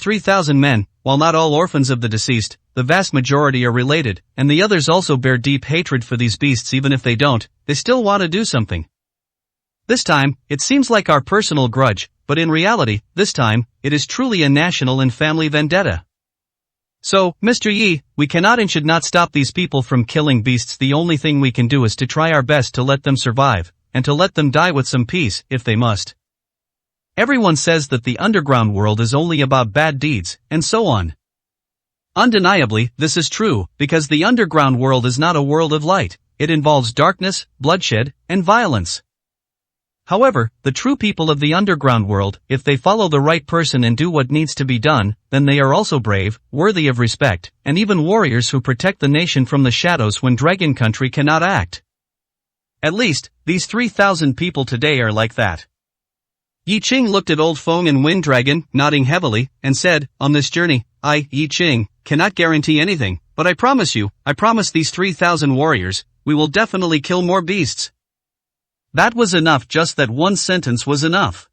3,000 men, while not all orphans of the deceased, the vast majority are related, and the others also bear deep hatred for these beasts. Even if they don't, they still want to do something. This time, it seems like our personal grudge, but in reality, this time, it is truly a national and family vendetta. So, Mr. Yi, we cannot and should not stop these people from killing beasts. The only thing we can do is to try our best to let them survive, and to let them die with some peace, if they must. Everyone says that the underground world is only about bad deeds, and so on. Undeniably, this is true, because the underground world is not a world of light. It involves darkness, bloodshed, and violence. However, the true people of the underground world, if they follow the right person and do what needs to be done, then they are also brave, worthy of respect, and even warriors who protect the nation from the shadows when Dragon Country cannot act. At least, these 3,000 people today are like that. Yi Qing looked at Old Feng and Wind Dragon, nodding heavily, and said, "On this journey, I, Yi Qing, cannot guarantee anything, but I promise these 3,000 warriors, we will definitely kill more beasts." That was enough. Just that one sentence was enough.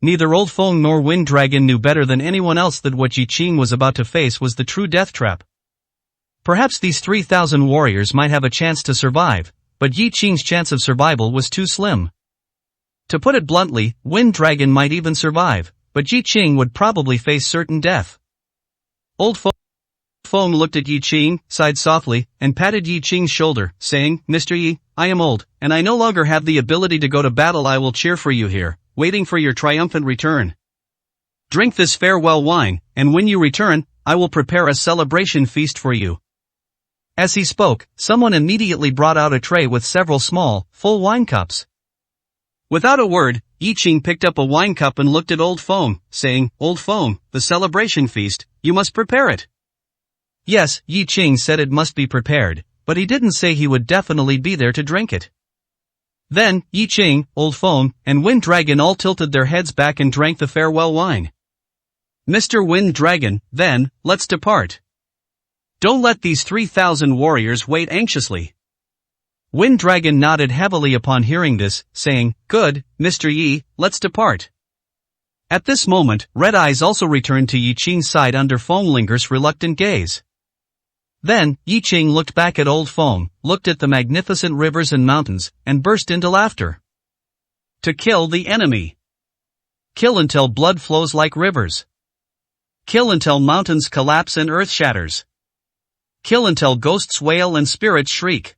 Neither Old Feng nor Wind Dragon knew better than anyone else that what Yi Qing was about to face was the true death trap. Perhaps these 3,000 warriors might have a chance to survive, but Yi Qing's chance of survival was too slim. To put it bluntly, Wind Dragon might even survive, but Yi Qing would probably face certain death. Old Feng looked at Yi Qing, sighed softly, and patted Yi Qing's shoulder, saying, "Mr. Yi, I am old, and I no longer have the ability to go to battle. I will cheer for you here, waiting for your triumphant return. Drink this farewell wine, and when you return, I will prepare a celebration feast for you." As he spoke, someone immediately brought out a tray with several small, full wine cups. Without a word, Yi Qing picked up a wine cup and looked at Old Feng, saying, "Old Feng, the celebration feast, you must prepare it." Yes, Yi Qing said it must be prepared, but he didn't say he would definitely be there to drink it. Then, Yi Qing, Old Feng, and Wind Dragon all tilted their heads back and drank the farewell wine. "Mr. Wind Dragon, then, let's depart. Don't let these 3,000 warriors wait anxiously." Wind Dragon nodded heavily upon hearing this, saying, "Good, Mr. Yi, let's depart." At this moment, Red Eyes also returned to Yi Qing's side under Feng Linger's reluctant gaze. Then, Yi Qing looked back at Old Feng, looked at the magnificent rivers and mountains, and burst into laughter. To kill the enemy. Kill until blood flows like rivers. Kill until mountains collapse and earth shatters. Kill until ghosts wail and spirits shriek.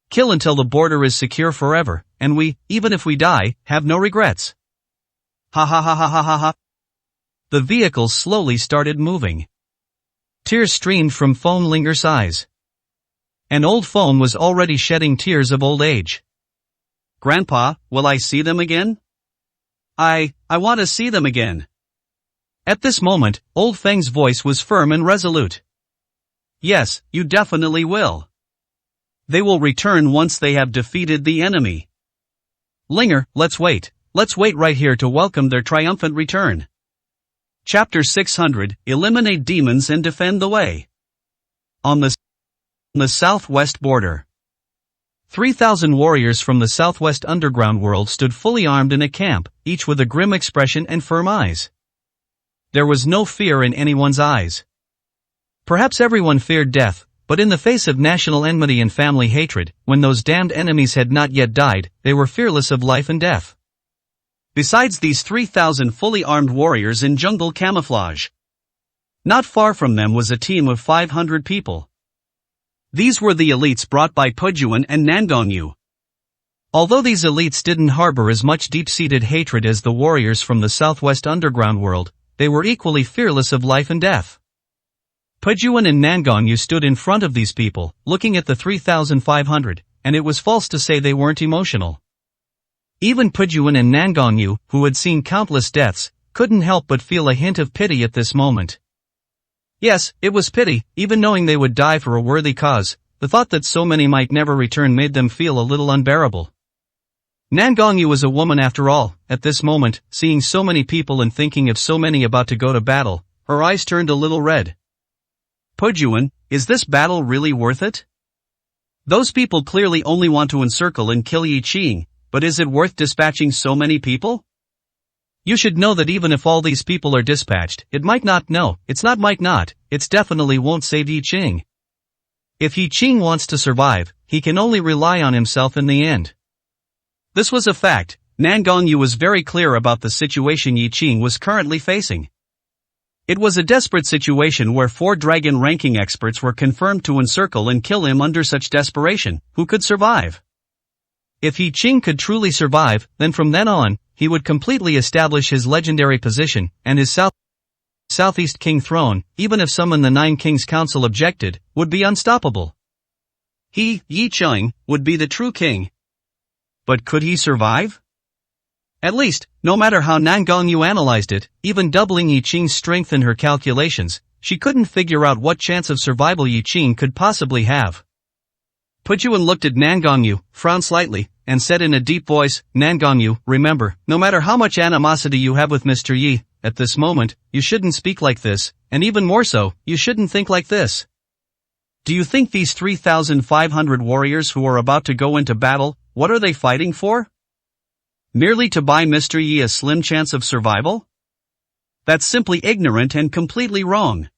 Kill until the border is secure forever, and we, even if we die, have no regrets. Ha ha ha ha ha ha ha. The vehicles slowly started moving. Tears streamed from Feng Linger's eyes. And Old Feng was already shedding tears of old age. "Grandpa, will I see them again? I want to see them again." At this moment, Old Feng's voice was firm and resolute. "Yes, you definitely will. They will return once they have defeated the enemy. Linger, let's wait right here to welcome their triumphant return." Chapter 600, Eliminate Demons and Defend the Way. On the southwest border. 3,000 warriors from the southwest underground world stood fully armed in a camp, each with a grim expression and firm eyes. There was no fear in anyone's eyes. Perhaps everyone feared death, but in the face of national enmity and family hatred, when those damned enemies had not yet died, they were fearless of life and death. Besides these 3,000 fully armed warriors in jungle camouflage, not far from them was a team of 500 people. These were the elites brought by Pujuan and Nangongyu. Although these elites didn't harbor as much deep-seated hatred as the warriors from the southwest underground world, they were equally fearless of life and death. Pujuan and Nangongyu stood in front of these people, looking at the 3,500, and it was false to say they weren't emotional. Even Pujuan and Nangongyu, who had seen countless deaths, couldn't help but feel a hint of pity at this moment. Yes, it was pity, even knowing they would die for a worthy cause. The thought that so many might never return made them feel a little unbearable. Nangongyu was a woman after all. At this moment, seeing so many people and thinking of so many about to go to battle, her eyes turned a little red. "Pujuan, is this battle really worth it? Those people clearly only want to encircle and kill Yi Qing, but is it worth dispatching so many people?" You should know that even if all these people are dispatched, it might not, no, it's not might not, it's definitely won't save Yi Qing. If Yi Qing wants to survive, he can only rely on himself in the end. This was a fact. Nan Gongyu was very clear about the situation Yi Qing was currently facing. It was a desperate situation where 4 dragon ranking experts were confirmed to encircle and kill him under such desperation. Who could survive? If Yi Qing could truly survive, then from then on, he would completely establish his legendary position, and his Southeast King throne, even if some in the 9 Kings Council objected, would be unstoppable. He, Yi Qing, would be the true king. But could he survive? At least, no matter how Nan Gongyu analyzed it, even doubling Yi Qing's strength in her calculations, she couldn't figure out what chance of survival Yi Qing could possibly have. Pujuan looked at Nan Gongyu, frowned slightly, and said in a deep voice, Nan Gongyu, remember, no matter how much animosity you have with Mr. Yi, at this moment, you shouldn't speak like this, and even more so, you shouldn't think like this. Do you think these 3,500 warriors who are about to go into battle, what are they fighting for? Merely to buy Mr. Yi a slim chance of survival? That's simply ignorant and completely wrong.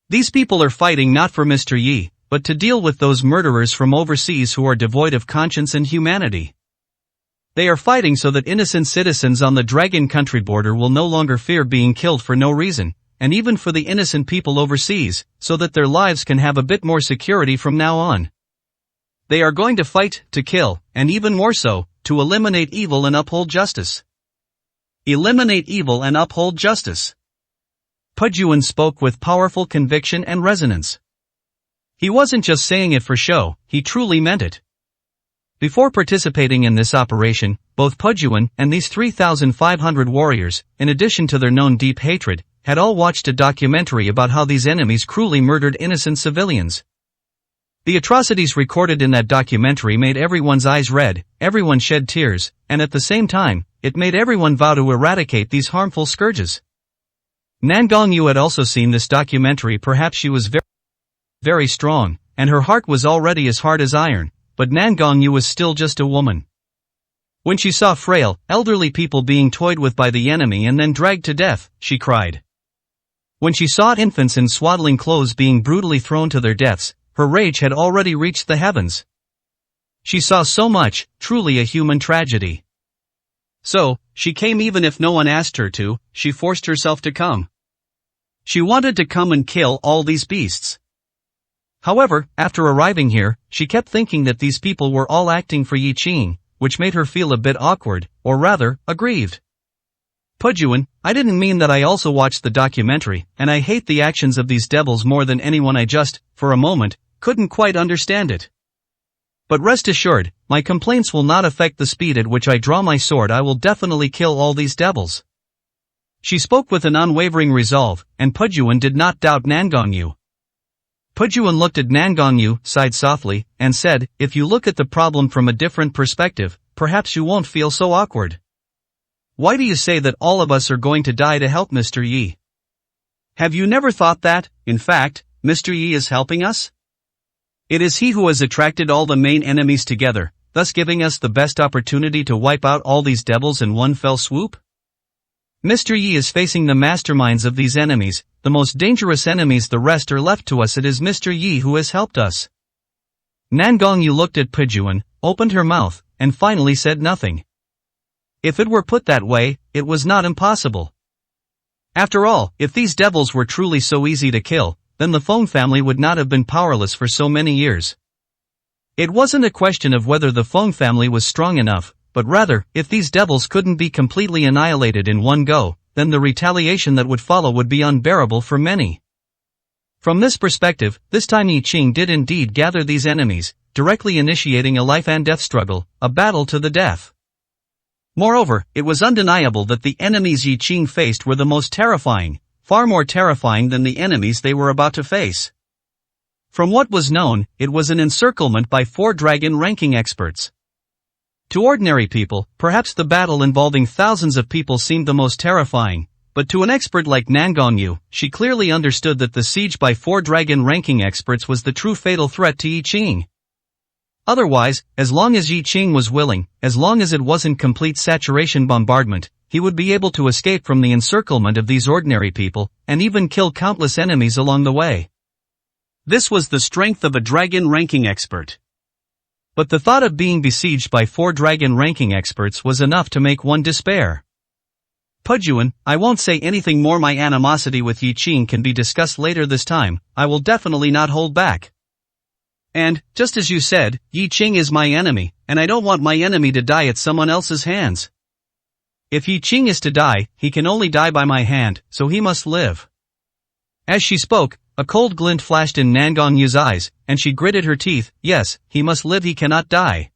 These people are fighting not for Mr. Yi, but to deal with those murderers from overseas who are devoid of conscience and humanity. They are fighting so that innocent citizens on the Dragon Country border will no longer fear being killed for no reason, and even for the innocent people overseas, so that their lives can have a bit more security from now on. They are going to fight, to kill, and even more so, to eliminate evil and uphold justice. Eliminate evil and uphold justice. Pujuan spoke with powerful conviction and resonance. He wasn't just saying it for show, he truly meant it. Before participating in this operation, both Pujuan and these 3,500 warriors, in addition to their known deep hatred, had all watched a documentary about how these enemies cruelly murdered innocent civilians. The atrocities recorded in that documentary made everyone's eyes red, everyone shed tears, and at the same time, it made everyone vow to eradicate these harmful scourges. Nan Gongyu had also seen this documentary. Perhaps she was very strong, and her heart was already as hard as iron, but Nan Gongyu was still just a woman. When she saw frail, elderly people being toyed with by the enemy and then dragged to death, she cried. When she saw infants in swaddling clothes being brutally thrown to their deaths, her rage had already reached the heavens. She saw so much, truly a human tragedy. So, she came even if no one asked her to, she forced herself to come. She wanted to come and kill all these beasts. However, after arriving here, she kept thinking that these people were all acting for Yi Qing, which made her feel a bit awkward, or rather, aggrieved. Pujuan, I didn't mean that. I also watched the documentary, and I hate the actions of these devils more than anyone. I just, for a moment, couldn't quite understand it. But rest assured, my complaints will not affect the speed at which I draw my sword. I will definitely kill all these devils. She spoke with an unwavering resolve, and Pujuan did not doubt Nan Gongyu. Pujuan looked at Nan Gongyu, sighed softly, and said, if you look at the problem from a different perspective, perhaps you won't feel so awkward. Why do you say that all of us are going to die to help Mr. Yi? Have you never thought that, in fact, Mr. Yi is helping us? It is he who has attracted all the main enemies together, thus giving us the best opportunity to wipe out all these devils in one fell swoop? Mr. Yi is facing the masterminds of these enemies, the most dangerous enemies. The rest are left to us. It is Mr. Yi who has helped us. Nan Gongyu looked at Pujuan, opened her mouth, and finally said nothing. If it were put that way, it was not impossible. After all, if these devils were truly so easy to kill, then the Feng family would not have been powerless for so many years. It wasn't a question of whether the Feng family was strong enough, but rather, if these devils couldn't be completely annihilated in one go, then the retaliation that would follow would be unbearable for many. From this perspective, this time Yi Qing did indeed gather these enemies, directly initiating a life and death struggle, a battle to the death. Moreover, it was undeniable that the enemies Yi Qing faced were the most terrifying, far more terrifying than the enemies they were about to face. From what was known, it was an encirclement by 4 dragon ranking experts. To ordinary people, perhaps the battle involving thousands of people seemed the most terrifying, but to an expert like Nan Gongyu, she clearly understood that the siege by 4 dragon ranking experts was the true fatal threat to Yi Qing. Otherwise, as long as Yi Qing was willing, as long as it wasn't complete saturation bombardment, he would be able to escape from the encirclement of these ordinary people, and even kill countless enemies along the way. This was the strength of a dragon ranking expert. But the thought of being besieged by 4 dragon ranking experts was enough to make one despair. Pujuan, I won't say anything more. My animosity with Yi Qing can be discussed later. This time, I will definitely not hold back. And, just as you said, Yi Qing is my enemy, and I don't want my enemy to die at someone else's hands. If Yi Qing is to die, he can only die by my hand, so he must live. As she spoke, a cold glint flashed in Nangong Yu's eyes, and she gritted her teeth. Yes, he must live, he cannot die.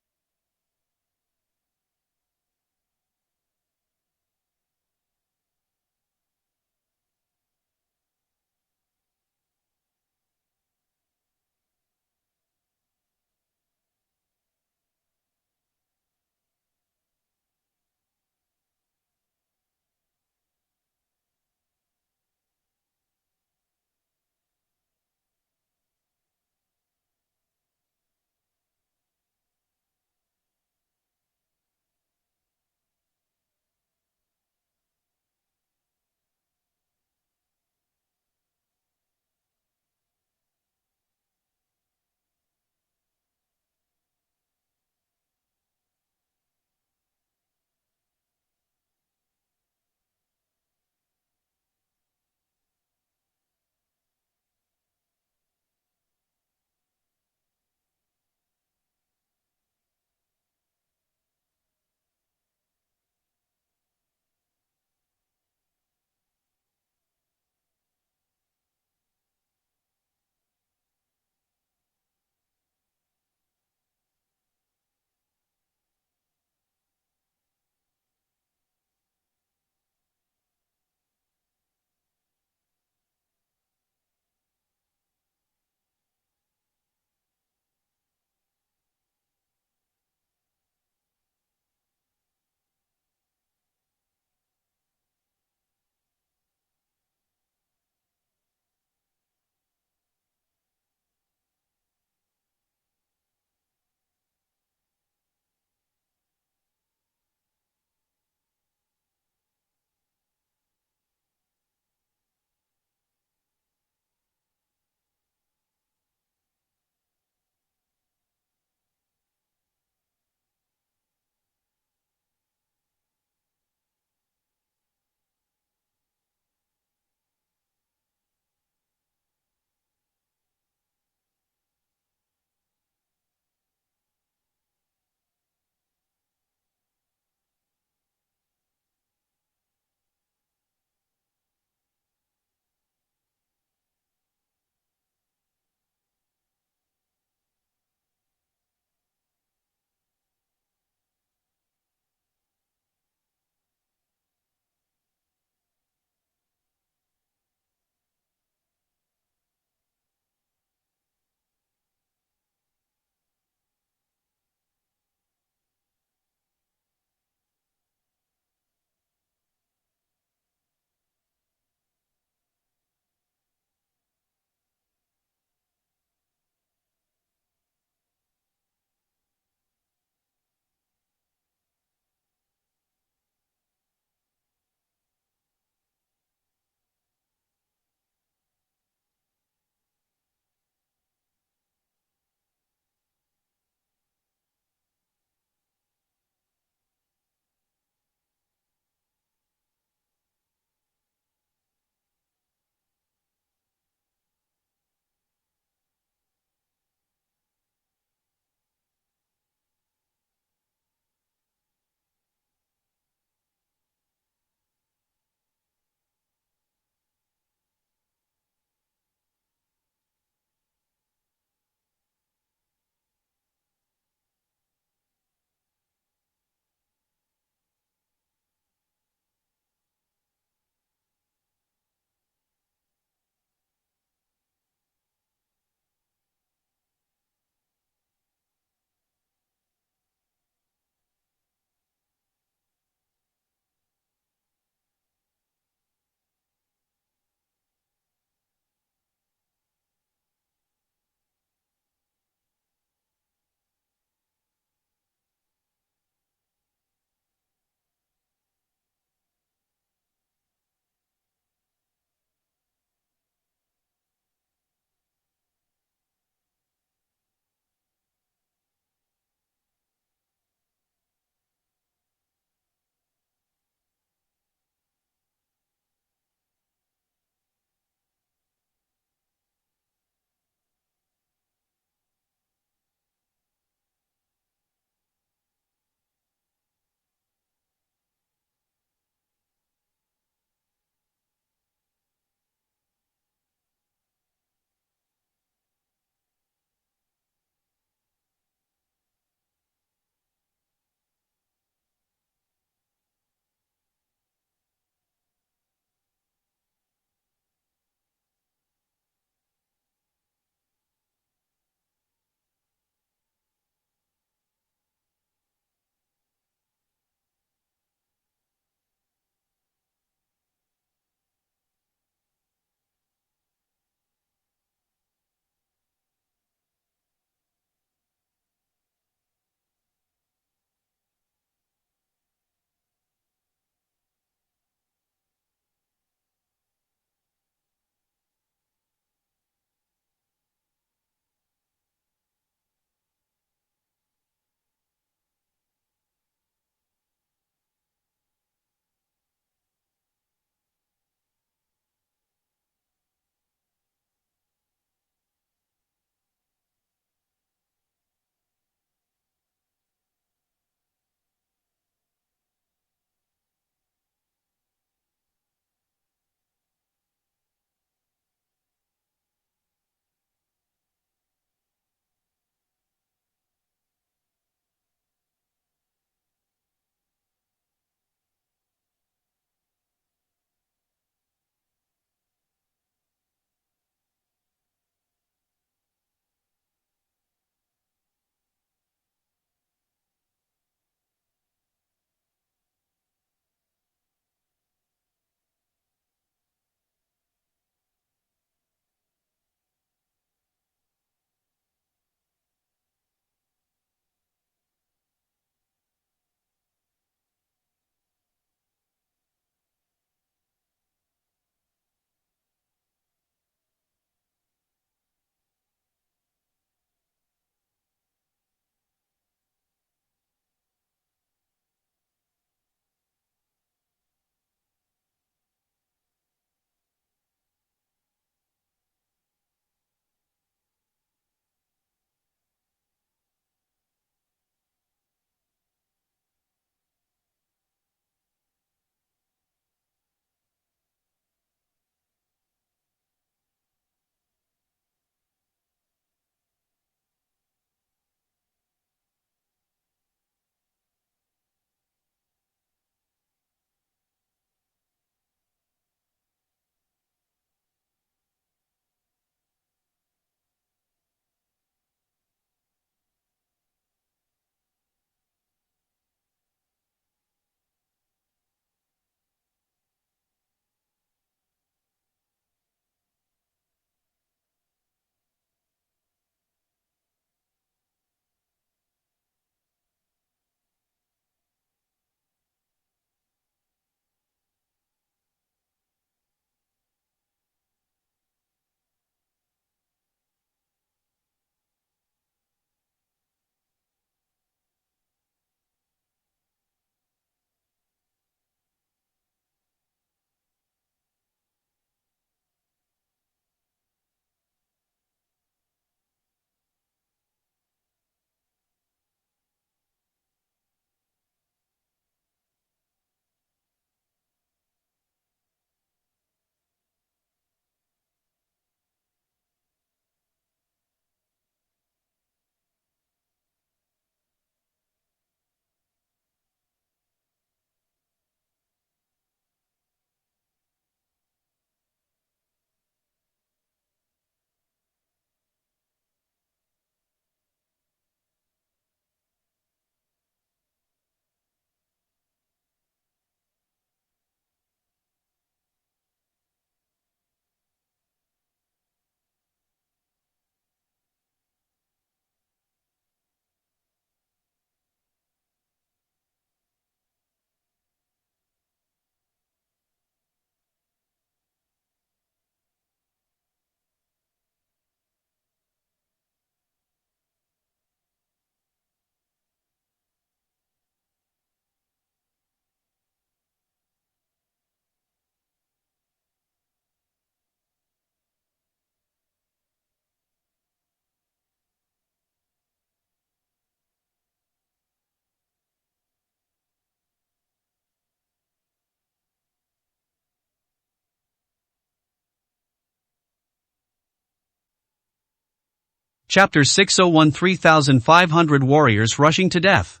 Chapter 601 3,500 warriors rushing to death.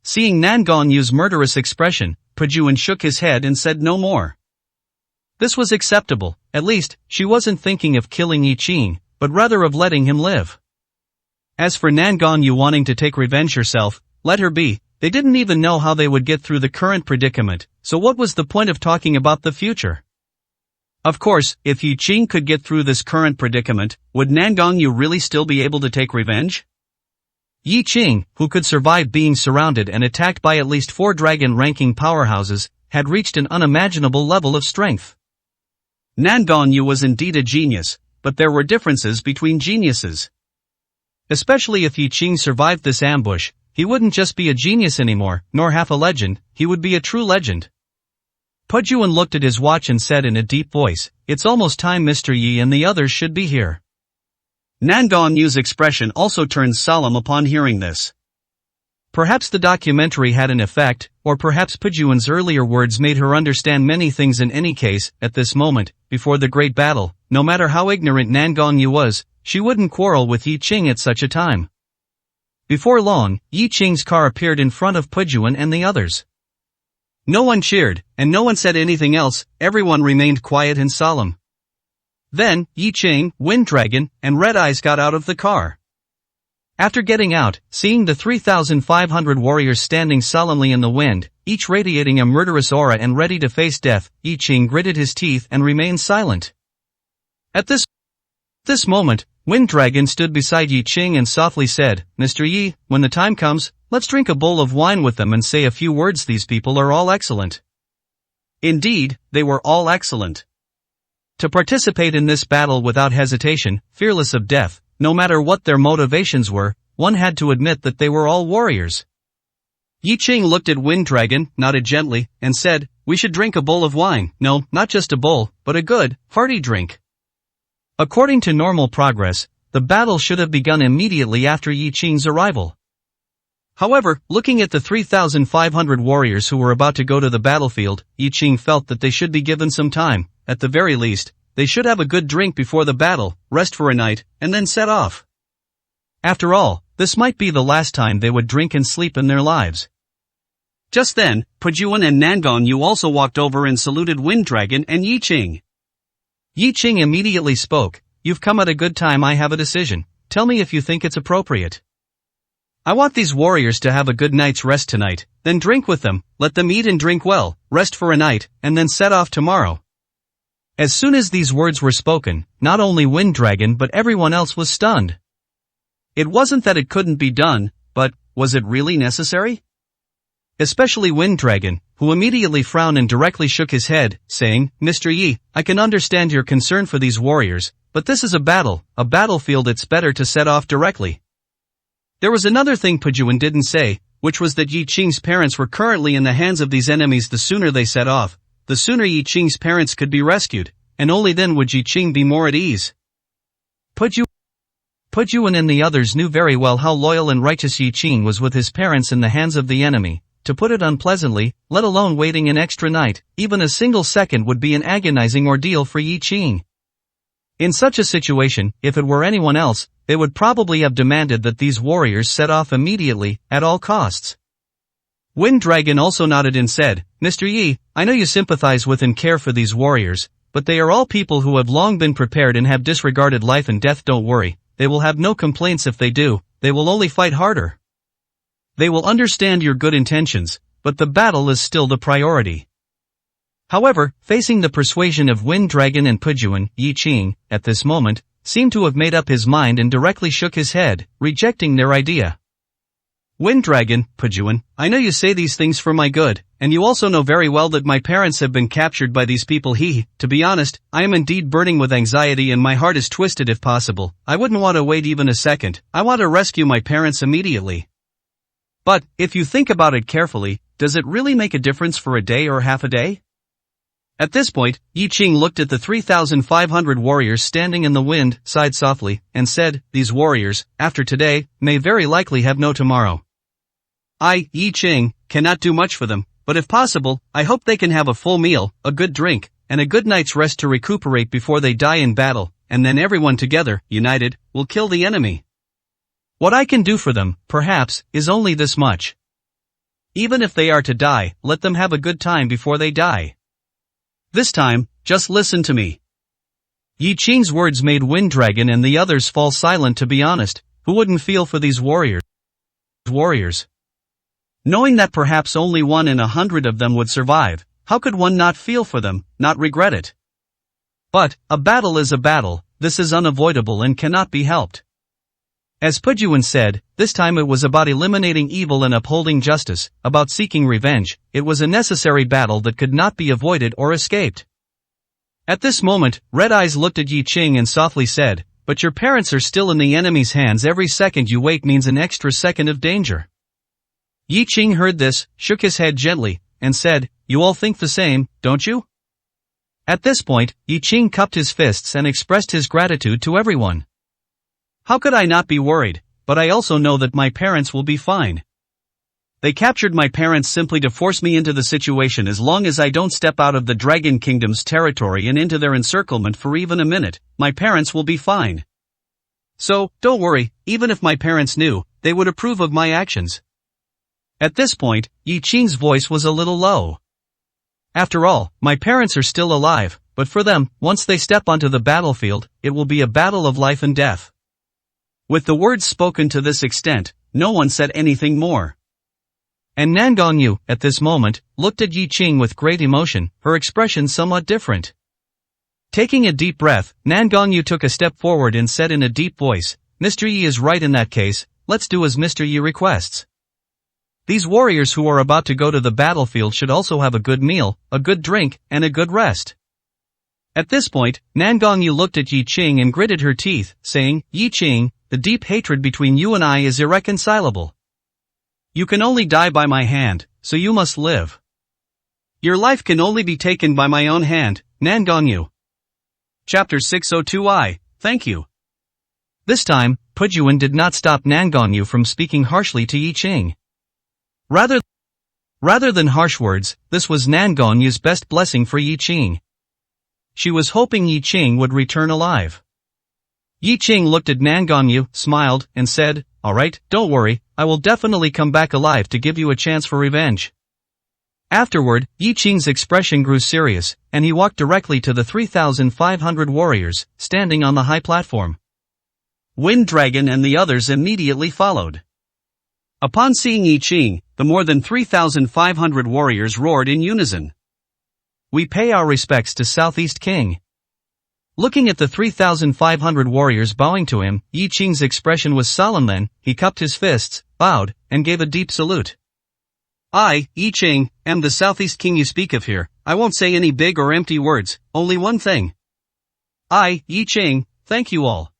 Seeing Nangonyu's murderous expression, Pujuan shook his head and said no more. This was acceptable, at least, she wasn't thinking of killing Yi Qing, but rather of letting him live. As for Nangonyu wanting to take revenge herself, let her be, they didn't even know how they would get through the current predicament, so what was the point of talking about the future? Of course, if Yi Qing could get through this current predicament, would Nangongyu really still be able to take revenge? Yi Qing, who could survive being surrounded and attacked by at least 4 dragon-ranking powerhouses, had reached an unimaginable level of strength. Nangongyu was indeed a genius, but there were differences between geniuses. Especially if Yi Qing survived this ambush, he wouldn't just be a genius anymore, nor half a legend, he would be a true legend. Pujuan looked at his watch and said in a deep voice, "It's almost time Mr. Yi and the others should be here." Nangonyu's expression also turned solemn upon hearing this. Perhaps the documentary had an effect, or perhaps Pujuan's earlier words made her understand many things. In any case, at this moment, before the great battle, no matter how ignorant Nangonyu was, she wouldn't quarrel with Yi Qing at such a time. Before long, Yi Qing's car appeared in front of Pujuan and the others. No one cheered, and no one said anything else, everyone remained quiet and solemn. Then, Yi Qing, Wind Dragon, and Red Eyes got out of the car. After getting out, seeing the 3,500 warriors standing solemnly in the wind, each radiating a murderous aura and ready to face death, Yi Qing gritted his teeth and remained silent. At this moment, Wind Dragon stood beside Yi Qing and softly said, "Mr. Yi, when the time comes, let's drink a bowl of wine with them and say a few words. These people are all excellent." Indeed, they were all excellent. To participate in this battle without hesitation, fearless of death, no matter what their motivations were, one had to admit that they were all warriors. Yi Qing looked at Wind Dragon, nodded gently, and said, "We should drink a bowl of wine. No, not just a bowl, but a good, hearty drink." According to normal progress, the battle should have begun immediately after Yi Qing's arrival. However, looking at the 3,500 warriors who were about to go to the battlefield, Yi Qing felt that they should be given some time. At the very least, they should have a good drink before the battle, rest for a night, and then set off. After all, this might be the last time they would drink and sleep in their lives. Just then, Pujuan and Nangonyu also walked over and saluted Wind Dragon and Yi Qing. Yi Qing immediately spoke, "You've come at a good time. I have a decision. Tell me if you think it's appropriate. I want these warriors to have a good night's rest tonight, then drink with them, let them eat and drink well, rest for a night, and then set off tomorrow." As soon as these words were spoken, not only Wind Dragon but everyone else was stunned. It wasn't that it couldn't be done, but, was it really necessary? Especially Wind Dragon, who immediately frowned and directly shook his head, saying, "Mr. Yi, I can understand your concern for these warriors, but this is a battlefield. It's better to set off directly." There was another thing Pujuan didn't say, which was that Yi Qing's parents were currently in the hands of these enemies. The sooner they set off, the sooner Yi Qing's parents could be rescued, and only then would Yi Qing be more at ease. Pujuan and the others knew very well how loyal and righteous Yi Qing was with his parents in the hands of the enemy. To put it unpleasantly, let alone waiting an extra night, even a single second would be an agonizing ordeal for Yi Qing. In such a situation, if it were anyone else, they would probably have demanded that these warriors set off immediately, at all costs. Wind Dragon also nodded and said, "Mr. Yi, I know you sympathize with and care for these warriors, but they are all people who have long been prepared and have disregarded life and death. Don't worry, they will have no complaints if they do, they will only fight harder. They will understand your good intentions, but the battle is still the priority." However, facing the persuasion of Wind Dragon and Pujuan, Yi Qing, at this moment, seemed to have made up his mind and directly shook his head, rejecting their idea. "Wind Dragon, Pujuan, I know you say these things for my good, and you also know very well that my parents have been captured by these people. To be honest, I am indeed burning with anxiety and my heart is twisted. If possible, I wouldn't want to wait even a second. I want to rescue my parents immediately. But, if you think about it carefully, does it really make a difference for a day or half a day?" At this point, Yi Qing looked at the 3,500 warriors standing in the wind, sighed softly, and said, "These warriors, after today, may very likely have no tomorrow. I, Yi Qing, cannot do much for them, but if possible, I hope they can have a full meal, a good drink, and a good night's rest to recuperate before they die in battle. and then everyone together, united, will kill the enemy. What I can do for them, perhaps, is only this much. Even if they are to die, let them have a good time before they die. This time, just listen to me. Yi Qing's words made Wind Dragon and the others fall silent. To be honest, who wouldn't feel for these warriors? Knowing that perhaps only 1 in 100 of them would survive, how could one not feel for them, not regret it? But, a battle is a battle, this is unavoidable and cannot be helped. As Pujuan said, this time it was about eliminating evil and upholding justice, about seeking revenge. It was a necessary battle that could not be avoided or escaped. At this moment, Red Eyes looked at Yi Qing and softly said, "But your parents are still in the enemy's hands. Every second you wait means an extra second of danger." Yi Qing heard this, shook his head gently, and said, "You all think the same, don't you?" At this point, Yi Qing cupped his fists and expressed his gratitude to everyone. "How could I not be worried? But I also know that my parents will be fine. They captured my parents simply to force me into the situation. As long as I don't step out of the Dragon Kingdom's territory and into their encirclement for even a minute, my parents will be fine. So, don't worry, even if my parents knew, they would approve of my actions." At this point, Yi Qing's voice was a little low. "After all, my parents are still alive, but for them, once they step onto the battlefield, it will be a battle of life and death." With the words spoken to this extent, no one said anything more. And Nan Gongyu, at this moment, looked at Yi Qing with great emotion, her expression somewhat different. Taking a deep breath, Nan Gongyu took a step forward and said in a deep voice, "Mr. Yi is right. In that case, let's do as Mr. Yi requests. These warriors who are about to go to the battlefield should also have a good meal, a good drink, and a good rest." At this point, Nan Gongyu looked at Yi Qing and gritted her teeth, saying, "Yi Qing, the deep hatred between you and I is irreconcilable. You can only die by my hand, so you must live. Your life can only be taken by my own hand, Nan Gongyu." Chapter 602I, Thank you. This time, Pujuan did not stop Nan Gongyu from speaking harshly to Yi Qing. Rather than harsh words, this was Nan Gongyu's best blessing for Yi Qing. She was hoping Yi Qing would return alive. Yi Qing looked at Nan Gongyu, smiled, and said, "Alright, don't worry, I will definitely come back alive to give you a chance for revenge." Afterward, Yi Qing's expression grew serious, and he walked directly to the 3,500 warriors, standing on the high platform. Wind Dragon and the others immediately followed. Upon seeing Yi Qing, the more than 3,500 warriors roared in unison. "We pay our respects to Southeast King." Looking at the 3,500 warriors bowing to him, Yi Qing's expression was solemn. Then, he cupped his fists, bowed, and gave a deep salute. "I, Yi Qing, am the Southeast King you speak of here. I won't say any big or empty words, only one thing. I, Yi Qing, thank you all.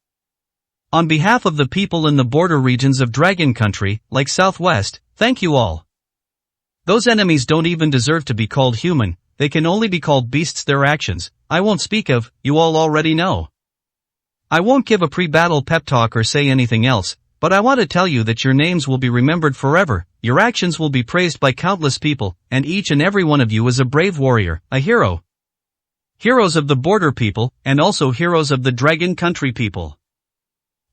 On behalf of the people in the border regions of Dragon Country, like Southwest, thank you all. Those enemies don't even deserve to be called human, they can only be called beasts. Their actions, I won't speak of, you all already know. I won't give a pre-battle pep talk or say anything else, but I want to tell you that your names will be remembered forever, your actions will be praised by countless people, and each and every one of you is a brave warrior, a hero. Heroes of the border people, and also heroes of the Dragon Country people.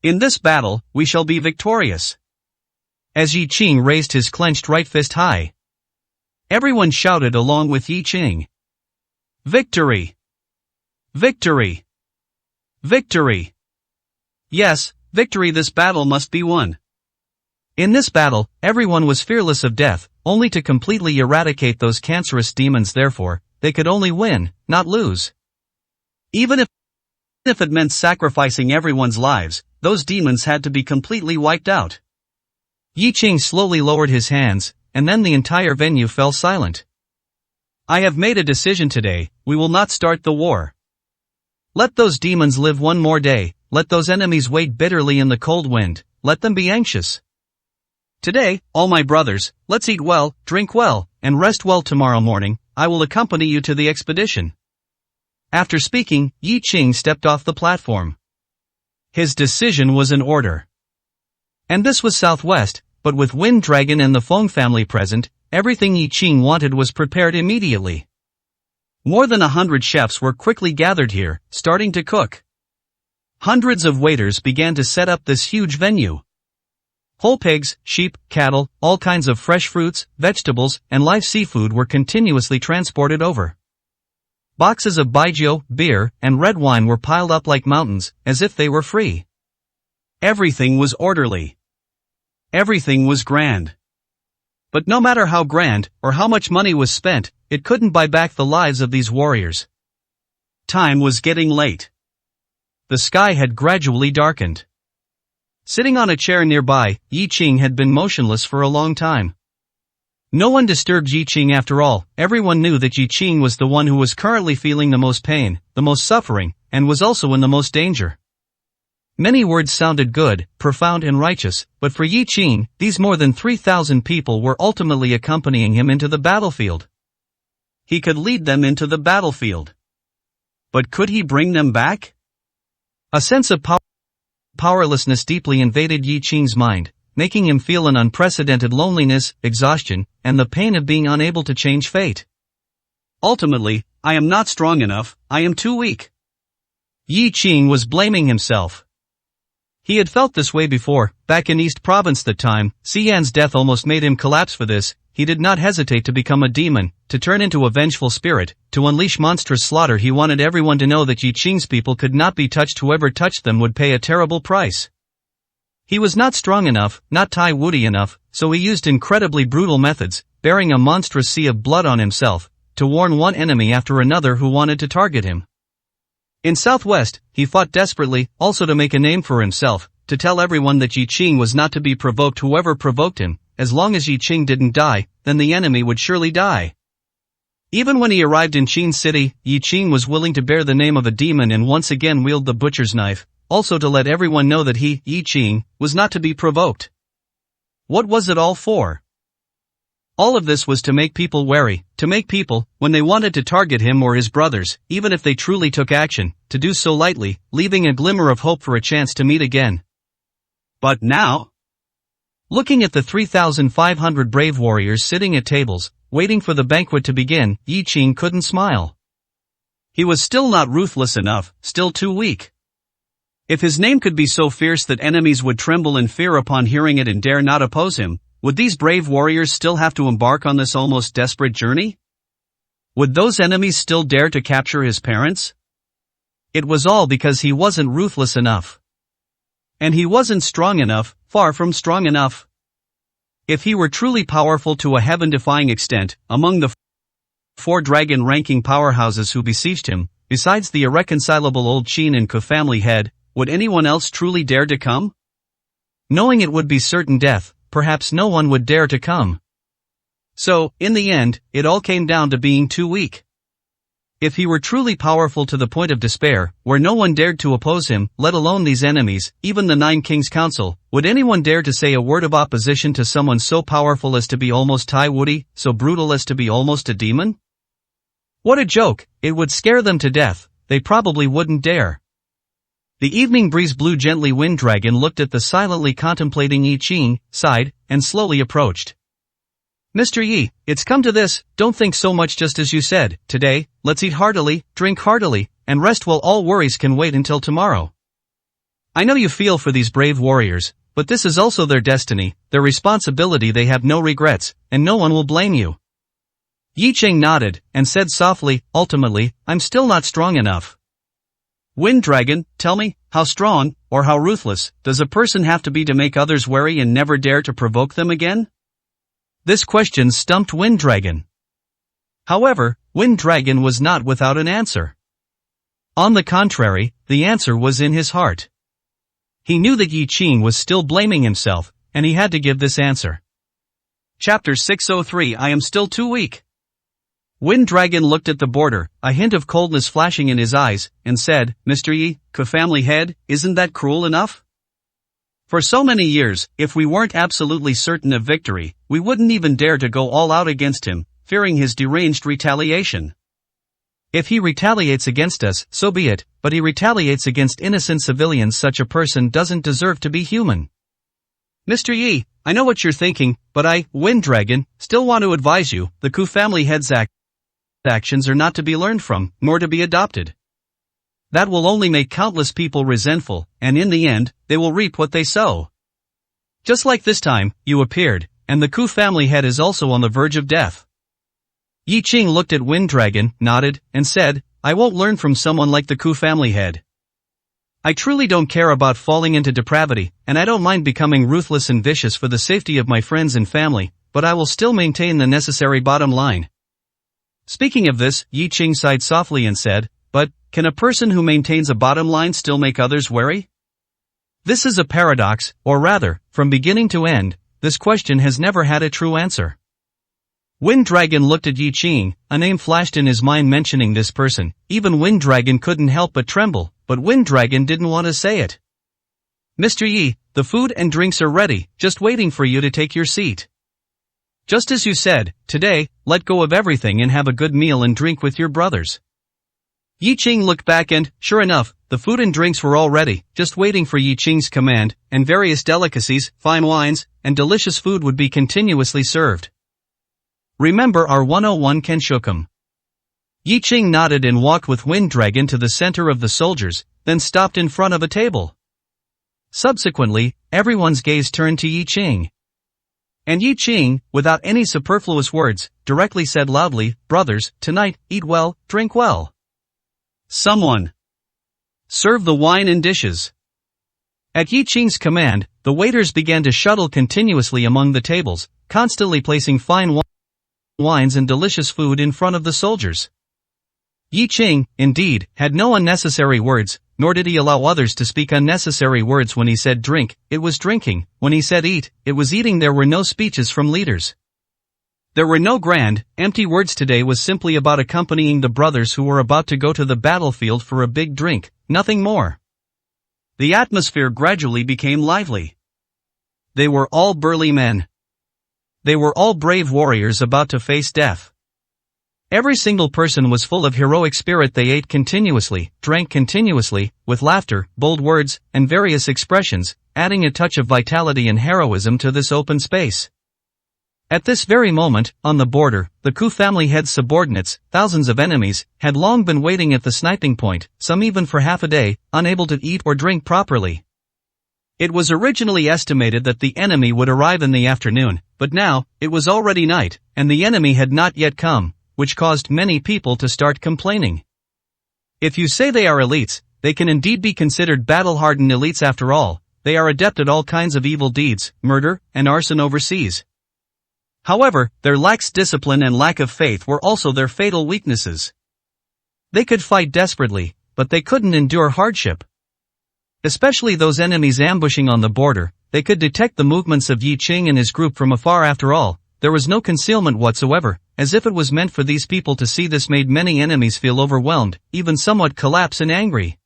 In this battle, we shall be victorious." As Yi Qing raised his clenched right fist high, everyone shouted along with Yi Qing. "Victory! Victory! Victory! Yes, victory! This battle must be won." In this battle, everyone was fearless of death, only to completely eradicate those cancerous demons. Therefore, they could only win, not lose. Even if it meant sacrificing everyone's lives, those demons had to be completely wiped out. Yi Qing slowly lowered his hands, and then the entire venue fell silent. "I have made a decision today, we will not start the war. Let those demons live one more day, let those enemies wait bitterly in the cold wind, let them be anxious. Today, all my brothers, let's eat well, drink well, and rest well. Tomorrow morning, I will accompany you to the expedition." After speaking, Yi Qing stepped off the platform. His decision was in order. And this was Southwest, but with Wind Dragon and the Feng family present, everything Yi Qing wanted was prepared immediately. More than 100 chefs were quickly gathered here, starting to cook. Hundreds of waiters began to set up this huge venue. Whole pigs, sheep, cattle, all kinds of fresh fruits, vegetables, and live seafood were continuously transported over. Boxes of baijiu, beer, and red wine were piled up like mountains, as if they were free. Everything was orderly. Everything was grand. But no matter how grand, or how much money was spent, it couldn't buy back the lives of these warriors. Time was getting late. The sky had gradually darkened. Sitting on a chair nearby, Yi Qing had been motionless for a long time. No one disturbed Yi Qing after all. Everyone knew that Yi Qing was the one who was currently feeling the most pain, the most suffering, and was also in the most danger. Many words sounded good, profound and righteous, but for Yi Qing, these more than 3,000 people were ultimately accompanying him into the battlefield. He could lead them into the battlefield. But could he bring them back? A sense of powerlessness deeply invaded Yi Qing's mind, making him feel an unprecedented loneliness, exhaustion, and the pain of being unable to change fate. Ultimately, I am not strong enough, I am too weak. Yi Qing was blaming himself. He had felt this way before, back in East Province that time. Xian's death almost made him collapse. For this, he did not hesitate to become a demon, to turn into a vengeful spirit, to unleash monstrous slaughter. He wanted everyone to know that Yi Qing's people could not be touched. Whoever touched them would pay a terrible price. He was not strong enough, not Tai Wudi enough, so he used incredibly brutal methods, bearing a monstrous sea of blood on himself, to warn one enemy after another who wanted to target him. In Southwest, he fought desperately, also to make a name for himself, to tell everyone that Yi Qing was not to be provoked. Whoever provoked him, as long as Yi Qing didn't die, then the enemy would surely die. Even when he arrived in Qin City, Yi Qing was willing to bear the name of a demon and once again wield the butcher's knife, also to let everyone know that he, Yi Qing, was not to be provoked. What was it all for? All of this was to make people wary, to make people, when they wanted to target him or his brothers, even if they truly took action, to do so lightly, leaving a glimmer of hope for a chance to meet again. But now? Looking at the 3,500 brave warriors sitting at tables, waiting for the banquet to begin, Yi Qing couldn't smile. He was still not ruthless enough, still too weak. If his name could be so fierce that enemies would tremble in fear upon hearing it and dare not oppose him, would these brave warriors still have to embark on this almost desperate journey? Would those enemies still dare to capture his parents? It was all because he wasn't ruthless enough. And he wasn't strong enough, far from strong enough. If he were truly powerful to a heaven-defying extent, among the 4 dragon-ranking powerhouses who besieged him, besides the irreconcilable old Qin and Ku family head, would anyone else truly dare to come? Knowing it would be certain death, perhaps no one would dare to come. So, in the end, it all came down to being too weak. If he were truly powerful to the point of despair, where no one dared to oppose him, let alone these enemies, even the 9 Kings Council, would anyone dare to say a word of opposition to someone so powerful as to be almost Tai Wudi, so brutal as to be almost a demon? What a joke, it would scare them to death, they probably wouldn't dare. The evening breeze blew gently. Wind Dragon looked at the silently contemplating Yi Qing, sighed, and slowly approached. Mr. Yi, it's come to this, don't think so much. Just as you said, today, let's eat heartily, drink heartily, and rest while all worries can wait until tomorrow. I know you feel for these brave warriors, but this is also their destiny, their responsibility. They have no regrets, and no one will blame you. Yi Qing nodded, and said softly, ultimately, I'm still not strong enough. Wind Dragon, tell me, how strong, or how ruthless, does a person have to be to make others wary and never dare to provoke them again? This question stumped Wind Dragon. However, Wind Dragon was not without an answer. On the contrary, the answer was in his heart. He knew that Yi Qing was still blaming himself, and he had to give this answer. Chapter 603. I am still too weak. Wind Dragon looked at the border, a hint of coldness flashing in his eyes, and said, Mr. Yi, Ku family head, isn't that cruel enough? For so many years, if we weren't absolutely certain of victory, we wouldn't even dare to go all out against him, fearing his deranged retaliation. If he retaliates against us, so be it, but he retaliates against innocent civilians. Such a person doesn't deserve to be human. Mr. Yi, I know what you're thinking, but I, Wind Dragon, still want to advise you, the Ku family head's actions are not to be learned from, nor to be adopted. That will only make countless people resentful, and in the end, they will reap what they sow. Just like this time, you appeared, and the Ku family head is also on the verge of death. Yi Qing looked at Wind Dragon, nodded, and said, I won't learn from someone like the Ku family head. I truly don't care about falling into depravity, and I don't mind becoming ruthless and vicious for the safety of my friends and family, but I will still maintain the necessary bottom line. Speaking of this, Yi Qing sighed softly and said, but, can a person who maintains a bottom line still make others wary? This is a paradox, or rather, from beginning to end, this question has never had a true answer. Wind Dragon looked at Yi Qing, a name flashed in his mind mentioning this person. Even Wind Dragon couldn't help but tremble, but Wind Dragon didn't want to say it. Mr. Yi, the food and drinks are ready, just waiting for you to take your seat. Just as you said, today, let go of everything and have a good meal and drink with your brothers. Yi Qing looked back and, sure enough, the food and drinks were all ready, just waiting for Yi Qing's command, and various delicacies, fine wines, and delicious food would be continuously served. Remember our 101 Kenshokum. Yi Qing nodded and walked with Wind Dragon to the center of the soldiers, then stopped in front of a table. Subsequently, everyone's gaze turned to Yi Qing. And Yi Qing, without any superfluous words, directly said loudly, brothers, tonight, eat well, drink well. Someone serve the wine and dishes. At Yi Qing's command, the waiters began to shuttle continuously among the tables, constantly placing fine wines and delicious food in front of the soldiers. Yi Qing, indeed, had no unnecessary words, nor did he allow others to speak unnecessary words. When he said drink, it was drinking. When he said eat, it was eating. There were no speeches from leaders. There were no grand, empty words. Today was simply about accompanying the brothers who were about to go to the battlefield for a big drink, nothing more. The atmosphere gradually became lively. They were all burly men. They were all brave warriors about to face death. Every single person was full of heroic spirit. They ate continuously, drank continuously, with laughter, bold words, and various expressions, adding a touch of vitality and heroism to this open space. At this very moment, on the border, the Ku family head's subordinates, thousands of enemies, had long been waiting at the sniping point, some even for half a day, unable to eat or drink properly. It was originally estimated that the enemy would arrive in the afternoon, but now, it was already night, and the enemy had not yet come, which caused many people to start complaining. If you say they are elites, they can indeed be considered battle-hardened elites. After all, they are adept at all kinds of evil deeds, murder, and arson overseas. However, their lax discipline and lack of faith were also their fatal weaknesses. They could fight desperately, but they couldn't endure hardship. Especially those enemies ambushing on the border, they could detect the movements of Yi Qing and his group from afar. After all, there was no concealment whatsoever, as if it was meant for these people to see. This made many enemies feel overwhelmed, even somewhat collapse and angry.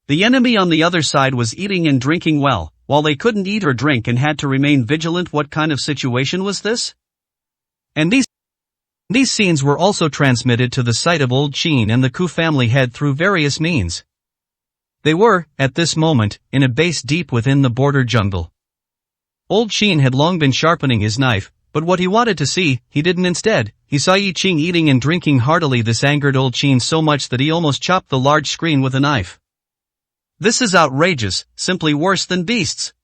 The enemy on the other side was eating and drinking well, while they couldn't eat or drink and had to remain vigilant. What kind of situation was this? And these scenes were also transmitted to the sight of Old Qin and the Ku family head through various means. They were, at this moment, in a base deep within the border jungle. Old Qin had long been sharpening his knife, but what he wanted to see, he didn't. Instead, he saw Yi Qing eating and drinking heartily. This angered Old Qin so much that he almost chopped the large screen with a knife. This is outrageous, simply worse than beasts.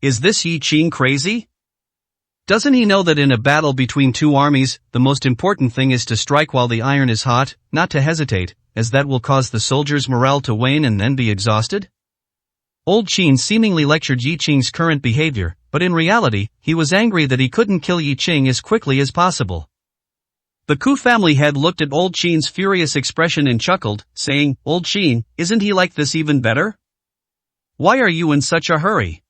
Is this Yi Qing crazy? Doesn't he know that in a battle between two armies, the most important thing is to strike while the iron is hot, not to hesitate, as that will cause the soldiers' morale to wane and then be exhausted? Old Qin seemingly lectured Yi Qing's current behavior, but in reality, he was angry that he couldn't kill Yi Qing as quickly as possible. The Ku family head looked at Old Qin's furious expression and chuckled, saying, Old Qin, isn't he like this even better? Why are you in such a hurry?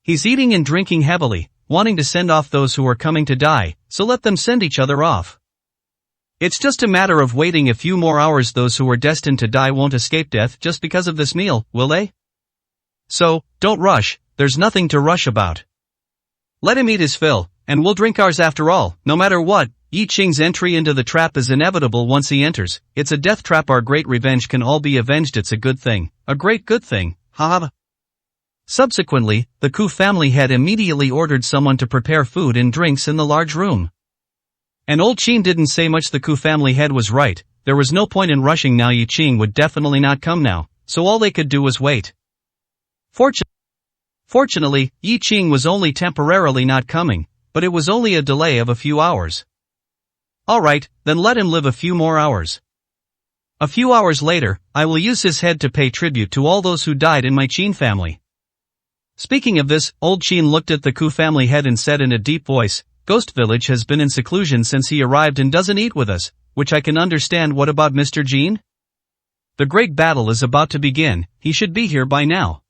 He's eating and drinking heavily, wanting to send off those who are coming to die, so let them send each other off. It's just a matter of waiting a few more hours. Those who are destined to die won't escape death just because of this meal, will they? So, don't rush, there's nothing to rush about. Let him eat his fill, and we'll drink ours after all. No matter what, Yi Qing's entry into the trap is inevitable once he enters. It's a death trap. Our great revenge can all be avenged. It's a good thing. A great good thing. Ha. Subsequently, the Ku family head immediately ordered someone to prepare food and drinks in the large room. And Old Qin didn't say much. The Ku family head was right. there was no point in rushing now. Yi Qing would definitely not come now, so all they could do was wait. Fortunately, Yi Qing was only temporarily not coming, but it was only a delay of a few hours. Alright, then let him live a few more hours. A few hours later, I will use his head to pay tribute to all those who died in my Qin family. Speaking of this, old Qin looked at the Ku family head and said in a deep voice, Ghost Village has been in seclusion since he arrived and doesn't eat with us, which I can understand. What about Mr. Jin? The great battle is about to begin, he should be here by now.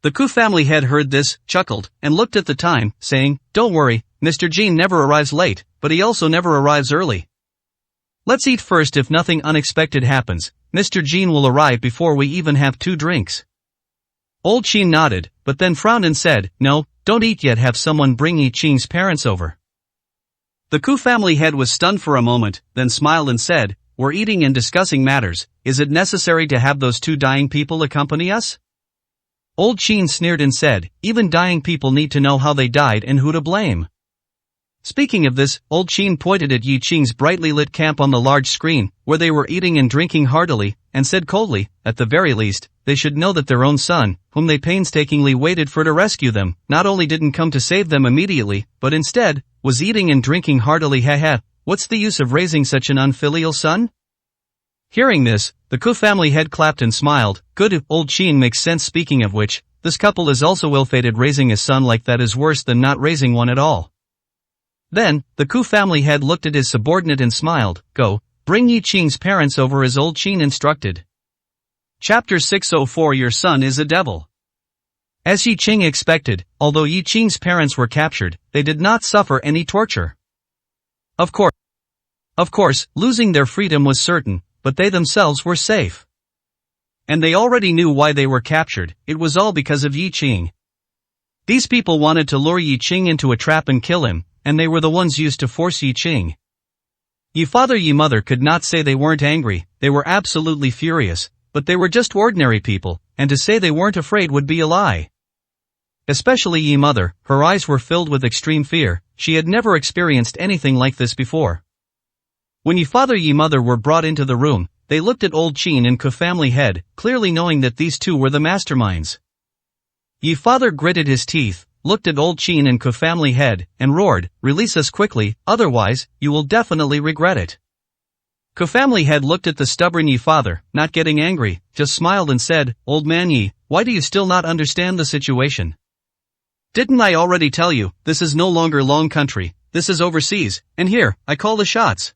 The Ku family head heard this, chuckled, and looked at the time, saying, Don't worry, Mr. Jin never arrives late, but he also never arrives early. Let's eat first. If nothing unexpected happens, Mr. Jin will arrive before we even have 2 drinks. Old Qin nodded, but then frowned and said, No, don't eat yet, have someone bring Yi Qing's parents over. The Ku family head was stunned for a moment, then smiled and said, We're eating and discussing matters, is it necessary to have those 2 dying people accompany us? Old Qin sneered and said, Even dying people need to know how they died and who to blame. Speaking of this, Old Qin pointed at Yi Qing's brightly lit camp on the large screen, where they were eating and drinking heartily, and said coldly, at the very least, they should know that their own son, whom they painstakingly waited for to rescue them, not only didn't come to save them immediately, but instead, was eating and drinking heartily. Haha, what's the use of raising such an unfilial son? Hearing this, the Ku family head clapped and smiled. Good, Old Qin makes sense. Speaking of which, this couple is also ill-fated. Raising a son like that is worse than not raising one at all. Then, the Ku family head looked at his subordinate and smiled. Go, bring Yi Qing's parents over as Old Qin instructed. Chapter 604. Your son is a devil. As Yi Qing expected, although Yi Qing's parents were captured, they did not suffer any torture. Of course, losing their freedom was certain, but they themselves were safe. And they already knew why they were captured. It was all because of Yi Qing. These people wanted to lure Yi Qing into a trap and kill him, and they were the ones used to force Yi Qing. Yi father Yi mother could not say they weren't angry, they were absolutely furious, but they were just ordinary people, and to say they weren't afraid would be a lie. Especially Yi mother, her eyes were filled with extreme fear, she had never experienced anything like this before. When Yi father Yi mother were brought into the room, they looked at Old Qin and Ku family head, clearly knowing that these 2 were the masterminds. Yi father gritted his teeth, looked at Old Qin and Ku family head, and roared, Release us quickly, otherwise, you will definitely regret it. Ku family head looked at the stubborn Yi father, not getting angry, just smiled and said, Old man Yi, why do you still not understand the situation? Didn't I already tell you, this is no longer Long Country, this is overseas, and here, I call the shots.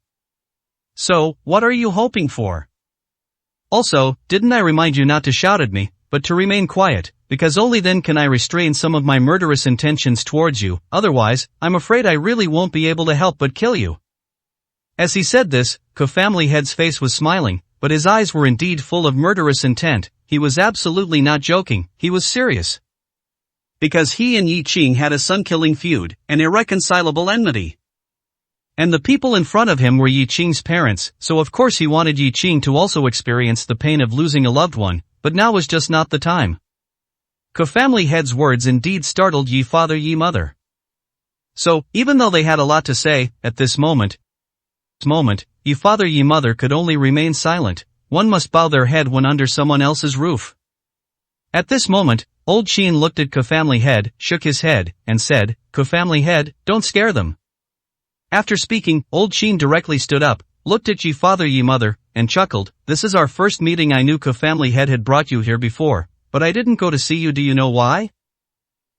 So, what are you hoping for? Also, didn't I remind you not to shout at me, but to remain quiet, because only then can I restrain some of my murderous intentions towards you, otherwise, I'm afraid I really won't be able to help but kill you. As he said this, Ku family head's face was smiling, but his eyes were indeed full of murderous intent. He was absolutely not joking, he was serious. Because he and Yi Qing had a son-killing feud, an irreconcilable enmity. And the people in front of him were Yi Qing's parents, so of course he wanted Yi Qing to also experience the pain of losing a loved one, but now was just not the time. Ku family head's words indeed startled Yi father Yi mother. So, even though they had a lot to say, at this moment, Yi father Yi mother could only remain silent. One must bow their head when under someone else's roof. At this moment, Old Qin looked at Ku family head, shook his head, and said, Ku family head, don't scare them. After speaking, Old Qin directly stood up, looked at Yi father Yi mother, and chuckled, This is our first meeting. I knew Ku family head had brought you here before, but I didn't go to see you. Do you know why?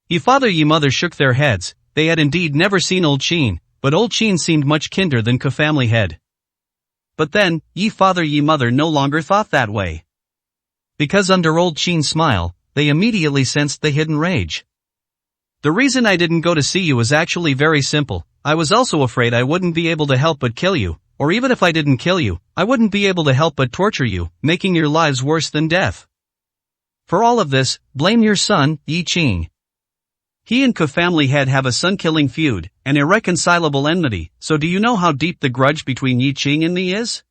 Yi father Yi mother shook their heads. They had indeed never seen Old Qin, but Old Qin seemed much kinder than Ku family head. But then, Yi father Yi mother no longer thought that way. Because under Old Qin's smile, they immediately sensed the hidden rage. The reason I didn't go to see you is actually very simple. I was also afraid I wouldn't be able to help but kill you, or even if I didn't kill you, I wouldn't be able to help but torture you, making your lives worse than death. For all of this, blame your son, Yi Qing. He and Ku family head have a son-killing feud, an irreconcilable enmity, so do you know how deep the grudge between Yi Qing and me is?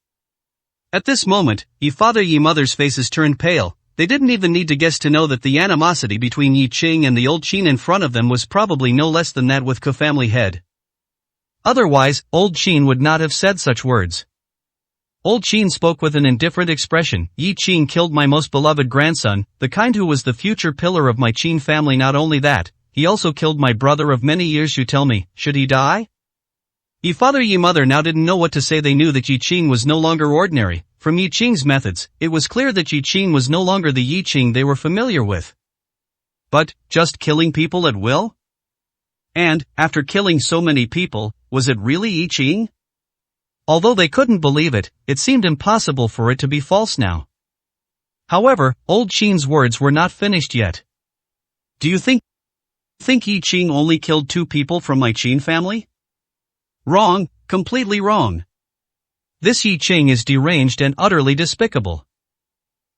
At this moment, Yi father Yi mother's faces turned pale. They didn't even need to guess to know that the animosity between Yi Qing and the Old Qin in front of them was probably no less than that with Ku family head. Otherwise, Old Qin would not have said such words. Old Qin spoke with an indifferent expression. Yi Qing killed my most beloved grandson, the kind who was the future pillar of my Qin family. Not only that, he also killed my brother of many years. You tell me, should he die? Yi father Yi mother now didn't know what to say. They knew that Yi Qing was no longer ordinary. From Yi Qing's methods, it was clear that Yi Qing was no longer the Yi Qing they were familiar with. But, just killing people at will? And, after killing so many people, was it really Yi Qing? Although they couldn't believe it, it seemed impossible for it to be false now. However, Old Qin's words were not finished yet. Do you think Yi Qing only killed 2 people from my Qin family? Wrong, completely wrong. This Yi Qing is deranged and utterly despicable.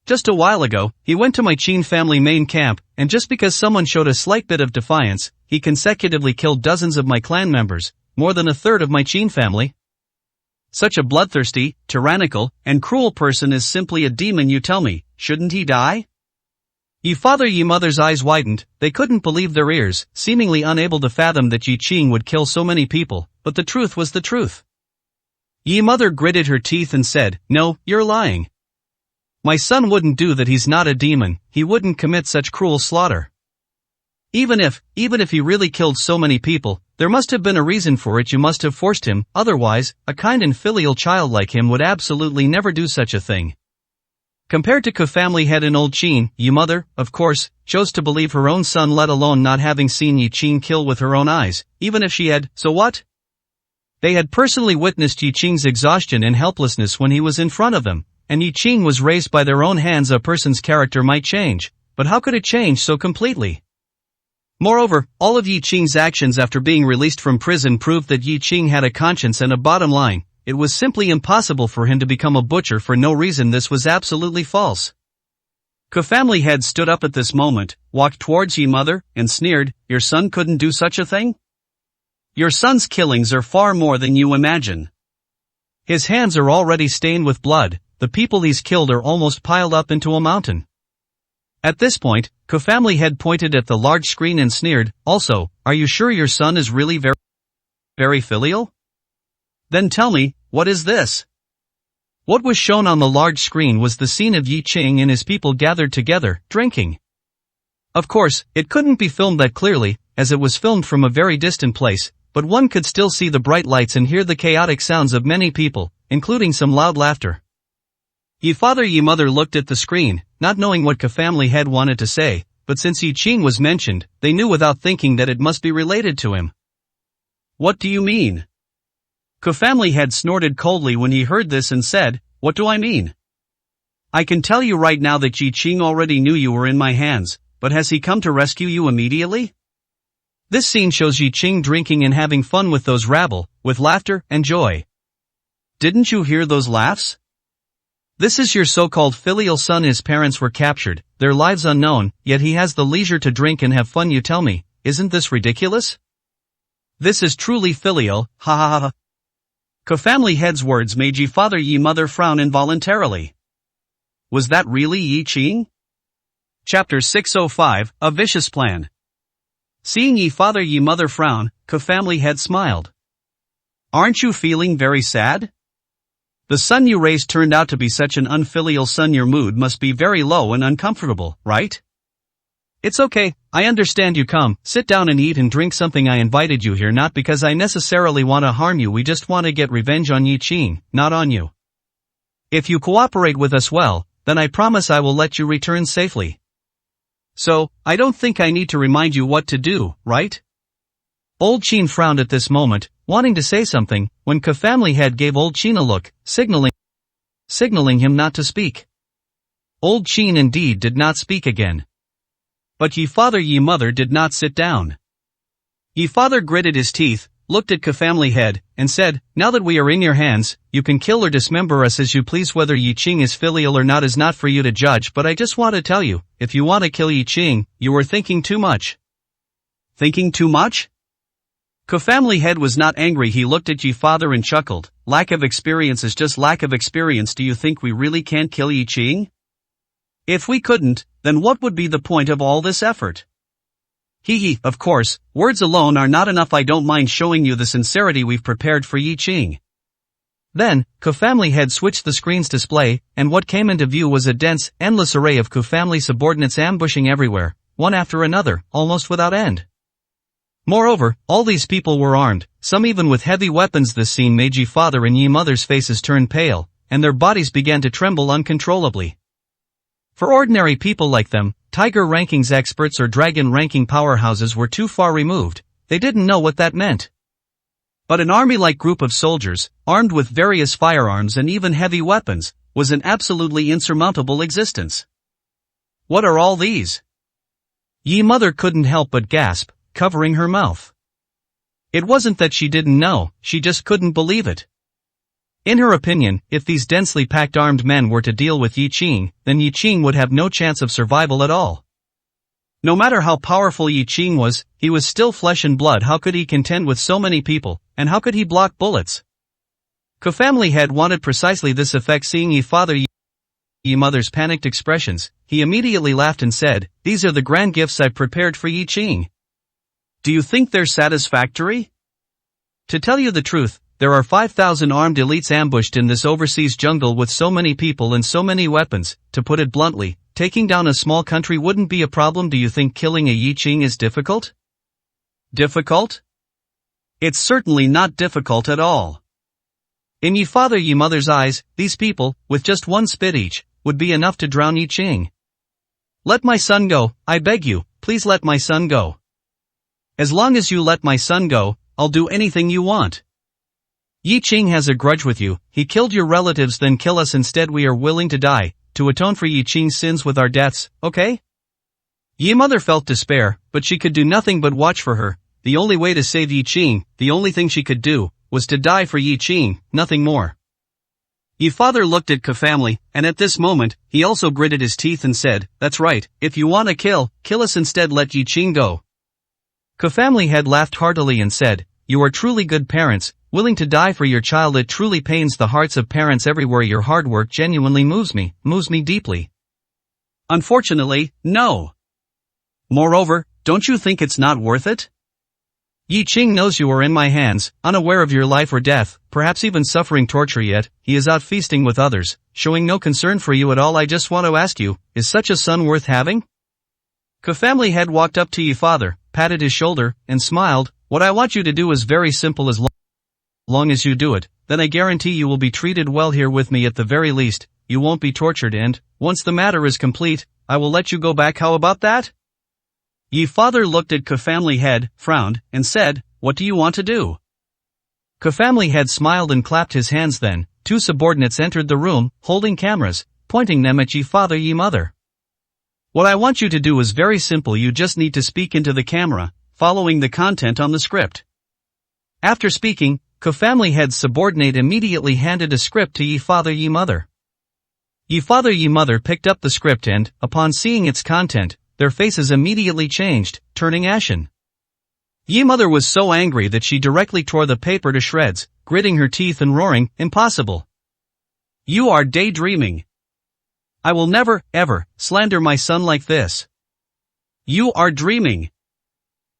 Just a while ago, he went to my Qin family main camp, and just because someone showed a slight bit of defiance, he consecutively killed dozens of my clan members, more than a third of my Qin family. Such a bloodthirsty, tyrannical, and cruel person is simply a demon. You tell me, shouldn't he die? Yi father Yi mother's eyes widened. They couldn't believe their ears, seemingly unable to fathom that Yi Qing would kill so many people, but the truth was the truth. Yi mother gritted her teeth and said, "No, you're lying. My son wouldn't do that. He's not a demon. He wouldn't commit such cruel slaughter. Even if he really killed so many people, there must have been a reason for it. You must have forced him, otherwise, a kind and filial child like him would absolutely never do such a thing." Compared to family head and Old Qin, Yi mother, of course, chose to believe her own son, let alone not having seen Yi Qing kill with her own eyes. Even if she had, so what? They had personally witnessed Yi Qing's exhaustion and helplessness when he was in front of them, and Yi Qing was raised by their own hands. A person's character might change, but how could it change so completely? Moreover, all of Yi Qing's actions after being released from prison proved that Yi Qing had a conscience and a bottom line. It was simply impossible for him to become a butcher for no reason. This was absolutely false. Family head stood up at this moment, walked towards Yi mother, and sneered, "Your son couldn't do such a thing? Your son's killings are far more than you imagine. His hands are already stained with blood. The people he's killed are almost piled up into a mountain." At this point, family head pointed at the large screen and sneered, "Also, are you sure your son is really very filial? Then tell me, what is this?" What was shown on the large screen was the scene of Yi Qing and his people gathered together, drinking. Of course, it couldn't be filmed that clearly, as it was filmed from a very distant place, but one could still see the bright lights and hear the chaotic sounds of many people, including some loud laughter. Yi father Yi mother looked at the screen, not knowing what family head wanted to say, but since Yi Qing was mentioned, they knew without thinking that it must be related to him. "What do you mean?" Family head snorted coldly when he heard this and said, "What do I mean? I can tell you right now that Yi Qing already knew you were in my hands, but has he come to rescue you immediately?" This scene shows Yi Qing drinking and having fun with those rabble, with laughter and joy. Didn't you hear those laughs? This is your so-called filial son. His parents were captured, their lives unknown, yet he has the leisure to drink and have fun. You tell me, isn't this ridiculous? This is truly filial, ha ha ha ha. Family head's words made Yi father Yi mother frown involuntarily. Was that really Yi Qing? Chapter 605, A Vicious Plan. Seeing Yi father Yi mother frown, family head smiled. "Aren't you feeling very sad? The son you raised turned out to be such an unfilial son. Your mood must be very low and uncomfortable, right? It's okay, I understand. You come, sit down and eat and drink something. I invited you here not because I necessarily want to harm you. We just want to get revenge on Yi Qing, not on you. If you cooperate with us well, then I promise I will let you return safely. So, I don't think I need to remind you what to do, right?" Old Qin frowned at this moment, wanting to say something, when family head gave Old Qin a look, signaling him not to speak. Old Qin indeed did not speak again. But Yi father Yi mother did not sit down. Yi father gritted his teeth, looked at family head, and said, "Now that we are in your hands, you can kill or dismember us as you please. Whether Yi Qing is filial or not is not for you to judge, but I just want to tell you, if you want to kill Yi Qing, you are thinking too much." Thinking too much? Family head was not angry. He looked at Yi father and chuckled. "Lack of experience is just lack of experience. Do you think we really can't kill Yi Qing? If we couldn't, then what would be the point of all this effort? Hee, of course, words alone are not enough. I don't mind showing you the sincerity we've prepared for Yi Qing. Then, Family Head switched the screen's display, and what came into view was a dense, endless array of Family subordinates ambushing everywhere, one after another, almost without end. Moreover, all these people were armed, some even with heavy weapons. This scene made Ye Father and Ye Mother's faces turn pale, and their bodies began to tremble uncontrollably. For ordinary people like them, Tiger rankings experts or Dragon ranking powerhouses were too far removed. They didn't know what that meant. But an army-like group of soldiers, armed with various firearms and even heavy weapons, was an absolutely insurmountable existence. What are all these? Ye Mother couldn't help but gasp, covering her mouth. It wasn't that she didn't know, she just couldn't believe it. In her opinion, if these densely packed armed men were to deal with Yi Qing, then Yi Qing would have no chance of survival at all. No matter how powerful Yi Qing was, he was still flesh and blood. How could he contend with so many people, and how could he block bullets? Family Head wanted precisely this effect. Seeing Ye Father Ye Mother's panicked expressions, he immediately laughed and said, "These are the grand gifts I've prepared for Yi Qing. Do you think they're satisfactory? To tell you the truth, there are 5,000 armed elites ambushed in this overseas jungle with so many people and so many weapons. To put it bluntly, taking down a small country wouldn't be a problem. Do you think killing a Yi Qing is difficult? Difficult? It's certainly not difficult at all." In Ye Father Ye Mother's eyes, these people, with just one spit each, would be enough to drown Yi Qing. "Let my son go, I beg you, please let my son go. As long as you let my son go, I'll do anything you want. Yi Qing has a grudge with you. He killed your relatives, then kill us instead. We are willing to die, to atone for Yi Qing's sins with our deaths, okay?" Ye Mother felt despair, but she could do nothing but watch for her. The only way to save Yi Qing, the only thing she could do, was to die for Yi Qing, nothing more. Ye Father looked at Family, and at this moment, he also gritted his teeth and said, "That's right, if you want to kill us instead. Let Yi Qing go." Family Head laughed heartily and said, "You are truly good parents, willing to die for your child. It truly pains the hearts of parents everywhere. Your hard work genuinely moves me deeply. Unfortunately, no. Moreover, don't you think it's not worth it? Yi Qing knows you are in my hands, unaware of your life or death, perhaps even suffering torture, yet he is out feasting with others, showing no concern for you at all. I just want to ask you, is such a son worth having?" Family Head walked up to Ye Father, patted his shoulder, and smiled. "What I want you to do is very simple. As long as you do it, then I guarantee you will be treated well here with me. At the very least, you won't be tortured, and, once the matter is complete, I will let you go back. How about that?" Ye Father looked at Family Head, frowned, and said, "What do you want to do?" Family Head smiled and clapped his hands. Then, two subordinates entered the room, holding cameras, pointing them at Ye Father Ye Mother. "What I want you to do is very simple. You just need to speak into the camera, following the content on the script." After speaking, Family Head's subordinate immediately handed a script to Ye Father Ye Mother. Ye Father Ye Mother picked up the script and, upon seeing its content, their faces immediately changed, turning ashen. Ye Mother was so angry that she directly tore the paper to shreds, gritting her teeth and roaring, "Impossible! You are daydreaming! I will never, ever, slander my son like this. You are dreaming."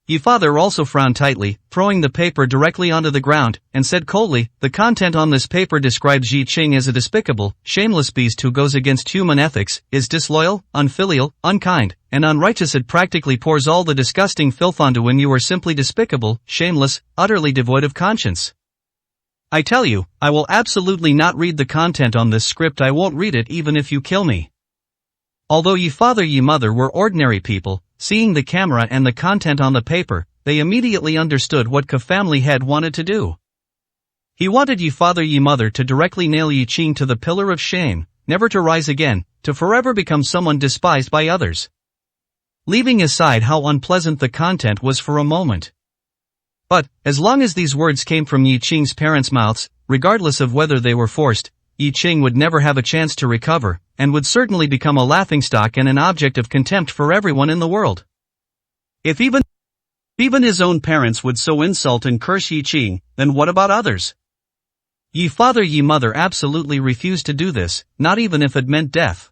Ye Father also frowned tightly, throwing the paper directly onto the ground, and said coldly, "The content on this paper describes Yi Qing as a despicable, shameless beast who goes against human ethics, is disloyal, unfilial, unkind, and unrighteous. It practically pours all the disgusting filth onto him. You are simply despicable, shameless, utterly devoid of conscience. I tell you, I will absolutely not read the content on this script. I won't read it even if you kill me." Although Ye Father Ye Mother were ordinary people, seeing the camera and the content on the paper, they immediately understood what Family Head wanted to do. He wanted Ye Father Ye Mother to directly nail Yi Qing to the pillar of shame, never to rise again, to forever become someone despised by others. Leaving aside how unpleasant the content was for a moment. But, as long as these words came from Yi Qing's parents' mouths, regardless of whether they were forced, Yi Qing would never have a chance to recover, and would certainly become a laughingstock and an object of contempt for everyone in the world. If even his own parents would so insult and curse Yi Qing, then what about others? Ye Father Ye Mother absolutely refused to do this, not even if it meant death.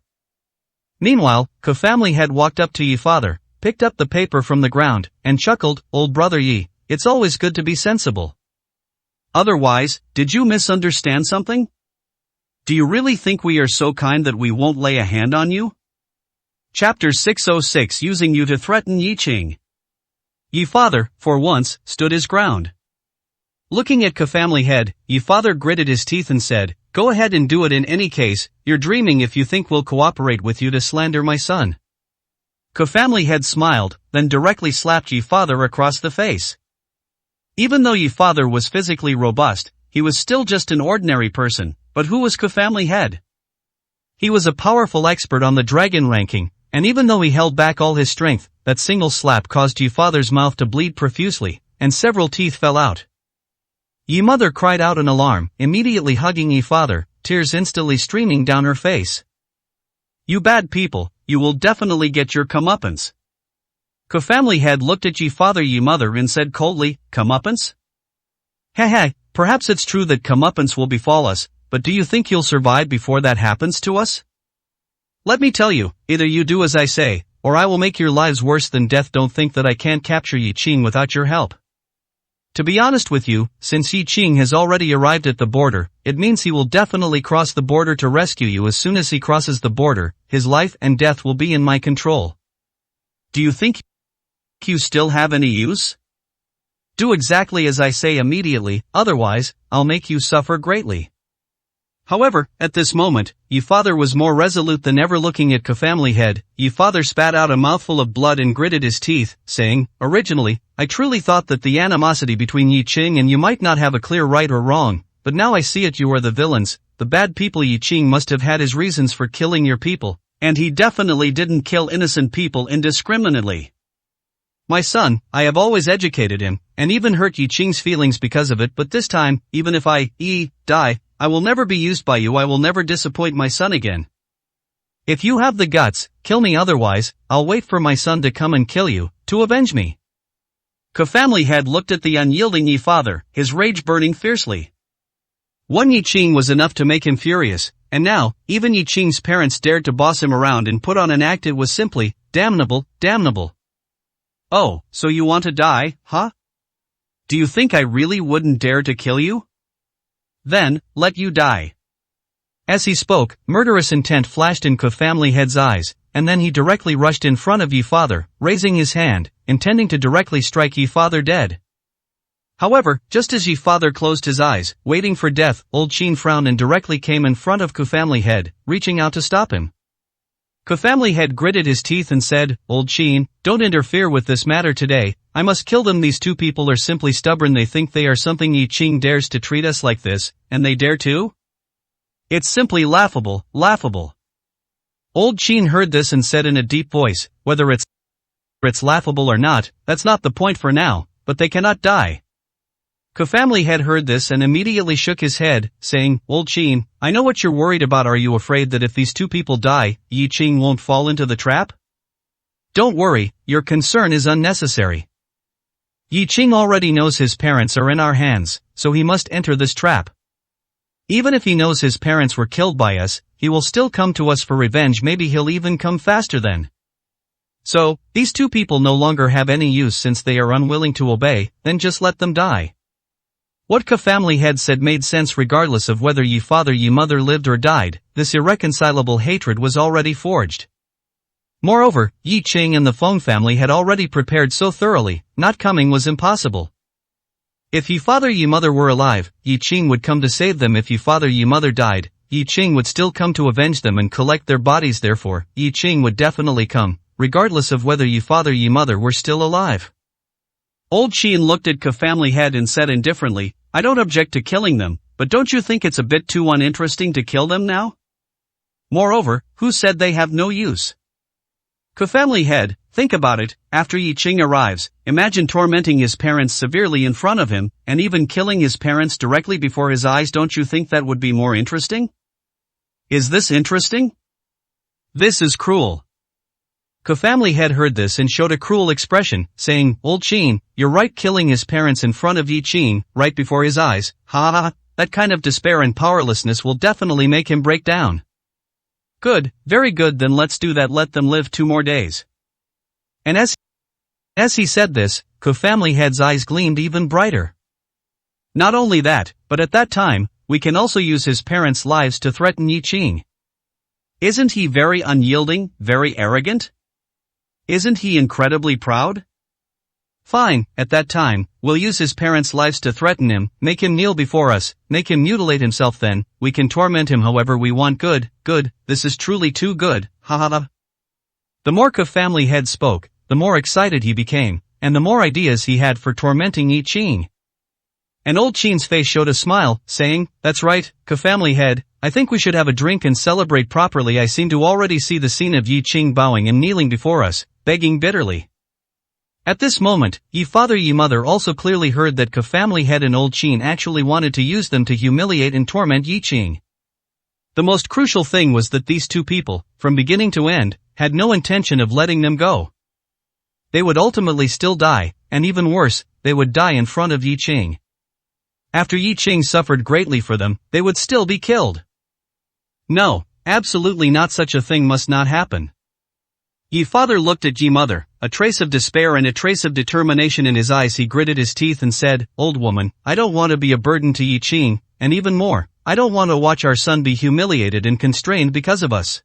Meanwhile, Family Head walked up to Ye Father, picked up the paper from the ground, and chuckled, "Old brother Yi, it's always good to be sensible. Otherwise, did you misunderstand something? Do you really think we are so kind that we won't lay a hand on you? Chapter 606 Using you to threaten Yi Qing. Yi Father, for once, stood his ground. Looking at Kafamli Head, Yi Father gritted his teeth and said, "Go ahead and do it in any case, you're dreaming if you think we'll cooperate with you to slander my son." Kafamli Head smiled, then directly slapped Yi Father across the face. Even though Yi Father was physically robust, he was still just an ordinary person, but who was Kafamli Head? He was a powerful expert on the dragon ranking, and even though he held back all his strength, that single slap caused Yi Father's mouth to bleed profusely, and several teeth fell out. Yi Mother cried out in alarm, immediately hugging Yi Father, tears instantly streaming down her face. "You bad people, you will definitely get your comeuppance." Kafamli Head looked at Yi Father Yi Mother and said coldly, "Comeuppance? Heh, perhaps it's true that comeuppance will befall us, but do you think you'll survive before that happens to us? Let me tell you, either you do as I say, or I will make your lives worse than death. Don't think that I can't capture Yi Qing without your help. To be honest with you, since Yi Qing has already arrived at the border, it means he will definitely cross the border to rescue you. As soon as he crosses the border, his life and death will be in my control. Do you think you still have any use? Do exactly as I say immediately, otherwise, I'll make you suffer greatly." However, at this moment, Yi Father was more resolute than ever. Looking at Kafamli Head, Yi Father spat out a mouthful of blood and gritted his teeth, saying, "Originally, I truly thought that the animosity between Yi Qing and you might not have a clear right or wrong, but now I see it. You are the villains, the bad people. Yi Qing must have had his reasons for killing your people, and he definitely didn't kill innocent people indiscriminately. My son, I have always educated him, and even hurt Yi Qing's feelings because of it, but this time, even if I die, I will never be used by you. I will never disappoint my son again. If you have the guts, kill me, otherwise, I'll wait for my son to come and kill you, to avenge me." Kafamli Head looked at the unyielding Yi Father, his rage burning fiercely. One Yi Qing was enough to make him furious, and now, even Yi Qing's parents dared to boss him around and put on an act. It was simply, damnable. "Oh, so you want to die, huh? Do you think I really wouldn't dare to kill you? Then, let you die." As he spoke, murderous intent flashed in Kafamli Head's eyes, and then he directly rushed in front of Yi Father, raising his hand, intending to directly strike Yi Father dead. However, just as Yi Father closed his eyes, waiting for death, Old Qin frowned and directly came in front of Kafamli Head, reaching out to stop him. Kafamli Head gritted his teeth and said, "Old Qin, don't interfere with this matter today. I must kill them. These two people are simply stubborn. They think they are something. Yi Qing dares to treat us like this, and they dare to? It's simply laughable." Old Qin heard this and said in a deep voice, "Whether it's laughable or not, that's not the point for now, but they cannot die." Kafamli Head heard this and immediately shook his head, saying, "Old Qin, I know what you're worried about. Are you afraid that if these two people die, Yi Qing won't fall into the trap? Don't worry, your concern is unnecessary. Yi Qing already knows his parents are in our hands, so he must enter this trap. Even if he knows his parents were killed by us, he will still come to us for revenge. Maybe he'll even come faster then. So, these two people no longer have any use since they are unwilling to obey, then just let them die." What Kafamli Head said made sense. Regardless of whether Yi Father Yi Mother lived or died, this irreconcilable hatred was already forged. Moreover, Yi Qing and the Feng family had already prepared so thoroughly, not coming was impossible. If Yi Father Yi Mother were alive, Yi Qing would come to save them. If Yi Father Yi Mother died, Yi Qing would still come to avenge them and collect their bodies. Therefore, Yi Qing would definitely come, regardless of whether Yi Father Yi Mother were still alive. Old Qin looked at Kafamli Head and said indifferently, "I don't object to killing them, but don't you think it's a bit too uninteresting to kill them now? Moreover, who said they have no use? Kafamli Head, think about it. After Yi Qing arrives, imagine tormenting his parents severely in front of him, and even killing his parents directly before his eyes. Don't you think that would be more interesting? Is this interesting? This is cruel." Kafamli Head heard this and showed a cruel expression, saying, "Old Qin, you're right. Killing his parents in front of Yi Qing, right before his eyes, that kind of despair and powerlessness will definitely make him break down." "Good, very good, then let's do that. Let them live 2 more days." And as he said this, Kafamli Head's eyes gleamed even brighter. Not only that, but at that time, we can also use his parents' lives to threaten Yi Qing. Isn't he very unyielding, very arrogant? Isn't he incredibly proud? Fine, at that time, we'll use his parents' lives to threaten him, make him kneel before us, make him mutilate himself, then we can torment him however we want. Good, this is truly too good, ha ha ha. The more Ke family head spoke, the more excited he became, and the more ideas he had for tormenting Yi Qing. And old Qing's face showed a smile, saying, "That's right, Ke family head, I think we should have a drink and celebrate properly. I seem to already see the scene of Yi Qing bowing and kneeling before us, begging bitterly." At this moment, Yi father Yi mother also clearly heard that Ke family head and old Qing actually wanted to use them to humiliate and torment Yi Qing. The most crucial thing was that these two people, from beginning to end, had no intention of letting them go. They would ultimately still die, and even worse, they would die in front of Yi Qing. After Yi Qing suffered greatly for them, they would still be killed. No, absolutely not, such a thing must not happen. Yi father looked at Yi mother, a trace of despair and a trace of determination in his eyes. He gritted his teeth and said, "Old woman, I don't want to be a burden to Yi Qing, and even more, I don't want to watch our son be humiliated and constrained because of us.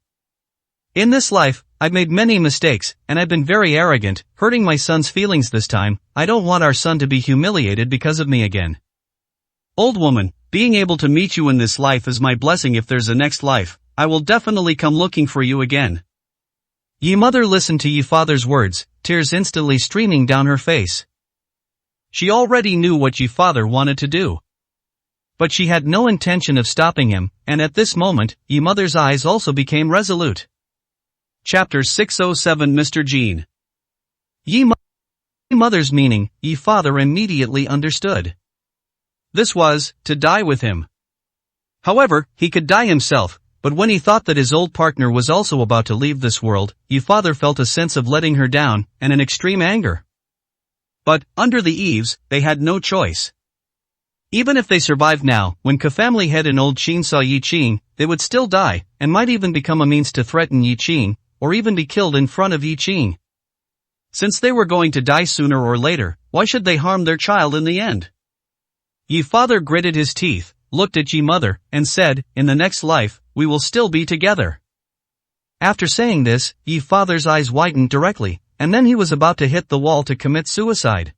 In this life, I've made many mistakes, and I've been very arrogant, hurting my son's feelings this time. I don't want our son to be humiliated because of me again. Old woman, being able to meet you in this life is my blessing. If there's a next life, I will definitely come looking for you again." Yi mother listened to Yi father's words, tears instantly streaming down her face. She already knew what Yi father wanted to do. But she had no intention of stopping him, and at this moment, Yi mother's eyes also became resolute. Chapter 607 Mr. Jean. Yi mother's meaning, Yi father immediately understood. This was, to die with him. However, he could die himself, but when he thought that his old partner was also about to leave this world, Yi father felt a sense of letting her down, and an extreme anger. But, under the eaves, they had no choice. Even if they survived now, when Ke family head and old Qing saw Yi Qing, they would still die, and might even become a means to threaten Yi Qing, or even be killed in front of Yi Qing. Since they were going to die sooner or later, why should they harm their child in the end? Yi father gritted his teeth, looked at Yi mother, and said, "In the next life, we will still be together." After saying this, Yi father's eyes widened directly, and then he was about to hit the wall to commit suicide.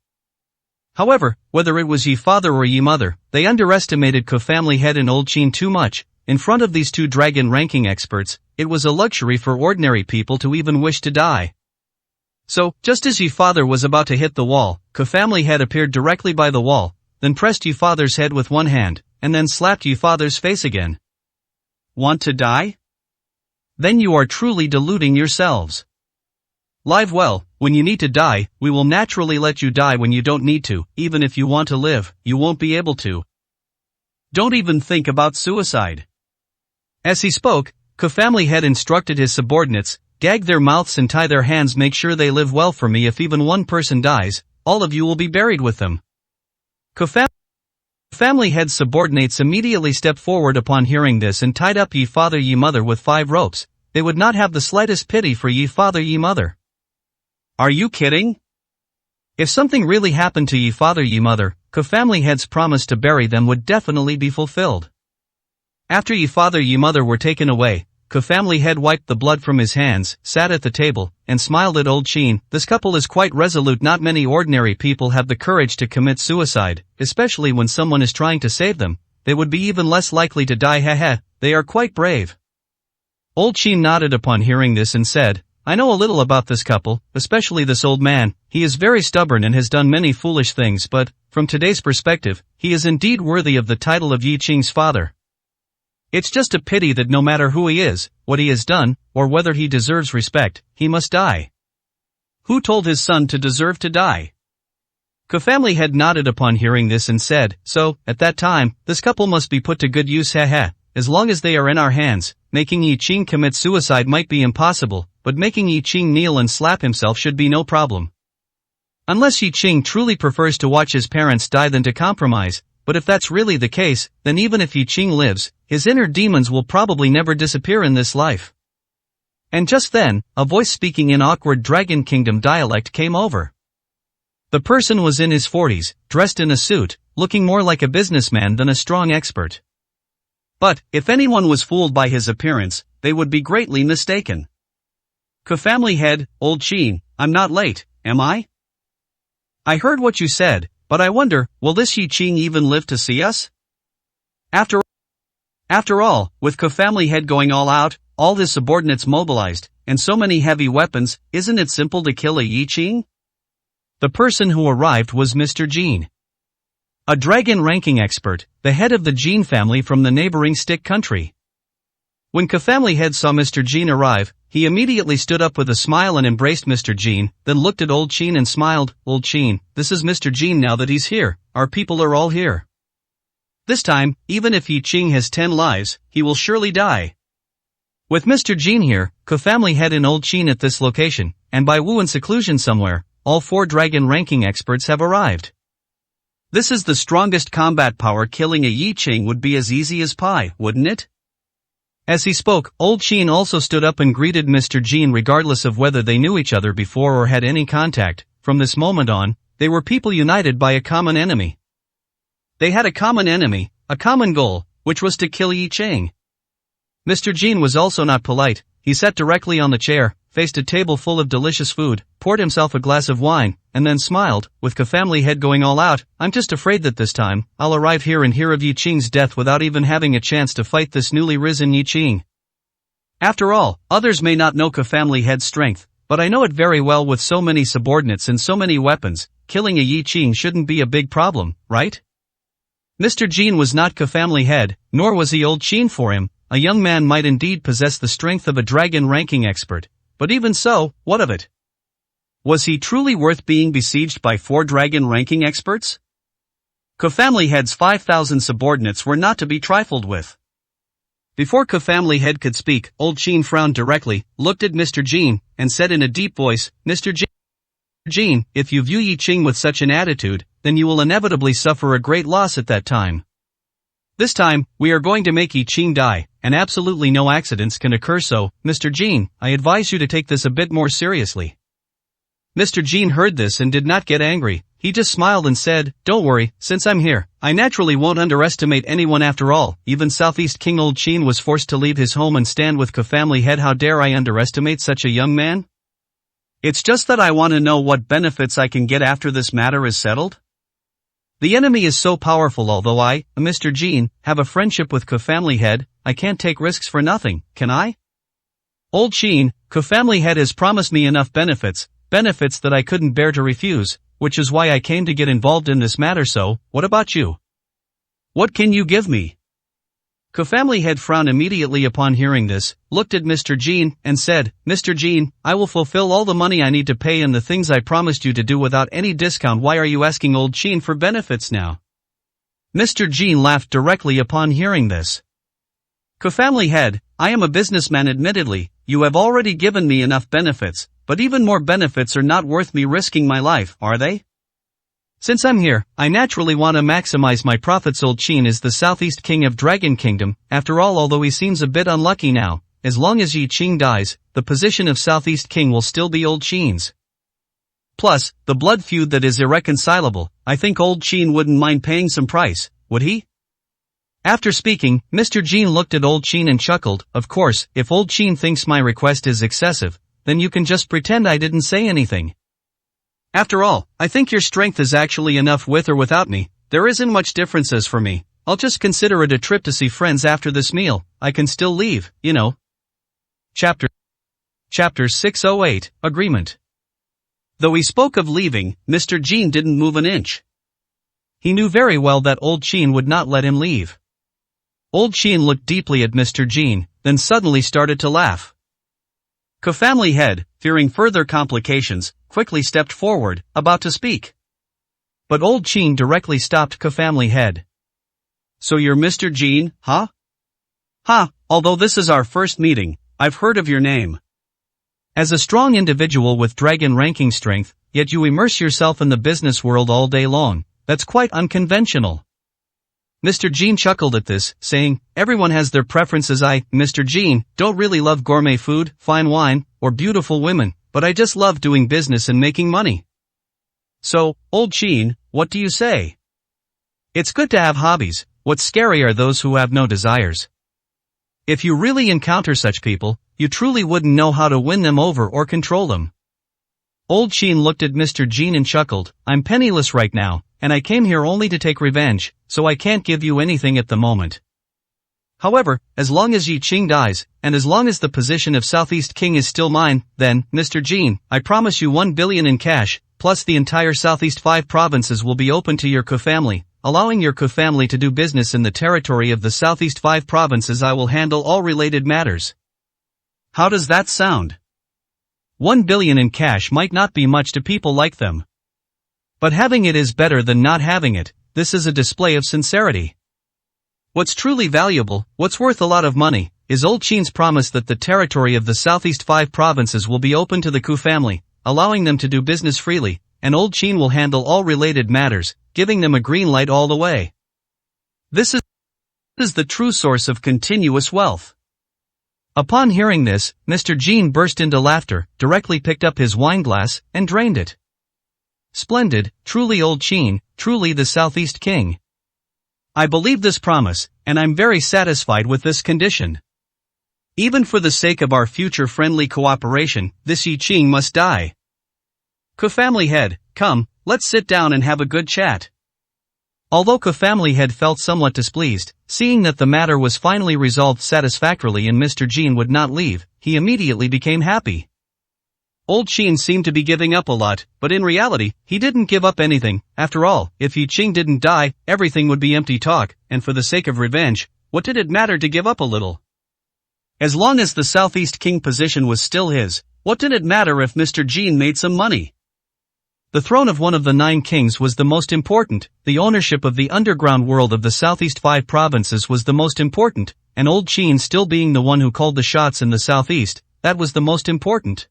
However, whether it was Yi father or Yi mother, they underestimated Ke family head and old Qing too much. In front of these two dragon ranking experts, it was a luxury for ordinary people to even wish to die. So, just as Yi father was about to hit the wall, Ke family head appeared directly by the wall, then pressed Yi father's head with one hand, and then slapped Yi father's face again. Want to die? Then you are truly deluding yourselves. Live well, when you need to die, we will naturally let you die. When you don't need to, even if you want to live, you won't be able to. Don't even think about suicide. As he spoke, Ke family head instructed his subordinates, "Gag their mouths and tie their hands. Make sure they live well for me. If even one person dies, all of you will be buried with them." Ke family head's subordinates immediately stepped forward upon hearing this and tied up Yi father Yi mother with 5 ropes. They would not have the slightest pity for Yi father Yi mother. Are you kidding? If something really happened to Yi father Yi mother, Ke family head's promise to bury them would definitely be fulfilled. After Yi father Yi mother were taken away, Ke family head wiped the blood from his hands, sat at the table, and smiled at old Qing. This couple is quite resolute. Not many ordinary people have the courage to commit suicide, especially when someone is trying to save them. They would be even less likely to die. Heh, they are quite brave. Old Qing nodded upon hearing this and said, "I know a little about this couple, especially this old man. He is very stubborn and has done many foolish things, but, from today's perspective, he is indeed worthy of the title of Yi Qing's father. It's just a pity that no matter who he is, what he has done, or whether he deserves respect, he must die." Who told his son to deserve to die? Ke family head nodded upon hearing this and said, "So, at that time, this couple must be put to good use. Heh, as long as they are in our hands, making Yi Qing commit suicide might be impossible, but making Yi Qing kneel and slap himself should be no problem. Unless Yi Qing truly prefers to watch his parents die than to compromise, but if that's really the case, then even if Yi Qing lives, his inner demons will probably never disappear in this life." And just then, a voice speaking in awkward Dragon Kingdom dialect came over. The person was in his 40s, dressed in a suit, looking more like a businessman than a strong expert. But, if anyone was fooled by his appearance, they would be greatly mistaken. Family head, Old Sheen, I'm not late, am I? I heard what you said, but I wonder, will this Yi Ching even live to see us? After all, with Family head going all out, all his subordinates mobilized, and so many heavy weapons, isn't it simple to kill a Yi Ching? The person who arrived was Mr. Jean. A dragon ranking expert, the head of the Jean family from the neighboring Stick country. When Family head saw Mr. Jean arrive, he immediately stood up with a smile and embraced Mr. Jean, then looked at Old Sheen and smiled, Old Sheen, this is Mr. Jean now that he's here, our people are all here. This time, even if Yi Ching has 10 lives, he will surely die. With Mr. Jean here, Family head and Old Sheen at this location, and by Wu in seclusion somewhere, all 4 dragon ranking experts have arrived. This is the strongest combat power. Killing a Yi Ching would be as easy as pie, wouldn't it? As he spoke, Old Sheen also stood up and greeted Mr. Jean regardless of whether they knew each other before or had any contact. From this moment on, they were people united by a common enemy. They had a common enemy, a common goal, which was to kill Yi Ching. Mr. Jean was also not polite. He sat directly on the chair, faced a table full of delicious food, poured himself a glass of wine, and then smiled, with Family head going all out. I'm just afraid that this time, I'll arrive here and hear of Yi Ching's death without even having a chance to fight this newly risen Yi Ching. After all, others may not know Family head's strength, but I know it very well. With so many subordinates and so many weapons, killing a Yi Ching shouldn't be a big problem, right? Mr. Jean was not Family head, nor was he Old Sheen for him. A young man might indeed possess the strength of a dragon ranking expert, but even so, what of it? Was he truly worth being besieged by 4 dragon ranking experts? Family head's 5,000 subordinates were not to be trifled with. Before Family head could speak, Old Sheen frowned directly, looked at Mr. Jean, and said in a deep voice, Mr. Jean, if you view Yi Ching with such an attitude, then you will inevitably suffer a great loss at that time. This time, we are going to make Yi Ching die, and absolutely no accidents can occur. So, Mr. Jean, I advise you to take this a bit more seriously. Mr. Jean heard this and did not get angry. He just smiled and said, don't worry, since I'm here, I naturally won't underestimate anyone. After all, even Southeast King Old Sheen was forced to leave his home and stand with Family head. How dare I underestimate such a young man? It's just that I want to know what benefits I can get after this matter is settled. The enemy is so powerful. Although I, Mr. Jean, have a friendship with Family head, I can't take risks for nothing, can I? Old Sheen, Family head has promised me enough benefits that I couldn't bear to refuse, which is why I came to get involved in this matter. So, what about you? What can you give me? Family head frowned immediately upon hearing this, looked at Mr. Jean, and said, Mr. Jean, I will fulfill all the money I need to pay and the things I promised you to do without any discount. Why are you asking Old Sheen for benefits now? Mr. Jean laughed directly upon hearing this. Family head, I am a businessman. Admittedly, you have already given me enough benefits, but even more benefits are not worth me risking my life, are they? Since I'm here, I naturally want to maximize my profits. Old Sheen is the Southeast King of Dragon Kingdom. After all, although he seems a bit unlucky now, as long as Yi Ching dies, the position of Southeast King will still be Old Sheen's. Plus, the blood feud that is irreconcilable, I think Old Sheen wouldn't mind paying some price, would he? After speaking, Mr. Jean looked at Old Sheen and chuckled. Of course, if Old Sheen thinks my request is excessive, then you can just pretend I didn't say anything. After all, I think your strength is actually enough with or without me. There isn't much differences for me. I'll just consider it a trip to see friends after this meal. I can still leave, you know. Chapter 608, Agreement. Though he spoke of leaving, Mr. Jean didn't move an inch. He knew very well that Old Sheen would not let him leave. Old Sheen looked deeply at Mr. Jean, then suddenly started to laugh. Family head, fearing further complications, quickly stepped forward, about to speak. But Old Sheen directly stopped Family head. So you're Mr. Jean, huh? Although this is our first meeting, I've heard of your name. As a strong individual with dragon ranking strength, yet you immerse yourself in the business world all day long. That's quite unconventional. Mr. Jean chuckled at this, saying, everyone has their preferences. I, Mr. Jean, don't really love gourmet food, fine wine, or beautiful women, but I just love doing business and making money. So, Old Sheen, what do you say? It's good to have hobbies, what's scary are those who have no desires. If you really encounter such people, you truly wouldn't know how to win them over or control them. Old Sheen looked at Mr. Jean and chuckled, I'm penniless right now, and I came here only to take revenge, so I can't give you anything at the moment. However, as long as Yi Qing dies, and as long as the position of Southeast King is still mine, then, Mr. Jean, I promise you 1 billion in cash, plus the entire Southeast 5 provinces will be open to your co-family, allowing your co-family to do business in the territory of the Southeast 5 provinces. I will handle all related matters. How does that sound? 1 billion in cash might not be much to people like them. But having it is better than not having it. This is a display of sincerity. What's truly valuable, what's worth a lot of money, is Old Sheen's promise that the territory of the Southeast 5 provinces will be open to the Ku family, allowing them to do business freely, and Old Sheen will handle all related matters, giving them a green light all the way. This is the true source of continuous wealth. Upon hearing this, Mr. Jean burst into laughter, directly picked up his wineglass, and drained it. Splendid, truly Old Sheen, truly the Southeast King. I believe this promise, and I'm very satisfied with this condition. Even for the sake of our future friendly cooperation, this Yi Qing must die. Co-family head, come, let's sit down and have a good chat. Although co-family head felt somewhat displeased, seeing that the matter was finally resolved satisfactorily and Mr. Jean would not leave, he immediately became happy. Old Sheen seemed to be giving up a lot, but in reality, he didn't give up anything. After all, if Yi Qing didn't die, everything would be empty talk, and for the sake of revenge, what did it matter to give up a little? As long as the Southeast King position was still his, what did it matter if Mr. Jean made some money? The throne of one of the 9 kings was the most important, the ownership of the underground world of the Southeast 5 provinces was the most important, and Old Sheen still being the one who called the shots in the Southeast, that was the most important.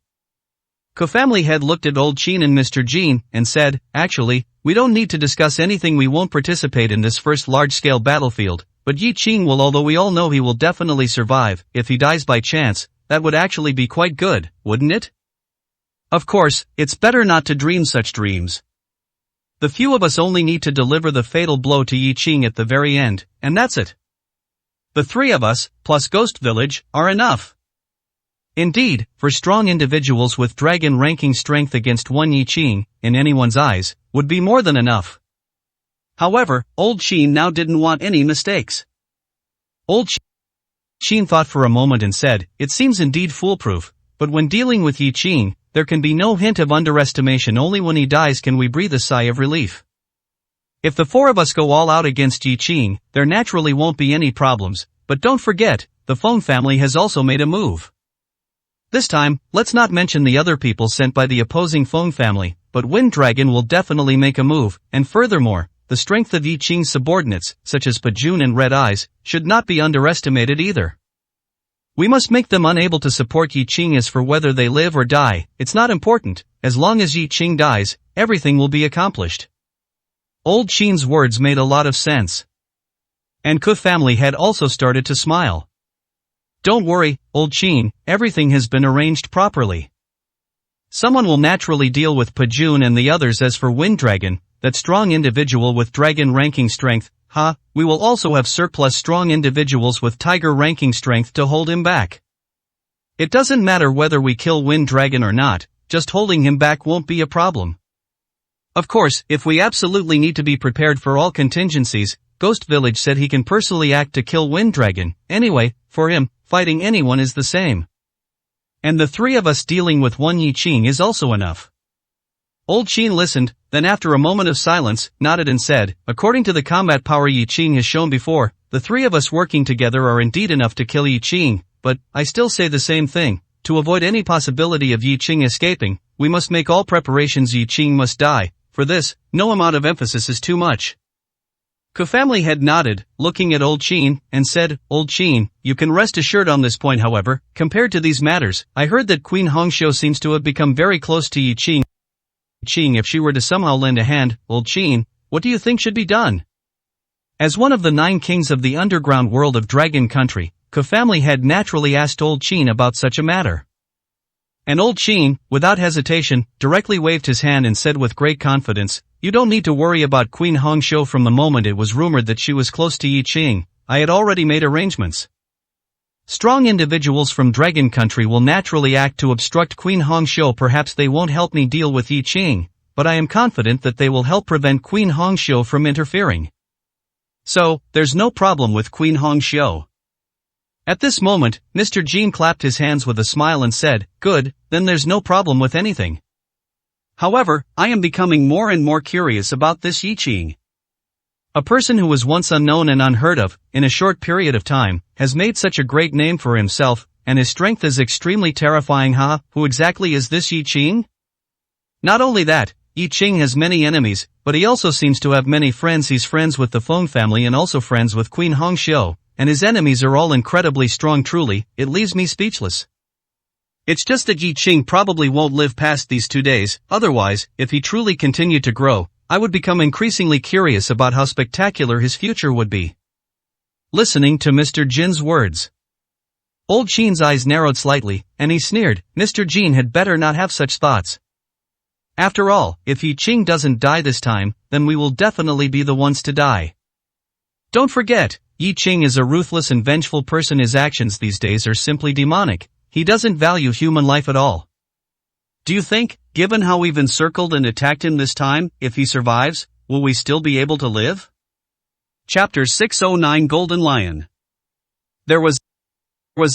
Co-family head looked at Old Sheen and Mr. Jean, and said, actually, we don't need to discuss anything. We won't participate in this first large-scale battlefield, but Yi Qing will, although we all know he will definitely survive. If he dies by chance, that would actually be quite good, wouldn't it? Of course, it's better not to dream such dreams. The few of us only need to deliver the fatal blow to Yi Qing at the very end, and that's it. The 3 of us, plus Ghost Village, are enough. Indeed, for strong individuals with dragon ranking strength against one Yi Qing, in anyone's eyes, would be more than enough. However, Old Sheen now didn't want any mistakes. Old Sheen thought for a moment and said, it seems indeed foolproof, but when dealing with Yi Qing, there can be no hint of underestimation. Only when he dies can we breathe a sigh of relief. If the 4 of us go all out against Yi Qing, there naturally won't be any problems, but don't forget, the Phone family has also made a move. This time, let's not mention the other people sent by the opposing Phone family, but Wind Dragon will definitely make a move, and furthermore, the strength of Yi Qing's subordinates, such as Pajun and Red Eyes, should not be underestimated either. We must make them unable to support Yi Qing. As for whether they live or die, it's not important. As long as Yi Qing dies, everything will be accomplished. Old Sheen's words made a lot of sense. And Ku family had also started to smile. Don't worry, Old Sheen, everything has been arranged properly. Someone will naturally deal with Pajun and the others. As for Wind Dragon, that strong individual with dragon ranking strength, we will also have surplus strong individuals with tiger ranking strength to hold him back. It doesn't matter whether we kill Wind Dragon or not, just holding him back won't be a problem. Of course, if we absolutely need to be prepared for all contingencies, Ghost Village said he can personally act to kill Wind Dragon. Anyway, for him, fighting anyone is the same. And the 3 of us dealing with one Yi Qing is also enough. Old Sheen listened, then after a moment of silence, nodded and said, according to the combat power Yi Qing has shown before, the 3 of us working together are indeed enough to kill Yi Qing, but, I still say the same thing, to avoid any possibility of Yi Qing escaping, we must make all preparations. Yi Qing must die. For this, no amount of emphasis is too much. Ku family had nodded, looking at Old Sheen, and said, Old Sheen, you can rest assured on this point. However, compared to these matters, I heard that Queen Hongxiu seems to have become very close to Yi Qing. If she were to somehow lend a hand, Old Sheen, what do you think should be done? As one of the 9 kings of the underground world of Dragon Country, Ku family had naturally asked Old Sheen about such a matter. And Old Sheen, without hesitation, directly waved his hand and said with great confidence, You don't need to worry about Queen Hongxiu. From the moment it was rumored that she was close to Yi Qing, I had already made arrangements. Strong individuals from Dragon Country will naturally act to obstruct Queen Hongxiu. Perhaps they won't help me deal with Yi Qing, but I am confident that they will help prevent Queen Hongxiu from interfering. So, there's no problem with Queen Hongxiu. At this moment, Mr. Jin clapped his hands with a smile and said, "Good, then there's no problem with anything. However, I am becoming more and more curious about this Yi Qing. A person who was once unknown and unheard of, in a short period of time, has made such a great name for himself, and his strength is extremely terrifying. Who exactly is this Yi Qing? Not only that, Yi Qing has many enemies, but he also seems to have many friends. He's friends with the Feng family and also friends with Queen Hongxiu, and his enemies are all incredibly strong. Truly, it leaves me speechless. It's just that Yi Qing probably won't live past these 2 days, otherwise, if he truly continued to grow, I would become increasingly curious about how spectacular his future would be." Listening to Mr. Jin's words, Old Qin's eyes narrowed slightly, and he sneered. Mr. Jin had better not have such thoughts. After all, if Yi Qing doesn't die this time, then we will definitely be the ones to die. Don't forget, Yi Qing is a ruthless and vengeful person. His actions these days are simply demonic. He doesn't value human life at all. Do you think, given how we've encircled and attacked him this time, if he survives, will we still be able to live? Chapter 609 Golden Lion. There was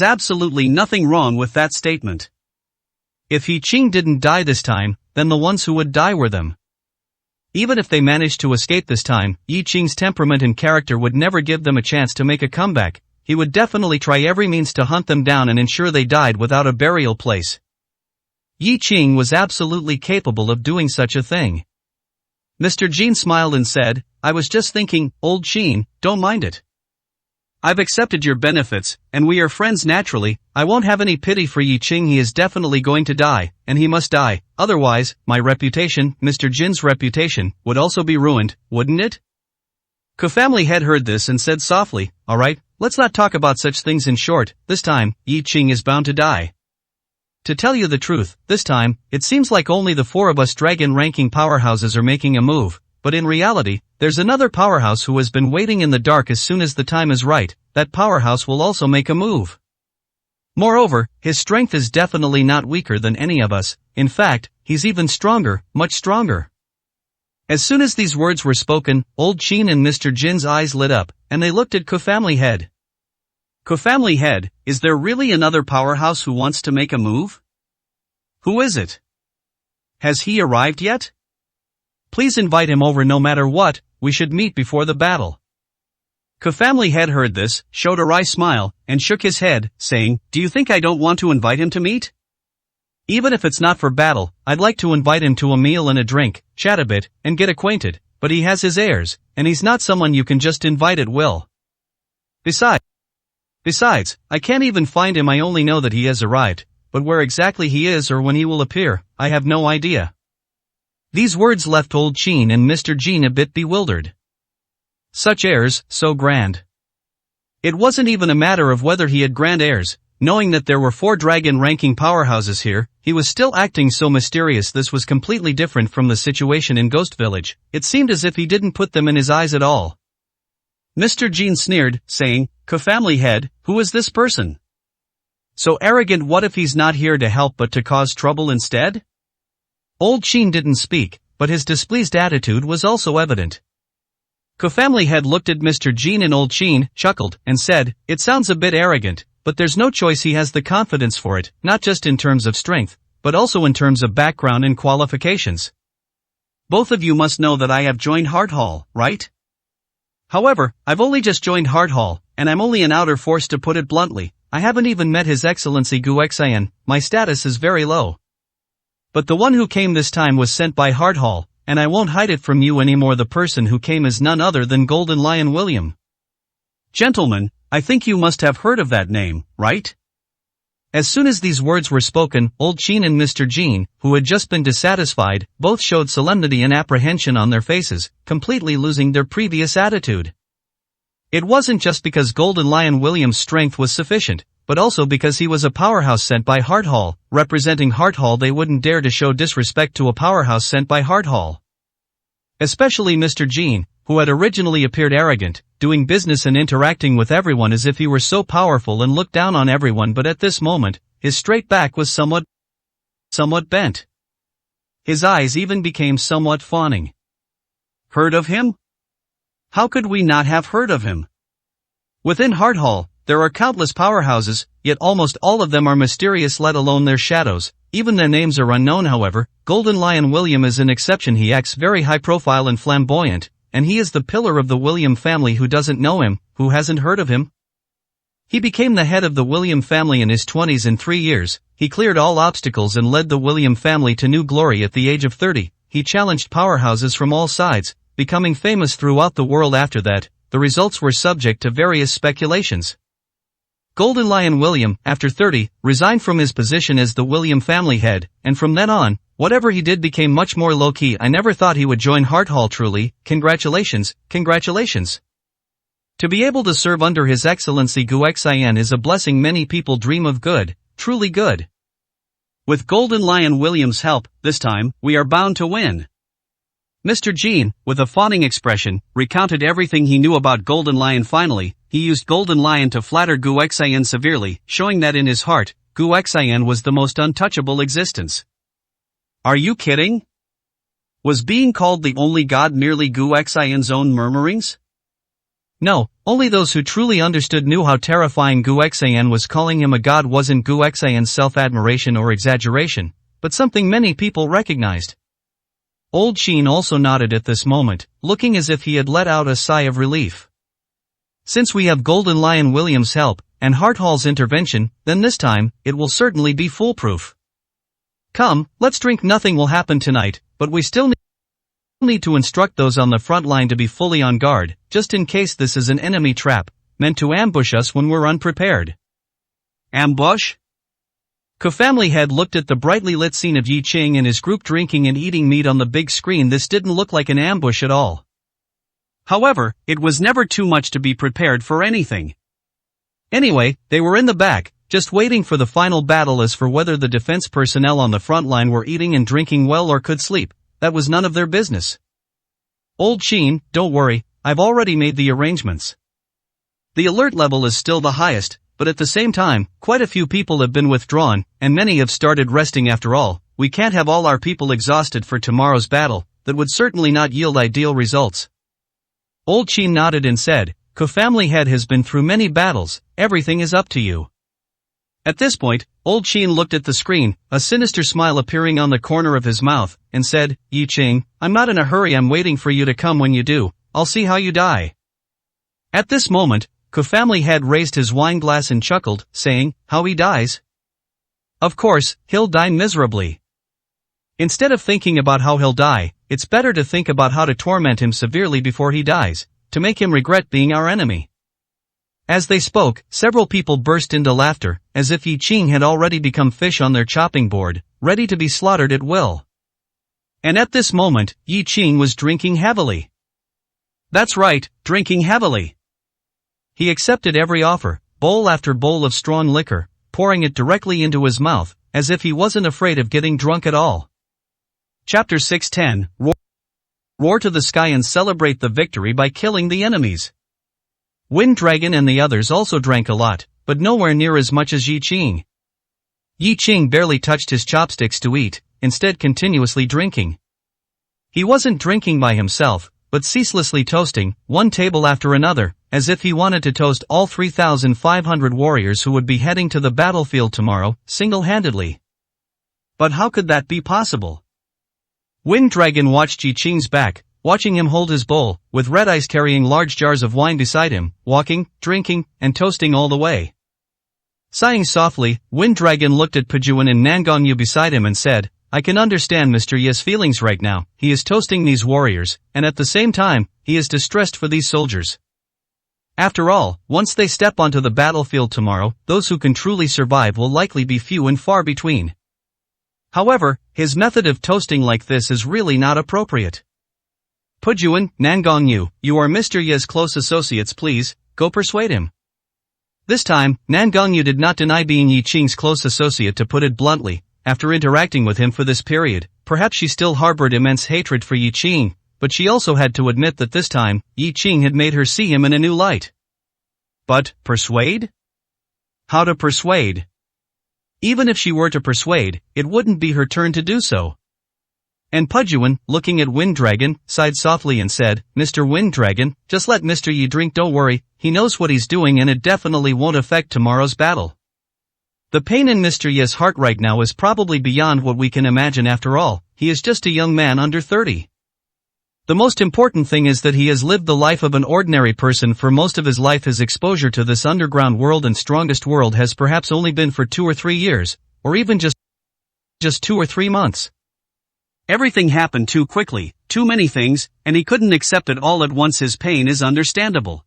absolutely nothing wrong with that statement. If Yi Qing didn't die this time, then the ones who would die were them. Even if they managed to escape this time, Yi Qing's temperament and character would never give them a chance to make a comeback. He would definitely try every means to hunt them down and ensure they died without a burial place. Yi Qing was absolutely capable of doing such a thing. Mr. Jin smiled and said, "I was just thinking, Old Qin, don't mind it. I've accepted your benefits, and we are friends naturally. I won't have any pity for Yi Qing. He is definitely going to die, and he must die, otherwise, my reputation, Mr. Jin's reputation, would also be ruined, wouldn't it?" Ku family had heard this and said softly, "Alright, let's not talk about such things. In short, this time, Yi Qing is bound to die. To tell you the truth, this time, it seems like only the 4 of us dragon-ranking powerhouses are making a move, but in reality, there's another powerhouse who has been waiting in the dark. As soon as the time is right, that powerhouse will also make a move. Moreover, his strength is definitely not weaker than any of us. In fact, he's even stronger, much stronger." As soon as these words were spoken, Old Qin and Mr. Jin's eyes lit up, and they looked at Ku family head. "Ku family head, is there really another powerhouse who wants to make a move? Who is it? Has he arrived yet? Please invite him over. No matter what, we should meet before the battle." Ku family head heard this, showed a wry smile, and shook his head, saying, "Do you think I don't want to invite him to meet? Even if it's not for battle, I'd like to invite him to a meal and a drink, chat a bit, and get acquainted, but he has his airs, and he's not someone you can just invite at will. Besides, I can't even find him. I only know that he has arrived, but where exactly he is or when he will appear, I have no idea." These words left Old Qin and Mr. Jin a bit bewildered. Such airs, so grand. It wasn't even a matter of whether he had grand airs. Knowing that there were 4 dragon-ranking powerhouses here, he was still acting so mysterious. This was completely different from the situation in Ghost Village. It seemed as if he didn't put them in his eyes at all. Mr. Jin sneered, saying, "Ku family head, who is this person? So arrogant. What if he's not here to help but to cause trouble instead?" Old Qin didn't speak, but his displeased attitude was also evident. Ku family head looked at Mr. Jin and Old Qin, chuckled, and said, "It sounds a bit arrogant, but there's no choice. He has the confidence for it, not just in terms of strength, but also in terms of background and qualifications. Both of you must know that I have joined Heart Hall, right? However, I've only just joined Heart Hall, and I'm only an outer force. To put it bluntly, I haven't even met His Excellency Gu Xian. My status is very low. But the one who came this time was sent by Heart Hall, and I won't hide it from you anymore. The person who came is none other than Golden Lion William. Gentlemen, I think you must have heard of that name, right?" As soon as these words were spoken, Old Qin and Mr. Jin, who had just been dissatisfied, both showed solemnity and apprehension on their faces, completely losing their previous attitude. It wasn't just because Golden Lion William's strength was sufficient, but also because he was a powerhouse sent by Heart Hall. Representing Heart Hall, they wouldn't dare to show disrespect to a powerhouse sent by Heart Hall. Especially Mr. Jean, who had originally appeared arrogant, doing business and interacting with everyone as if he were so powerful and looked down on everyone, but at this moment, his straight back was somewhat bent. His eyes even became somewhat fawning. Heard of him? How could we not have heard of him? Within Harthall, there are countless powerhouses, yet almost all of them are mysterious, let alone their shadows. Even their names are unknown. However, Golden Lion William is an exception. He acts very high profile and flamboyant, and he is the pillar of the William family. Who doesn't know him, who hasn't heard of him? He became the head of the William family in his 20s. In 3 years, he cleared all obstacles and led the William family to new glory. At the age of 30, he challenged powerhouses from all sides, becoming famous throughout the world. After that, the results were subject to various speculations. Golden Lion William, after 30, resigned from his position as the William family head, and from then on, whatever he did became much more low-key. I never thought he would join Harthall. Truly, congratulations, congratulations. To be able to serve under His Excellency Gu Xian is a blessing many people dream of. Good, truly good. With Golden Lion William's help, this time, we are bound to win. Mr. Jean, with a fawning expression, recounted everything he knew about Golden Lion. Finally, he used Golden Lion to flatter Gu Xian severely, showing that in his heart, Gu Xian was the most untouchable existence. Are you kidding? Was being called the only god merely Gu Xian's own murmurings? No, only those who truly understood knew how terrifying Gu Xian was. Calling him a god wasn't Gu Xian's self-admiration or exaggeration, but something many people recognized. Old Sheen also nodded at this moment, looking as if he had let out a sigh of relief. Since we have Golden Lion William's help, and Harthall's intervention, then this time, it will certainly be foolproof. Come, let's drink. Nothing will happen tonight, but we still need to instruct those on the front line to be fully on guard, just in case this is an enemy trap, meant to ambush us when we're unprepared. Ambush? Gu family head looked at the brightly lit scene of Yi Qing and his group drinking and eating meat on the big screen. This didn't look like an ambush at all. However, it was never too much to be prepared for anything. Anyway, they were in the back, just waiting for the final battle. As for whether the defense personnel on the front line were eating and drinking well or could sleep, that was none of their business. Old Sheen, don't worry, I've already made the arrangements. The alert level is still the highest, but at the same time, quite a few people have been withdrawn, and many have started resting. After all, we can't have all our people exhausted for tomorrow's battle. That would certainly not yield ideal results. Old Sheen nodded and said, Gu family head has been through many battles, everything is up to you. At this point, Old Sheen looked at the screen, a sinister smile appearing on the corner of his mouth, and said, Yi Qing, I'm not in a hurry. I'm waiting for you to come. When you do, I'll see how you die. At this moment, Gu family head raised his wine glass and chuckled, saying, how he dies? Of course, he'll die miserably. Instead of thinking about how he'll die, it's better to think about how to torment him severely before he dies, to make him regret being our enemy. As they spoke, several people burst into laughter, as if Yi Qing had already become fish on their chopping board, ready to be slaughtered at will. And at this moment, Yi Qing was drinking heavily. That's right, drinking heavily. He accepted every offer, bowl after bowl of strong liquor, pouring it directly into his mouth, as if he wasn't afraid of getting drunk at all. Chapter 610, Roar to the sky and celebrate the victory by killing the enemies. Wind Dragon and the others also drank a lot, but nowhere near as much as Yi Qing. Yi Qing barely touched his chopsticks to eat, instead continuously drinking. He wasn't drinking by himself, but ceaselessly toasting, one table after another, as if he wanted to toast all 3,500 warriors who would be heading to the battlefield tomorrow, single-handedly. But how could that be possible? Wind Dragon watched Yi Qing's back, watching him hold his bowl, with Red Eyes carrying large jars of wine beside him, walking, drinking, and toasting all the way. Sighing softly, Wind Dragon looked at Pejuan and Nangongyu beside him and said, I can understand Mr. Ye's feelings right now. He is toasting these warriors, and at the same time, he is distressed for these soldiers. After all, once they step onto the battlefield tomorrow, those who can truly survive will likely be few and far between. However, his method of toasting like this is really not appropriate. Pejuan, Nangongyu, you are Mr. Ye's close associates. Please, go persuade him. This time, Nangongyu did not deny being Yi Qing's close associate. To put it bluntly, after interacting with him for this period, perhaps she still harbored immense hatred for Yi Qing, but she also had to admit that this time, Yi Qing had made her see him in a new light. But, persuade? How to persuade? Even if she were to persuade, it wouldn't be her turn to do so. And Pujuan, looking at Wind Dragon, sighed softly and said, Mr. Wind Dragon, just let Mr. Yi drink, don't worry, he knows what he's doing and it definitely won't affect tomorrow's battle. The pain in Mr. Yi's heart right now is probably beyond what we can imagine after all, he is just a young man under 30. The most important thing is that he has lived the life of an ordinary person for most of his life. His exposure to this underground world and strongest world has perhaps only been for 2 or 3 years, or even just 2 or 3 months. Everything happened too quickly, too many things, and he couldn't accept it all at once. His pain is understandable.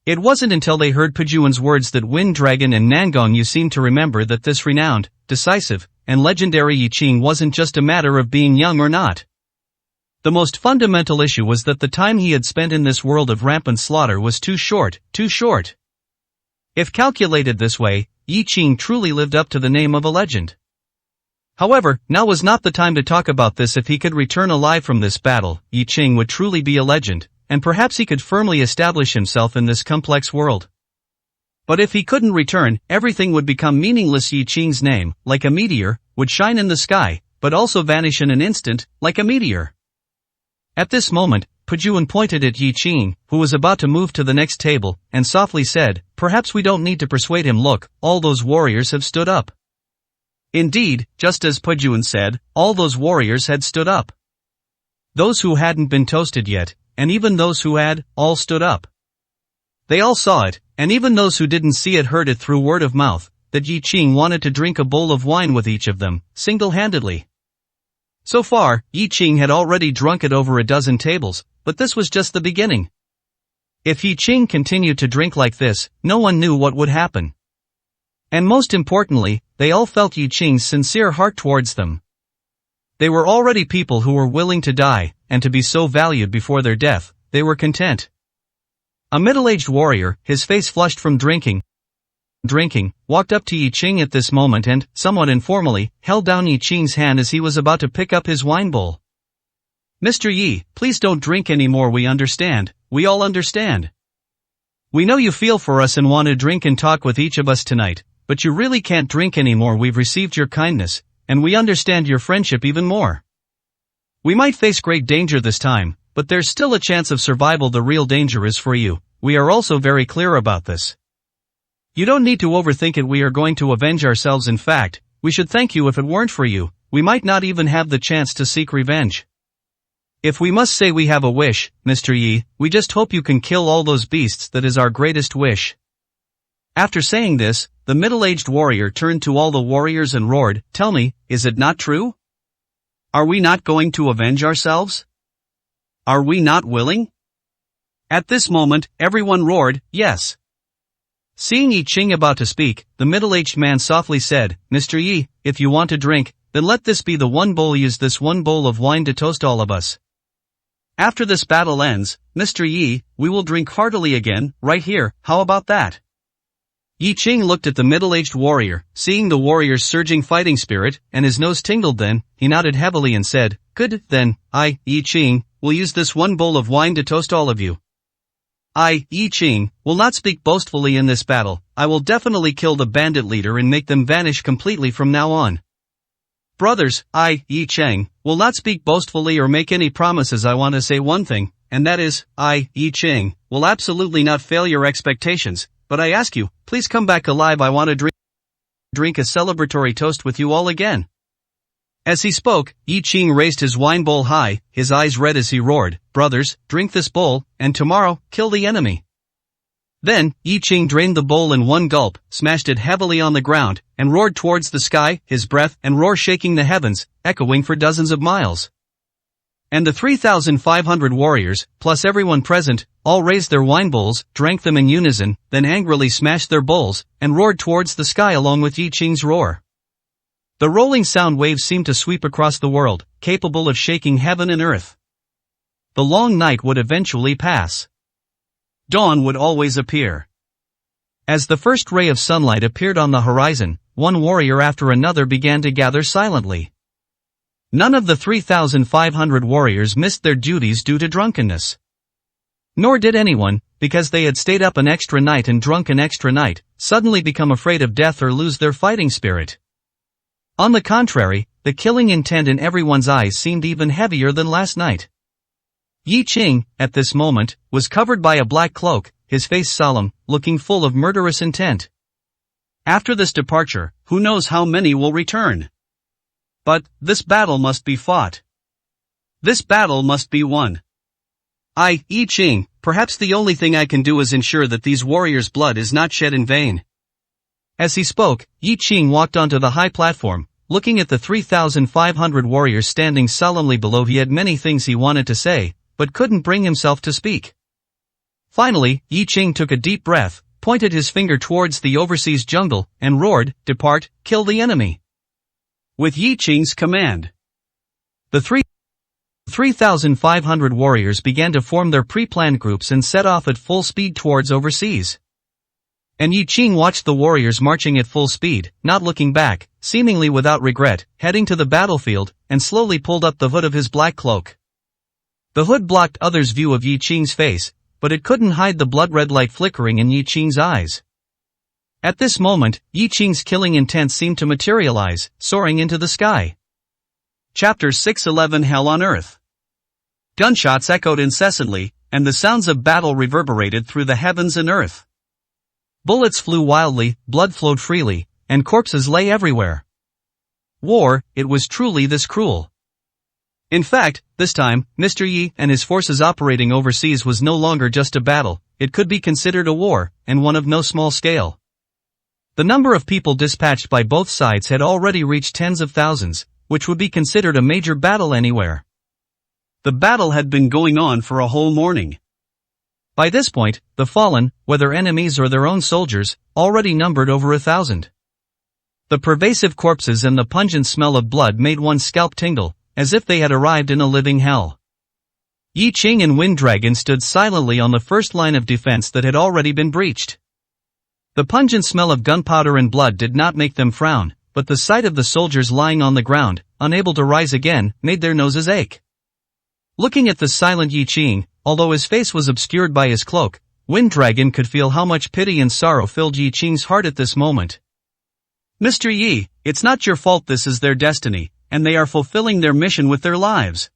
It wasn't until they heard Pujuan's words that Wind Dragon and Nangong Yu seemed to remember that this renowned, decisive, and legendary Yi Qing wasn't just a matter of being young or not. The most fundamental issue was that the time he had spent in this world of rampant slaughter was too short, too short. If calculated this way, Yi Qing truly lived up to the name of a legend. However, now was not the time to talk about this. If he could return alive from this battle, Yi Qing would truly be a legend, and perhaps he could firmly establish himself in this complex world. But if he couldn't return, everything would become meaningless. Yi Qing's name, like a meteor, would shine in the sky, but also vanish in an instant, like a meteor. At this moment, Pujuan pointed at Yi Qing, who was about to move to the next table, and softly said, perhaps we don't need to persuade him. Look, all those warriors have stood up. Indeed, just as Pujuan said, all those warriors had stood up. Those who hadn't been toasted yet, and even those who had, all stood up. They all saw it, and even those who didn't see it heard it through word of mouth, that Yi Qing wanted to drink a bowl of wine with each of them, single-handedly. So far, Yi Qing had already drunk it over a dozen tables, but this was just the beginning. If Yi Qing continued to drink like this, no one knew what would happen. And most importantly, they all felt Yi Qing's sincere heart towards them. They were already people who were willing to die, and to be so valued before their death, they were content. A middle-aged warrior, his face flushed from drinking, walked up to Yi Qing at this moment and, somewhat informally, held down Yi Qing's hand as he was about to pick up his wine bowl. Mr. Yi, please don't drink anymore. We understand, we all understand. We know you feel for us and want to drink and talk with each of us tonight, but you really can't drink anymore. We've received your kindness, and we understand your friendship even more. We might face great danger this time, but there's still a chance of survival. The real danger is for you. We are also very clear about this. You don't need to overthink it. We are going to avenge ourselves. In fact, we should thank you. If it weren't for you, we might not even have the chance to seek revenge. If we must say we have a wish, Mr. Yi, we just hope you can kill all those beasts. That is our greatest wish. After saying this, the middle-aged warrior turned to all the warriors and roared, tell me, is it not true? Are we not going to avenge ourselves? Are we not willing? At this moment, everyone roared, yes. Seeing Yi Qing about to speak, the middle-aged man softly said, Mr. Yi, if you want to drink, then let this be the one bowl. Use this one bowl of wine to toast all of us. After this battle ends, Mr. Yi, we will drink heartily again, right here. How about that? Yi Qing looked at the middle-aged warrior, seeing the warrior's surging fighting spirit, and his nose tingled. Then, he nodded heavily and said, good, then, I, Yi Qing, will use this one bowl of wine to toast all of you. I, Yi Qing, will not speak boastfully in this battle. I will definitely kill the bandit leader and make them vanish completely from now on. Brothers, I, Yi Qing, will not speak boastfully or make any promises. I want to say one thing, and that is, I, Yi Qing, will absolutely not fail your expectations, but I ask you, please come back alive. I want to drink a celebratory toast with you all again. As he spoke, Yi Qing raised his wine bowl high, his eyes red as he roared, brothers, drink this bowl, and tomorrow, kill the enemy. Then, Yi Qing drained the bowl in one gulp, smashed it heavily on the ground, and roared towards the sky, his breath and roar shaking the heavens, echoing for dozens of miles. And the 3,500 warriors, plus everyone present, all raised their wine bowls, drank them in unison, then angrily smashed their bowls, and roared towards the sky along with Yi Qing's roar. The rolling sound waves seemed to sweep across the world, capable of shaking heaven and earth. The long night would eventually pass. Dawn would always appear. As the first ray of sunlight appeared on the horizon, one warrior after another began to gather silently. None of the 3,500 warriors missed their duties due to drunkenness. Nor did anyone, because they had stayed up an extra night and drunk an extra night, suddenly become afraid of death or lose their fighting spirit. On the contrary, the killing intent in everyone's eyes seemed even heavier than last night. Yi Qing, at this moment, was covered by a black cloak, his face solemn, looking full of murderous intent. After this departure, who knows how many will return? But, this battle must be fought. This battle must be won. Yi Qing, perhaps the only thing I can do is ensure that these warriors' blood is not shed in vain. As he spoke, Yi Qing walked onto the high platform, looking at the 3,500 warriors standing solemnly below. He had many things he wanted to say, but couldn't bring himself to speak. Finally, Yi Qing took a deep breath, pointed his finger towards the overseas jungle, and roared, "Depart, kill the enemy." With Yi Qing's command, the 3,500 warriors began to form their pre-planned groups and set off at full speed towards overseas. And Yi Qing watched the warriors marching at full speed, not looking back, seemingly without regret, heading to the battlefield, and slowly pulled up the hood of his black cloak. The hood blocked others' view of Yi Qing's face, but it couldn't hide the blood-red light flickering in Yi Qing's eyes. At this moment, Yi Qing's killing intent seemed to materialize, soaring into the sky. Chapter 611 Hell on Earth. Gunshots echoed incessantly, and the sounds of battle reverberated through the heavens and earth. Bullets flew wildly, blood flowed freely, and corpses lay everywhere. War, it was truly this cruel. In fact, this time, Mr. Yi and his forces operating overseas was no longer just a battle, it could be considered a war, and one of no small scale. The number of people dispatched by both sides had already reached tens of thousands, which would be considered a major battle anywhere. The battle had been going on for a whole morning. By this point, the fallen, whether enemies or their own soldiers, already numbered over 1,000. The pervasive corpses and the pungent smell of blood made one's scalp tingle, as if they had arrived in a living hell. Yi Qing and Wind Dragon stood silently on the first line of defense that had already been breached. The pungent smell of gunpowder and blood did not make them frown, but the sight of the soldiers lying on the ground, unable to rise again, made their noses ache. Looking at the silent Yi Qing, although his face was obscured by his cloak, Wind Dragon could feel how much pity and sorrow filled Yi Qing's heart at this moment. Mr. Yi, it's not your fault, this is their destiny, and they are fulfilling their mission with their lives.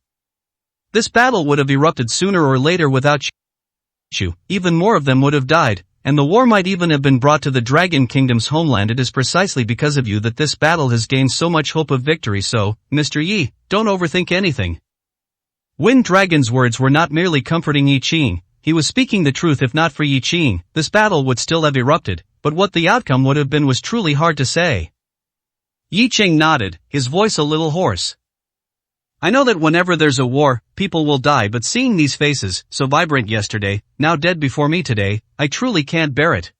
This battle would have erupted sooner or later without you, even more of them would have died, and the war might even have been brought to the Dragon Kingdom's homeland. It is precisely because of you that this battle has gained so much hope of victory, so, Mr. Yi, don't overthink anything. Wind Dragon's words were not merely comforting Yi Qing, he was speaking the truth. If not for Yi Qing, this battle would still have erupted, but what the outcome would have been was truly hard to say. Yi Qing nodded, his voice a little hoarse. I know that whenever there's a war, people will die, but seeing these faces, so vibrant yesterday, now dead before me today, I truly can't bear it.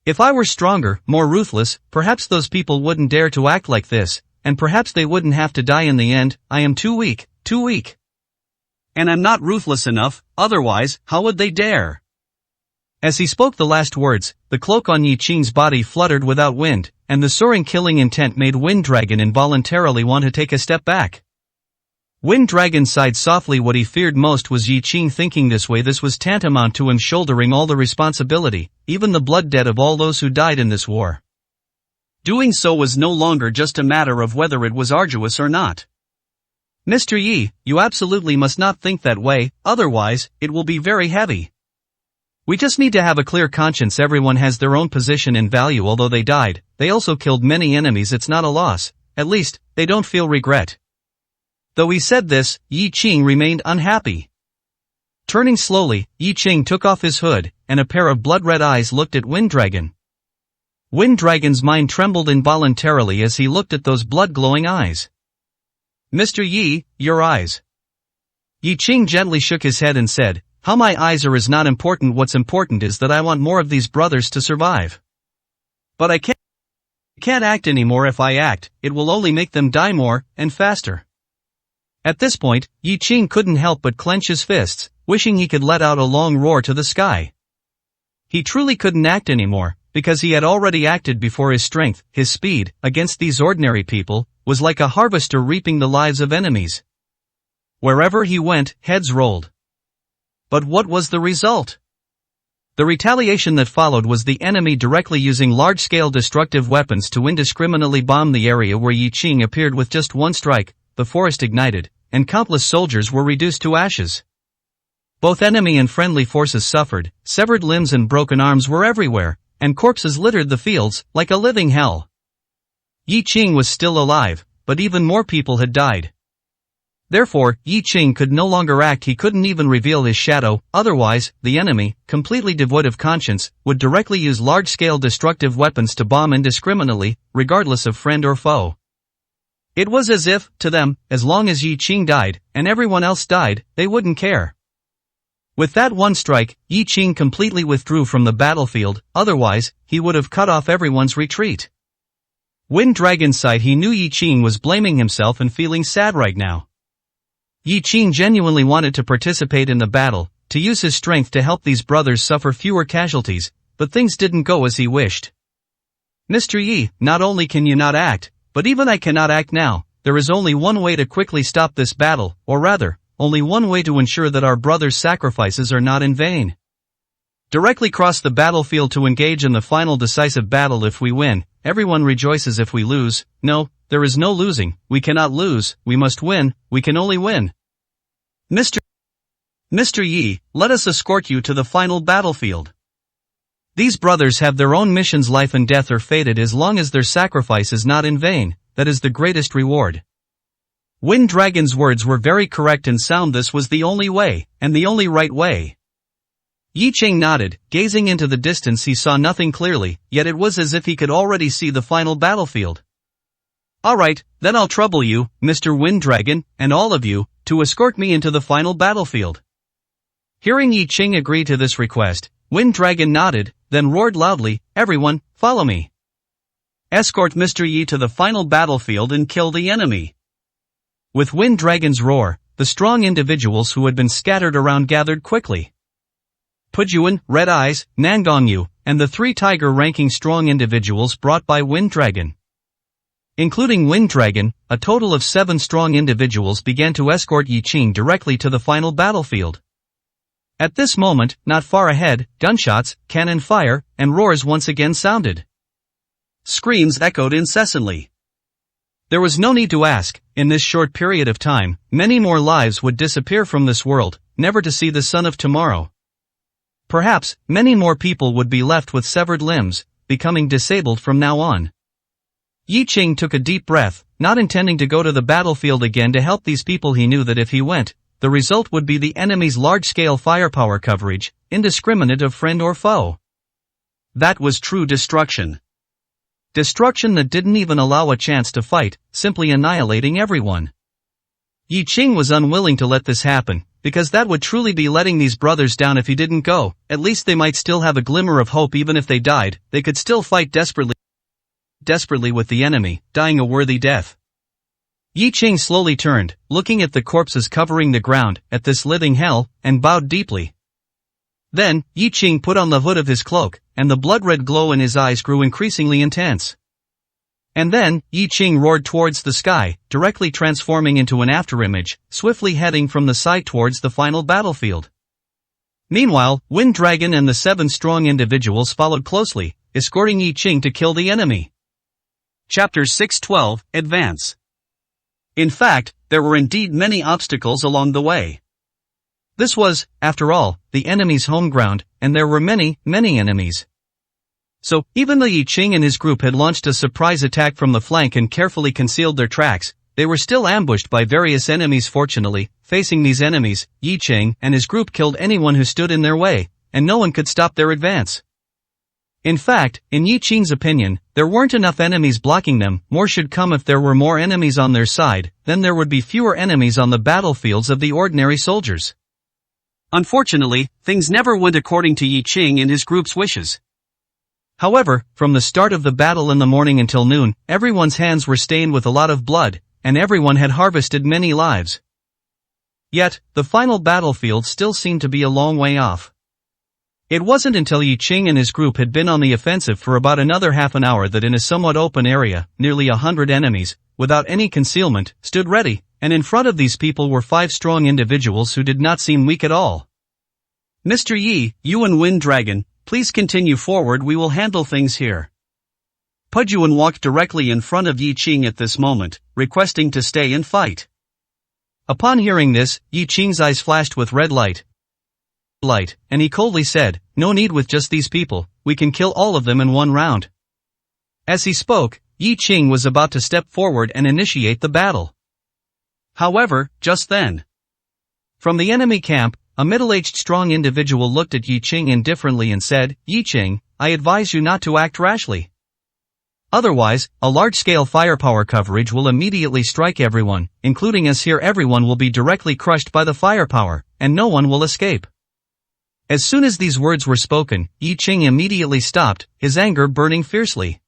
If I were stronger, more ruthless, perhaps those people wouldn't dare to act like this, and perhaps they wouldn't have to die in the end. I am too weak, too weak. And I'm not ruthless enough, otherwise, how would they dare? As he spoke the last words, the cloak on Yi Qing's body fluttered without wind, and the soaring killing intent made Wind Dragon involuntarily want to take a step back. Wind Dragon sighed softly. What he feared most was Yi Qing thinking this way. This was tantamount to him shouldering all the responsibility, even the blood debt of all those who died in this war. Doing so was no longer just a matter of whether it was arduous or not. Mr. Yi, you absolutely must not think that way, otherwise, it will be very heavy. We just need to have a clear conscience. Everyone has their own position and value. Although they died, they also killed many enemies. It's not a loss, at least, they don't feel regret. Though he said this, Yi Qing remained unhappy. Turning slowly, Yi Qing took off his hood, and a pair of blood-red eyes looked at Wind Dragon. Wind Dragon's mind trembled involuntarily as he looked at those blood-glowing eyes. Mr. Yi, your eyes. Yi Qing gently shook his head and said, how my eyes are is not important. What's important is that I want more of these brothers to survive. But I can't act anymore. If I act, it will only make them die more, and faster. At this point, Yi Qing couldn't help but clench his fists, wishing he could let out a long roar to the sky. He truly couldn't act anymore, because he had already acted before his strength, his speed, against these ordinary people, was like a harvester reaping the lives of enemies. Wherever he went, heads rolled. But what was the result? The retaliation that followed was the enemy directly using large-scale destructive weapons to indiscriminately bomb the area where Yi Qing appeared. With just one strike, the forest ignited, and countless soldiers were reduced to ashes. Both enemy and friendly forces suffered, severed limbs and broken arms were everywhere, and corpses littered the fields, like a living hell. Yi Qing was still alive, but even more people had died. Therefore, Yi Qing could no longer act. He couldn't even reveal his shadow, otherwise, the enemy, completely devoid of conscience, would directly use large-scale destructive weapons to bomb indiscriminately, regardless of friend or foe. It was as if, to them, as long as Yi Qing died, and everyone else died, they wouldn't care. With that one strike, Yi Qing completely withdrew from the battlefield, otherwise, he would have cut off everyone's retreat. Wind Dragon sighed. He knew Yi Qing was blaming himself and feeling sad right now. Yi Qing genuinely wanted to participate in the battle, to use his strength to help these brothers suffer fewer casualties, but things didn't go as he wished. Mr. Yi, not only can you not act, but even I cannot act now. There is only one way to quickly stop this battle, or rather, only one way to ensure that our brothers' sacrifices are not in vain. Directly cross the battlefield to engage in the final decisive battle. If we win, everyone rejoices. If we lose, no, there is no losing. We cannot lose, we must win, we can only win. Mr. Yi, let us escort you to the final battlefield. These brothers have their own missions. Life and death are fated. As long as their sacrifice is not in vain, that is the greatest reward. Wind Dragon's words were very correct and sound. This was the only way, and the only right way. Yi Qing nodded, gazing into the distance. He saw nothing clearly, yet it was as if he could already see the final battlefield. Alright, then I'll trouble you, Mr. Wind Dragon, and all of you, to escort me into the final battlefield. Hearing Yi Qing agree to this request, Wind Dragon nodded, then roared loudly, everyone, follow me. Escort Mr. Yi to the final battlefield and kill the enemy. With Wind Dragon's roar, the strong individuals who had been scattered around gathered quickly. Pujuan, Red Eyes, Nangongyu, and the 3 tiger-ranking strong individuals brought by Wind Dragon. Including Wind Dragon, a total of 7 strong individuals began to escort Yi Qing directly to the final battlefield. At this moment, not far ahead, gunshots, cannon fire, and roars once again sounded. Screams echoed incessantly. There was no need to ask, in this short period of time, many more lives would disappear from this world, never to see the sun of tomorrow. Perhaps, many more people would be left with severed limbs, becoming disabled from now on. Yi Qing took a deep breath, not intending to go to the battlefield again to help these people. He knew that if he went, the result would be the enemy's large-scale firepower coverage, indiscriminate of friend or foe. That was true destruction. Destruction that didn't even allow a chance to fight, simply annihilating everyone. Yi Qing was unwilling to let this happen, because that would truly be letting these brothers down. If he didn't go, at least they might still have a glimmer of hope. Even if they died, they could still fight desperately with the enemy, dying a worthy death. Yi Qing slowly turned, looking at the corpses covering the ground, at this living hell, and bowed deeply. Then, Yi Qing put on the hood of his cloak, and the blood-red glow in his eyes grew increasingly intense. And then, Yi Qing roared towards the sky, directly transforming into an afterimage, swiftly heading from the side towards the final battlefield. Meanwhile, Wind Dragon and the 7 strong individuals followed closely, escorting Yi Qing to kill the enemy. Chapter 612, Advance. In fact, there were indeed many obstacles along the way. This was, after all, the enemy's home ground, and there were many, many enemies. So, even though Yi Qing and his group had launched a surprise attack from the flank and carefully concealed their tracks, they were still ambushed by various enemies. Fortunately, facing these enemies, Yi Qing and his group killed anyone who stood in their way, and no one could stop their advance. In fact, in Yi Qing's opinion, there weren't enough enemies blocking them. More should come. If there were more enemies on their side, then there would be fewer enemies on the battlefields of the ordinary soldiers. Unfortunately, things never went according to Yi Qing and his group's wishes. However, from the start of the battle in the morning until noon, everyone's hands were stained with a lot of blood, and everyone had harvested many lives. Yet, the final battlefield still seemed to be a long way off. It wasn't until Yi Qing and his group had been on the offensive for about another half an hour that in a somewhat open area, nearly 100 enemies, without any concealment, stood ready, and in front of these people were 5 strong individuals who did not seem weak at all. Mr. Yi, you and Wind Dragon, please continue forward, we will handle things here. Pujuan walked directly in front of Yi Qing at this moment, requesting to stay and fight. Upon hearing this, Yi Qing's eyes flashed with red light, and he coldly said, "No need with just these people, we can kill all of them in one round." As he spoke, Yi Qing was about to step forward and initiate the battle. However, just then, from the enemy camp, a middle-aged strong individual looked at Yi Qing indifferently and said, "Yi Qing, I advise you not to act rashly. Otherwise, a large-scale firepower coverage will immediately strike everyone, including us here. Everyone will be directly crushed by the firepower, and no one will escape." As soon as these words were spoken, Yi Qing immediately stopped, his anger burning fiercely.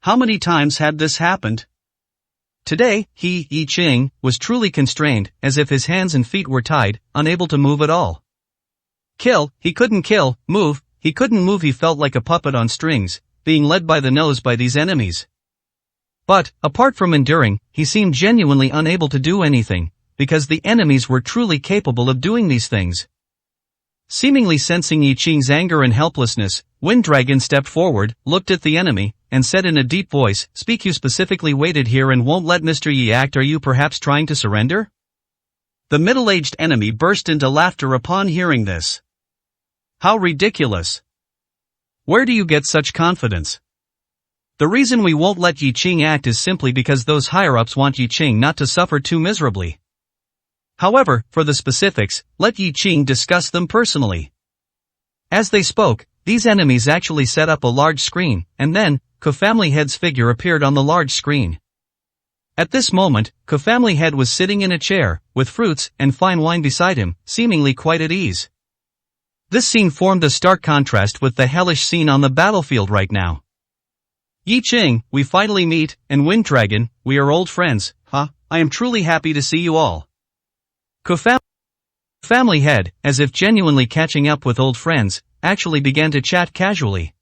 How many times had this happened? Today, Yi Qing, was truly constrained, as if his hands and feet were tied, unable to move at all. Kill, he couldn't kill; move, he couldn't move. He felt like a puppet on strings, being led by the nose by these enemies. But, apart from enduring, he seemed genuinely unable to do anything, because the enemies were truly capable of doing these things. Seemingly sensing Yi Qing's anger and helplessness, Wind Dragon stepped forward, looked at the enemy, and said in a deep voice, "Speak. You specifically waited here and won't let Mr. Yi act. Are you perhaps trying to surrender?" The middle-aged enemy burst into laughter upon hearing this. How ridiculous! Where do you get such confidence? The reason we won't let Yi Qing act is simply because those higher-ups want Yi Qing not to suffer too miserably. However, for the specifics, let Yi Qing discuss them personally. As they spoke, these enemies actually set up a large screen, and then, Ko-Family Head's figure appeared on the large screen. At this moment, Ko-Family Head was sitting in a chair, with fruits and fine wine beside him, seemingly quite at ease. This scene formed a stark contrast with the hellish scene on the battlefield right now. "Yi Qing, we finally meet, and Wind Dragon, we are old friends, huh? I am truly happy to see you all." Ko-Family Head, as if genuinely catching up with old friends, actually began to chat casually.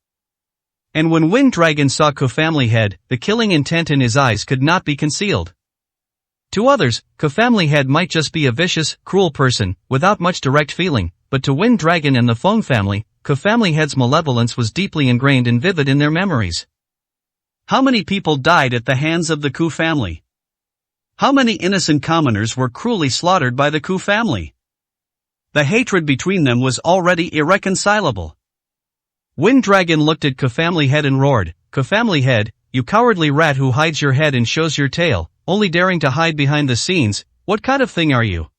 And when Wind Dragon saw Ko-Family Head, the killing intent in his eyes could not be concealed. To others, Ko-Family Head might just be a vicious, cruel person, without much direct feeling, but to Wind Dragon and the Feng family, Ko-Family Head's malevolence was deeply ingrained and vivid in their memories. How many people died at the hands of the Ku family? How many innocent commoners were cruelly slaughtered by the Ku family? The hatred between them was already irreconcilable. Wind Dragon looked at Ko-Family Head and roared, "Ko-Family Head, you cowardly rat who hides your head and shows your tail, only daring to hide behind the scenes, what kind of thing are you?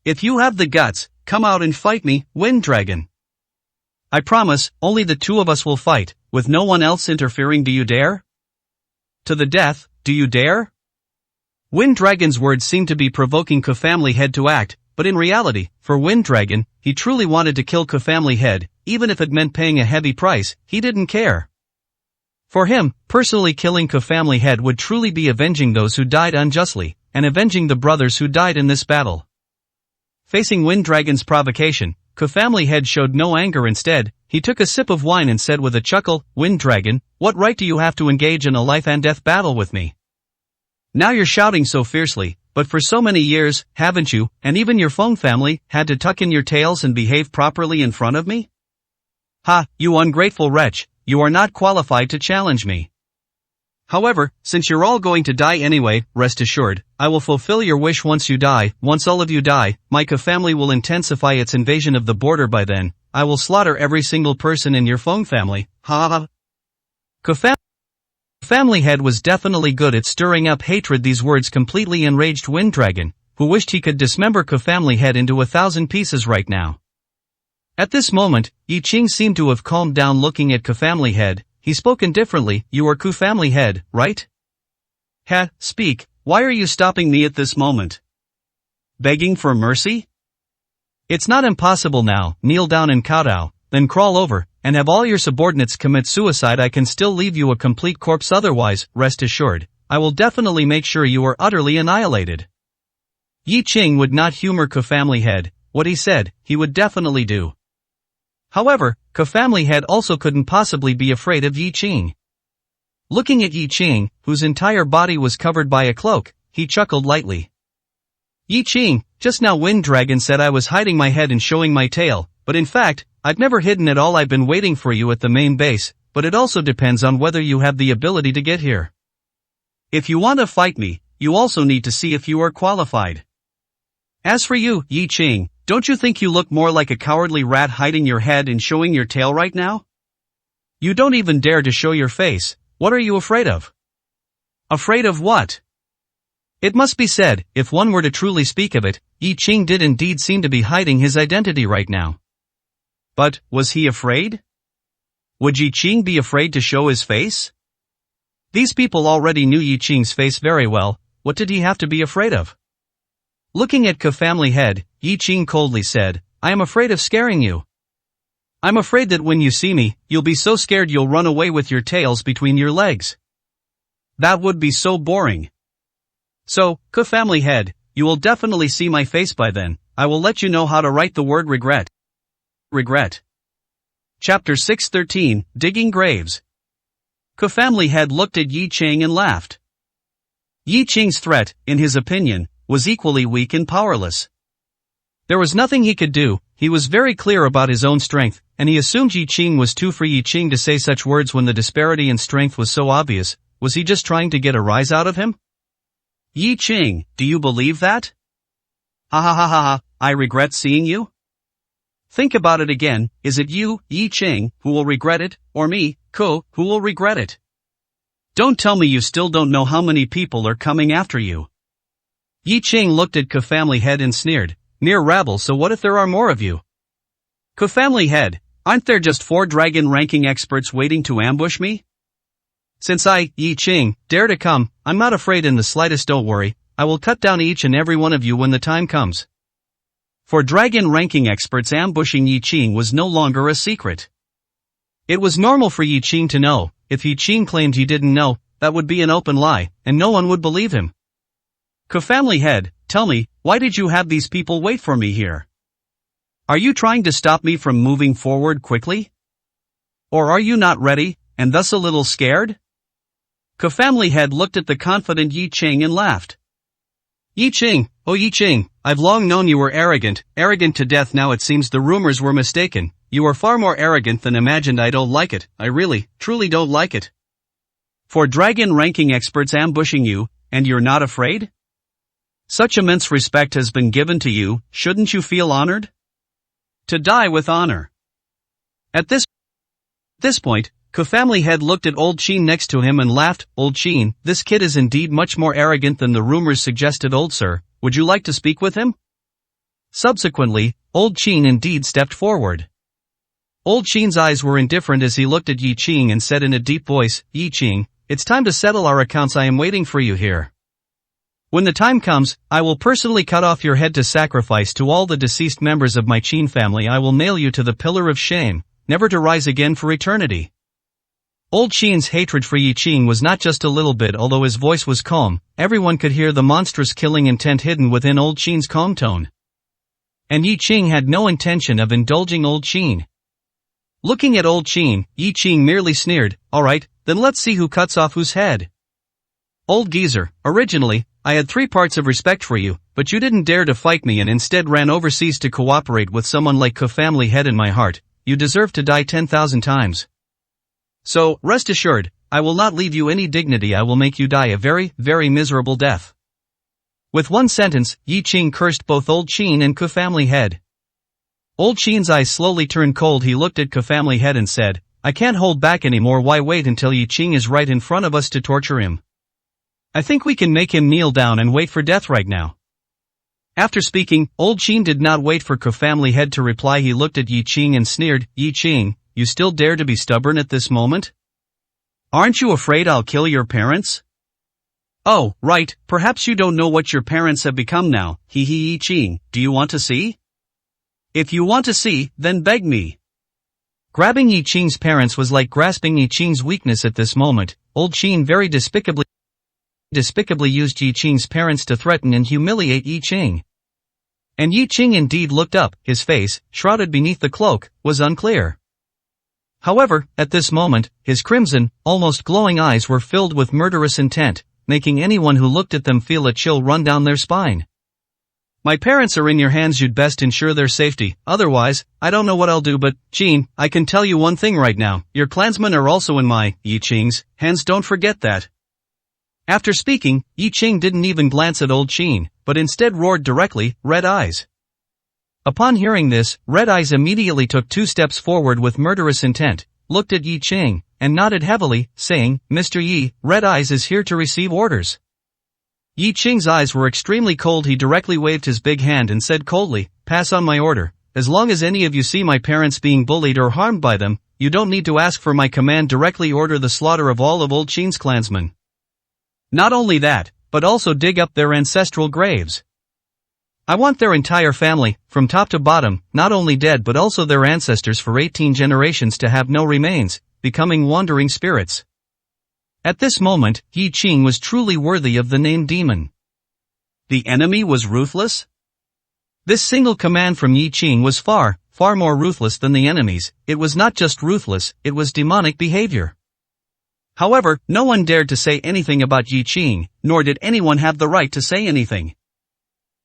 If you have the guts, come out and fight me, Wind Dragon. I promise, only the two of us will fight, with no one else interfering. Do you dare? To the death, do you dare?" Wind Dragon's words seemed to be provoking Ko-Family Head to act, but in reality, for Wind Dragon, he truly wanted to kill Ko-Family Head, even if it meant paying a heavy price, he didn't care. For him, personally killing Ko-Family Head would truly be avenging those who died unjustly, and avenging the brothers who died in this battle. Facing Wind Dragon's provocation, Ko-Family Head showed no anger. Instead, he took a sip of wine and said with a chuckle, "Wind Dragon, what right do you have to engage in a life-and-death battle with me? Now you're shouting so fiercely, but for so many years, haven't you, and even your Feng family, had to tuck in your tails and behave properly in front of me? Ha, you ungrateful wretch, you are not qualified to challenge me. However, since you're all going to die anyway, rest assured, I will fulfill your wish once you die. Once all of you die, my Ko-Family will intensify its invasion of the border. By then, I will slaughter every single person in your Feng family, ha ha." Ko-Family Head was definitely good at stirring up hatred. These words completely enraged Wind Dragon, who wished he could dismember Ko-Family Head into 1,000 pieces right now. At this moment, Yi Qing seemed to have calmed down. Looking at Ko-Family Head, he spoke indifferently, "You are Ko-Family Head, right? Speak, why are you stopping me at this moment? Begging for mercy? It's not impossible now. Kneel down and kowtow, then crawl over, and have all your subordinates commit suicide. I can still leave you a complete corpse. Otherwise, rest assured, I will definitely make sure you are utterly annihilated." Yi Qing would not humor Ko-Family Head. What he said, he would definitely do. However, Ko-Family Head also couldn't possibly be afraid of Yi Qing. Looking at Yi Qing, whose entire body was covered by a cloak, he chuckled lightly. Yi Qing, just now Wind Dragon said I was hiding my head and showing my tail, but in fact, I've never hidden at all. I've been waiting for you at the main base, but it also depends on whether you have the ability to get here. If you want to fight me, you also need to see if you are qualified. As for you, Yi Qing, don't you think you look more like a cowardly rat hiding your head and showing your tail right now? You don't even dare to show your face. What are you afraid of? Afraid of what? It must be said, if one were to truly speak of it, Yi Qing did indeed seem to be hiding his identity right now. But, was he afraid? Would Yi Qing be afraid to show his face? These people already knew Yi Qing's face very well. What did he have to be afraid of? Looking at Ke Family Head, Yi Qing coldly said, I am afraid of scaring you. I'm afraid that when you see me, you'll be so scared you'll run away with your tails between your legs. That would be so boring. So, Ke Family Head, you will definitely see my face by then. I will let you know how to write the word regret. Regret. Chapter 613, Digging Graves. Ke Family Head looked at Yi Qing and laughed. Yi Qing's threat, in his opinion, was equally weak and powerless. There was nothing he could do. He was very clear about his own strength, and he assumed Yi Qing was too for Yi Qing to say such words when the disparity in strength was so obvious. Was he just trying to get a rise out of him? Yi Qing, do you believe that? Ha ha ha ha ha, I regret seeing you? Think about it again, is it you, Yi Qing, who will regret it, or me, Ke, who will regret it? Don't tell me you still don't know how many people are coming after you. Yi Qing looked at Ke Family Head and sneered, mere rabble, so what if there are more of you? Ke Family Head, aren't there just 4 dragon ranking experts waiting to ambush me? Since I, Yi Qing, dare to come, I'm not afraid in the slightest. Don't worry, I will cut down each and every one of you when the time comes. For dragon ranking experts, ambushing Yi Qing was no longer a secret. It was normal for Yi Qing to know. If Yi Qing claimed he didn't know, that would be an open lie, and no one would believe him. Ke Family Head, tell me, why did you have these people wait for me here? Are you trying to stop me from moving forward quickly? Or are you not ready, and thus a little scared? Ke Family Head looked at the confident Yi Qing and laughed. Yi Qing, oh Yi Qing, I've long known you were arrogant to death. Now it seems the rumors were mistaken. You are far more arrogant than imagined. I don't like it. I really, truly don't like it. For dragon ranking experts ambushing you, and you're not afraid? Such immense respect has been given to you, shouldn't you feel honored? To die with honor. At this point, Ke Family Head looked at Old Qin next to him and laughed. Old Qin, this kid is indeed much more arrogant than the rumors suggested. Old sir, would you like to speak with him? Subsequently, Old Qin indeed stepped forward. Old Qin's eyes were indifferent as he looked at Yi Qing and said in a deep voice, Yi Qing, it's time to settle our accounts. I am waiting for you here. When the time comes, I will personally cut off your head to sacrifice to all the deceased members of my Qin family. I will nail you to the pillar of shame, never to rise again for eternity. Old Qin's hatred for Yi Qing was not just a little bit. Although his voice was calm, everyone could hear the monstrous killing intent hidden within Old Qin's calm tone. And Yi Qing had no intention of indulging Old Qin. Looking at Old Qin, Yi Qing merely sneered, alright, then let's see who cuts off whose head. Old geezer, originally, I had 3 parts of respect for you, but you didn't dare to fight me and instead ran overseas to cooperate with someone like Ke Family Head. In my heart, you deserve to die 10,000 times. So, rest assured, I will not leave you any dignity. I will make you die a very, very miserable death. With one sentence, Yi Qing cursed both Old Qin and Ke Family Head. Old Qin's eyes slowly turned cold. He looked at Ke Family Head and said, I can't hold back anymore. Why wait until Yi Qing is right in front of us to torture him? I think we can make him kneel down and wait for death right now. After speaking, Old Qin did not wait for Ke Family Head to reply. He looked at Yi Qing and sneered, Yi Qing, you still dare to be stubborn at this moment? Aren't you afraid I'll kill your parents? Oh, right, perhaps you don't know what your parents have become now. Yi Qing, do you want to see? If you want to see, then beg me. Grabbing Yi Qing's parents was like grasping Yi Qing's weakness at this moment. Old Qin very despicably used Yi Qing's parents to threaten and humiliate Yi Qing. And Yi Qing indeed looked up. His face, shrouded beneath the cloak, was unclear. However, at this moment, his crimson, almost glowing eyes were filled with murderous intent, making anyone who looked at them feel a chill run down their spine. My parents are in your hands, you'd best ensure their safety, otherwise, I don't know what I'll do, but, Qin, I can tell you one thing right now, your clansmen are also in my, Yi Qing's, hands, don't forget that. After speaking, Yi Qing didn't even glance at old Qin, but instead roared directly, Red Eyes. Upon hearing this, Red Eyes immediately took 2 steps forward with murderous intent, looked at Yi Qing, and nodded heavily, saying, Mr. Yi, Red Eyes is here to receive orders. Yi Qing's eyes were extremely cold. He directly waved his big hand and said coldly, pass on my order. As long as any of you see my parents being bullied or harmed by them, you don't need to ask for my command. Directly order the slaughter of all of old Qin's clansmen. Not only that, but also dig up their ancestral graves. I want their entire family, from top to bottom, not only dead but also their ancestors for 18 generations to have no remains, becoming wandering spirits. At this moment, Yi Qing was truly worthy of the name demon. The enemy was ruthless? This single command from Yi Qing was far more ruthless than the enemies. It was not just ruthless, it was demonic behavior. However, no one dared to say anything about Yi Qing, nor did anyone have the right to say anything.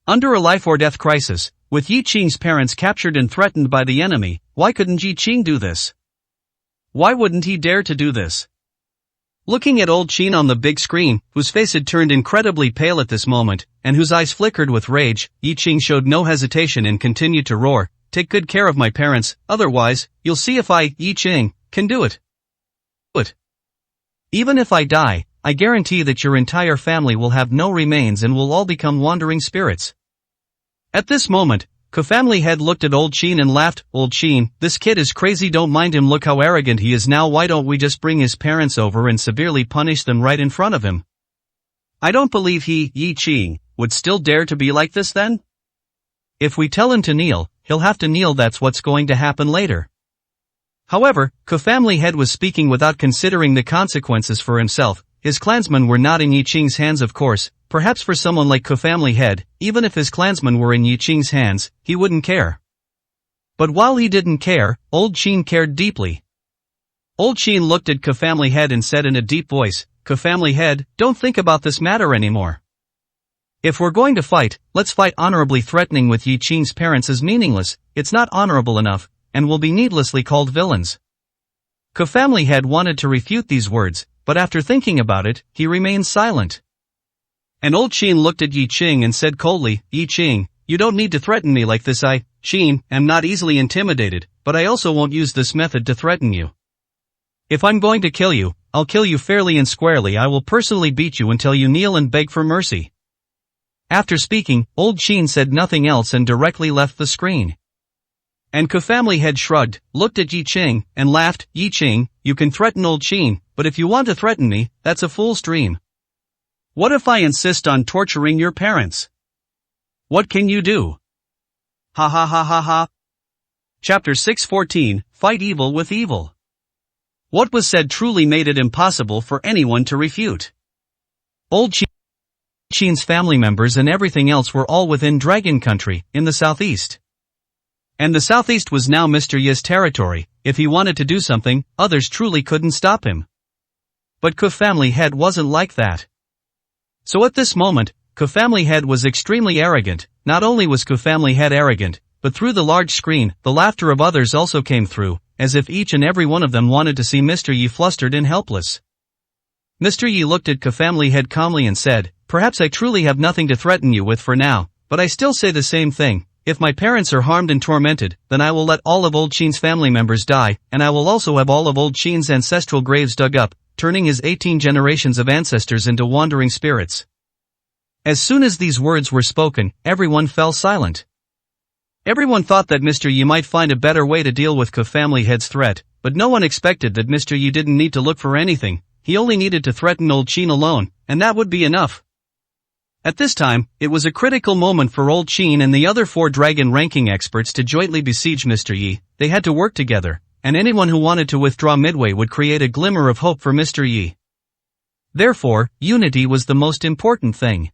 Under a life-or-death crisis, with Yi Qing's parents captured and threatened by the enemy, why couldn't Yi Qing do this? Why wouldn't he dare to do this? Looking at old Qin on the big screen, whose face had turned incredibly pale at this moment, and whose eyes flickered with rage, Yi Qing showed no hesitation and continued to roar, take good care of my parents, otherwise, you'll see if I, Yi Qing, can do it. Even if I die, I guarantee that your entire family will have no remains and will all become wandering spirits. At this moment, Family Head looked at old Qin and laughed, Old Qin, this kid is crazy, don't mind him, look how arrogant he is now, why don't we just bring his parents over and severely punish them right in front of him? I don't believe he, Yi Qing, would still dare to be like this then? If we tell him to kneel, he'll have to kneel, that's what's going to happen later. However, Family Head was speaking without considering the consequences for himself. His clansmen were not in Yi Qing's hands, of course. Perhaps for someone like Family Head, even if his clansmen were in Yi Qing's hands, he wouldn't care. But while he didn't care, old Qin cared deeply. Old Qin looked at Family Head and said in a deep voice, Family Head, don't think about this matter anymore. If we're going to fight, let's fight honorably. Threatening with Yi Qing's parents is meaningless, it's not honorable enough, and will be needlessly called villains. Family Head wanted to refute these words, but after thinking about it, he remained silent. And old Qin looked at Yi Qing and said coldly, Yi Qing, you don't need to threaten me like this. I, Qin, am not easily intimidated, but I also won't use this method to threaten you. If I'm going to kill you, I'll kill you fairly and squarely. I will personally beat you until you kneel and beg for mercy. After speaking, old Qin said nothing else and directly left the screen. And Family Head shrugged, looked at Yi Qing, and laughed, Yi Qing, you can threaten old Qin, but if you want to threaten me, that's a fool's dream. What if I insist on torturing your parents? What can you do? Ha ha ha ha ha. Chapter 614, Fight Evil with Evil. What was said truly made it impossible for anyone to refute. Old Qin's family members and everything else were all within Dragon Country, in the southeast. And the southeast was now Mr. Yi's territory. If he wanted to do something, others truly couldn't stop him. But Family Head wasn't like that. So at this moment, Family Head was extremely arrogant. Not only was Family Head arrogant, but through the large screen, the laughter of others also came through, as if each and every one of them wanted to see Mr. Yi flustered and helpless. Mr. Yi looked at Family Head calmly and said, perhaps I truly have nothing to threaten you with for now, but I still say the same thing. If my parents are harmed and tormented, then I will let all of old Qin's family members die, and I will also have all of old Qin's ancestral graves dug up, turning his 18 generations of ancestors into wandering spirits. As soon as these words were spoken, everyone fell silent. Everyone thought that Mr. Yi might find a better way to deal with Family Head's threat, but no one expected that Mr. Yi didn't need to look for anything. He only needed to threaten old Qin alone, and that would be enough. At this time, it was a critical moment for old Qin and the other 4 dragon ranking experts to jointly besiege Mr. Yi. They had to work together, and anyone who wanted to withdraw midway would create a glimmer of hope for Mr. Yi. Therefore, unity was the most important thing.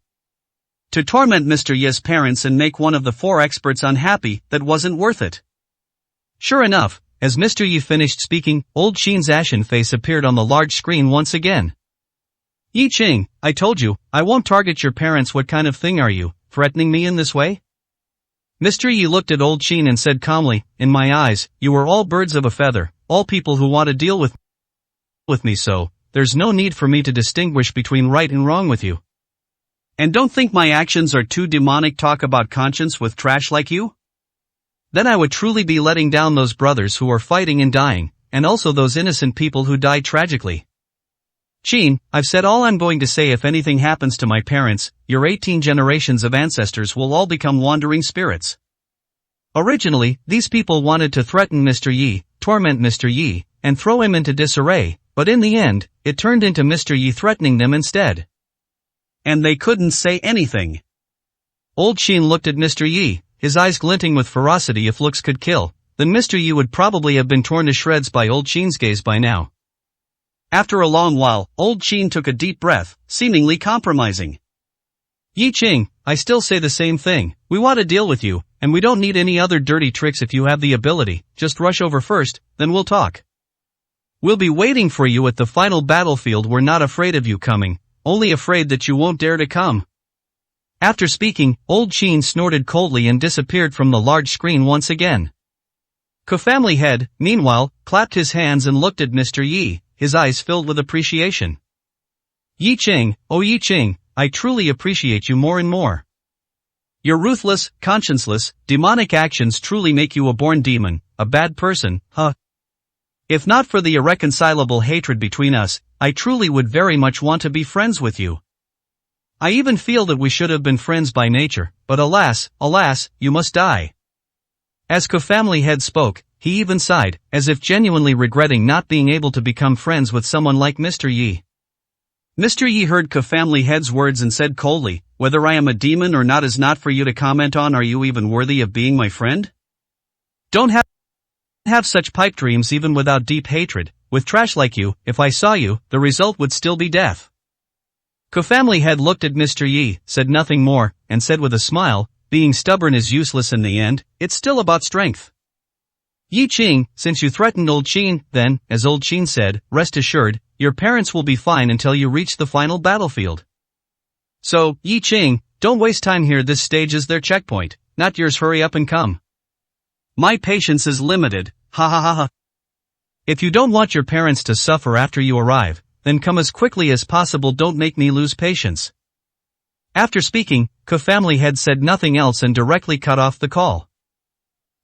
To torment Mr. Yi's parents and make one of the 4 experts unhappy, that wasn't worth it. Sure enough, as Mr. Yi finished speaking, Old Qin's ashen face appeared on the large screen once again. Yi Qing, I told you, I won't target your parents. What kind of thing are you, threatening me in this way? Mr. Yi looked at Old Qin and said calmly, in my eyes, you are all birds of a feather, all people who want to deal with me, so there's no need for me to distinguish between right and wrong with you. And don't think my actions are too demonic. Talk about conscience with trash like you? Then I would truly be letting down those brothers who are fighting and dying, and also those innocent people who died tragically. Qin, I've said all I'm going to say. If anything happens to my parents, your 18 generations of ancestors will all become wandering spirits. Originally, these people wanted to threaten Mr. Yi, torment Mr. Yi, and throw him into disarray, but in the end, it turned into Mr. Yi threatening them instead. And they couldn't say anything. Old Qin looked at Mr. Yi, his eyes glinting with ferocity. If looks could kill, then Mr. Yi would probably have been torn to shreds by Old Qin's gaze by now. After a long while, Old Qin took a deep breath, seemingly compromising. Yi Qing, I still say the same thing. We want to deal with you, and we don't need any other dirty tricks. If you have the ability, just rush over first, then we'll talk. We'll be waiting for you at the final battlefield. We're not afraid of you coming, only afraid that you won't dare to come. After speaking, Old Qin snorted coldly and disappeared from the large screen once again. Co-family head, meanwhile, clapped his hands and looked at Mr. Yi, his eyes filled with appreciation. Yi Qing, oh Yi Qing, I truly appreciate you more and more. Your ruthless, conscienceless, demonic actions truly make you a born demon, a bad person, huh? If not for the irreconcilable hatred between us, I truly would very much want to be friends with you. I even feel that we should have been friends by nature, but alas, you must die. As co-family head spoke, he even sighed, as if genuinely regretting not being able to become friends with someone like Mr. Yi. Mr. Yi heard co-family head's words and said coldly, whether I am a demon or not is not for you to comment on. Are you even worthy of being my friend? Don't have such pipe dreams. Even without deep hatred, with trash like you, if I saw you, the result would still be death. Co-family head looked at Mr. Yi, said nothing more, and said with a smile, being stubborn is useless in the end, it's still about strength. Yi Qing, since you threatened Old Qin, then, as Old Qin said, rest assured, your parents will be fine until you reach the final battlefield. So, Yi Qing, don't waste time here. This stage is their checkpoint, not yours. Hurry up and come. My patience is limited, ha ha ha ha. If you don't want your parents to suffer after you arrive, then come as quickly as possible. Don't make me lose patience. After speaking, co-family head said nothing else and directly cut off the call.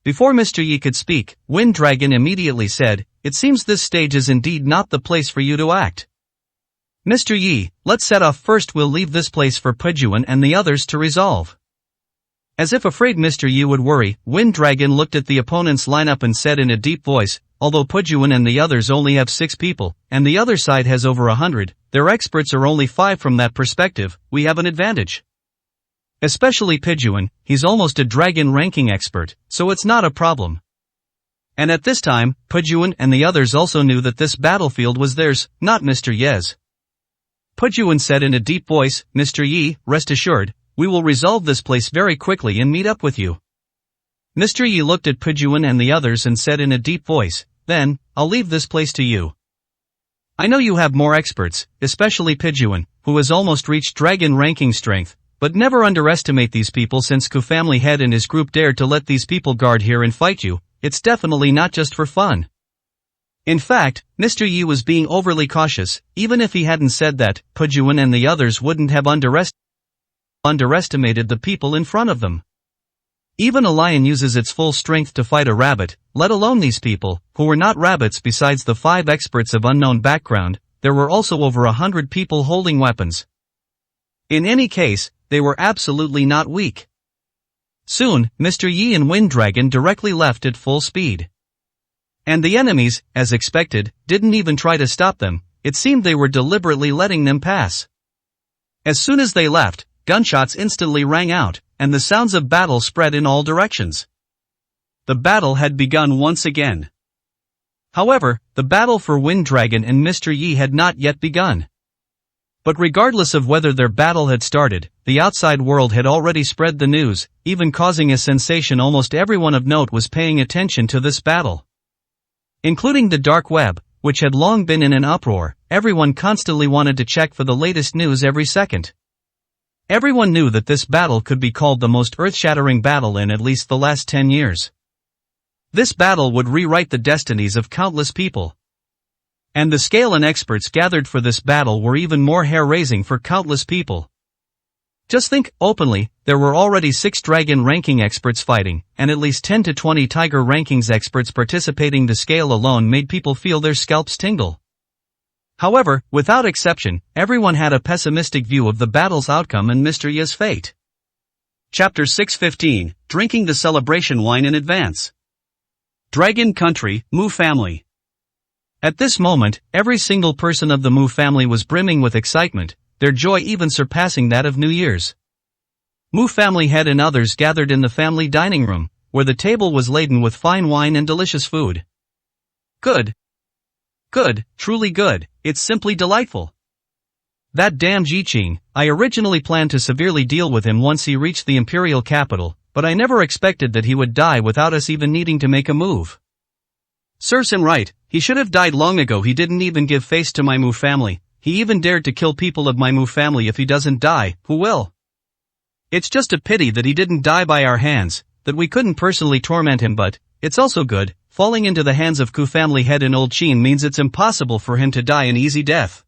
Before Mr. Yi could speak, Wind Dragon immediately said, it seems this stage is indeed not the place for you to act. Mr. Yi, let's set off first. We'll leave this place for Pujuan and the others to resolve. As if afraid Mr. Yi would worry, Wind Dragon looked at the opponent's lineup and said in a deep voice, although Pujuan and the others only have 6 people, and the other side has over 100, their experts are only 5. From that perspective, we have an advantage. Especially Pujuan, he's almost a dragon ranking expert, so it's not a problem. And at this time, Pujuan and the others also knew that this battlefield was theirs, not Mr. Ye's. Pujuan said in a deep voice, Mr. Yi, rest assured, we will resolve this place very quickly and meet up with you. Mr. Yi looked at Pujuan and the others and said in a deep voice, then, I'll leave this place to you. I know you have more experts, especially Pujuan, who has almost reached dragon ranking strength, but never underestimate these people. Since co-family head and his group dared to let these people guard here and fight you, it's definitely not just for fun. In fact, Mr. Yi was being overly cautious. Even if he hadn't said that, Pujuan and the others wouldn't have underestimated the people in front of them. Even a lion uses its full strength to fight a rabbit, let alone these people, who were not rabbits. Besides the 5 experts of unknown background, there were also over 100 people holding weapons. In any case, they were absolutely not weak. Soon, Mr. Yi and Wind Dragon directly left at full speed. And the enemies, as expected, didn't even try to stop them. It seemed they were deliberately letting them pass. As soon as they left, gunshots instantly rang out, and the sounds of battle spread in all directions. The battle had begun once again. However, the battle for Wind Dragon and Mr. Yi had not yet begun. But regardless of whether their battle had started, the outside world had already spread the news, even causing a sensation. Almost everyone of note was paying attention to this battle. Including the dark web, which had long been in an uproar. Everyone constantly wanted to check for the latest news every second. Everyone knew that this battle could be called the most earth-shattering battle in at least the last 10 years. This battle would rewrite the destinies of countless people. And the scale and experts gathered for this battle were even more hair-raising for countless people. Just think, openly, there were already 6 Dragon ranking experts fighting, and at least 10 to 20 Tiger rankings experts participating. The scale alone made people feel their scalps tingle. However, without exception, everyone had a pessimistic view of the battle's outcome and Mr. Yi's fate. Chapter 6:15, Drinking the Celebration Wine in Advance. Dragon Country, Mu Family. At this moment, every single person of the Mu family was brimming with excitement, their joy even surpassing that of New Year's. Mu family head and others gathered in the family dining room, where the table was laden with fine wine and delicious food. Good. Good, truly good, it's simply delightful. That damn Yiqing, I originally planned to severely deal with him once he reached the imperial capital, but I never expected that he would die without us even needing to make a move. Serves him right, he should have died long ago. He didn't even give face to my Mu family. He even dared to kill people of my Mu family. If he doesn't die, who will? It's just a pity that he didn't die by our hands, that we couldn't personally torment him, but it's also good, falling into the hands of Ku family head and old Qin means it's impossible for him to die an easy death.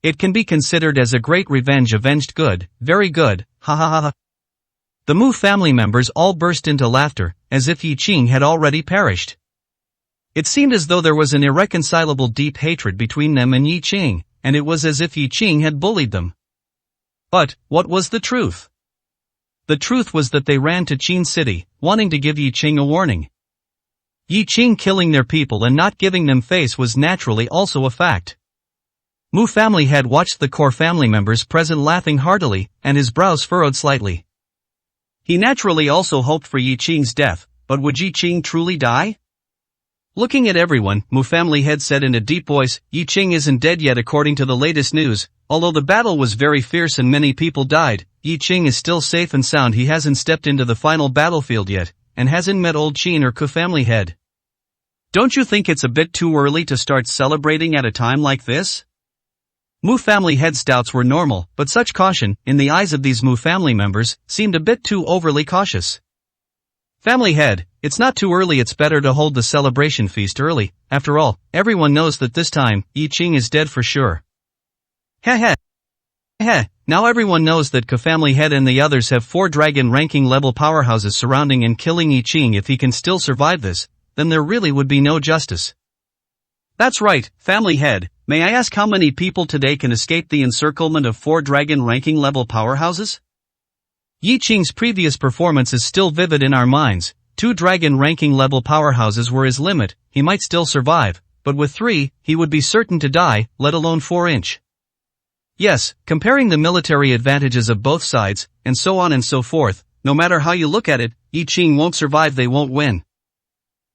It can be considered as a great revenge. Avenged. Good, very good, ha ha ha ha. The Mu family members all burst into laughter, as if Yiqing had already perished. It seemed as though there was an irreconcilable deep hatred between them and Yiqing, and it was as if Yiqing had bullied them. But, what was the truth? The truth was that they ran to Qin City, wanting to give Yiqing a warning. Yiqing killing their people and not giving them face was naturally also a fact. Mu family head watched the core family members present laughing heartily, and his brows furrowed slightly. He naturally also hoped for Yiqing's death, but would Yiqing truly die? Looking at everyone, Mu family head said in a deep voice, Yiqing isn't dead yet according to the latest news. Although the battle was very fierce and many people died, Yiqing is still safe and sound. He hasn't stepped into the final battlefield yet, and hasn't met old Qin or Ku family head. Don't you think it's a bit too early to start celebrating at a time like this? Mu family head's doubts were normal, but such caution, in the eyes of these Mu family members, seemed a bit too overly cautious. Family head, it's not too early. It's better to hold the celebration feast early. After all, everyone knows that this time, Yiqing is dead for sure. Heh heh. Heh, now everyone knows that Ku family head and the others have 4 dragon ranking level powerhouses surrounding and killing Yiqing. If he can still survive this, then there really would be no justice. That's right, family head, may I ask how many people today can escape the encirclement of 4 dragon ranking level powerhouses? Yiqing's previous performance is still vivid in our minds. 2 dragon ranking level powerhouses were his limit. He might still survive, but with 3, he would be certain to die, let alone 4-inch. Yes, comparing the military advantages of both sides, and so on and so forth, no matter how you look at it, Yiqing won't survive. They won't win.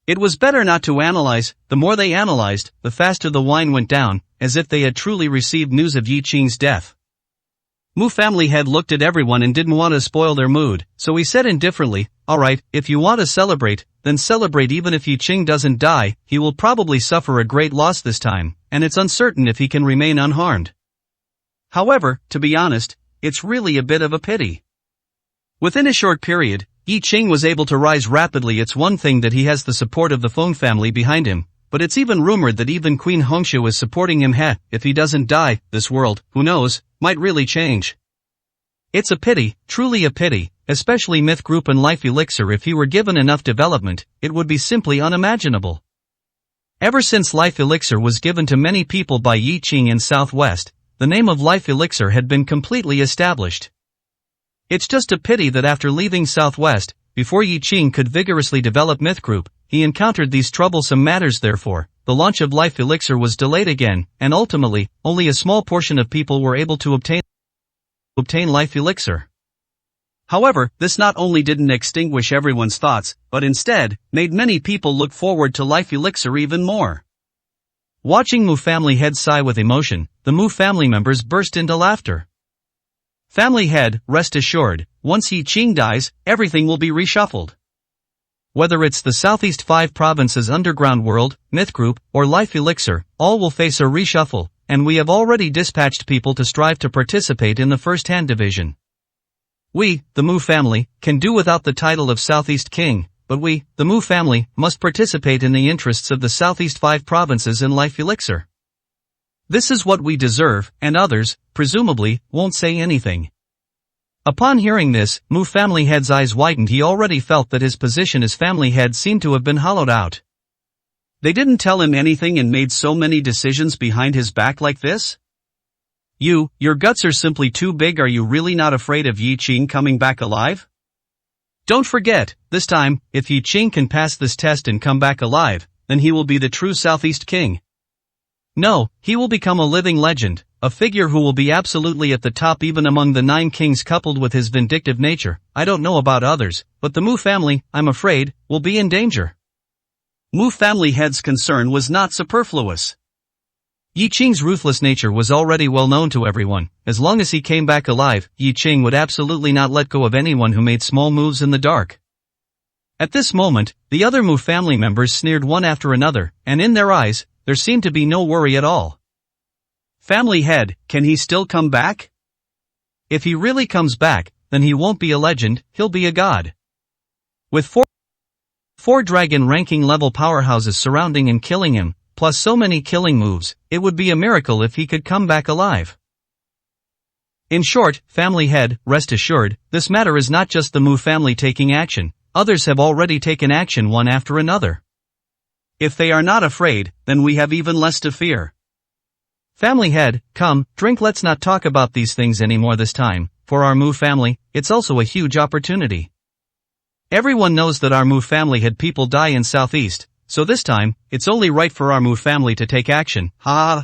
It was better not to analyze. The more they analyzed, the faster the wine went down, as if they had truly received news of Yiqing's death. Mu family head looked at everyone and didn't want to spoil their mood, so he said indifferently, alright, if you want to celebrate, then celebrate. Even if Yiqing doesn't die, he will probably suffer a great loss this time, and it's uncertain if he can remain unharmed. However, to be honest, it's really a bit of a pity. Within a short period, Yiqing was able to rise rapidly. It's one thing that he has the support of the Feng family behind him, but it's even rumored that even Queen Hongshu is supporting him. If he doesn't die, this world, who knows, might really change. It's a pity, truly a pity, especially Myth Group and Life Elixir. If he were given enough development, it would be simply unimaginable. Ever since Life Elixir was given to many people by Yiqing in Southwest, the name of Life Elixir had been completely established. It's just a pity that after leaving Southwest, before Yiqing could vigorously develop Myth Group, he encountered these troublesome matters. Therefore, the launch of Life Elixir was delayed again, and ultimately, only a small portion of people were able to obtain Life Elixir. However, this not only didn't extinguish everyone's thoughts, but instead, made many people look forward to Life Elixir even more. Watching Mu family head sigh with emotion, the Mu family members burst into laughter. Family head, rest assured, once Yiqing dies, everything will be reshuffled. Whether it's the Southeast 5 Provinces Underground World, Myth Group, or Life Elixir, all will face a reshuffle, and we have already dispatched people to strive to participate in the first-hand division. We, the Mu family, can do without the title of Southeast King, but we, the Mu family, must participate in the interests of the Southeast 5 Provinces in Life Elixir. This is what we deserve, and others, presumably, won't say anything. Upon hearing this, Mu family head's eyes widened. He already felt that his position as family head seemed to have been hollowed out. They didn't tell him anything and made so many decisions behind his back like this? Your guts are simply too big. Are you really not afraid of Yi Qing coming back alive? Don't forget, this time, if Yi Qing can pass this test and come back alive, then he will be the true Southeast King. No, he will become a living legend, a figure who will be absolutely at the top even among the 9 kings. Coupled with his vindictive nature, I don't know about others, but the Mu family, I'm afraid, will be in danger. Mu family head's concern was not superfluous. Yi Qing's ruthless nature was already well known to everyone. As long as he came back alive, Yi Qing would absolutely not let go of anyone who made small moves in the dark. At this moment, the other Mu family members sneered one after another, and in their eyes, there seemed to be no worry at all. Family head, can he still come back? If he really comes back, then he won't be a legend, he'll be a god. With four dragon ranking level powerhouses surrounding and killing him, plus so many killing moves, it would be a miracle if he could come back alive. In short, family head, rest assured, this matter is not just the Mu family taking action, others have already taken action one after another. If they are not afraid, then we have even less to fear. Family head, come, drink. Let's not talk about these things anymore this time. For our Mu family, it's also a huge opportunity. Everyone knows that our Mu family had people die in Southeast, so this time, it's only right for our Mu family to take action. Ha!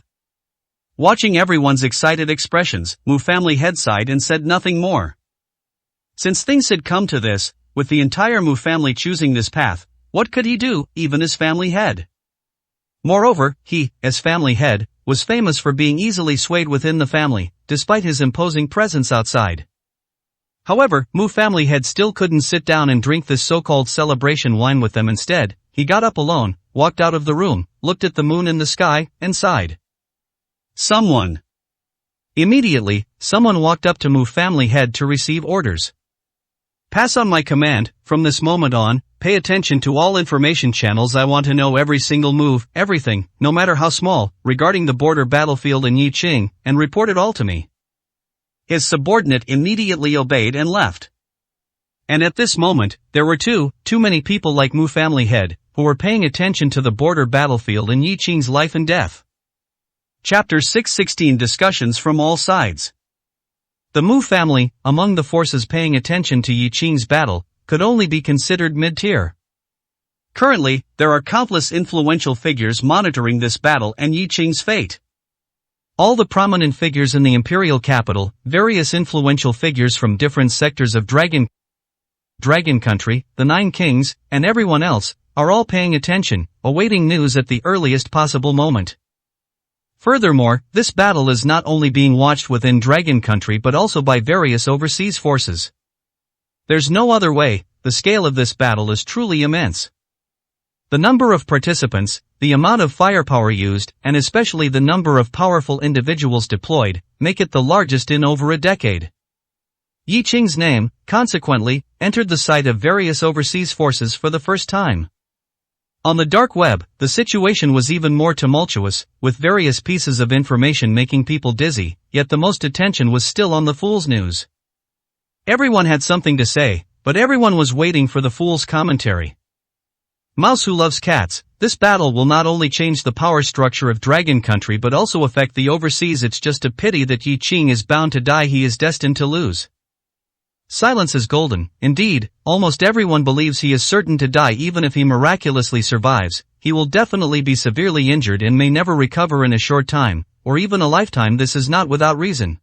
Watching everyone's excited expressions, Mu family head sighed and said nothing more. Since things had come to this, with the entire Mu family choosing this path, what could he do, even as family head? Moreover, he, as family head, was famous for being easily swayed within the family, despite his imposing presence outside. However, Mu family head still couldn't sit down and drink this so-called celebration wine with them. Instead, he got up alone, walked out of the room, looked at the moon in the sky, and sighed. Someone. Immediately, someone walked up to Mu family head to receive orders. Pass on my command. From this moment on, pay attention to all information channels. I want to know every single move, everything, no matter how small, regarding the border battlefield in Yi Qing, and report it all to me. His subordinate immediately obeyed and left. And at this moment, there were too many people like Mu family head, who were paying attention to the border battlefield in Yi Qing's life and death. Chapter 616 Discussions from all sides. The Mu family, among the forces paying attention to Yi Qing's battle, could only be considered mid-tier. Currently, there are countless influential figures monitoring this battle and Yi Qing's fate. All the prominent figures in the imperial capital, various influential figures from different sectors of Dragon Country, the 9 kings, and everyone else, are all paying attention, awaiting news at the earliest possible moment. Furthermore, this battle is not only being watched within Dragon Country but also by various overseas forces. There's no other way, the scale of this battle is truly immense. The number of participants, the amount of firepower used, and especially the number of powerful individuals deployed, make it the largest in over a decade. Yi Qing's name, consequently, entered the sight of various overseas forces for the first time. On the dark web, the situation was even more tumultuous, with various pieces of information making people dizzy, yet the most attention was still on the Fool's news. Everyone had something to say, but everyone was waiting for the Fool's commentary. Mouse who loves cats, this battle will not only change the power structure of Dragon Country but also affect the overseas. It's just a pity that Yi Qing is bound to die. He is destined to lose. Silence is golden. Indeed, almost everyone believes he is certain to die. Even if he miraculously survives, he will definitely be severely injured and may never recover in a short time, or even a lifetime. This is not without reason.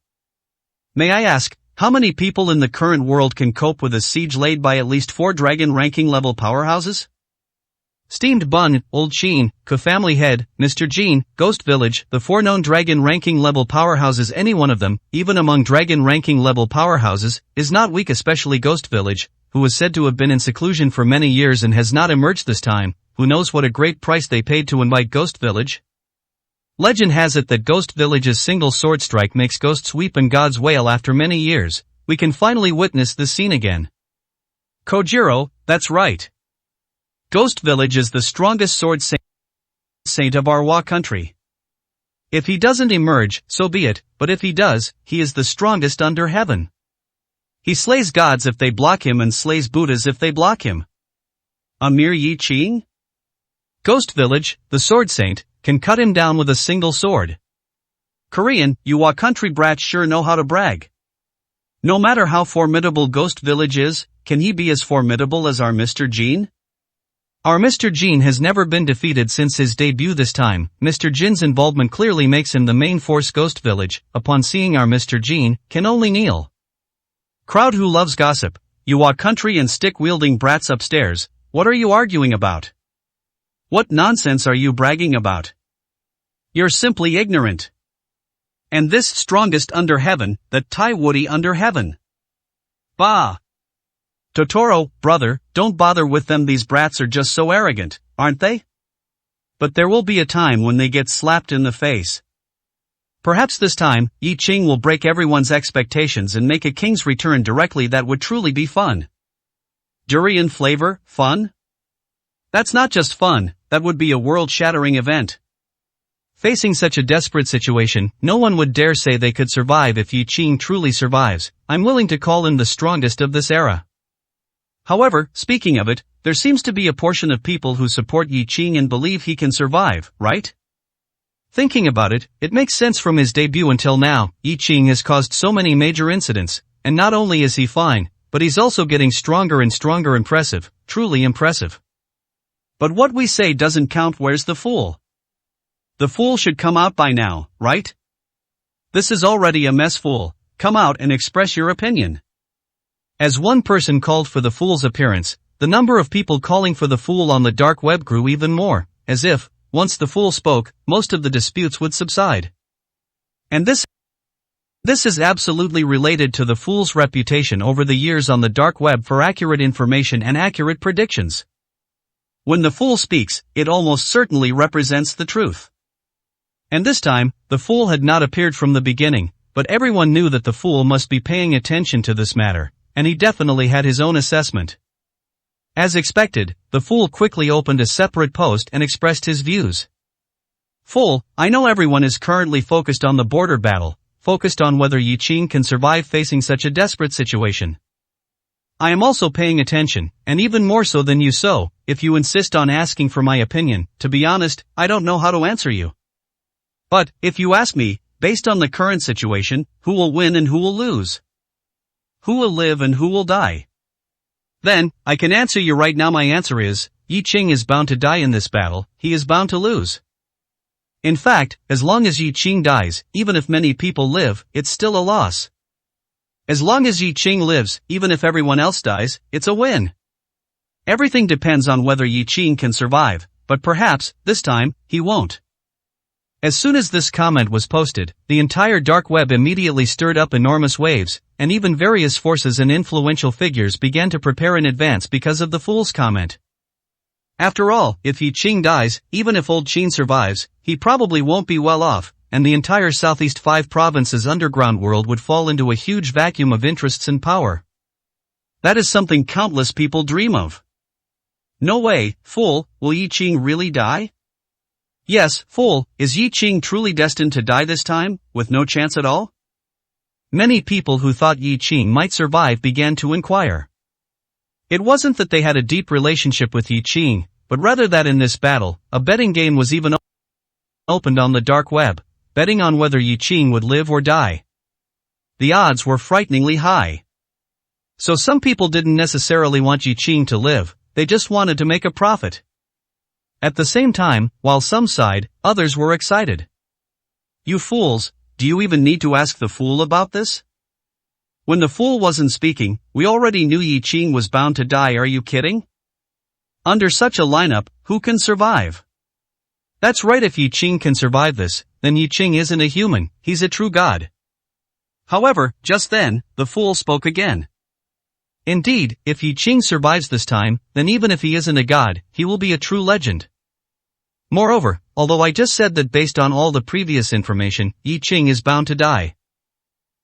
May I ask, how many people in the current world can cope with a siege laid by at least 4 dragon ranking level powerhouses? Steamed Bun, Old Sheen, Ka Family Head, Mr. Jean, Ghost Village, the 4 known dragon ranking level powerhouses. Any one of them, even among dragon ranking level powerhouses, is not weak, especially Ghost Village, who is said to have been in seclusion for many years and has not emerged this time. Who knows what a great price they paid to invite Ghost Village? Legend has it that Ghost Village's single sword strike makes ghosts weep and gods wail. After many years, we can finally witness this scene again. Kojiro, that's right. Ghost Village is the strongest sword saint of our Wa country. If he doesn't emerge, so be it, but if he does, he is the strongest under heaven. He slays gods if they block him and slays Buddhas if they block him. A mere Yi Qing? Ghost Village, the sword saint, can cut him down with a single sword. Korean, you Wa country brats sure know how to brag. No matter how formidable Ghost Village is, can he be as formidable as our Mr. Jean? Our Mr. Jean has never been defeated since his debut. This time, Mr. Jin's involvement clearly makes him the main force. Ghost Village, upon seeing our Mr. Jean, can only kneel. Crowd who loves gossip, you Wa country and stick-wielding brats upstairs, what are you arguing about? What nonsense are you bragging about? You're simply ignorant. And this strongest under heaven, that Tai Woody under heaven. Bah! Totoro, brother, don't bother with them. These brats are just so arrogant, aren't they? But there will be a time when they get slapped in the face. Perhaps this time, Yi Qing will break everyone's expectations and make a king's return directly. That would truly be fun. Durian flavor, fun? That's not just fun, that would be a world-shattering event. Facing such a desperate situation, no one would dare say they could survive. If Yi Qing truly survives, I'm willing to call him the strongest of this era. However, speaking of it, there seems to be a portion of people who support Yi Qing and believe he can survive, right? Thinking about it, it makes sense. From his debut until now, Yi Qing has caused so many major incidents, and not only is he fine, but he's also getting stronger and stronger. Impressive, truly impressive. But what we say doesn't count. Where's the fool? The fool should come out by now, right? This is already a mess. Fool, come out and express your opinion. As one person called for the fool's appearance, the number of people calling for the fool on the dark web grew even more, as if, once the fool spoke, most of the disputes would subside. And this is absolutely related to the fool's reputation over the years on the dark web for accurate information and accurate predictions. When the fool speaks, it almost certainly represents the truth. And this time, the fool had not appeared from the beginning, but everyone knew that the fool must be paying attention to this matter, and he definitely had his own assessment. As expected, the fool quickly opened a separate post and expressed his views. Fool, I know everyone is currently focused on the border battle, focused on whether Yi Qing can survive facing such a desperate situation. I am also paying attention, and even more so than you. So, if you insist on asking for my opinion, to be honest, I don't know how to answer you. But, if you ask me, based on the current situation, who will win and who will lose? Who will live and who will die? Then, I can answer you right now. My answer is, Yi Qing is bound to die in this battle. He is bound to lose. In fact, as long as Yi Qing dies, even if many people live, it's still a loss. As long as Yi Qing lives, even if everyone else dies, it's a win. Everything depends on whether Yi Qing can survive, but perhaps, this time, he won't. As soon as this comment was posted, the entire dark web immediately stirred up enormous waves, and even various forces and influential figures began to prepare in advance because of the fool's comment. After all, if Yi Qing dies, even if old Qin survives, he probably won't be well off, and the entire Southeast 5 provinces underground world would fall into a huge vacuum of interests and power. That is something countless people dream of. No way, fool, will Yi Qing really die? Yes, fool, is Yi Qing truly destined to die this time, with no chance at all? Many people who thought Yi Qing might survive began to inquire. It wasn't that they had a deep relationship with Yi Qing, but rather that in this battle, a betting game was even opened on the dark web, betting on whether Yi Qing would live or die. The odds were frighteningly high. So some people didn't necessarily want Yi Qing to live, they just wanted to make a profit. At the same time, while some sighed, others were excited. You fools, do you even need to ask the fool about this? When the fool wasn't speaking, we already knew Yi Qing was bound to die. Are you kidding? Under such a lineup, who can survive? That's right, if Yi Qing can survive this, then Yi Qing isn't a human, he's a true god. However, just then, the fool spoke again. Indeed, if Yi Qing survives this time, then even if he isn't a god, he will be a true legend. Moreover, although I just said that based on all the previous information, Yi Qing is bound to die.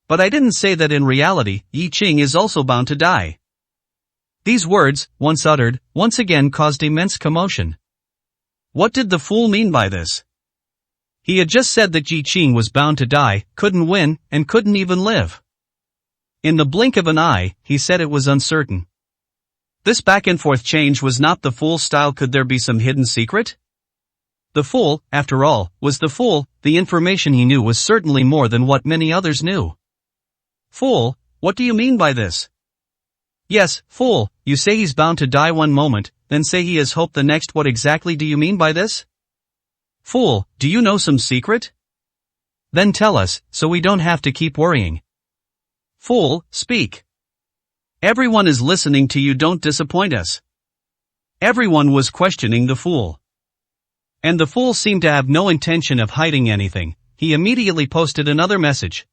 But I didn't say that in reality, Yi Qing is also bound to die. These words, once uttered, once again caused immense commotion. What did the fool mean by this? He had just said that Yi Qing was bound to die, couldn't win, and couldn't even live. In the blink of an eye, he said it was uncertain. This back and forth change was not the fool style. Could there be some hidden secret? The fool, after all, was the fool. The information he knew was certainly more than what many others knew. Fool, what do you mean by this? Yes, fool, you say he's bound to die one moment, then say he has hope the next. What exactly do you mean by this? Fool, do you know some secret? Then tell us, so we don't have to keep worrying. Fool, speak. Everyone is listening to you, don't disappoint us. Everyone was questioning the fool. And the fool seemed to have no intention of hiding anything. He immediately posted another message.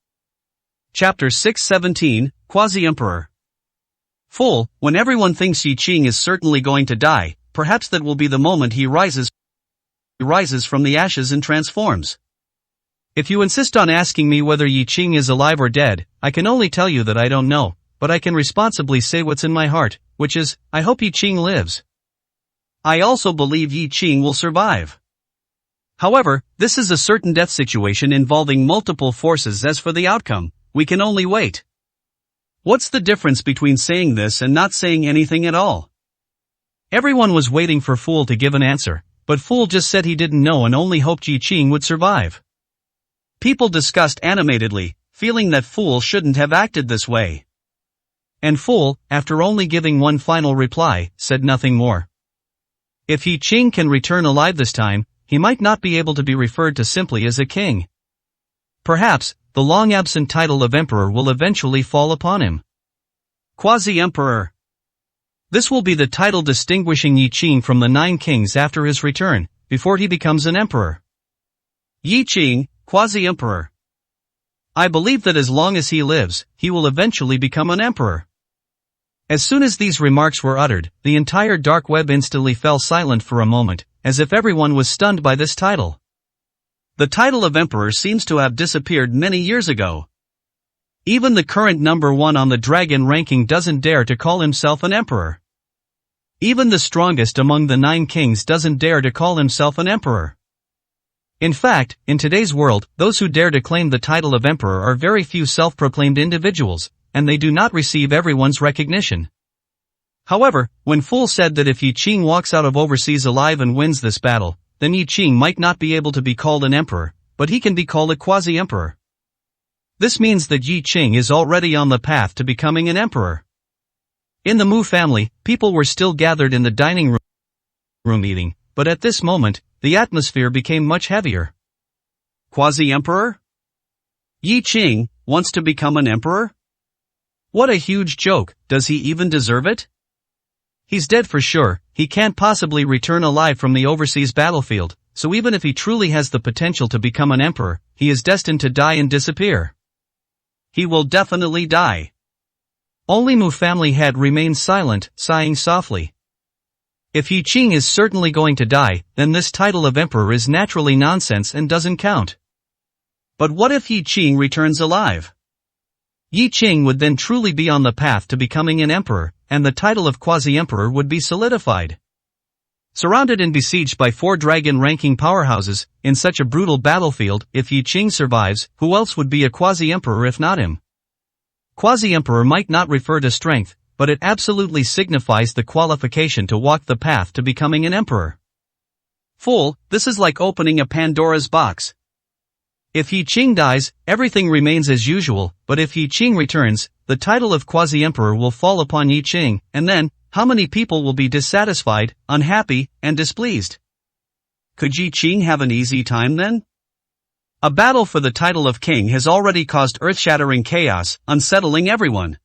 Chapter 617, Quasi-Emperor. Fool, when everyone thinks Yi Qing is certainly going to die, perhaps that will be the moment he rises from the ashes and transforms. If you insist on asking me whether Yi Qing is alive or dead, I can only tell you that I don't know, but I can responsibly say what's in my heart, which is, I hope Yi Qing lives. I also believe Yi Qing will survive. However, this is a certain death situation involving multiple forces. As for the outcome, we can only wait. What's the difference between saying this and not saying anything at all? Everyone was waiting for Fool to give an answer, but Fool just said he didn't know and only hoped Yi Qing would survive. People discussed animatedly, feeling that Fool shouldn't have acted this way. And Fool, after only giving one final reply, said nothing more. If Yi Qing can return alive this time, he might not be able to be referred to simply as a king. Perhaps, the long-absent title of emperor will eventually fall upon him. Quasi-Emperor. This will be the title distinguishing Yi Qing from the 9 kings after his return, before he becomes an emperor. Yi Qing, Quasi-Emperor. I believe that as long as he lives, he will eventually become an emperor. As soon as these remarks were uttered, the entire dark web instantly fell silent for a moment, as if everyone was stunned by this title. The title of emperor seems to have disappeared many years ago. Even the current number 1 on the dragon ranking doesn't dare to call himself an emperor. Even the strongest among the 9 kings doesn't dare to call himself an emperor. In fact, in today's world, those who dare to claim the title of emperor are very few self-proclaimed individuals, and they do not receive everyone's recognition. However, when Fool said that if Yi Qing walks out of overseas alive and wins this battle, then Yi Qing might not be able to be called an emperor, but he can be called a quasi-emperor. This means that Yi Qing is already on the path to becoming an emperor. In the Mu family, people were still gathered in the dining room eating, but at this moment, the atmosphere became much heavier. Quasi-emperor? Yi Qing wants to become an emperor? What a huge joke. Does he even deserve it? He's dead for sure. He can't possibly return alive from the overseas battlefield, so even if he truly has the potential to become an emperor, he is destined to die and disappear. He will definitely die. Only Mu family head remained silent, sighing softly. If Yi Qing is certainly going to die, then this title of emperor is naturally nonsense and doesn't count. But what if Yi Qing returns alive? Yi Qing would then truly be on the path to becoming an emperor, and the title of quasi-emperor would be solidified. Surrounded and besieged by 4 dragon-ranking powerhouses, in such a brutal battlefield, if Yi Qing survives, who else would be a quasi-emperor if not him? Quasi-emperor might not refer to strength, but it absolutely signifies the qualification to walk the path to becoming an emperor. Fool, this is like opening a Pandora's box. If Yi Qing dies, everything remains as usual, but if Yi Qing returns, the title of quasi-emperor will fall upon Yi Qing, and then, how many people will be dissatisfied, unhappy, and displeased? Could Yi Qing have an easy time then? A battle for the title of king has already caused earth-shattering chaos, unsettling everyone.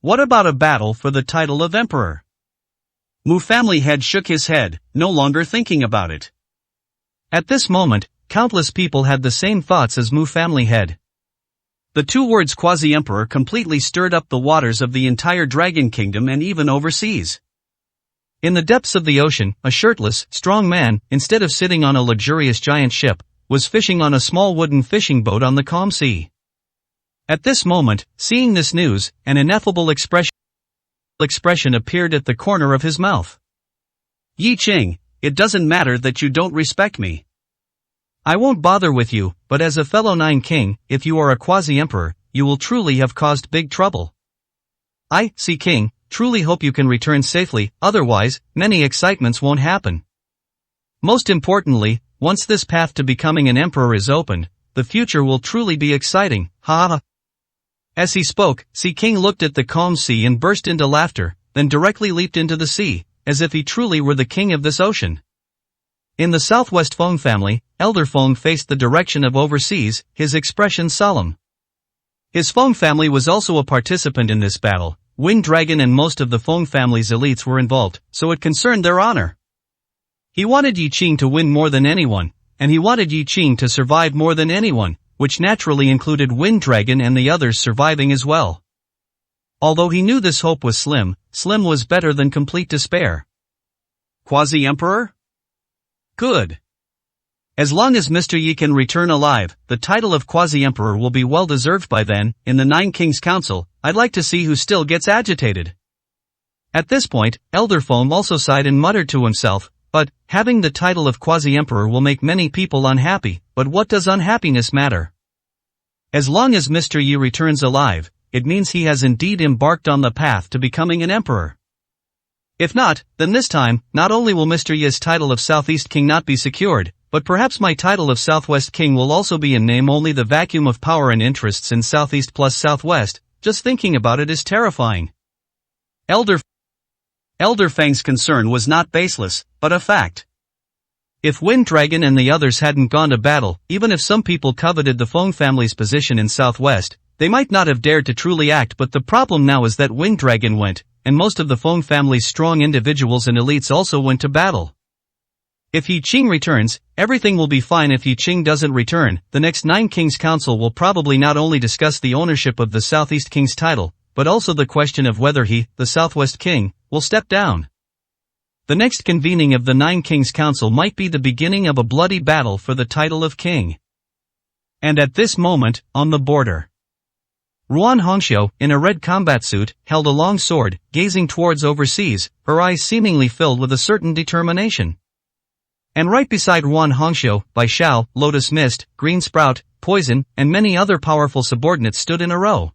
What about a battle for the title of emperor? Mu family head shook his head, no longer thinking about it. At this moment, countless people had the same thoughts as Mu family head. The two words quasi-emperor completely stirred up the waters of the entire Dragon Kingdom and even overseas. In the depths of the ocean, a shirtless, strong man, instead of sitting on a luxurious giant ship, was fishing on a small wooden fishing boat on the calm sea. At this moment, seeing this news, an ineffable expression appeared at the corner of his mouth. Yi Qing, it doesn't matter that you don't respect me. I won't bother with you, but as a fellow Nine King, if you are a quasi-emperor, you will truly have caused big trouble. I, Sea King, truly hope you can return safely, otherwise, many excitements won't happen. Most importantly, once this path to becoming an emperor is opened, the future will truly be exciting, ha ha. As he spoke, Sea King looked at the calm sea and burst into laughter, then directly leaped into the sea, as if he truly were the king of this ocean. In the Southwest Feng family, Elder Feng faced the direction of overseas, his expression solemn. His Feng family was also a participant in this battle. Wind Dragon and most of the Feng family's elites were involved, so it concerned their honor. He wanted Yi Qing to win more than anyone, and he wanted Yi Qing to survive more than anyone, which naturally included Wind Dragon and the others surviving as well. Although he knew this hope was slim, slim was better than complete despair. Quasi-Emperor? Good. As long as Mr. Yi can return alive, the title of Quasi-Emperor will be well deserved by then. In the Nine Kings Council, I'd like to see who still gets agitated. At this point, Elder Feng also sighed and muttered to himself, but, having the title of Quasi-Emperor will make many people unhappy, but what does unhappiness matter? As long as Mr. Yi returns alive, it means he has indeed embarked on the path to becoming an emperor. If not, then this time, not only will Mr. Yi's title of Southeast King not be secured, but perhaps my title of Southwest King will also be in name only. The vacuum of power and interests in Southeast plus Southwest, just thinking about it is terrifying. Elder Feng's concern was not baseless, but a fact. If Wind Dragon and the others hadn't gone to battle, even if some people coveted the Feng family's position in Southwest, they might not have dared to truly act. But the problem now is that Wind Dragon went, and most of the Feng family's strong individuals and elites also went to battle. If Yi Qing returns, everything will be fine. If Yi Qing doesn't return, the next Nine Kings Council will probably not only discuss the ownership of the Southeast King's title, but also the question of whether he, the Southwest King, will step down. The next convening of the Nine Kings Council might be the beginning of a bloody battle for the title of king. And at this moment, on the border, Ruan Hongxiu, in a red combat suit, held a long sword, gazing towards overseas, her eyes seemingly filled with a certain determination. And right beside Ruan Hongxiu, Bai Xiao, Lotus Mist, Green Sprout, Poison, and many other powerful subordinates stood in a row.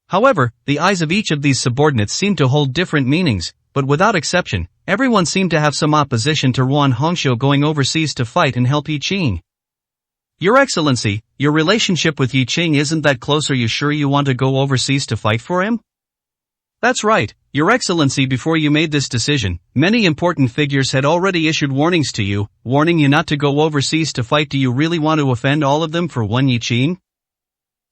However, the eyes of each of these subordinates seemed to hold different meanings, but without exception, everyone seemed to have some opposition to Ruan Hongxiu going overseas to fight and help Yi Qing. Your Excellency, your relationship with Yi Qing isn't that close. Are you sure you want to go overseas to fight for him? That's right, Your Excellency. Before you made this decision, many important figures had already issued warnings to you, warning you not to go overseas to fight. Do you really want to offend all of them for one Yi Qing?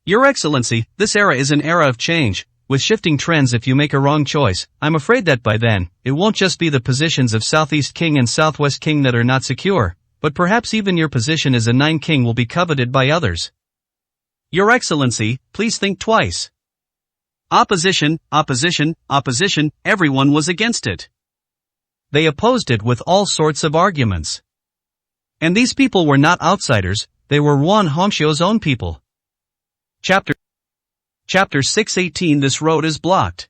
Your Excellency, this era is an era of change, with shifting trends. If you make a wrong choice, I'm afraid that by then, it won't just be the positions of Southeast King and Southwest King that are not secure, but perhaps even your position as a Nine King will be coveted by others. Your Excellency, please think twice. Opposition, opposition, opposition, everyone was against it. They opposed it with all sorts of arguments. And these people were not outsiders, they were Ruan Hongxiu's own people. Chapter 618. This road is blocked.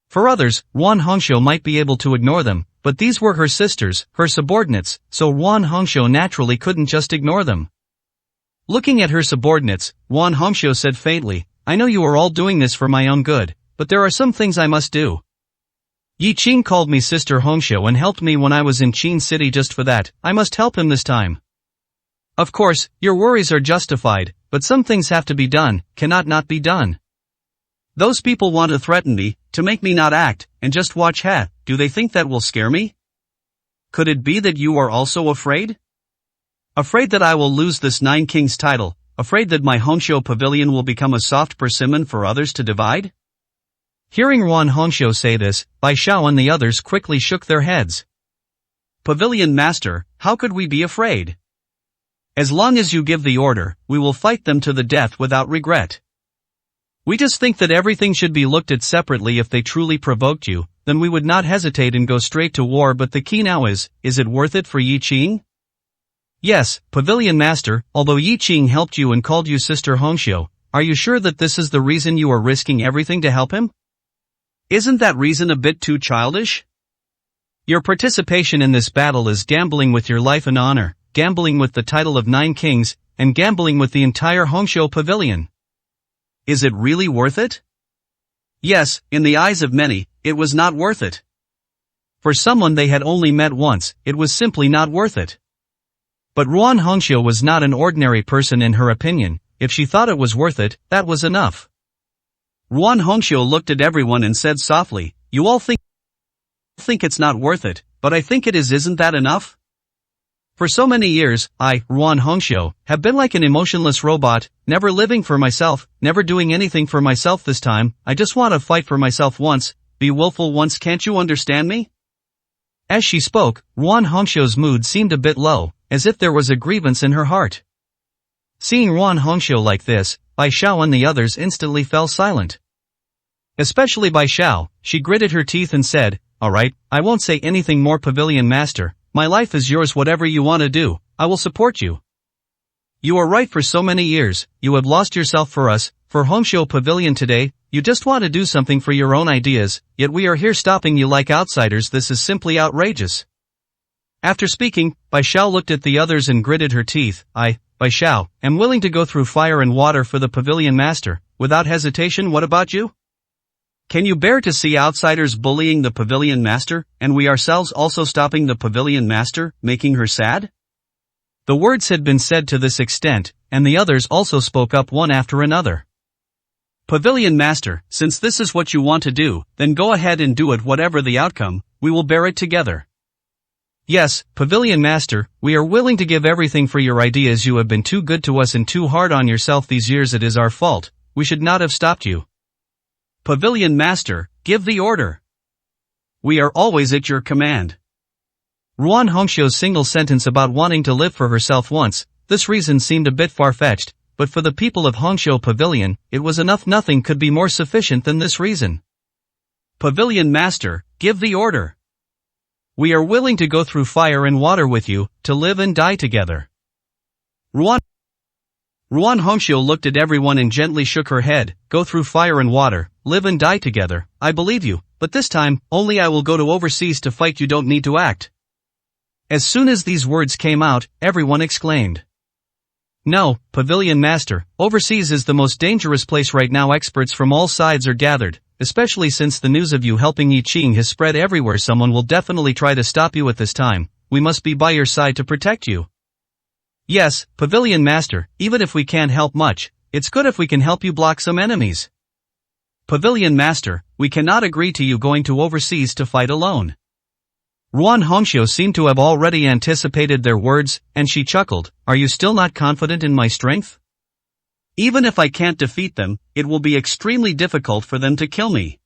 For others, Ruan Hongxiu might be able to ignore them, but these were her sisters, her subordinates, so Ruan Hongxiu naturally couldn't just ignore them. Looking at her subordinates, Ruan Hongxiu said faintly, I know you are all doing this for my own good, but there are some things I must do. Yi Qing called me Sister Hongxiu and helped me when I was in Qin City. Just for that, I must help him this time. Of course, your worries are justified, but some things have to be done, cannot not be done. Those people want to threaten me, to make me not act, and just watch. Do they think that will scare me? Could it be that you are also afraid? Afraid that I will lose this Nine Kings title, afraid that my Hongxiu pavilion will become a soft persimmon for others to divide? Hearing Ruan Hongxiu say this, Bai Xiao and the others quickly shook their heads. Pavilion Master, how could we be afraid? As long as you give the order, we will fight them to the death without regret. We just think that everything should be looked at separately. If they truly provoked you, then we would not hesitate and go straight to war. But the key now is it worth it for Yi Qing? Yes, Pavilion Master, although Yi Qing helped you and called you Sister Hongxiu, are you sure that this is the reason you are risking everything to help him? Isn't that reason a bit too childish? Your participation in this battle is gambling with your life and honor, gambling with the title of 9 Kings, and gambling with the entire Hongxiu Pavilion. Is it really worth it? Yes, in the eyes of many, it was not worth it. For someone they had only met once, it was simply not worth it. But Ruan Hongxiu was not an ordinary person in her opinion. If she thought it was worth it, that was enough. Ruan Hongxiu looked at everyone and said softly, "You all think it's not worth it, but I think it is. Isn't that enough?" For so many years, I, Ruan Hongxiu, have been like an emotionless robot, never living for myself, never doing anything for myself. This time, I just want to fight for myself once, be willful once. Can't you understand me? As she spoke, Ruan Hongxiu's mood seemed a bit low, as if there was a grievance in her heart. Seeing Ruan Hongxiu like this, Bai Xiao and the others instantly fell silent. Especially Bai Xiao, she gritted her teeth and said, "Alright, I won't say anything more. Pavilion Master, my life is yours. Whatever you want to do, I will support you. You are right. For so many years, you have lost yourself for us, for Hongxiu Pavilion. Today, you just want to do something for your own ideas, yet we are here stopping you like outsiders. This is simply outrageous." After speaking, Bai Xiao looked at the others and gritted her teeth. "I, Bai Xiao, am willing to go through fire and water for the Pavilion Master, without hesitation. What about you? Can you bear to see outsiders bullying the Pavilion Master, and we ourselves also stopping the Pavilion Master, making her sad?" The words had been said to this extent, and the others also spoke up one after another. "Pavilion Master, since this is what you want to do, then go ahead and do it. Whatever the outcome, we will bear it together." "Yes, Pavilion Master, we are willing to give everything for your ideas. You have been too good to us and too hard on yourself these years. It is our fault. We should not have stopped you." "Pavilion Master, give the order. We are always at your command." Ruan Hongxiu's single sentence about wanting to live for herself once, this reason seemed a bit far-fetched, but for the people of Hongxiu Pavilion, it was enough. Nothing could be more sufficient than this reason. "Pavilion Master, give the order. We are willing to go through fire and water with you, to live and die together." Ruan Hongxiu looked at everyone and gently shook her head. "Go through fire and water, live and die together, I believe you, but this time, only I will go to overseas to fight. You don't need to act." As soon as these words came out, everyone exclaimed, "No, Pavilion Master, overseas is the most dangerous place right now. Experts from all sides are gathered, especially since the news of you helping Yi Qing has spread everywhere. Someone will definitely try to stop you at this time. We must be by your side to protect you." "Yes, Pavilion Master, even if we can't help much, it's good if we can help you block some enemies." "Pavilion Master, we cannot agree to you going to overseas to fight alone." Ruan Hongxiu seemed to have already anticipated their words, and she chuckled. "Are you still not confident in my strength? Even if I can't defeat them, it will be extremely difficult for them to kill me.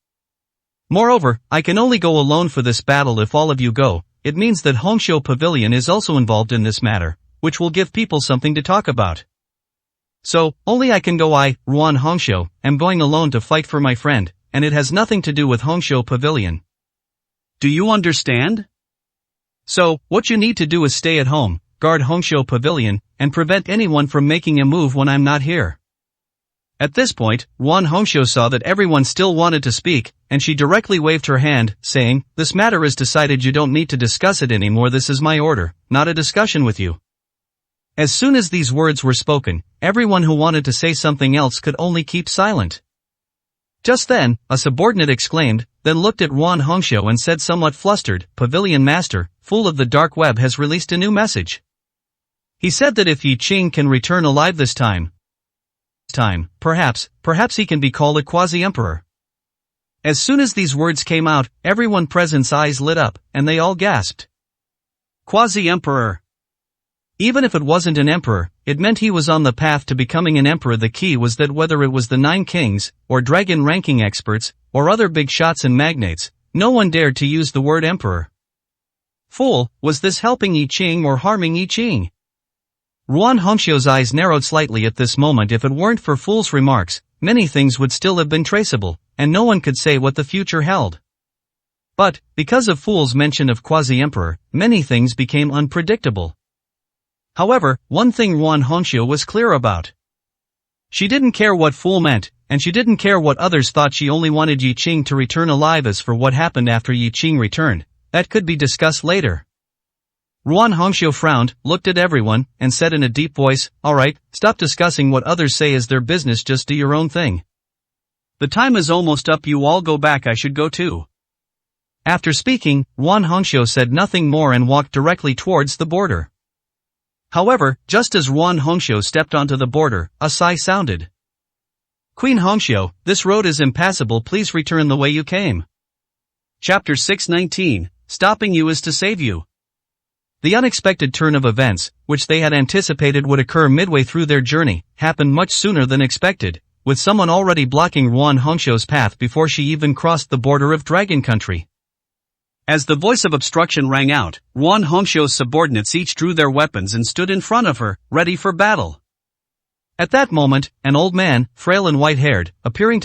Moreover, I can only go alone for this battle. If all of you go, it means that Hongxiu Pavilion is also involved in this matter, which will give people something to talk about. So, only I can go. I, Ruan Hongxiu, am going alone to fight for my friend, and it has nothing to do with Hongxiu Pavilion. Do you understand? So, what you need to do is stay at home, guard Hongxiu Pavilion, and prevent anyone from making a move when I'm not here." At this point, Ruan Hongxiu saw that everyone still wanted to speak, and she directly waved her hand, saying, "This matter is decided. You don't need to discuss it anymore. This is my order, not a discussion with you." As soon as these words were spoken, everyone who wanted to say something else could only keep silent. Just then, a subordinate exclaimed, then looked at Ruan Hongxiu and said somewhat flustered, "Pavilion Master, Fool of the Dark Web has released a new message. He said that if Yi Qing can return alive this time, perhaps he can be called a quasi-emperor." As soon as these words came out, everyone present's eyes lit up, and they all gasped. Quasi-emperor. Even if it wasn't an emperor, it meant he was on the path to becoming an emperor. The key was that whether it was the 9 kings, or dragon ranking experts, or other big shots and magnates, no one dared to use the word emperor. Fool, was this helping Yi Qing or harming Yi Qing? Ruan Hongxiu's eyes narrowed slightly at this moment. If it weren't for Fool's remarks, many things would still have been traceable, and no one could say what the future held. But, because of Fool's mention of Quasi-Emperor, many things became unpredictable. However, one thing Ruan Hongxiu was clear about. She didn't care what Fool meant, and she didn't care what others thought. She only wanted Yi Qing to return alive. As for what happened after Yi Qing returned, that could be discussed later. Ruan Hongxiu frowned, looked at everyone, and said in a deep voice, "Alright, stop discussing what others say is their business, just do your own thing. The time is almost up, you all go back, I should go too." After speaking, Ruan Hongxiu said nothing more and walked directly towards the border. However, just as Ruan Hongxiu stepped onto the border, a sigh sounded. "Queen Hongxiu, this road is impassable, please return the way you came." Chapter 619, Stopping You is to Save You. The unexpected turn of events, which they had anticipated would occur midway through their journey, happened much sooner than expected, with someone already blocking Ruan Hongxiu's path before she even crossed the border of Dragon Country. As the voice of obstruction rang out, Ruan Hongxiu's subordinates each drew their weapons and stood in front of her, ready for battle. At that moment, an old man, frail and white-haired, appearing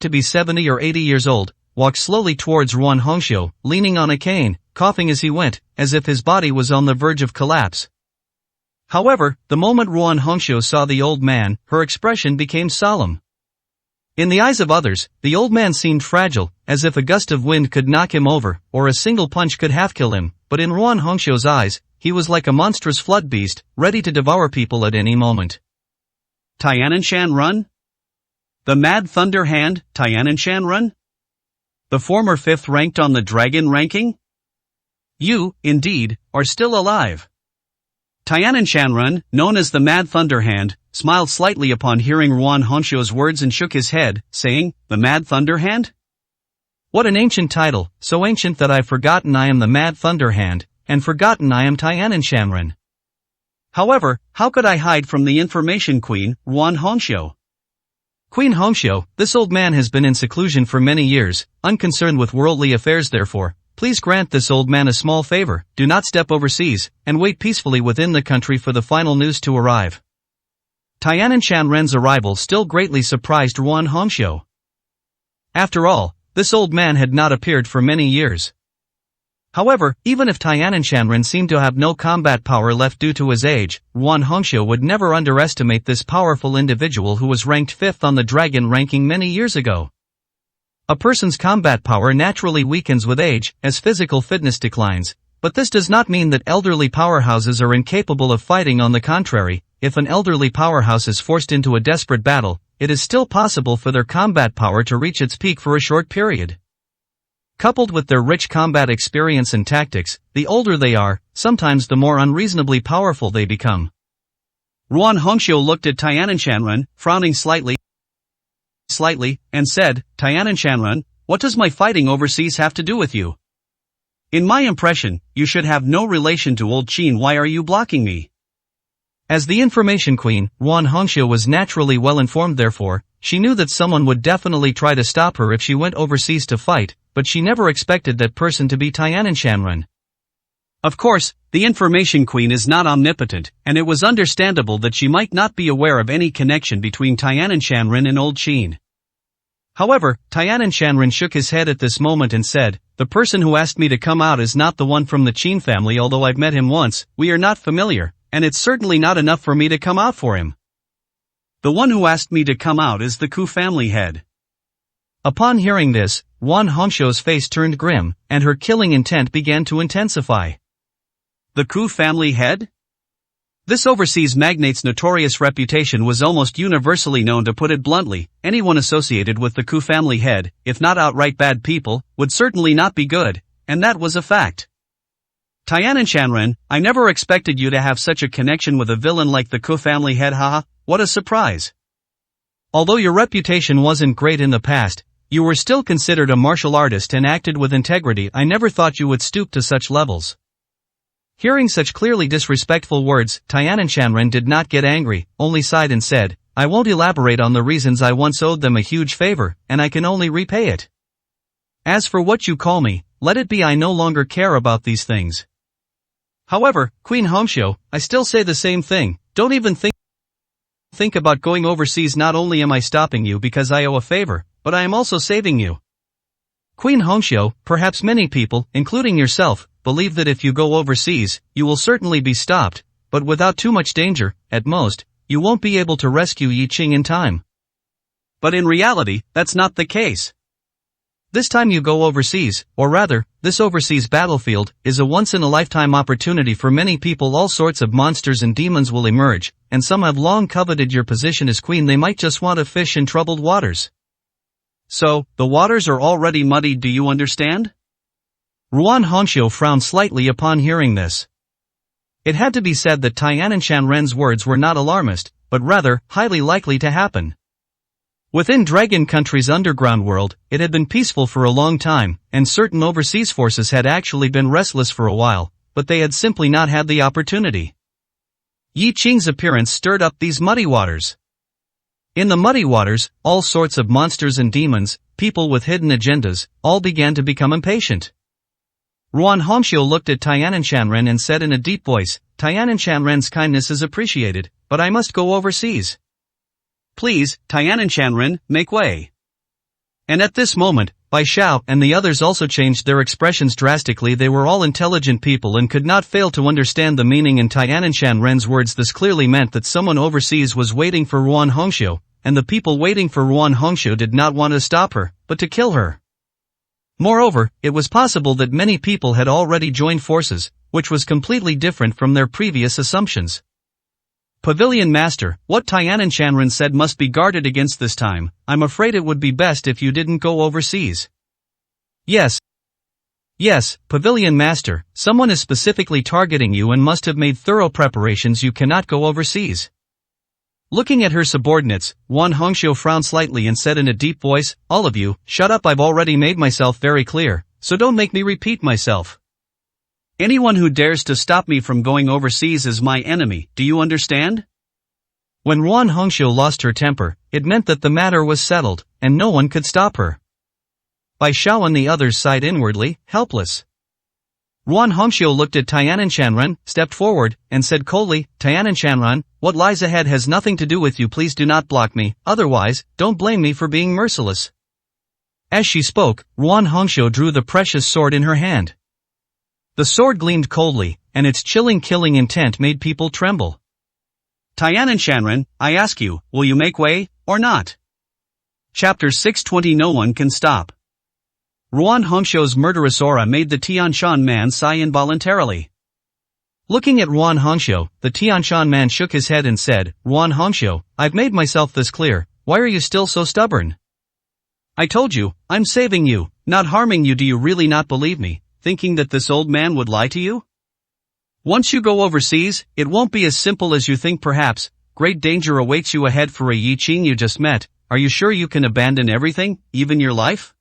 to be 70 or 80 years old, walked slowly towards Ruan Hongxiu, leaning on a cane, coughing as he went, as if his body was on the verge of collapse. However, the moment Ruan Hongxiu saw the old man, her expression became solemn. In the eyes of others, the old man seemed fragile, as if a gust of wind could knock him over, or a single punch could half-kill him, but in Ruan Hongxiu's eyes, he was like a monstrous flood beast, ready to devour people at any moment. Tiananshan Run? The Mad Thunder Hand, Tiananshan Run? The former 5th ranked on the dragon ranking? You, indeed, are still alive. Tiananshan Run, known as the Mad Thunder Hand, smiled slightly upon hearing Ruan Hongxiu's words and shook his head, saying, "The Mad Thunder Hand? What an ancient title, so ancient that I've forgotten I am the Mad Thunder Hand, and forgotten I am Tiananshan Run. However, how could I hide from the information, Queen, Ruan Hongxiu?" "Queen Hongxiu, this old man has been in seclusion for many years, unconcerned with worldly affairs. Therefore, please grant this old man a small favor, do not step overseas, and wait peacefully within the country for the final news to arrive." Tiananshan Ren's arrival still greatly surprised Ruan Hongxiu. After all, this old man had not appeared for many years. However, even if Tiananshan Ren seemed to have no combat power left due to his age, Ruan Hongxiu would never underestimate this powerful individual who was ranked 5th on the dragon ranking many years ago. A person's combat power naturally weakens with age, as physical fitness declines, but this does not mean that elderly powerhouses are incapable of fighting. On the contrary, if an elderly powerhouse is forced into a desperate battle, it is still possible for their combat power to reach its peak for a short period. Coupled with their rich combat experience and tactics, the older they are, sometimes the more unreasonably powerful they become. Ruan Hongxiu looked at Tiananshan Ren, frowning slightly, and said, "Tiananshan Ren, what does my fighting overseas have to do with you? In my impression, you should have no relation to old Qin. Why are you blocking me?" As the information queen, Ruan Hongxiu was naturally well informed. Therefore, she knew that someone would definitely try to stop her if she went overseas to fight, but she never expected that person to be Tiananshan Ren. Of course, the information queen is not omnipotent, and it was understandable that she might not be aware of any connection between Tiananshan Ren and old Qin. However, Tiananshan Ren shook his head at this moment and said, "The person who asked me to come out is not the one from the Qin family. Although I've met him once, we are not familiar, and it's certainly not enough for me to come out for him. The one who asked me to come out is the Ku family head." Upon hearing this, Ruan Hongxiu's face turned grim, and her killing intent began to intensify. The Ku family head? This overseas magnate's notorious reputation was almost universally known. To put it bluntly, anyone associated with the Ku family head, if not outright bad people, would certainly not be good, and that was a fact. Tiananshan Ren, I never expected you to have such a connection with a villain like the Ku family head. Haha, what a surprise. Although your reputation wasn't great in the past, you were still considered a martial artist and acted with integrity. I never thought you would stoop to such levels. Hearing such clearly disrespectful words, Tiananshan Ren did not get angry, only sighed and said, "I won't elaborate on the reasons. I once owed them a huge favor, and I can only repay it. As for what you call me, let it be. I no longer care about these things." However, Queen Hongxiu, I still say the same thing, don't even think about going overseas. Not only am I stopping you because I owe a favor, but I am also saving you. Queen Hongxiu, perhaps many people, including yourself, believe that if you go overseas, you will certainly be stopped, but without too much danger. At most, you won't be able to rescue Yi Qing in time. But in reality, that's not the case. This time you go overseas, or rather, this overseas battlefield, is a once-in-a-lifetime opportunity for many people. All sorts of monsters and demons will emerge, and some have long coveted your position as queen. They might just want to fish in troubled waters. So, the waters are already muddied, do you understand? Ruan Hongxiu frowned slightly upon hearing this. It had to be said that Tiananmen Ren's words were not alarmist, but rather, highly likely to happen. Within Dragon Country's underground world, it had been peaceful for a long time, and certain overseas forces had actually been restless for a while, but they had simply not had the opportunity. Yi Qing's appearance stirred up these muddy waters. In the muddy waters, all sorts of monsters and demons, people with hidden agendas, all began to become impatient. Ruan Hongxiu looked at Tiananmen Ren and said in a deep voice, Tiananmen Ren's kindness is appreciated, but I must go overseas. Please, Tiananmen Ren, make way. And at this moment, Bai Xiao and the others also changed their expressions drastically. They were all intelligent people and could not fail to understand the meaning in Tiananmen Ren's words. This clearly meant that someone overseas was waiting for Ruan Hongxiu, and the people waiting for Ruan Hongxiu did not want to stop her, but to kill her. Moreover, it was possible that many people had already joined forces, which was completely different from their previous assumptions. Pavilion Master, what Tiananmen Ren said must be guarded against this time. I'm afraid it would be best if you didn't go overseas. Yes, Pavilion Master, someone is specifically targeting you and must have made thorough preparations. You cannot go overseas. Looking at her subordinates, Ruan Hongxiu frowned slightly and said in a deep voice, all of you, shut up. I've already made myself very clear, so don't make me repeat myself. Anyone who dares to stop me from going overseas is my enemy, do you understand? When Ruan Hongxiu lost her temper, it meant that the matter was settled, and no one could stop her. Bai Xiao and the others sighed inwardly, helpless. Ruan Hongxiu looked at Tiananmen Ren, stepped forward, and said coldly, Tiananmen Ren, what lies ahead has nothing to do with you. Please do not block me, otherwise, don't blame me for being merciless. As she spoke, Ruan Hongxiu drew the precious sword in her hand. The sword gleamed coldly, and its chilling killing intent made people tremble. Tiananmen Ren, I ask you, will you make way, or not? Chapter 620. No one can stop. Ruan Hongxiu's murderous aura made the Tianshan man sigh involuntarily. Looking at Ruan Hongxiu, the Tianshan man shook his head and said, Ruan Hongxiu, I've made myself this clear, why are you still so stubborn? I told you, I'm saving you, not harming you. Do you really not believe me, thinking that this old man would lie to you? Once you go overseas, it won't be as simple as you think. Perhaps great danger awaits you ahead for a Yi Qing you just met. Are you sure you can abandon everything, even your life?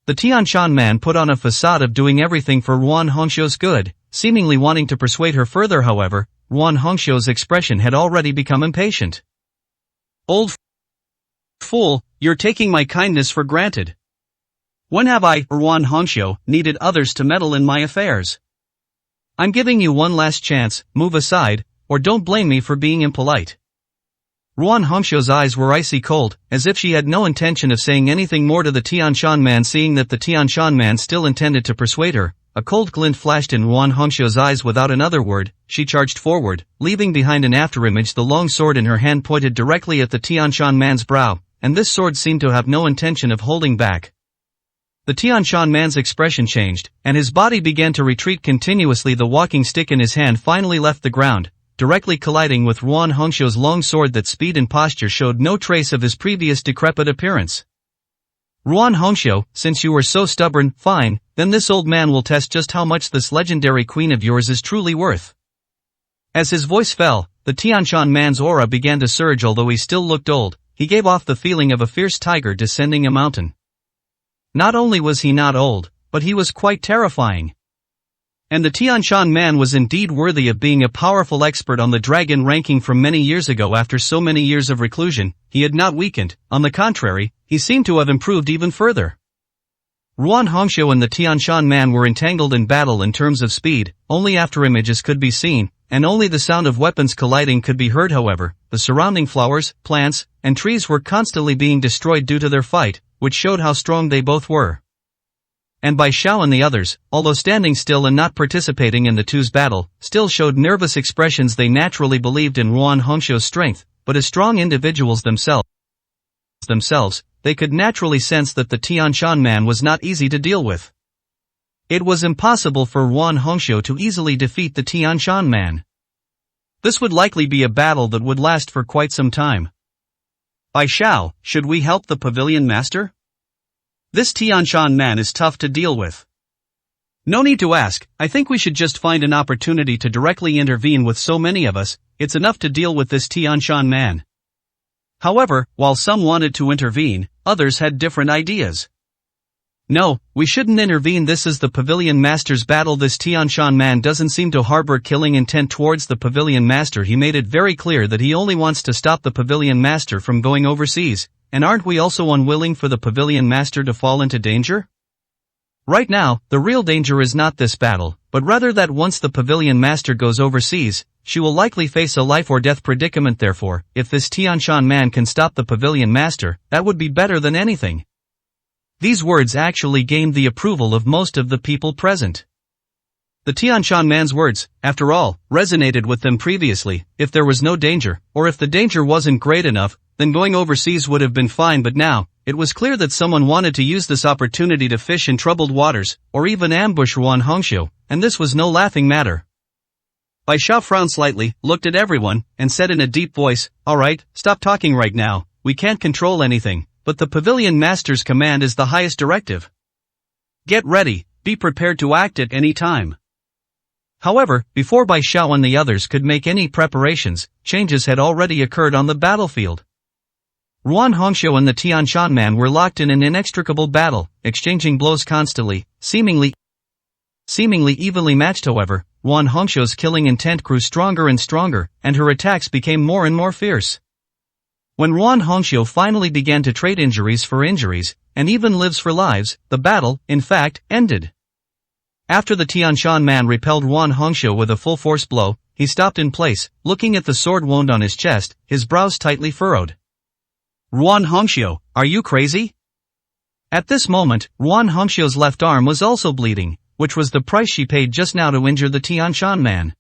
The Tianshan man put on a facade of doing everything for Ruan Hongxiu's good, seemingly wanting to persuade her further. However, Ruan Hongxiu's expression had already become impatient. Old fool, you're taking my kindness for granted. When have I, Ruan Hongxiu, needed others to meddle in my affairs? I'm giving you one last chance, move aside, or don't blame me for being impolite. Ruan Hongxiu's eyes were icy cold, as if she had no intention of saying anything more to the Tianshan man. Seeing that the Tianshan man still intended to persuade her, a cold glint flashed in Ruan Hongxiu's eyes. Without another word, she charged forward, leaving behind an afterimage. The long sword in her hand pointed directly at the Tianshan man's brow, and this sword seemed to have no intention of holding back. The Tianshan man's expression changed, and his body began to retreat continuously. The walking stick in his hand finally left the ground, directly colliding with Ruan Hongxiu's long sword. That speed and posture showed no trace of his previous decrepit appearance. Ruan Hongxiu, since you were so stubborn, fine, then this old man will test just how much this legendary queen of yours is truly worth. As his voice fell, the Tianshan man's aura began to surge. Although he still looked old, he gave off the feeling of a fierce tiger descending a mountain. Not only was he not old, but he was quite terrifying. And the Tianshan man was indeed worthy of being a powerful expert on the dragon ranking from many years ago. After so many years of reclusion, he had not weakened, on the contrary, he seemed to have improved even further. Ruan Hongxiu and the Tianshan man were entangled in battle in terms of speed, only after images could be seen, and only the sound of weapons colliding could be heard. However, the surrounding flowers, plants, and trees were constantly being destroyed due to their fight, which showed how strong they both were. And Bai Xiao and the others, although standing still and not participating in the two's battle, still showed nervous expressions. They naturally believed in Ruan Hongxiu's strength, but as strong individuals themselves, they could naturally sense that the Tianshan man was not easy to deal with. It was impossible for Ruan Hongxiu to easily defeat the Tianshan man. This would likely be a battle that would last for quite some time. Bai Xiao, should we help the pavilion master? This Tianshan man is tough to deal with. No need to ask, I think we should just find an opportunity to directly intervene. With so many of us, it's enough to deal with this Tianshan man. However, while some wanted to intervene, others had different ideas. No, we shouldn't intervene. This is the pavilion master's battle. This Tianshan man doesn't seem to harbor killing intent towards the pavilion master. He made it very clear that he only wants to stop the pavilion master from going overseas, and aren't we also unwilling for the pavilion master to fall into danger? Right now, the real danger is not this battle, but rather that once the pavilion master goes overseas, she will likely face a life or death predicament. Therefore, if this Tianshan man can stop the pavilion master, that would be better than anything. These words actually gained the approval of most of the people present. The Tianshan man's words, after all, resonated with them previously. If there was no danger, or if the danger wasn't great enough, then going overseas would have been fine. But now, it was clear that someone wanted to use this opportunity to fish in troubled waters, or even ambush Ruan Hongxiu, and this was no laughing matter. Bai Xiao frowned slightly, looked at everyone, and said in a deep voice, "Alright, stop talking right now, we can't control anything, but the pavilion master's command is the highest directive. Get ready, be prepared to act at any time." However, before Bai Xiao and the others could make any preparations, changes had already occurred on the battlefield. Ruan Hongxiu and the Tianshan man were locked in an inextricable battle, exchanging blows constantly, seemingly evenly matched. However, Ruan Hongxiu's killing intent grew stronger and stronger, and her attacks became more and more fierce. When Ruan Hongxiu finally began to trade injuries for injuries, and even lives for lives, the battle, in fact, ended. After the Tianshan man repelled Ruan Hongxiu with a full-force blow, he stopped in place, looking at the sword wound on his chest, his brows tightly furrowed. "Ruan Hongxiu, are you crazy?" At this moment, Ruan Hongxiu's left arm was also bleeding, which was the price she paid just now to injure the Tianshan man.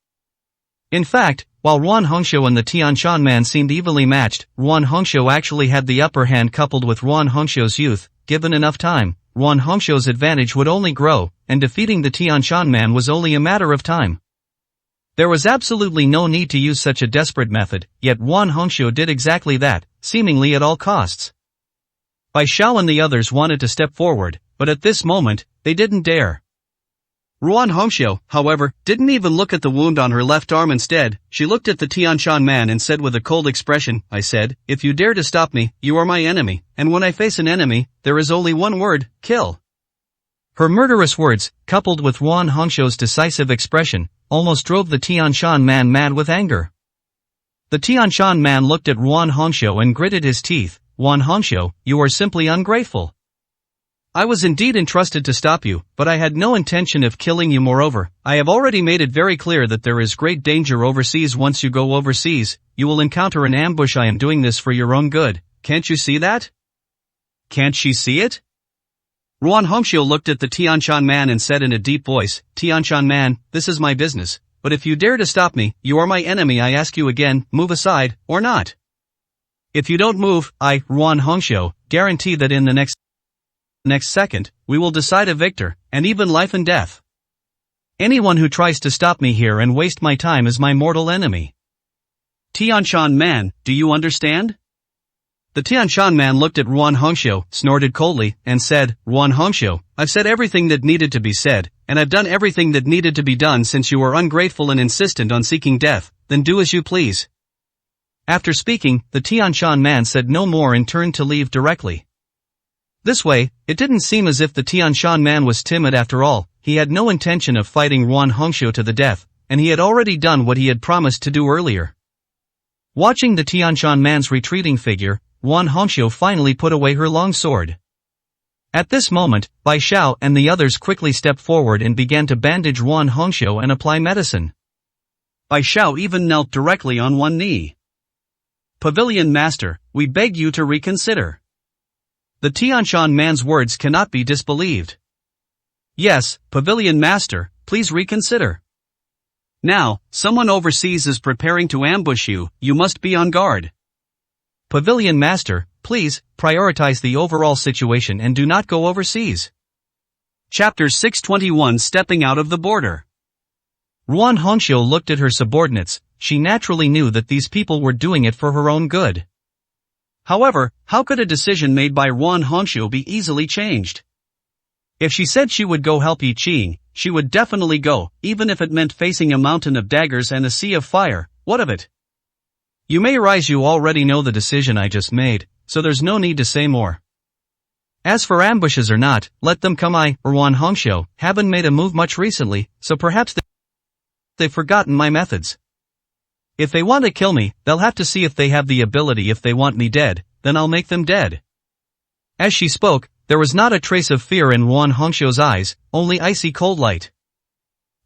In fact, while Ruan Hongxiu and the Tianshan man seemed evenly matched, Ruan Hongxiu actually had the upper hand. Coupled with Ruan Hongxiu's youth, given enough time, Ruan Hongxiu's advantage would only grow, and defeating the Tianshan man was only a matter of time. There was absolutely no need to use such a desperate method, yet Ruan Hongxiu did exactly that, seemingly at all costs. Bai Xiao and the others wanted to step forward, but at this moment, they didn't dare. Ruan Hongxiu, however, didn't even look at the wound on her left arm. Instead, she looked at the Tianshan man and said with a cold expression, "I said, if you dare to stop me, you are my enemy, and when I face an enemy, there is only one word, kill." Her murderous words, coupled with Ruan Hongxiu's decisive expression, almost drove the Tianshan man mad with anger. The Tianshan man looked at Ruan Hongxiu and gritted his teeth. "Ruan Hongxiu, you are simply ungrateful. I was indeed entrusted to stop you, but I had no intention of killing you. Moreover, I have already made it very clear that there is great danger overseas. Once you go overseas, you will encounter an ambush. I am doing this for your own good. Can't you see that?" Can't she see it? Ruan Hongxiu looked at the Tianshan man and said in a deep voice, "Tianshan man, this is my business, but if you dare to stop me, you are my enemy. I ask you again, move aside, or not. If you don't move, I, Ruan Hongxiu, guarantee that in the next second, we will decide a victor, and even life and death. Anyone who tries to stop me here and waste my time is my mortal enemy. Tianshan man, do you understand?" The Tianshan man looked at Ruan Hongxiu, snorted coldly, and said, "Ruan Hongxiu, I've said everything that needed to be said, and I've done everything that needed to be done. Since you are ungrateful and insistent on seeking death, then do as you please." After speaking, the Tianshan man said no more and turned to leave directly. This way, it didn't seem as if the Tianshan man was timid after all. He had no intention of fighting Ruan Hongxiu to the death, and he had already done what he had promised to do earlier. Watching the Tianshan man's retreating figure, Ruan Hongxiu finally put away her long sword. At this moment, Bai Xiao and the others quickly stepped forward and began to bandage Ruan Hongxiu and apply medicine. Bai Xiao even knelt directly on one knee. "Pavilion Master, we beg you to reconsider." The Tianshan man's words cannot be disbelieved. "Yes, Pavilion Master, please reconsider. Now, someone overseas is preparing to ambush you, you must be on guard. Pavilion Master, please, prioritize the overall situation and do not go overseas." Chapter 621 Stepping Out of the Border. Ruan Hongxiu looked at her subordinates. She naturally knew that these people were doing it for her own good. However, how could a decision made by Ruan Hongxiu be easily changed? If she said she would go help Yi Qing, she would definitely go, even if it meant facing a mountain of daggers and a sea of fire. What of it? "You may rise, you already know the decision I just made, so there's no need to say more. As for ambushes or not, let them come. I, Ruan Hongxiu, haven't made a move much recently, so perhaps they've forgotten my methods. If they want to kill me, they'll have to see if they have the ability. If they want me dead, then I'll make them dead." As she spoke, there was not a trace of fear in Ruan Hongxiu's eyes, only icy cold light.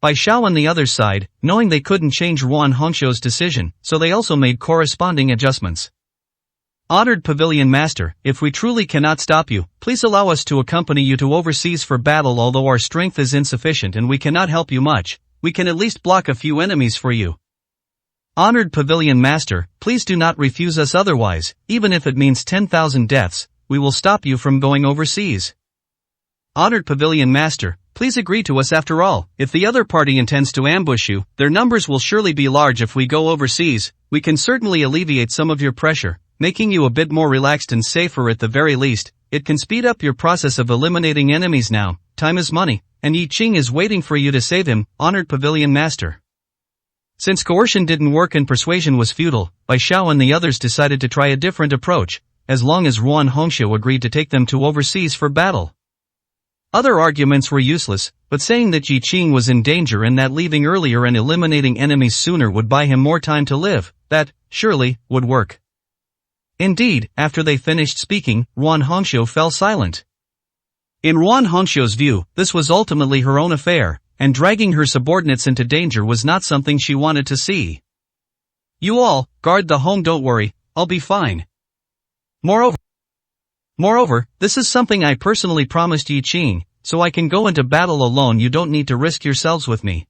Bai Xiao on the other side, knowing they couldn't change Ruan Hongxiu's decision, so they also made corresponding adjustments. "Honored Pavilion Master, if we truly cannot stop you, please allow us to accompany you to overseas for battle. Although our strength is insufficient and we cannot help you much, we can at least block a few enemies for you. Honored Pavilion Master, please do not refuse us. Otherwise, even if it means 10,000 deaths, we will stop you from going overseas. Honored Pavilion Master, please agree to us. After all, if the other party intends to ambush you, their numbers will surely be large. If we go overseas, we can certainly alleviate some of your pressure, making you a bit more relaxed and safer at the very least. It can speed up your process of eliminating enemies now. Time is money, and Yi Qing is waiting for you to save him, Honored Pavilion Master." Since coercion didn't work and persuasion was futile, Bai Xiao and the others decided to try a different approach, as long as Ruan Hongxiu agreed to take them to overseas for battle. Other arguments were useless, but saying that Yi Qing was in danger and that leaving earlier and eliminating enemies sooner would buy him more time to live, that, surely, would work. Indeed, after they finished speaking, Ruan Hongxiu fell silent. In Ruan Hongxiu's view, this was ultimately her own affair, and dragging her subordinates into danger was not something she wanted to see. "You all, guard the home. Don't worry, I'll be fine. Moreover, this is something I personally promised Yi Qing, so I can go into battle alone. You don't need to risk yourselves with me.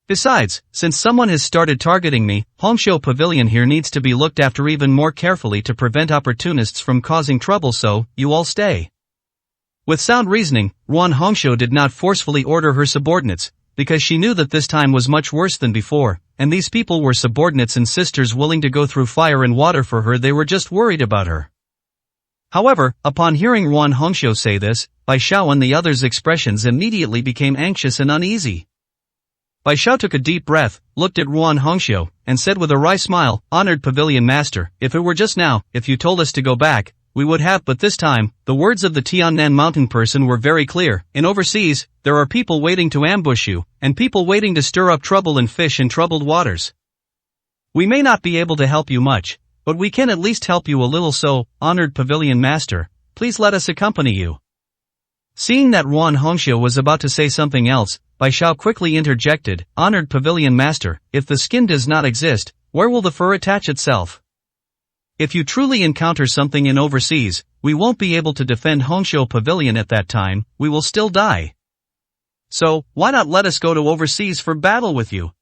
Besides, since someone has started targeting me, Hongxiu Pavilion here needs to be looked after even more carefully to prevent opportunists from causing trouble, so, you all stay." With sound reasoning, Ruan Hongxiu did not forcefully order her subordinates, because she knew that this time was much worse than before, and these people were subordinates and sisters willing to go through fire and water for her. They were just worried about her. However, upon hearing Ruan Hongxiu say this, Bai Xiao and the others' expressions immediately became anxious and uneasy. Bai Xiao took a deep breath, looked at Ruan Hongxiu, and said with a wry smile, "Honored Pavilion Master, if it were just now, if you told us to go back, we would have, but this time." The words of the Tiannan mountain person were very clear. "In overseas, there are people waiting to ambush you, and people waiting to stir up trouble and fish in troubled waters. We may not be able to help you much, but we can at least help you a little, so, Honored Pavilion Master, please let us accompany you." Seeing that Ruan Hongxiu was about to say something else, Bai Xiao quickly interjected, "Honored Pavilion Master, if the skin does not exist, where will the fur attach itself? If you truly encounter something in overseas, we won't be able to defend Hongxiu Pavilion at that time, we will still die. So, why not let us go to overseas for battle with you?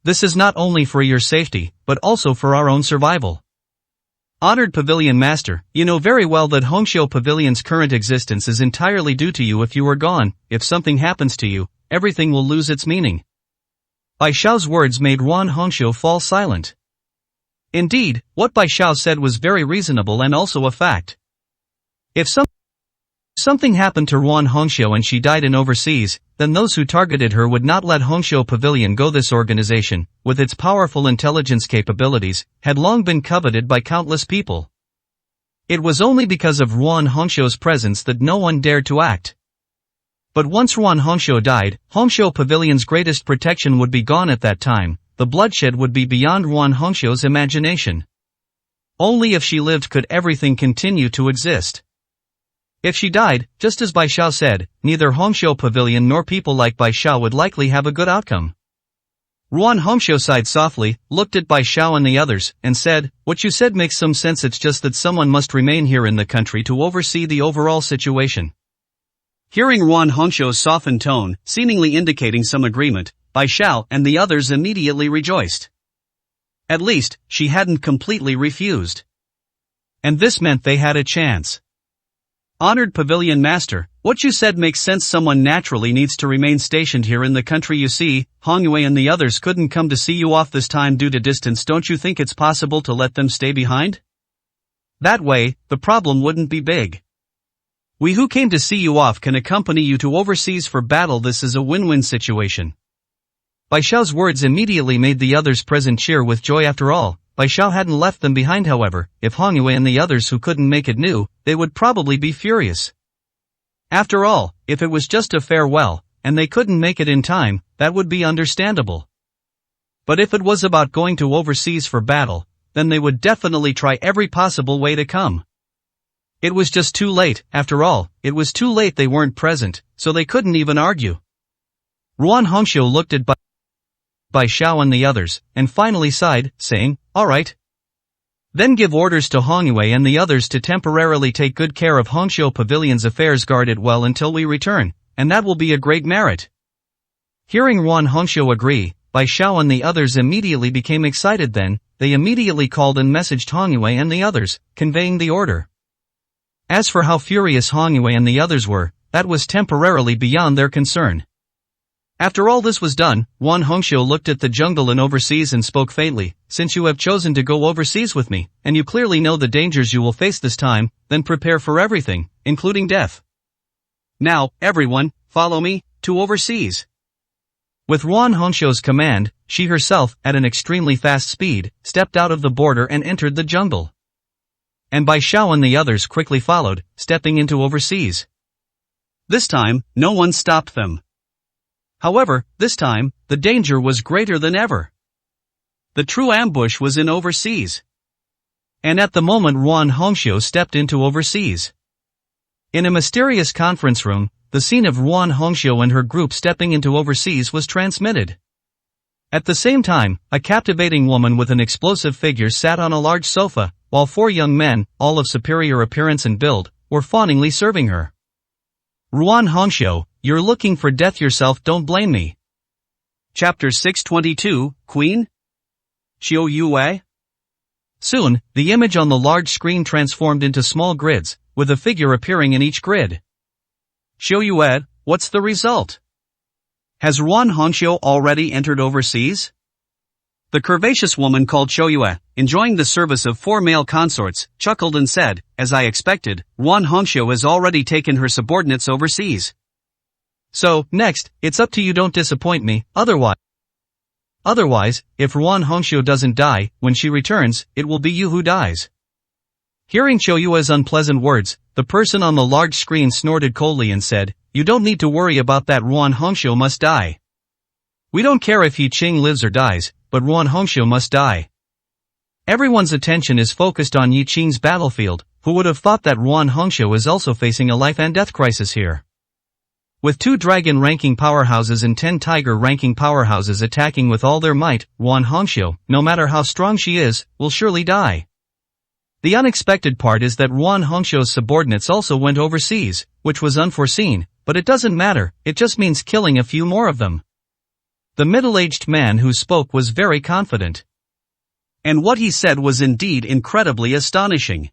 This is not only for your safety, but also for our own survival. Honored Pavilion Master, you know very well that Hongxiu Pavilion's current existence is entirely due to you. If you are gone, if something happens to you, everything will lose its meaning." Bai Xiao's words made Ruan Hongxiu fall silent. Indeed, what Bai Xiao said was very reasonable and also a fact. If something happened to Ruan Hongxiu and she died in overseas, then those who targeted her would not let Hongxiu Pavilion go. This organization, with its powerful intelligence capabilities, had long been coveted by countless people. It was only because of Ruan Hongxiu's presence that no one dared to act. But once Ruan Hongxiu died, Hongxiu Pavilion's greatest protection would be gone at that time. The bloodshed would be beyond Ruan Hongxiu's imagination. Only if she lived could everything continue to exist. If she died, just as Bai Xiao said, neither Hongqiu Pavilion nor people like Bai Xiao would likely have a good outcome. Ruan Hongqiu sighed softly, looked at Bai Xiao and the others, and said, "What you said makes some sense, it's just that someone must remain here in the country to oversee the overall situation." Hearing Ruan Hongqiu's softened tone, seemingly indicating some agreement, Bai Xiao and the others immediately rejoiced. At least, she hadn't completely refused. And this meant they had a chance. "Honored Pavilion Master, what you said makes sense. Someone naturally needs to remain stationed here in the country. You see, Hong Yue and the others couldn't come to see you off this time due to distance. Don't you think it's possible to let them stay behind? That way, the problem wouldn't be big. We who came to see you off can accompany you to overseas for battle. This is a win-win situation." Bai Xiao's words immediately made the others present cheer with joy. After all, Bai Xiao hadn't left them behind. However, if Hong Yue and the others who couldn't make it knew, they would probably be furious. After all, if it was just a farewell, and they couldn't make it in time, that would be understandable. But if it was about going to overseas for battle, then they would definitely try every possible way to come. It was just too late. After all, it was too late. They weren't present, so they couldn't even argue. Ruan Hongqiu looked at Bai Xiao and the others, and finally sighed, saying, "All right. Then give orders to Hong Yue and the others to temporarily take good care of Hongqiu Pavilion's affairs. Guard it well until we return, and that will be a great merit." Hearing Ruan Hongqiu agree, Bai Xiao and the others immediately became excited. Then, they immediately called and messaged Hong Yue and the others, conveying the order. As for how furious Hong Yue and the others were, that was temporarily beyond their concern. After all this was done, Ruan Hongqiu looked at the jungle and overseas and spoke faintly, "Since you have chosen to go overseas with me, and you clearly know the dangers you will face this time, then prepare for everything, including death. Now, everyone, follow me, to overseas." With Ruan Hongqiu's command, she herself, at an extremely fast speed, stepped out of the border and entered the jungle. And Bai Xiao and the others quickly followed, stepping into overseas. This time, no one stopped them. However, this time, the danger was greater than ever. The true ambush was in overseas. And at the moment Ruan Hongqiu stepped into overseas. In a mysterious conference room, the scene of Ruan Hongqiu and her group stepping into overseas was transmitted. At the same time, a captivating woman with an explosive figure sat on a large sofa, while 4 young men, all of superior appearance and build, were fawningly serving her. "Ruan Hongqiu, you're looking for death yourself, don't blame me." Chapter 622, Queen? Qiu Yue? Soon, the image on the large screen transformed into small grids, with a figure appearing in each grid. "Qiu Yue, what's the result? Has Ruan Hongqiu already entered overseas?" The curvaceous woman called Qiu Yue, enjoying the service of 4 male consorts, chuckled and said, "As I expected, Ruan Hongqiu has already taken her subordinates overseas. So, next, it's up to you. Don't disappoint me, otherwise, if Ruan Hongqiu doesn't die, when she returns, it will be you who dies." Hearing Qiu Yue's unpleasant words, the person on the large screen snorted coldly and said, "You don't need to worry about that. Ruan Hongqiu must die. We don't care if He Qing lives or dies, but Ruan Hongqiu must die." Everyone's attention is focused on Yi Qing's battlefield. Who would have thought that Ruan Hongqiu is also facing a life and death crisis here? With 2 dragon-ranking powerhouses and 10 tiger-ranking powerhouses attacking with all their might, Ruan Hongqiu, no matter how strong she is, will surely die. The unexpected part is that Ruan Hongqiu's subordinates also went overseas, which was unforeseen, but it doesn't matter, it just means killing a few more of them. The middle-aged man who spoke was very confident. And what he said was indeed incredibly astonishing.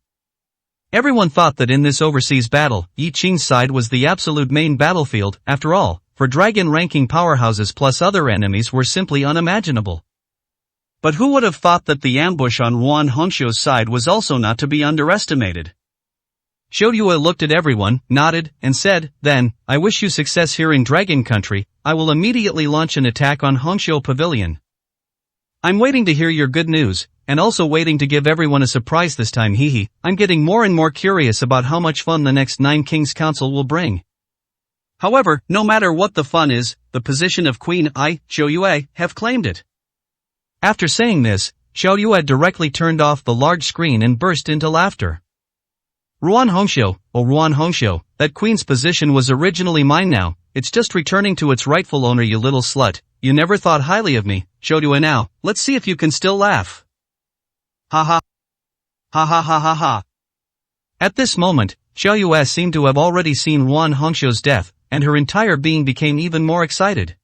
Everyone thought that in this overseas battle, Yi Qing's side was the absolute main battlefield. After all, for dragon-ranking powerhouses plus other enemies were simply unimaginable. But who would have thought that the ambush on Ruan Hongqiu's side was also not to be underestimated? Qiu Yue looked at everyone, nodded, and said, "Then, I wish you success here in Dragon Country. I will immediately launch an attack on Hongqiu Pavilion. I'm waiting to hear your good news, and also waiting to give everyone a surprise this time. Hehe, I'm getting more and more curious about how much fun the next 9 Kings Council will bring." However, no matter what the fun is, the position of Queen I, Qiu Yue, have claimed it. After saying this, Qiu Yue directly turned off the large screen and burst into laughter. Ruan Hongxiu, oh Ruan Hongxiu, that queen's position was originally mine now, it's just returning to its rightful owner you little slut, you never thought highly of me, Xiaoyue now, let's see if you can still laugh. Ha ha. Ha ha ha ha ha. At this moment, Xiaoyue seemed to have already seen Ruan Hongxiu's death, and her entire being became even more excited.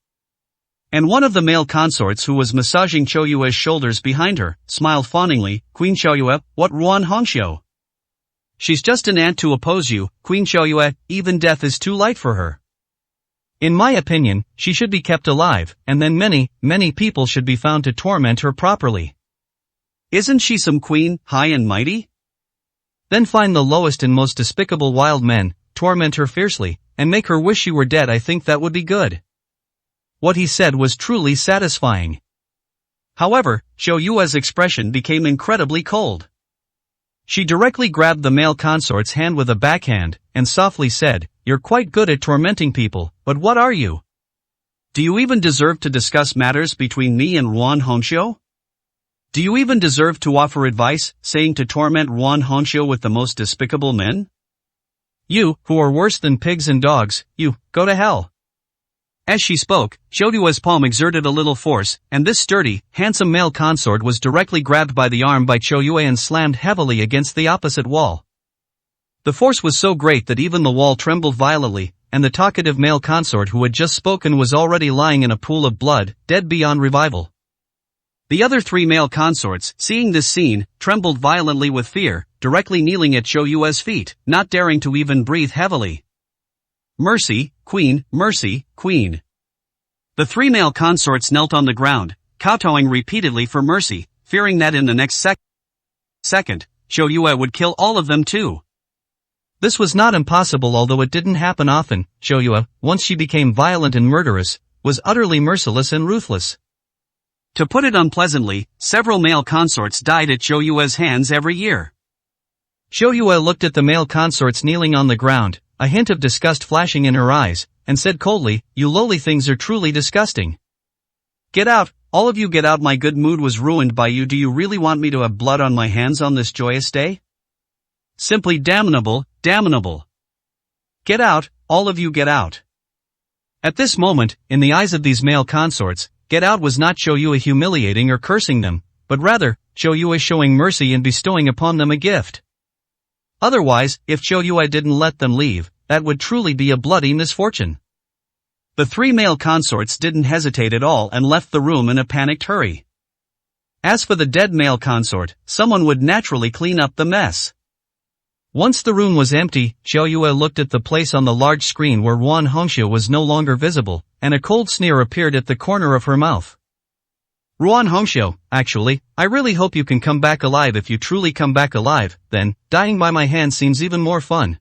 And one of the male consorts who was massaging Xiaoyue's shoulders behind her, smiled fawningly, Queen Xiaoyue, what Ruan Hongxiu? She's just an ant to oppose you, Queen Xiaoyue, even death is too light for her. In my opinion, she should be kept alive, and then many people should be found to torment her properly. Isn't she some queen, high and mighty? Then find the lowest and most despicable wild men, torment her fiercely, and make her wish she were dead. I think that would be good. What he said was truly satisfying. However, Xiaoyue's expression became incredibly cold. She directly grabbed the male consort's hand with a backhand, and softly said, "You're quite good at tormenting people, but what are you? Do you even deserve to discuss matters between me and Ruan Hongxiu? Do you even deserve to offer advice, saying to torment Ruan Hongxiu with the most despicable men? You, who are worse than pigs and dogs, you, go to hell." As she spoke, Xiaoyue's palm exerted a little force, and this sturdy, handsome male consort was directly grabbed by the arm by Xiaoyue and slammed heavily against the opposite wall. The force was so great that even the wall trembled violently, and the talkative male consort who had just spoken was already lying in a pool of blood, dead beyond revival. The other three male consorts, seeing this scene, trembled violently with fear, directly kneeling at Xiaoyue's feet, not daring to even breathe heavily. "Mercy, Queen, mercy, Queen." The three male consorts knelt on the ground, kowtowing repeatedly for mercy, fearing that in the next second, Xiaoyue would kill all of them too. This was not impossible, although it didn't happen often. Xiaoyue, once she became violent and murderous, was utterly merciless and ruthless. To put it unpleasantly, several male consorts died at Xiaoyue's hands every year. Xiaoyue looked at the male consorts kneeling on the ground, a hint of disgust flashing in her eyes, and said coldly, "You lowly things are truly disgusting. Get out, all of you get out. My good mood was ruined by you. Do you really want me to have blood on my hands on this joyous day? Simply damnable, damnable. Get out, all of you get out." At this moment, in the eyes of these male consorts, get out was not Xiaoyue humiliating or cursing them, but rather, Xiaoyue showing mercy and bestowing upon them a gift. Otherwise, if Xiaoyue didn't let them leave, that would truly be a bloody misfortune. The three male consorts didn't hesitate at all and left the room in a panicked hurry. As for the dead male consort, someone would naturally clean up the mess. Once the room was empty, Xiaoyue looked at the place on the large screen where Ruan Hongxiu was no longer visible, and a cold sneer appeared at the corner of her mouth. "Ruan Hongxiu, actually, I really hope you can come back alive. If you truly come back alive, then, dying by my hand seems even more fun.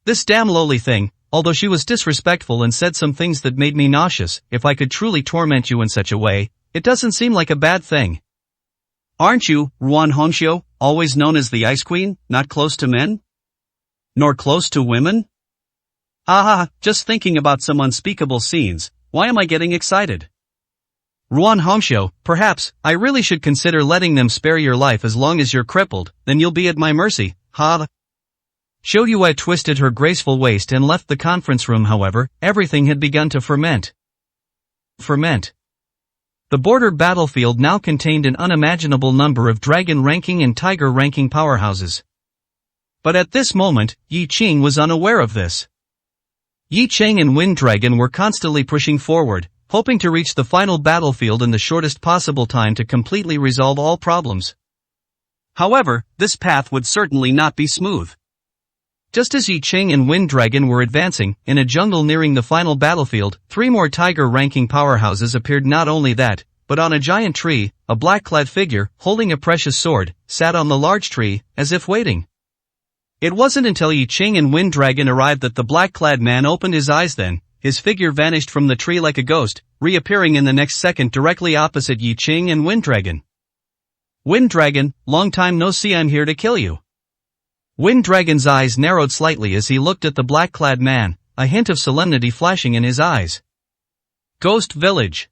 This damn lowly thing, although she was disrespectful and said some things that made me nauseous, if I could truly torment you in such a way, it doesn't seem like a bad thing. Aren't you, Ruan Hongxiu, always known as the Ice Queen, not close to men? Nor close to women? Ah, just thinking about some unspeakable scenes, why am I getting excited? Ruan Hongxiu, perhaps, I really should consider letting them spare your life as long as you're crippled, then you'll be at my mercy, ha." Xiaoyue twisted her graceful waist and left the conference room. However, everything had begun to ferment. The border battlefield now contained an unimaginable number of dragon-ranking and tiger-ranking powerhouses. But at this moment, Yi Qing was unaware of this. Yi Cheng and Wind Dragon were constantly pushing forward, hoping to reach the final battlefield in the shortest possible time to completely resolve all problems. However, this path would certainly not be smooth. Just as Yi Cheng and Wind Dragon were advancing, in a jungle nearing the final battlefield, three more tiger-ranking powerhouses appeared. Not only that, but on a giant tree, a black-clad figure, holding a precious sword, sat on the large tree, as if waiting. It wasn't until Yi Cheng and Wind Dragon arrived that the black-clad man opened his eyes. Then, his figure vanished from the tree like a ghost, reappearing in the next second directly opposite Yi Cheng and Wind Dragon. "Wind Dragon, long time no see. I'm here to kill you." Wind Dragon's eyes narrowed slightly as he looked at the black-clad man, a hint of solemnity flashing in his eyes. Ghost Village.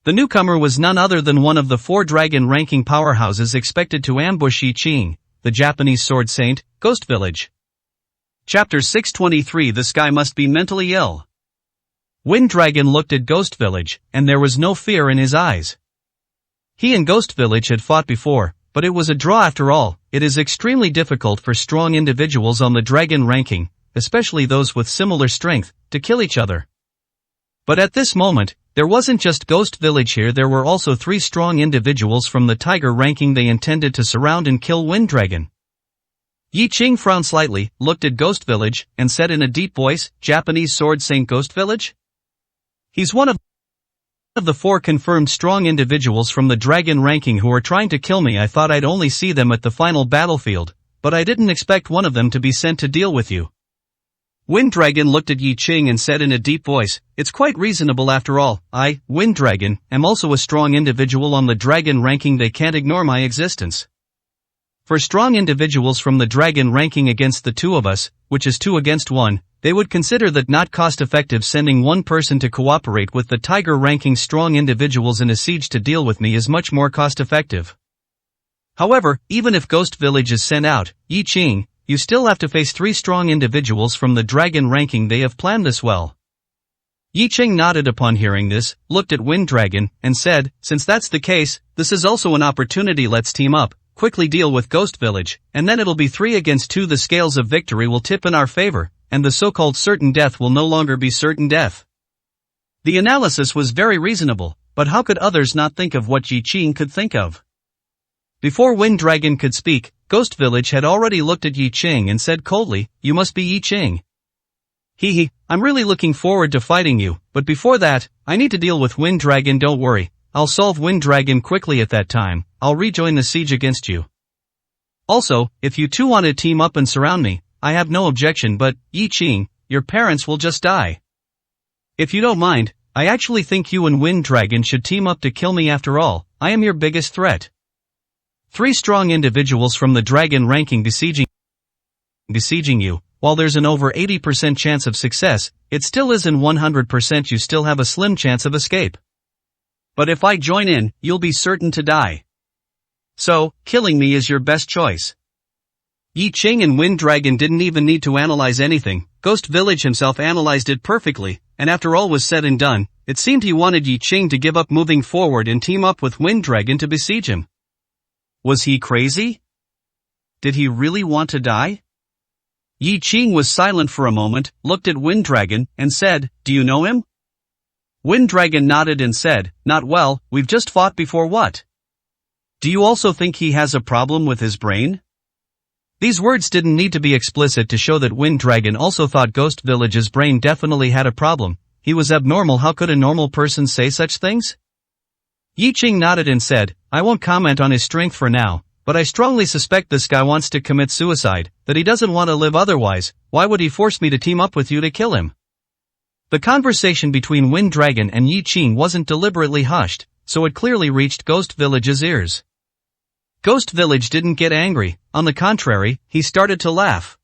The newcomer was none other than one of the four dragon-ranking powerhouses expected to ambush Yi Qing, the Japanese sword saint, Ghost Village. Chapter 623 This guy must be mentally ill. Wind Dragon looked at Ghost Village, and there was no fear in his eyes. He and Ghost Village had fought before, but it was a draw after all. It is extremely difficult for strong individuals on the dragon ranking, especially those with similar strength, to kill each other. But at this moment, there wasn't just Ghost Village here, there were also 3 strong individuals from the Tiger ranking they intended to surround and kill Wind Dragon. Yi Ching frowned slightly, looked at Ghost Village, and said in a deep voice, Japanese sword saint Ghost Village? He's one of the 4 confirmed strong individuals from the dragon ranking who are trying to kill me. I thought I'd only see them at the final battlefield, but I didn't expect one of them to be sent to deal with you. Wind Dragon looked at Yi Ching and said in a deep voice, it's quite reasonable after all. I, Wind Dragon, am also a strong individual on the dragon ranking. They can't ignore my existence. For strong individuals from the dragon ranking against the 2 of us, which is 2 against 1, they would consider that not cost-effective. Sending one person to cooperate with the Tiger ranking strong individuals in a siege to deal with me is much more cost-effective. However, even if Ghost Village is sent out, Yi Ching, you still have to face 3 strong individuals from the dragon ranking. They have planned this well. Yi Ching nodded upon hearing this, looked at Wind Dragon, and said, since that's the case, this is also an opportunity. Let's team up, quickly deal with Ghost Village, and then it'll be 3 against 2. The scales of victory will tip in our favor, and the so-called certain death will no longer be certain death. The analysis was very reasonable, but how could others not think of what Yi Ching could think of? Before Wind Dragon could speak, Ghost Village had already looked at Yi Ching and said coldly, you must be Yi Ching. I'm really looking forward to fighting you, but before that, I need to deal with Wind Dragon. Don't worry, I'll solve Wind Dragon quickly. At that time, I'll rejoin the siege against you. Also, if you 2 want to team up and surround me, I have no objection, but, Yi Ching, your parents will just die. If you don't mind, I actually think you and Wind Dragon should team up to kill me. After all, I am your biggest threat. 3 strong individuals from the dragon ranking besieging you. While there's an over 80% chance of success, it still isn't 100%. You still have a slim chance of escape. But if I join in, you'll be certain to die. So, killing me is your best choice. Yi Ching and Wind Dragon didn't even need to analyze anything. Ghost Village himself analyzed it perfectly, and after all was said and done, it seemed he wanted Yi Ching to give up moving forward and team up with Wind Dragon to besiege him. Was he crazy? Did he really want to die? Yi Ching was silent for a moment, looked at Wind Dragon, and said, do you know him? Wind Dragon nodded and said, not well, we've just fought before. What? Do you also think he has a problem with his brain? These words didn't need to be explicit to show that Wind Dragon also thought Ghost Village's brain definitely had a problem. He was abnormal. How could a normal person say such things? Yi Ching nodded and said, I won't comment on his strength for now, but I strongly suspect this guy wants to commit suicide, that he doesn't want to live otherwise. Why would he force me to team up with you to kill him? The conversation between Wind Dragon and Yi Ching wasn't deliberately hushed, so it clearly reached Ghost Village's ears. Ghost Village didn't get angry, on the contrary, he started to laugh.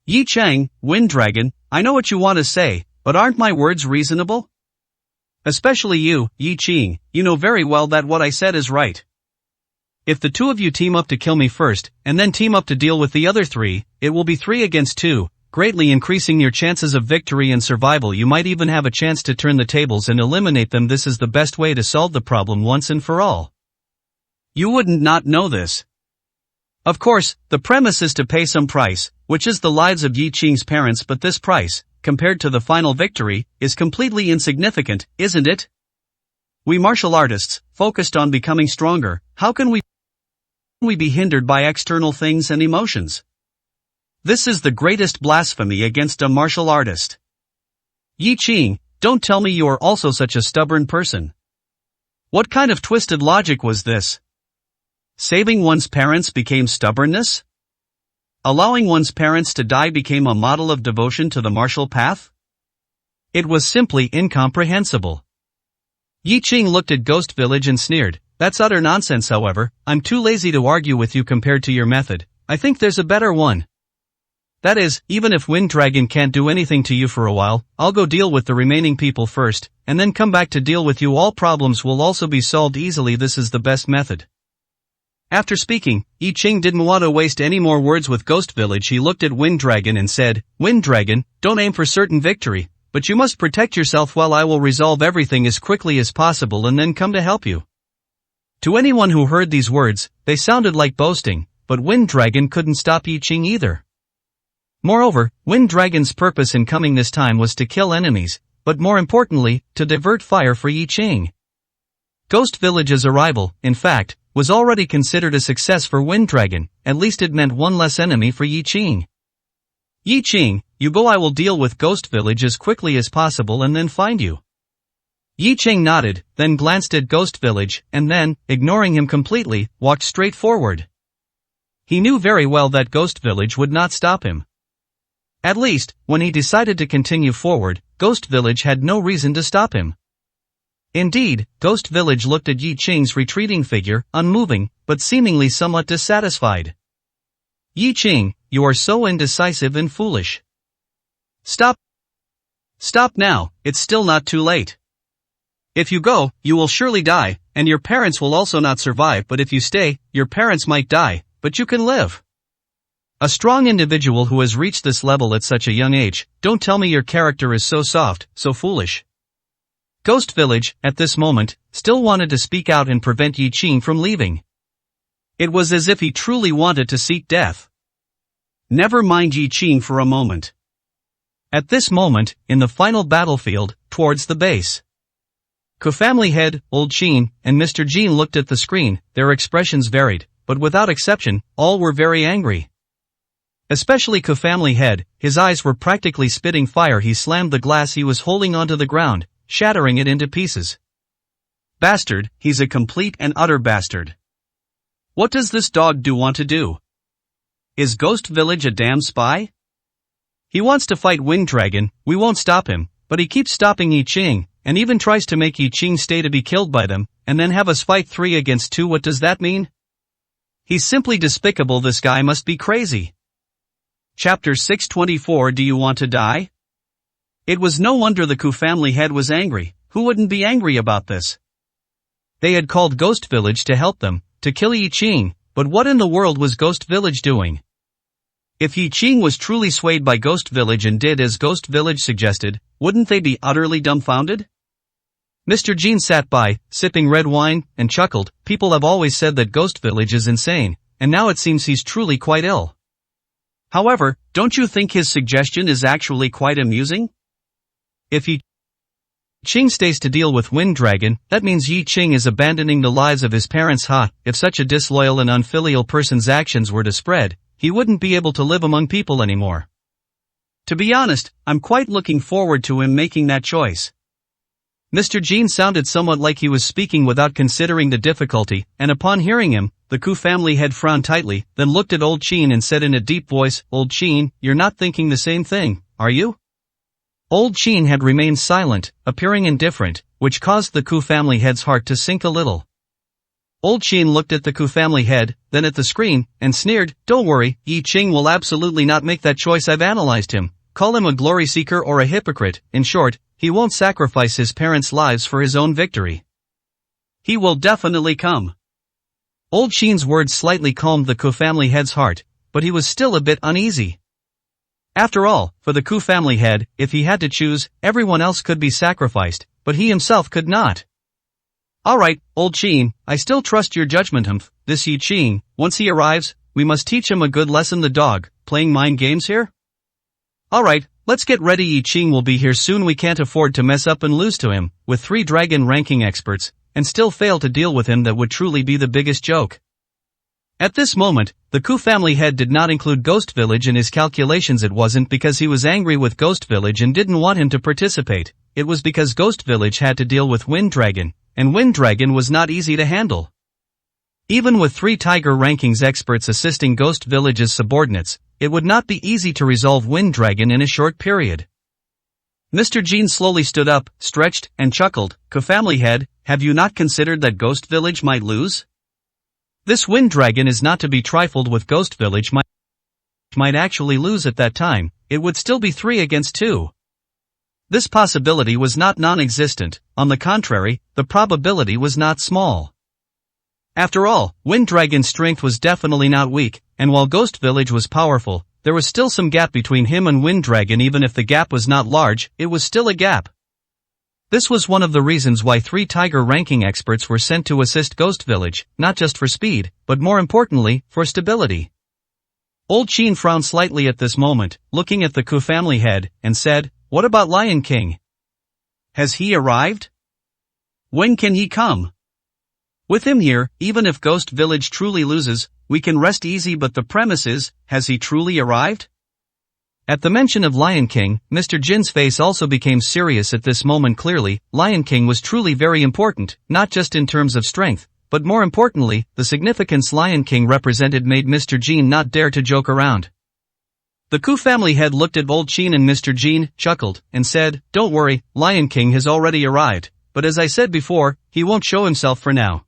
Yi Ching, Wind Dragon, I know what you want to say, but aren't my words reasonable? Especially you, Yi Ching, you know very well that what I said is right. If the 2 of you team up to kill me first, and then team up to deal with the other 3, it will be 3 against 2, greatly increasing your chances of victory and survival. You might even have a chance to turn the tables and eliminate them. This is the best way to solve the problem once and for all. You wouldn't not know this. Of course, the premise is to pay some price, which is the lives of Yi Ching's parents, but this price, compared to the final victory, is completely insignificant, isn't it? We martial artists, focused on becoming stronger, how can we be hindered by external things and emotions? This is the greatest blasphemy against a martial artist. Yi Ching, don't tell me you are also such a stubborn person. What kind of twisted logic was this? Saving one's parents became stubbornness? Allowing one's parents to die became a model of devotion to the martial path? It was simply incomprehensible. Yi Ching looked at Ghost Village and sneered, that's utter nonsense. However, I'm too lazy to argue with you compared to your method. I think there's a better one. That is, even if Wind Dragon can't do anything to you for a while, I'll go deal with the remaining people first, and then come back to deal with you. All problems will also be solved easily. This is the best method. After speaking, Yi Ching didn't want to waste any more words with Ghost Village. He looked at Wind Dragon and said, "Wind Dragon, don't aim for certain victory, but you must protect yourself while I will resolve everything as quickly as possible and then come to help you." To anyone who heard these words, they sounded like boasting, but Wind Dragon couldn't stop Yi Ching either. Moreover, Wind Dragon's purpose in coming this time was to kill enemies, but more importantly, to divert fire for Yi Ching. Ghost Village's arrival, in fact, was already considered a success for Wind Dragon. At least it meant one less enemy for Yi Ching. "Yi Ching, you go. I will deal with Ghost Village as quickly as possible and then find you." Yi Ching nodded, then glanced at Ghost Village, and then, ignoring him completely, walked straight forward. He knew very well that Ghost Village would not stop him. At least, when he decided to continue forward, Ghost Village had no reason to stop him. Indeed, Ghost Village looked at Yi Ching's retreating figure, unmoving, but seemingly somewhat dissatisfied. "Yi Ching, you are so indecisive and foolish. Stop. Stop now, it's still not too late. If you go, you will surely die, and your parents will also not survive. But if you stay, your parents might die, but you can live. A strong individual who has reached this level at such a young age. Don't tell me your character is so soft, so foolish." Ghost Village, at this moment, still wanted to speak out and prevent Yi Ching from leaving. It was as if he truly wanted to seek death. Never mind Yi Ching for a moment. At this moment, in the final battlefield, towards the base, Co-family head, Old Qin, and Mr. Jean looked at the screen. Their expressions varied, but without exception, all were very angry. Especially Co-family head, his eyes were practically spitting fire. He slammed the glass he was holding onto the ground, shattering it into pieces. "Bastard, he's a complete and utter bastard. What does this dog want to do? Is Ghost Village a damn spy? He wants to fight Wind Dragon. We won't stop him, but he keeps stopping Yi Ching, and even tries to make Yi Ching stay to be killed by them, and then have us fight 3 against 2. What does that mean? He's simply despicable. This guy must be crazy." Chapter 624. Do you want to die? It was no wonder the Co-family head was angry. Who wouldn't be angry about this? They had called Ghost Village to help them, to kill Yi Ching, but what in the world was Ghost Village doing? If Yi Ching was truly swayed by Ghost Village and did as Ghost Village suggested, wouldn't they be utterly dumbfounded? Mr. Jean sat by, sipping red wine, and chuckled. People have always said that Ghost Village is insane, and now it seems he's truly quite ill. However, don't you think his suggestion is actually quite amusing? If Yi Ching stays to deal with Wind Dragon, that means Yi Ching is abandoning the lives of his parents. If such a disloyal and unfilial person's actions were to spread, he wouldn't be able to live among people anymore. To be honest, I'm quite looking forward to him making that choice. Mr. Jean sounded somewhat like he was speaking without considering the difficulty, and upon hearing him, the Co-family head frowned tightly, then looked at Old Qin and said in a deep voice, "Old Qin, you're not thinking the same thing, are you?" Old Qin had remained silent, appearing indifferent, which caused the Co-family head's heart to sink a little. Old Qin looked at the Co-family head, then at the screen, and sneered, "Don't worry, Yi Ching will absolutely not make that choice. I've analyzed him. Call him a glory seeker or a hypocrite. In short, he won't sacrifice his parents' lives for his own victory. He will definitely come." Old Qin's words slightly calmed the Co-family head's heart, but he was still a bit uneasy. After all, for the Co-family head, if he had to choose, everyone else could be sacrificed, but he himself could not. "Alright, Old Qin, I still trust your judgment. This Yi Ching, once he arrives, we must teach him a good lesson." "The dog, playing mind games here? Alright, let's get ready. Yi Ching will be here soon. We can't afford to mess up and lose to him, with 3 dragon ranking experts, and still fail to deal with him. That would truly be the biggest joke." At this moment, the Co-family head did not include Ghost Village in his calculations. It wasn't because he was angry with Ghost Village and didn't want him to participate. It was because Ghost Village had to deal with Wind Dragon, and Wind Dragon was not easy to handle. Even with 3 Tiger rankings experts assisting Ghost Village's subordinates, it would not be easy to resolve Wind Dragon in a short period. Mr. Jean slowly stood up, stretched, and chuckled. "Co-family head, have you not considered that Ghost Village might lose? This Wind Dragon is not to be trifled with. Ghost Village might actually lose at that time. It would still be 3 against 2. This possibility was not non-existent. On the contrary, the probability was not small. After all, Wind Dragon's strength was definitely not weak, and while Ghost Village was powerful, there was still some gap between him and Wind Dragon. Even if the gap was not large, it was still a gap. This was one of the reasons why 3 Tiger ranking experts were sent to assist Ghost Village, not just for speed, but more importantly, for stability. Old Qin frowned slightly at this moment, looking at the Ku family head, and said, "What about Lion King? Has he arrived? When can he come? With him here, even if Ghost Village truly loses, we can rest easy, but the premise is, has he truly arrived?" At the mention of Lion King, Mr. Jin's face also became serious at this moment. Clearly, Lion King was truly very important, not just in terms of strength, but more importantly, the significance Lion King represented made Mr. Jin not dare to joke around. The Ku family head looked at Old Qin and Mr. Jin, chuckled, and said, "Don't worry, Lion King has already arrived, but as I said before, he won't show himself for now.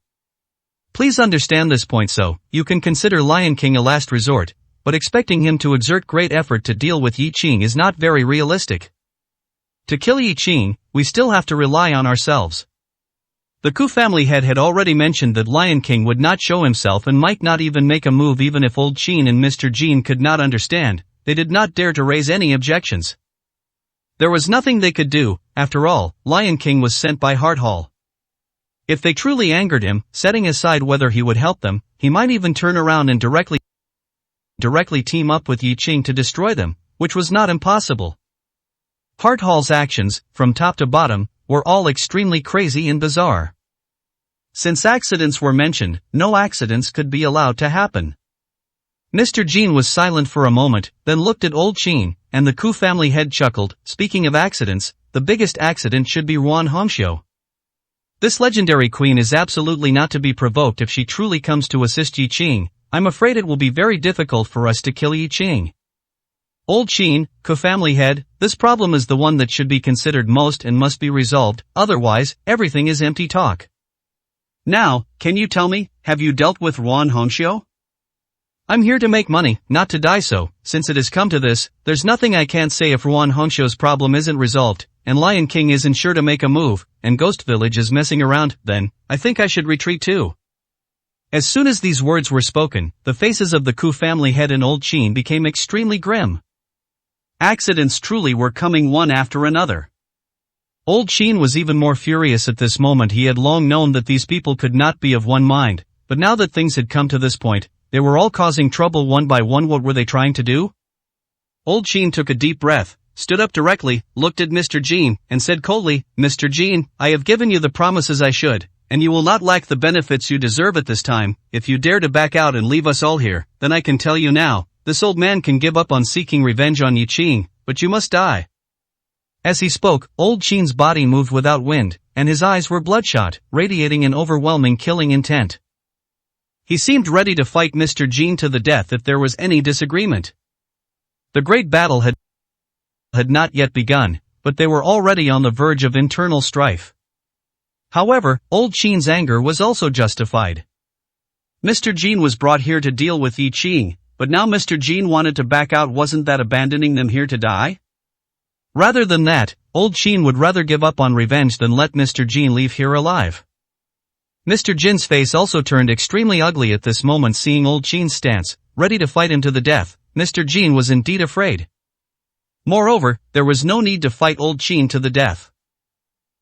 Please understand this point, so you can consider Lion King a last resort, but expecting him to exert great effort to deal with Yi Qing is not very realistic. To kill Yi Qing, we still have to rely on ourselves." The Ku family head had already mentioned that Lion King would not show himself and might not even make a move. Even if Old Qin and Mr. Jin could not understand, they did not dare to raise any objections. There was nothing they could do. After all, Lion King was sent by Heart Hall. If they truly angered him, setting aside whether he would help them, he might even turn around and directly team up with Yi Qing to destroy them, which was not impossible. Heart Hall's actions, from top to bottom, were all extremely crazy and bizarre. Since accidents were mentioned, no accidents could be allowed to happen. Mr. Jin was silent for a moment, then looked at Old Qin, and the Ku family head chuckled. Speaking of accidents, the biggest accident should be Ruan Hongxiu. This legendary queen is absolutely not to be provoked. If she truly comes to assist Yi Qing, I'm afraid it will be very difficult for us to kill Yi Qing. Old Qin, Ku family head, this problem is the one that should be considered most and must be resolved, otherwise, everything is empty talk. Now, can you tell me, have you dealt with Ruan Hongxiu? I'm here to make money, not to die, so, since it has come to this, there's nothing I can't say. If Ruan Hongxiu's problem isn't resolved, and Lion King isn't sure to make a move, and Ghost Village is messing around, then, I think I should retreat too. As soon as these words were spoken, the faces of the Ku family head and Old Qin became extremely grim. Accidents truly were coming one after another. Old Qin was even more furious at this moment. He had long known that these people could not be of one mind, but now that things had come to this point, they were all causing trouble one by one. What were they trying to do? Old Qin took a deep breath, stood up directly, looked at Mr. Jin, and said coldly, "Mr. Jin, I have given you the promises I should, and you will not lack the benefits you deserve at this time. If you dare to back out and leave us all here, then I can tell you now, this old man can give up on seeking revenge on Yi Qing, but you must die." As he spoke, Old Qin's body moved without wind, and his eyes were bloodshot, radiating an overwhelming killing intent. He seemed ready to fight Mr. Jin to the death if there was any disagreement. The great battle had not yet begun, but they were already on the verge of internal strife. However, Old Qin's anger was also justified. Mr. Jin was brought here to deal with Yi Qing, but now Mr. Jin wanted to back out. Wasn't that abandoning them here to die? Rather than that, Old Qin would rather give up on revenge than let Mr. Jin leave here alive. Mr. Jin's face also turned extremely ugly at this moment. Seeing Old Qin's stance, ready to fight him to the death, Mr. Jin was indeed afraid. Moreover, there was no need to fight Old Qin to the death.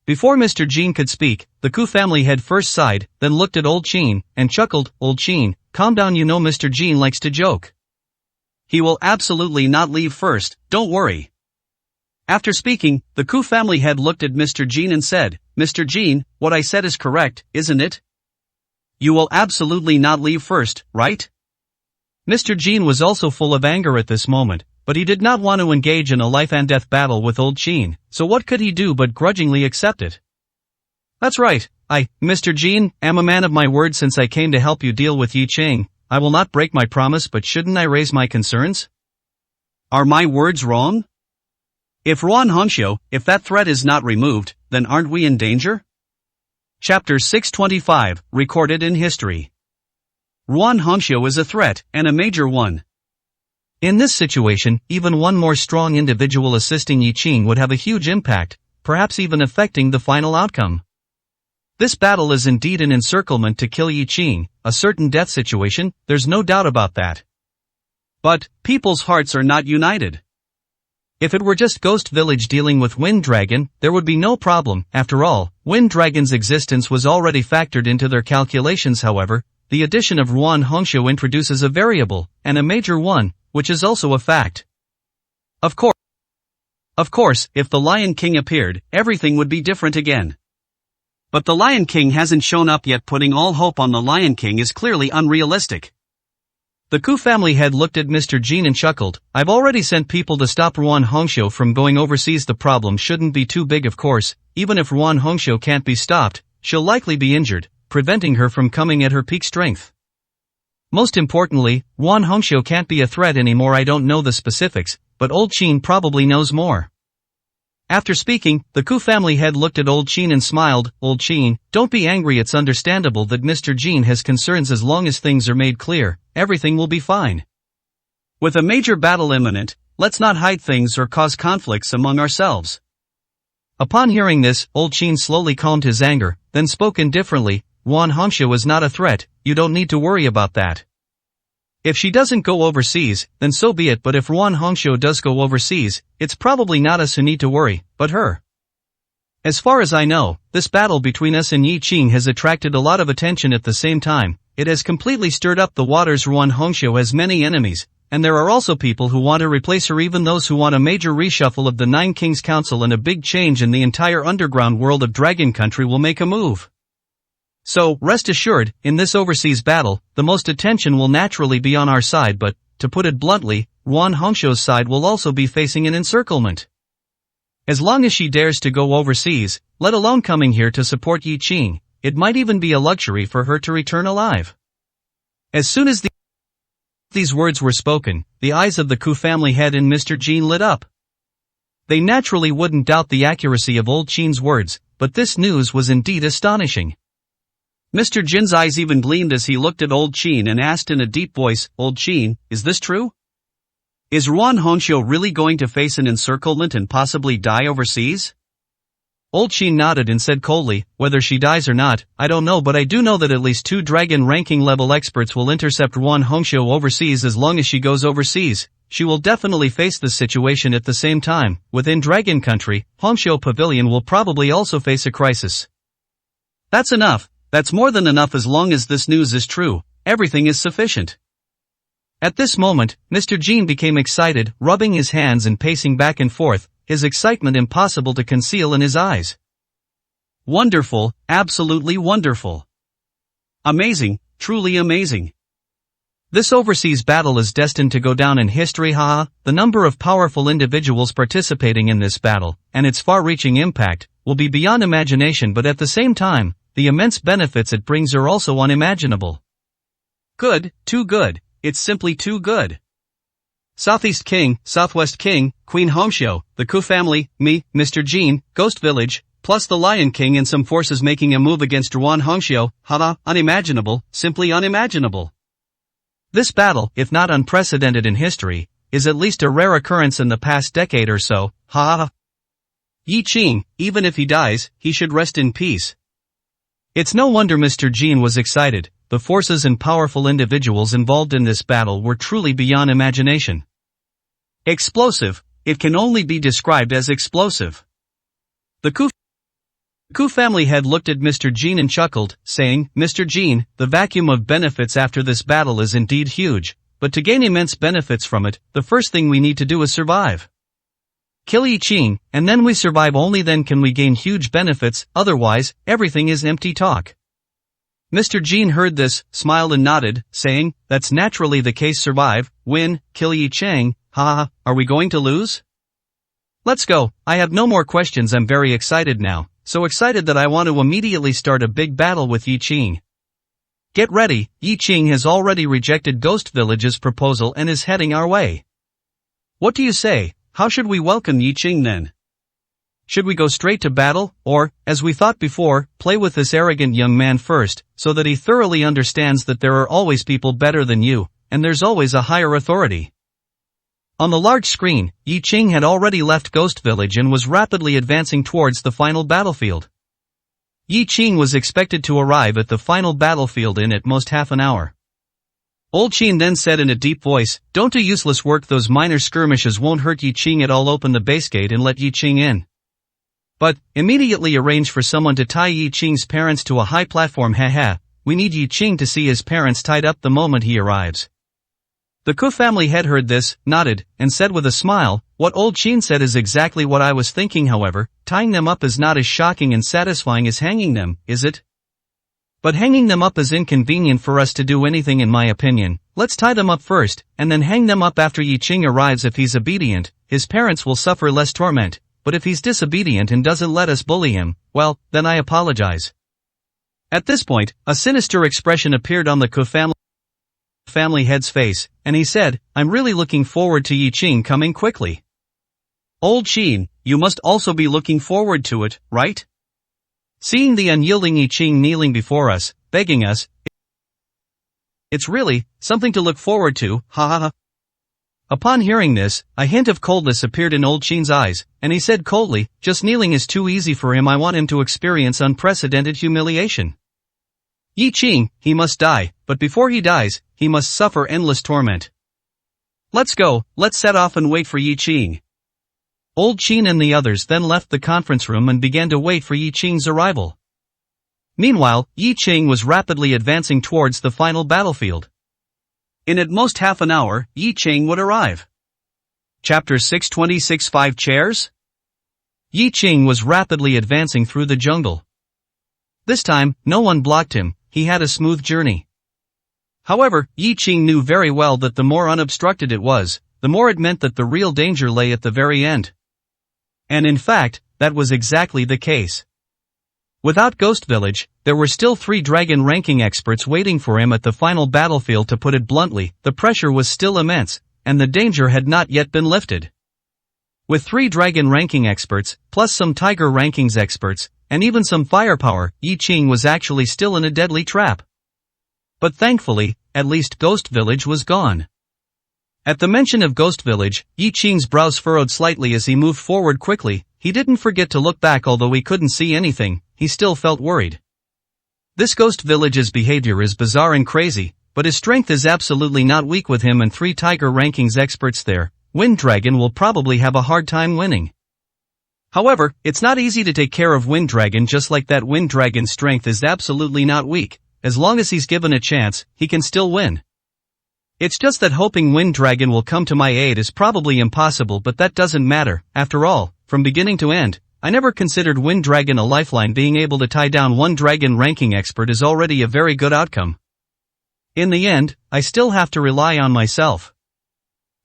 Before Mr. Jin could speak, the Ku family head first sighed, then looked at Old Qin, and chuckled. "Old Qin, calm down. You know Mr. Jin likes to joke. He will absolutely not leave first, don't worry." After speaking, the Ku family head looked at Mr. Jin and said, "Mr. Jin, what I said is correct, isn't it? You will absolutely not leave first, right?" Mr. Jin was also full of anger at this moment, but he did not want to engage in a life-and-death battle with Old Qin, so what could he do but grudgingly accept it? "That's right, I, Mr. Jin, am a man of my word. Since I came to help you deal with Yi Qing, I will not break my promise. But shouldn't I raise my concerns? Are my words wrong? If Ruan Hongxiu, if that threat is not removed, then aren't we in danger?" Chapter 625, recorded in history. Ruan Hongxiu is a threat, and a major one. In this situation, even one more strong individual assisting Yi Qing would have a huge impact, perhaps even affecting the final outcome. This battle is indeed an encirclement to kill Yi Qing, a certain death situation, there's no doubt about that. But, people's hearts are not united. If it were just Ghost Village dealing with Wind Dragon, there would be no problem. After all, Wind Dragon's existence was already factored into their calculations. However, the addition of Ruan Hongxiu introduces a variable, and a major one, which is also a fact. Of course, if the Lion King appeared, everything would be different again. But the Lion King hasn't shown up yet. Putting all hope on the Lion King is clearly unrealistic. The Ku family head looked at Mr. Jin and chuckled. I've already sent people to stop Ruan Hongxiu from going overseas. The problem shouldn't be too big, of course. Even if Ruan Hongxiu can't be stopped, she'll likely be injured, preventing her from coming at her peak strength. Most importantly, Ruan Hongxiu can't be a threat anymore. I don't know the specifics, but Old Qin probably knows more. After speaking, the Ku family head looked at Old Qin and smiled. Old Qin, don't be angry. It's understandable that Mr. Jin has concerns. As long as things are made clear, everything will be fine. With a major battle imminent, let's not hide things or cause conflicts among ourselves. Upon hearing this, Old Qin slowly calmed his anger, then spoke indifferently. Ruan Hongxiu is not a threat, you don't need to worry about that. If she doesn't go overseas, then so be it. But if Ruan Hongxiu does go overseas, it's probably not us who need to worry, but her. As far as I know, this battle between us and Yi Qing has attracted a lot of attention. At the same time, it has completely stirred up the waters. Ruan Hongxiu has many enemies, and there are also people who want to replace her, even those who want a major reshuffle of the Nine Kings Council and a big change in the entire underground world of Dragon Country will make a move. So, rest assured, in this overseas battle, the most attention will naturally be on our side. But, to put it bluntly, Ruan Hongxiu's side will also be facing an encirclement. As long as she dares to go overseas, let alone coming here to support Yi Qing, it might even be a luxury for her to return alive. As soon as these words were spoken, the eyes of the Ku family head and Mr. Jin lit up. They naturally wouldn't doubt the accuracy of Old Qin's words, but this news was indeed astonishing. Mr. Jin's eyes even gleamed as he looked at Old Qin and asked in a deep voice, Old Qin, is this true? Is Ruan Hongxiu really going to face an encirclement and possibly die overseas? Old Qin nodded and said coldly, whether she dies or not, I don't know, but I do know that at least 2 dragon ranking level experts will intercept Ruan Hongxiu overseas. As long as she goes overseas, she will definitely face this situation. At the same time, within Dragon Country, Hongxiu Pavilion will probably also face a crisis. That's enough. That's more than enough. As long as this news is true, everything is sufficient. At this moment, Mr. Jin became excited, rubbing his hands and pacing back and forth, his excitement impossible to conceal in his eyes. Wonderful, absolutely wonderful. Amazing, truly amazing. This overseas battle is destined to go down in history. The number of powerful individuals participating in this battle, and its far-reaching impact, will be beyond imagination. But at the same time, the immense benefits it brings are also unimaginable. Good, too good, it's simply too good. Southeast King, Southwest King, Queen Hongxiu, the Ku family, me, Mr. Jin, Ghost Village, plus the Lion King and some forces making a move against Ruan Hongxiu, unimaginable, simply unimaginable. This battle, if not unprecedented in history, is at least a rare occurrence in the past decade or so. Yi Qing, even if he dies, he should rest in peace. It's no wonder Mr. Jin was excited. The forces and powerful individuals involved in this battle were truly beyond imagination. Explosive, it can only be described as explosive. The Ku family head looked at Mr. Jin and chuckled, saying, Mr. Jin, the vacuum of benefits after this battle is indeed huge, but to gain immense benefits from it, the first thing we need to do is survive. Kill Yi Qing, and then we survive. Only then can we gain huge benefits, otherwise, everything is empty talk. Mr. Jin heard this, smiled and nodded, saying, that's naturally the case. Survive, win, kill Yi Qing, are we going to lose? Let's go, I have no more questions. I'm very excited now, so excited that I want to immediately start a big battle with Yi Qing. Get ready, Yi Qing has already rejected Ghost Village's proposal and is heading our way. What do you say? How should we welcome Yi Qing then? Should we go straight to battle, or, as we thought before, play with this arrogant young man first, so that he thoroughly understands that there are always people better than you, and there's always a higher authority? On the large screen, Yi Qing had already left Ghost Village and was rapidly advancing towards the final battlefield. Yi Qing was expected to arrive at the final battlefield in at most half an hour. Old Qin then said in a deep voice, "Don't do useless work, those minor skirmishes won't hurt Yi Qing at all. Open the base gate and let Yi Qing in. But, immediately arrange for someone to tie Yi Qing's parents to a high platform. Haha, we need Yi Qing to see his parents tied up the moment he arrives." The Ku family head heard this, nodded, and said with a smile, "What Old Qin said is exactly what I was thinking. However, tying them up is not as shocking and satisfying as hanging them, is it? But hanging them up is inconvenient for us to do anything in my opinion. Let's tie them up first, and then hang them up after Yi Qing arrives. If he's obedient, his parents will suffer less torment, but if he's disobedient and doesn't let us bully him, well, then I apologize." At this point, a sinister expression appeared on the Ku family head's face, and he said, "I'm really looking forward to Yi Qing coming quickly." "Old Qin, you must also be looking forward to it, right? Seeing the unyielding Yi Qing kneeling before us, begging us, it's really something to look forward to, ha ha ha." Upon hearing this, a hint of coldness appeared in Old Qin's eyes, and he said coldly, "Just kneeling is too easy for him. I want him to experience unprecedented humiliation. Yi Qing, he must die, but before he dies, he must suffer endless torment. Let's go, let's set off and wait for Yi Qing." Old Qin and the others then left the conference room and began to wait for Yi Qing's arrival. Meanwhile, Yi Qing was rapidly advancing towards the final battlefield. In at most half an hour, Yi Qing would arrive. Chapter 626 5 Chairs? Yi Qing was rapidly advancing through the jungle. This time, no one blocked him, he had a smooth journey. However, Yi Qing knew very well that the more unobstructed it was, the more it meant that the real danger lay at the very end. And in fact, that was exactly the case. Without Ghost Village, there were still 3 dragon ranking experts waiting for him at the final battlefield. To put it bluntly, the pressure was still immense, and the danger had not yet been lifted. With 3 dragon ranking experts, plus some tiger rankings experts, and even some firepower, Yi Qing was actually still in a deadly trap. But thankfully, at least Ghost Village was gone. At the mention of Ghost Village, Yi Qing's brows furrowed slightly as he moved forward quickly. He didn't forget to look back. Although he couldn't see anything, he still felt worried. This Ghost Village's behavior is bizarre and crazy, but his strength is absolutely not weak. With him and 3 tiger rankings experts there, Wind Dragon will probably have a hard time winning. However, it's not easy to take care of Wind Dragon just like that. Wind Dragon's strength is absolutely not weak. As long as he's given a chance, he can still win. It's just that hoping Wind Dragon will come to my aid is probably impossible, but that doesn't matter. After all, from beginning to end, I never considered Wind Dragon a lifeline. Being able to tie down 1 dragon ranking expert is already a very good outcome. In the end, I still have to rely on myself.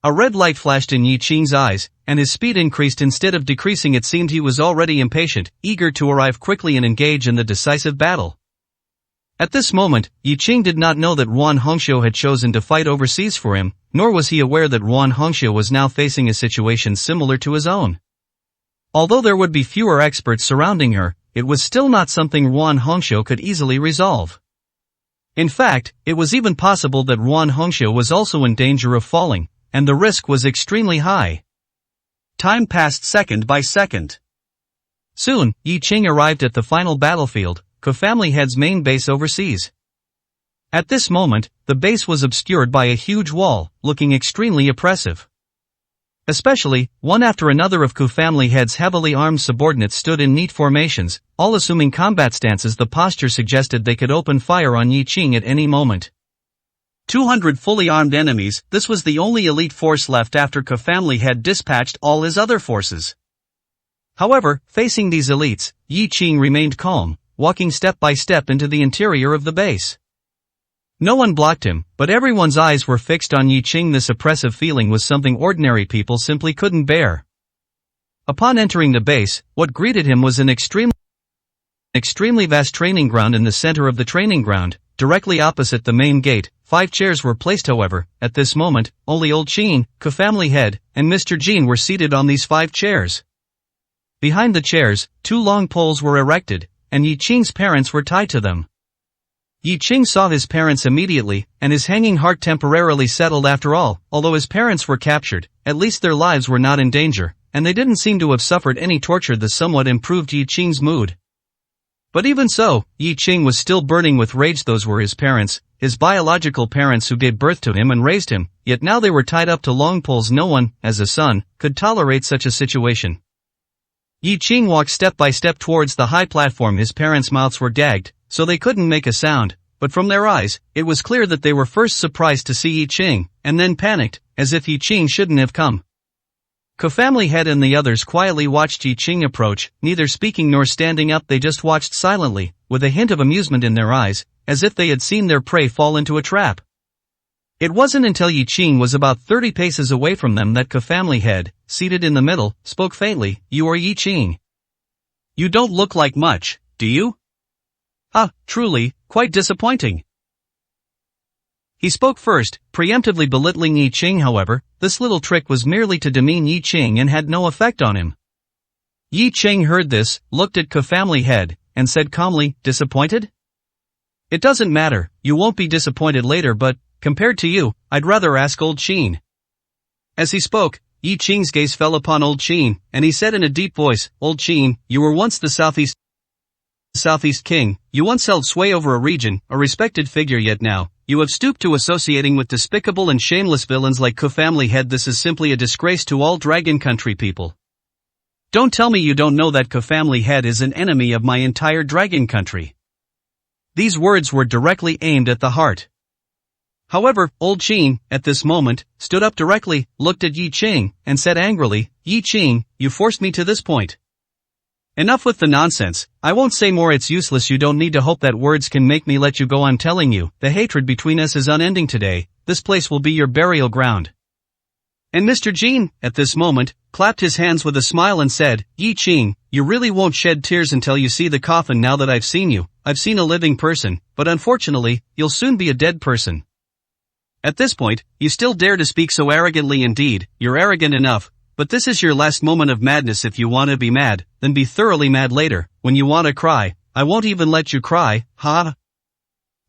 A red light flashed in Yi Qing's eyes, and his speed increased instead of decreasing. It seemed he was already impatient, eager to arrive quickly and engage in the decisive battle. At this moment, Yi Qing did not know that Ruan Hongxiu had chosen to fight overseas for him, nor was he aware that Ruan Hongxiu was now facing a situation similar to his own. Although there would be fewer experts surrounding her, it was still not something Ruan Hongxiu could easily resolve. In fact, it was even possible that Ruan Hongxiu was also in danger of falling, and the risk was extremely high. Time passed second by second. Soon, Yi Qing arrived at the final battlefield, Ku family head's main base overseas. At this moment, the base was obscured by a huge wall, looking extremely oppressive. Especially, one after another of Ku family head's heavily armed subordinates stood in neat formations, all assuming combat stances. The posture suggested they could open fire on Yi Qing at any moment. 200 fully armed enemies. This was the only elite force left after Ku family had dispatched all his other forces. However, facing these elites, Yi Qing remained calm, walking step by step into the interior of the base. No one blocked him, but everyone's eyes were fixed on Yi Qing. This oppressive feeling was something ordinary people simply couldn't bear. Upon entering the base, what greeted him was an extremely vast training ground. In the center of the training ground, directly opposite the main gate, 5 chairs were placed. However, at this moment, only Old Qin, Ku family head, and Mr. Jin were seated on these 5 chairs. Behind the chairs, 2 long poles were erected, and Yi Qing's parents were tied to them. Yi Qing saw his parents immediately, and his hanging heart temporarily settled. After all, although his parents were captured, at least their lives were not in danger, and they didn't seem to have suffered any torture. The somewhat improved Yi Qing's mood. But even so, Yi Qing was still burning with rage. Those were his parents, his biological parents who gave birth to him and raised him, yet now they were tied up to long poles. No one, as a son, could tolerate such a situation. Yi Qing walked step by step towards the high platform. His parents' mouths were gagged, so they couldn't make a sound, but from their eyes, it was clear that they were first surprised to see Yi Qing, and then panicked, as if Yi Qing shouldn't have come. Co-family head and the others quietly watched Yi Qing approach, neither speaking nor standing up. They just watched silently, with a hint of amusement in their eyes, as if they had seen their prey fall into a trap. It wasn't until Yi Qing was about 30 paces away from them that co-family head, seated in the middle, spoke faintly. "You are Yi Qing. You don't look like much, do you? Ah, truly, quite disappointing." He spoke first, preemptively belittling Yi Qing. However, this little trick was merely to demean Yi Qing and had no effect on him. Yi Qing heard this, looked at co-family head, and said calmly, "Disappointed? It doesn't matter, you won't be disappointed later, but, compared to you, I'd rather ask Old Qin." As he spoke, Yi Qing's gaze fell upon Old Qin, and he said in a deep voice, "Old Qin, you were once the Southeast king, you once held sway over a region, a respected figure, yet now, you have stooped to associating with despicable and shameless villains like co-family head. This is simply a disgrace to all Dragon Country people. Don't tell me you don't know that co-family head is an enemy of my entire Dragon Country." These words were directly aimed at the heart. However, Old Qin, at this moment, stood up directly, looked at Yi Qing, and said angrily, "Yi Qing, you forced me to this point. Enough with the nonsense, I won't say more. It's useless. You don't need to hope that words can make me let you go. I'm telling you, the hatred between us is unending today. This place will be your burial ground." And Mr. Qin, at this moment, clapped his hands with a smile and said, "Yi Qing, you really won't shed tears until you see the coffin. Now that I've seen you, I've seen a living person, but unfortunately, you'll soon be a dead person. At this point, you still dare to speak so arrogantly. Indeed, you're arrogant enough, but this is your last moment of madness. If you want to be mad, then be thoroughly mad later. When you want to cry, I won't even let you cry, ha?"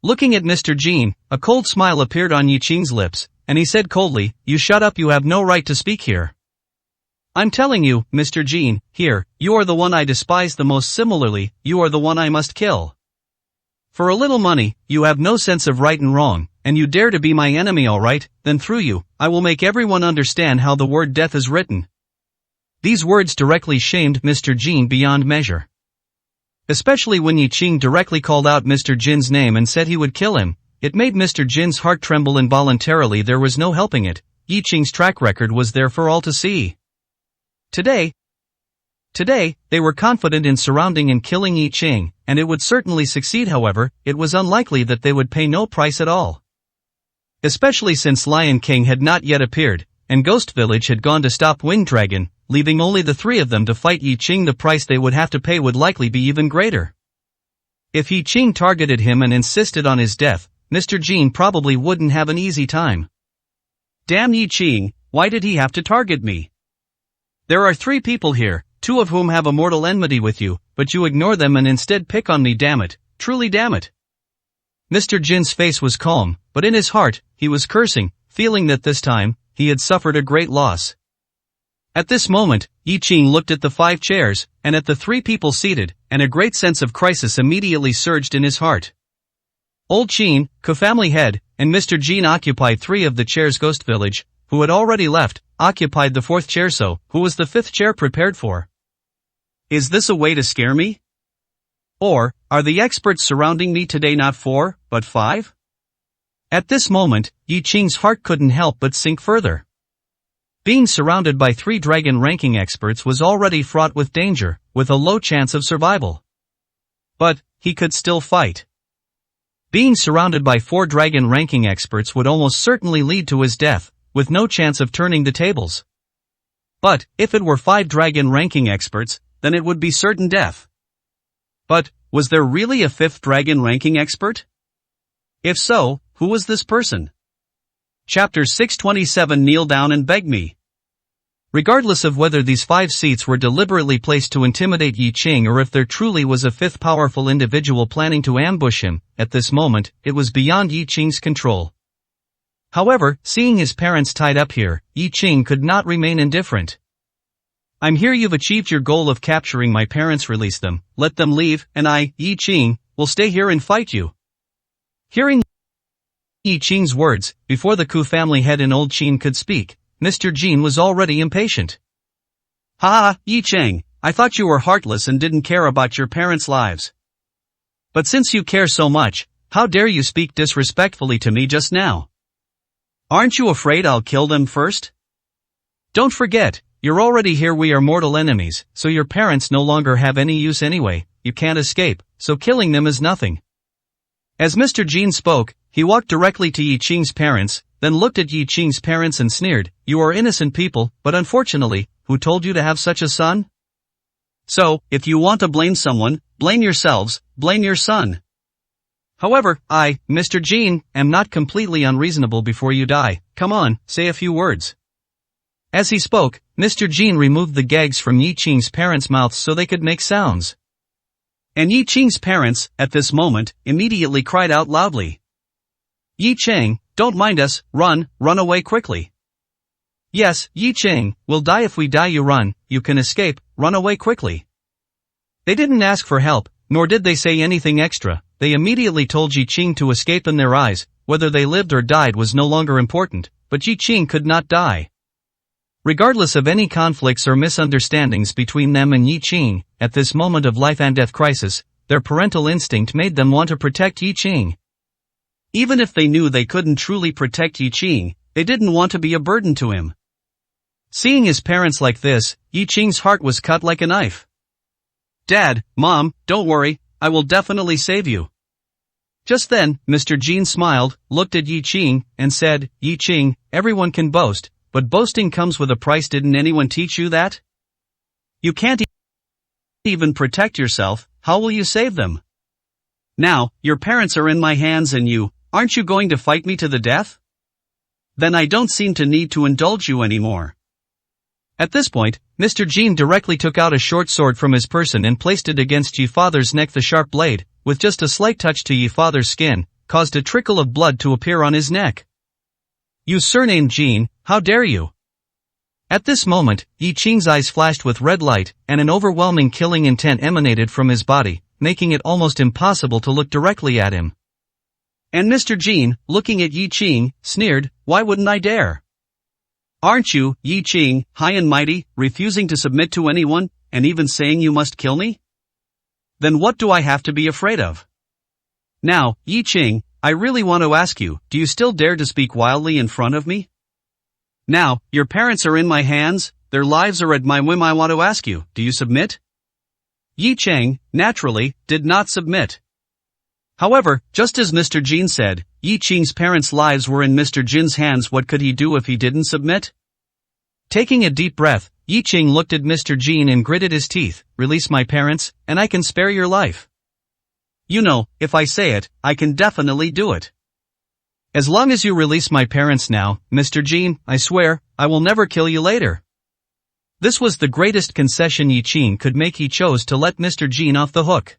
Looking at Mr. Qin, a cold smile appeared on Yi Qing's lips, and he said coldly, "You shut up. You have no right to speak here. I'm telling you, Mr. Qin, here, you are the one I despise the most. Similarly, you are the one I must kill. For a little money, you have no sense of right and wrong, and you dare to be my enemy. All right, then through you, I will make everyone understand how the word death is written." These words directly shamed Mr. Qin beyond measure. Especially when Yi Qing directly called out Mr. Jin's name and said he would kill him, it made Mr. Jin's heart tremble involuntarily. There was no helping it. Yi Qing's track record was there for all to see. Today, they were confident in surrounding and killing Yi Qing, and it would certainly succeed. However, it was unlikely that they would pay no price at all. Especially since Lion King had not yet appeared, and Ghost Village had gone to stop Winged Dragon, leaving only the three of them to fight Yi Qing. The price they would have to pay would likely be even greater. If Yi Qing targeted him and insisted on his death, Mr. Qin probably wouldn't have an easy time. Damn Yi Qing, why did he have to target me? There are 3 people here, 2 of whom have a mortal enmity with you, but you ignore them and instead pick on me. Damn it, truly damn it. Mr. Jin's face was calm, but in his heart, he was cursing, feeling that this time, he had suffered a great loss. At this moment, Yi Qing looked at the 5 chairs, and at the 3 people seated, and a great sense of crisis immediately surged in his heart. Old Qin, co-family head, and Mr. Qin occupied 3 of the chairs. Ghost Village, who had already left, occupied the 4th chair. So, who was the 5th chair prepared for? Is this a way to scare me? Or, are the experts surrounding me today not 4, but 5? At this moment, Yi Qing's heart couldn't help but sink further. Being surrounded by 3 dragon ranking experts was already fraught with danger, with a low chance of survival. But, he could still fight. Being surrounded by 4 dragon ranking experts would almost certainly lead to his death, with no chance of turning the tables. But, if it were 5 dragon ranking experts, then it would be certain death. But, was there really a 5th dragon ranking expert? If so, who was this person? Chapter 627. Kneel down and beg me. Regardless of whether these 5 seats were deliberately placed to intimidate Yi Qing or if there truly was a 5th powerful individual planning to ambush him, at this moment, it was beyond Yi Qing's control. However, seeing his parents tied up here, Yi Qing could not remain indifferent. I'm here. You've achieved your goal of capturing my parents. Release them, let them leave, and I, Yi Qing, will stay here and fight you. Hearing Yi Qing's words, before the Ku family head and old Qin could speak, Mr. Jin was already impatient. Ha, Yi Qing, I thought you were heartless and didn't care about your parents' lives. But since you care so much, how dare you speak disrespectfully to me just now? Aren't you afraid I'll kill them first? Don't forget, you're already here. We are mortal enemies, so your parents no longer have any use anyway. You can't escape, so killing them is nothing. As Mr. Jin spoke, he walked directly to Yi Qing's parents, then looked at Yi Qing's parents and sneered, "You are innocent people, but unfortunately, who told you to have such a son? So, if you want to blame someone, blame yourselves, blame your son. However, I, Mr. Jin, am not completely unreasonable. Before you die, come on, say a few words." As he spoke, Mr. Jin removed the gags from Yi Qing's parents' mouths so they could make sounds. And Yi Qing's parents, at this moment, immediately cried out loudly. "Yi Qing, don't mind us, run away quickly." "Yes, Yi Qing, we'll die. If we die you run, you can escape, run away quickly." They didn't ask for help, nor did they say anything extra. They immediately told Yi Qing to escape. In their eyes, whether they lived or died was no longer important, but Yi Qing could not die. Regardless of any conflicts or misunderstandings between them and Yi Qing, at this moment of life and death crisis, their parental instinct made them want to protect Yi Qing. Even if they knew they couldn't truly protect Yi Qing, they didn't want to be a burden to him. Seeing his parents like this, Yi Qing's heart was cut like a knife. "Dad, Mom, don't worry, I will definitely save you." Just then, Mr. Jin smiled, looked at Yi Qing, and said, "Yi Qing, everyone can boast, but boasting comes with a price. Didn't anyone teach you that? You can't even protect yourself, how will you save them? Now, your parents are in my hands and aren't you going to fight me to the death? Then I don't seem to need to indulge you anymore." At this point, Mr. Jin directly took out a short sword from his person and placed it against Yi Father's neck. The sharp blade, with just a slight touch to Yi Father's skin, caused a trickle of blood to appear on his neck. "You surnamed Jin, how dare you?" At this moment, Yi Qing's eyes flashed with red light, and an overwhelming killing intent emanated from his body, making it almost impossible to look directly at him. And Mr. Jin, looking at Yi Qing, sneered, "Why wouldn't I dare? Aren't you, Yi Qing, high and mighty, refusing to submit to anyone, and even saying you must kill me? Then what do I have to be afraid of? Now, Yi Qing, I really want to ask you, do you still dare to speak wildly in front of me? Now, your parents are in my hands, their lives are at my whim. I want to ask you, do you submit?" Yi Qing, naturally, did not submit. However, just as Mr. Jin said, Yi Qing's parents' lives were in Mr. Jin's hands. What could he do if he didn't submit? Taking a deep breath, Yi Qing looked at Mr. Jin and gritted his teeth. "Release my parents, and I can spare your life. You know, if I say it, I can definitely do it. As long as you release my parents now, Mr. Jin, I swear, I will never kill you later." This was the greatest concession Yi Qing could make. He chose to let Mr. Jin off the hook.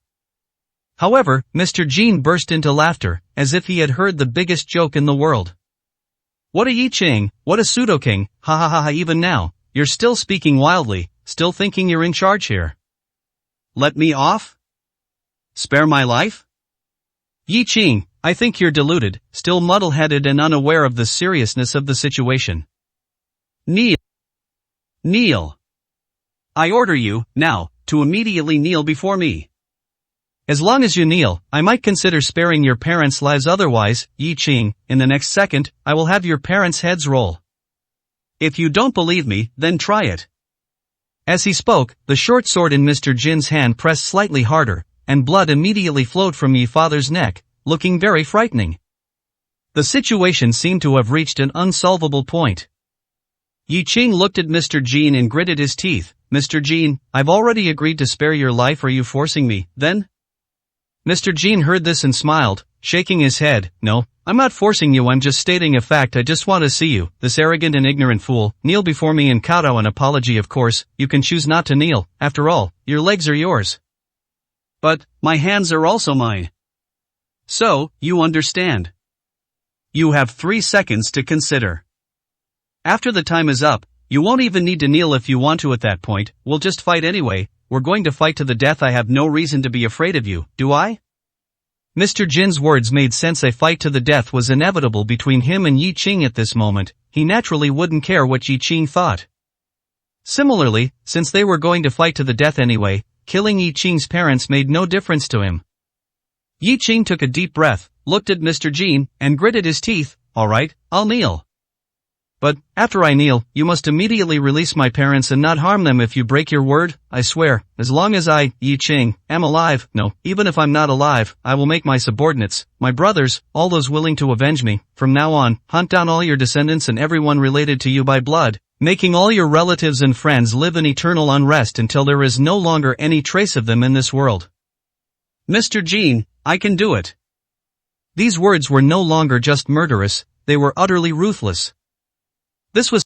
However, Mr. Jin burst into laughter, as if he had heard the biggest joke in the world. "What a Yi Qing, what a pseudo-king, ha ha ha ha. Even now, you're still speaking wildly, still thinking you're in charge here. Let me off? Spare my life? Yi Qing, I think you're deluded, still muddle-headed and unaware of the seriousness of the situation. Kneel. Kneel. I order you, now, to immediately kneel before me. As long as you kneel, I might consider sparing your parents' lives. Otherwise, Yi Qing, in the next second, I will have your parents' heads roll. If you don't believe me, then try it." As he spoke, the short sword in Mr. Jin's hand pressed slightly harder, and blood immediately flowed from Yi Father's neck, looking very frightening. The situation seemed to have reached an unsolvable point. Yi Qing looked at Mr. Jin and gritted his teeth. "Mr. Jin, I've already agreed to spare your life. Are you forcing me, then?" Mr. Jin heard this and smiled, shaking his head. "No, I'm not forcing you. I'm just stating a fact. I just want to see you, this arrogant and ignorant fool, kneel before me and kowtow an apology. Of course, you can choose not to kneel. After all, your legs are yours." "But, my hands are also mine. So, you understand. You have 3 seconds to consider. After the time is up, You won't even need to kneel if you want to at that point, we'll just fight anyway, we're going to fight to the death. I have no reason to be afraid of you, do I? Mr. Jin's words made sense. A fight to the death was inevitable between him and Yi Qing at this moment. He naturally wouldn't care what Yi Qing thought. Similarly, since they were going to fight to the death anyway, killing Yi Qing's parents made no difference to him. Yi Qing took a deep breath, looked at Mr. Jin, and gritted his teeth. Alright, I'll kneel. But, after I kneel, you must immediately release my parents and not harm them. If you break your word, I swear, as long as I, Yi Qing, am alive, no, even if I'm not alive, I will make my subordinates, my brothers, all those willing to avenge me, from now on, hunt down all your descendants and everyone related to you by blood, making all your relatives and friends live in eternal unrest until there is no longer any trace of them in this world. Mr. Jin, I can do it. These words were no longer just murderous, they were utterly ruthless. This was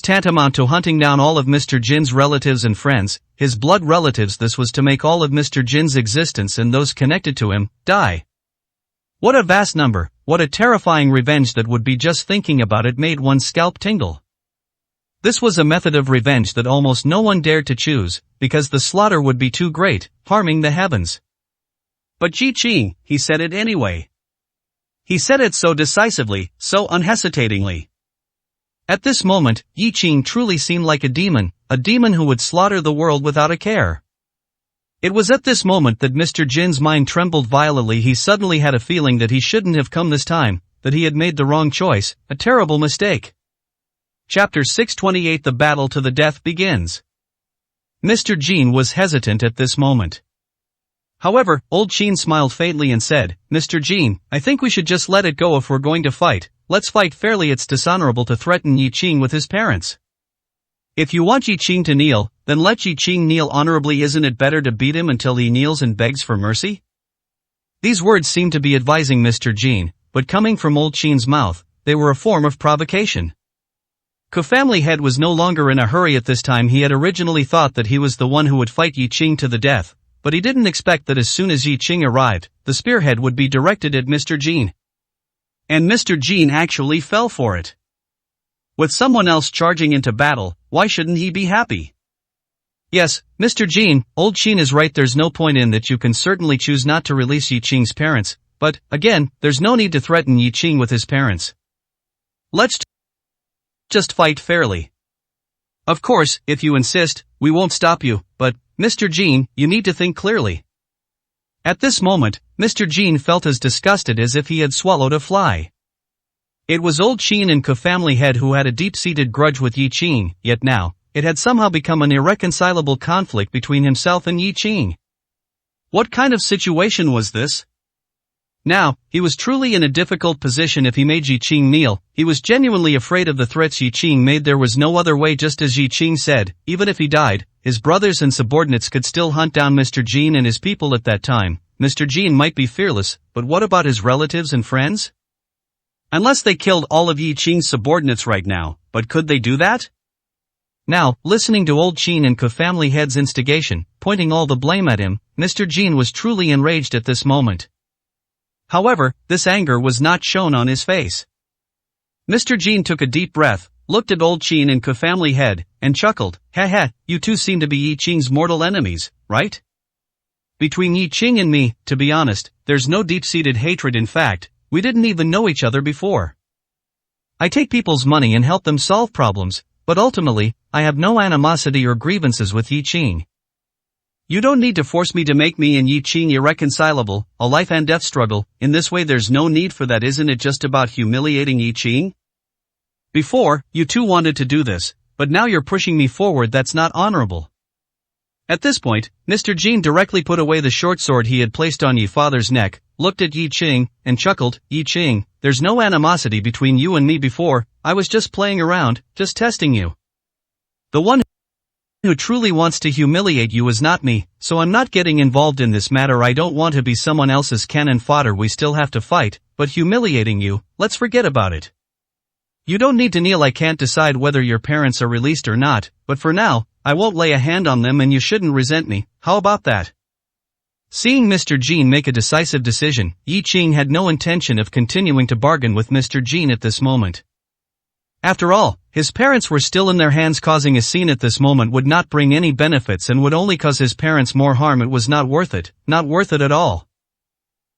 tantamount to hunting down all of Mr. Jin's relatives and friends, his blood relatives. This was to make all of Mr. Jin's existence and those connected to him, die. What a vast number, what a terrifying revenge that would be. Just thinking about it made one's scalp tingle. This was a method of revenge that almost no one dared to choose, because the slaughter would be too great, harming the heavens. But Yi Qing, he said it anyway. He said it so decisively, so unhesitatingly. At this moment, Yi Qing truly seemed like a demon who would slaughter the world without a care. It was at this moment that Mr. Jin's mind trembled violently. He suddenly had a feeling that he shouldn't have come this time, that he had made the wrong choice, a terrible mistake. Chapter 628. The battle to the death begins. Mr. Jin was hesitant at this moment. However, Old Qin smiled faintly and said, Mr. Jin, I think we should just let it go. If we're going to fight, let's fight fairly. It's dishonorable to threaten Yi Qing with his parents. If you want Yi Qing to kneel, then let Yi Qing kneel honorably. Isn't it better to beat him until he kneels and begs for mercy? These words seemed to be advising Mr. Jin, but coming from Old Qin's mouth, they were a form of provocation. Family Head was no longer in a hurry at this time. He had originally thought that he was the one who would fight Yi Qing to the death, but he didn't expect that as soon as Yi Qing arrived, the spearhead would be directed at Mr. Jin. And Mr. Jin actually fell for it. With someone else charging into battle, why shouldn't he be happy? Yes, Mr. Jin, Old Qin is right. There's no point in that. You can certainly choose not to release Yi Qing's parents, but, again, there's no need to threaten Yi Qing with his parents. Let's just fight fairly. Of course, if you insist, we won't stop you, but, Mr. Jin, you need to think clearly. At this moment, Mr. Jin felt as disgusted as if he had swallowed a fly. It was Old Qin and Family Head who had a deep-seated grudge with Yi Qing, yet now, it had somehow become an irreconcilable conflict between himself and Yi Qing. What kind of situation was this? Now, he was truly in a difficult position. If he made Yi Qing kneel, he was genuinely afraid of the threats Yi Qing made. There was no other way. Just as Yi Qing said, even if he died, his brothers and subordinates could still hunt down Mr. Jin and his people. At that time, Mr. Jin might be fearless, but what about his relatives and friends? Unless they killed all of Yi Qing's subordinates right now, but could they do that? Now, listening to Old Qin and Family Head's instigation, pointing all the blame at him, Mr. Jin was truly enraged at this moment. However, this anger was not shown on his face. Mr. Jin took a deep breath, looked at Old Qin and Family Head, and chuckled. Heh, you two seem to be Yi Qing's mortal enemies, right? Between Yi Qing and me, to be honest, there's no deep-seated hatred. In fact, we didn't even know each other before. I take people's money and help them solve problems, but ultimately, I have no animosity or grievances with Yi Qing. You don't need to force me to make me and Yi Qing irreconcilable, a life and death struggle. In this way there's no need for that. Isn't it just about humiliating Yi Qing? Before, you two wanted to do this, but now you're pushing me forward. That's not honorable. At this point, Mr. Jin directly put away the short sword he had placed on Yi Father's neck, looked at Yi Qing, and chuckled. Yi Qing, there's no animosity between you and me. Before, I was just playing around, just testing you. The one who truly wants to humiliate you is not me, so I'm not getting involved in this matter. I don't want to be someone else's cannon fodder. We still have to fight, but humiliating you, let's forget about it. You don't need to kneel. I can't decide whether your parents are released or not, but for now, I won't lay a hand on them and you shouldn't resent me. How about that? Seeing Mr. Jin make a decisive decision, Yi Qing had no intention of continuing to bargain with Mr. Jin at this moment. After all, his parents were still in their hands. Causing a scene at this moment would not bring any benefits and would only cause his parents more harm. It was not worth it at all.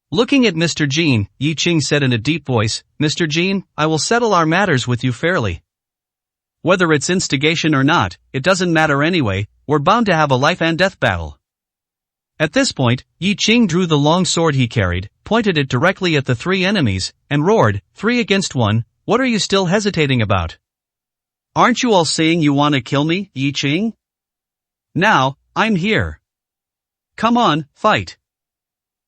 Looking at Mr. Jean, Yi Qing said in a deep voice, "Mr. Jean, I will settle our matters with you fairly. Whether it's instigation or not, it doesn't matter anyway, we're bound to have a life and death battle." At this point, Yi Qing drew the long sword he carried, pointed it directly at the three enemies, and roared, "3 against 1, what are you still hesitating about? Aren't you all saying you want to kill me, Yi Qing? Now, I'm here. Come on, fight.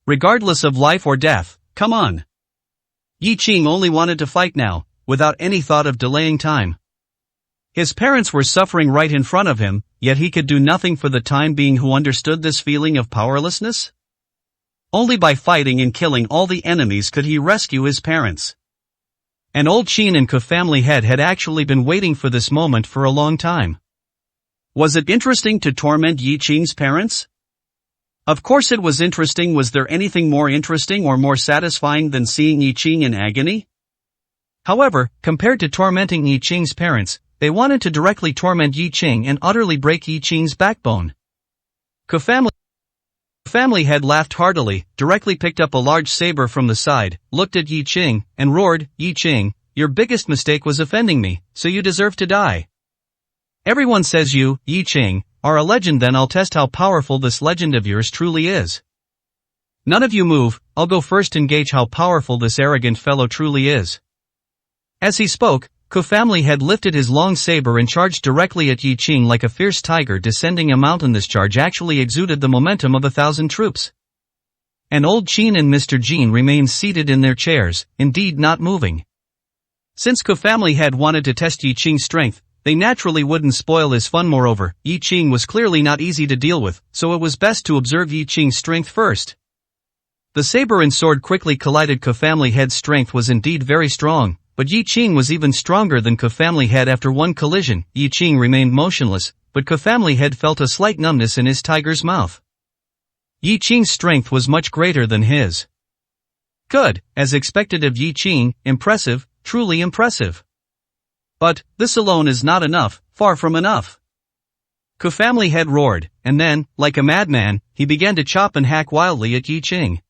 Regardless of life or death, come on." Yi Qing only wanted to fight now, without any thought of delaying time. His parents were suffering right in front of him, yet he could do nothing for the time being. Who understood this feeling of powerlessness? Only by fighting and killing all the enemies could he rescue his parents. And old Qin and Family Head had actually been waiting for this moment for a long time. Was it interesting to torment Yi Qing's parents? Of course it was interesting. Was there anything more interesting or more satisfying than seeing Yi Qing in agony? However, compared to tormenting Yi Qing's parents, they wanted to directly torment Yi Qing and utterly break Yi Qing's backbone. Family Head laughed heartily, directly picked up a large saber from the side, looked at Yi Qing, and roared, "Yi Qing, your biggest mistake was offending me, so you deserve to die. Everyone says you, Yi Qing, are a legend. Then I'll test how powerful this legend of yours truly is. None of you move, I'll go first and gauge how powerful this arrogant fellow truly is." As he spoke, Family Head lifted his long saber and charged directly at Yi Qing like a fierce tiger descending a mountain. This charge actually exuded the momentum of 1,000 troops. And old Qin and Mr. Jean remained seated in their chairs, indeed not moving. Since Family Head wanted to test Yi Qing's strength, they naturally wouldn't spoil his fun. Moreover, Yi Qing was clearly not easy to deal with, so it was best to observe Yi Qing's strength first. The saber and sword quickly collided. Family Head's strength was indeed very strong, but Yi Qing was even stronger than Family Head. After one collision, Yi Qing remained motionless, but Family Head felt a slight numbness in his tiger's mouth. Yi Qing's strength was much greater than his. Good, as expected of Yi Qing, impressive, truly impressive. But, this alone is not enough, far from enough. Family Head roared, and then, like a madman, he began to chop and hack wildly at Yi Qing.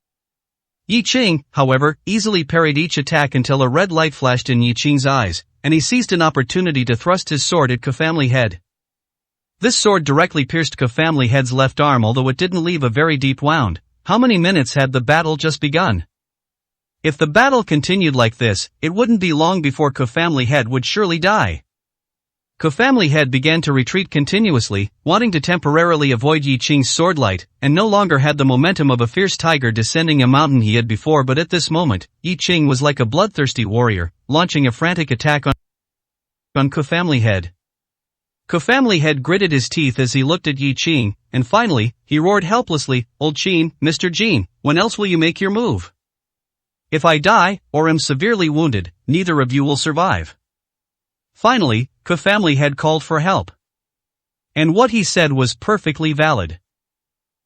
Yi Qing, however, easily parried each attack until a red light flashed in Yi Qing's eyes, and he seized an opportunity to thrust his sword at Family Head. This sword directly pierced Family Head's left arm, although it didn't leave a very deep wound. How many minutes had the battle just begun? If the battle continued like this, it wouldn't be long before Family Head would surely die. Family Head began to retreat continuously, wanting to temporarily avoid Yi Qing's sword light, and no longer had the momentum of a fierce tiger descending a mountain he had before. But at this moment, Yi Qing was like a bloodthirsty warrior, launching a frantic attack on Family Head. Family Head gritted his teeth as he looked at Yi Qing, and finally, he roared helplessly, "Old Qin, Mr. Jean, when else will you make your move? If I die, or am severely wounded, neither of you will survive." Finally, Family Head called for help. And what he said was perfectly valid.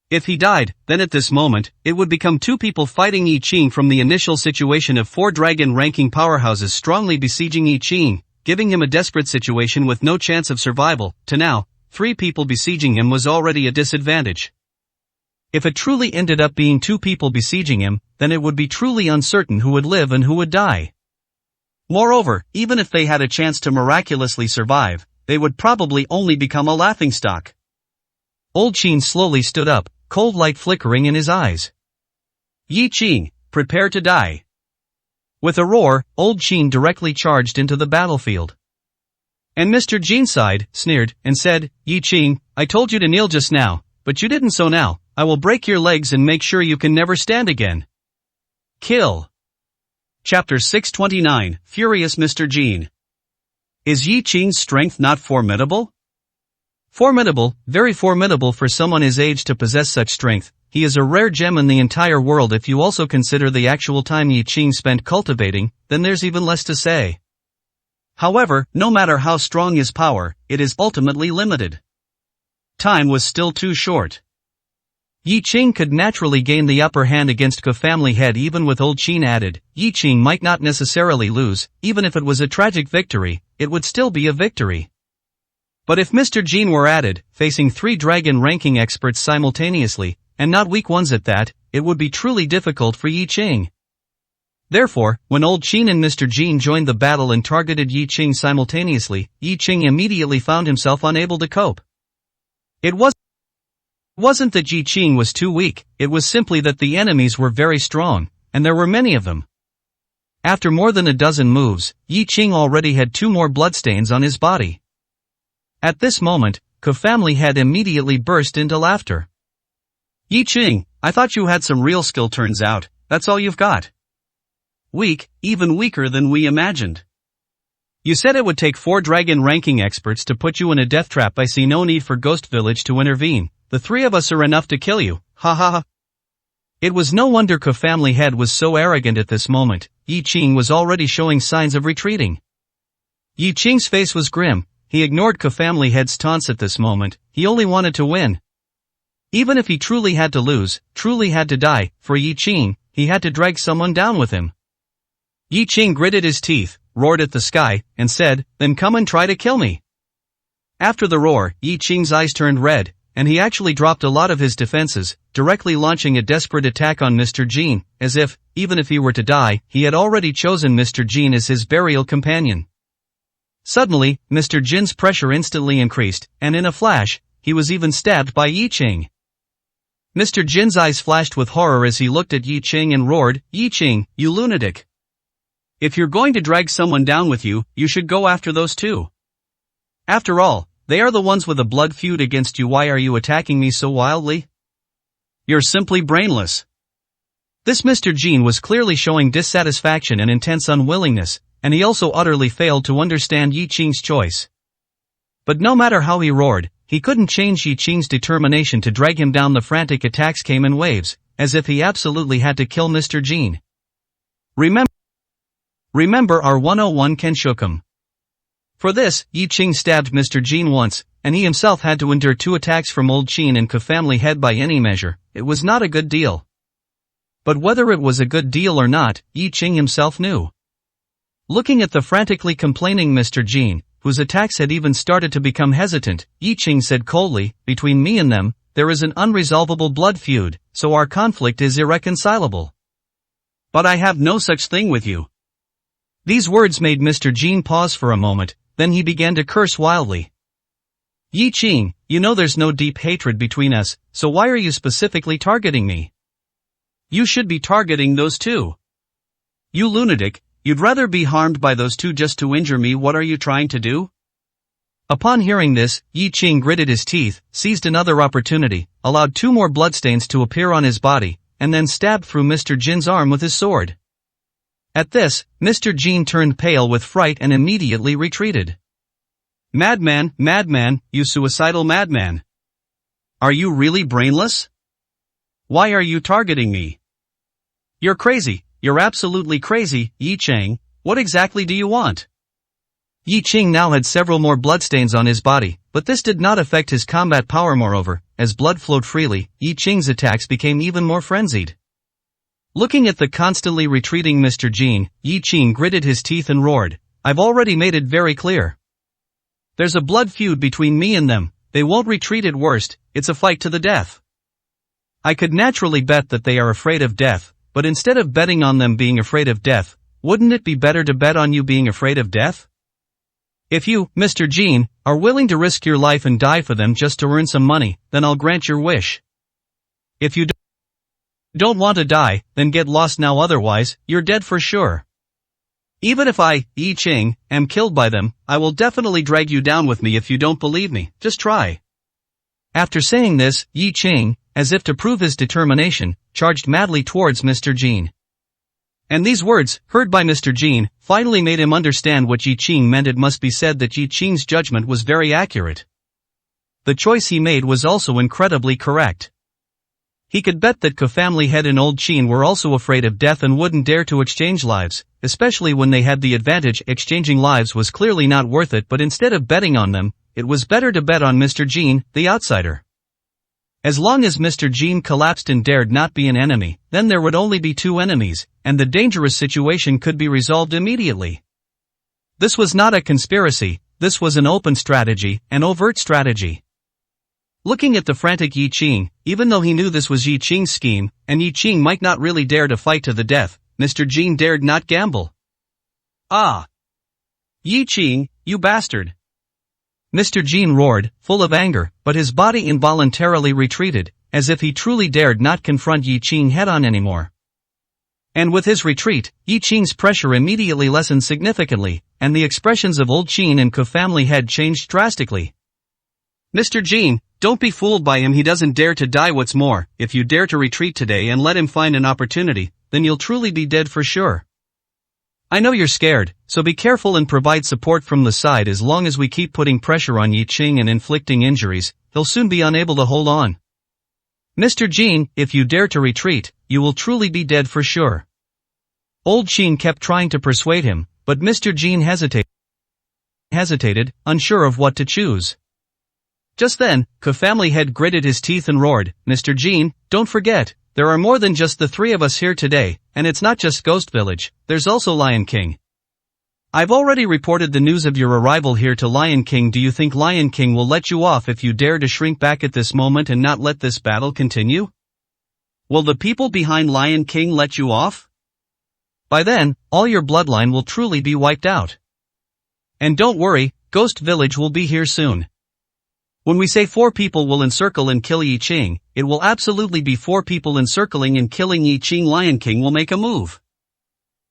If he died, then at this moment, it would become two people fighting Yi Qing from the initial situation of 4 dragon-ranking powerhouses strongly besieging Yi Qing, giving him a desperate situation with no chance of survival, to now, 3 people besieging him was already a disadvantage. If it truly ended up being 2 people besieging him, then it would be truly uncertain who would live and who would die. Moreover, even if they had a chance to miraculously survive, they would probably only become a laughingstock. Old Qin slowly stood up, cold light flickering in his eyes. "Yi Qing, prepare to die." With a roar, Old Qin directly charged into the battlefield. And Mr. Jean sighed, sneered, and said, "Yi Qing, I told you to kneel just now, but you didn't, so now, I will break your legs and make sure you can never stand again. Kill." Chapter 629, Furious Mr. Jean. Is Yi Qing's strength not formidable? Formidable, very formidable for someone his age to possess such strength. He is a rare gem in the entire world. If you also consider the actual time Yi Qing spent cultivating, then there's even less to say. However, no matter how strong his power, it is ultimately limited. Time was still too short. Yi Qing could naturally gain the upper hand against Family Head. Even with Old Qin added, Yi Qing might not necessarily lose, even if it was a tragic victory, it would still be a victory. But if Mr. Jean were added, facing 3 dragon ranking experts simultaneously, and not weak ones at that, it would be truly difficult for Yi Qing. Therefore, when Old Qin and Mr. Jean joined the battle and targeted Yi Qing simultaneously, Yi Qing immediately found himself unable to cope. It wasn't that Yi Qing was too weak, it was simply that the enemies were very strong, and there were many of them. After more than a dozen moves, Yi Qing already had 2 more bloodstains on his body. At this moment, Ke family head immediately burst into laughter. Yi Qing, I thought you had some real skill, turns out, that's all you've got. Weak, even weaker than we imagined. You said it would take 4 dragon ranking experts to put you in a death trap. I see no need for Ghost Village to intervene, the 3 of us are enough to kill you, ha ha ha. It was no wonder Ke family head was so arrogant at this moment. Yi Qing was already showing signs of retreating. Yi Qing's face was grim, he ignored Ke family head's taunts at this moment, he only wanted to win. Even if he truly had to lose, truly had to die, for Yi Qing, he had to drag someone down with him. Yi Qing gritted his teeth, roared at the sky, and said, then come and try to kill me. After the roar, Yi Qing's eyes turned red, and he actually dropped a lot of his defenses, directly launching a desperate attack on Mr. Jean, as if, even if he were to die, he had already chosen Mr. Jean as his burial companion. Suddenly, Mr. Jin's pressure instantly increased, and in a flash, he was even stabbed by Yi Qing. Mr. Jin's eyes flashed with horror as he looked at Yi Qing and roared, Yi Qing, you lunatic. If you're going to drag someone down with you, you should go after those 2. After all, they are the ones with a blood feud against you. Why are you attacking me so wildly? You're simply brainless. This Mr. Jean was clearly showing dissatisfaction and intense unwillingness, and he also utterly failed to understand Yi Qing's choice. But no matter how he roared, he couldn't change Yi Qing's determination to drag him down. The frantic attacks came in waves, as if he absolutely had to kill Mr. Jean. Remember our 101 Kenshokum. For this, Yi Qing stabbed Mr. Jean once, and he himself had to endure 2 attacks from Old Qin and Ke family head. By any measure, it was not a good deal. But whether it was a good deal or not, Yi Qing himself knew. Looking at the frantically complaining Mr. Jean, whose attacks had even started to become hesitant, Yi Qing said coldly, between me and them, there is an unresolvable blood feud, so our conflict is irreconcilable. But I have no such thing with you. These words made Mr. Jean pause for a moment, then he began to curse wildly. Yi Qing, you know there's no deep hatred between us, so why are you specifically targeting me? You should be targeting those 2. You lunatic, you'd rather be harmed by those 2 just to injure me. What are you trying to do? Upon hearing this, Yi Qing gritted his teeth, seized another opportunity, allowed 2 more bloodstains to appear on his body, and then stabbed through Mr. Jin's arm with his sword. At this, Mr. Jean turned pale with fright and immediately retreated. Madman, madman, you suicidal madman. Are you really brainless? Why are you targeting me? You're crazy, you're absolutely crazy, Yi Qing, what exactly do you want? Yi Qing now had several more bloodstains on his body, but this did not affect his combat power. Moreover, as blood flowed freely, Yi Qing's attacks became even more frenzied. Looking at the constantly retreating Mr. Jean, Yi Qing gritted his teeth and roared, I've already made it very clear. There's a blood feud between me and them, they won't retreat. At worst, it's a fight to the death. I could naturally bet that they are afraid of death, but instead of betting on them being afraid of death, wouldn't it be better to bet on you being afraid of death? If you, Mr. Jean, are willing to risk your life and die for them just to earn some money, then I'll grant your wish. If you don't want to die, then get lost now, otherwise, you're dead for sure. Even if I, Yi Qing, am killed by them, I will definitely drag you down with me. If you don't believe me, just try. After saying this, Yi Qing, as if to prove his determination, charged madly towards Mr. Jean. And these words, heard by Mr. Jean, finally made him understand what Yi Qing meant. It must be said that Yi Qing's judgment was very accurate. The choice he made was also incredibly correct. He could bet that Ke family head and Old Qin were also afraid of death and wouldn't dare to exchange lives, especially when they had the advantage. Exchanging lives was clearly not worth it, but instead of betting on them, it was better to bet on Mr. Jean, the outsider. As long as Mr. Jean collapsed and dared not be an enemy, then there would only be 2 enemies, and the dangerous situation could be resolved immediately. This was not a conspiracy, this was an open strategy, an overt strategy. Looking at the frantic Yi Qing, even though he knew this was Yi Qing's scheme, and Yi Qing might not really dare to fight to the death, Mr. Jin dared not gamble. Ah! Yi Qing, you bastard! Mr. Jin roared, full of anger, but his body involuntarily retreated, as if he truly dared not confront Yi Qing head-on anymore. And with his retreat, Yi Qing's pressure immediately lessened significantly, and the expressions of old Qin and Ke family head changed drastically. Mr. Jin, don't be fooled by him, he doesn't dare to die. What's more, if you dare to retreat today and let him find an opportunity, then you'll truly be dead for sure. I know you're scared, so be careful and provide support from the side. As long as we keep putting pressure on Yi Qing and inflicting injuries, he'll soon be unable to hold on. Mr. Jin, if you dare to retreat, you will truly be dead for sure. Old Qin kept trying to persuade him, but Mr. Jin hesitated, unsure of what to choose. Just then, Ke family head gritted his teeth and roared, Mr. Jin, don't forget, there are more than just the three of us here today, and it's not just Ghost Village, there's also Lion King. I've already reported the news of your arrival here to Lion King. Do you think Lion King will let you off if you dare to shrink back at this moment and not let this battle continue? Will the people behind Lion King let you off? By then, all your bloodline will truly be wiped out. And don't worry, Ghost Village will be here soon. When we say 4 people will encircle and kill Yi Qing, it will absolutely be 4 people encircling and killing Yi Qing. Lion King will make a move.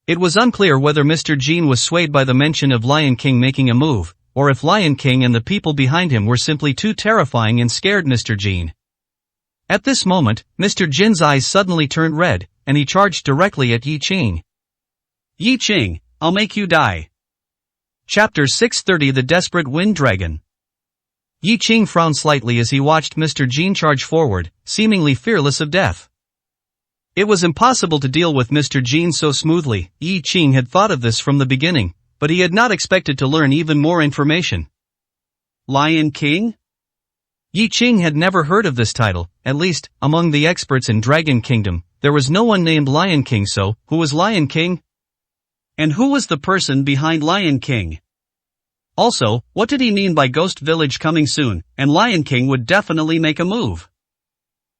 It was unclear whether Mr. Jin was swayed by the mention of Lion King making a move, or if Lion King and the people behind him were simply too terrifying and scared Mr. Jin. At this moment, Mr. Jin's eyes suddenly turned red, and he charged directly at Yi Qing. Yi Qing, I'll make you die. Chapter 630 The Desperate Wind Dragon. Yi Qing frowned slightly as he watched Mr. Jin charge forward, seemingly fearless of death. It was impossible to deal with Mr. Jin so smoothly. Yi Qing had thought of this from the beginning, but he had not expected to learn even more information. Lion King? Yi Qing had never heard of this title, at least, among the experts in Dragon Kingdom, there was no one named Lion King. So, who was Lion King? And who was the person behind Lion King? Also, what did he mean by Ghost Village coming soon, and Lion King would definitely make a move?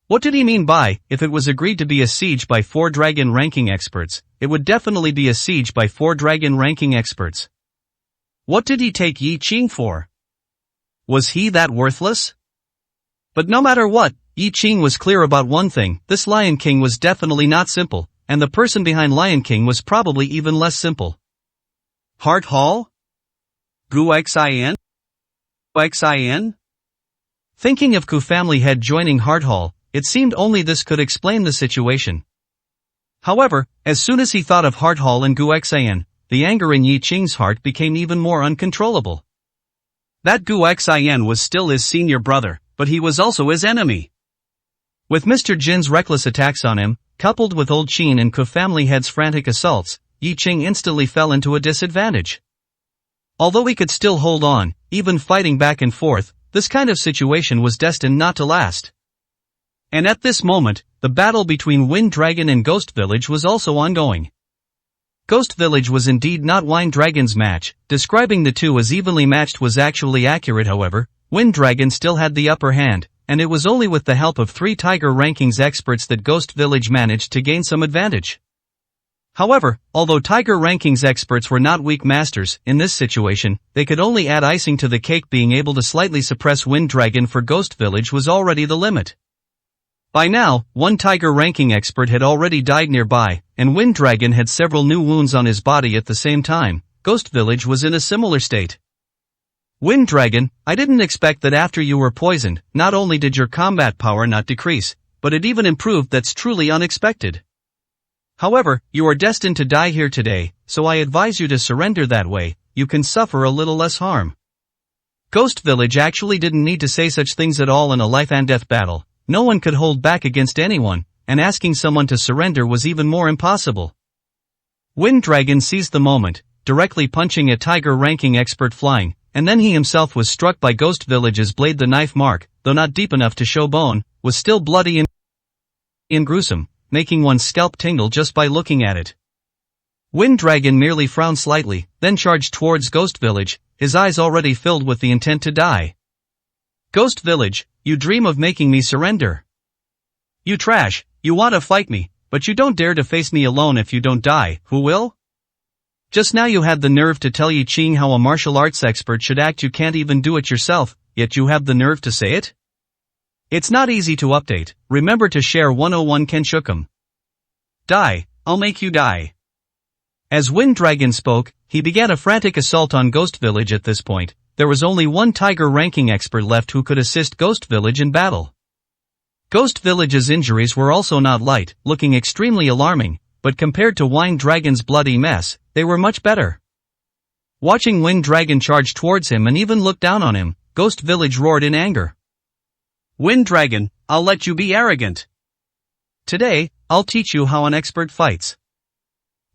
What did he mean by, if it was agreed to be a siege by 4 dragon ranking experts, it would definitely be a siege by 4 dragon ranking experts? What did he take Yi Qing for? Was he that worthless? But no matter what, Yi Qing was clear about one thing, this Lion King was definitely not simple, and the person behind Lion King was probably even less simple. Heart Hall? Gu Xin? Xin? Thinking of Ke family head joining Heart Hall, it seemed only this could explain the situation. However, as soon as he thought of Heart Hall and Gu Xin, the anger in Yi Qing's heart became even more uncontrollable. That Gu Xin was still his senior brother, but he was also his enemy. With Mr. Jin's reckless attacks on him, coupled with old Qin and Ke family head's frantic assaults, Yi Qing instantly fell into a disadvantage. Although he could still hold on, even fighting back and forth, this kind of situation was destined not to last. And at this moment, the battle between Wind Dragon and Ghost Village was also ongoing. Ghost Village was indeed not Wind Dragon's match. Describing the two as evenly matched was actually accurate. However, Wind Dragon still had the upper hand, and it was only with the help of 3 Tiger Rankings experts that Ghost Village managed to gain some advantage. However, although Tiger Rankings experts were not weak masters, in this situation, they could only add icing to the cake. Being able to slightly suppress Wind Dragon for Ghost Village was already the limit. By now, 1 Tiger Ranking expert had already died nearby, and Wind Dragon had several new wounds on his body at the same time. Ghost Village was in a similar state. Wind Dragon, I didn't expect that after you were poisoned, not only did your combat power not decrease, but it even improved. That's truly unexpected. However, you are destined to die here today, so I advise you to surrender. That way, you can suffer a little less harm. Ghost Village actually didn't need to say such things at all in a life and death battle. No one could hold back against anyone, and asking someone to surrender was even more impossible. Wind Dragon seized the moment, directly punching a Tiger Ranking expert flying, and then he himself was struck by Ghost Village's blade. The knife mark, though not deep enough to show bone, was still bloody and gruesome, making one's scalp tingle just by looking at it. Wind Dragon merely frowned slightly, then charged towards Ghost Village, his eyes already filled with the intent to die. Ghost Village, you dream of making me surrender. You trash, you want to fight me, but you don't dare to face me alone. If you don't die, who will? Just now you had the nerve to tell Yi Qing how a martial arts expert should act. You can't even do it yourself, yet you have the nerve to say it? It's not easy to update. Remember to share 101 Kenshokum. Die, I'll make you die. As Wind Dragon spoke, he began a frantic assault on Ghost Village. At this point, there was only one Tiger ranking expert left who could assist Ghost Village in battle. Ghost Village's injuries were also not light, looking extremely alarming, but compared to Wind Dragon's bloody mess, they were much better. Watching Wind Dragon charge towards him and even look down on him, Ghost Village roared in anger. Wind Dragon, I'll let you be arrogant. Today, I'll teach you how an expert fights.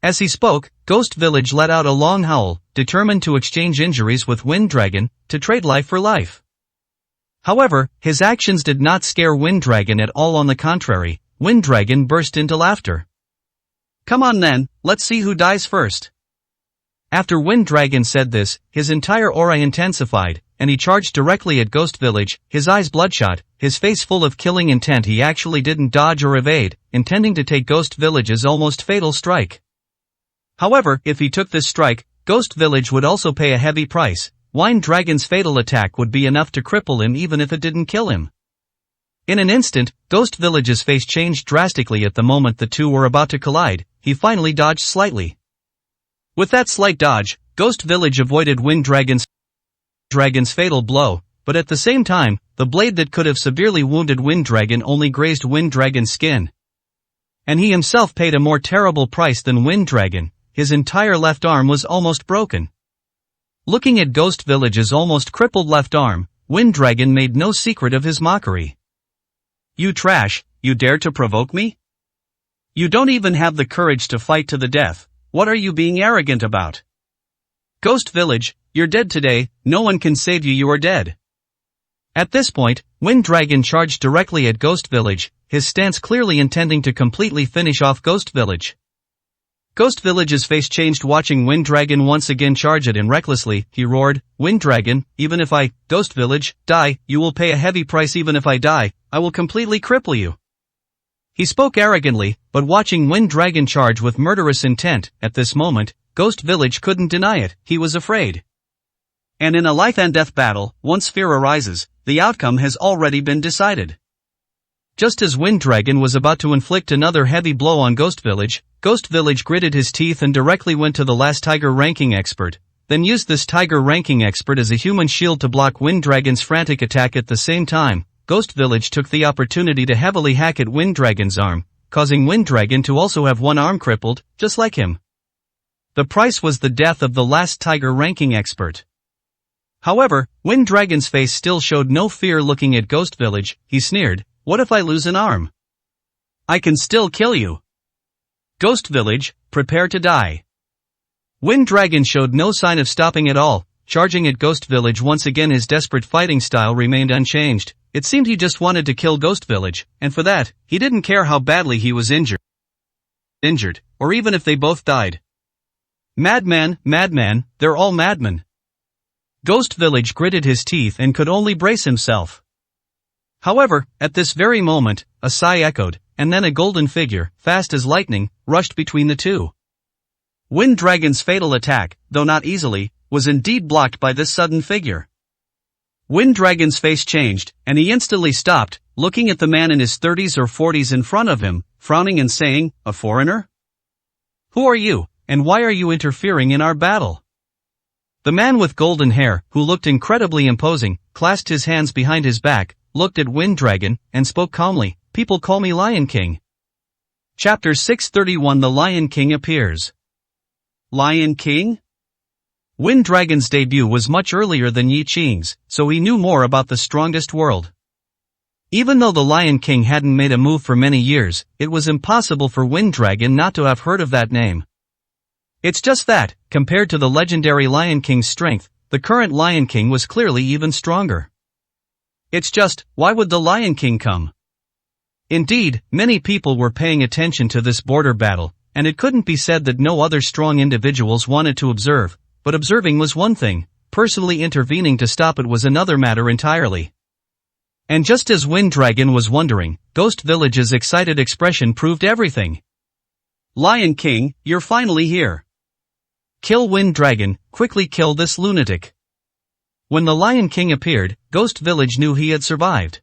As he spoke, Ghost Village let out a long howl, determined to exchange injuries with Wind Dragon, to trade life for life. However, his actions did not scare Wind Dragon at all. On the contrary, Wind Dragon burst into laughter. Come on then, let's see who dies first. After Wind Dragon said this, his entire aura intensified, and he charged directly at Ghost Village, his eyes bloodshot, his face full of killing intent. He actually didn't dodge or evade, intending to take Ghost Village's almost fatal strike. However, if he took this strike, Ghost Village would also pay a heavy price. Wind Dragon's fatal attack would be enough to cripple him even if it didn't kill him. In an instant, Ghost Village's face changed drastically. At the moment the two were about to collide, he finally dodged slightly. With that slight dodge, Ghost Village avoided Wind Dragon's fatal blow, but at the same time, the blade that could have severely wounded Wind Dragon only grazed Wind Dragon's skin. And he himself paid a more terrible price than Wind Dragon. His entire left arm was almost broken. Looking at Ghost Village's almost crippled left arm, Wind Dragon made no secret of his mockery. You trash, you dare to provoke me? You don't even have the courage to fight to the death. What are you being arrogant about? Ghost Village, you're dead today, no one can save you. You are dead. At this point, Wind Dragon charged directly at Ghost Village, his stance clearly intending to completely finish off Ghost Village. Ghost Village's face changed watching Wind Dragon once again charge at him recklessly. He roared, Wind Dragon, even if I, Ghost Village, die, you will pay a heavy price. Even if I die, I will completely cripple you. He spoke arrogantly, but watching Wind Dragon charge with murderous intent, at this moment, Ghost Village couldn't deny it. He was afraid. And in a life and death battle, once fear arises, the outcome has already been decided. Just as Wind Dragon was about to inflict another heavy blow on Ghost Village gritted his teeth and directly went to the last Tiger ranking expert, then used this Tiger ranking expert as a human shield to block Wind Dragon's frantic attack. At the same time, Ghost Village took the opportunity to heavily hack at Wind Dragon's arm, causing Wind Dragon to also have one arm crippled, just like him. The price was the death of the last Tiger ranking expert. However, Wind Dragon's face still showed no fear. Looking at Ghost Village, he sneered, what if I lose an arm? I can still kill you. Ghost Village, prepare to die. Wind Dragon showed no sign of stopping at all, charging at Ghost Village once again. His desperate fighting style remained unchanged. It seemed he just wanted to kill Ghost Village, and for that, he didn't care how badly he was injured, or even if they both died. Madman, they're all madmen. Ghost Village gritted his teeth and could only brace himself. However, at this very moment, a sigh echoed, and then a golden figure, fast as lightning, rushed between the two. Wind Dragon's fatal attack, though not easily, was indeed blocked by this sudden figure. Wind Dragon's face changed, and he instantly stopped, looking at the man in his 30s or 40s in front of him, frowning and saying, a foreigner? Who are you, and why are you interfering in our battle? The man with golden hair, who looked incredibly imposing, clasped his hands behind his back, looked at Wind Dragon, and spoke calmly, people call me Lion King. Chapter 631 The Lion King appears. Lion King? Wind Dragon's debut was much earlier than Yi Qing's, so he knew more about the strongest world. Even though the Lion King hadn't made a move for many years, it was impossible for Wind Dragon not to have heard of that name. It's just that, compared to the legendary Lion King's strength, the current Lion King was clearly even stronger. It's just, why would the Lion King come? Indeed, many people were paying attention to this border battle, and it couldn't be said that no other strong individuals wanted to observe, but observing was one thing, personally intervening to stop it was another matter entirely. And just as Wind Dragon was wondering, Ghost Village's excited expression proved everything. Lion King, you're finally here. Kill Wind Dragon, quickly kill this lunatic. When the Lion King appeared, Ghost Village knew he had survived.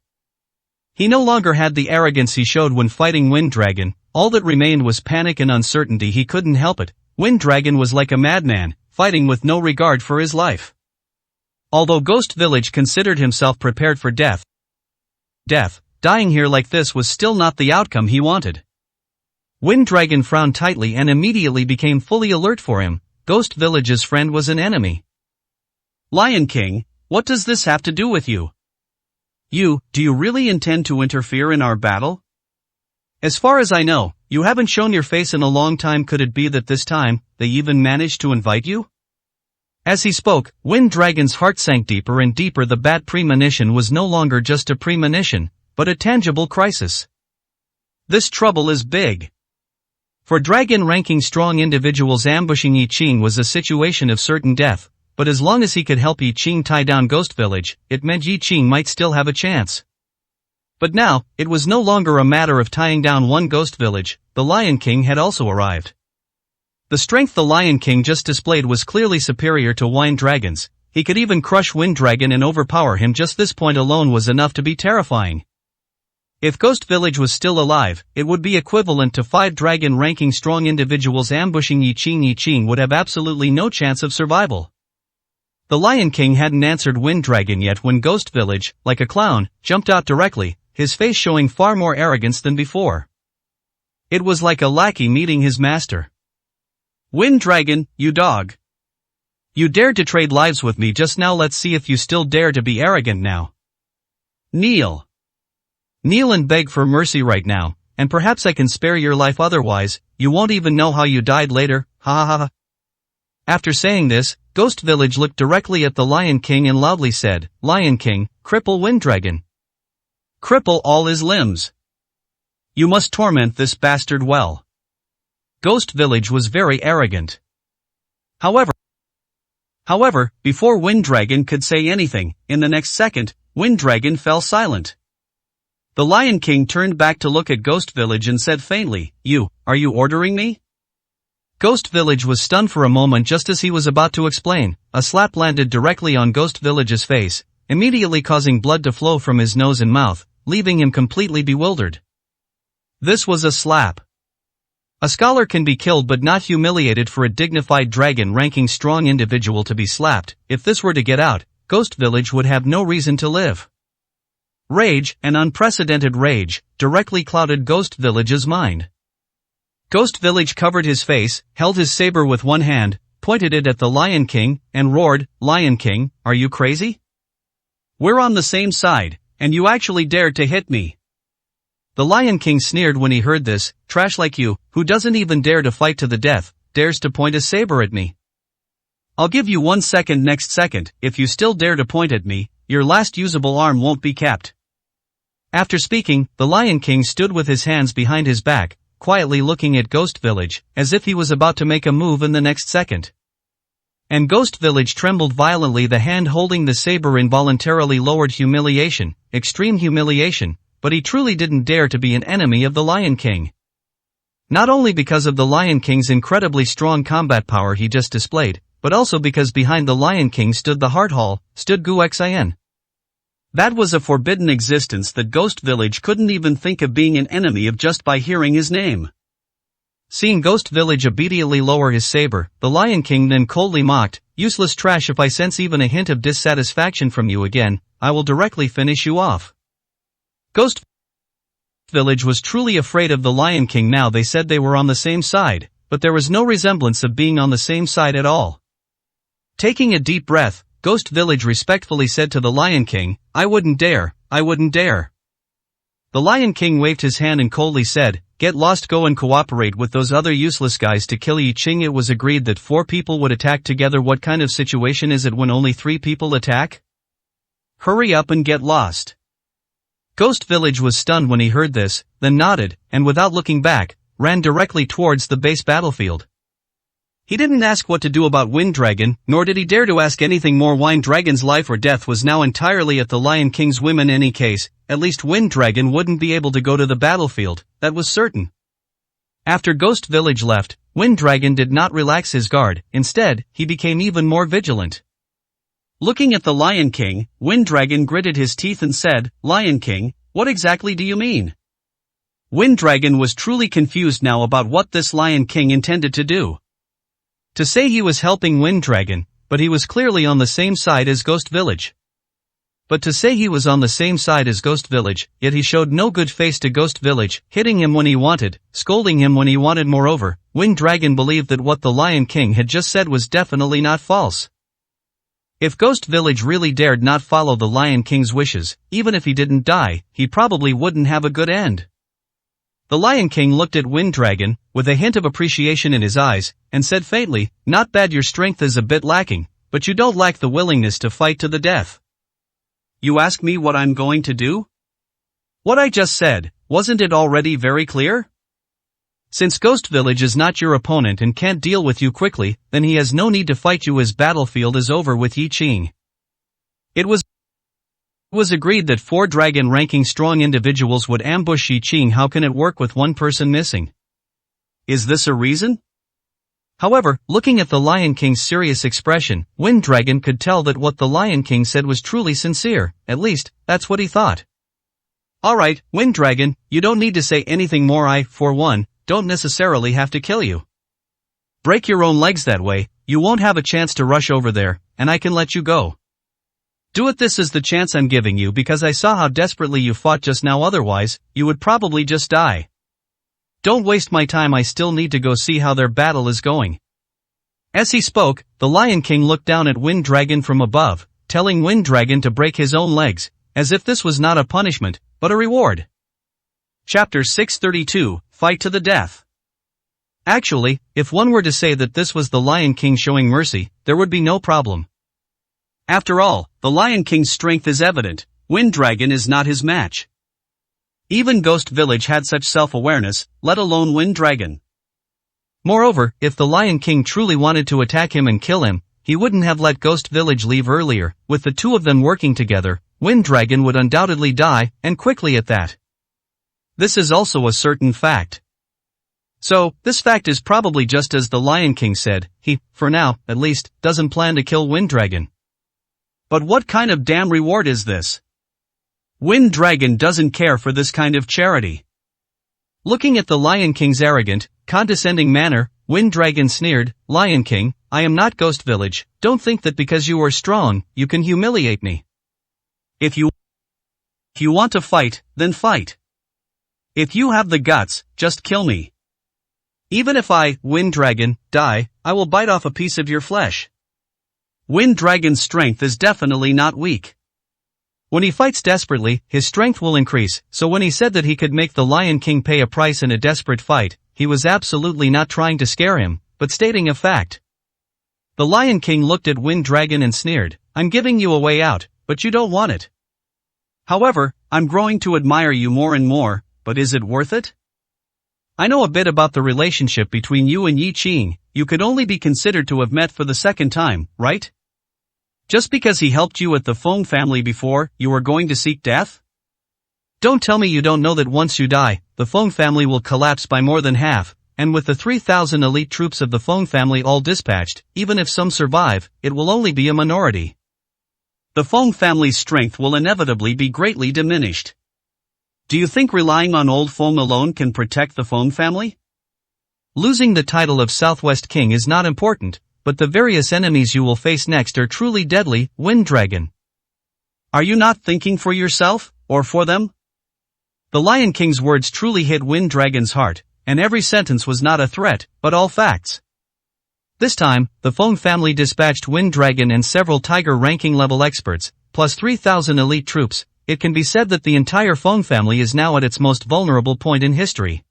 He no longer had the arrogance he showed when fighting Wind Dragon, all that remained was panic and uncertainty. He couldn't help it. Wind Dragon was like a madman, fighting with no regard for his life. Although Ghost Village considered himself prepared for death, dying here like this was still not the outcome he wanted. Wind Dragon frowned tightly and immediately became fully alert for him. Ghost Village's friend was an enemy. Lion King, what does this have to do with you? Do you really intend to interfere in our battle? As far as I know, you haven't shown your face in a long time. Could it be that this time, they even managed to invite you? As he spoke, Wind Dragon's heart sank deeper and deeper. The bad premonition was no longer just a premonition, but a tangible crisis. This trouble is big. For dragon-ranking strong individuals, ambushing I Ching was a situation of certain death, but as long as he could help I Ching tie down Ghost Village, it meant I Ching might still have a chance. But now, it was no longer a matter of tying down one Ghost Village. The Lion King had also arrived. The strength the Lion King just displayed was clearly superior to Wind Dragon's. He could even crush Wind Dragon and overpower him. Just this point alone was enough to be terrifying. If Ghost Village was still alive, it would be equivalent to 5 dragon-ranking strong individuals ambushing I Ching. I Ching would have absolutely no chance of survival. The Lion King hadn't answered Wind Dragon yet when Ghost Village, like a clown, jumped out directly, his face showing far more arrogance than before. It was like a lackey meeting his master. Wind Dragon, you dog. You dared to trade lives with me just now. Let's see if you still dare to be arrogant now. Kneel. Kneel and beg for mercy right now, and perhaps I can spare your life. Otherwise, you won't even know how you died later. Ha ha ha. After saying this, Ghost Village looked directly at the Lion King and loudly said, Lion King, cripple Wind Dragon. Cripple all his limbs. You must torment this bastard well. Ghost Village was very arrogant. However, before Wind Dragon could say anything, in the next second, Wind Dragon fell silent. The Lion King turned back to look at Ghost Village and said faintly, Are you ordering me? Ghost Village was stunned for a moment. Just as he was about to explain, a slap landed directly on Ghost Village's face, immediately causing blood to flow from his nose and mouth, leaving him completely bewildered. This was a slap. A scholar can be killed but not humiliated. For a dignified dragon-ranking strong individual to be slapped, if this were to get out, Ghost Village would have no reason to live. Rage, an unprecedented rage, directly clouded Ghost Village's mind. Ghost Village covered his face, held his saber with one hand, pointed it at the Lion King, and roared, Lion King, are you crazy? We're on the same side, and you actually dared to hit me. The Lion King sneered when he heard this. Trash like you, who doesn't even dare to fight to the death, dares to point a saber at me. I'll give you 1 second. Next second, if you still dare to point at me, your last usable arm won't be kept. After speaking, the Lion King stood with his hands behind his back, quietly looking at Ghost Village, as if he was about to make a move in the next second. And Ghost Village trembled violently. The hand holding the saber involuntarily lowered. Humiliation, extreme humiliation, but he truly didn't dare to be an enemy of the Lion King. Not only because of the Lion King's incredibly strong combat power he just displayed, but also because behind the Lion King stood the Heart Hall, stood Gu Xin. That was a forbidden existence that Ghost Village couldn't even think of being an enemy of just by hearing his name. Seeing Ghost Village obediently lower his saber, the Lion King then coldly mocked, useless trash. If I sense even a hint of dissatisfaction from you again, I will directly finish you off. Ghost Village was truly afraid of the Lion King now. They said they were on the same side, but there was no resemblance of being on the same side at all. Taking a deep breath, Ghost Village respectfully said to the Lion King, I wouldn't dare. The Lion King waved his hand and coldly said, get lost. Go and cooperate with those other useless guys to kill I Ching. It was agreed that 4 people would attack together. What kind of situation is it when only 3 people attack? Hurry up and get lost. Ghost Village was stunned when he heard this, then nodded, and without looking back, ran directly towards the base battlefield. He didn't ask what to do about Wind Dragon, nor did he dare to ask anything more. Wind Dragon's life or death was now entirely at the Lion King's whim. In any case, at least Wind Dragon wouldn't be able to go to the battlefield, that was certain. After Ghost Village left, Wind Dragon did not relax his guard, instead, he became even more vigilant. Looking at the Lion King, Wind Dragon gritted his teeth and said, "Lion King, what exactly do you mean?" Wind Dragon was truly confused now about what this Lion King intended to do. To say he was helping Wind Dragon, but he was clearly on the same side as Ghost Village. But to say he was on the same side as Ghost Village, yet he showed no good face to Ghost Village, hitting him when he wanted, scolding him when he wanted. Moreover, Wind Dragon believed that what the Lion King had just said was definitely not false. If Ghost Village really dared not follow the Lion King's wishes, even if he didn't die, he probably wouldn't have a good end. The Lion King looked at Wind Dragon, with a hint of appreciation in his eyes, and said faintly, "Not bad, your strength is a bit lacking, but you don't lack the willingness to fight to the death." You ask me what I'm going to do? What I just said, wasn't it already very clear? Since Ghost Village is not your opponent and can't deal with you quickly, then he has no need to fight you. His battlefield is over with Yi Qing. It was agreed that 4 dragon-ranking strong individuals would ambush Yi Qing. How can it work with one person missing? Is this a reason? However, looking at the Lion King's serious expression, Wind Dragon could tell that what the Lion King said was truly sincere, at least, that's what he thought. Alright, Wind Dragon, you don't need to say anything more. I, for one, don't necessarily have to kill you. Break your own legs, that way, you won't have a chance to rush over there, and I can let you go. Do it. This is the chance I'm giving you because I saw how desperately you fought just now. Otherwise, you would probably just die. Don't waste my time. I still need to go see how their battle is going. As he spoke, the Lion King looked down at Wind Dragon from above, telling Wind Dragon to break his own legs, as if this was not a punishment, but a reward. Chapter 632, Fight to the Death. Actually, if one were to say that this was the Lion King showing mercy, there would be no problem. After all, the Lion King's strength is evident. Wind Dragon is not his match. Even Ghost Village had such self-awareness, let alone Wind Dragon. Moreover, if the Lion King truly wanted to attack him and kill him, he wouldn't have let Ghost Village leave earlier. With the two of them working together, Wind Dragon would undoubtedly die, and quickly at that. This is also a certain fact. So, this fact is probably just as the Lion King said. He, for now, at least, doesn't plan to kill Wind Dragon. But what kind of damn reward is this? Wind Dragon doesn't care for this kind of charity. Looking at the Lion King's arrogant, condescending manner, Wind Dragon sneered, "Lion King, I am not Ghost Village. Don't think that because you are strong, you can humiliate me. If you want to fight, then fight. If you have the guts, just kill me. Even if I, Wind Dragon, die, I will bite off a piece of your flesh." Wind Dragon's strength is definitely not weak. When he fights desperately, his strength will increase, so when he said that he could make the Lion King pay a price in a desperate fight, he was absolutely not trying to scare him, but stating a fact. The Lion King looked at Wind Dragon and sneered, "I'm giving you a way out, but you don't want it. However, I'm growing to admire you more and more, but is it worth it? I know a bit about the relationship between you and Yi Qing. You could only be considered to have met for the second time, right? Just because he helped you at the Feng family before, you are going to seek death? Don't tell me you don't know that once you die, the Feng family will collapse by more than half, and with the 3,000 elite troops of the Feng family all dispatched, even if some survive, it will only be a minority. The Feng family's strength will inevitably be greatly diminished. Do you think relying on old Feng alone can protect the Feng family? Losing the title of Southwest King is not important, but the various enemies you will face next are truly deadly. Wind Dragon. Are you not thinking for yourself, or for them? The Lion King's words truly hit Wind Dragon's heart, and every sentence was not a threat, but all facts. This time, the Feng family dispatched Wind Dragon and several Tiger ranking level experts, plus 3,000 elite troops. It can be said that the entire Feng family is now at its most vulnerable point in history.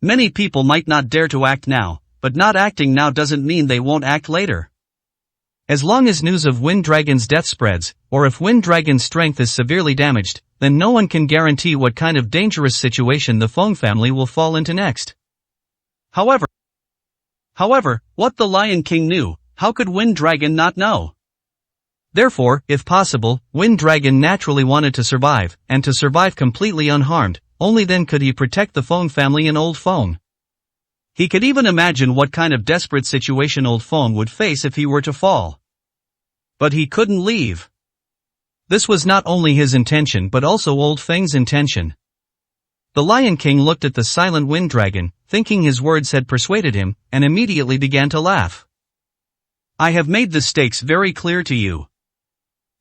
Many people might not dare to act now, but not acting now doesn't mean they won't act later. As long as news of Wind Dragon's death spreads, or if Wind Dragon's strength is severely damaged, then no one can guarantee what kind of dangerous situation the Feng family will fall into next. However, what the Lion King knew, how could Wind Dragon not know? Therefore, if possible, Wind Dragon naturally wanted to survive, and to survive completely unharmed. Only then could he protect the Fong family and Old Fong. He could even imagine what kind of desperate situation Old Fong would face if he were to fall. But he couldn't leave. This was not only his intention but also Old Feng's intention. The Lion King looked at the silent Wind Dragon, thinking his words had persuaded him, and immediately began to laugh. I have made the stakes very clear to you.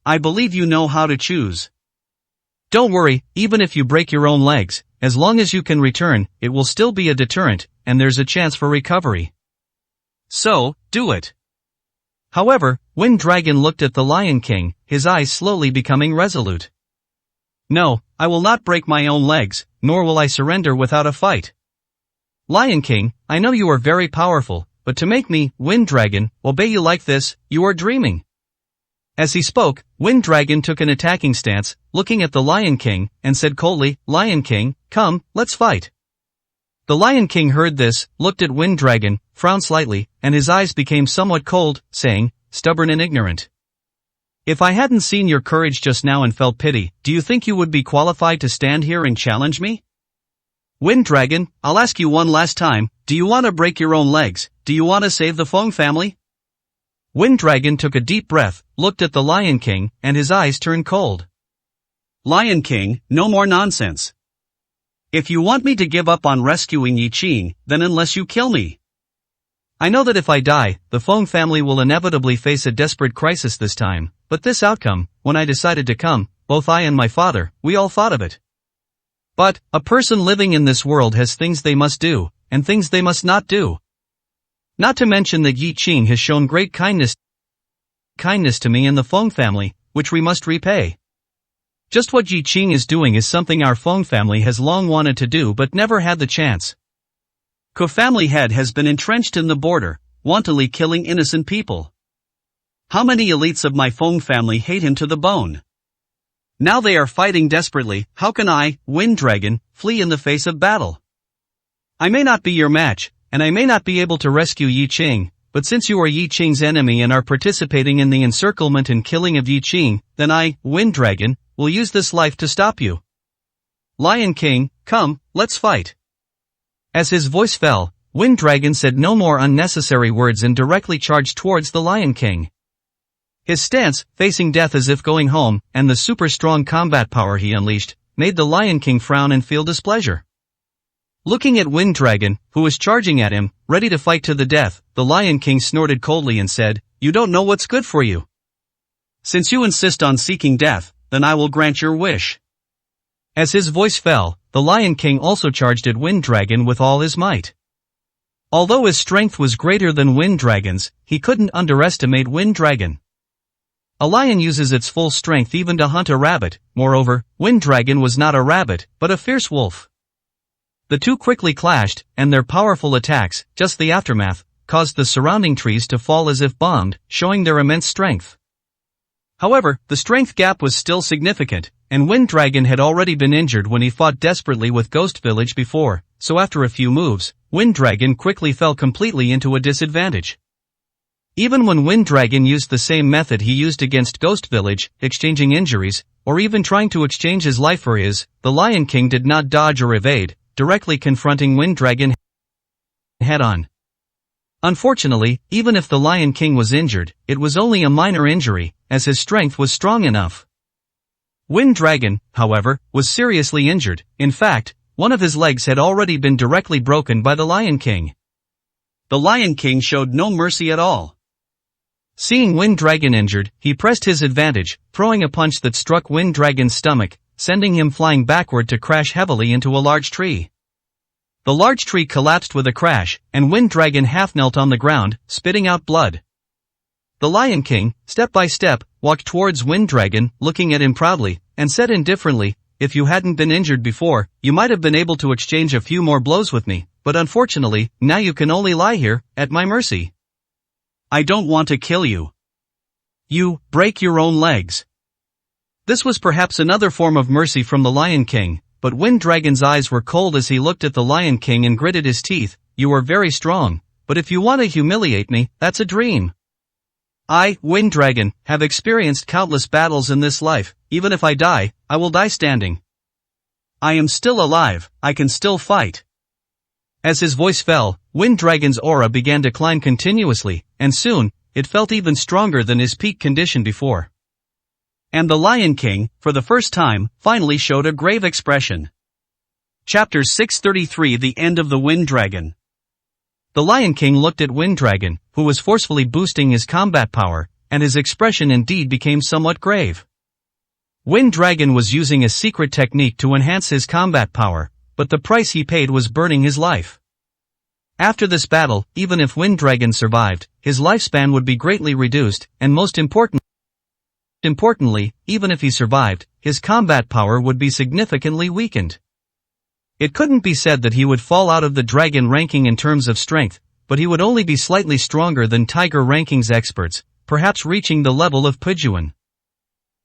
I believe you know how to choose. Don't worry, even if you break your own legs, as long as you can return, it will still be a deterrent, and there's a chance for recovery. So, do it. However, Wind Dragon looked at the Lion King, his eyes slowly becoming resolute. No, I will not break my own legs, nor will I surrender without a fight. Lion King, I know you are very powerful, but to make me, Wind Dragon, obey you like this, you are dreaming. As he spoke, Wind Dragon took an attacking stance, looking at the Lion King, and said coldly, Lion King, come, let's fight. The Lion King heard this, looked at Wind Dragon, frowned slightly, and his eyes became somewhat cold, saying, stubborn and ignorant. If I hadn't seen your courage just now and felt pity, do you think you would be qualified to stand here and challenge me? Wind Dragon, I'll ask you one last time, do you want to break your own legs? Do you want to save the Fong family? Wind Dragon took a deep breath, looked at the Lion King, and his eyes turned cold. Lion King, no more nonsense. If you want me to give up on rescuing Yi Qing, then unless you kill me. I know that if I die, the Fong family will inevitably face a desperate crisis this time, but this outcome, when I decided to come, both I and my father, we all thought of it. But, a person living in this world has things they must do, and things they must not do. Not to mention that Yi Qing has shown great kindness to me and the Fong family, which we must repay. Just what Yi Qing is doing is something our Fong family has long wanted to do but never had the chance. Ko family head has been entrenched in the border, wantonly killing innocent people. How many elites of my Fong family hate him to the bone? Now they are fighting desperately. How can I, Wind Dragon, flee in the face of battle? I may not be your match, and I may not be able to rescue Yi Qing, but since you are Yi Qing's enemy and are participating in the encirclement and killing of Yi Qing, then I, Wind Dragon, will use this life to stop you. Lion King, come, let's fight. As his voice fell, Wind Dragon said no more unnecessary words and directly charged towards the Lion King. His stance, facing death as if going home, and the super strong combat power he unleashed, made the Lion King frown and feel displeasure. Looking at Wind Dragon, who was charging at him, ready to fight to the death, the Lion King snorted coldly and said, you don't know what's good for you. Since you insist on seeking death, then I will grant your wish. As his voice fell, the Lion King also charged at Wind Dragon with all his might. Although his strength was greater than Wind Dragon's, he couldn't underestimate Wind Dragon. A lion uses its full strength even to hunt a rabbit. Moreover, Wind Dragon was not a rabbit, but a fierce wolf. The two quickly clashed, and their powerful attacks, just the aftermath, caused the surrounding trees to fall as if bombed, showing their immense strength. However, the strength gap was still significant, and Wind Dragon had already been injured when he fought desperately with Ghost Village before, so after a few moves, Wind Dragon quickly fell completely into a disadvantage. Even when Wind Dragon used the same method he used against Ghost Village, exchanging injuries, or even trying to exchange his life for his, the Lion King did not dodge or evade, directly confronting Wind Dragon head-on. Unfortunately, even if the Lion King was injured, it was only a minor injury, as his strength was strong enough. Wind Dragon, however, was seriously injured. In fact, one of his legs had already been directly broken by the Lion King. The Lion King showed no mercy at all. Seeing Wind Dragon injured, he pressed his advantage, throwing a punch that struck Wind Dragon's stomach, sending him flying backward to crash heavily into a large tree. The large tree collapsed with a crash, and Wind Dragon half-knelt on the ground, spitting out blood. The Lion King, step by step, walked towards Wind Dragon, looking at him proudly, and said indifferently, if you hadn't been injured before, you might have been able to exchange a few more blows with me, but unfortunately, now you can only lie here, at my mercy. I don't want to kill you. You, break your own legs. This was perhaps another form of mercy from the Lion King, but Wind Dragon's eyes were cold as he looked at the Lion King and gritted his teeth, you are very strong, but if you want to humiliate me, that's a dream. I, Wind Dragon, have experienced countless battles in this life. Even if I die, I will die standing. I am still alive, I can still fight. As his voice fell, Wind Dragon's aura began to climb continuously, and soon, it felt even stronger than his peak condition before. And the Lion King, for the first time, finally showed a grave expression. Chapter 633 The End of the Wind Dragon. The Lion King looked at Wind Dragon, who was forcefully boosting his combat power, and his expression indeed became somewhat grave. Wind Dragon was using a secret technique to enhance his combat power, but the price he paid was burning his life. After this battle, even if Wind Dragon survived, his lifespan would be greatly reduced, and most importantly, even if he survived, his combat power would be significantly weakened. It couldn't be said that he would fall out of the dragon ranking in terms of strength, but he would only be slightly stronger than Tiger rankings experts, perhaps reaching the level of Pijuan.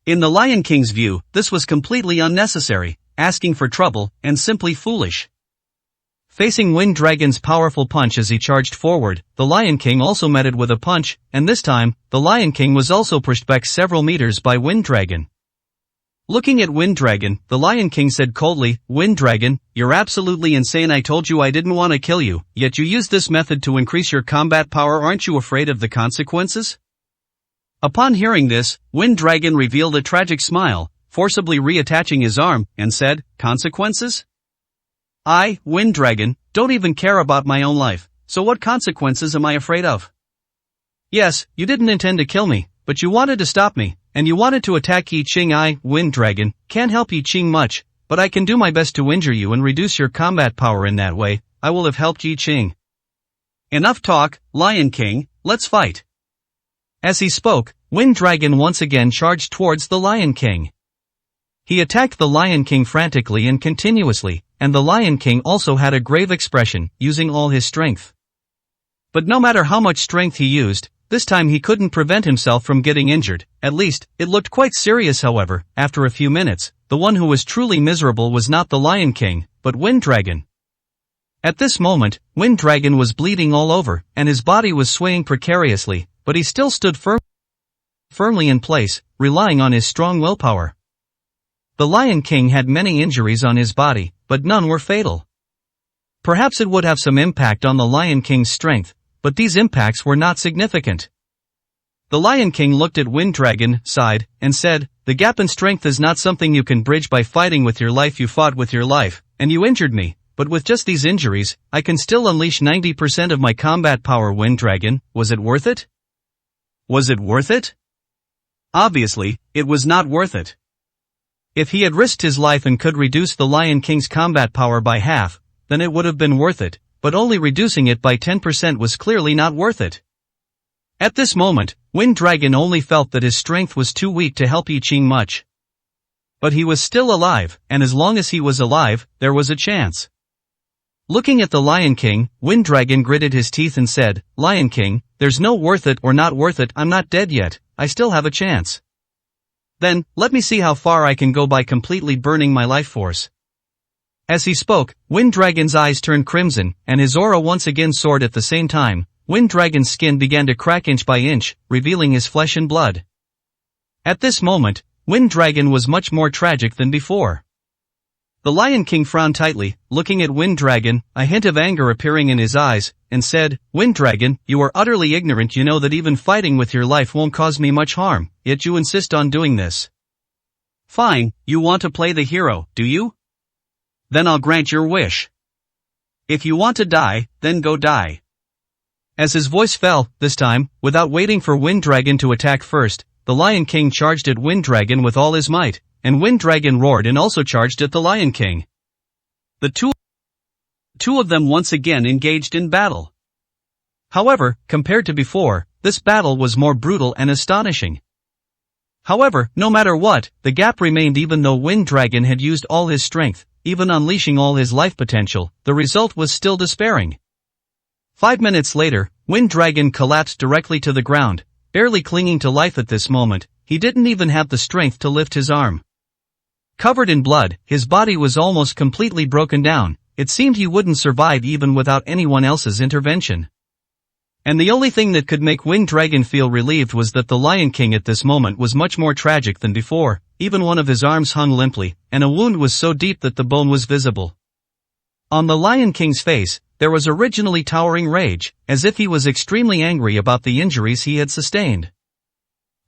In the Lion King's view, this was completely unnecessary, asking for trouble, and simply foolish. Facing Wind Dragon's powerful punch as he charged forward, the Lion King also met it with a punch, and this time, the Lion King was also pushed back several meters by Wind Dragon. Looking at Wind Dragon, the Lion King said coldly, "Wind Dragon, you're absolutely insane. I told you I didn't want to kill you, yet you used this method to increase your combat power. Aren't you afraid of the consequences?" Upon hearing this, Wind Dragon revealed a tragic smile, forcibly reattaching his arm, and said, "Consequences? I, Wind Dragon, don't even care about my own life, so what consequences am I afraid of? Yes, you didn't intend to kill me, but you wanted to stop me, and you wanted to attack Yi Ching. I, Wind Dragon, can't help Yi Ching much, but I can do my best to injure you and reduce your combat power. In that way, I will have helped Yi Ching. Enough talk, Lion King, let's fight." As he spoke, Wind Dragon once again charged towards the Lion King. He attacked the Lion King frantically and continuously, and the Lion King also had a grave expression, using all his strength. But no matter how much strength he used, this time he couldn't prevent himself from getting injured. At least, it looked quite serious. However, after a few minutes, the one who was truly miserable was not the Lion King, but Wind Dragon. At this moment, Wind Dragon was bleeding all over, and his body was swaying precariously, but he still stood firmly in place, relying on his strong willpower. The Lion King had many injuries on his body, but none were fatal. Perhaps it would have some impact on the Lion King's strength, but these impacts were not significant. The Lion King looked at Wind Dragon, sighed, and said, "The gap in strength is not something you can bridge by fighting with your life. You fought with your life, and you injured me, but with just these injuries, I can still unleash 90% of my combat power. Wind Dragon, was it worth it? Was it worth it?" Obviously, it was not worth it. If he had risked his life and could reduce the Lion King's combat power by half, then it would have been worth it, but only reducing it by 10% was clearly not worth it. At this moment, Wind Dragon only felt that his strength was too weak to help Yi Ching much. But he was still alive, and as long as he was alive, there was a chance. Looking at the Lion King, Wind Dragon gritted his teeth and said, "Lion King, there's no worth it or not worth it. I'm not dead yet, I still have a chance. Then, let me see how far I can go by completely burning my life force." As he spoke, Wind Dragon's eyes turned crimson, and his aura once again soared. At the same time, Wind Dragon's skin began to crack inch by inch, revealing his flesh and blood. At this moment, Wind Dragon was much more tragic than before. The Lion King frowned tightly, looking at Wind Dragon, a hint of anger appearing in his eyes, and said, "Wind Dragon, you are utterly ignorant. You know that even fighting with your life won't cause me much harm, yet you insist on doing this. Fine, you want to play the hero, do you? Then I'll grant your wish. If you want to die, then go die." As his voice fell, this time, without waiting for Wind Dragon to attack first, the Lion King charged at Wind Dragon with all his might, and Wind Dragon roared and also charged at the Lion King. The two of them once again engaged in battle. However, compared to before, this battle was more brutal and astonishing. However, no matter what, the gap remained. Even though Wind Dragon had used all his strength, even unleashing all his life potential, the result was still despairing. 5 minutes later, Wind Dragon collapsed directly to the ground, barely clinging to life. At this moment, he didn't even have the strength to lift his arm. Covered in blood, his body was almost completely broken down, it seemed he wouldn't survive even without anyone else's intervention. And the only thing that could make Wind Dragon feel relieved was that the Lion King at this moment was much more tragic than before. Even one of his arms hung limply, and a wound was so deep that the bone was visible. On the Lion King's face, there was originally towering rage, as if he was extremely angry about the injuries he had sustained.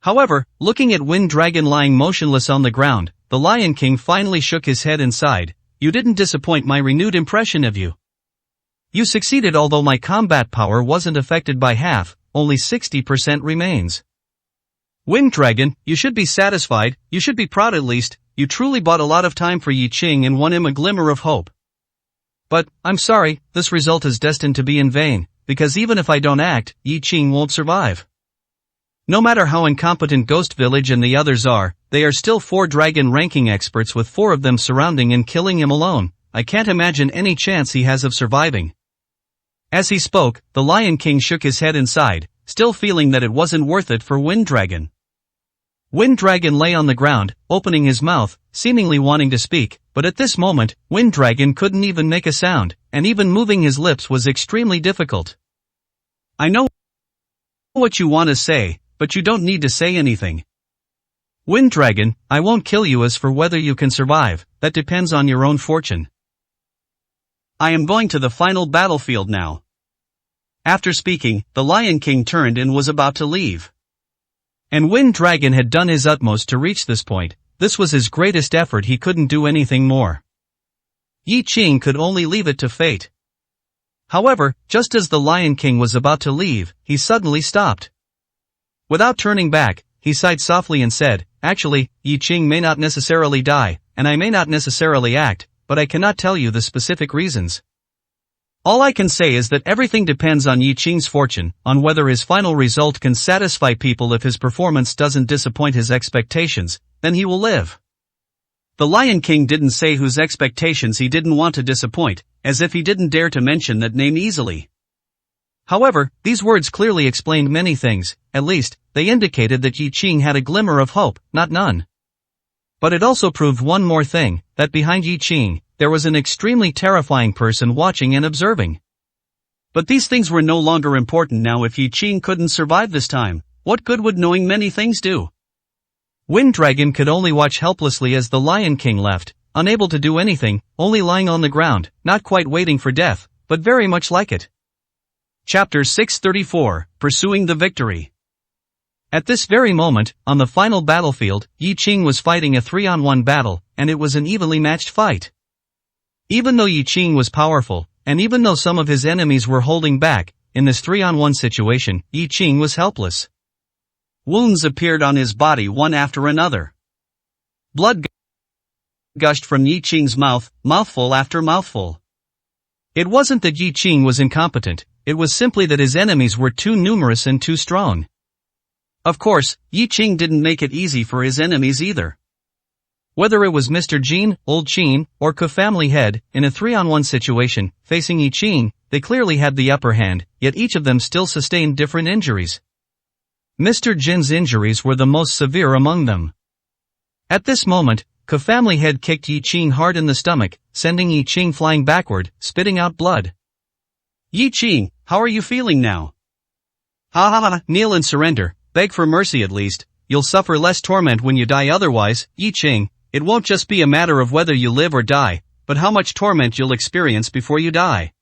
However, looking at Wind Dragon lying motionless on the ground, the Lion King finally shook his head and sighed. "You didn't disappoint my renewed impression of you. You succeeded, although my combat power wasn't affected by half, only 60% remains. Wind Dragon, you should be satisfied, you should be proud at least, you truly bought a lot of time for Yi Qing and won him a glimmer of hope. But, I'm sorry, this result is destined to be in vain, because even if I don't act, Yi Qing won't survive. No matter how incompetent Ghost Village and the others are, they are still 4 dragon ranking experts with 4 of them surrounding and killing him alone. I can't imagine any chance he has of surviving." As he spoke, the Lion King shook his head and sighed, still feeling that it wasn't worth it for Wind Dragon. Wind Dragon lay on the ground, opening his mouth, seemingly wanting to speak, but at this moment, Wind Dragon couldn't even make a sound, and even moving his lips was extremely difficult. "I know what you want to say, but you don't need to say anything. Wind Dragon, I won't kill you. As for whether you can survive, that depends on your own fortune. I am going to the final battlefield now." After speaking, the Lion King turned and was about to leave. And Wind Dragon had done his utmost to reach this point. This was his greatest effort. He couldn't do anything more. Yi Qing could only leave it to fate. However, just as the Lion King was about to leave, he suddenly stopped. Without turning back, he sighed softly and said, "Actually, Yi Qing may not necessarily die, and I may not necessarily act, but I cannot tell you the specific reasons. All I can say is that everything depends on Yi Qing's fortune, on whether his final result can satisfy people. If his performance doesn't disappoint his expectations, then he will live." The Lion King didn't say whose expectations he didn't want to disappoint, as if he didn't dare to mention that name easily. However, these words clearly explained many things. At least, they indicated that Yi Qing had a glimmer of hope, not none. But it also proved one more thing, that behind Yi Qing, there was an extremely terrifying person watching and observing. But these things were no longer important now. If Yi Qing couldn't survive this time, what good would knowing many things do? Wind Dragon could only watch helplessly as the Lion King left, unable to do anything, only lying on the ground, not quite waiting for death, but very much like it. Chapter 634, Pursuing the Victory. At this very moment, on the final battlefield, Yi Qing was fighting a 3-on-1 battle, and it was an evenly matched fight. Even though Yi Qing was powerful, and even though some of his enemies were holding back, in this 3-on-1 situation, Yi Qing was helpless. Wounds appeared on his body one after another. Blood gushed from Yi Qing's mouth, mouthful after mouthful. It wasn't that Yi Qing was incompetent, it was simply that his enemies were too numerous and too strong. Of course, Yi Qing didn't make it easy for his enemies either. Whether it was Mr. Jin, Old Qin, or Ke Family Head, in a 3-on-1 situation, facing Yi Qing, they clearly had the upper hand, yet each of them still sustained different injuries. Mr. Jin's injuries were the most severe among them. At this moment, Ke Family Head kicked Yi Qing hard in the stomach, sending Yi Qing flying backward, spitting out blood. "Yi Qing, how are you feeling now? Ha ha ha, kneel and surrender, beg for mercy at least, you'll suffer less torment when you die otherwise, Yi Qing. It won't just be a matter of whether you live or die, but how much torment you'll experience before you die."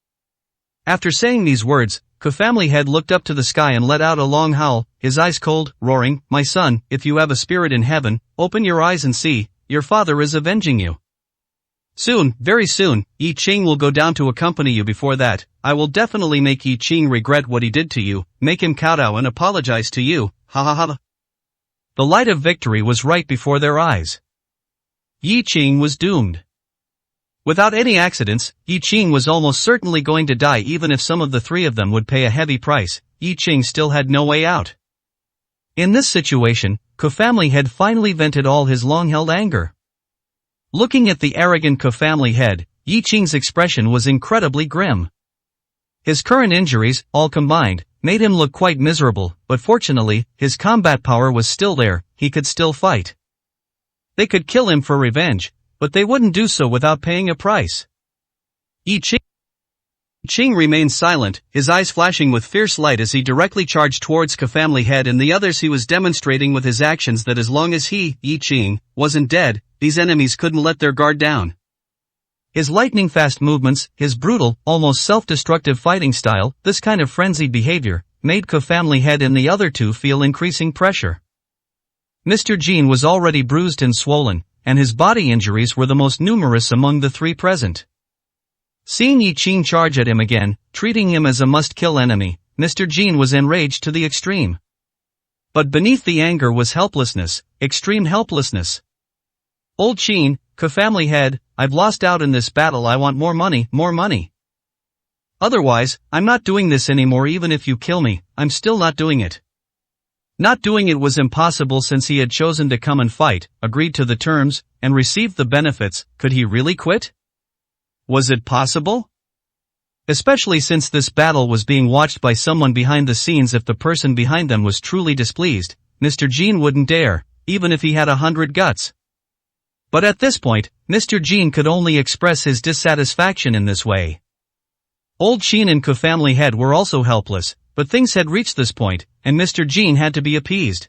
After saying these words, Ke Family Head looked up to the sky and let out a long howl, his eyes cold, roaring, "My son, if you have a spirit in heaven, open your eyes and see, your father is avenging you. Soon, very soon, Yi Qing will go down to accompany you. Before that, I will definitely make Yi Qing regret what he did to you, make him kowtow and apologize to you, ha ha ha." The light of victory was right before their eyes. Yi Qing was doomed. Without any accidents, Yi Qing was almost certainly going to die. Even if some of the 3 of them would pay a heavy price, Yi Qing still had no way out. In this situation, Ke Family Head finally vented all his long-held anger. Looking at the arrogant Ke Family Head, Yi Qing's expression was incredibly grim. His current injuries, all combined, made him look quite miserable, but fortunately, his combat power was still there, he could still fight. They could kill him for revenge, but they wouldn't do so without paying a price. Yi Ching remained silent, his eyes flashing with fierce light as he directly charged towards Kafamli Head and the others. He was demonstrating with his actions that as long as he, Yi Ching, wasn't dead, these enemies couldn't let their guard down. His lightning-fast movements, his brutal, almost self-destructive fighting style, this kind of frenzied behavior, made Kafamli Head and the other two feel increasing pressure. Mr. Jin was already bruised and swollen, and his body injuries were the most numerous among the three present. Seeing Yi Ching charge at him again, treating him as a must-kill enemy, Mr. Jin was enraged to the extreme. But beneath the anger was helplessness, extreme helplessness. Old Qin, Kafamli Head, I've lost out in this battle. I want more money, more money. Otherwise, I'm not doing this anymore. Even if you kill me, I'm still not doing it. Not doing it was impossible since he had chosen to come and fight, agreed to the terms, and received the benefits. Could he really quit? Was it possible? Especially since this battle was being watched by someone behind the scenes. If the person behind them was truly displeased, Mr. Jin wouldn't dare, even if he had 100 guts. But at this point, Mr. Jin could only express his dissatisfaction in this way. Old Qin and Kafamli Head were also helpless, but things had reached this point, and Mr. Jin had to be appeased.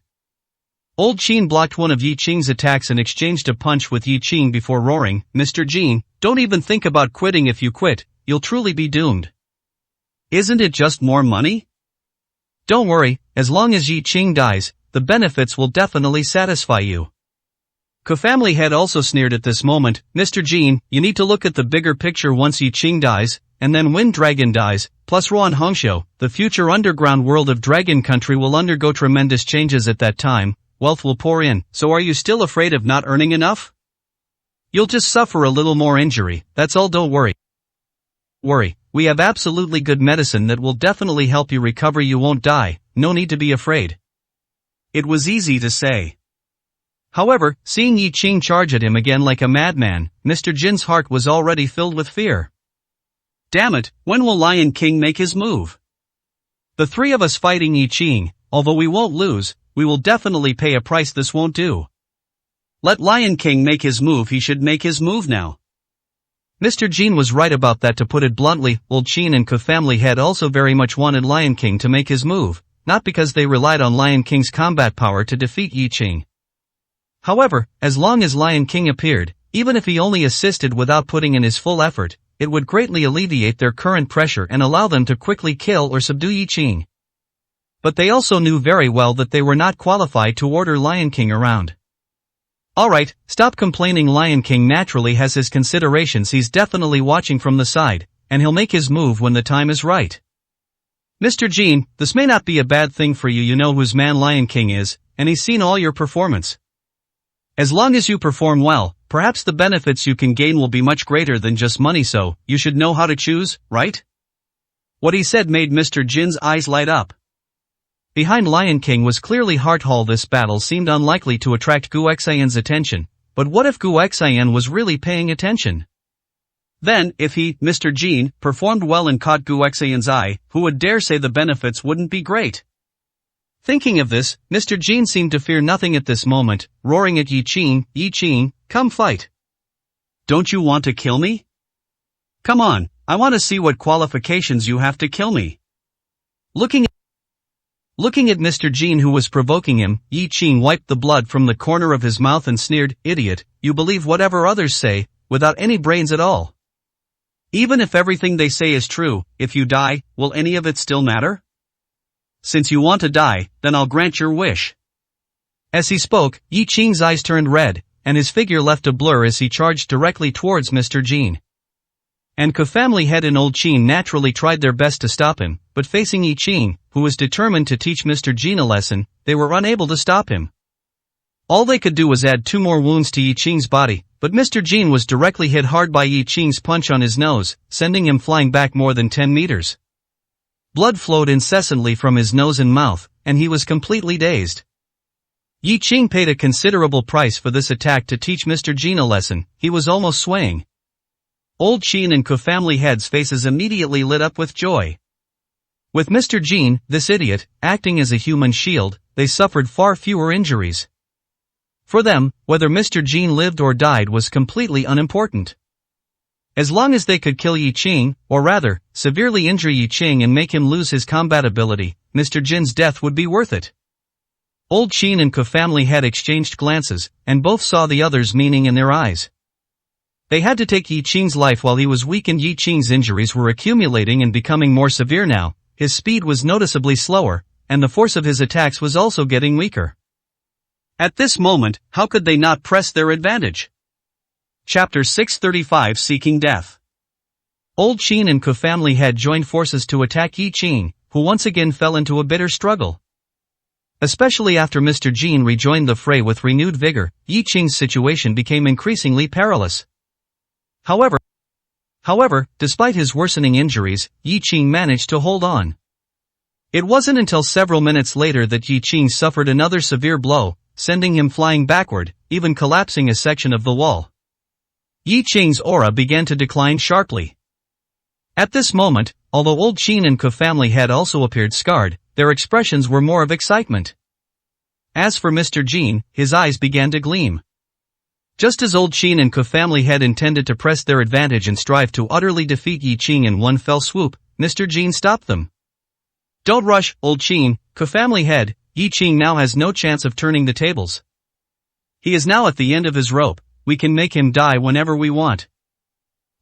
Old Qin blocked one of Yi Ching's attacks and exchanged a punch with Yi Ching before roaring, Mr. Jin, don't even think about quitting. If you quit, you'll truly be doomed. Isn't it just more money? Don't worry, as long as Yi Ching dies, the benefits will definitely satisfy you. Kafamli Head also sneered at this moment, Mr. Jin, you need to look at the bigger picture. Once Yi Ching dies, and then Wind Dragon dies, plus Ruan Hongxiu, the future underground world of Dragon Country will undergo tremendous changes at that time. Wealth will pour in, so are you still afraid of not earning enough? You'll just suffer a little more injury, that's all. Don't worry. We have absolutely good medicine that will definitely help you recover. You won't die, no need to be afraid. It was easy to say. However, seeing Yi Ching charge at him again like a madman, Mr. Jin's heart was already filled with fear. Damn it, when will Lion King make his move? The three of us fighting Yi Ching, although we won't lose, we will definitely pay a price. This won't do. Let Lion King make his move. He should make his move now. Mr. Jin was right about that. To put it bluntly, Old Qin and Kafamli Head also very much wanted Lion King to make his move, not because they relied on Lion King's combat power to defeat Yi Ching. However, as long as Lion King appeared, even if he only assisted without putting in his full effort, it would greatly alleviate their current pressure and allow them to quickly kill or subdue Yi Ching. But they also knew very well that they were not qualified to order Lion King around. Alright, stop complaining. Lion King naturally has his considerations. He's definitely watching from the side, and he'll make his move when the time is right. Mr. Jin, this may not be a bad thing for you. You know whose man Lion King is, and he's seen all your performance. As long as you perform well, perhaps the benefits you can gain will be much greater than just money, so you should know how to choose, right? What he said made Mr. Jin's eyes light up. Behind Lion King was clearly Hearthall. This battle seemed unlikely to attract Gu Xian's attention, but what if Gu Xian was really paying attention? Then, if he, Mr. Jin, performed well and caught Gu Xian's eye, who would dare say the benefits wouldn't be great? Thinking of this, Mr. Jin seemed to fear nothing at this moment, roaring at Yi Ching, come fight. Don't you want to kill me? Come on, I want to see what qualifications you have to kill me. Looking at Mr. Jin, who was provoking him, Yi Ching wiped the blood from the corner of his mouth and sneered, idiot, you believe whatever others say, without any brains at all. Even if everything they say is true, if you die, will any of it still matter? Since you want to die, then I'll grant your wish. As he spoke, Yi Ching's eyes turned red, and his figure left a blur as he charged directly towards Mr. Jin. And Kafamli Head and Old Qin naturally tried their best to stop him, but facing Yi Ching, who was determined to teach Mr. Jin a lesson, they were unable to stop him. All they could do was add 2 more wounds to Yi Ching's body, but Mr. Jin was directly hit hard by Yi Ching's punch on his nose, sending him flying back more than 10 meters. Blood flowed incessantly from his nose and mouth, and he was completely dazed. Yi Ching paid a considerable price for this attack to teach Mr. Jin a lesson. He was almost swaying. Old Qin and Kafamli Head's faces immediately lit up with joy. With Mr. Jin, this idiot, acting as a human shield, they suffered far fewer injuries. For them, whether Mr. Jin lived or died was completely unimportant. As long as they could kill Yi Qing, or rather, severely injure Yi Qing and make him lose his combat ability, Mr. Jin's death would be worth it. Old Qin and Ke family had exchanged glances, and both saw the other's meaning in their eyes. They had to take Yi Qing's life while he was weak, and Yi Qing's injuries were accumulating and becoming more severe now. His speed was noticeably slower, and the force of his attacks was also getting weaker. At this moment, how could they not press their advantage? Chapter 635 Seeking Death. Old Qin and Ke family had joined forces to attack Yi Qing, who once again fell into a bitter struggle. Especially after Mr. Jin rejoined the fray with renewed vigor, Yi Qing's situation became increasingly perilous. However, despite his worsening injuries, Yi Qing managed to hold on. It wasn't until several minutes later that Yi Qing suffered another severe blow, sending him flying backward, even collapsing a section of the wall. Yi Qing's aura began to decline sharply. At this moment, although Old Qin and Ke family had also appeared scarred, their expressions were more of excitement. As for Mr. Jin, his eyes began to gleam. Just as Old Qin and Ke family had intended to press their advantage and strive to utterly defeat Yi Qing in one fell swoop, Mr. Jin stopped them. Don't rush, Old Qin, Ke family head, Yi Qing now has no chance of turning the tables. He is now at the end of his rope, we can make him die whenever we want.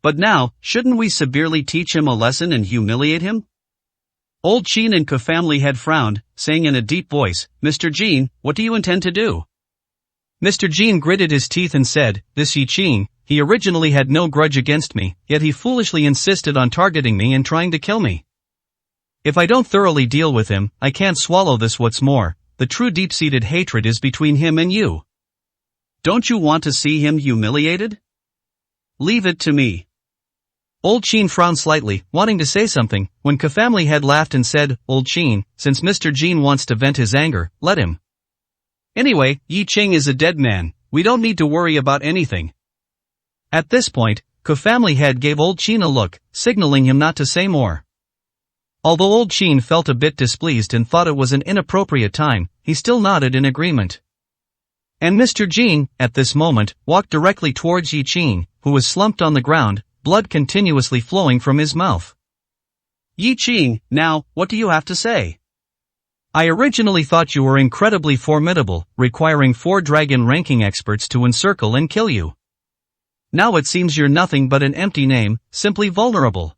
But now, shouldn't we severely teach him a lesson and humiliate him? Old Qin and Ke family had frowned, saying in a deep voice, Mr. Jin, what do you intend to do? Mr. Jin gritted his teeth and said, this Yi Qing, he originally had no grudge against me, yet he foolishly insisted on targeting me and trying to kill me. If I don't thoroughly deal with him, I can't swallow this. What's more, the true deep-seated hatred is between him and you. Don't you want to see him humiliated? Leave it to me. Old Qin frowned slightly, wanting to say something, when Ke family had laughed and said, Old Qin, since Mr. Jin wants to vent his anger, let him. Anyway, Yi Qing is a dead man, we don't need to worry about anything. At this point, Ke family head gave Old Qin a look, signaling him not to say more. Although Old Qin felt a bit displeased and thought it was an inappropriate time, he still nodded in agreement. And Mr. Jin, at this moment, walked directly towards Yi Qing, who was slumped on the ground, blood continuously flowing from his mouth. Yi Qing, now, what do you have to say? I originally thought you were incredibly formidable, requiring 4 dragon ranking experts to encircle and kill you. Now it seems you're nothing but an empty name, simply vulnerable.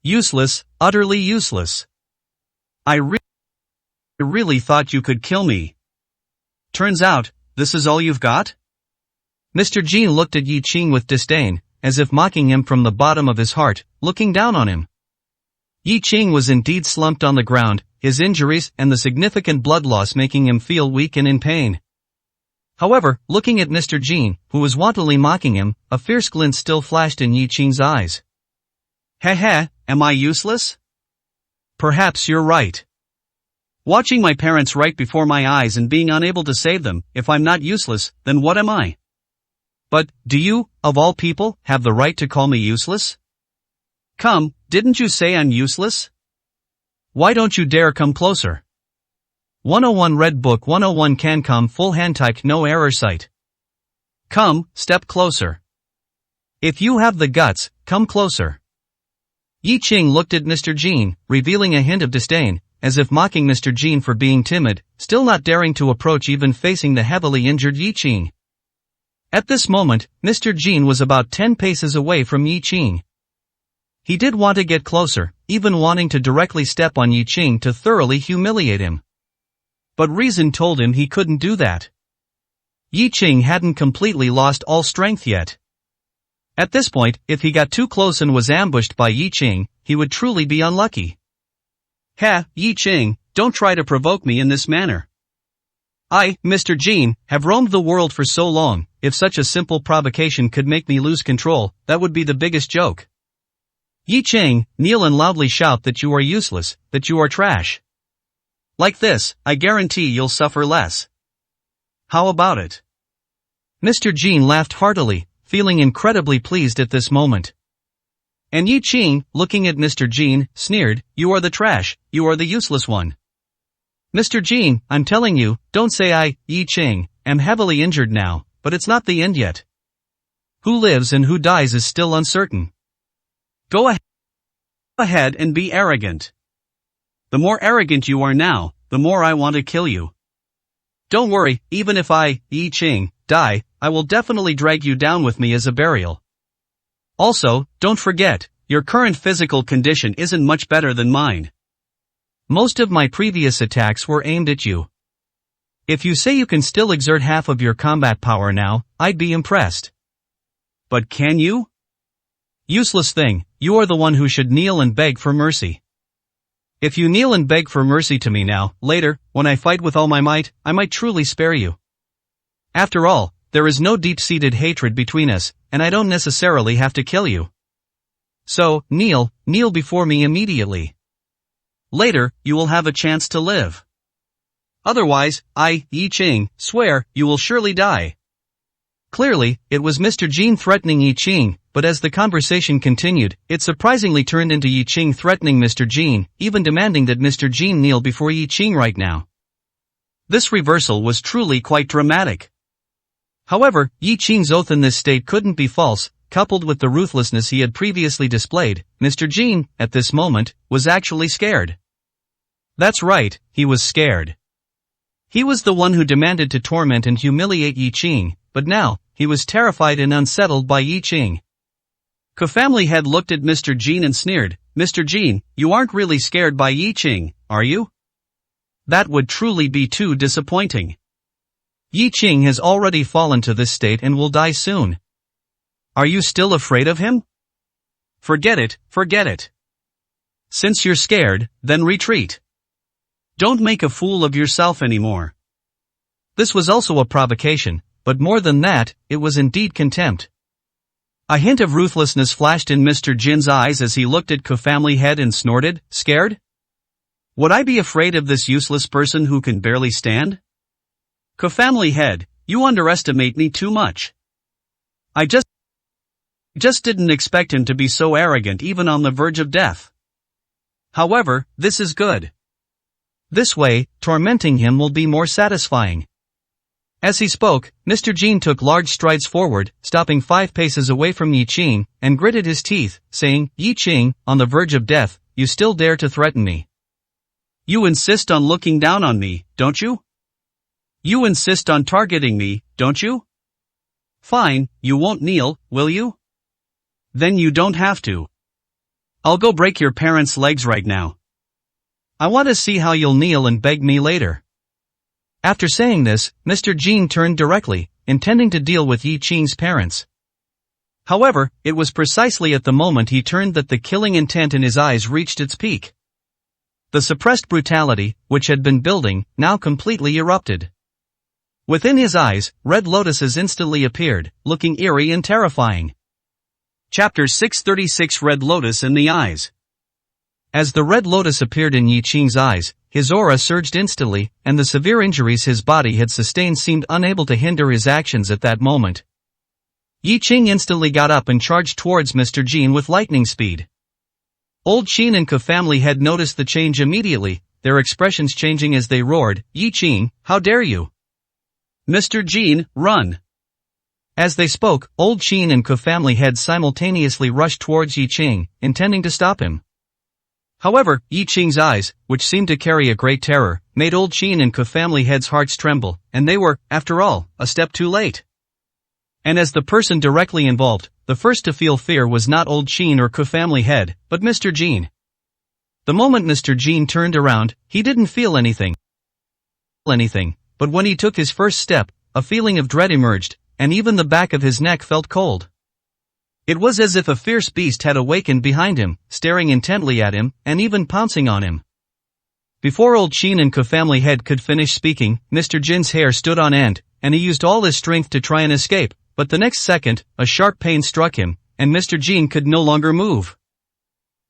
Useless, utterly useless. I really thought you could kill me. Turns out, this is all you've got? Mr. Jin looked at Yi Qing with disdain, as if mocking him from the bottom of his heart, looking down on him. Yi Qing was indeed slumped on the ground, his injuries and the significant blood loss making him feel weak and in pain. However, looking at Mr. Jin, who was wantonly mocking him, a fierce glint still flashed in Yi Qing's eyes. Heh, am I useless? Perhaps you're right. Watching my parents right before my eyes and being unable to save them, if I'm not useless, then what am I? But, do you, of all people, have the right to call me useless? Come, didn't you say I'm useless? Why don't you dare come closer? 101 Red Book 101 Cancom Full Handtype No Error Site. Come, step closer. If you have the guts, come closer. Yi Qing looked at Mr. Jin, revealing a hint of disdain, as if mocking Mr. Jin for being timid, still not daring to approach even facing the heavily injured Yi Qing. At this moment, Mr. Jin was about 10 paces away from Yi Qing. He did want to get closer, even wanting to directly step on Yi Qing to thoroughly humiliate him. But reason told him he couldn't do that. Yi Qing hadn't completely lost all strength yet. At this point, if he got too close and was ambushed by Yi Qing, he would truly be unlucky. Yi Qing, don't try to provoke me in this manner. I, Mr. Jin, have roamed the world for so long, if such a simple provocation could make me lose control, that would be the biggest joke. Yi Qing, kneel and loudly shout that you are useless, that you are trash. Like this, I guarantee you'll suffer less. How about it? Mr. Jin laughed heartily, feeling incredibly pleased at this moment. And Yi Qing, looking at Mr. Jin, sneered, you are the trash, you are the useless one. Mr. Jin, I'm telling you, don't say I, Yi Qing, am heavily injured now, but it's not the end yet. Who lives and who dies is still uncertain. Go ahead and be arrogant. The more arrogant you are now, the more I want to kill you. Don't worry, even if I, Yi Qing, die, I will definitely drag you down with me as a burial. Also, don't forget, your current physical condition isn't much better than mine. Most of my previous attacks were aimed at you. If you say you can still exert half of your combat power now, I'd be impressed. But can you? Useless thing, you are the one who should kneel and beg for mercy. If you kneel and beg for mercy to me now, later, when I fight with all my might, I might truly spare you. After all, there is no deep-seated hatred between us, and I don't necessarily have to kill you. So, kneel before me immediately. Later, you will have a chance to live. Otherwise, I, Yi Qing, swear, you will surely die. Clearly, it was Mr. Jin threatening Yi Qing, but as the conversation continued, it surprisingly turned into Yi Qing threatening Mr. Jin, even demanding that Mr. Jin kneel before Yi Qing right now. This reversal was truly quite dramatic. However, Yi Qing's oath in this state couldn't be false. Coupled with the ruthlessness he had previously displayed, Mr. Jin, at this moment, was actually scared. That's right, he was scared. He was the one who demanded to torment and humiliate Yi Qing, but now, he was terrified and unsettled by Yi Qing. Family Head looked at Mr. Jin and sneered, "Mr. Jin, you aren't really scared by Yi Qing, are you? That would truly be too disappointing. Yi Qing has already fallen to this state and will die soon. Are you still afraid of him? Forget it. Since you're scared, then retreat. Don't make a fool of yourself anymore." This was also a provocation, but more than that, it was indeed contempt. A hint of ruthlessness flashed in Mr. Jin's eyes as he looked at Family Head and snorted, "Scared? Would I be afraid of this useless person who can barely stand? Family Head, you underestimate me too much. I just didn't expect him to be so arrogant even on the verge of death. However, this is good. This way, tormenting him will be more satisfying." As he spoke, Mr. Jin took large strides forward, stopping 5 paces away from Yi Qing, and gritted his teeth, saying, "Yi Qing, on the verge of death, you still dare to threaten me. You insist on looking down on me, don't you? You insist on targeting me, don't you? Fine, you won't kneel, will you? Then you don't have to. I'll go break your parents' legs right now. I want to see how you'll kneel and beg me later." After saying this, Mr. Jin turned directly, intending to deal with Yi Qing's parents. However, it was precisely at the moment he turned that the killing intent in his eyes reached its peak. The suppressed brutality, which had been building, now completely erupted. Within his eyes, red lotuses instantly appeared, looking eerie and terrifying. Chapter 636 Red Lotus in the Eyes. As the red lotus appeared in Yi Qing's eyes, his aura surged instantly, and the severe injuries his body had sustained seemed unable to hinder his actions at that moment. Yi Qing instantly got up and charged towards Mr. Jin with lightning speed. Old Qin and Family Head noticed the change immediately, their expressions changing as they roared, "Yi Qing, how dare you! Mr. Jin, run!" As they spoke, Old Qin and Family Head simultaneously rushed towards Yi Qing, intending to stop him. However, Yi Qing's eyes, which seemed to carry a great terror, made Old Qin and Family Head's hearts tremble, and they were, after all, a step too late. And as the person directly involved, the first to feel fear was not Old Qin or Family Head, but Mr. Jin. The moment Mr. Jin turned around, he didn't feel anything. But when he took his first step, a feeling of dread emerged, and even the back of his neck felt cold. It was as if a fierce beast had awakened behind him, staring intently at him, and even pouncing on him. Before Old Qin and Family Head could finish speaking, Mr. Jin's hair stood on end, and he used all his strength to try and escape, but the next second, a sharp pain struck him, and Mr. Jin could no longer move.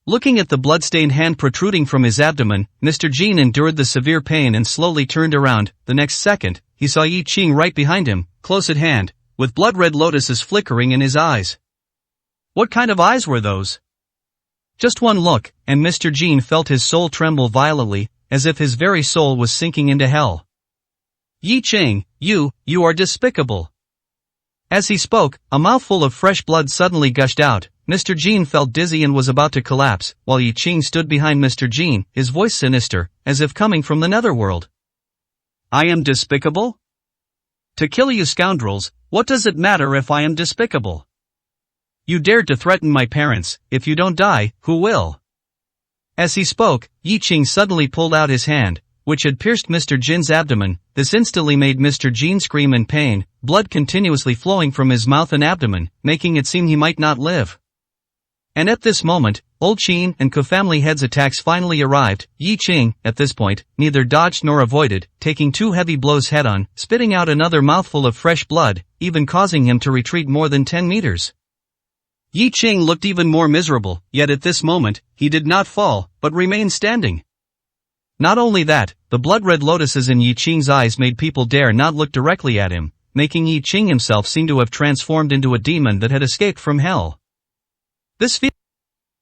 Looking at the blood-stained hand protruding from his abdomen, Mr. Jin endured the severe pain and slowly turned around. The next second, he saw Yi Qing right behind him, close at hand, with blood-red lotuses flickering in his eyes. What kind of eyes were those? Just one look, and Mr. Jin felt his soul tremble violently, as if his very soul was sinking into hell. "Yi Qing, you are despicable." As he spoke, a mouthful of fresh blood suddenly gushed out. Mr. Jin felt dizzy and was about to collapse, while Yi Qing stood behind Mr. Jin, his voice sinister, as if coming from the netherworld. I am despicable? To kill you scoundrels, what does it matter if I am despicable? You dared to threaten my parents. If you don't die, who will? As he spoke, Yi Qing suddenly pulled out his hand, which had pierced Mr. Jin's abdomen. This instantly made Mr. Jin scream in pain, blood continuously flowing from his mouth and abdomen, making it seem he might not live. And at this moment, Old Qin and Co-family Head's attacks finally arrived. Yi Qing, at this point, neither dodged nor avoided, taking 2 heavy blows head-on, spitting out another mouthful of fresh blood, even causing him to retreat more than 10 meters. Yi Qing looked even more miserable, yet at this moment, he did not fall, but remained standing. Not only that, the blood-red lotuses in Yi Qing's eyes made people dare not look directly at him, making Yi Qing himself seem to have transformed into a demon that had escaped from hell. This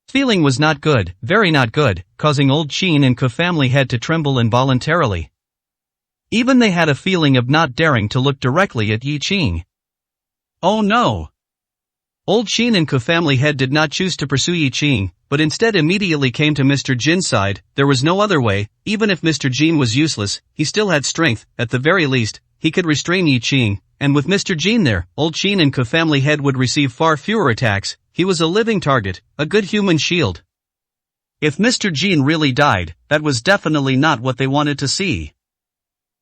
feeling was not good, very not good, causing Old Qin and Co-family Head to tremble involuntarily. Even they had a feeling of not daring to look directly at Yi Qing. Oh no! Old Qin and Co-family Head did not choose to pursue Yi Qing, but instead immediately came to Mr. Jin's side. There was no other way. Even if Mr. Jin was useless, he still had strength. At the very least, he could restrain Yi Qing, and with Mr. Jin there, Old Qin and Co-family Head would receive far fewer attacks. He was a living target, a good human shield. If Mr. Jin really died, that was definitely not what they wanted to see.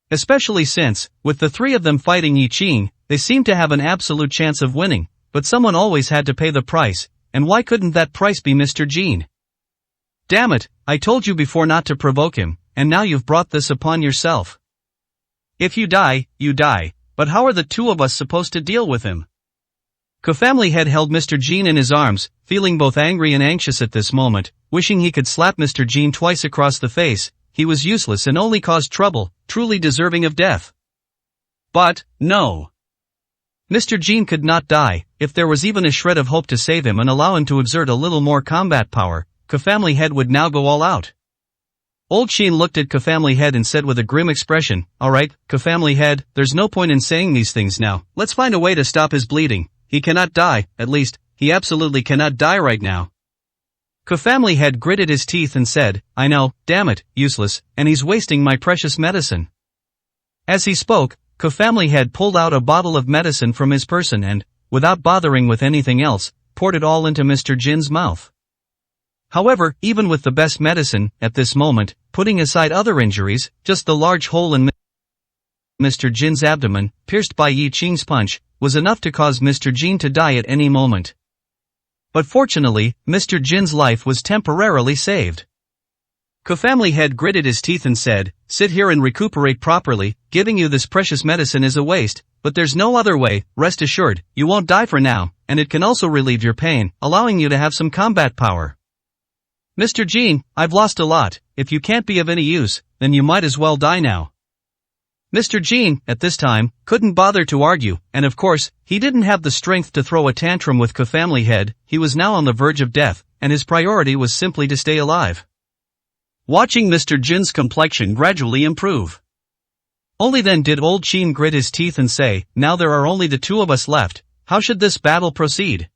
Especially since, with the 3 of them fighting Yi Qing, they seemed to have an absolute chance of winning, but someone always had to pay the price, and why couldn't that price be Mr. Jin? Damn it, I told you before not to provoke him, and now you've brought this upon yourself. If you die, but how are the 2 of us supposed to deal with him? Co-family Head held Mr. Jin in his arms, feeling both angry and anxious at this moment, wishing he could slap Mr. Jin twice across the face. He was useless and only caused trouble, truly deserving of death. But, no. Mr. Jin could not die. If there was even a shred of hope to save him and allow him to exert a little more combat power, Co-family Head would now go all out. Old Qin looked at Co-family Head and said with a grim expression, "Alright, Co-family Head, there's no point in saying these things now. Let's find a way to stop his bleeding. He cannot die, at least, he absolutely cannot die right now." Co-family Head gritted his teeth and said, "I know, damn it, useless, and he's wasting my precious medicine." As he spoke, Co-family Head pulled out a bottle of medicine from his person and, without bothering with anything else, poured it all into Mr. Jin's mouth. However, even with the best medicine, at this moment, putting aside other injuries, just the large hole in Mr. Jin's abdomen, pierced by Yi Qing's punch, was enough to cause Mr. Jin to die at any moment. But fortunately, Mr. Jin's life was temporarily saved. Co-family Head gritted his teeth and said, "Sit here and recuperate properly. Giving you this precious medicine is a waste, but there's no other way. Rest assured, you won't die for now, and it can also relieve your pain, allowing you to have some combat power." Mr. Jin, I've lost a lot. If you can't be of any use, then you might as well die now. Mr. Jin, at this time, couldn't bother to argue, and of course, he didn't have the strength to throw a tantrum with Co-family Head. He was now on the verge of death, and his priority was simply to stay alive. Watching Mr. Jin's complexion gradually improve. Only then did Old Qin grit his teeth and say, "Now there are only the 2 of us left. How should this battle proceed?"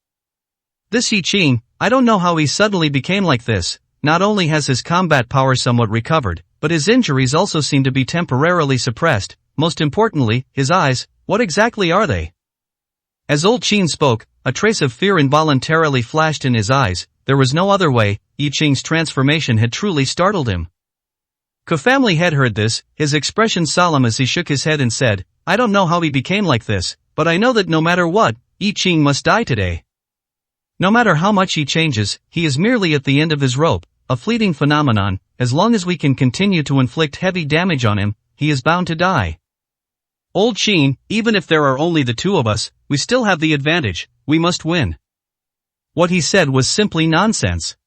This Yi Qing, I don't know how he suddenly became like this. Not only has his combat power somewhat recovered, but his injuries also seem to be temporarily suppressed. Most importantly, his eyes, what exactly are they? As Old Qin spoke, a trace of fear involuntarily flashed in his eyes. There was no other way. Yi Qing's transformation had truly startled him. Co-family Head heard this, his expression solemn as he shook his head and said, "I don't know how he became like this, but I know that no matter what, Yi Qing must die today. No matter how much he changes, he is merely at the end of his rope, a fleeting phenomenon. As long as we can continue to inflict heavy damage on him, he is bound to die. Old Qin, even if there are only the 2 of us, we still have the advantage. We must win." What he said was simply nonsense.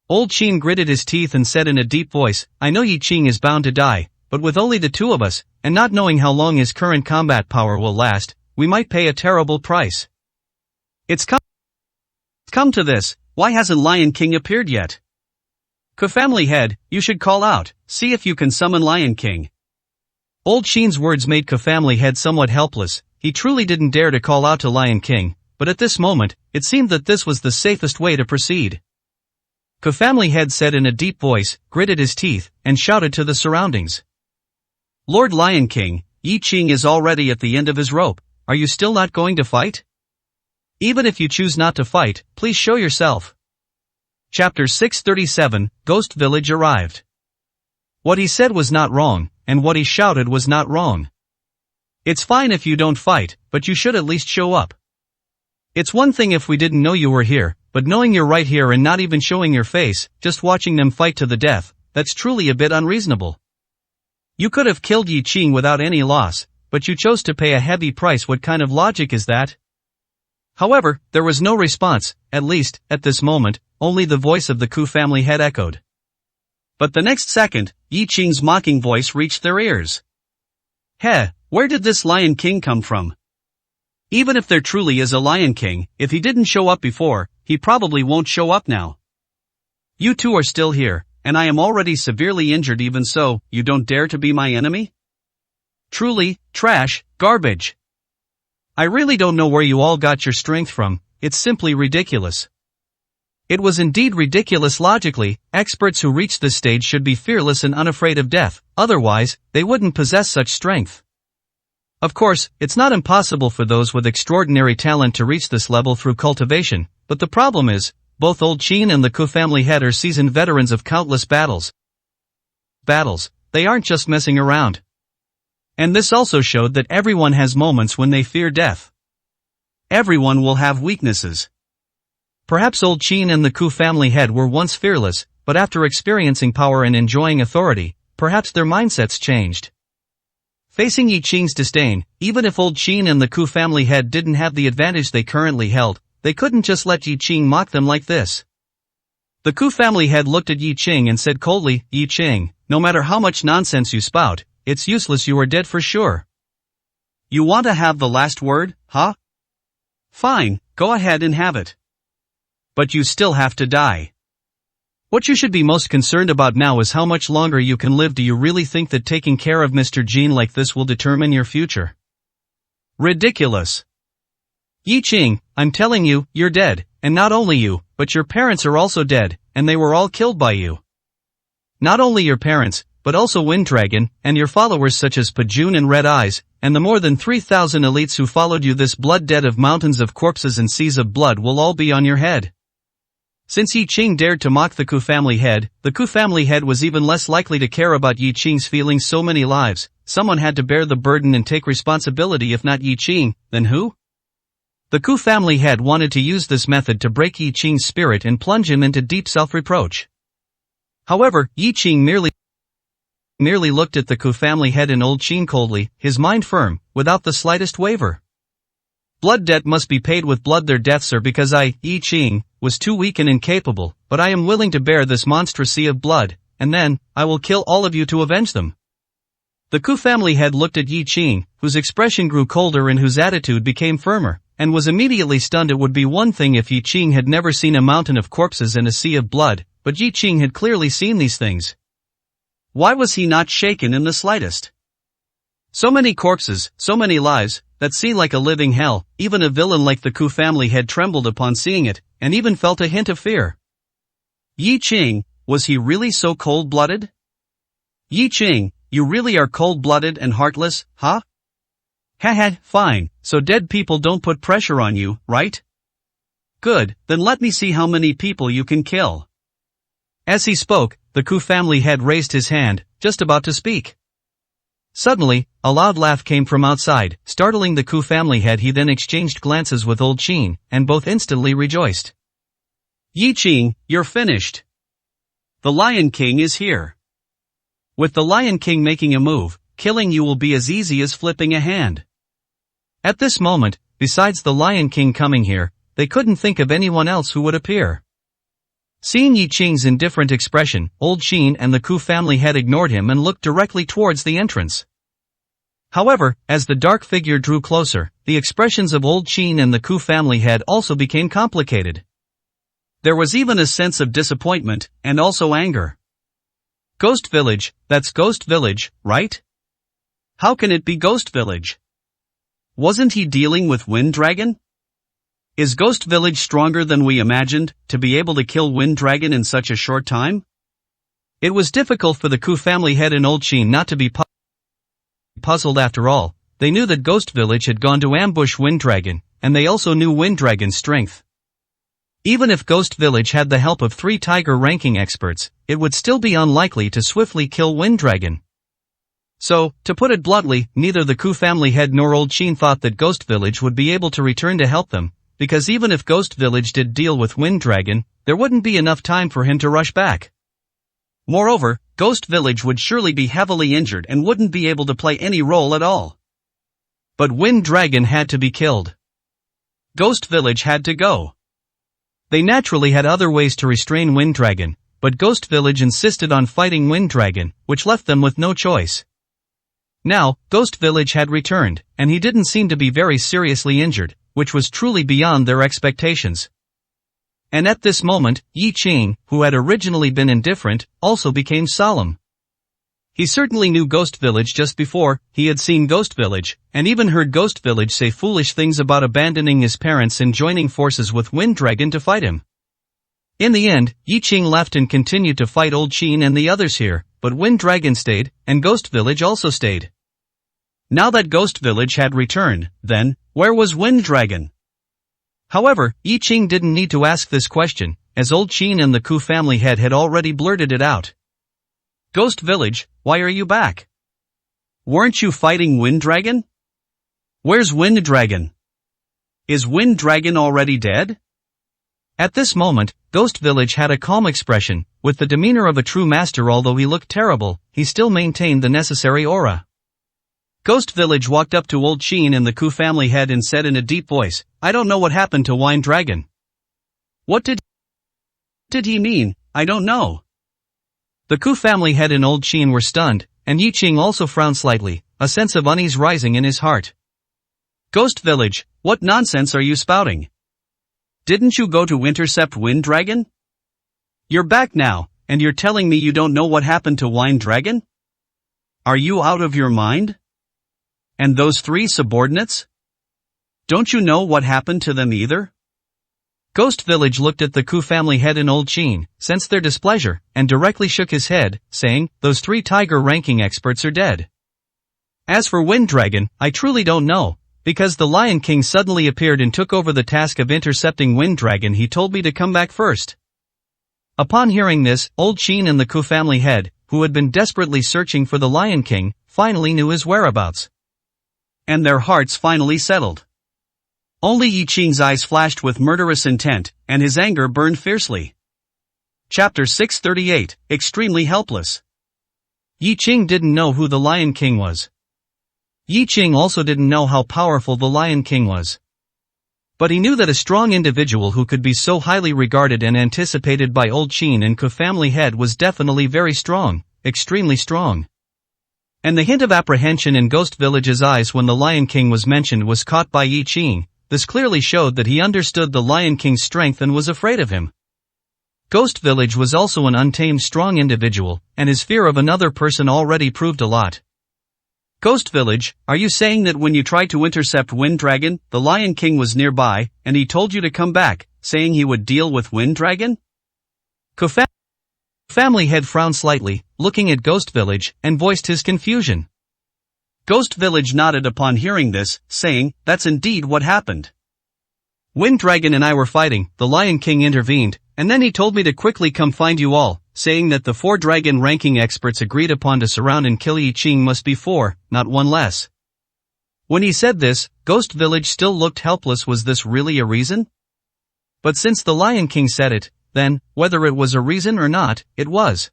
Old Qin gritted his teeth and said in a deep voice, "I know Yi Qing is bound to die, but with only the 2 of us, and not knowing how long his current combat power will last, we might pay a terrible price. It's come to this, why hasn't Lion King appeared yet? Co-family Head, you should call out, see if you can summon Lion King." Old Qin's words made Co-family Head somewhat helpless. he truly didn't dare to call out to Lion King, but at this moment, it seemed that this was the safest way to proceed. Ku family head said in a deep voice, gritted his teeth, and shouted to the surroundings. Lord Lion King, Yi Qing is already at the end of his rope. Are you still not going to fight? Even if you choose not to fight, please show yourself. Chapter 637, Ghost Village arrived. What he said was not wrong, and what he shouted was not wrong. It's fine if you don't fight, but you should at least show up. It's one thing if we didn't know you were here, but knowing you're right here and not even showing your face, just watching them fight to the death, that's truly a bit unreasonable. You could have killed Yi Qing without any loss, but you chose to pay a heavy price. What kind of logic is that? However, there was no response, at least, at this moment, only the voice of the Ku family head echoed. But the next second, Yi Qing's mocking voice reached their ears. Heh, where did this Lion King come from? Even if there truly is a Lion King, if he didn't show up before, he probably won't show up now. You two are still here, and I am already severely injured. Even so, you don't dare to be my enemy? Truly, trash, garbage. I really don't know where you all got your strength from, it's simply ridiculous. It was indeed ridiculous logically. Experts who reach this stage should be fearless and unafraid of death, otherwise, they wouldn't possess such strength. Of course, it's not impossible for those with extraordinary talent to reach this level through cultivation, but the problem is, both Old Qin and the Ku family head are seasoned veterans of countless battles. They aren't just messing around. And this also showed that everyone has moments when they fear death. Everyone will have weaknesses. Perhaps Old Qin and the Ku family head were once fearless, but after experiencing power and enjoying authority, perhaps their mindsets changed. Facing Yi Qing's disdain, even if Old Qin and the Ku family head didn't have the advantage they currently held, they couldn't just let Yi Qing mock them like this. The Ku family head looked at Yi Qing and said coldly, Yi Qing, no matter how much nonsense you spout, it's useless. You are dead for sure. You want to have the last word, huh? Fine, go ahead and have it. But you still have to die. What you should be most concerned about now is how much longer you can live. Do you really think that taking care of Mr. Jin like this will determine your future? Ridiculous. Yi Qing, I'm telling you, you're dead, and not only you, but your parents are also dead, and they were all killed by you. Not only your parents, but also Wind Dragon, and your followers such as Pajun and Red Eyes, and the more than 3,000 elites who followed you. This blood debt of mountains of corpses and seas of blood will all be on your head. Since Yi Qing dared to mock the Ku family head, the Ku family head was even less likely to care about Yi Qing's feelings. So many lives, someone had to bear the burden and take responsibility. If not Yi Qing, then who? The Ku family head wanted to use this method to break Yi Qing's spirit and plunge him into deep self-reproach. However, Yi Qing merely looked at the Ku family head and Old Qin coldly, his mind firm, without the slightest waver. Blood debt must be paid with blood. Their deaths are because I, Yi Qing, was too weak and incapable, but I am willing to bear this monstrous sea of blood, and then, I will kill all of you to avenge them. The Ku family head looked at Yi Qing, whose expression grew colder and whose attitude became firmer, and was immediately stunned. It would be one thing if Yi Qing had never seen a mountain of corpses and a sea of blood, but Yi Qing had clearly seen these things. Why was he not shaken in the slightest? So many corpses, so many lives, that seemed like a living hell. Even a villain like the Ku family head trembled upon seeing it, and even felt a hint of fear. Yi Qing, was he really so cold-blooded? Yi Qing, you really are cold-blooded and heartless, huh? Haha, fine, so dead people don't put pressure on you, right? Good, then let me see how many people you can kill. As he spoke, the Ku family head raised his hand, just about to speak. Suddenly, a loud laugh came from outside, startling the Ku family head. He then exchanged glances with Old Qin, and both instantly rejoiced. Yi Qing, you're finished. The Lion King is here. With the Lion King making a move, killing you will be as easy as flipping a hand. At this moment, besides the Lion King coming here, they couldn't think of anyone else who would appear. Seeing Yi Qing's indifferent expression, Old Qin and the Ku family head ignored him and looked directly towards the entrance. However, as the dark figure drew closer, the expressions of Old Qin and the Ku family head also became complicated. There was even a sense of disappointment, and also anger. Ghost Village, that's Ghost Village, right? How can it be Ghost Village? Wasn't he dealing with Wind Dragon? Is Ghost Village stronger than we imagined, to be able to kill Wind Dragon in such a short time? It was difficult for the Ku family head and Old Sheen not to be puzzled after all. They knew that Ghost Village had gone to ambush Wind Dragon, and they also knew Wind Dragon's strength. Even if Ghost Village had the help of 3 tiger ranking experts, it would still be unlikely to swiftly kill Wind Dragon. So, to put it bluntly, neither the Ku family head nor Old Sheen thought that Ghost Village would be able to return to help them, because even if Ghost Village did deal with Wind Dragon, there wouldn't be enough time for him to rush back. Moreover, Ghost Village would surely be heavily injured and wouldn't be able to play any role at all. But Wind Dragon had to be killed. Ghost Village had to go. They naturally had other ways to restrain Wind Dragon, but Ghost Village insisted on fighting Wind Dragon, which left them with no choice. Now, Ghost Village had returned, and he didn't seem to be very seriously injured, which was truly beyond their expectations. And at this moment, Yi Qing, who had originally been indifferent, also became solemn. He certainly knew Ghost Village just before he had seen Ghost Village, and even heard Ghost Village say foolish things about abandoning his parents and joining forces with Wind Dragon to fight him. In the end, Yi Qing left and continued to fight Old Sheen and the others here, but Wind Dragon stayed, and Ghost Village also stayed. Now that Ghost Village had returned, then, where was Wind Dragon? However, Yi Qing didn't need to ask this question, as Old Sheen and the Ku family head had already blurted it out. Ghost Village, why are you back? Weren't you fighting Wind Dragon? Where's Wind Dragon? Is Wind Dragon already dead? At this moment, Ghost Village had a calm expression, with the demeanor of a true master. Although he looked terrible, he still maintained the necessary aura. Ghost Village walked up to Old Sheen and the Ku family head and said in a deep voice, I don't know what happened to Wind Dragon. What did he mean? I don't know. The Ku family head and Old Sheen were stunned, and Yi Qing also frowned slightly, a sense of unease rising in his heart. Ghost Village, what nonsense are you spouting? Didn't you go to intercept Wind Dragon? You're back now, and you're telling me you don't know what happened to Wind Dragon? Are you out of your mind? And those 3 subordinates? Don't you know what happened to them either? Ghost Village looked at the Ku family head and Old Sheen, sensed their displeasure, and directly shook his head, saying, those 3 tiger ranking experts are dead. As for Wind Dragon, I truly don't know, because the Lion King suddenly appeared and took over the task of intercepting Wind Dragon. He told me to come back first. Upon hearing this, Old Sheen and the Ku family head, who had been desperately searching for the Lion King, finally knew his whereabouts. And their hearts finally settled. Only Yi Qing's eyes flashed with murderous intent, and his anger burned fiercely. Chapter 638, Extremely Helpless. Yi Qing didn't know who the Lion King was. Yi Qing also didn't know how powerful the Lion King was. But he knew that a strong individual who could be so highly regarded and anticipated by Old Sheen and Ku family head was definitely very strong, extremely strong. And the hint of apprehension in Ghost Village's eyes when the Lion King was mentioned was caught by Yi Qing. This clearly showed that he understood the Lion King's strength and was afraid of him. Ghost Village was also an untamed strong individual, and his fear of another person already proved a lot. Ghost Village, are you saying that when you tried to intercept Wind Dragon, the Lion King was nearby, and he told you to come back, saying he would deal with Wind Dragon? Ku family head frowned slightly, looking at Ghost Village, and voiced his confusion. Ghost Village nodded upon hearing this, saying, that's indeed what happened. Wind Dragon and I were fighting, the Lion King intervened, and then he told me to quickly come find you all, saying that the 4 dragon ranking experts agreed upon to surround and kill Yi Qing must be 4, not 1 less. When he said this, Ghost Village still looked helpless. Was this really a reason? But since the Lion King said it, then, whether it was a reason or not, it was.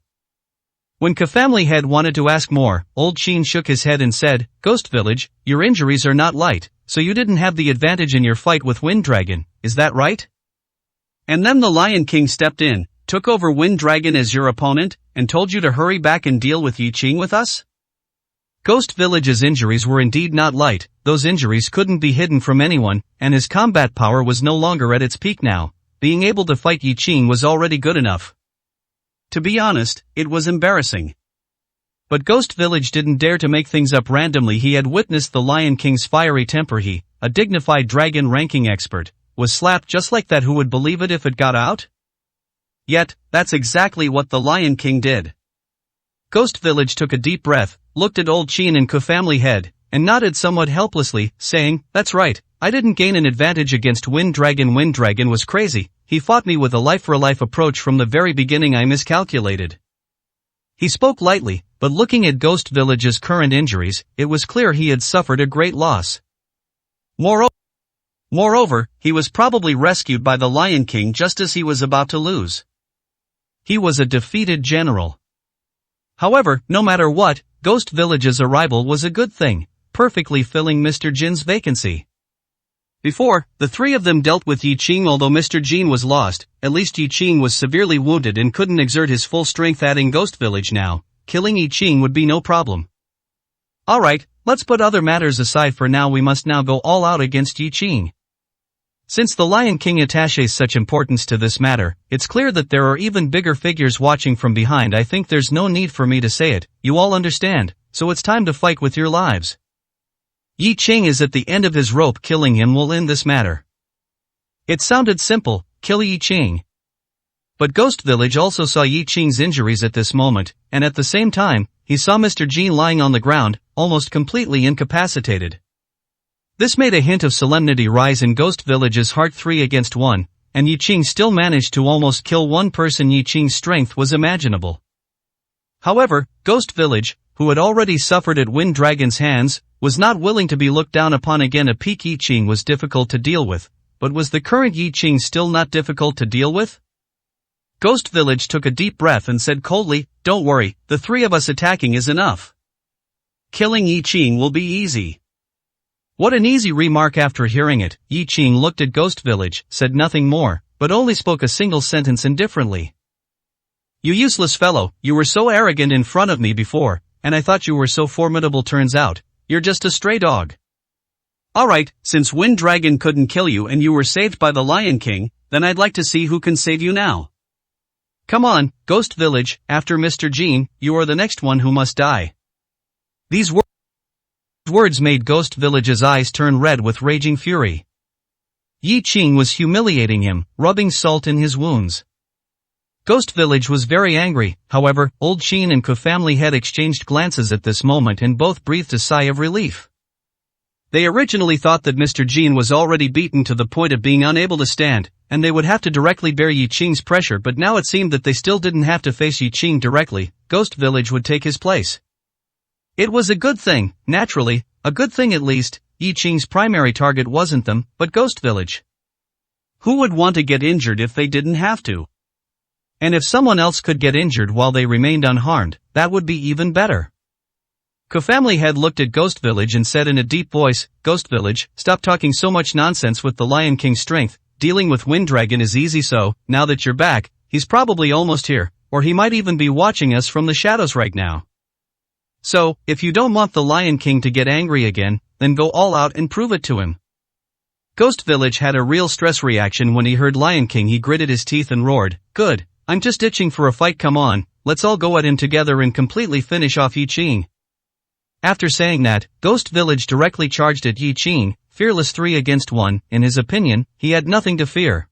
When Ku family head wanted to ask more, Old Sheen shook his head and said, Ghost Village, your injuries are not light, so you didn't have the advantage in your fight with Wind Dragon, is that right? And then the Lion King stepped in, took over Wind Dragon as your opponent, and told you to hurry back and deal with Yi Qing with us? Ghost Village's injuries were indeed not light. Those injuries couldn't be hidden from anyone, and his combat power was no longer at its peak now. Being able to fight Yi Qing was already good enough. To be honest, it was embarrassing. But Ghost Village didn't dare to make things up randomly. He had witnessed the Lion King's fiery temper. He, a dignified dragon ranking expert, was slapped just like that. Who would believe it if it got out? Yet, that's exactly what the Lion King did. Ghost Village took a deep breath, looked at Old Chin and Family Head, and nodded somewhat helplessly, saying, "That's right, I didn't gain an advantage against Wind Dragon. Wind Dragon was crazy. He fought me with a life-for-life approach from the very beginning. I miscalculated." He spoke lightly, but looking at Ghost Village's current injuries, it was clear he had suffered a great loss. Moreover, he was probably rescued by the Lion King just as he was about to lose. He was a defeated general. However, no matter what, Ghost Village's arrival was a good thing, perfectly filling Mr. Jin's vacancy. Before, the three of them dealt with Yi Qing. Although Mr. Jin was lost, at least Yi Qing was severely wounded and couldn't exert his full strength. Adding Ghost Village now, killing Yi Qing would be no problem. Alright, let's put other matters aside for now. We must now go all out against Yi Qing. Since the Lion King attaches such importance to this matter, it's clear that there are even bigger figures watching from behind. I think there's no need for me to say it, you all understand, so it's time to fight with your lives. Yi Qing is at the end of his rope. Killing him will end this matter. It sounded simple, kill Yi Qing. But Ghost Village also saw Yi Qing's injuries at this moment, and at the same time, he saw Mr. Jin lying on the ground, almost completely incapacitated. This made a hint of solemnity rise in Ghost Village's heart. 3 against 1, and Yi Qing still managed to almost kill one person. Yi Qing's strength was imaginable. However, Ghost Village, who had already suffered at Wind Dragon's hands, was not willing to be looked down upon again. A peak Yi Qing was difficult to deal with, but was the current Yi Qing still not difficult to deal with? Ghost Village took a deep breath and said coldly, "Don't worry, the three of us attacking is enough. Killing Yi Qing will be easy." What an easy remark. After hearing it, Yi Qing looked at Ghost Village, said nothing more, but only spoke a single sentence indifferently. "You useless fellow, you were so arrogant in front of me before, and I thought you were so formidable. Turns out, you're just a stray dog. Alright, since Wind Dragon couldn't kill you and you were saved by the Lion King, then I'd like to see who can save you now. Come on, Ghost Village, after Mr. Jin, you are the next one who must die." These words made Ghost Village's eyes turn red with raging fury. Yi Qing was humiliating him, rubbing salt in his wounds. Ghost Village was very angry. However, Old Chin and Family Head exchanged glances at this moment and both breathed a sigh of relief. They originally thought that Mr. Jin was already beaten to the point of being unable to stand, and they would have to directly bear Yi Qing's pressure, but now it seemed that they still didn't have to face Yi Qing directly. Ghost Village would take his place. It was a good thing, naturally, a good thing at least. Yi Qing's primary target wasn't them, but Ghost Village. Who would want to get injured if they didn't have to? And if someone else could get injured while they remained unharmed, that would be even better. Family Head looked at Ghost Village and said in a deep voice, "Ghost Village, stop talking so much nonsense with the Lion King's strength. Dealing with Wind Dragon is easy, so, now that you're back, he's probably almost here, or he might even be watching us from the shadows right now. So, if you don't want the Lion King to get angry again, then go all out and prove it to him." Ghost Village had a real stress reaction when he heard Lion King. He gritted his teeth and roared, "Good, I'm just itching for a fight. Come on, let's all go at him together and completely finish off Yi Qing." After saying that, Ghost Village directly charged at Yi Qing, fearless. 3 against 1, in his opinion, he had nothing to fear.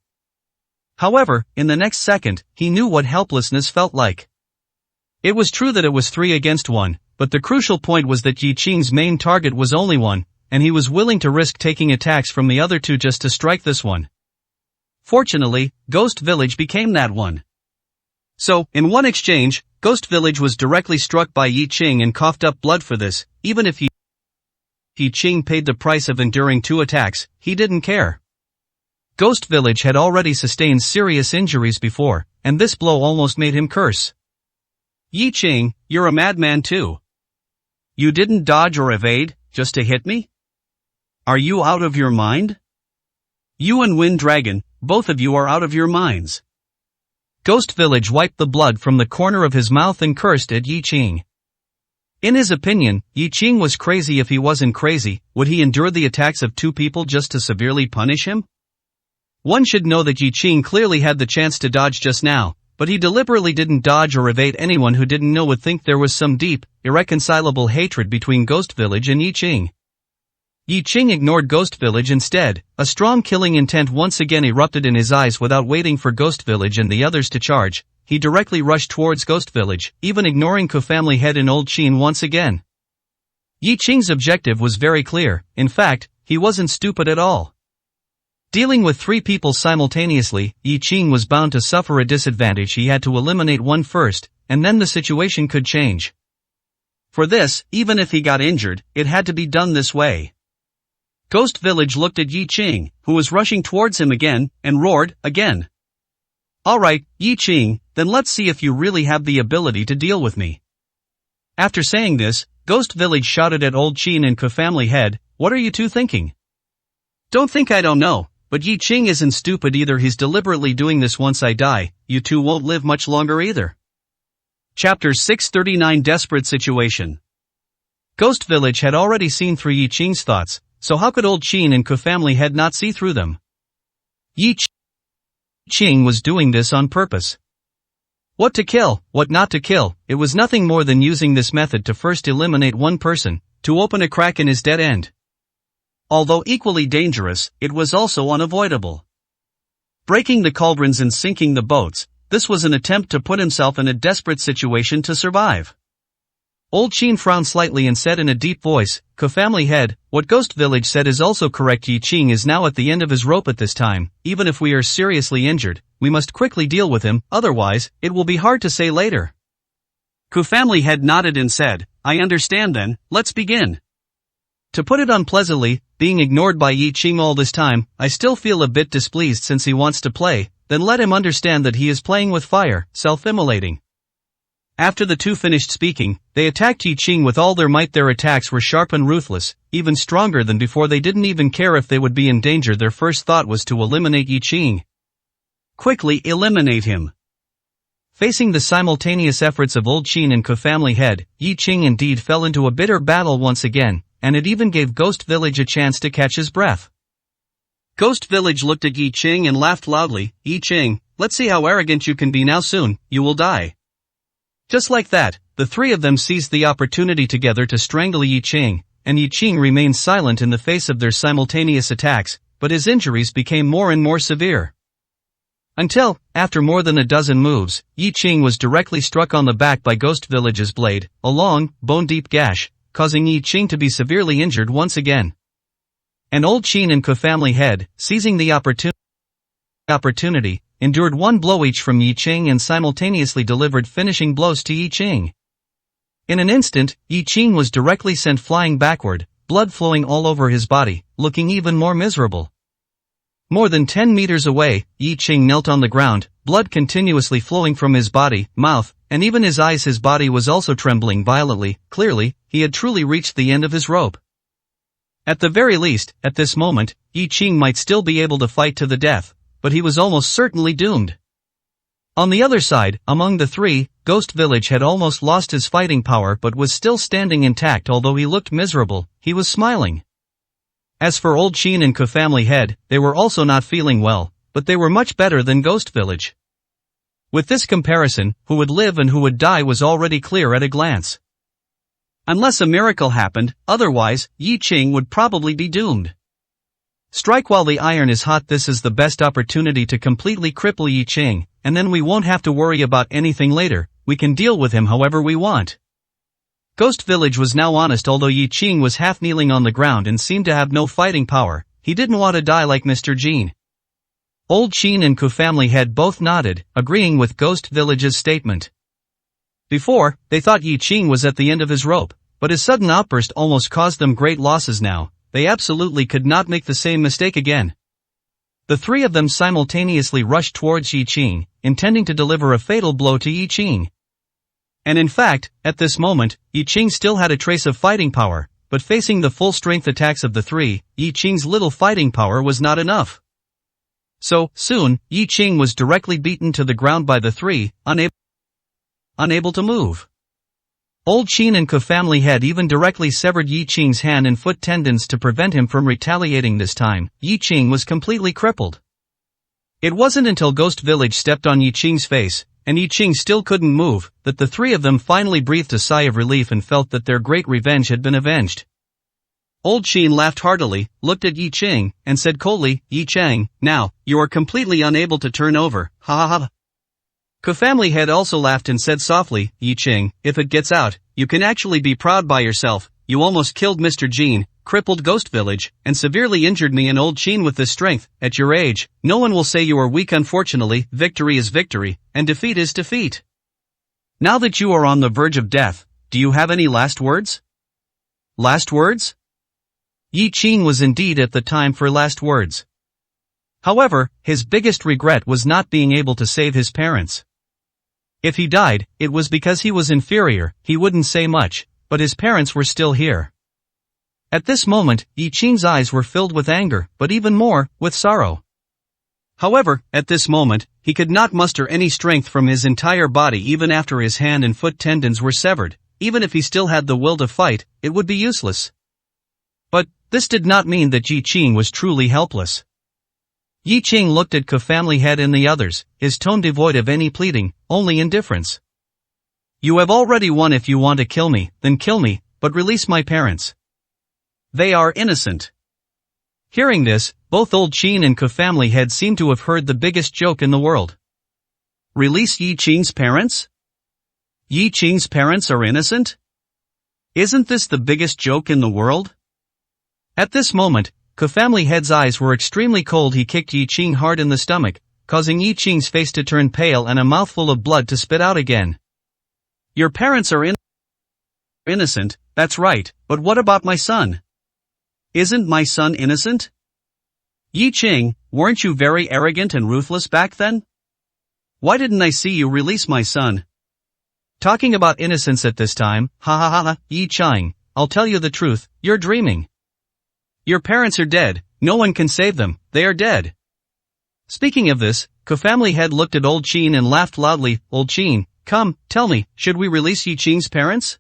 However, in the next second, he knew what helplessness felt like. It was true that it was 3 against 1, but the crucial point was that Yi Qing's main target was only one, and he was willing to risk taking attacks from the other two just to strike this one. Fortunately, Ghost Village became that one. So, in one exchange, Ghost Village was directly struck by Yi Qing and coughed up blood for this. Even if Yi Qing paid the price of enduring 2 attacks, he didn't care. Ghost Village had already sustained serious injuries before, and this blow almost made him curse. "Yi Qing, you're a madman too. You didn't dodge or evade, just to hit me? Are you out of your mind? You and Wind Dragon, both of you are out of your minds." Ghost Village wiped the blood from the corner of his mouth and cursed at Yi Qing. In his opinion, Yi Qing was crazy. If he wasn't crazy, would he endure the attacks of 2 people just to severely punish him? One should know that Yi Qing clearly had the chance to dodge just now, but he deliberately didn't dodge or evade. Anyone who didn't know would think there was some deep, irreconcilable hatred between Ghost Village and Yi Qing. Yi Qing ignored Ghost Village instead. A strong killing intent once again erupted in his eyes. Without waiting for Ghost Village and the others to charge, he directly rushed towards Ghost Village, even ignoring Ku Family Head and Old Qin once again. Yi Qing's objective was very clear. In fact, he wasn't stupid at all. Dealing with three people simultaneously, Yi Qing was bound to suffer a disadvantage. He had to eliminate one first, and then the situation could change. For this, even if he got injured, it had to be done this way. Ghost Village looked at Yi Qing, who was rushing towards him again, and roared, again. "Alright, Yi Qing, then let's see if you really have the ability to deal with me." After saying this, Ghost Village shouted at Old Qin and Ku Family Head, "What are you two thinking? Don't think I don't know. But Yi Qing isn't stupid either. He's deliberately doing this. Once I die, you two won't live much longer either." Chapter 639 Desperate Situation. Ghost Village had already seen through Yi Qing's thoughts, so how could Old Qin and Ku Family Head not see through them? Yi Qing was doing this on purpose. What to kill, what not to kill, it was nothing more than using this method to first eliminate one person, to open a crack in his dead end. Although equally dangerous, it was also unavoidable. Breaking the cauldrons and sinking the boats, this was an attempt to put himself in a desperate situation to survive. Old Qin frowned slightly and said in a deep voice, "Ku Family Head, what Ghost Village said is also correct. Yi Qing is now at the end of his rope at this time. Even if we are seriously injured, we must quickly deal with him, otherwise, it will be hard to say later." Ku Family Head nodded and said, "I understand then, let's begin." To put it unpleasantly, being ignored by Yi Qing all this time, I still feel a bit displeased. Since he wants to play, then let him understand that he is playing with fire, self-immolating. After the two finished speaking, they attacked Yi Qing with all their might. Their attacks were sharp and ruthless, even stronger than before. They didn't even care if they would be in danger. Their first thought was to eliminate Yi Qing. Quickly eliminate him. Facing the simultaneous efforts of Old Qin and Ku Family Head, Yi Qing indeed fell into a bitter battle once again, and it even gave Ghost Village a chance to catch his breath. Ghost Village looked at Yi Qing and laughed loudly. "Yi Qing, let's see how arrogant you can be now. Soon, you will die." Just like that, the three of them seized the opportunity together to strangle Yi Qing, and Yi Qing remained silent in the face of their simultaneous attacks, but his injuries became more and more severe. Until, after more than a dozen moves, Yi Qing was directly struck on the back by Ghost Village's blade, a long, bone-deep gash, causing Yi Qing to be severely injured once again. And Old Qin and Ku Family Head, seizing the opportunity, endured one blow each from Yi Qing and simultaneously delivered finishing blows to Yi Qing. In an instant, Yi Qing was directly sent flying backward, blood flowing all over his body, looking even more miserable. More than 10 meters away, Yi Qing knelt on the ground, blood continuously flowing from his body, mouth, and even his eyes. His body was also trembling violently. Clearly, he had truly reached the end of his rope. At the very least, at this moment, Yi Qing might still be able to fight to the death, but he was almost certainly doomed. On the other side, among the three, Ghost Village had almost lost his fighting power but was still standing intact. Although he looked miserable, he was smiling. As for Old Qin and Ku Family Head, they were also not feeling well, but they were much better than Ghost Village. With this comparison, who would live and who would die was already clear at a glance. Unless a miracle happened, otherwise, Yi Qing would probably be doomed. Strike while the iron is hot. This is the best opportunity to completely cripple Yi Qing, and then we won't have to worry about anything later. We can deal with him however we want. Ghost Village was now honest. Although Yi Qing was half kneeling on the ground and seemed to have no fighting power, he didn't want to die like Mr. Jin. Old Qin and Ku Family Head both nodded, agreeing with Ghost Village's statement. Before, they thought Yi Qing was at the end of his rope, but his sudden outburst almost caused them great losses. Now, they absolutely could not make the same mistake again. The three of them simultaneously rushed towards Yi Qing, intending to deliver a fatal blow to Yi Qing. And in fact, at this moment, Yi Qing still had a trace of fighting power, but facing the full-strength attacks of the three, Yi Qing's little fighting power was not enough. So, soon, Yi Qing was directly beaten to the ground by the three, unable to move. Old Qin and Ku Family Head even directly severed Yi Qing's hand and foot tendons to prevent him from retaliating. This time, Yi Qing was completely crippled. It wasn't until Ghost Village stepped on Yi Qing's face, and Yi Qing still couldn't move, that the three of them finally breathed a sigh of relief and felt that their great revenge had been avenged. Old Qin laughed heartily, looked at Yi Qing, and said coldly, "Yi Chang, now, you are completely unable to turn over, ha ha ha." Family Head also laughed and said softly, "Yi Qing, if it gets out, you can actually be proud by yourself. You almost killed Mr. Jean, crippled Ghost Village, and severely injured me and Old Qin with this strength. At your age, no one will say you are weak. Unfortunately, victory is victory, and defeat is defeat. Now that you are on the verge of death, do you have any last words?" Last words? Yi Qing was indeed at the time for last words. However, his biggest regret was not being able to save his parents. If he died, it was because he was inferior. He wouldn't say much, but his parents were still here. At this moment, Yi Qing's eyes were filled with anger, but even more, with sorrow. However, at this moment, he could not muster any strength from his entire body. Even after his hand and foot tendons were severed, even if he still had the will to fight, it would be useless. But this did not mean that Yi Qing was truly helpless. Yi Qing looked at Family Head and the others, his tone devoid of any pleading, only indifference. "You have already won. If you want to kill me, then kill me, but release my parents. They are innocent." Hearing this, both Old Qin and Family Head seemed to have heard the biggest joke in the world. Release Yi Qing's parents? Yi Qing's parents are innocent? Isn't this the biggest joke in the world? At this moment, Family Head's eyes were extremely cold. He kicked Yi Qing hard in the stomach, causing Yi Qing's face to turn pale and a mouthful of blood to spit out again. "Your parents are innocent, that's right, but what about my son? Isn't my son innocent? Yi Qing, weren't you very arrogant and ruthless back then? Why didn't I see you release my son?" Talking about innocence at this time, ha ha ha ha, Yi Qing, I'll tell you the truth, you're dreaming. Your parents are dead, no one can save them, they are dead. Speaking of this, Family Head looked at Old Qin and laughed loudly. "Old Qin, come, tell me, should we release Yi Qing's parents?"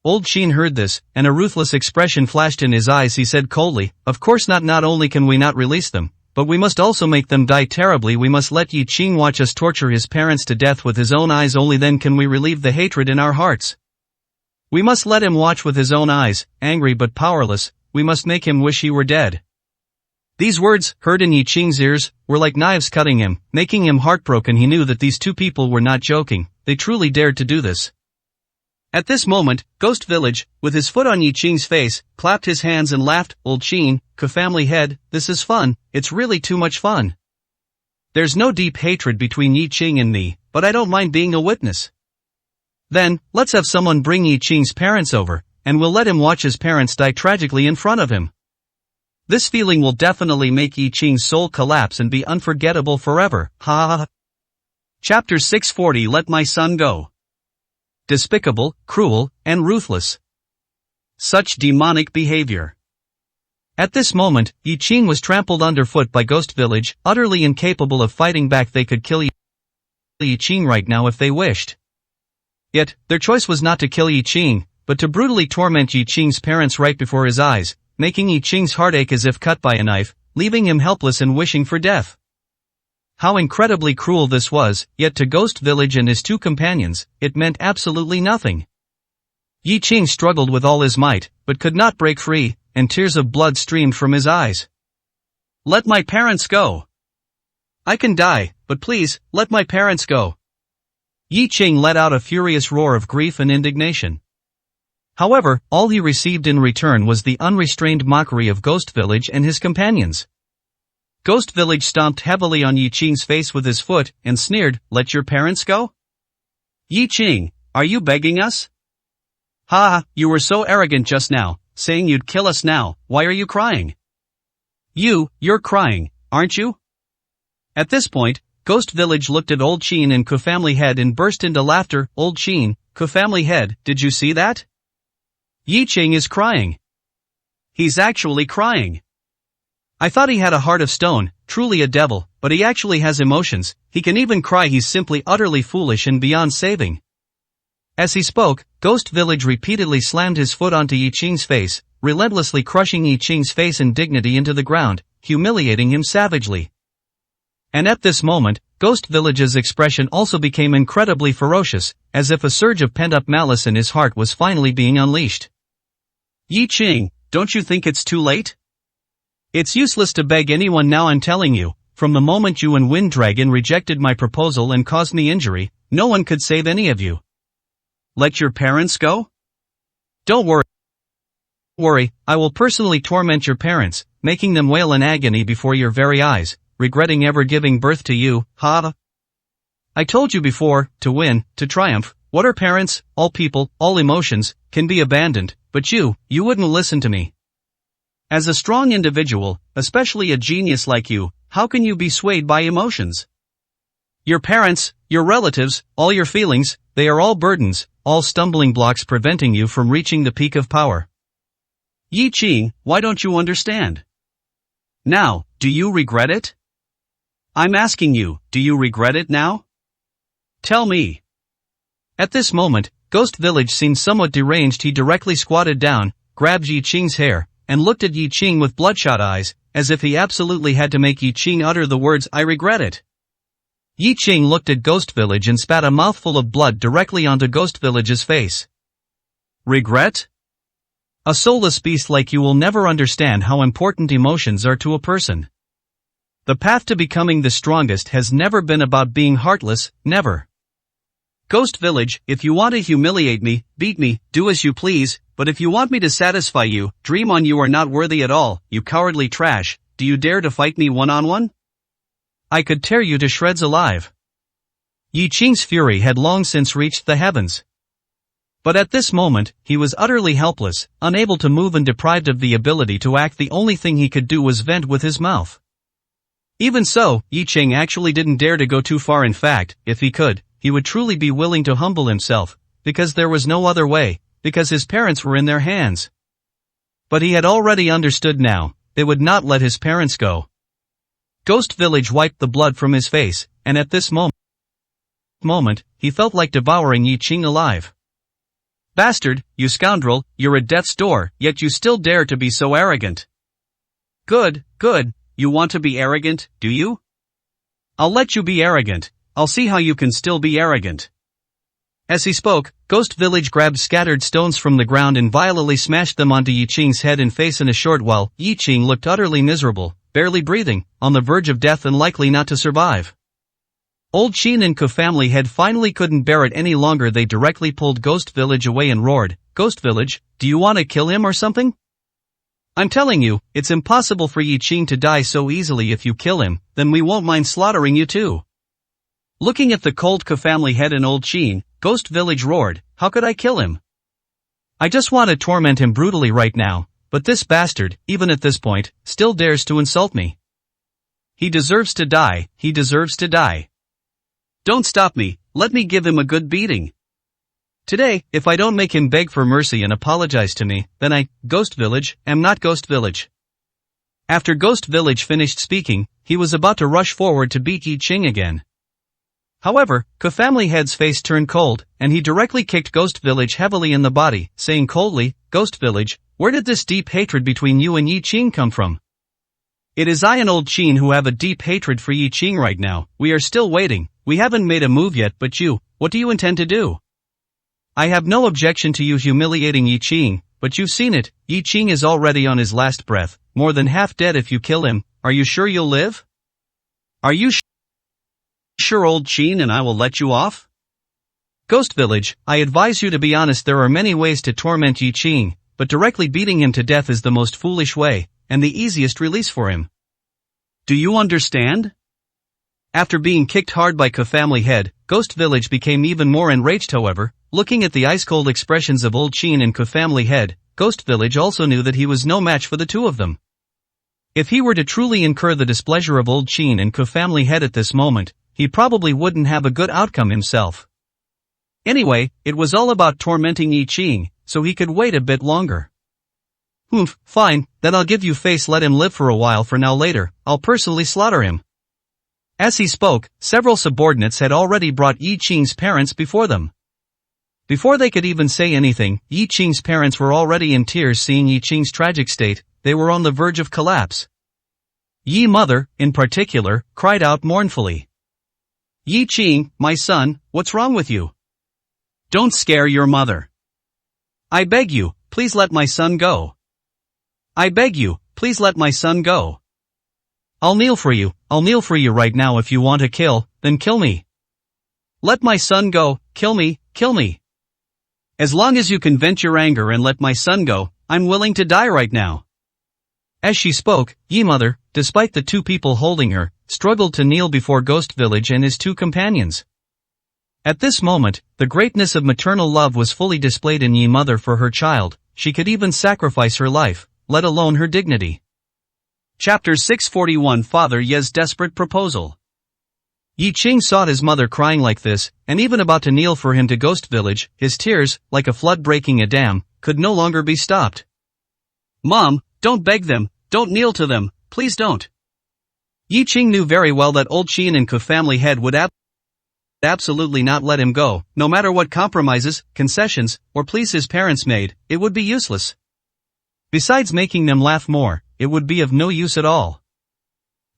Old Qin heard this, and a ruthless expression flashed in his eyes. He said coldly, "Of course not. Not only can we not release them, but we must also make them die terribly. We must let Yi Qing watch us torture his parents to death with his own eyes. Only then can we relieve the hatred in our hearts. We must let him watch with his own eyes, angry but powerless. We must make him wish he were dead." These words, heard in Yi Qing's ears, were like knives cutting him, making him heartbroken. He knew that these two people were not joking, they truly dared to do this. At this moment, Ghost Village, with his foot on Yi Qing's face, clapped his hands and laughed. "Old Qin, Family Head, this is fun, it's really too much fun. There's no deep hatred between Yi Qing and me, but I don't mind being a witness. Then, let's have someone bring Yi Qing's parents over, and we'll let him watch his parents die tragically in front of him. This feeling will definitely make Yi Qing's soul collapse and be unforgettable forever, ha ha ha." Chapter 640. Let my son go. Despicable, cruel, and ruthless. Such demonic behavior. At this moment, Yi Qing was trampled underfoot by Ghost Village, utterly incapable of fighting back. They could kill Yi Qing right now if they wished. Yet, their choice was not to kill Yi Qing, but to brutally torment Yi Qing's parents right before his eyes, making Yi Qing's heart ache as if cut by a knife, leaving him helpless and wishing for death. How incredibly cruel this was, yet to Ghost Village and his two companions, it meant absolutely nothing. Yi Qing struggled with all his might, but could not break free, and tears of blood streamed from his eyes. "Let my parents go. I can die, but please, let my parents go." Yi Qing let out a furious roar of grief and indignation. However, all he received in return was the unrestrained mockery of Ghost Village and his companions. Ghost Village stomped heavily on Yi Qing's face with his foot, and sneered, "Let your parents go? Yi Qing, are you begging us? Ha ha, you were so arrogant just now, saying you'd kill us. Now, why are you crying? You're crying, aren't you?" At this point, Ghost Village looked at Old Qin and Family Head and burst into laughter. "Old Qin, Family Head, did you see that? Yi Qing is crying. He's actually crying. I thought he had a heart of stone, truly a devil, but he actually has emotions, he can even cry. He's simply utterly foolish and beyond saving." As he spoke, Ghost Village repeatedly slammed his foot onto Yi Qing's face, relentlessly crushing Yi Qing's face and dignity into the ground, humiliating him savagely. And at this moment, Ghost Village's expression also became incredibly ferocious, as if a surge of pent-up malice in his heart was finally being unleashed. Yi Qing, don't you think it's too late? It's useless to beg anyone now. I'm telling you, from the moment you and Wind Dragon rejected my proposal and caused me injury, no one could save any of you. Let your parents go? Don't worry, I will personally torment your parents, making them wail in agony before your very eyes, regretting ever giving birth to you, ha! I told you before, to win, to triumph, what are parents, all people, all emotions, can be abandoned, but you wouldn't listen to me. As a strong individual, especially a genius like you, how can you be swayed by emotions? Your parents, your relatives, all your feelings, they are all burdens, all stumbling blocks preventing you from reaching the peak of power. Yi Qing, why don't you understand? Now, do you regret it? I'm asking you, do you regret it now? Tell me. At this moment, Ghost Village seemed somewhat deranged. He directly squatted down, grabbed Yi Qing's hair, and looked at Yi Qing with bloodshot eyes, as if he absolutely had to make Yi Qing utter the words, I regret it. Yi Qing looked at Ghost Village and spat a mouthful of blood directly onto Ghost Village's face. Regret? A soulless beast like you will never understand how important emotions are to a person. The path to becoming the strongest has never been about being heartless, never. Ghost Village, if you want to humiliate me, beat me, do as you please, but if you want me to satisfy you, dream on. You are not worthy at all, you cowardly trash. Do you dare to fight me one-on-one? I could tear you to shreds alive. Yi Qing's fury had long since reached the heavens. But at this moment, he was utterly helpless, unable to move and deprived of the ability to act. The only thing he could do was vent with his mouth. Even so, Yi Qing actually didn't dare to go too far. In fact, if he could, he would truly be willing to humble himself, because there was no other way, because his parents were in their hands. But he had already understood now, they would not let his parents go. Ghost Village wiped the blood from his face, and at this moment, he felt like devouring Yi Qing alive. Bastard, you scoundrel, you're at death's door, yet you still dare to be so arrogant. Good, you want to be arrogant, do you? I'll let you be arrogant, I'll see how you can still be arrogant. As he spoke, Ghost Village grabbed scattered stones from the ground and violently smashed them onto Yi Qing's head and face. In a short while, Yi Qing looked utterly miserable, barely breathing, on the verge of death and likely not to survive. Old Qin and Ke family had finally couldn't bear it any longer. They directly pulled Ghost Village away and roared, Ghost Village, do you want to kill him or something? I'm telling you, it's impossible for Yi Qing to die so easily. If you kill him, then we won't mind slaughtering you too. Looking at the cold Ke family head and Old Qin, Ghost Village roared, how could I kill him? I just want to torment him brutally right now, but this bastard, even at this point, still dares to insult me. He deserves to die, he deserves to die. Don't stop me, let me give him a good beating. Today, if I don't make him beg for mercy and apologize to me, then I, Ghost Village, am not Ghost Village. After Ghost Village finished speaking, he was about to rush forward to beat Yi Qing again. However, Ke family head's face turned cold, and he directly kicked Ghost Village heavily in the body, saying coldly, Ghost Village, where did this deep hatred between you and Yi Qing come from? It is I and Old Qin who have a deep hatred for Yi Qing right now. We are still waiting. We haven't made a move yet, but you, what do you intend to do? I have no objection to you humiliating Yi Qing, but you've seen it. Yi Qing is already on his last breath, more than half dead. If you kill him, are you sure you'll live? Are you sure, Old Qin, and I will let you off? Ghost Village, I advise you to be honest. There are many ways to torment Yi Qing, but directly beating him to death is the most foolish way, and the easiest release for him. Do you understand? After being kicked hard by Ke family head, Ghost Village became even more enraged. However, looking at the ice-cold expressions of Old Qin and Ke family head, Ghost Village also knew that he was no match for the two of them. If he were to truly incur the displeasure of Old Qin and Ke family head at this moment, he probably wouldn't have a good outcome himself. Anyway, it was all about tormenting Yi Qing, so he could wait a bit longer. Fine, then I'll give you face. Let him live for a while. For now, later, I'll personally slaughter him. As he spoke, several subordinates had already brought Yi Qing's parents before them. Before they could even say anything, Yi Qing's parents were already in tears. Seeing Yi Qing's tragic state, they were on the verge of collapse. Yi mother, in particular, cried out mournfully. Yi Qing, my son, what's wrong with you? Don't scare your mother. I beg you, please let my son go. I beg you, please let my son go. I'll kneel for you right now. If you want to kill, then kill me. Let my son go, kill me. As long as you can vent your anger and let my son go, I'm willing to die right now. As she spoke, Yi Mother, despite the two people holding her, struggled to kneel before Ghost Village and his two companions. At this moment, the greatness of maternal love was fully displayed in Yi Mother for her child. She could even sacrifice her life, let alone her dignity. Chapter 641 Father Ye's Desperate Proposal. Yi Qing saw his mother crying like this, and even about to kneel for him to Ghost Village. His tears, like a flood breaking a dam, could no longer be stopped. Mom, don't beg them, don't kneel to them, please don't. Yi Qing knew very well that old Qian and Ke family head would absolutely not let him go. No matter what compromises, concessions, or pleas his parents made, it would be useless. Besides making them laugh more, it would be of no use at all.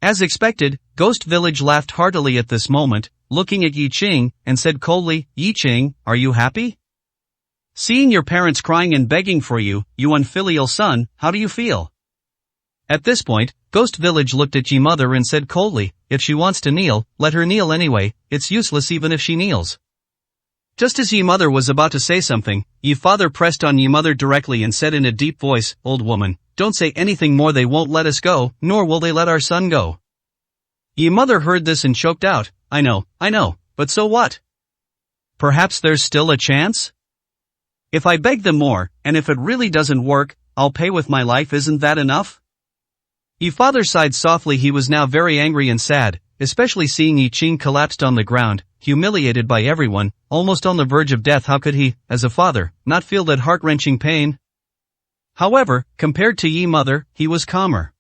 As expected, Ghost Village laughed heartily at this moment, looking at Yi Qing, and said coldly, Yi Qing, are you happy? Seeing your parents crying and begging for you, you unfilial son, how do you feel? At this point, Ghost Village looked at Yi Mother and said coldly, if she wants to kneel, let her kneel anyway, it's useless even if she kneels. Just as Yi Mother was about to say something, Yi Father pressed on Yi Mother directly and said in a deep voice, old woman, don't say anything more. They won't let us go, nor will they let our son go. Yi Mother heard this and choked out, I know, but so what? Perhaps there's still a chance? If I beg them more, and if it really doesn't work, I'll pay with my life. Isn't that enough? Yi Father sighed softly. He was now very angry and sad, especially seeing Yi Qing collapsed on the ground, humiliated by everyone, almost on the verge of death. How could he, as a father, not feel that heart-wrenching pain? However, compared to Yi Mother, he was calmer.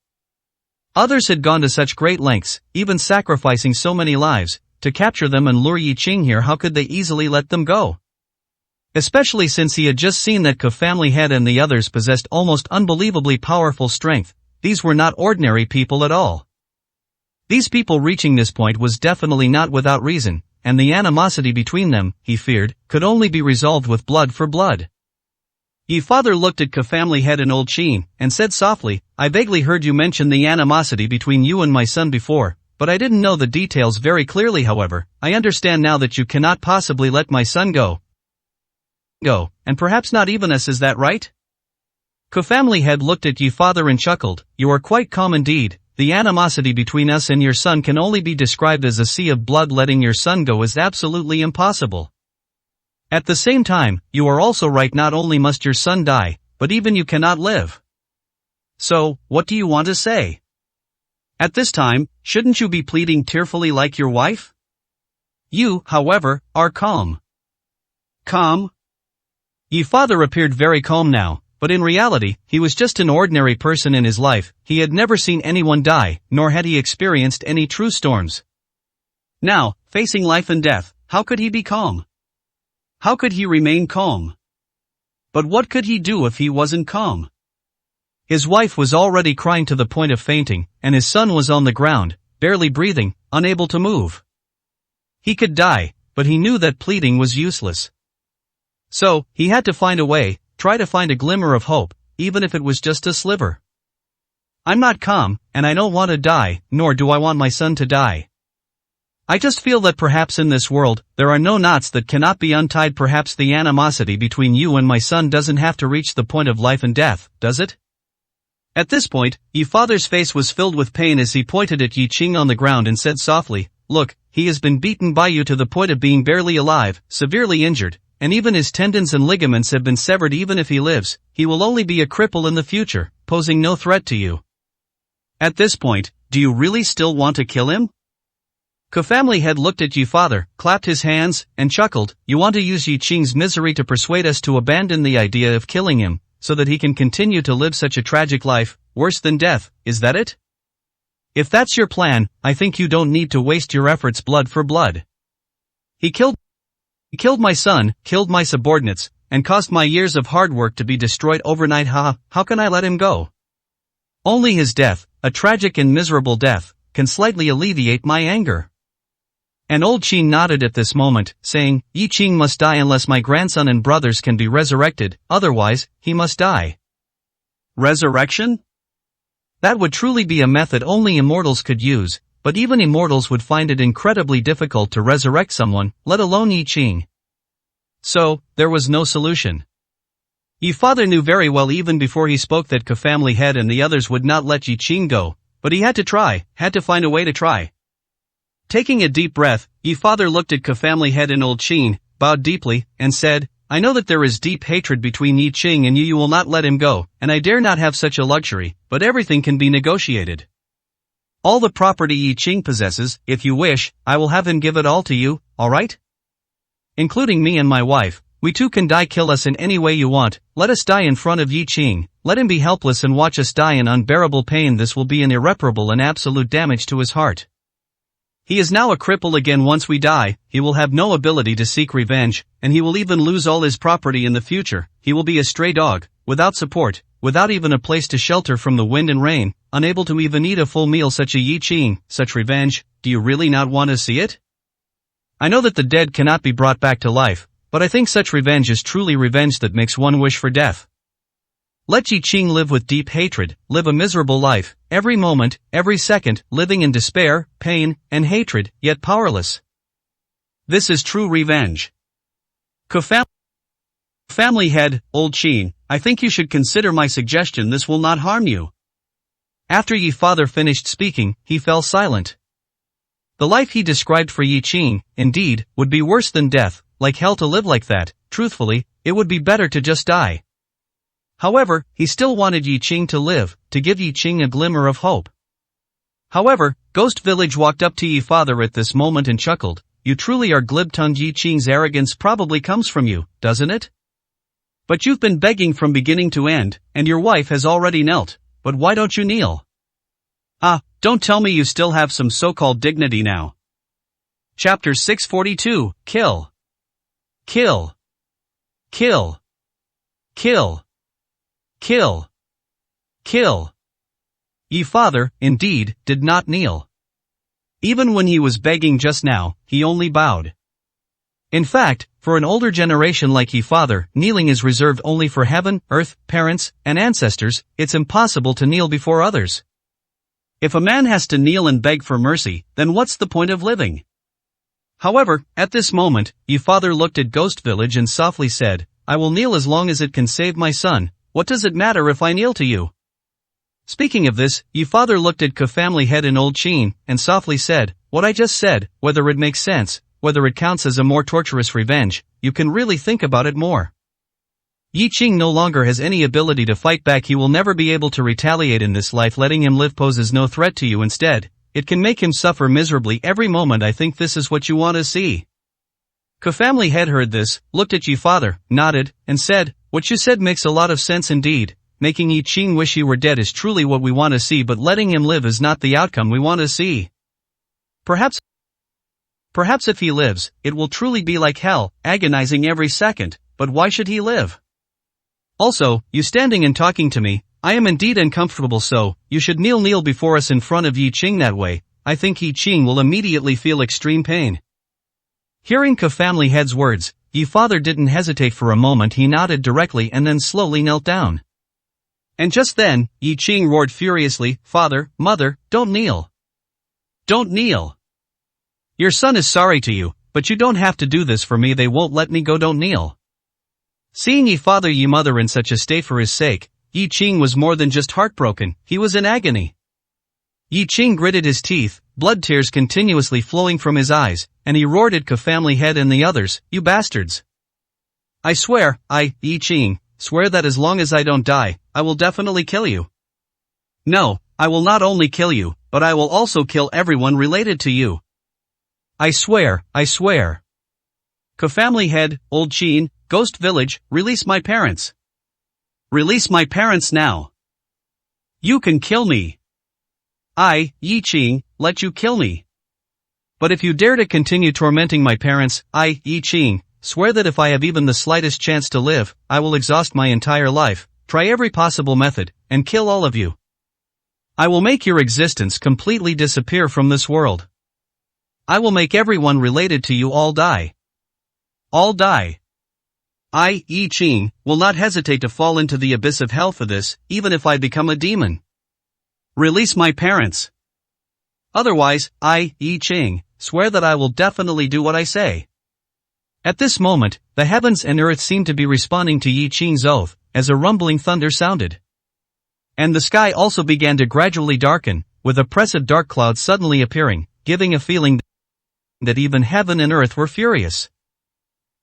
Others had gone to such great lengths, even sacrificing so many lives, to capture them and lure Yi Qing here. How could they easily let them go? Especially since he had just seen that Ke family head and the others possessed almost unbelievably powerful strength. These were not ordinary people at all. These people reaching this point was definitely not without reason, and the animosity between them, he feared, could only be resolved with blood for blood. Yi Father looked at Ke family head and old Qian, and said softly, I vaguely heard you mention the animosity between you and my son before, but I didn't know the details very clearly. However, I understand now that you cannot possibly let my son go, and perhaps not even us. Is that right? Ke family head looked at Yi Father and chuckled, you are quite calm indeed. The animosity between us and your son can only be described as a sea of blood. Letting your son go is absolutely impossible. At the same time, you are also right. Not only must your son die, but even you cannot live. So, what do you want to say? At this time, shouldn't you be pleading tearfully like your wife? You, however, are calm. Calm? Yi Father appeared very calm now, but in reality, he was just an ordinary person in his life. He had never seen anyone die, nor had he experienced any true storms. Now, facing life and death, how could he be calm? How could he remain calm? But what could he do if he wasn't calm? His wife was already crying to the point of fainting, and his son was on the ground, barely breathing, unable to move. He could die, but he knew that pleading was useless. So, he had to find a way, try to find a glimmer of hope, even if it was just a sliver. I'm not calm, and I don't want to die, nor do I want my son to die. I just feel that perhaps in this world, there are no knots that cannot be untied. Perhaps the animosity between you and my son doesn't have to reach the point of life and death, does it? At this point, Yi Father's face was filled with pain as he pointed at Yi Qing on the ground and said softly, look, he has been beaten by you to the point of being barely alive, severely injured, and even his tendons and ligaments have been severed. Even if he lives, he will only be a cripple in the future, posing no threat to you. At this point, do you really still want to kill him? Ke family head looked at Yi Father, clapped his hands, and chuckled, you want to use Yi Qing's misery to persuade us to abandon the idea of killing him, so that he can continue to live such a tragic life, worse than death, is that it? If that's your plan, I think you don't need to waste your efforts. Blood for blood. He killed my son, killed my subordinates, and caused my years of hard work to be destroyed overnight. How can I let him go? Only his death, a tragic and miserable death, can slightly alleviate my anger. And old Qin nodded at this moment, saying, Yi Qing must die unless my grandson and brothers can be resurrected, otherwise, he must die. Resurrection? That would truly be a method only immortals could use, but even immortals would find it incredibly difficult to resurrect someone, let alone Yi Qing. So, there was no solution. Yi Father knew very well even before he spoke that Family Head and the others would not let Yi Qing go, but he had to find a way to try. Taking a deep breath, Yi Father looked at Family Head and old Qin, bowed deeply, and said, I know that there is deep hatred between Yi Qing and you will not let him go, and I dare not have such a luxury, but everything can be negotiated. All the property Yi Qing possesses, if you wish, I will have him give it all to you, alright? Including me and my wife, we too can die, kill us in any way you want, let us die in front of Yi Qing, let him be helpless and watch us die in unbearable pain. This will be an irreparable and absolute damage to his heart. He is now a cripple again. Once we die, he will have no ability to seek revenge, and he will even lose all his property in the future. He will be a stray dog, without support, without even a place to shelter from the wind and rain, unable to even eat a full meal. Such a Yi Qing, such revenge, do you really not want to see it? I know that the dead cannot be brought back to life, but I think such revenge is truly revenge that makes one wish for death. Let Yi Qing live with deep hatred, live a miserable life, every moment, every second, living in despair, pain, and hatred, yet powerless. This is true revenge. Family Head, old Qin, I think you should consider my suggestion. This will not harm you. After Yi Father finished speaking, he fell silent. The life he described for Yi Qing, indeed, would be worse than death, like hell to live like that. Truthfully, it would be better to just die. However, he still wanted Yi Qing to live, to give Yi Qing a glimmer of hope. However, Ghost Village walked up to Yi Father at this moment and chuckled, You truly are glib-tongued. Yi Qing's arrogance probably comes from you, doesn't it? But you've been begging from beginning to end, and your wife has already knelt, but why don't you kneel? Don't tell me you still have some so-called dignity now. Chapter 642, Kill. Kill. Kill. Kill. Kill. Kill. Yi Father, indeed, did not kneel. Even when he was begging just now, he only bowed. In fact, for an older generation like Yi Father, kneeling is reserved only for heaven, earth, parents, and ancestors. It's impossible to kneel before others. If a man has to kneel and beg for mercy, then what's the point of living? However, at this moment, Yi Father looked at Ghost Village and softly said, I will kneel as long as it can save my son. What does it matter if I kneel to you? Speaking of this, Yi Father looked at Family Head and old Qin, and softly said, What I just said, whether it makes sense, whether it counts as a more torturous revenge, you can really think about it more. Yi Qing no longer has any ability to fight back. He will never be able to retaliate in this life. Letting him live poses no threat to you. Instead, it can make him suffer miserably every moment. I think this is what you want to see. Family Head heard this, looked at Yi Father, nodded, and said, What you said makes a lot of sense indeed. Making Yi Qing wish he were dead is truly what we want to see, but letting him live is not the outcome we want to see. Perhaps if he lives, it will truly be like hell, agonizing every second, but why should he live? Also, you standing and talking to me, I am indeed uncomfortable, so, you should kneel before us in front of Yi Qing. That way, I think Yi Qing will immediately feel extreme pain. Hearing Family Head's words, Yi Father didn't hesitate for a moment. He nodded directly and then slowly knelt down. And just then, Yi Qing roared furiously, Father, Mother, don't kneel. Don't kneel. Your son is sorry to you, but you don't have to do this for me. They won't let me go. Don't kneel. Seeing Yi Father Yi Mother in such a state for his sake, Yi Qing was more than just heartbroken, he was in agony. Yi Qing gritted his teeth, blood tears continuously flowing from his eyes, and he roared at Family Head and the others, You bastards! I swear, Yi Qing, swear that as long as I don't die, I will definitely kill you. No, I will not only kill you, but I will also kill everyone related to you. I swear, I swear. Family Head, old Qin, Ghost Village, release my parents. Release my parents now. You can kill me. I, Yi Qing, let you kill me. But if you dare to continue tormenting my parents, I, Yi Qing, swear that if I have even the slightest chance to live, I will exhaust my entire life, try every possible method, and kill all of you. I will make your existence completely disappear from this world. I will make everyone related to you all die. All die. I, Yi Qing, will not hesitate to fall into the abyss of hell for this, even if I become a demon. Release my parents. Otherwise, I, Yi Qing, swear that I will definitely do what I say. At this moment, the heavens and earth seemed to be responding to Yi Qing's oath, as a rumbling thunder sounded. And the sky also began to gradually darken, with oppressive dark clouds suddenly appearing, giving a feeling that even heaven and earth were furious.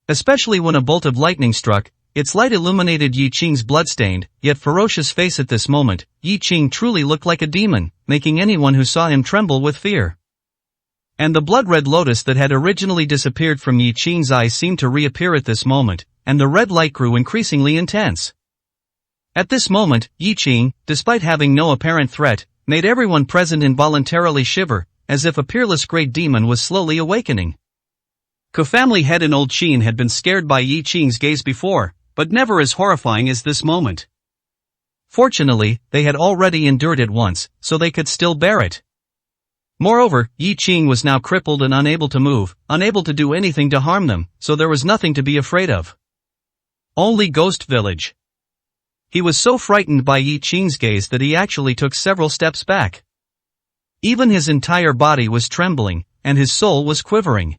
Especially when a bolt of lightning struck, its light illuminated Yi Qing's bloodstained, yet ferocious face at this moment. Yi Qing truly looked like a demon, making anyone who saw him tremble with fear. And the blood-red lotus that had originally disappeared from Yi Qing's eyes seemed to reappear at this moment, and the red light grew increasingly intense. At this moment, Yi Qing, despite having no apparent threat, made everyone present involuntarily shiver, as if a peerless great demon was slowly awakening. Family head and old Qin had been scared by Yi Qing's gaze before, but never as horrifying as this moment. Fortunately, they had already endured it once, so they could still bear it. Moreover, Yi Qing was now crippled and unable to move, unable to do anything to harm them, so there was nothing to be afraid of. Only Ghost Village. He was so frightened by Yi Qing's gaze that he actually took several steps back. Even his entire body was trembling, and his soul was quivering.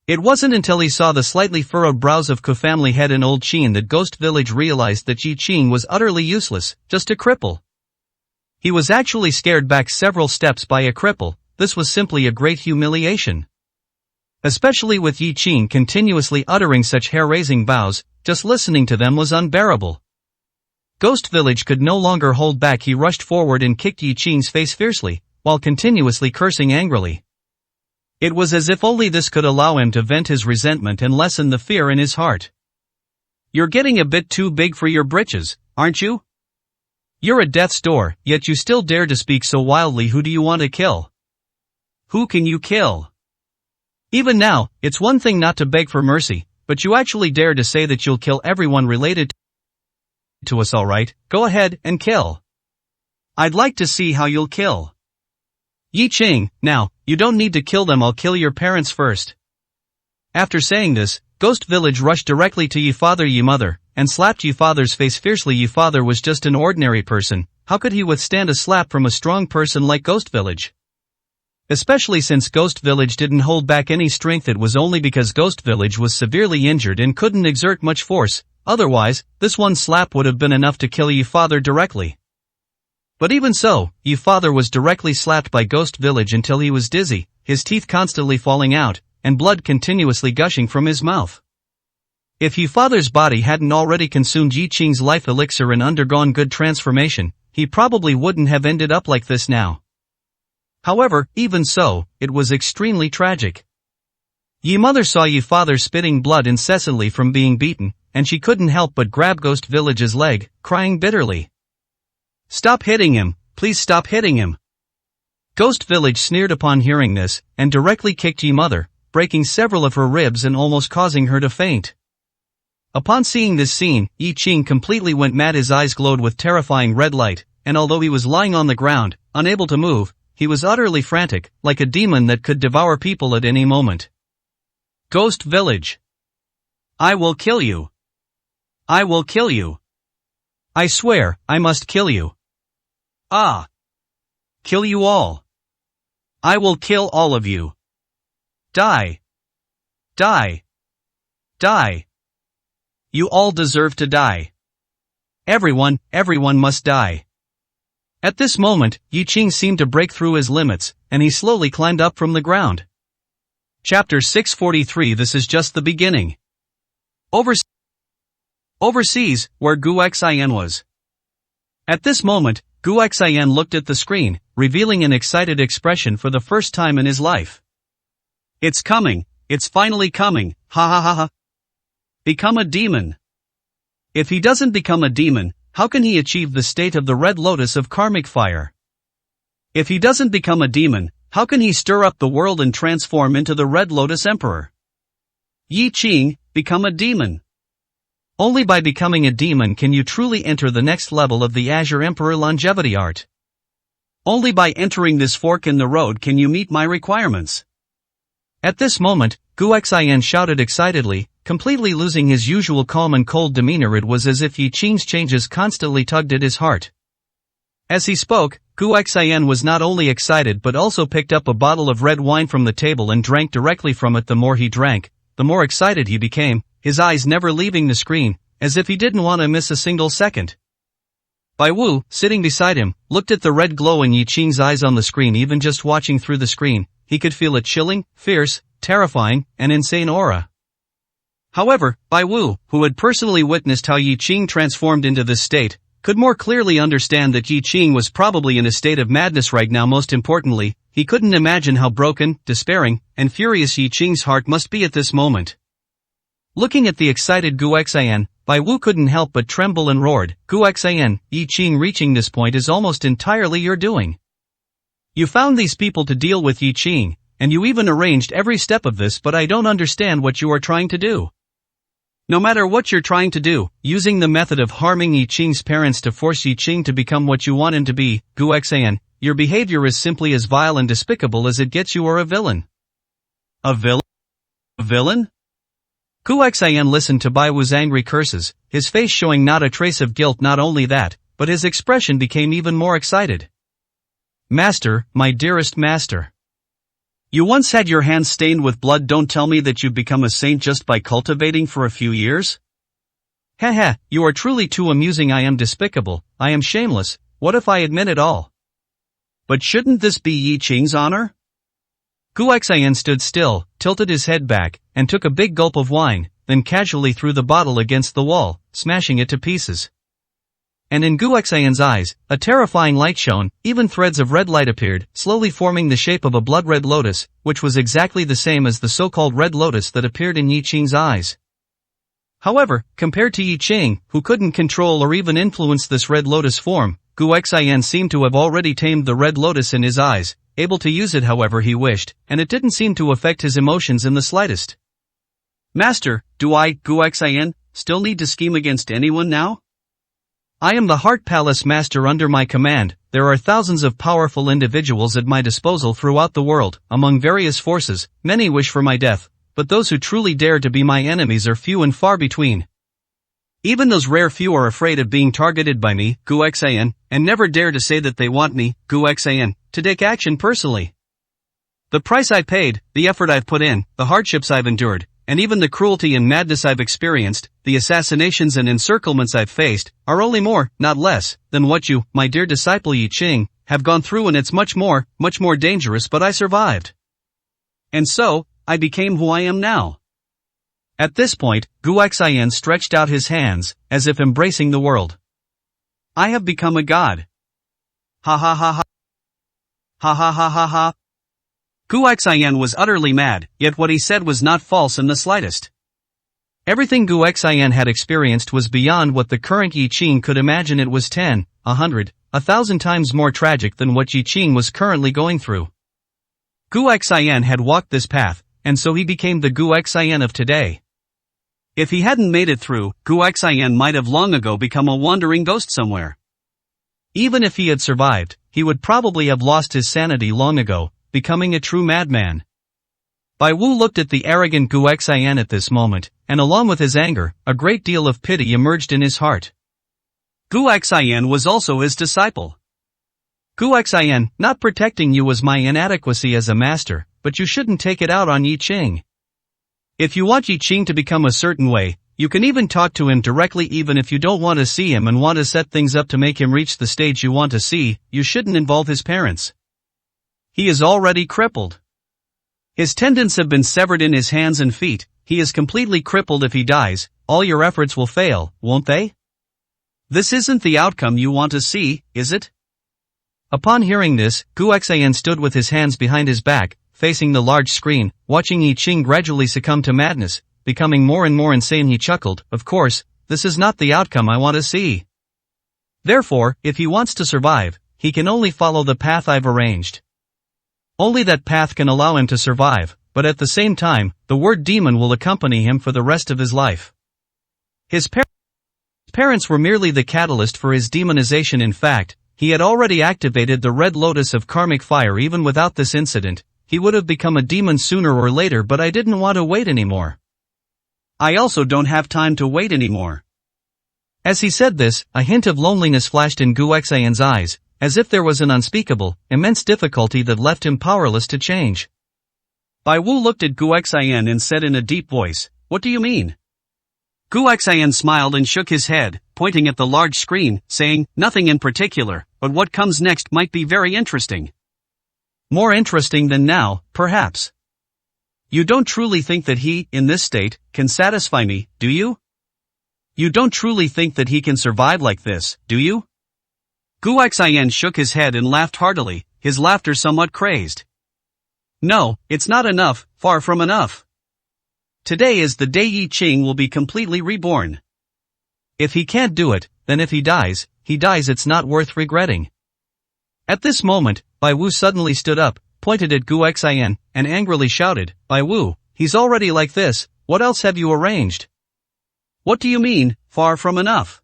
It wasn't until he saw the slightly furrowed brows of Family head and old Qin that Ghost Village realized that Yi Qing was utterly useless, just a cripple. He was actually scared back several steps by a cripple. This was simply a great humiliation. Especially with Yi Qing continuously uttering such hair-raising vows, just listening to them was unbearable. Ghost Village could no longer hold back. He rushed forward and kicked Yi Qing's face fiercely, while continuously cursing angrily. It was as if only this could allow him to vent his resentment and lessen the fear in his heart. You're getting a bit too big for your britches, aren't you? You're at death's door, yet you still dare to speak so wildly. Who do you want to kill? Who can you kill? Even now, it's one thing not to beg for mercy, but you actually dare to say that you'll kill everyone related to us. Alright, go ahead and kill. I'd like to see how you'll kill. Yi Qing, now, you don't need to kill them. I'll kill your parents first. After saying this, Ghost Village rushed directly to Yi Father Yi Mother, and slapped Yi Father's face fiercely. Yi Father was just an ordinary person. How could he withstand a slap from a strong person like Ghost Village? Especially since Ghost Village didn't hold back any strength. It was only because Ghost Village was severely injured and couldn't exert much force. Otherwise, this one slap would have been enough to kill Yi Father directly. But even so, Yi Father was directly slapped by Ghost Village until he was dizzy, his teeth constantly falling out, and blood continuously gushing from his mouth. If Yi Father's body hadn't already consumed Yi Qing's life elixir and undergone good transformation, he probably wouldn't have ended up like this now. However, even so, it was extremely tragic. Yi Mother saw Yi Father spitting blood incessantly from being beaten, and she couldn't help but grab Ghost Village's leg, crying bitterly. Stop hitting him, please stop hitting him. Ghost Village sneered upon hearing this, and directly kicked Yi Mother, breaking several of her ribs and almost causing her to faint. Upon seeing this scene, Yi Qing completely went mad. His eyes glowed with terrifying red light, and although he was lying on the ground, unable to move, he was utterly frantic, like a demon that could devour people at any moment. Ghost Village. I will kill you. I will kill you. I swear, I must kill you. Ah! Kill you all. I will kill all of you. Die. Die. Die. You all deserve to die. Everyone must die. At this moment, Yi Qing seemed to break through his limits, and he slowly climbed up from the ground. Chapter 643. This is just the beginning. Overseas, where Gu Xian was. At this moment, Gu Xian looked at the screen, revealing an excited expression for the first time in his life. It's coming, it's finally coming, ha ha ha ha. Become a demon. If he doesn't become a demon, how can he achieve the state of the Red Lotus of karmic fire? If he doesn't become a demon, how can he stir up the world and transform into the Red Lotus Emperor? Yi Qing, become a demon. Only by becoming a demon can you truly enter the next level of the Azure Emperor longevity art. Only by entering this fork in the road can you meet my requirements. At this moment, Gu Xian shouted excitedly, completely losing his usual calm and cold demeanor. It was as if Yi Qing's changes constantly tugged at his heart. As he spoke, Gu Xian was not only excited but also picked up a bottle of red wine from the table and drank directly from it. The more he drank, the more excited he became, his eyes never leaving the screen, as if he didn't want to miss a single second. Bai Wu, sitting beside him, looked at the red glow in Yi Qing's eyes on the screen. Even just watching through the screen, he could feel a chilling, fierce, terrifying, and insane aura. However, Bai Wu, who had personally witnessed how Yi Qing transformed into this state, could more clearly understand that Yi Qing was probably in a state of madness right now. Most importantly, he couldn't imagine how broken, despairing, and furious Yi Qing's heart must be at this moment. Looking at the excited Gu Xian, Bai Wu couldn't help but tremble and roared, "Gu Xian, Yi Qing, reaching this point is almost entirely your doing. You found these people to deal with Yi Qing, and you even arranged every step of this, but I don't understand what you are trying to do. No matter what you're trying to do, using the method of harming Yi Qing's parents to force Yi Qing to become what you want him to be, Gu Xian, your behavior is simply as vile and despicable as it gets. You are a villain." A villain? A villain? Gu Xian listened to Bai Wu's angry curses, his face showing not a trace of guilt. Not only that, but his expression became even more excited. "Master, my dearest master. You once had your hands stained with blood. Don't tell me that you've become a saint just by cultivating for a few years? Haha, you are truly too amusing. I am despicable, I am shameless, what if I admit it all? But shouldn't this be Yi Qing's honor?" Gu Xian stood still, tilted his head back, and took a big gulp of wine, then casually threw the bottle against the wall, smashing it to pieces. And in Gu Xian's eyes, a terrifying light shone. Even threads of red light appeared, slowly forming the shape of a blood-red lotus, which was exactly the same as the so-called red lotus that appeared in Yi Qing's eyes. However, compared to Yi Qing, who couldn't control or even influence this red lotus form, Gu Xian seemed to have already tamed the red lotus in his eyes, able to use it however he wished, and it didn't seem to affect his emotions in the slightest. "Master, do I, Gu Xian, still need to scheme against anyone now? I am the Heart Palace Master. Under my command, there are thousands of powerful individuals at my disposal throughout the world. Among various forces, many wish for my death, but those who truly dare to be my enemies are few and far between. Even those rare few are afraid of being targeted by me, Gu Xian, and never dare to say that they want me, Gu Xian, to take action personally. The price I paid, the effort I've put in, the hardships I've endured, and even the cruelty and madness I've experienced, the assassinations and encirclements I've faced, are only more, not less, than what you, my dear disciple Yi Qing, have gone through, and it's much more dangerous, but I survived. And so, I became who I am now." At this point, Gu Xian stretched out his hands, as if embracing the world. "I have become a god. Ha ha ha ha. Ha ha ha ha ha." Gu Xian was utterly mad, yet what he said was not false in the slightest. Everything Gu Xian had experienced was beyond what the current Yi Qing could imagine. It was 10, 100, 1,000 times more tragic than what Yi Qing was currently going through. Gu Xian had walked this path, and so he became the Gu Xian of today. If he hadn't made it through, Gu Xian might have long ago become a wandering ghost somewhere. Even if he had survived, he would probably have lost his sanity long ago, becoming a true madman. Bai Wu looked at the arrogant Gu Xian at this moment, and along with his anger, a great deal of pity emerged in his heart. Gu Xian was also his disciple. "Gu Xian, not protecting you was my inadequacy as a master, but you shouldn't take it out on Yi Qing. If you want Yi Qing to become a certain way, you can even talk to him directly. Even if you don't want to see him and want to set things up to make him reach the stage you want to see, you shouldn't involve his parents. He is already crippled. His tendons have been severed in his hands and feet, he is completely crippled. If he dies, all your efforts will fail, won't they? This isn't the outcome you want to see, is it?" Upon hearing this, Gu Xian stood with his hands behind his back, facing the large screen, watching Yi Qing gradually succumb to madness, becoming more and more insane. He chuckled, "Of course, this is not the outcome I want to see. Therefore, if he wants to survive, he can only follow the path I've arranged. Only that path can allow him to survive, but at the same time, the word demon will accompany him for the rest of his life." His parents were merely the catalyst for his demonization. In fact, he had already activated the red lotus of karmic fire. Even without this incident, he would have become a demon sooner or later, but I didn't want to wait anymore. I also don't have time to wait anymore. As he said this, a hint of loneliness flashed in Gu Xian's eyes, as if there was an unspeakable, immense difficulty that left him powerless to change. Bai Wu looked at Gu Xian and said in a deep voice, "What do you mean?" Gu Xian smiled and shook his head, pointing at the large screen, saying, "Nothing in particular, but what comes next might be very interesting. More interesting than now, perhaps. You don't truly think that he, in this state, can satisfy me, do you? You don't truly think that he can survive like this, do you?" Gu Xian shook his head and laughed heartily, his laughter somewhat crazed. "No, it's not enough, far from enough. Today is the day Yi Qing will be completely reborn. If he can't do it, then if he dies, it's not worth regretting." At this moment, Bai Wu suddenly stood up, pointed at Gu Xian, and angrily shouted, "Bai Wu, he's already like this, what else have you arranged?" "What do you mean, far from enough?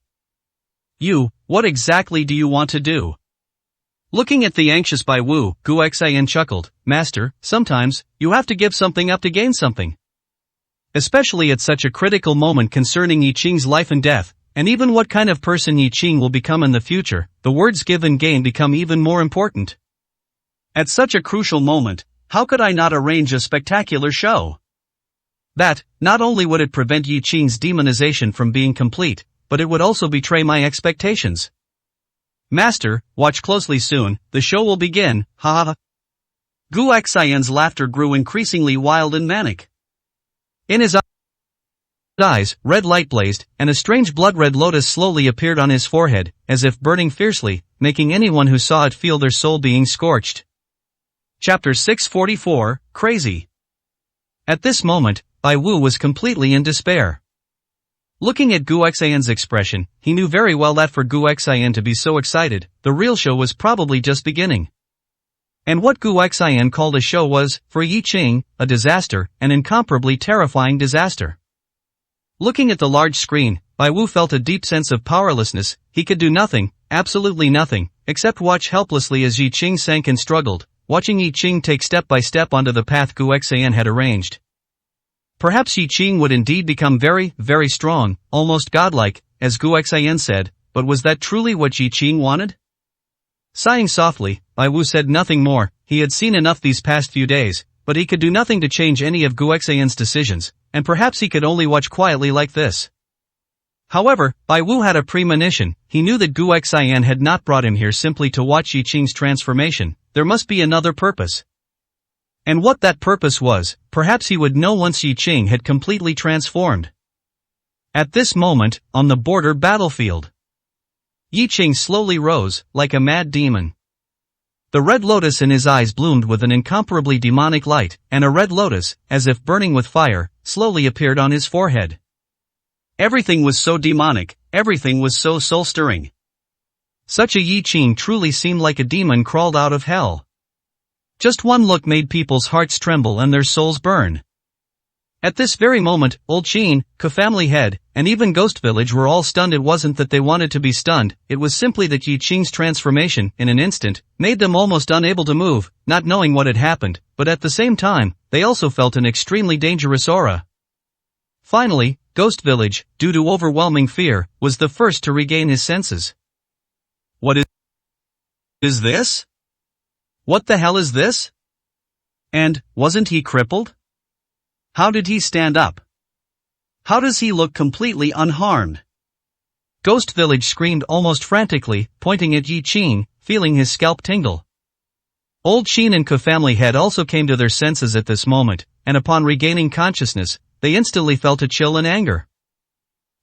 What exactly do you want to do?" Looking at the anxious Bai Wu, Gu Xian chuckled, "Master, sometimes, you have to give something up to gain something. Especially at such a critical moment concerning Yi Qing's life and death, and even what kind of person Yi Qing will become in the future, the words give and gain become even more important. At such a crucial moment, how could I not arrange a spectacular show? That, not only would it prevent Yi Qing's demonization from being complete, but it would also betray my expectations. Master, watch closely soon, the show will begin, ha ha." Gu Xian's laughter grew increasingly wild and manic. In his eyes, red light blazed, and a strange blood-red lotus slowly appeared on his forehead, as if burning fiercely, making anyone who saw it feel their soul being scorched. Chapter 644, Crazy. At this moment, Bai Wu was completely in despair. Looking at Gu Xian's expression, he knew very well that for Gu Xian to be so excited, the real show was probably just beginning. And what Gu Xian called a show was, for Yi Qing, a disaster, an incomparably terrifying disaster. Looking at the large screen, Bai Wu felt a deep sense of powerlessness. He could do nothing, absolutely nothing, except watch helplessly as Yi Qing sank and struggled, watching Yi Qing take step by step onto the path Gu Xian had arranged. Perhaps Yi Qing would indeed become very, very strong, almost godlike, as Gu Xian said, but was that truly what Yi Qing wanted? Sighing softly, Bai Wu said nothing more. He had seen enough these past few days, but he could do nothing to change any of Gu Xian's decisions, and perhaps he could only watch quietly like this. However, Bai Wu had a premonition. He knew that Gu Xian had not brought him here simply to watch Yi Qing's transformation. There must be another purpose. And what that purpose was, perhaps he would know once Yi Qing had completely transformed. At this moment, on the border battlefield, Yi Qing slowly rose, like a mad demon. The red lotus in his eyes bloomed with an incomparably demonic light, and a red lotus, as if burning with fire, slowly appeared on his forehead. Everything was so demonic, everything was so soul-stirring. Such a Yi Qing truly seemed like a demon crawled out of hell. Just one look made people's hearts tremble and their souls burn. At this very moment, Old Qin, Ke family head, and even Ghost Village were all stunned. It wasn't that they wanted to be stunned, it was simply that Yi Qing's transformation, in an instant, made them almost unable to move, not knowing what had happened, but at the same time, they also felt an extremely dangerous aura. Finally, Ghost Village, due to overwhelming fear, was the first to regain his senses. What is this? What the hell is this? And, wasn't he crippled? How did he stand up? How does he look completely unharmed? Ghost Village screamed almost frantically, pointing at Yi Qing, feeling his scalp tingle. Old Qin and Ke family head also came to their senses at this moment, and upon regaining consciousness, they instantly felt a chill and anger.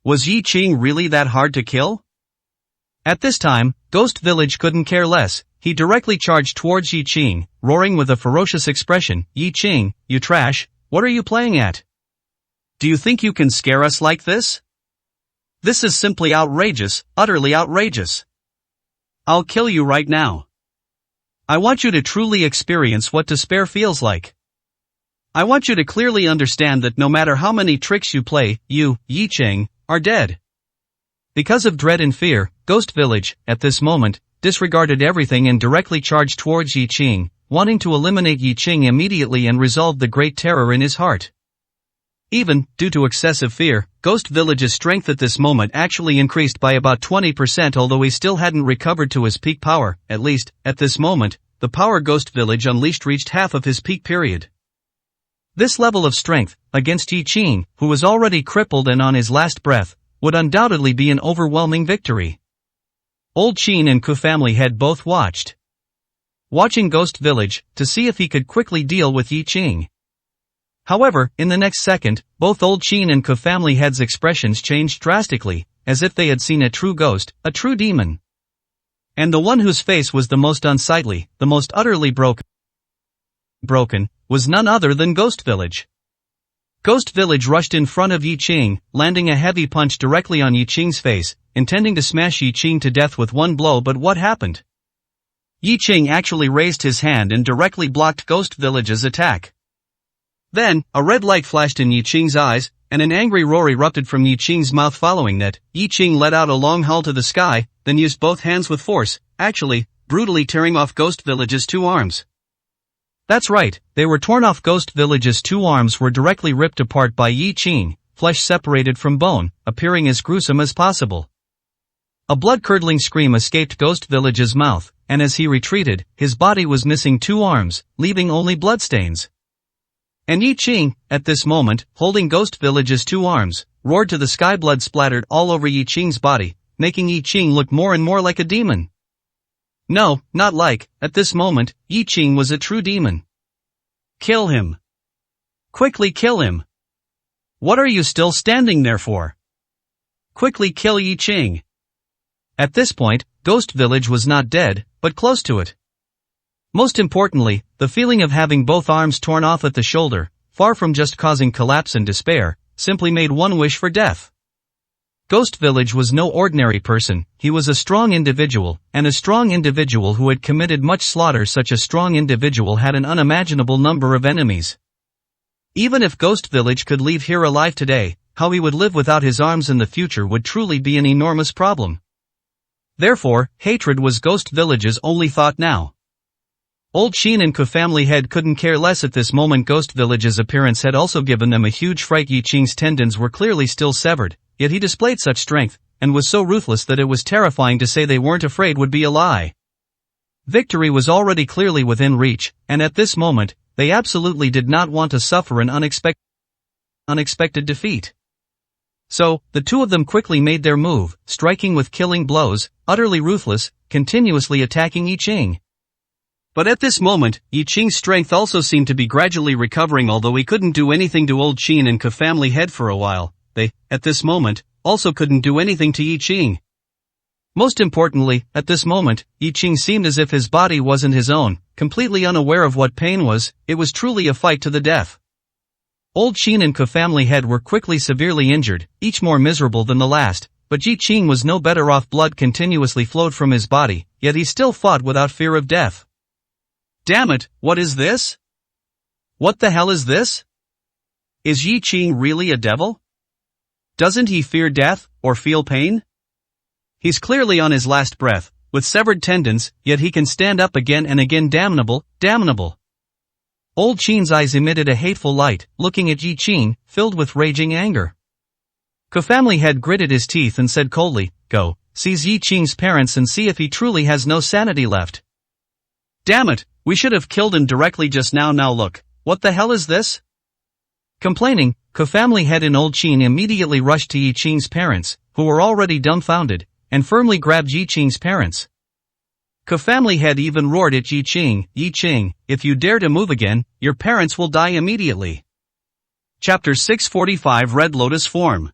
Was Yi Qing really that hard to kill? At this time, Ghost Village couldn't care less. He directly charged towards Yi Qing, roaring with a ferocious expression, "Yi Qing, you trash, what are you playing at? Do you think you can scare us like this? This is simply outrageous, utterly outrageous. I'll kill you right now. I want you to truly experience what despair feels like. I want you to clearly understand that no matter how many tricks you play, you, Yi Qing, are dead." Because of dread and fear, Ghost Village, at this moment, disregarded everything and directly charged towards Yi Qing, wanting to eliminate Yi Qing immediately and resolve the great terror in his heart. Even, due to excessive fear, Ghost Village's strength at this moment actually increased by about 20%, although he still hadn't recovered to his peak power. At least, at this moment, the power Ghost Village unleashed reached half of his peak period. This level of strength, against Yi Qing, who was already crippled and on his last breath, would undoubtedly be an overwhelming victory. Old Qin and Ku family had both watching Ghost Village, to see if he could quickly deal with Yi Qing. However, in the next second, both Old Qin and Ku family heads' expressions changed drastically, as if they had seen a true ghost, a true demon. And the one whose face was the most unsightly, the most utterly broken, was none other than Ghost Village. Ghost Village rushed in front of Yi Qing, landing a heavy punch directly on Yi Qing's face, intending to smash Yi Qing to death with one blow. But what happened? Yi Qing actually raised his hand and directly blocked Ghost Village's attack. Then, a red light flashed in Yi Qing's eyes, and an angry roar erupted from Yi Qing's mouth. Following that, Yi Qing let out a long howl to the sky, then used both hands with force, actually, brutally tearing off Ghost Village's 2 arms. That's right, they were torn off. Ghost Village's 2 arms were directly ripped apart by Yi Qing, flesh separated from bone, appearing as gruesome as possible. A blood-curdling scream escaped Ghost Village's mouth, and as he retreated, his body was missing 2 arms, leaving only bloodstains. And Yi Qing, at this moment, holding Ghost Village's 2 arms, roared to the sky. Blood splattered all over Yi Qing's body, making Yi Qing look more and more like a demon. No, not like, at this moment, Yi Qing was a true demon. Kill him. Quickly kill him. What are you still standing there for? Quickly kill Yi Qing. At this point, Ghost Village was not dead, but close to it. Most importantly, the feeling of having both arms torn off at the shoulder, far from just causing collapse and despair, simply made one wish for death. Ghost Village was no ordinary person, he was a strong individual, and a strong individual who had committed much slaughter. Such a strong individual had an unimaginable number of enemies. Even if Ghost Village could leave here alive today, how he would live without his arms in the future would truly be an enormous problem. Therefore, hatred was Ghost Village's only thought now. Old Qin and Ku family head couldn't care less at this moment. Ghost Village's appearance had also given them a huge fright. Yi Qing's tendons were clearly still severed, yet he displayed such strength, and was so ruthless that it was terrifying. To say they weren't afraid would be a lie. Victory was already clearly within reach, and at this moment, they absolutely did not want to suffer an unexpected defeat. So, the two of them quickly made their move, striking with killing blows, utterly ruthless, continuously attacking Yi Qing. But at this moment, Yi Qing's strength also seemed to be gradually recovering. Although he couldn't do anything to Old Qin and Ku family head for a while, they, at this moment, also couldn't do anything to Yi Qing. Most importantly, at this moment, Yi Qing seemed as if his body wasn't his own, completely unaware of what pain was. It was truly a fight to the death. Old Qin and Ku family head were quickly severely injured, each more miserable than the last, but Yi Qing was no better off. Blood continuously flowed from his body, yet he still fought without fear of death. Damn it, what is this? What the hell is this? Is Yi Qing really a devil? Doesn't he fear death, or feel pain? He's clearly on his last breath, with severed tendons, yet he can stand up again and again. Damnable, damnable. Old Qin's eyes emitted a hateful light, looking at Yi Qing, filled with raging anger. Ku family head gritted his teeth and said coldly, "Go, seize Yi Qing's parents and see if he truly has no sanity left." Damn it, we should have killed him directly just now. Now look, what the hell is this? Complaining, Ku family head and Old Qin immediately rushed to Yi Qing's parents, who were already dumbfounded, and firmly grabbed Yi Qing's parents. Ku family head even roared at Yi Qing, "Yi Qing, if you dare to move again, your parents will die immediately." Chapter 645 Red Lotus Form.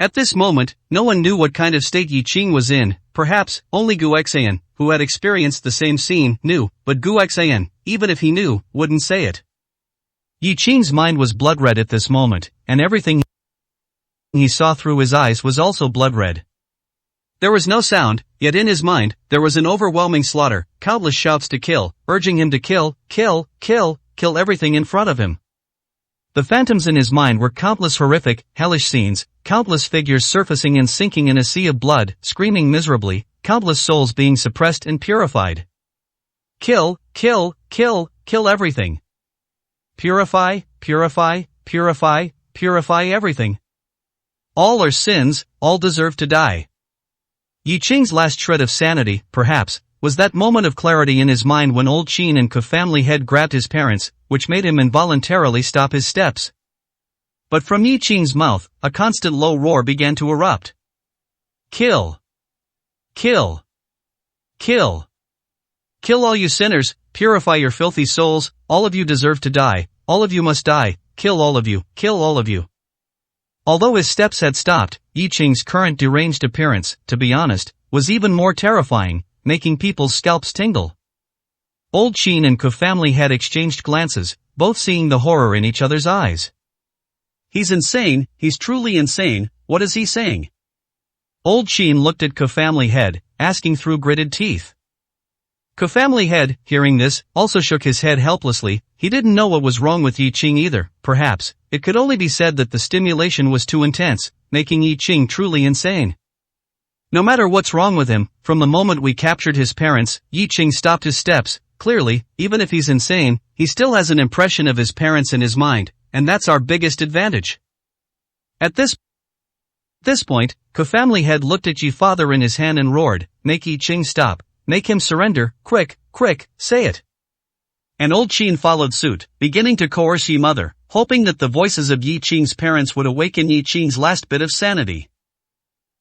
At this moment, no one knew what kind of state Yi Qing was in. Perhaps, only Gu Xan, who had experienced the same scene, knew, but Gu Xan, even if he knew, wouldn't say it. Yi Qing's mind was blood red at this moment, and everything he saw through his eyes was also blood red. There was no sound, yet in his mind, there was an overwhelming slaughter, countless shouts to kill, urging him to kill, kill, kill, kill everything in front of him. The phantoms in his mind were countless horrific, hellish scenes, countless figures surfacing and sinking in a sea of blood, screaming miserably, countless souls being suppressed and purified. Kill, kill, kill, kill everything. Purify, purify, purify, purify everything. All are sins, all deserve to die. Yi Qing's last shred of sanity, perhaps, was that moment of clarity in his mind when old Qin and Family Head grabbed his parents, which made him involuntarily stop his steps. But from Yi Qing's mouth, a constant low roar began to erupt. Kill! Kill! Kill! Kill all you sinners, purify your filthy souls, all of you deserve to die, all of you must die, kill all of you, kill all of you. Although his steps had stopped, Yi Qing's current deranged appearance, to be honest, was even more terrifying, making people's scalps tingle. Old Qin and Family had exchanged glances, both seeing the horror in each other's eyes. He's insane, he's truly insane, what is he saying? Old Qin looked at Family Head, asking through gritted teeth. Family Head, hearing this, also shook his head helplessly. He didn't know what was wrong with Yi Qing either. Perhaps it could only be said that the stimulation was too intense, making Yi Qing truly insane. No matter what's wrong with him, from the moment we captured his parents, Yi Qing stopped his steps. Clearly, even if he's insane, he still has an impression of his parents in his mind, and that's our biggest advantage. At this point, Family Head looked at Yi Father in his hand and roared, "Make Yi Qing stop. Make him surrender, quick, quick, say it." And old Qin followed suit, beginning to coerce Yi Mother, hoping that the voices of Yi Qing's parents would awaken Yi Qing's last bit of sanity.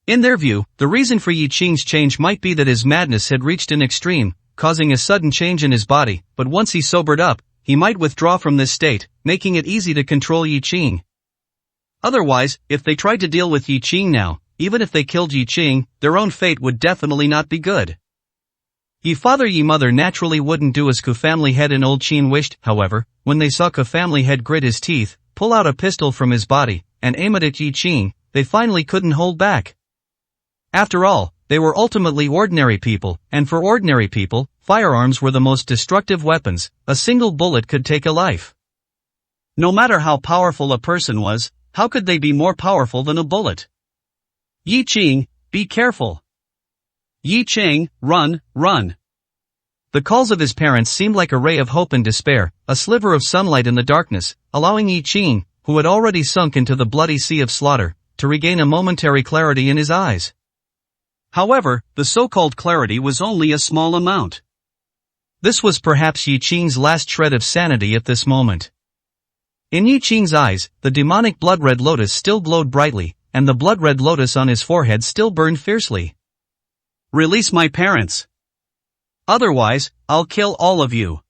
In their view, the reason for Yi Qing's change might be that his madness had reached an extreme, causing a sudden change in his body, but once he sobered up, he might withdraw from this state, making it easy to control Yi Qing. Otherwise, if they tried to deal with Yi Qing now, even if they killed Yi Qing, their own fate would definitely not be good. Yi Father Yi Mother naturally wouldn't do as Family Head and old Qin wished. However, when they saw Family Head grit his teeth, pull out a pistol from his body, and aim it at Yi Qing, they finally couldn't hold back. After all, they were ultimately ordinary people, and for ordinary people, firearms were the most destructive weapons. A single bullet could take a life. No matter how powerful a person was, how could they be more powerful than a bullet? Yi Qing, be careful. Yi Qing, run, run. The calls of his parents seemed like a ray of hope and despair, a sliver of sunlight in the darkness, allowing Yi Qing, who had already sunk into the bloody sea of slaughter, to regain a momentary clarity in his eyes. However, the so-called clarity was only a small amount. This was perhaps Yi Qing's last shred of sanity at this moment. In Yi Qing's eyes, the demonic blood-red lotus still glowed brightly, and the blood-red lotus on his forehead still burned fiercely. Release my parents. Otherwise, I'll kill all of you.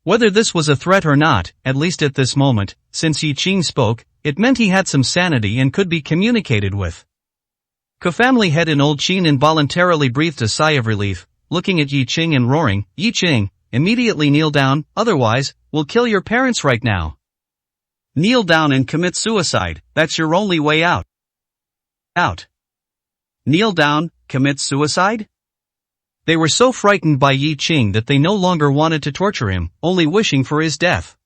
Whether this was a threat or not, at least at this moment, since Yi Qing spoke, it meant he had some sanity and could be communicated with. Family Head and old Qin involuntarily breathed a sigh of relief, looking at Yi Qing and roaring, "Yi Qing, immediately kneel down, otherwise, we'll kill your parents right now. Kneel down and commit suicide, that's your only way out. Out. Kneel down, commit suicide?" They were so frightened by Yi Qing that they no longer wanted to torture him, only wishing for his death.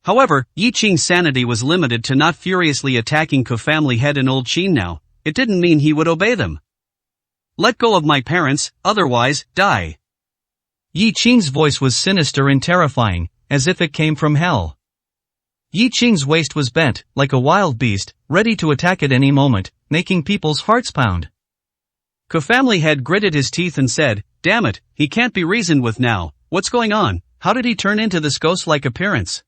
However, Yi Qing's sanity was limited to not furiously attacking Family Head and old Qin now. It didn't mean he would obey them. "Let go of my parents, otherwise, die." Yi Qing's voice was sinister and terrifying, as if it came from hell. Yi Qing's waist was bent, like a wild beast, ready to attack at any moment, making people's hearts pound. Family Head gritted his teeth and said, "Damn it, he can't be reasoned with now. What's going on? How did he turn into this ghost-like appearance?"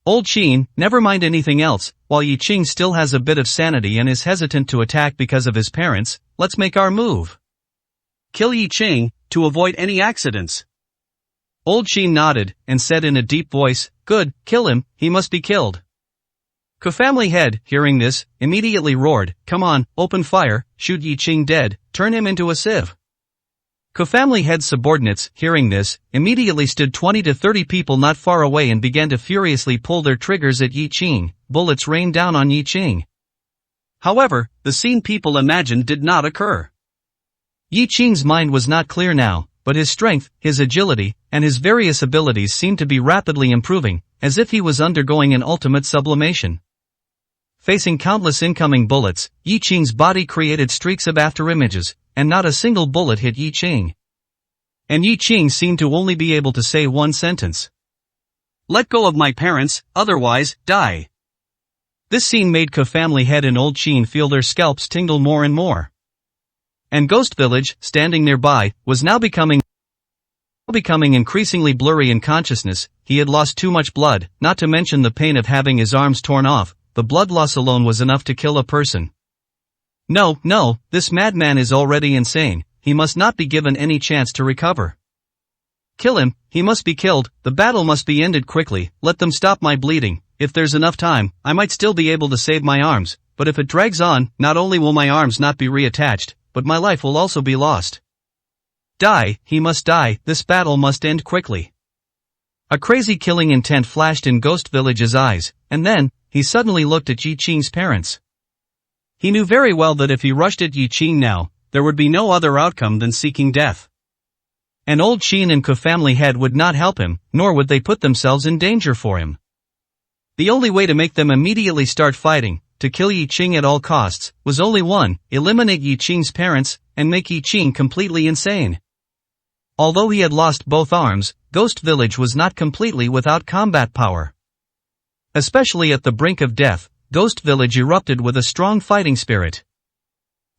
Old Qin, never mind anything else, while Yi Qing still has a bit of sanity and is hesitant to attack because of his parents, let's make our move. Kill Yi Qing, to avoid any accidents. Old Qin nodded, and said in a deep voice, "Good, kill him, he must be killed." Family Head, hearing this, immediately roared, "Come on, open fire, shoot Yi Qing dead, turn him into a sieve." Family Head's subordinates, hearing this, immediately stood 20 to 30 people not far away and began to furiously pull their triggers at Yi Qing. Bullets rained down on Yi Qing. However, the scene people imagined did not occur. Yi Qing's mind was not clear now, but his strength, his agility, and his various abilities seemed to be rapidly improving, as if he was undergoing an ultimate sublimation. Facing countless incoming bullets, Yi Qing's body created streaks of afterimages, and not a single bullet hit Yi Qing. And Yi Qing seemed to only be able to say one sentence. Let go of my parents, otherwise, die. This scene made Ke family head and Old Qin feel their scalps tingle more and more. And Ghost Village, standing nearby, was now becoming increasingly blurry in consciousness. He had lost too much blood, not to mention the pain of having his arms torn off. The blood loss alone was enough to kill a person. No, this madman is already insane. He must not be given any chance to recover. Kill him, he must be killed, the battle must be ended quickly, let them stop my bleeding. If there's enough time, I might still be able to save my arms, but if it drags on, not only will my arms not be reattached, but my life will also be lost. Die, he must die, this battle must end quickly. A crazy killing intent flashed in Ghost Village's eyes, and then, he suddenly looked at Yi Qing's parents. He knew very well that if he rushed at Yi Qing now, there would be no other outcome than seeking death. And Old Qin and Ke family head would not help him, nor would they put themselves in danger for him. The only way to make them immediately start fighting, to kill Yi Qing at all costs, was only one: eliminate Yi Qing's parents, and make Yi Qing completely insane. Although he had lost both arms, Ghost Village was not completely without combat power. Especially at the brink of death, Ghost Village erupted with a strong fighting spirit.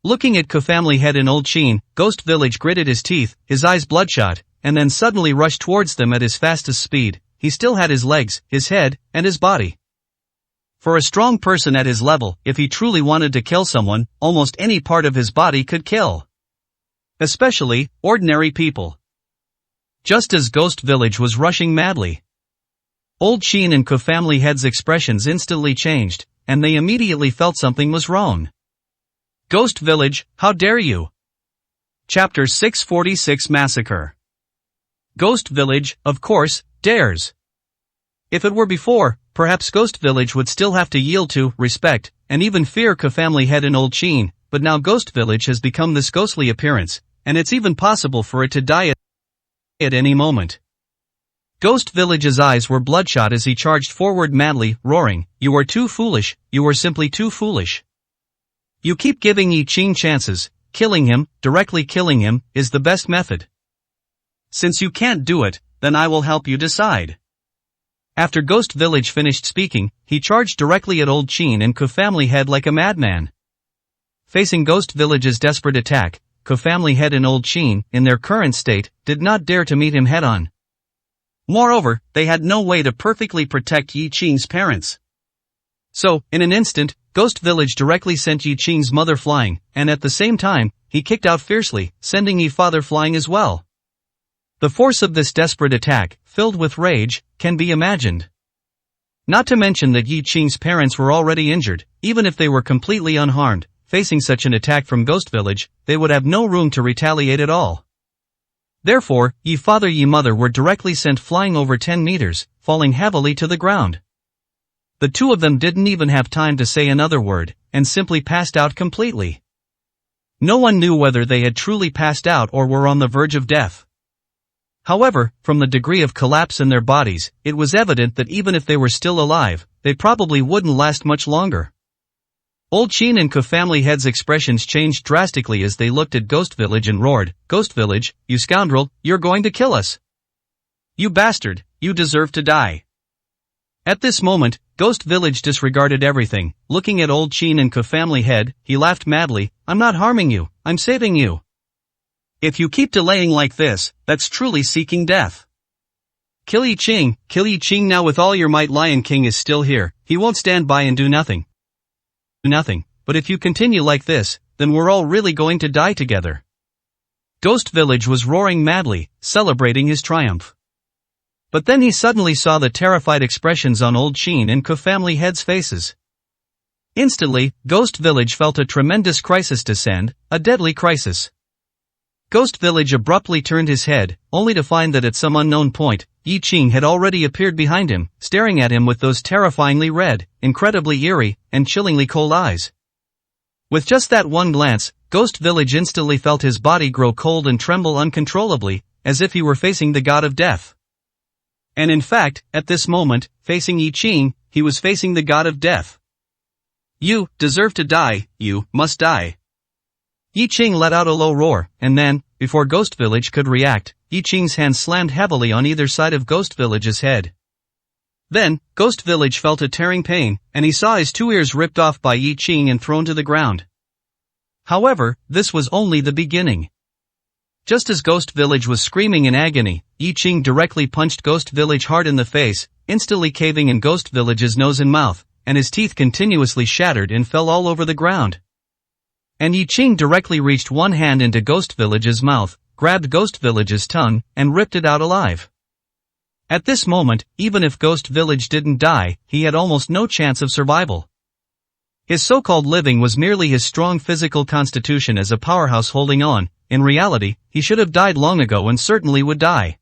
Looking at Ke family head and Old Qin, Ghost Village gritted his teeth, his eyes bloodshot, and then suddenly rushed towards them at his fastest speed. He still had his legs, his head, and his body. For a strong person at his level, if he truly wanted to kill someone, almost any part of his body could kill. Especially, ordinary people. Just as Ghost Village was rushing madly, Old Qin and Ke family head's expressions instantly changed, and they immediately felt something was wrong. Ghost Village, how dare you? Chapter 646 Massacre. Ghost Village, of course, dares. If it were before, perhaps Ghost Village would still have to yield to, respect, and even fear Ke family head and Old Qin, but now Ghost Village has become this ghostly appearance, and it's even possible for it to die at any moment. Ghost Village's eyes were bloodshot as he charged forward madly, roaring, "You are too foolish, you are simply too foolish. You keep giving Yi Qing chances, killing him, directly killing him, is the best method. Since you can't do it, then I will help you decide." After Ghost Village finished speaking, he charged directly at Old Qin and Ke family head like a madman. Facing Ghost Village's desperate attack, Ke family head and Old Qin, in their current state, did not dare to meet him head-on. Moreover, they had no way to perfectly protect Yi Qing's parents. So, in an instant, Ghost Village directly sent Yi Qing's mother flying, and at the same time, he kicked out fiercely, sending Yi father flying as well. The force of this desperate attack, filled with rage, can be imagined. Not to mention that Yi Qing's parents were already injured. Even if they were completely unharmed, facing such an attack from Ghost Village, they would have no room to retaliate at all. Therefore, Yi father Yi mother were directly sent flying over 10 meters, falling heavily to the ground. The two of them didn't even have time to say another word, and simply passed out completely. No one knew whether they had truly passed out or were on the verge of death. However, from the degree of collapse in their bodies, it was evident that even if they were still alive, they probably wouldn't last much longer. Old Qin and Ke family head's expressions changed drastically as they looked at Ghost Village and roared, "Ghost Village, you scoundrel, you're going to kill us. You bastard, you deserve to die." At this moment, Ghost Village disregarded everything. Looking at Old Qin and Ke family head, he laughed madly, "I'm not harming you, I'm saving you. If you keep delaying like this, that's truly seeking death. Kill Yi Qing now with all your might. Lion King is still here, he won't stand by and do nothing. But if you continue like this, then we're all really going to die together." Ghost Village was roaring madly, celebrating his triumph. But then he suddenly saw the terrified expressions on Old Qin and Ke family heads' faces. Instantly, Ghost Village felt a tremendous crisis descend, a deadly crisis. Ghost Village abruptly turned his head, only to find that at some unknown point, Yi Qing had already appeared behind him, staring at him with those terrifyingly red, incredibly eerie, and chillingly cold eyes. With just that one glance, Ghost Village instantly felt his body grow cold and tremble uncontrollably, as if he were facing the god of death. And in fact, at this moment, facing Yi Qing, he was facing the god of death. "You deserve to die, you must die." Yi Qing let out a low roar, and then, before Ghost Village could react, Yi Qing's hand slammed heavily on either side of Ghost Village's head. Then, Ghost Village felt a tearing pain, and he saw his 2 ears ripped off by Yi Qing and thrown to the ground. However, this was only the beginning. Just as Ghost Village was screaming in agony, Yi Qing directly punched Ghost Village hard in the face, instantly caving in Ghost Village's nose and mouth, and his teeth continuously shattered and fell all over the ground. And Yi Qing directly reached one hand into Ghost Village's mouth, grabbed Ghost Village's tongue, and ripped it out alive. At this moment, even if Ghost Village didn't die, he had almost no chance of survival. His so-called living was merely his strong physical constitution as a powerhouse holding on. In reality, he should have died long ago and certainly would die.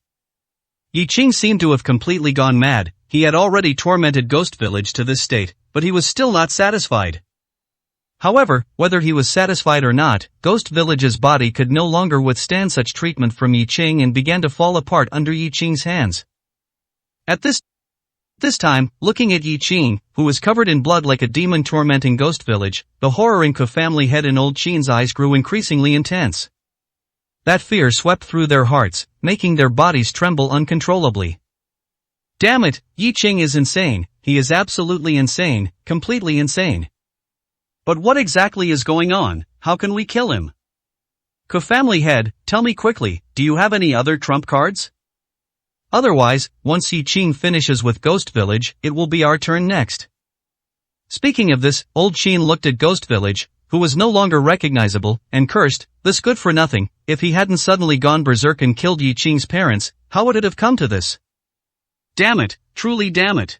Yi Qing seemed to have completely gone mad. He had already tormented Ghost Village to this state, but he was still not satisfied. However, whether he was satisfied or not, Ghost Village's body could no longer withstand such treatment from Yi Qing and began to fall apart under Yi Qing's hands. At this time, looking at Yi Qing, who was covered in blood like a demon tormenting Ghost Village, the horror in Family Head and Old Qing's eyes grew increasingly intense. That fear swept through their hearts, making their bodies tremble uncontrollably. Damn it, Yi Qing is insane, he is absolutely insane, completely insane. But what exactly is going on? How can we kill him? Family Head, tell me quickly, do you have any other trump cards? Otherwise, once Yi Qing finishes with Ghost Village, it will be our turn next. Speaking of this, Old Qing looked at Ghost Village, who was no longer recognizable, and cursed, this good for nothing. If he hadn't suddenly gone berserk and killed Yi Qing's parents, how would it have come to this? Damn it, truly damn it.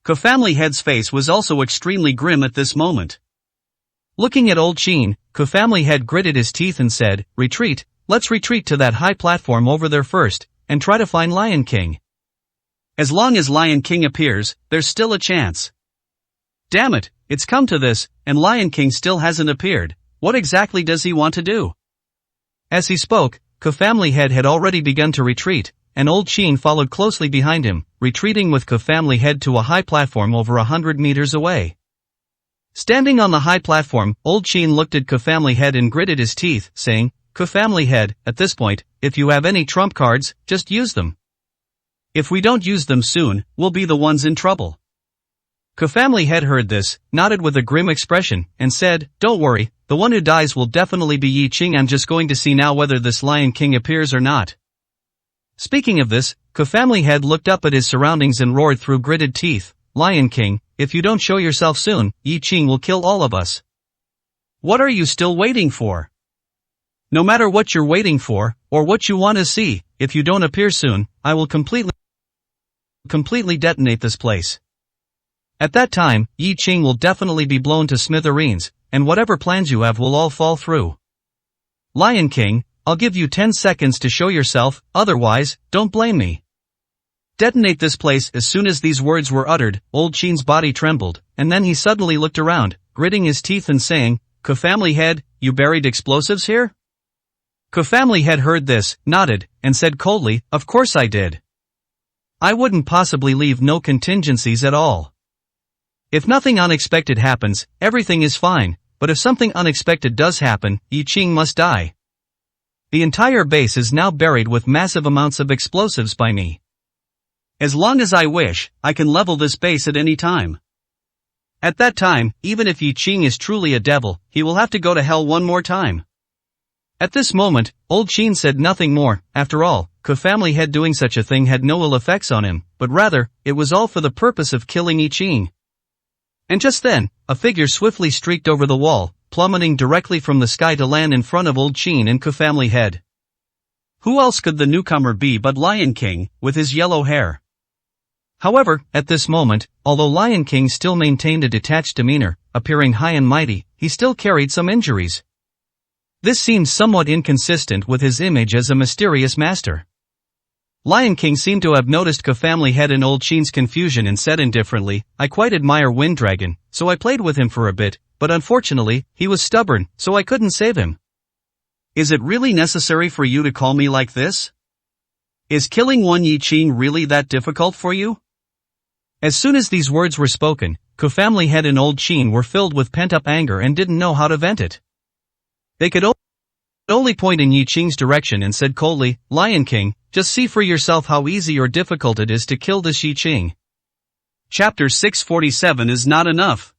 Family Head's face was also extremely grim at this moment. Looking at Old Qing, Family Head gritted his teeth and said, retreat, let's retreat to that high platform over there first, and try to find Lion King. As long as Lion King appears, there's still a chance. Damn it, it's come to this, and Lion King still hasn't appeared. What exactly does he want to do? As he spoke, Family Head had already begun to retreat, and Old Qing followed closely behind him, retreating with Family Head to a high platform over 100 meters away. Standing on the high platform, Old Qing looked at Family Head and gritted his teeth, saying, Family Head, at this point, if you have any trump cards, just use them. If we don't use them soon, we'll be the ones in trouble. Family Head heard this, nodded with a grim expression, and said, don't worry, the one who dies will definitely be Yi Qing. I'm just going to see now whether this Lion King appears or not. Speaking of this, Family Head looked up at his surroundings and roared through gritted teeth, Lion King, if you don't show yourself soon, Yi Qing will kill all of us. What are you still waiting for? No matter what you're waiting for, or what you want to see, if you don't appear soon, I will completely detonate this place. At that time, Yi Qing will definitely be blown to smithereens, and whatever plans you have will all fall through. Lion King, I'll give you 10 seconds to show yourself, otherwise, don't blame me. Detonate this place. As soon as these words were uttered, Old Qing's body trembled, and then he suddenly looked around, gritting his teeth and saying, Family Head, you buried explosives here? Family Head heard this, nodded, and said coldly, of course I did. I wouldn't possibly leave no contingencies at all. If nothing unexpected happens, everything is fine, but if something unexpected does happen, Yi Qing must die. The entire base is now buried with massive amounts of explosives by me. As long as I wish, I can level this base at any time. At that time, even if Yi Qing is truly a devil, he will have to go to hell one more time. At this moment, Old Qing said nothing more. After all, Family Head doing such a thing had no ill effects on him, but rather, it was all for the purpose of killing Yi Qing. And just then, a figure swiftly streaked over the wall, plummeting directly from the sky to land in front of Old Qing and Family Head. Who else could the newcomer be but Lion King, with his yellow hair? However, at this moment, although Lion King still maintained a detached demeanor, appearing high and mighty, he still carried some injuries. This seemed somewhat inconsistent with his image as a mysterious master. Lion King seemed to have noticed Family Head and Old Qing's confusion and said indifferently, I quite admire Wind Dragon, so I played with him for a bit, but unfortunately, he was stubborn, so I couldn't save him. Is it really necessary for you to call me like this? Is killing one Yi Qing really that difficult for you? As soon as these words were spoken, Family Head and Old Qing were filled with pent-up anger and didn't know how to vent it. They could only point in Yi Qing's direction and said coldly, "Lion King, just see for yourself how easy or difficult it is to kill this Yi Qing." Chapter 647 is not enough.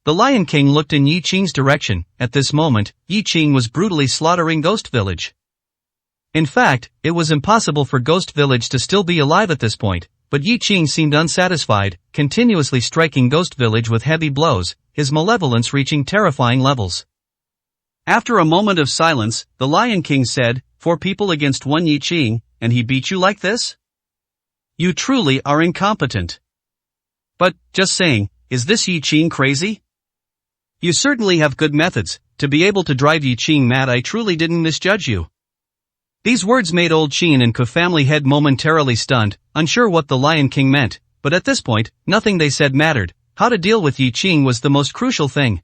The Lion King looked in Yi Qing's direction. At this moment, Yi Qing was brutally slaughtering Ghost Village. In fact, it was impossible for Ghost Village to still be alive at this point, but Yi Qing seemed unsatisfied, continuously striking Ghost Village with heavy blows, his malevolence reaching terrifying levels. After a moment of silence, the Lion King said, "4 people against 1 Yi Qing, and he beat you like this? You truly are incompetent. But, just saying, is this Yi Qing crazy? You certainly have good methods. To be able to drive Yi Qing mad, I truly didn't misjudge you." These words made Old Qin and Ku family head momentarily stunned, unsure what the Lion King meant, but at this point, nothing they said mattered. How to deal with Yi Qing was the most crucial thing.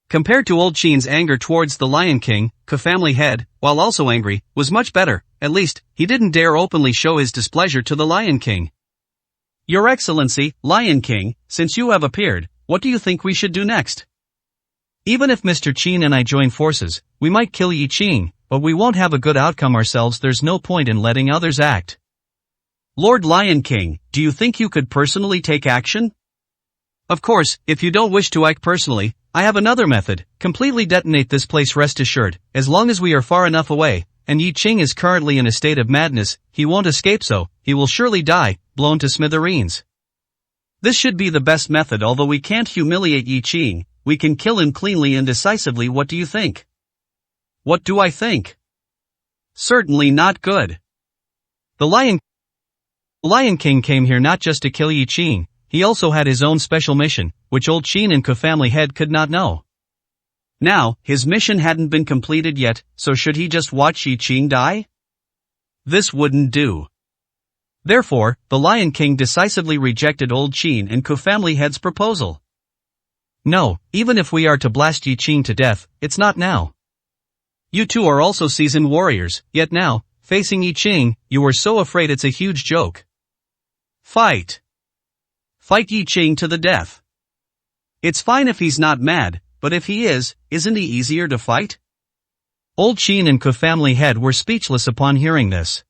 Compared to Old Qin's anger towards the Lion King, Ku family head, while also angry, was much better. At least, he didn't dare openly show his displeasure to the Lion King. "Your Excellency, Lion King, since you have appeared, what do you think we should do next? Even if Mr. Qin and I join forces, we might kill Yi Qing, but we won't have a good outcome ourselves. There's no point in letting others act. Lord Lion King, do you think you could personally take action? Of course, if you don't wish to act personally, I have another method. Completely detonate this place. Rest assured, as long as we are far enough away, and Yi Qing is currently in a state of madness, he won't escape, so he will surely die, blown to smithereens. This should be the best method. Although we can't humiliate Yi Qing, we can kill him cleanly and decisively. What do you think?" "What do I think? Certainly not good. The Lion King came here not just to kill Yi Qing, he also had his own special mission, which Old Qin and Ku family head could not know. Now, his mission hadn't been completed yet, so should he just watch Yi Qing die? This wouldn't do. Therefore, the Lion King decisively rejected Old Qin and Ku family head's proposal. "No, even if we are to blast Yi Qing to death, it's not now. You two are also seasoned warriors, yet now, facing Yi Qing, you were so afraid it's a huge joke. Fight. Fight Yi Qing to the death. It's fine if he's not mad, but if he is, isn't he easier to fight?" Old Qin and Ku family head were speechless upon hearing this.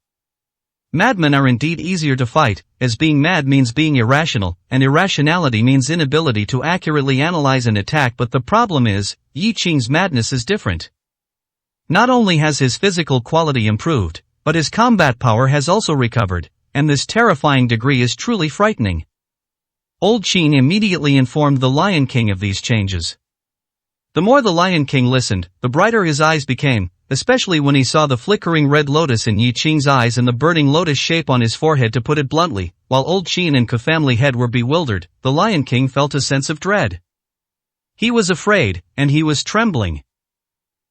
Madmen are indeed easier to fight, as being mad means being irrational, and irrationality means inability to accurately analyze an attack. But the problem is, Yi Qing's madness is different. Not only has his physical quality improved, but his combat power has also recovered, and this terrifying degree is truly frightening. Old Qin immediately informed the Lion King of these changes. The more the Lion King listened, the brighter his eyes became, especially when he saw the flickering red lotus in Yi Qing's eyes and the burning lotus shape on his forehead. To put it bluntly, while Old Qin and Ku family head were bewildered, the Lion King felt a sense of dread. He was afraid, and he was trembling.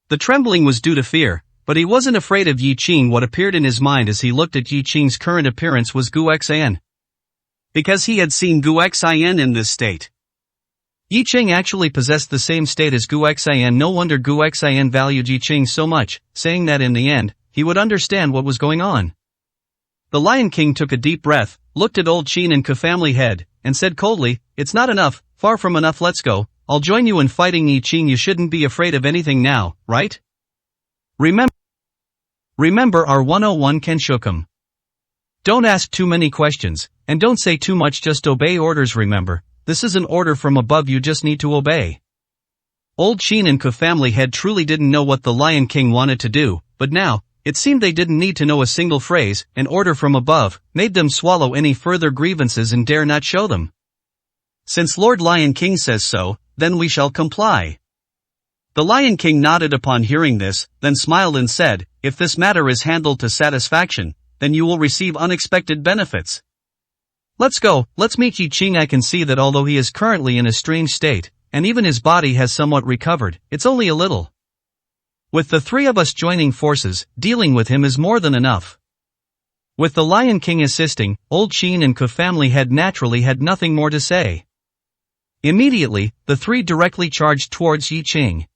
The trembling was due to fear, but he wasn't afraid of Yi Qing. What appeared in his mind as he looked at Yi Qing's current appearance was Gu Xian. Because he had seen Gu Xian in this state. Yi Qing actually possessed the same state as Gu Xian. No wonder Gu Xian valued Yi Qing so much, saying that in the end, he would understand what was going on. The Lion King took a deep breath, looked at Old Qin and Ku family head, and said coldly, "It's not enough, far from enough. Let's go. I'll join you in fighting Yi Qing. You shouldn't be afraid of anything now, right? Remember our 101 Kenshokum. Don't ask too many questions, and don't say too much. Just obey orders. Remember, this is an order from above. You just need to obey." Old Qin and Ku family head truly didn't know what the Lion King wanted to do, but now, it seemed they didn't need to know a single phrase. An order from above made them swallow any further grievances and dare not show them. Since Lord Lion King says so, then we shall comply. The Lion King nodded upon hearing this, then smiled and said, "If this matter is handled to satisfaction, then you will receive unexpected benefits. Let's go, let's meet Yi Qing. I can see that although he is currently in a strange state, and even his body has somewhat recovered, it's only a little. With the 3 of us joining forces, dealing with him is more than enough." With the Lion King assisting, Old Qin and Ku family head naturally had nothing more to say. Immediately, the 3 directly charged towards Yi Qing.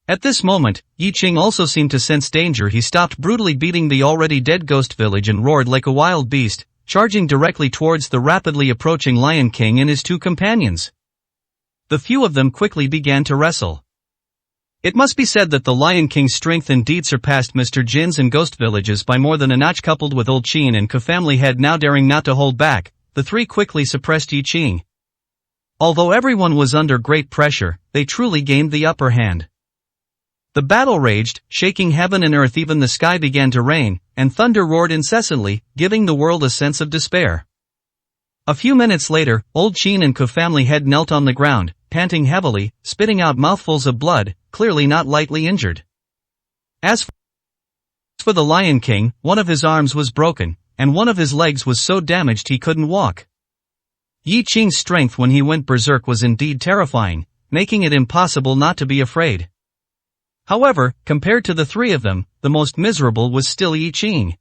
At this moment, Yi Qing also seemed to sense danger. He stopped brutally beating the already dead Ghost Village and roared like a wild beast, charging directly towards the rapidly approaching Lion King and his 2 companions. The few of them quickly began to wrestle. It must be said that the Lion King's strength indeed surpassed Mr. Jin's and Ghost Village's by more than a notch. Coupled with Old Qin and Family Head now daring not to hold back, the three quickly suppressed Yi Qing. Although everyone was under great pressure, they truly gained the upper hand. The battle raged, shaking heaven and earth. Even the sky began to rain, and thunder roared incessantly, giving the world a sense of despair. A few minutes later, Old Qin and Family Head knelt on the ground, panting heavily, spitting out mouthfuls of blood, clearly not lightly injured. As for the Lion King, one of his arms was broken, and one of his legs was so damaged he couldn't walk. Yi Qing's strength when he went berserk was indeed terrifying, making it impossible not to be afraid. However, compared to the three of them, the most miserable was still Yi Qing.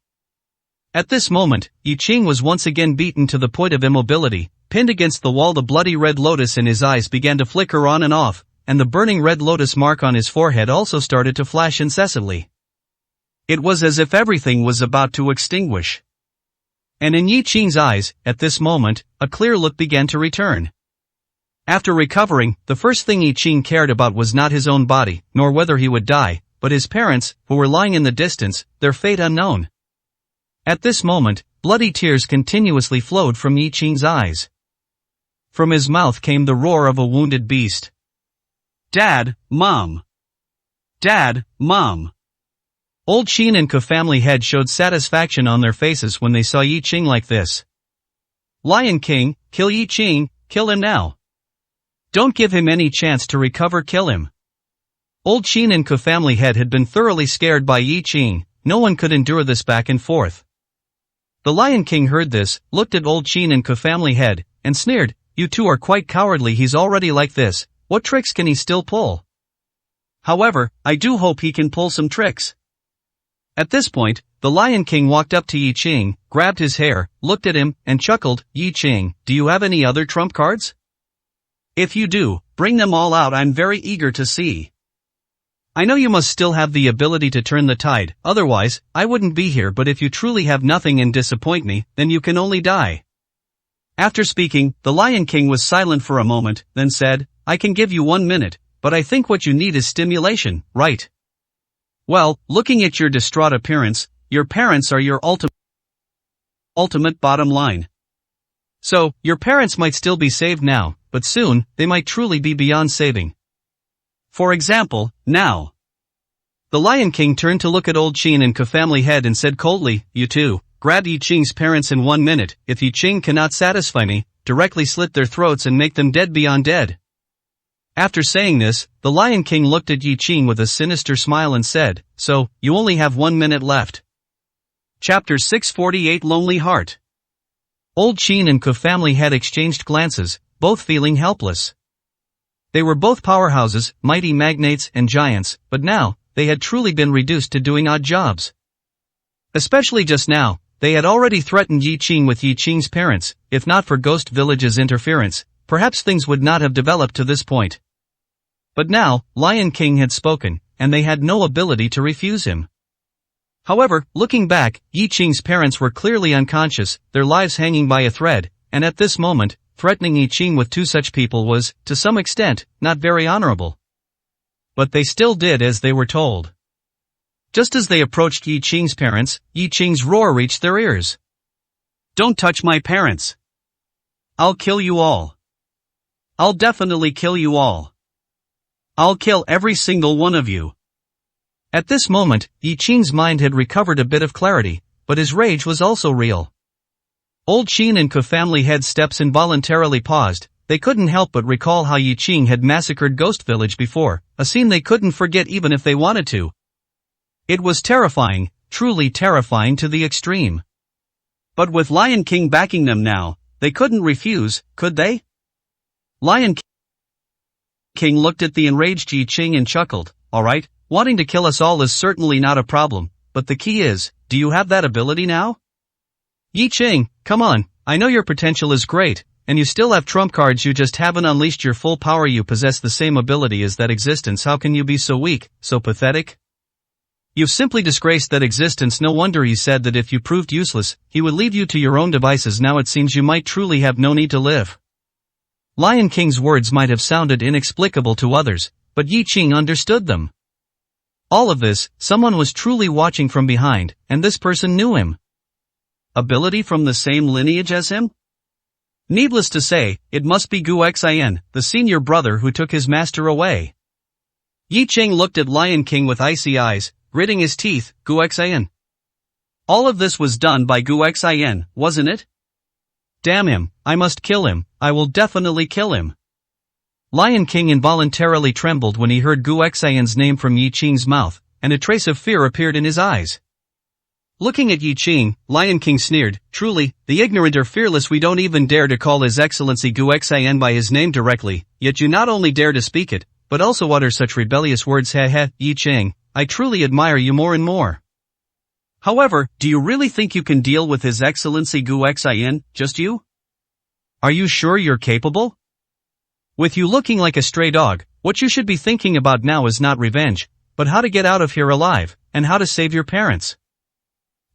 At this moment, Yi Qing was once again beaten to the point of immobility, pinned against the wall. The bloody red lotus in his eyes began to flicker on and off, and the burning red lotus mark on his forehead also started to flash incessantly. It was as if everything was about to extinguish. And in Yi Qing's eyes, at this moment, a clear look began to return. After recovering, the first thing Yi Qing cared about was not his own body, nor whether he would die, but his parents, who were lying in the distance, their fate unknown. At this moment, bloody tears continuously flowed from Yi Qing's eyes. From his mouth came the roar of a wounded beast. Dad, Mom! Dad, Mom! Old Qin and Family Head showed satisfaction on their faces when they saw Yi Qing like this. Lion King, kill Yi Qing, kill him now. Don't give him any chance to recover. Kill him. Old Qin and Family Head had been thoroughly scared by Yi Qing. No one could endure this back and forth. The Lion King heard this, looked at Old Qin and Family Head, and sneered, "You two are quite cowardly. He's already like this. What tricks can he still pull? However, I do hope he can pull some tricks." At this point, the Lion King walked up to Yi Qing, grabbed his hair, looked at him, and chuckled. "Yi Qing, do you have any other trump cards? If you do, bring them all out. I'm very eager to see. I know you must still have the ability to turn the tide, otherwise, I wouldn't be here. But if you truly have nothing and disappoint me, then you can only die." After speaking, the Lion King was silent for a moment, then said, "I can give you 1 minute, but I think what you need is stimulation, right? Well, looking at your distraught appearance, your parents are your ultimate bottom line. So, your parents might still be saved now, but soon, they might truly be beyond saving. For example, now." The Lion King turned to look at Old Qin and Family Head and said coldly, "You two, grab Yi Qing's parents in 1 minute. If Yi Qing cannot satisfy me, directly slit their throats and make them dead beyond dead." After saying this, the Lion King looked at Yi Qing with a sinister smile and said, "So, you only have 1 minute left." Chapter 648 Lonely Heart. Old Qin and Family Head exchanged glances, both feeling helpless. They were both powerhouses, mighty magnates and giants, but now, they had truly been reduced to doing odd jobs. Especially just now, they had already threatened Yi Qing with Yi Qing's parents. If not for Ghost Village's interference, perhaps things would not have developed to this point. But now, Lion King had spoken, and they had no ability to refuse him. However, looking back, Yi Qing's parents were clearly unconscious, their lives hanging by a thread, and at this moment, threatening Yi Qing with two such people was, to some extent, not very honorable. But they still did as they were told. Just as they approached Yi Qing's parents, Yi Qing's roar reached their ears. "Don't touch my parents! I'll kill you all! I'll definitely kill you all! I'll kill every single one of you!" At this moment, Yi Qing's mind had recovered a bit of clarity, but his rage was also real. Old Qin and Family Head's steps involuntarily paused. They couldn't help but recall how Yi Qing had massacred Ghost Village before, a scene they couldn't forget even if they wanted to. It was terrifying, truly terrifying to the extreme. But with Lion King backing them now, they couldn't refuse, could they? Lion King looked at the enraged Yi Qing and chuckled. "Alright, wanting to kill us all is certainly not a problem, but the key is, do you have that ability now? Yi Qing, come on, I know your potential is great, and you still have trump cards, you just haven't unleashed your full power. You possess the same ability as that existence. How can you be so weak, so pathetic? You've simply disgraced that existence. No wonder he said that if you proved useless, he would leave you to your own devices. Now it seems you might truly have no need to live." Lion King's words might have sounded inexplicable to others, but Yi Qing understood them. All of this, someone was truly watching from behind, and this person knew him. Ability from the same lineage as him? Needless to say, it must be Gu Xian, the senior brother who took his master away. Yi Qing looked at Lion King with icy eyes, gritting his teeth. Gu Xian. All of this was done by Gu Xian, wasn't it? Damn him, I must kill him, I will definitely kill him. Lion King involuntarily trembled when he heard Gu Xian's name from Yi Qing's mouth, and a trace of fear appeared in his eyes. Looking at Yi Qing, Lion King sneered, truly, the ignorant are fearless. We don't even dare to call His Excellency Gu Xian by his name directly, yet you not only dare to speak it, but also utter such rebellious words. Heh, Yi Qing, I truly admire you more and more. However, do you really think you can deal with His Excellency Gu Xian, just you? Are you sure you're capable? With you looking like a stray dog, what you should be thinking about now is not revenge, but how to get out of here alive, and how to save your parents.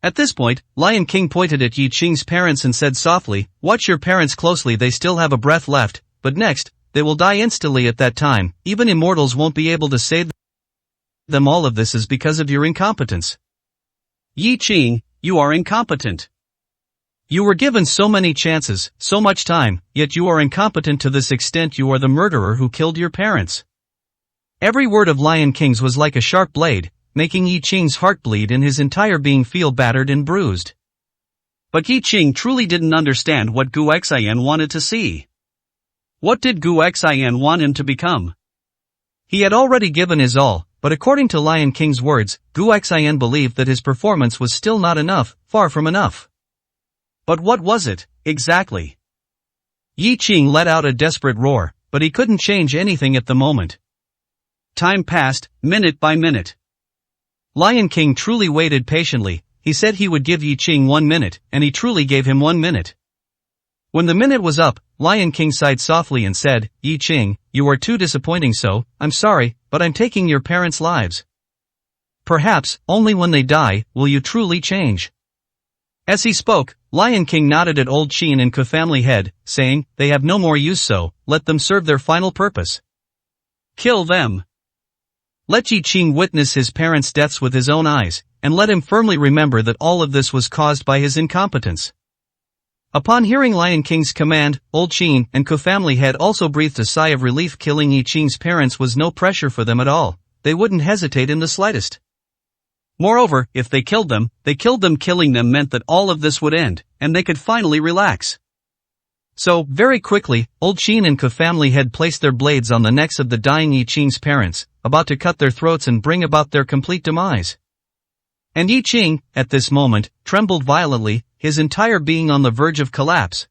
At this point, Lion King pointed at Yi Qing's parents and said softly, watch your parents closely, they still have a breath left, but next, they will die instantly at that time, even immortals won't be able to save them. All of this is because of your incompetence. Yi Qing, you are incompetent. You were given so many chances, so much time, yet you are incompetent to this extent. You are the murderer who killed your parents. Every word of Lion King's was like a sharp blade, making Yi Qing's heart bleed and his entire being feel battered and bruised. But Yi Qing truly didn't understand what Gu Xian wanted to see. What did Gu Xian want him to become? He had already given his all, but according to Lion King's words, Gu Xian believed that his performance was still not enough, far from enough. But what was it, exactly? Yi Qing let out a desperate roar, but he couldn't change anything at the moment. Time passed, minute by minute. Lion King truly waited patiently. He said he would give Yi Qing 1 minute, and he truly gave him 1 minute. When the minute was up, Lion King sighed softly and said, Yi Qing, you are too disappointing, so, I'm sorry, but I'm taking your parents' lives. Perhaps, only when they die, will you truly change. As he spoke, Lion King nodded at Old Qin and Ku family head, saying, they have no more use, so, let them serve their final purpose. Kill them. Let Yi Qing witness his parents' deaths with his own eyes, and let him firmly remember that all of this was caused by his incompetence. Upon hearing Lion King's command, Old Qin and Ku family head also breathed a sigh of relief. Killing Yi Qing's parents was no pressure for them at all. They wouldn't hesitate in the slightest. Moreover, if they killed them. Killing them meant that all of this would end, and they could finally relax. So, very quickly, Old Qin and Ku family head placed their blades on the necks of the dying Yi Qing's parents, about to cut their throats and bring about their complete demise. And Yi Qing, at this moment, trembled violently, his entire being on the verge of collapse.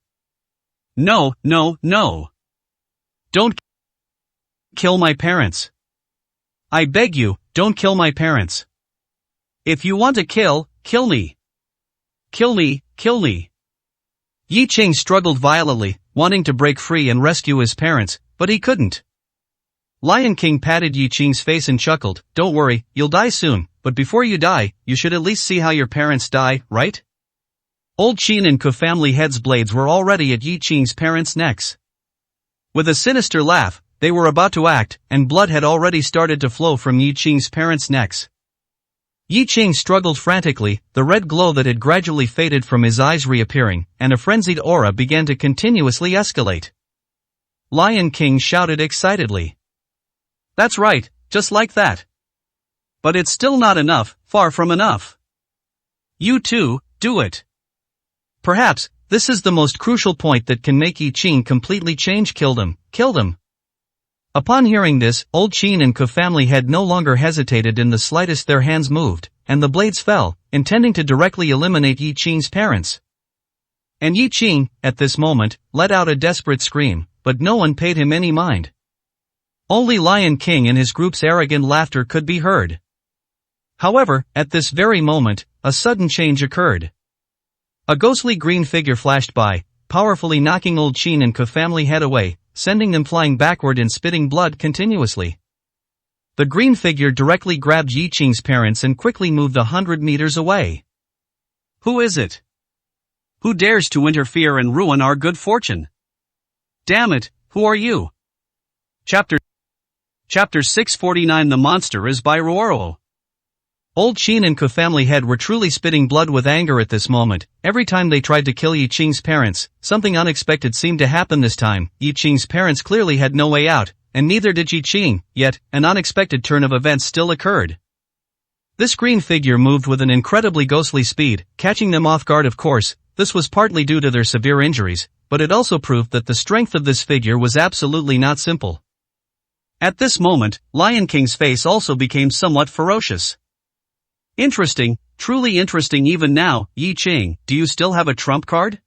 No, no, no. Don't kill my parents. I beg you, don't kill my parents. If you want to kill me. Kill me, kill me. Yi Qing struggled violently, wanting to break free and rescue his parents, but he couldn't. Lion King patted Yi Qing's face and chuckled, don't worry, you'll die soon, but before you die, you should at least see how your parents die, right? Old Qin and Ku family heads' blades were already at Yi Qing's parents' necks. With a sinister laugh, they were about to act, and blood had already started to flow from Yi Qing's parents' necks. Yi Qing struggled frantically, the red glow that had gradually faded from his eyes reappearing, and a frenzied aura began to continuously escalate. Lion King shouted excitedly. That's right, just like that. But it's still not enough, far from enough. You too, do it. Perhaps, this is the most crucial point that can make Yi Qing completely change. Killed him. Upon hearing this, Old Qin and Ku family head no longer hesitated in the slightest. Their hands moved, and the blades fell, intending to directly eliminate Yi Qing's parents. And Yi Qing, at this moment, let out a desperate scream, but no one paid him any mind. Only Lion King and his group's arrogant laughter could be heard. However, at this very moment, a sudden change occurred. A ghostly green figure flashed by, powerfully knocking Old Qin and Ku family head away, sending them flying backward and spitting blood continuously. The green figure directly grabbed Yi Qing's parents and quickly moved 100 meters away. Who is it? Who dares to interfere and ruin our good fortune? Damn it, who are you? Chapter Chapter 649 The Monster is by Ruoro. Old Qin and Ke family head were truly spitting blood with anger at this moment. Every time they tried to kill Yi Qing's parents, something unexpected seemed to happen this time. Yi Qing's parents clearly had no way out, and neither did Yi Qing, yet, an unexpected turn of events still occurred. This green figure moved with an incredibly ghostly speed, catching them off guard. Of course, this was partly due to their severe injuries, but it also proved that the strength of this figure was absolutely not simple. At this moment, Lion King's face also became somewhat ferocious. Interesting, truly interesting. Even now, Yi Qing, do you still have a trump card?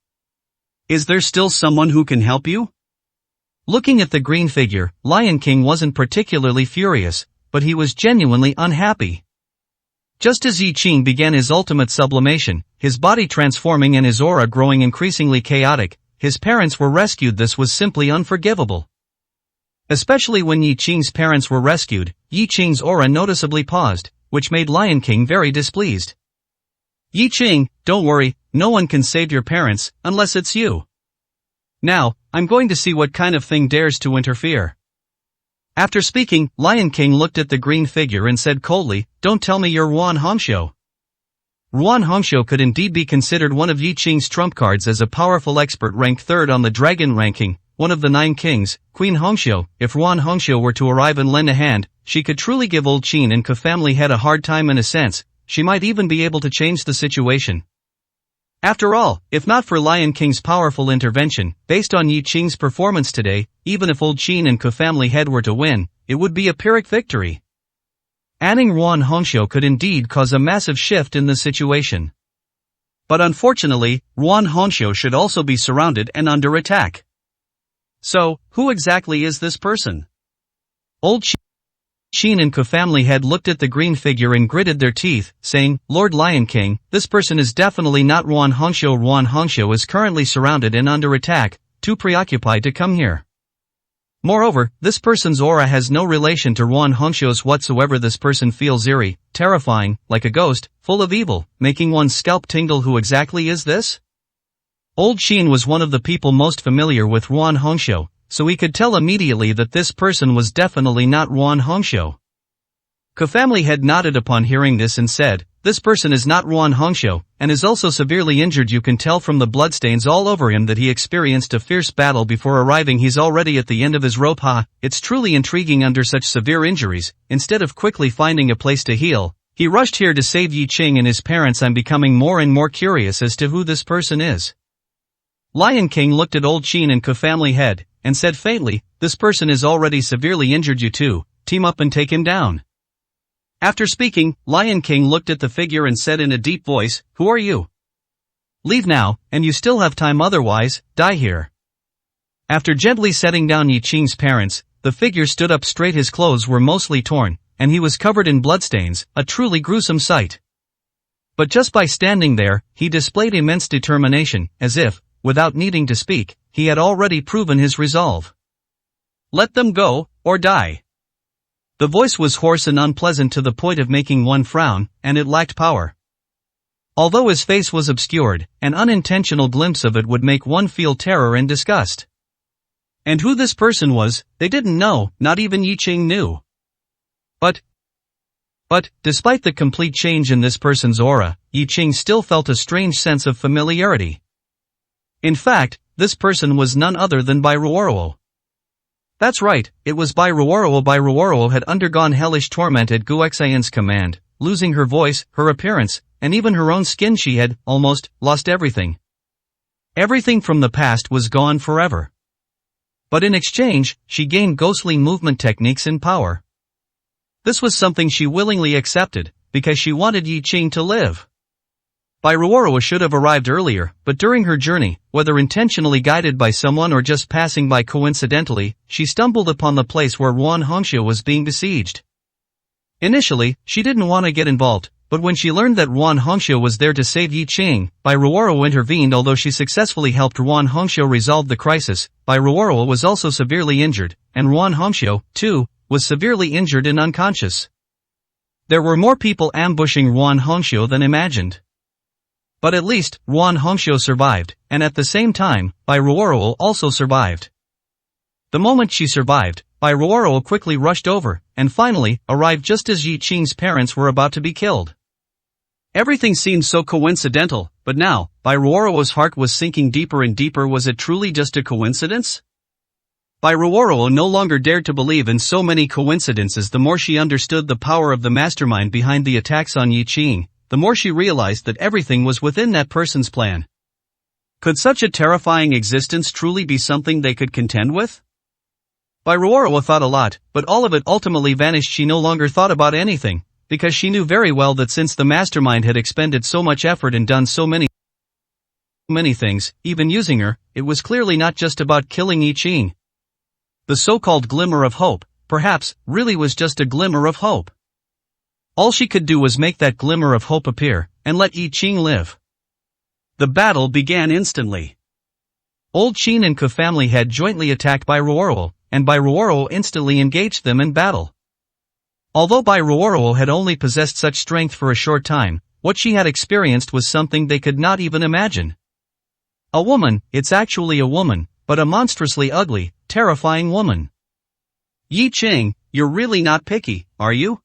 Is there still someone who can help you? Looking at the green figure, Lion King wasn't particularly furious, but he was genuinely unhappy. Just as Yi Qing began his ultimate sublimation, his body transforming and his aura growing increasingly chaotic, his parents were rescued. This was simply unforgivable. Especially when Yi Qing's parents were rescued, Yi Qing's aura noticeably paused, which made Lion King very displeased. Yi Qing, don't worry, no one can save your parents, unless it's you. Now, I'm going to see what kind of thing dares to interfere. After speaking, Lion King looked at the green figure and said coldly, don't tell me you're Ruan Hongxiu. Ruan Hongxiu could indeed be considered one of Yi Qing's trump cards as a powerful expert ranked third on the dragon ranking, one of the 9 kings, Queen Hongxiu. If Ruan Hongxiu were to arrive and lend a hand, she could truly give Old Qin and Ke family head a hard time. In a sense, she might even be able to change the situation. After all, if not for Lion King's powerful intervention, based on Yi Qing's performance today, even if Old Qin and Ke family head were to win, it would be a Pyrrhic victory. Adding Ruan Hongxiu could indeed cause a massive shift in the situation. But unfortunately, Ruan Hongxiu should also be surrounded and under attack. So, who exactly is this person? Old Qin and Ke family head looked at the green figure and gritted their teeth, saying, Lord Lion King, this person is definitely not Ruan Hongxiu. Ruan Hongxiu is currently surrounded and under attack, too preoccupied to come here. Moreover, this person's aura has no relation to Ruan Hongxiu's whatsoever. This person feels eerie, terrifying, like a ghost, full of evil, making one's scalp tingle. Who exactly is this? Old Qin was one of the people most familiar with Ruan Hongxiu, so he could tell immediately that this person was definitely not Ruan Hongxiu. Ke family head nodded upon hearing this and said, this person is not Ruan Hongxiu, and is also severely injured. You can tell from the bloodstains all over him that he experienced a fierce battle before arriving. He's already at the end of his rope. It's truly intriguing. Under such severe injuries, instead of quickly finding a place to heal, he rushed here to save Yi Qing and his parents. I'm becoming more and more curious as to who this person is. Lion King looked at Old Qin and Ke family head, and said faintly, this person is already severely injured. You two, team up and take him down. After speaking, Lion King looked at the figure and said in a deep voice, who are you? Leave now, and you still have time, otherwise, die here. After gently setting down Yi Qing's parents, the figure stood up straight. His clothes were mostly torn, and he was covered in bloodstains, a truly gruesome sight. But just by standing there, he displayed immense determination, as if, without needing to speak, he had already proven his resolve. Let them go, or die. The voice was hoarse and unpleasant to the point of making one frown, and it lacked power. Although his face was obscured, an unintentional glimpse of it would make one feel terror and disgust. And who this person was, they didn't know, not even Yi Qing knew. But, despite the complete change in this person's aura, Yi Qing still felt a strange sense of familiarity. In fact, this person was none other than Bai Ruoro. That's right, it was Bai Ruoro. Bai Ruoro had undergone hellish torment at Guxian's command, losing her voice, her appearance, and even her own skin. She had, almost, lost everything. Everything from the past was gone forever. But in exchange, she gained ghostly movement techniques and power. This was something she willingly accepted, because she wanted Yi Qing to live. Bai Ruoro should have arrived earlier, but during her journey, whether intentionally guided by someone or just passing by coincidentally, she stumbled upon the place where Ruan Hongxiu was being besieged. Initially, she didn't want to get involved, but when she learned that Ruan Hongxiu was there to save Yi Qing, Bai Ruoro intervened. Although she successfully helped Ruan Hongxiu resolve the crisis, Bai Ruoro was also severely injured, and Ruan Hongxiu, too, was severely injured and unconscious. There were more people ambushing Ruan Hongxiu than imagined. But at least, Ruan Hongxiu survived, and at the same time, Bai Ruoro also survived. The moment she survived, Bai Ruoro quickly rushed over, and finally, arrived just as Yi Qing's parents were about to be killed. Everything seemed so coincidental, but now, Bai Ruoro's heart was sinking deeper and deeper. Was it truly just a coincidence? Bai Ruoro no longer dared to believe in so many coincidences. The more she understood the power of the mastermind behind the attacks on Yi Qing, the more she realized that everything was within that person's plan. Could such a terrifying existence truly be something they could contend with? Bai Ruoro thought a lot, but all of it ultimately vanished. She no longer thought about anything, because she knew very well that since the mastermind had expended so much effort and done so many things, even using her, it was clearly not just about killing Yi Qing. The so-called glimmer of hope, perhaps, really was just a glimmer of hope. All she could do was make that glimmer of hope appear, and let Yi Qing live. The battle began instantly. Old Qin and Ke family had jointly attacked Bai Ruoro, and Bai Ruoro instantly engaged them in battle. Although Bai Ruoro had only possessed such strength for a short time, what she had experienced was something they could not even imagine. A woman, it's actually a woman, but a monstrously ugly, terrifying woman. Yi Qing, you're really not picky, are you?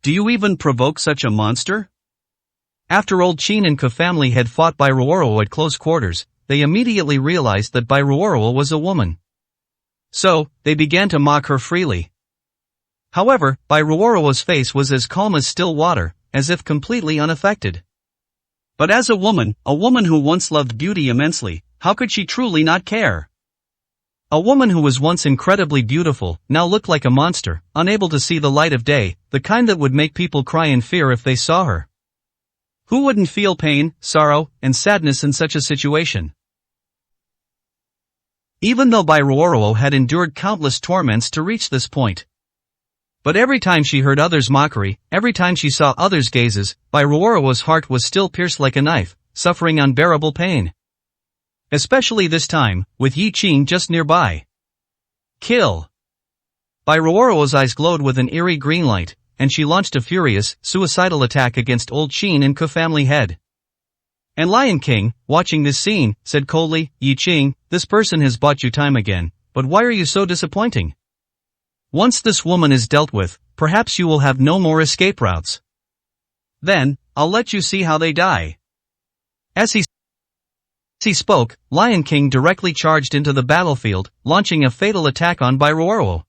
Do you even provoke such a monster? After Old Qin and Ke family had fought Bai Ruoro at close quarters, they immediately realized that Bai Ruoro was a woman. So, they began to mock her freely. However, Bai Ruoro's face was as calm as still water, as if completely unaffected. But as a woman who once loved beauty immensely, how could she truly not care? A woman who was once incredibly beautiful, now looked like a monster, unable to see the light of day, the kind that would make people cry in fear if they saw her. Who wouldn't feel pain, sorrow, and sadness in such a situation? Even though Bai Ruoro had endured countless torments to reach this point. But every time she heard others' mockery, every time she saw others' gazes, Bai Ruoro's heart was still pierced like a knife, suffering unbearable pain. Especially this time, with Yi Qing just nearby. Kill! Bai Ruoro's eyes glowed with an eerie green light, and she launched a furious, suicidal attack against Old Qin and Ke family head. And Lion King, watching this scene, said coldly, Yi Qing, this person has bought you time again, but why are you so disappointing? Once this woman is dealt with, perhaps you will have no more escape routes. Then, I'll let you see how they die. As he spoke, Lion King directly charged into the battlefield, launching a fatal attack on Bai Ruoro.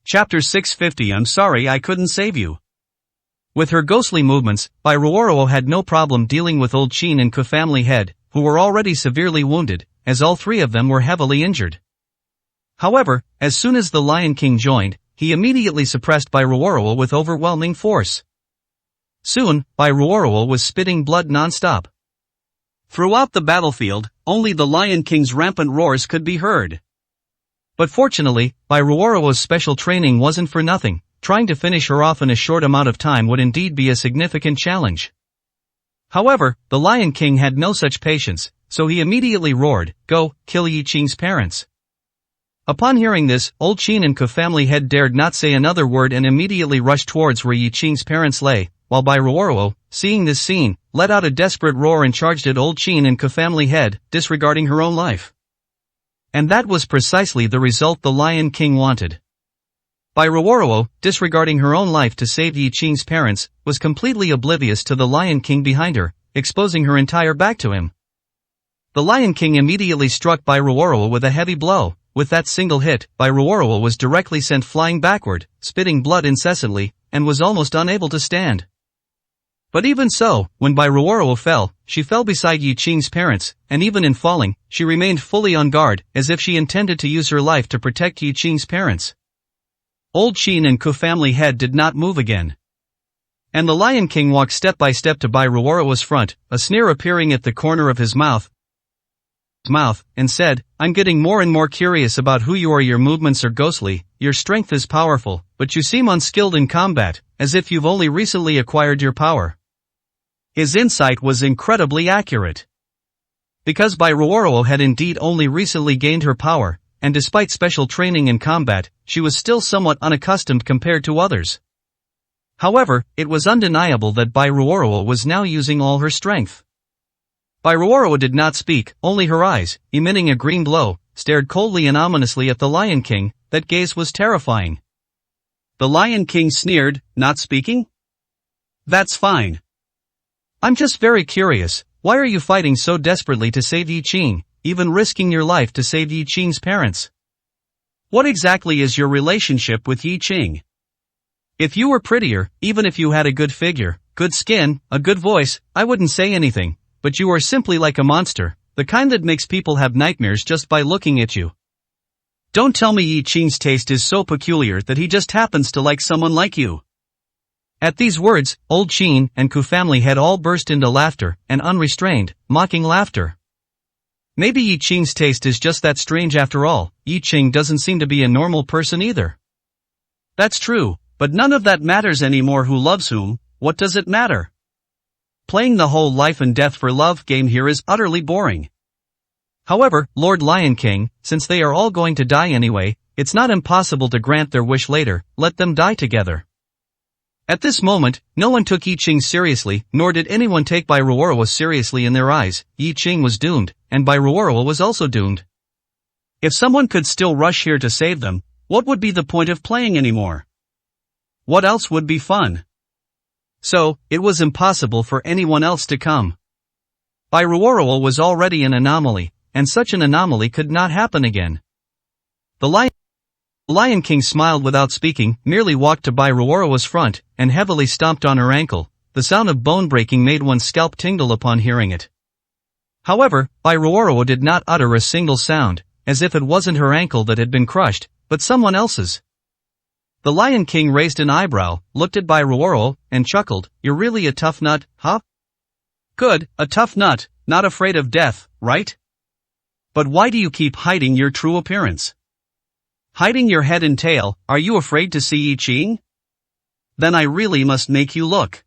Chapter 650. I'm sorry I couldn't save you. With her ghostly movements, Bai Ruoro had no problem dealing with Old Qin and Ke family head, who were already severely wounded, as all three of them were heavily injured. However, as soon as the Lion King joined, he immediately suppressed Bai Ruoro with overwhelming force. Soon, Bai Ruoro was spitting blood non-stop. Throughout the battlefield, only the Lion King's rampant roars could be heard. But fortunately, Bai Ruoro's special training wasn't for nothing. Trying to finish her off in a short amount of time would indeed be a significant challenge. However, the Lion King had no such patience, so he immediately roared, "Go, kill Yi Qing's parents." Upon hearing this, Old Qin and Ke family head dared not say another word and immediately rushed towards where Yi Qing's parents lay, while Bai Ruoro, seeing this scene, let out a desperate roar and charged at Old Qin and Ke family head, disregarding her own life. And that was precisely the result the Lion King wanted. Bai Ruoro, disregarding her own life to save Yi Qing's parents, was completely oblivious to the Lion King behind her, exposing her entire back to him. The Lion King immediately struck Bai Ruoro with a heavy blow. With that single hit, Bai Ruoro was directly sent flying backward, spitting blood incessantly, and was almost unable to stand. But even so, when Bai Ruoro fell, she fell beside Yi Qing's parents, and even in falling, she remained fully on guard, as if she intended to use her life to protect Yi Qing's parents. Old Qin and Ke family head did not move again. And the Lion King walked step by step to Bai Ruoro's front, a sneer appearing at the corner of his mouth, and said, "I'm getting more and more curious about who you are. Your movements are ghostly, your strength is powerful, but you seem unskilled in combat, as if you've only recently acquired your power." His insight was incredibly accurate. Because Bai Ruoro had indeed only recently gained her power, and despite special training in combat, she was still somewhat unaccustomed compared to others. However, it was undeniable that Bai Ruoro was now using all her strength. Bai Ruoro did not speak, only her eyes, emitting a green glow, stared coldly and ominously at the Lion King. That gaze was terrifying. The Lion King sneered, "Not speaking? That's fine. I'm just very curious, why are you fighting so desperately to save Yi Qing, even risking your life to save Yi Qing's parents? What exactly is your relationship with Yi Qing? If you were prettier, even if you had a good figure, good skin, a good voice, I wouldn't say anything, but you are simply like a monster, the kind that makes people have nightmares just by looking at you. Don't tell me Yi Qing's taste is so peculiar that he just happens to like someone like you." At these words, Old Qin and Ku family had all burst into laughter, and unrestrained, mocking laughter. Maybe Yi Qing's taste is just that strange after all. Yi Qing doesn't seem to be a normal person either. That's true, but none of that matters anymore. Who loves whom? What does it matter? Playing the whole life and death for love game here is utterly boring. However, Lord Lion King, since they are all going to die anyway, it's not impossible to grant their wish later. Let them die together. At this moment, no one took Yi Qing seriously, nor did anyone take Bai Ruoruo seriously in their eyes. Yi Qing was doomed, and Bai Ruoruo was also doomed. If someone could still rush here to save them, what would be the point of playing anymore? What else would be fun? So, it was impossible for anyone else to come. Bai Ruoruo was already an anomaly, and such an anomaly could not happen again. The Lion King smiled without speaking, merely walked to Bai Ruoruo's front, and heavily stomped on her ankle. The sound of bone breaking made one's scalp tingle upon hearing it. However, Bai Ruoruo did not utter a single sound, as if it wasn't her ankle that had been crushed, but someone else's. The Lion King raised an eyebrow, looked at Bai Ruoruo, and chuckled. "You're really a tough nut, huh?" "Good, a tough nut, not afraid of death, right? But why do you keep hiding your true appearance? Hiding your head and tail? Are you afraid to see Yi Qing? Then I really must make you look."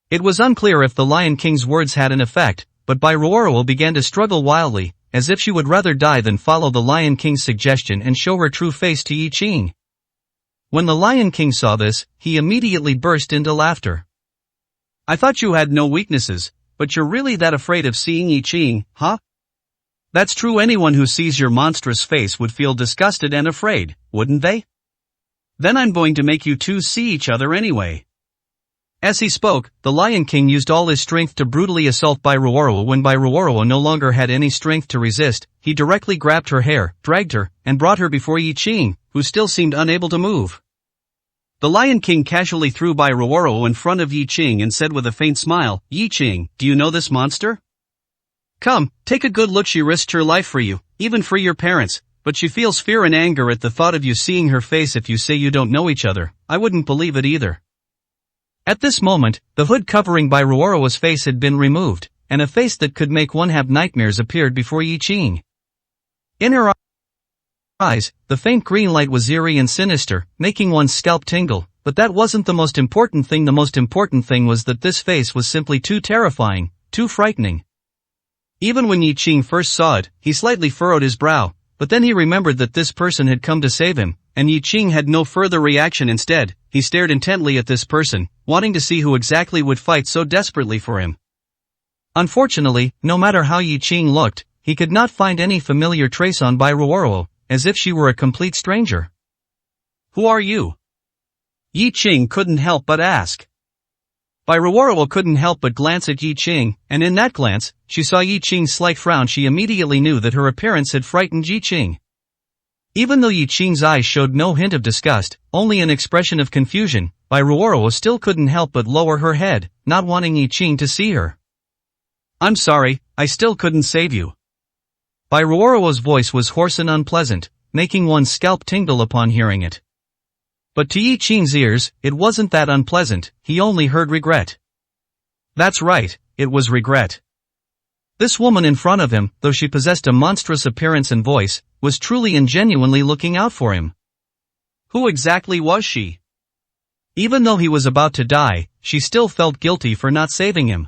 It was unclear if the Lion King's words had an effect, but Bai Ruoruo began to struggle wildly, as if she would rather die than follow the Lion King's suggestion and show her true face to Yi Qing. When the Lion King saw this, he immediately burst into laughter. "I thought you had no weaknesses, but you're really that afraid of seeing Yi Qing, huh? That's true. Anyone who sees your monstrous face would feel disgusted and afraid, wouldn't they? Then I'm going to make you two see each other anyway." As he spoke, the Lion King used all his strength to brutally assault Bai Ruoruo. When Bai Ruoruo no longer had any strength to resist, he directly grabbed her hair, dragged her, and brought her before Yi Qing, who still seemed unable to move. The Lion King casually threw Bai Ruoruo in front of Yi Qing and said with a faint smile, "Yi Qing, do you know this monster? Come, take a good look. She risked her life for you, even for your parents, but she feels fear and anger at the thought of you seeing her face. If you say you don't know each other, I wouldn't believe it either." At this moment, the hood covering Bai Ruoruo's face had been removed, and a face that could make one have nightmares appeared before Yi Qing. In her eyes, the faint green light was eerie and sinister, making one's scalp tingle, but that wasn't the most important thing. The most important thing was that this face was simply too terrifying, too frightening. Even when Yi Qing first saw it, he slightly furrowed his brow, but then he remembered that this person had come to save him, and Yi Qing had no further reaction. Instead, he stared intently at this person, wanting to see who exactly would fight so desperately for him. Unfortunately, no matter how Yi Qing looked, he could not find any familiar trace on Bai Ruoruo, as if she were a complete stranger. "Who are you?" Yi Qing couldn't help but ask. Bai Ruoruo couldn't help but glance at Yi Qing, and in that glance, she saw Yi Qing's slight frown. She immediately knew that her appearance had frightened Yi Qing. Even though Yi Qing's eyes showed no hint of disgust, only an expression of confusion, Bai Ruoruo still couldn't help but lower her head, not wanting Yi Qing to see her. "I'm sorry, I still couldn't save you." Bai Ruoruo's voice was hoarse and unpleasant, making one's scalp tingle upon hearing it. But to Yi Qing's ears, it wasn't that unpleasant. He only heard regret. That's right, it was regret. This woman in front of him, though she possessed a monstrous appearance and voice, was truly and genuinely looking out for him. Who exactly was she? Even though he was about to die, she still felt guilty for not saving him.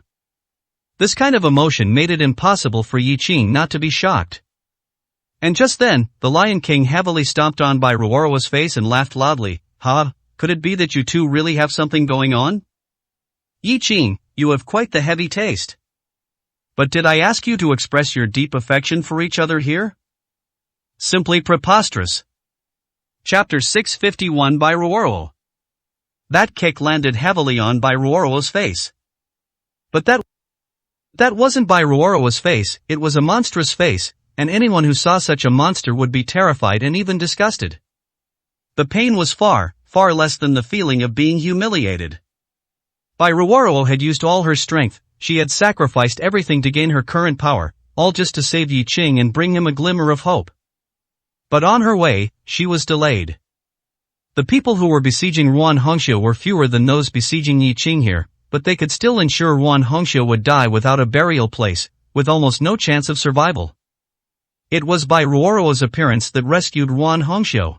This kind of emotion made it impossible for Yi Qing not to be shocked. And just then, the Lion King heavily stomped on Bai Ruoruo's face and laughed loudly. "Ha, could it be that you two really have something going on? Yi Qing, you have quite the heavy taste. But did I ask you to express your deep affection for each other here? Simply preposterous. Chapter 651 by Ruoro. That kick landed heavily on by Ruoro's face. But that wasn't by Ruoro's face, it was a monstrous face, and anyone who saw such a monster would be terrified and even disgusted. The pain was far, far less than the feeling of being humiliated. Ruoro had used all her strength, she had sacrificed everything to gain her current power, all just to save Yi Qing and bring him a glimmer of hope. But on her way, she was delayed. The people who were besieging Ruan Hongxiu were fewer than those besieging Yi Qing here, but they could still ensure Ruan Hongxiu would die without a burial place, with almost no chance of survival. It was by Ruoro's appearance that rescued Ruan Hongxiu.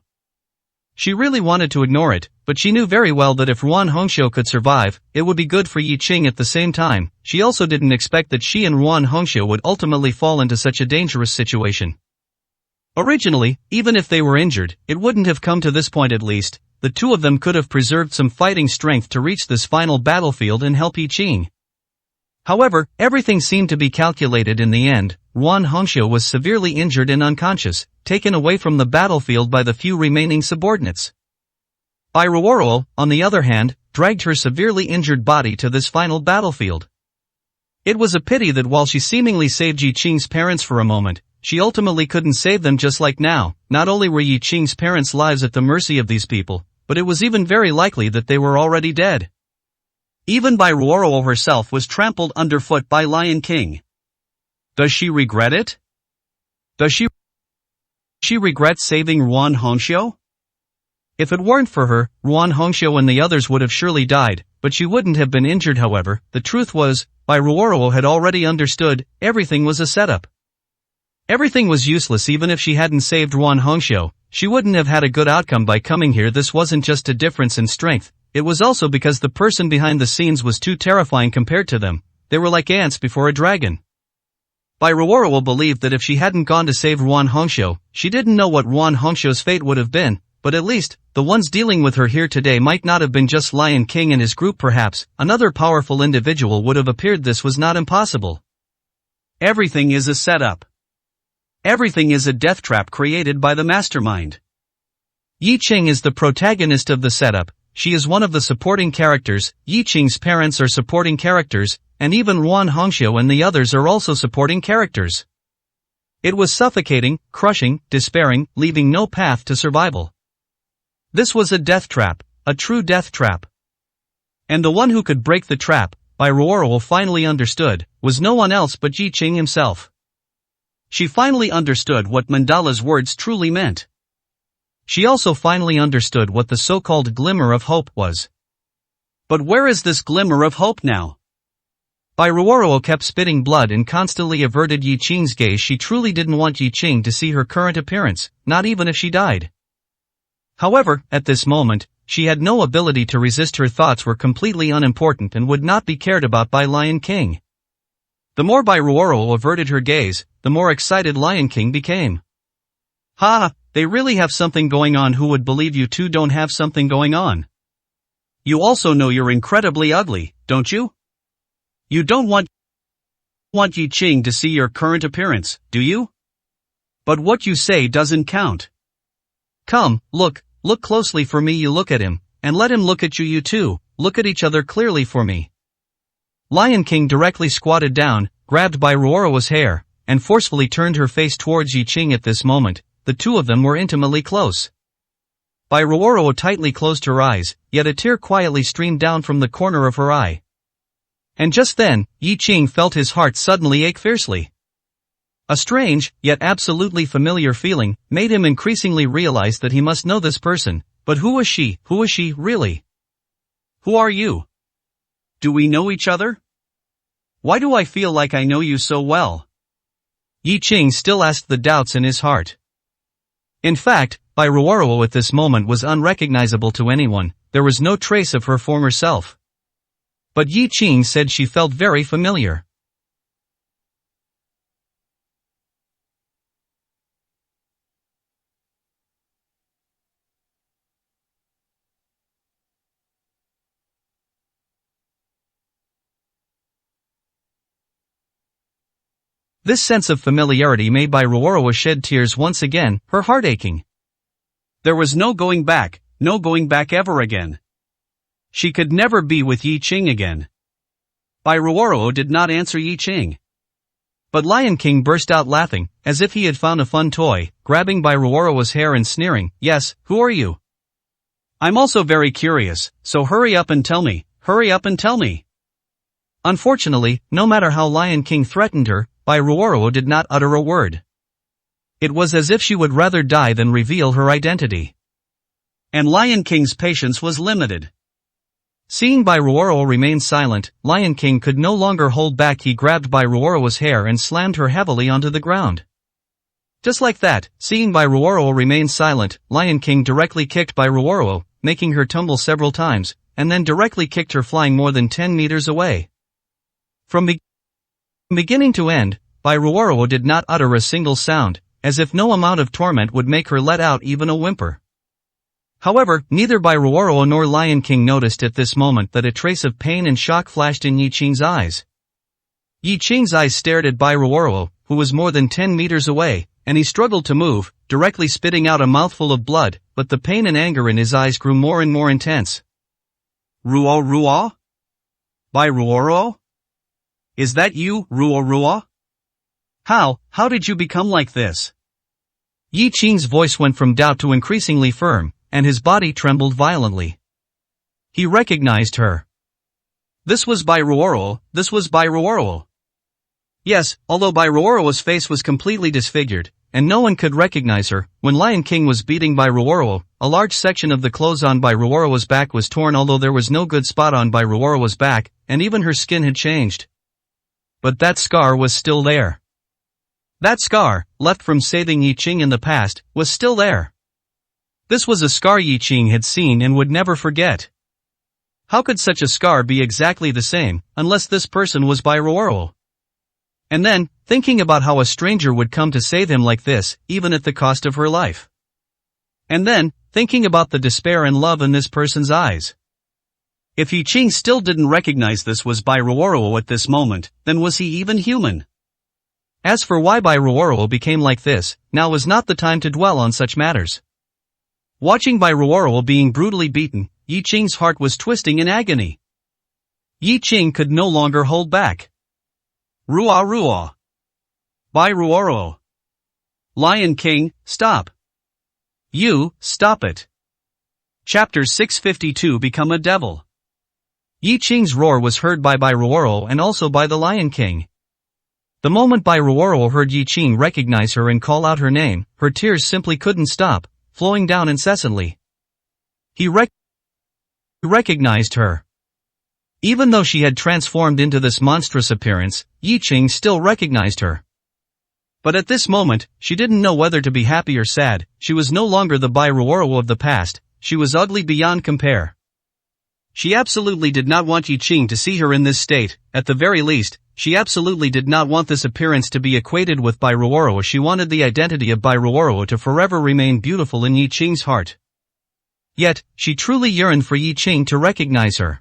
She really wanted to ignore it, but she knew very well that if Ruan Hongxiu could survive, it would be good for Yi Qing at the same time. She also didn't expect that she and Ruan Hongxiu would ultimately fall into such a dangerous situation. Originally, even if they were injured, it wouldn't have come to this point at least. The two of them could have preserved some fighting strength to reach this final battlefield and help Yi Qing. However, everything seemed to be calculated in the end. Ruan Hongxiu was severely injured and unconscious, taken away from the battlefield by the few remaining subordinates. Ruoro, on the other hand, dragged her severely injured body to this final battlefield. It was a pity that while she seemingly saved Yi Qing's parents for a moment, she ultimately couldn't save them just like now. Not only were Yi Qing's parents' lives at the mercy of these people, but it was even very likely that they were already dead. Even Ruoro herself was trampled underfoot by Lion King. Does she regret it? Does she regret saving Ruan Hongxiu? If it weren't for her, Ruan Hongxiu and the others would have surely died, but she wouldn't have been injured. However, the truth was, Ruoro had already understood, everything was a setup. Everything was useless. Even if she hadn't saved Ruan Hongxiu, she wouldn't have had a good outcome by coming here. This wasn't just a difference in strength, it was also because the person behind the scenes was too terrifying compared to them. They were like ants before a dragon. Ruoro believed that if she hadn't gone to save Ruan Hongxiu, she didn't know what Ruan Hongxiu's fate would have been, but at least, the ones dealing with her here today might not have been just Lion King and his group. Perhaps another powerful individual would have appeared. This was not impossible. Everything is a setup. Everything is a death trap created by the mastermind. Yi Qing is the protagonist of the setup, she is one of the supporting characters, Yi Qing's parents are supporting characters, and even Ruan Hongxiu and the others are also supporting characters. It was suffocating, crushing, despairing, leaving no path to survival. This was a death trap, a true death trap. And the one who could break the trap, Ruoro finally understood, was no one else but Yi Qing himself. She finally understood what Mandala's words truly meant. She also finally understood what the so-called glimmer of hope was. But where is this glimmer of hope now? Ruoro kept spitting blood and constantly averted Yi Qing's gaze. She truly didn't want Yi Qing to see her current appearance, not even if she died. However, at this moment, she had no ability to resist. Her thoughts were completely unimportant and would not be cared about by Lion King. The more Ruoro averted her gaze, the more excited Lion King became. Ha! They really have something going on. Who would believe you two don't have something going on? You also know you're incredibly ugly, don't you? You don't want Yi Qing to see your current appearance, do you? But what you say doesn't count. Come, look closely for me. You look at him, and let him look at you. You two, look at each other clearly for me. Lion King directly squatted down, grabbed Ruoro's hair, and forcefully turned her face towards Yi Qing. At this moment, the two of them were intimately close. Ruoro tightly closed her eyes, yet a tear quietly streamed down from the corner of her eye. And just then, Yi Qing felt his heart suddenly ache fiercely. A strange, yet absolutely familiar feeling, made him increasingly realize that he must know this person. But who was she? Who is she, really? Who are you? Do we know each other? Why do I feel like I know you so well? Yi Qing still asked the doubts in his heart. In fact, Ruoro at this moment was unrecognizable to anyone, there was no trace of her former self. But Yi Qing said she felt very familiar. This sense of familiarity made by Ruoroa shed tears once again, her heart aching. There was no going back ever again. She could never be with Yi Qing again. Bai Ruoro did not answer Yi Qing. But Lion King burst out laughing, as if he had found a fun toy, grabbing Bai Ruoroa's hair and sneering, "Yes, who are you? I'm also very curious, so hurry up and tell me. Unfortunately, no matter how Lion King threatened her, Bai Ruoro did not utter a word. It was as if she would rather die than reveal her identity. And Lion King's patience was limited. Seeing Bai Ruoro remain silent, Lion King could no longer hold back. He grabbed Bai Ruoro's hair and slammed her heavily onto the ground. Just like that, seeing Bai Ruoro remain silent, Lion King directly kicked Bai Ruoro, making her tumble several times, and then directly kicked her flying more than 10 meters away. From beginning to end, Bai Ruoro did not utter a single sound, as if no amount of torment would make her let out even a whimper. However, neither Bai Ruoro nor Lion King noticed at this moment that a trace of pain and shock flashed in Yi Qing's eyes. Yi Qing's eyes stared at Bai Ruoro, who was more than 10 meters away, and he struggled to move, directly spitting out a mouthful of blood, but the pain and anger in his eyes grew more and more intense. Ruo? Bai Ruoro? Is that you, Ruo? How did you become like this? Yi Qing's voice went from doubt to increasingly firm, and his body trembled violently. He recognized her. This was Bai Ruoro. Yes, although Bai Ruoro's face was completely disfigured, and no one could recognize her, when Lion King was beating Bai Ruoro, a large section of the clothes on Bai Ruoro's back was torn, although there was no good spot on Bai Ruoro's back, and even her skin had changed. But that scar was still there. That scar, left from saving Yi Qing in the past, was still there. This was a scar Yi Qing had seen and would never forget. How could such a scar be exactly the same, unless this person was Bai Ruoro? And then, thinking about how a stranger would come to save him like this, even at the cost of her life. And then, thinking about the despair and love in this person's eyes. If Yi Qing still didn't recognize this was Bai Ruoro at this moment, then was he even human? As for why Bai Ruoro became like this, now was not the time to dwell on such matters. Watching Bai Ruoro being brutally beaten, Yi Qing's heart was twisting in agony. Yi Qing could no longer hold back. Ruo. Bai Ruoro. Lion King, stop. You, stop it. Chapter 652 Become a Devil. Yi Qing's roar was heard by Bai Ruoro and also by the Lion King. The moment Bai Ruoro heard Yi Qing recognize her and call out her name, her tears simply couldn't stop, flowing down incessantly. He recognized her. Even though she had transformed into this monstrous appearance, Yi Qing still recognized her. But at this moment, she didn't know whether to be happy or sad. She was no longer the Bai Ruoro of the past, she was ugly beyond compare. She absolutely did not want Yi Qing to see her in this state. At the very least, she absolutely did not want this appearance to be equated with Bai Ruoro. She wanted the identity of Bai Ruoro to forever remain beautiful in Yi Qing's heart. Yet, she truly yearned for Yi Qing to recognize her.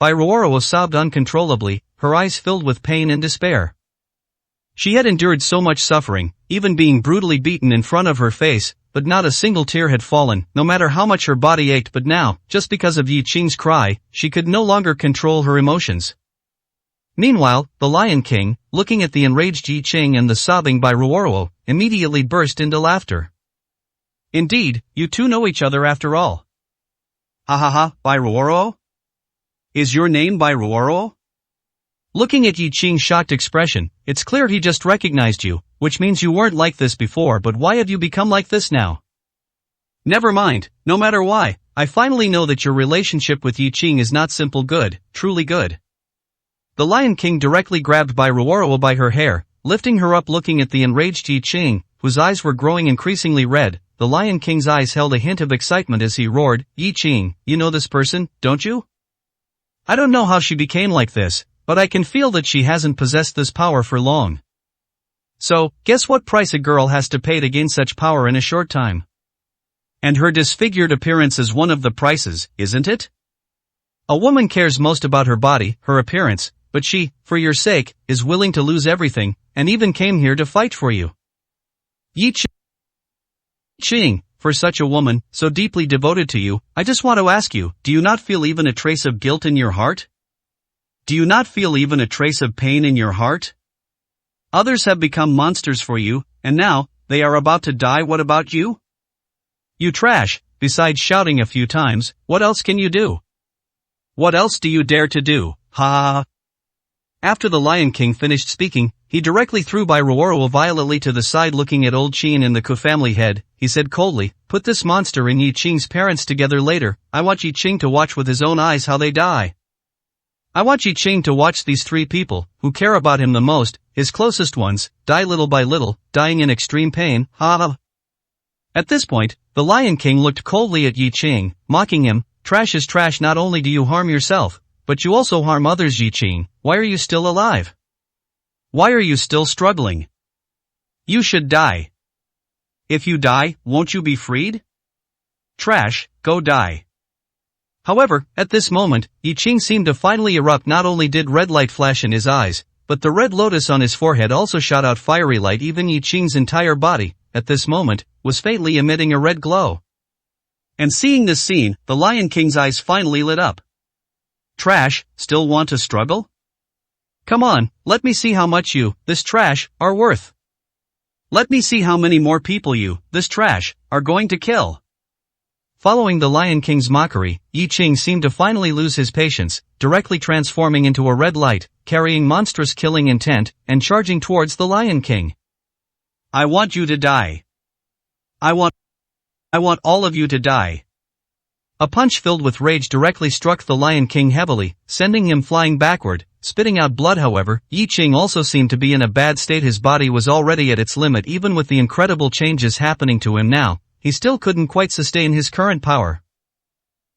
Bai Ruoro sobbed uncontrollably, her eyes filled with pain and despair. She had endured so much suffering, even being brutally beaten in front of her face, but not a single tear had fallen, no matter how much her body ached. But now, just because of Yi Qing's cry, she could no longer control her emotions. Meanwhile, the Lion King, looking at the enraged Yi Qing and the sobbing Bai Ruoro, immediately burst into laughter. Indeed, you two know each other after all. Ha, Bai Ruoro? Is your name Bai Ruoro? Looking at Yi Qing's shocked expression, it's clear he just recognized you, which means you weren't like this before. But why have you become like this now? Never mind, no matter why, I finally know that your relationship with Yi Qing is not simple good, truly good. The Lion King directly grabbed Bai Ruoro by her hair, lifting her up. Looking at the enraged Yi Qing, whose eyes were growing increasingly red, the Lion King's eyes held a hint of excitement as he roared, Yi Qing, you know this person, don't you? I don't know how she became like this, but I can feel that she hasn't possessed this power for long. So, guess what price a girl has to pay to gain such power in a short time? And her disfigured appearance is one of the prices, isn't it? A woman cares most about her body, her appearance, but she, for your sake, is willing to lose everything, and even came here to fight for you. Yi Qing, for such a woman, so deeply devoted to you, I just want to ask you, do you not feel even a trace of guilt in your heart? Do you not feel even a trace of pain in your heart? Others have become monsters for you, and now, they are about to die. What about you? You trash, besides shouting a few times, what else can you do? What else do you dare to do? Ha ha ha. After the Lion King finished speaking, he directly threw Bai Ruoro violently to the side. Looking at old Qin and the Ku family head, he said coldly, put this monster and Yi Qing's parents together later. I want Yi Qing to watch with his own eyes how they die. I want Yi Qing to watch these three people, who care about him the most, his closest ones, die little by little, dying in extreme pain. Ha ha. At this point, the Lion King looked coldly at Yi Qing, mocking him. Trash is trash. Not only do you harm yourself, but you also harm others. Yi Qing, why are you still alive? Why are you still struggling? You should die. If you die, won't you be freed? Trash, go die. However, at this moment, Yi Qing seemed to finally erupt. Not only did red light flash in his eyes, but the red lotus on his forehead also shot out fiery light. Even Yi Qing's entire body, at this moment, was faintly emitting a red glow. And seeing this scene, the Lion King's eyes finally lit up. Trash, still want to struggle? Come on, let me see how much you, this trash, are worth. Let me see how many more people you, this trash, are going to kill. Following the Lion King's mockery, Yi Qing seemed to finally lose his patience, directly transforming into a red light, carrying monstrous killing intent, and charging towards the Lion King. I want you to die. I want all of you to die. A punch filled with rage directly struck the Lion King heavily, sending him flying backward, spitting out blood. However, Yi Qing also seemed to be in a bad state. His body was already at its limit. Even with the incredible changes happening to him now, he still couldn't quite sustain his current power.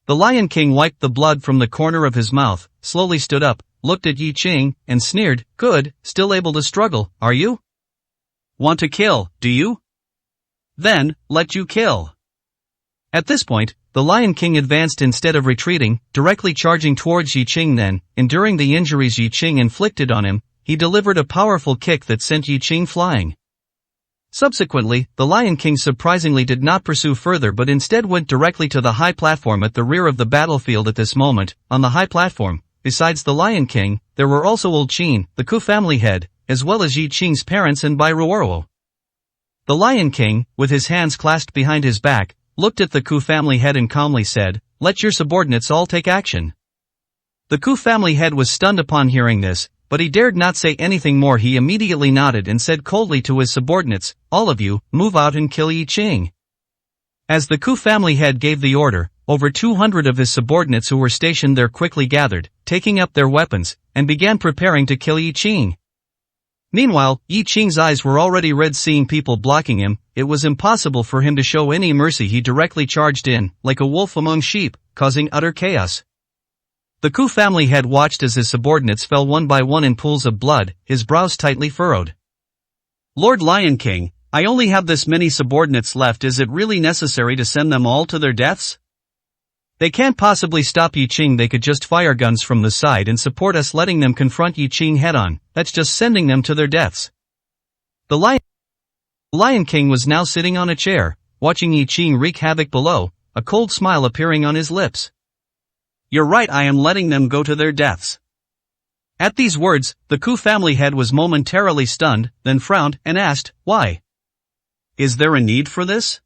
The Lion King wiped the blood from the corner of his mouth, slowly stood up, looked at Yi Qing, and sneered, good, still able to struggle, are you? Want to kill, do you? Then, let you kill. At this point, the Lion King advanced instead of retreating, directly charging towards Yi Qing. Then, enduring the injuries Yi Qing inflicted on him, he delivered a powerful kick that sent Yi Qing flying. Subsequently, the Lion King surprisingly did not pursue further but instead went directly to the high platform at the rear of the battlefield. At this moment, on the high platform, besides the Lion King, there were also old Qin, the Ku family head, as well as Yi Qing's parents and Bai Ruoro. The Lion King, with his hands clasped behind his back, looked at the Ku family head and calmly said, let your subordinates all take action. The Ku family head was stunned upon hearing this, but he dared not say anything more. He immediately nodded and said coldly to his subordinates, all of you, move out and kill Yi Qing. As the Ku family head gave the order, over 200 of his subordinates who were stationed there quickly gathered, taking up their weapons, and began preparing to kill Yi Qing. Meanwhile, Yi Qing's eyes were already red. Seeing people blocking him, it was impossible for him to show any mercy. He directly charged in, like a wolf among sheep, causing utter chaos. The Ku family head watched as his subordinates fell one by one in pools of blood, his brows tightly furrowed. Lord Lion King, I only have this many subordinates left. Is it really necessary to send them all to their deaths? They can't possibly stop Yi Qing. They could just fire guns from the side and support us, letting them confront Yi Qing head on. That's just sending them to their deaths. The Lion King was now sitting on a chair, watching Yi Qing wreak havoc below, a cold smile appearing on his lips. You're right, I am letting them go to their deaths. At these words, the Ku family head was momentarily stunned, then frowned and asked, why? Is there a need for this?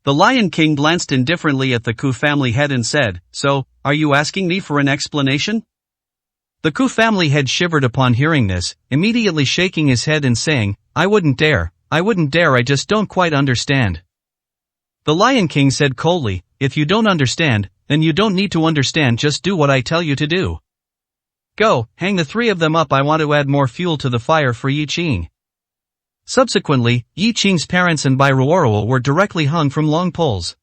The Lion King glanced indifferently at the Ku family head and said, so, are you asking me for an explanation? The Ku family head shivered upon hearing this, immediately shaking his head and saying, I wouldn't dare, I just don't quite understand. The Lion King said coldly, if you don't understand, then you don't need to understand, just do what I tell you to do. Go, hang the three of them up. I want to add more fuel to the fire for Yi Qing. Subsequently, Yi Qing's parents and Bai Ruoro were directly hung from long poles.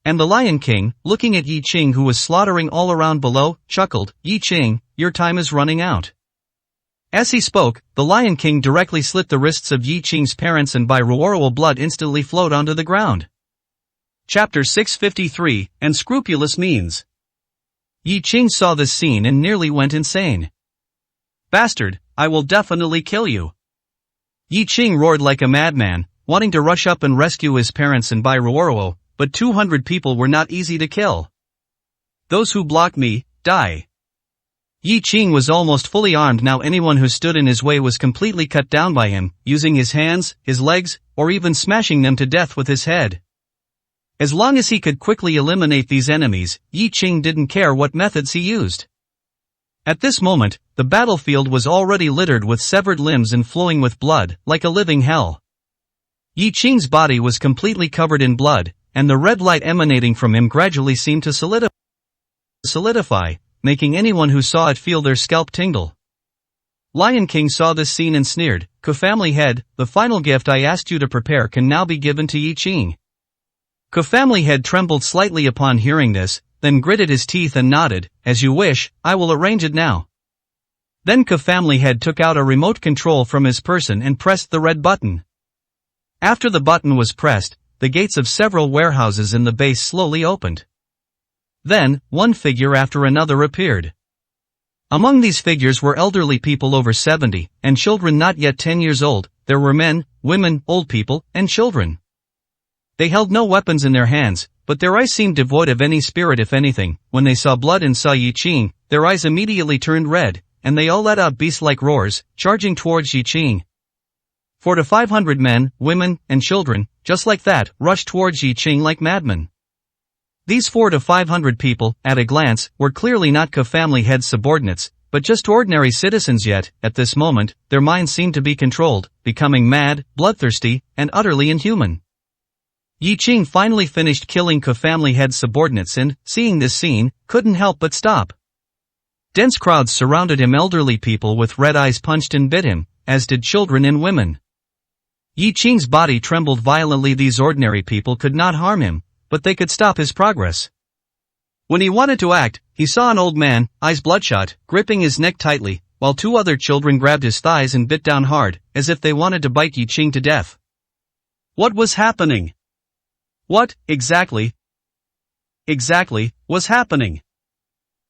And the Lion King, looking at Yi Qing who was slaughtering all around below, chuckled, Yi Qing, your time is running out. As he spoke, the Lion King directly slit the wrists of Yi Qing's parents and Bai Ruoro. Blood instantly flowed onto the ground. Chapter 653, Unscrupulous Means. Yi Qing saw this scene and nearly went insane. Bastard, I will definitely kill you. Yi Qing roared like a madman, wanting to rush up and rescue his parents and Bai Ruoruo, but 200 people were not easy to kill. Those who block me, die. Yi Qing was almost fully armed now. Anyone who stood in his way was completely cut down by him, using his hands, his legs, or even smashing them to death with his head. As long as he could quickly eliminate these enemies, Yi Qing didn't care what methods he used. At this moment, the battlefield was already littered with severed limbs and flowing with blood, like a living hell. Yi Qing's body was completely covered in blood, and the red light emanating from him gradually seemed to solidify, making anyone who saw it feel their scalp tingle. Lion King saw this scene and sneered, "Family Head, the final gift I asked you to prepare can now be given to Yi Qing." Family Head trembled slightly upon hearing this, then gritted his teeth and nodded, "As you wish, I will arrange it now." Then Family Head took out a remote control from his person and pressed the red button. After the button was pressed, the gates of several warehouses in the base slowly opened. Then, one figure after another appeared. Among these figures were elderly people over 70, and children not yet 10 years old. There were men, women, old people, and children. They held no weapons in their hands, but their eyes seemed devoid of any spirit. If anything, when they saw blood and saw Yi Qing, their eyes immediately turned red, and they all let out beast-like roars, charging towards Yi Qing. 400 to 500 men, women, and children, just like that, rushed towards Yi Qing like madmen. These 400 to 500 people, at a glance, were clearly not Family Head's subordinates, but just ordinary citizens. Yet, at this moment, their minds seemed to be controlled, becoming mad, bloodthirsty, and utterly inhuman. Yi Qing finally finished killing Family Head's subordinates and, seeing this scene, couldn't help but stop. Dense crowds surrounded him. Elderly people with red eyes punched and bit him, as did children and women. Yi Qing's body trembled violently. These ordinary people could not harm him, but they could stop his progress. When he wanted to act, he saw an old man, eyes bloodshot, gripping his neck tightly, while two other children grabbed his thighs and bit down hard, as if they wanted to bite Yi Qing to death. What was happening? What, exactly, was happening?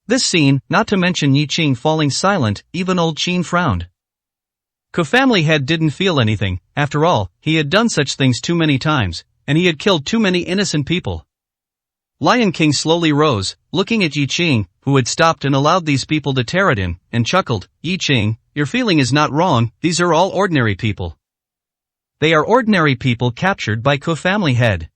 This scene, not to mention Yi Qing falling silent, even old Qin frowned. Family Head didn't feel anything. After all, he had done such things too many times, and he had killed too many innocent people. Lion King slowly rose, looking at Yi Qing, who had stopped and allowed these people to tear at him, and chuckled, "Yi Qing, your feeling is not wrong. These are all ordinary people. They are ordinary people captured by Family Head.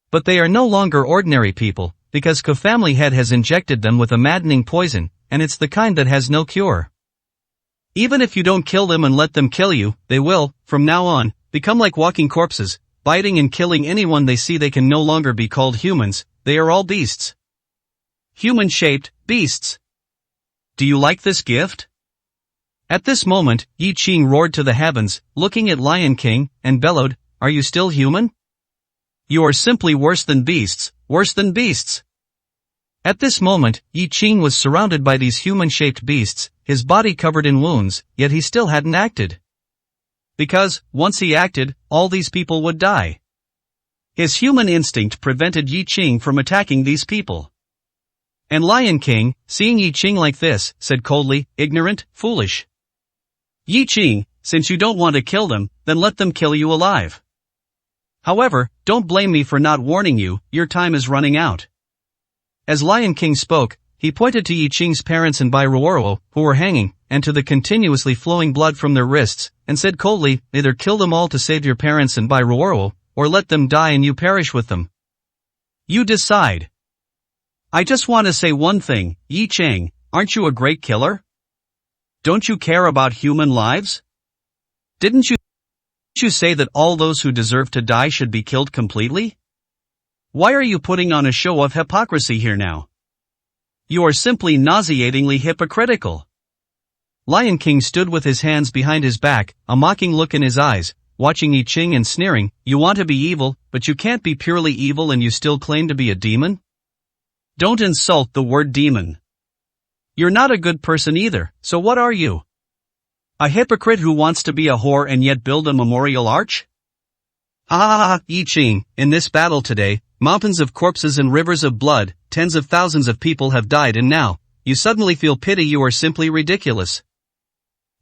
But they are no longer ordinary people, because Family Head has injected them with a maddening poison, and it's the kind that has no cure. Even if you don't kill them and let them kill you, they will, from now on, become like walking corpses, biting and killing anyone they see. They can no longer be called humans, they are all beasts. Human-shaped beasts. Do you like this gift?" At this moment, Yi Qing roared to the heavens, looking at Lion King, and bellowed, "Are you still human? You are simply worse than beasts, worse than beasts." At this moment, Yi Qing was surrounded by these human-shaped beasts, his body covered in wounds, yet he still hadn't acted. Because, once he acted, all these people would die. His human instinct prevented Yi Qing from attacking these people. And Lion King, seeing Yi Qing like this, said coldly, "Ignorant, foolish. Yi Qing, since you don't want to kill them, then let them kill you alive. However, don't blame me for not warning you, your time is running out." As Lion King spoke, he pointed to Yi Qing's parents and Bai Ruoruo, who were hanging, and to the continuously flowing blood from their wrists, and said coldly, "Either kill them all to save your parents and Bai Ruoruo, or let them die and you perish with them. You decide. I just want to say one thing, Yi Qing, aren't you a great killer? Don't you care about human lives? Didn't you say that all those who deserve to die should be killed completely? Why are you putting on a show of hypocrisy here now? You are simply nauseatingly hypocritical." Lion King stood with his hands behind his back, a mocking look in his eyes, watching Yi Qing and sneering, "You want to be evil, but you can't be purely evil and you still claim to be a demon? Don't insult the word demon. You're not a good person either, so what are you? A hypocrite who wants to be a whore and yet build a memorial arch? Yi Qing, in this battle today, mountains of corpses and rivers of blood, tens of thousands of people have died, and now, you suddenly feel pity. You are simply ridiculous.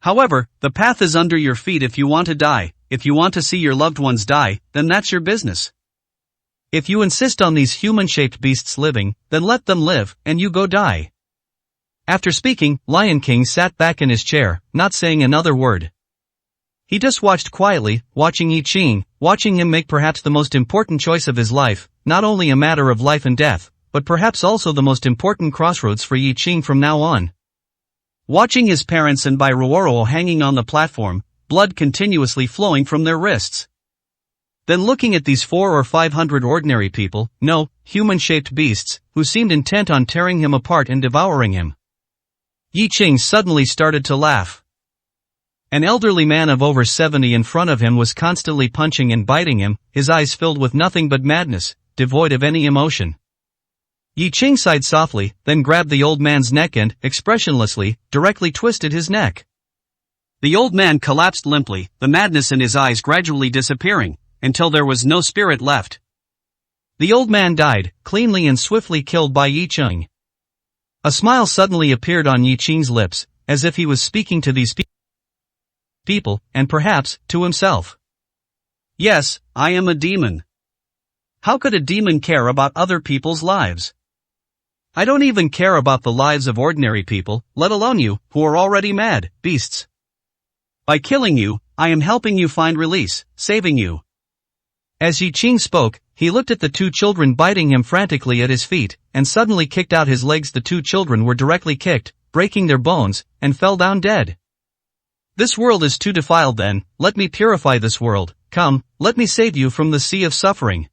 However, the path is under your feet if you want to die. If you want to see your loved ones die, then that's your business. If you insist on these human-shaped beasts living, then let them live, and you go die. After speaking, Lion King sat back in his chair, not saying another word. He just watched quietly, watching Yi Qing, watching him make perhaps the most important choice of his life, not only a matter of life and death, but perhaps also the most important crossroads for Yi Qing from now on. Watching his parents and Bai Ruoro hanging on the platform, blood continuously flowing from their wrists. Then looking at these 400 or 500 ordinary people, no, human-shaped beasts, who seemed intent on tearing him apart and devouring him. Yi Qing suddenly started to laugh. An elderly man of over 70 in front of him was constantly punching and biting him, his eyes filled with nothing but madness, devoid of any emotion. Yi Qing sighed softly, then grabbed the old man's neck and, expressionlessly, directly twisted his neck. The old man collapsed limply, the madness in his eyes gradually disappearing, until there was no spirit left. The old man died, cleanly and swiftly killed by Yi Qing. A smile suddenly appeared on Yi Qing's lips, as if he was speaking to these people, and perhaps, to himself. Yes, I am a demon. How could a demon care about other people's lives? I don't even care about the lives of ordinary people, let alone you, who are already mad, beasts. By killing you, I am helping you find release, saving you. As Yi Qing spoke, he looked at the two children biting him frantically at his feet, and suddenly kicked out his legs. The two children were directly kicked, breaking their bones, and fell down dead. This world is too defiled then, let me purify this world, come, let me save you from the sea of suffering.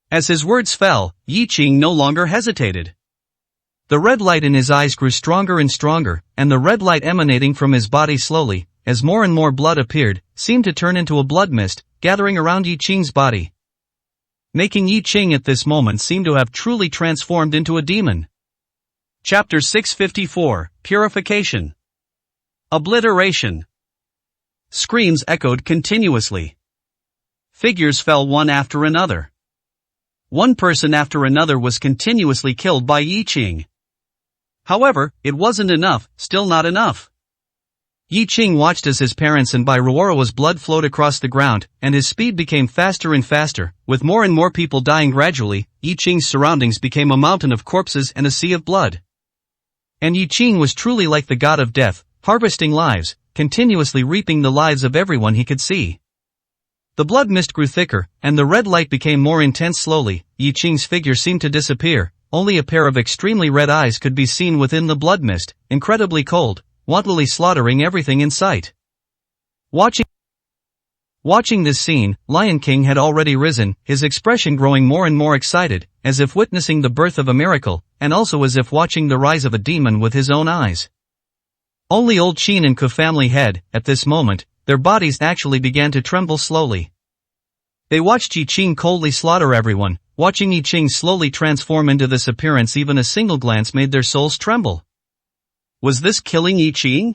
As his words fell, Yi Qing no longer hesitated. The red light in his eyes grew stronger and stronger, and the red light emanating from his body slowly, as more and more blood appeared, seemed to turn into a blood mist, gathering around Yi Qing's body. Making Yi Qing at this moment seem to have truly transformed into a demon. Chapter 654, Purification. Obliteration. Screams echoed continuously. Figures fell one after another. One person after another was continuously killed by Yi Qing. However, it wasn't enough, still not enough. Yi Qing watched as his parents and Bai Ruoro's blood flowed across the ground, and his speed became faster and faster, with more and more people dying gradually. Yi Qing's surroundings became a mountain of corpses and a sea of blood. And Yi Qing was truly like the god of death, harvesting lives, continuously reaping the lives of everyone he could see. The blood mist grew thicker, and the red light became more intense slowly. Yi Qing's figure seemed to disappear, only a pair of extremely red eyes could be seen within the blood mist, incredibly cold, wantonly slaughtering everything in sight. Watching this scene, Lion King had already risen, his expression growing more and more excited, as if witnessing the birth of a miracle, and also as if watching the rise of a demon with his own eyes. Only Old Qin and Ku family had, at this moment, their bodies actually began to tremble slowly. They watched Yi Qing coldly slaughter everyone. Watching Yi Qing slowly transform into this appearance, even a single glance made their souls tremble. Was this killing Yi Qing?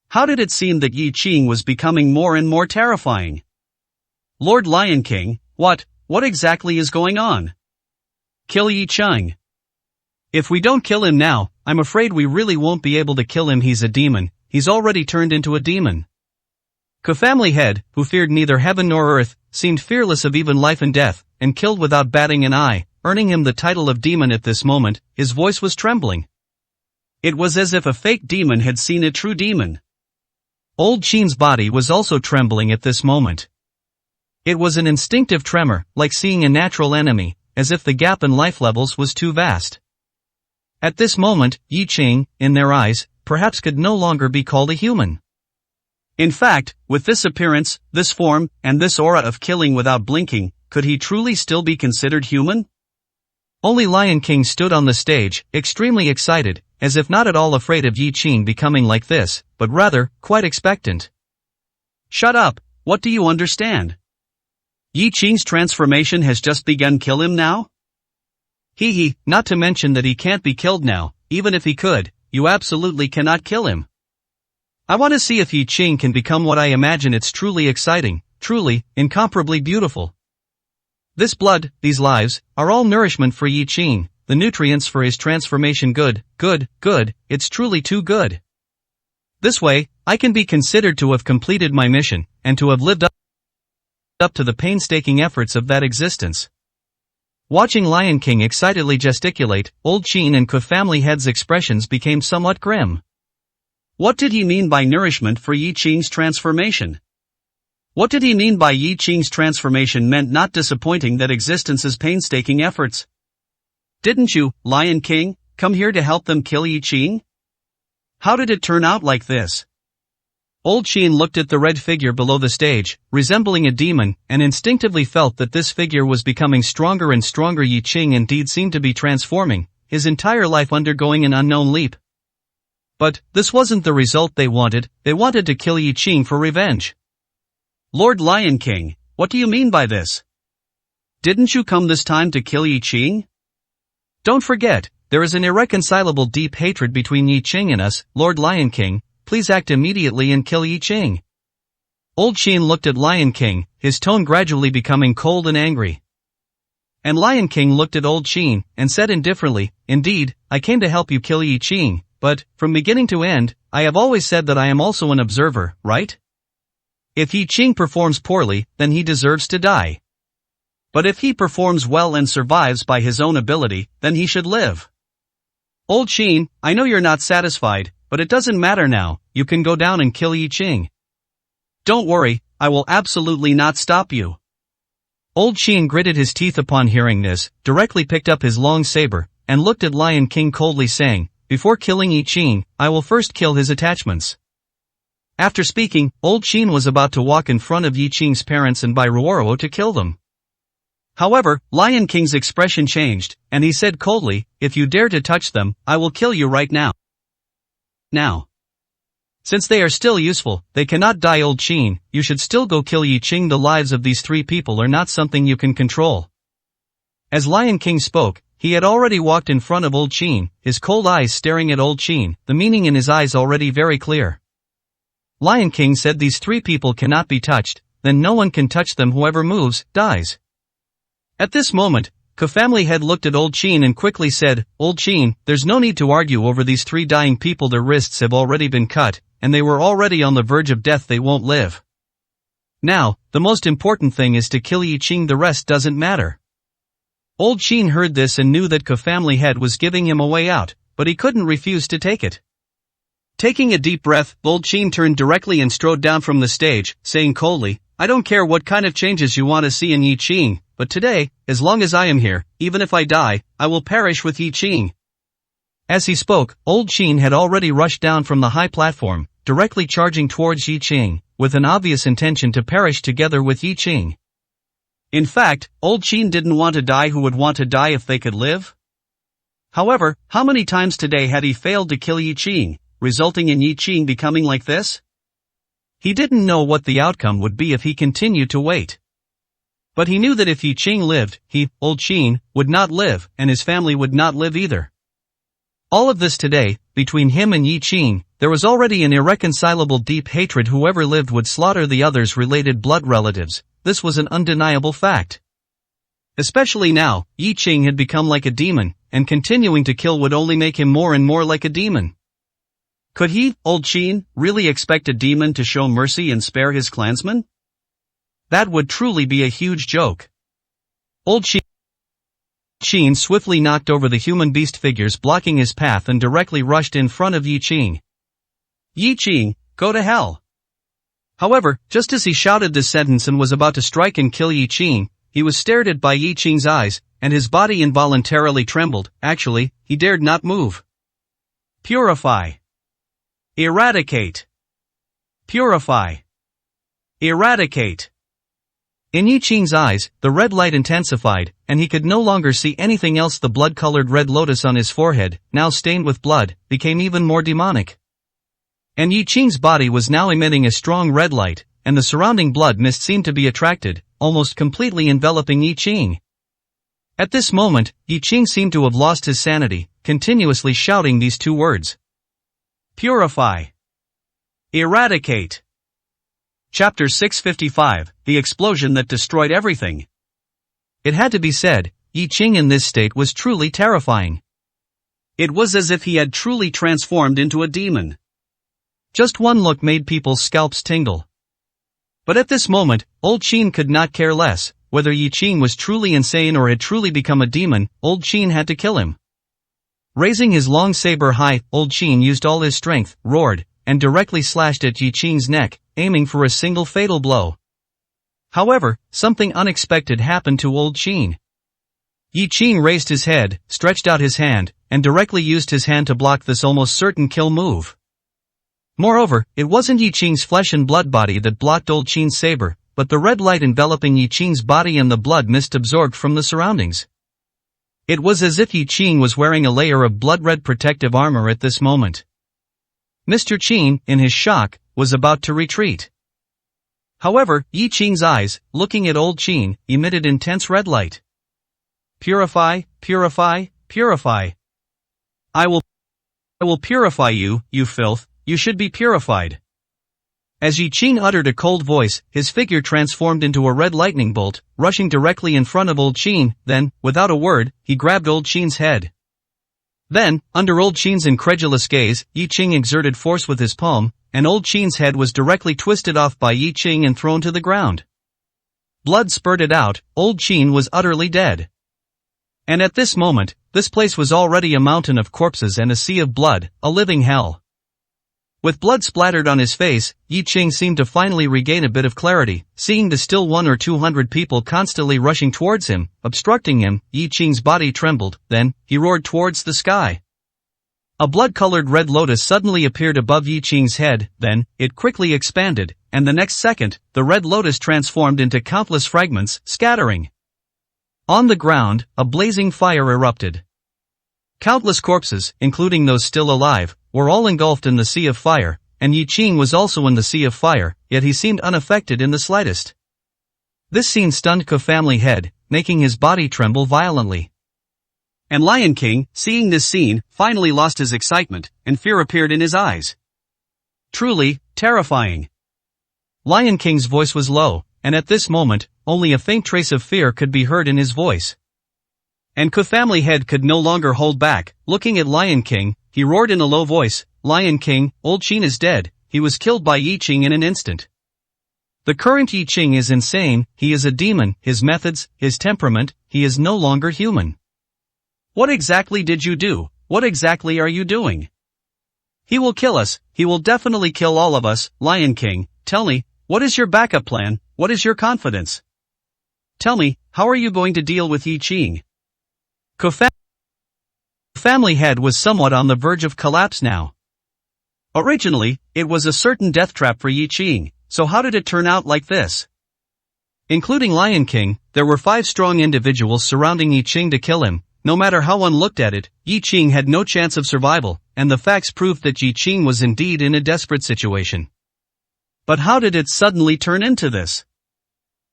How did it seem that Yi Qing was becoming more and more terrifying? Lord Lion King, what exactly is going on? Kill Yi Qing. If we don't kill him now, I'm afraid we really won't be able to kill him. He's a demon, he's already turned into a demon. Ku family head, who feared neither heaven nor earth, seemed fearless of even life and death, and killed without batting an eye, earning him the title of demon at this moment. His voice was trembling. It was as if a fake demon had seen a true demon. Old Qin's body was also trembling at this moment. It was an instinctive tremor, like seeing a natural enemy, as if the gap in life levels was too vast. At this moment, Yi Qing, in their eyes, perhaps could no longer be called a human. In fact, with this appearance, this form, and this aura of killing without blinking, could he truly still be considered human? Only Lion King stood on the stage, extremely excited, as if not at all afraid of Yi Qing becoming like this, but rather, quite expectant. Shut up, what do you understand? Yi Qing's transformation has just begun. Kill him now? Not to mention that he can't be killed now. Even if he could, you absolutely cannot kill him. I want to see if Yi Qing can become what I imagine. It's truly exciting, truly, incomparably beautiful. This blood, these lives, are all nourishment for Yi Qing, the nutrients for his transformation. Good, it's truly too good. This way, I can be considered to have completed my mission, and to have lived up to the painstaking efforts of that existence. Watching Lion King excitedly gesticulate, Old Qin and Ke family head's expressions became somewhat grim. What did he mean by nourishment for Yi Qing's transformation? What did he mean by Yi Qing's transformation meant not disappointing that existence's painstaking efforts? Didn't you, Lion King, come here to help them kill Yi Qing? How did it turn out like this? Old Qin looked at the red figure below the stage, resembling a demon, and instinctively felt that this figure was becoming stronger and stronger. Yi Qing indeed seemed to be transforming, his entire life undergoing an unknown leap. But, this wasn't the result they wanted to kill Yi Qing for revenge. Lord Lion King, what do you mean by this? Didn't you come this time to kill Yi Qing? Don't forget, there is an irreconcilable deep hatred between Yi Qing and us, Lord Lion King. Please act immediately and kill Yi Qing. Old Qin looked at Lion King, his tone gradually becoming cold and angry. And Lion King looked at Old Qin, and said indifferently, Indeed, I came to help you kill Yi Qing, but, from beginning to end, I have always said that I am also an observer, right? If Yi Qing performs poorly, then he deserves to die. But if he performs well and survives by his own ability, then he should live. Old Qin, I know you're not satisfied, but it doesn't matter now, you can go down and kill Yi Qing. Don't worry, I will absolutely not stop you. Old Qin gritted his teeth upon hearing this, directly picked up his long saber, and looked at Lion King coldly saying, Before killing Yi Qing, I will first kill his attachments. After speaking, Old Qin was about to walk in front of Yi Qing's parents and Bai Ruoro to kill them. However, Lion King's expression changed, and he said coldly, If you dare to touch them, I will kill you right now. Since they are still useful, they cannot die. Old Qin, you should still go kill Yi Qing. The lives of these three people are not something you can control. As Lion King spoke, he had already walked in front of Old Qin, his cold eyes staring at Old Qin, the meaning in his eyes already very clear. Lion King said these three people cannot be touched, then no one can touch them. Whoever moves, dies. At this moment, Ke family head looked at Old Qin and quickly said, Old Qin, there's no need to argue over these three dying people. Their wrists have already been cut, and they were already on the verge of death. They won't live. Now, the most important thing is to kill Yi Qing. The rest doesn't matter. Old Qin heard this and knew that Ke family head was giving him a way out, but he couldn't refuse to take it. Taking a deep breath, Old Qin turned directly and strode down from the stage, saying coldly, I don't care what kind of changes you want to see in Yi Qing, but today, as long as I am here, even if I die, I will perish with Yi Qing. As he spoke, Old Qin had already rushed down from the high platform, directly charging towards Yi Qing, with an obvious intention to perish together with Yi Qing. In fact, Old Qin didn't want to die. Who would want to die if they could live? However, how many times today had he failed to kill Yi Qing, resulting in Yi Qing becoming like this? He didn't know what the outcome would be if he continued to wait. But he knew that if Yi Qing lived, he, Old Qin, would not live, and his family would not live either. All of this today, between him and Yi Qing, there was already an irreconcilable deep hatred. Whoever lived would slaughter the others' related blood relatives. This was an undeniable fact. Especially now, Yi Qing had become like a demon, and continuing to kill would only make him more and more like a demon. Could he, Old Qin, really expect a demon to show mercy and spare his clansmen? That would truly be a huge joke. Old Qin swiftly knocked over the human-beast figures blocking his path and directly rushed in front of Yi Qing. Yi Qing, go to hell. However, just as he shouted this sentence and was about to strike and kill Yi Qing, he was stared at by Yi Qing's eyes, and his body involuntarily trembled. Actually, he dared not move. Purify. Eradicate. Purify. Eradicate. In Yi Qing's eyes, the red light intensified, and he could no longer see anything else. The blood-colored red lotus on his forehead, now stained with blood, became even more demonic. And Yi Qing's body was now emitting a strong red light, and the surrounding blood mist seemed to be attracted, almost completely enveloping Yi Qing. At this moment, Yi Qing seemed to have lost his sanity, continuously shouting these two words. Purify. Eradicate. Chapter 655, The Explosion That Destroyed Everything. It had to be said, Yi Qing in this state was truly terrifying. It was as if he had truly transformed into a demon. Just one look made people's scalps tingle. But at this moment, Old Qin could not care less. Whether Yi Qing was truly insane or had truly become a demon, Old Qin had to kill him. Raising his long saber high, Old Qin used all his strength, roared, and directly slashed at Yi Qing's neck, aiming for a single fatal blow. However, something unexpected happened to Old Qin. Yi Qing raised his head, stretched out his hand, and directly used his hand to block this almost certain kill move. Moreover, it wasn't Yi Qing's flesh and blood body that blocked Old Qin's saber, but the red light enveloping Yi Qing's body and the blood mist absorbed from the surroundings. It was as if Yi Qing was wearing a layer of blood-red protective armor at this moment. Mr. Qin, in his shock, was about to retreat. However, Yi Qing's eyes, looking at Old Qin, emitted intense red light. Purify, purify, purify. I will purify you, you filth, you should be purified. As Yi Qing uttered a cold voice, his figure transformed into a red lightning bolt, rushing directly in front of Old Qin. Then, without a word, he grabbed Old Qin's head. Then, under Old Qin's incredulous gaze, Yi Qing exerted force with his palm, and Old Qin's head was directly twisted off by Yi Qing and thrown to the ground. Blood spurted out, Old Qin was utterly dead. And at this moment, this place was already a mountain of corpses and a sea of blood, a living hell. With blood splattered on his face, Yi Qing seemed to finally regain a bit of clarity, seeing the still 100 or 200 people constantly rushing towards him, obstructing him. Yi Qing's body trembled, then, he roared towards the sky. A blood-colored red lotus suddenly appeared above Yi Qing's head, then, it quickly expanded, and the next second, the red lotus transformed into countless fragments, scattering. On the ground, a blazing fire erupted. Countless corpses, including those still alive, were all engulfed in the sea of fire, and Yi Qing was also in the sea of fire, yet he seemed unaffected in the slightest. This scene stunned Family Head, making his body tremble violently. And Lion King, seeing this scene, finally lost his excitement, and fear appeared in his eyes. Truly, terrifying. Lion King's voice was low, and at this moment, only a faint trace of fear could be heard in his voice. And Family Head could no longer hold back. Looking at Lion King, he roared in a low voice, "Lion King, Old Qin is dead, he was killed by Yi Qing in an instant. The current Yi Qing is insane, he is a demon, his methods, his temperament, he is no longer human. What exactly did you do? What exactly are you doing? He will kill us, he will definitely kill all of us. Lion King, tell me, what is your backup plan, what is your confidence? Tell me, how are you going to deal with Yi Qing?" Family Head was somewhat on the verge of collapse now. Originally, it was a certain death trap for Yi Qing, so how did it turn out like this? Including Lion King, there were 5 strong individuals surrounding Yi Qing to kill him. No matter how one looked at it, Yi Qing had no chance of survival, and the facts proved that Yi Qing was indeed in a desperate situation. But how did it suddenly turn into this?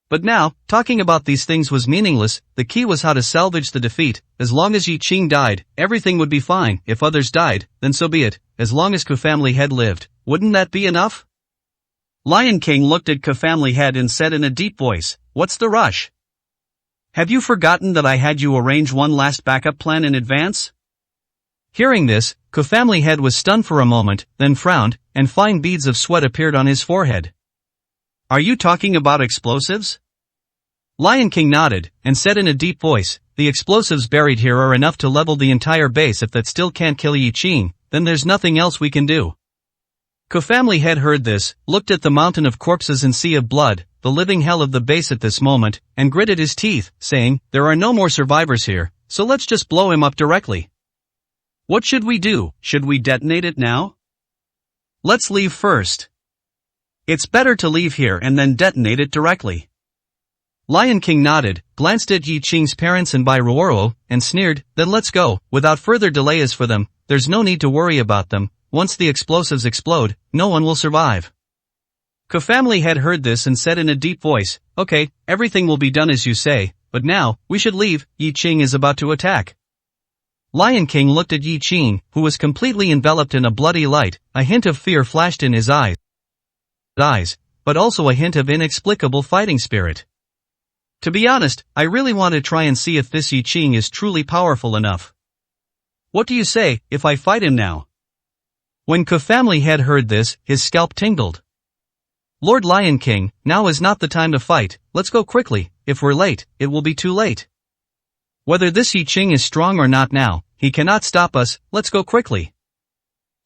But now, talking about these things was meaningless. The key was how to salvage the defeat. As long as Yi Qing died, everything would be fine. If others died, then so be it. As long as Family Head lived, wouldn't that be enough? Lion King looked at Family Head and said in a deep voice, "What's the rush? Have you forgotten that I had you arrange one last backup plan in advance?" Hearing this, Family Head was stunned for a moment, then frowned, and fine beads of sweat appeared on his forehead. "Are you talking about explosives?" Lion King nodded, and said in a deep voice, "The explosives buried here are enough to level the entire base. If that still can't kill Yi Qing, then there's nothing else we can do." Family Head heard this, looked at the mountain of corpses and sea of blood, the living hell of the base at this moment, and gritted his teeth, saying, "There are no more survivors here, so let's just blow him up directly. What should we do? Should we detonate it now? Let's leave first. It's better to leave here and then detonate it directly." Lion King nodded, glanced at Yi Qing's parents and Bairuoro, and sneered, "Then let's go." Without further delay. As for them, there's no need to worry about them. Once the explosives explode, no one will survive. Family Head heard this and said in a deep voice, "Okay, everything will be done as you say, but now, we should leave. Yi Qing is about to attack." Lion King looked at Yi Qing, who was completely enveloped in a bloody light. A hint of fear flashed in his eyes, but also a hint of inexplicable fighting spirit. "To be honest, I really want to try and see if this Yi Qing is truly powerful enough. What do you say, if I fight him now?" When Kofamli had heard this, his scalp tingled. Lord Lion King, now is not the time to fight, let's go quickly, if we're late, it will be too late. Whether this Yi Ching is strong or not now, he cannot stop us, let's go quickly.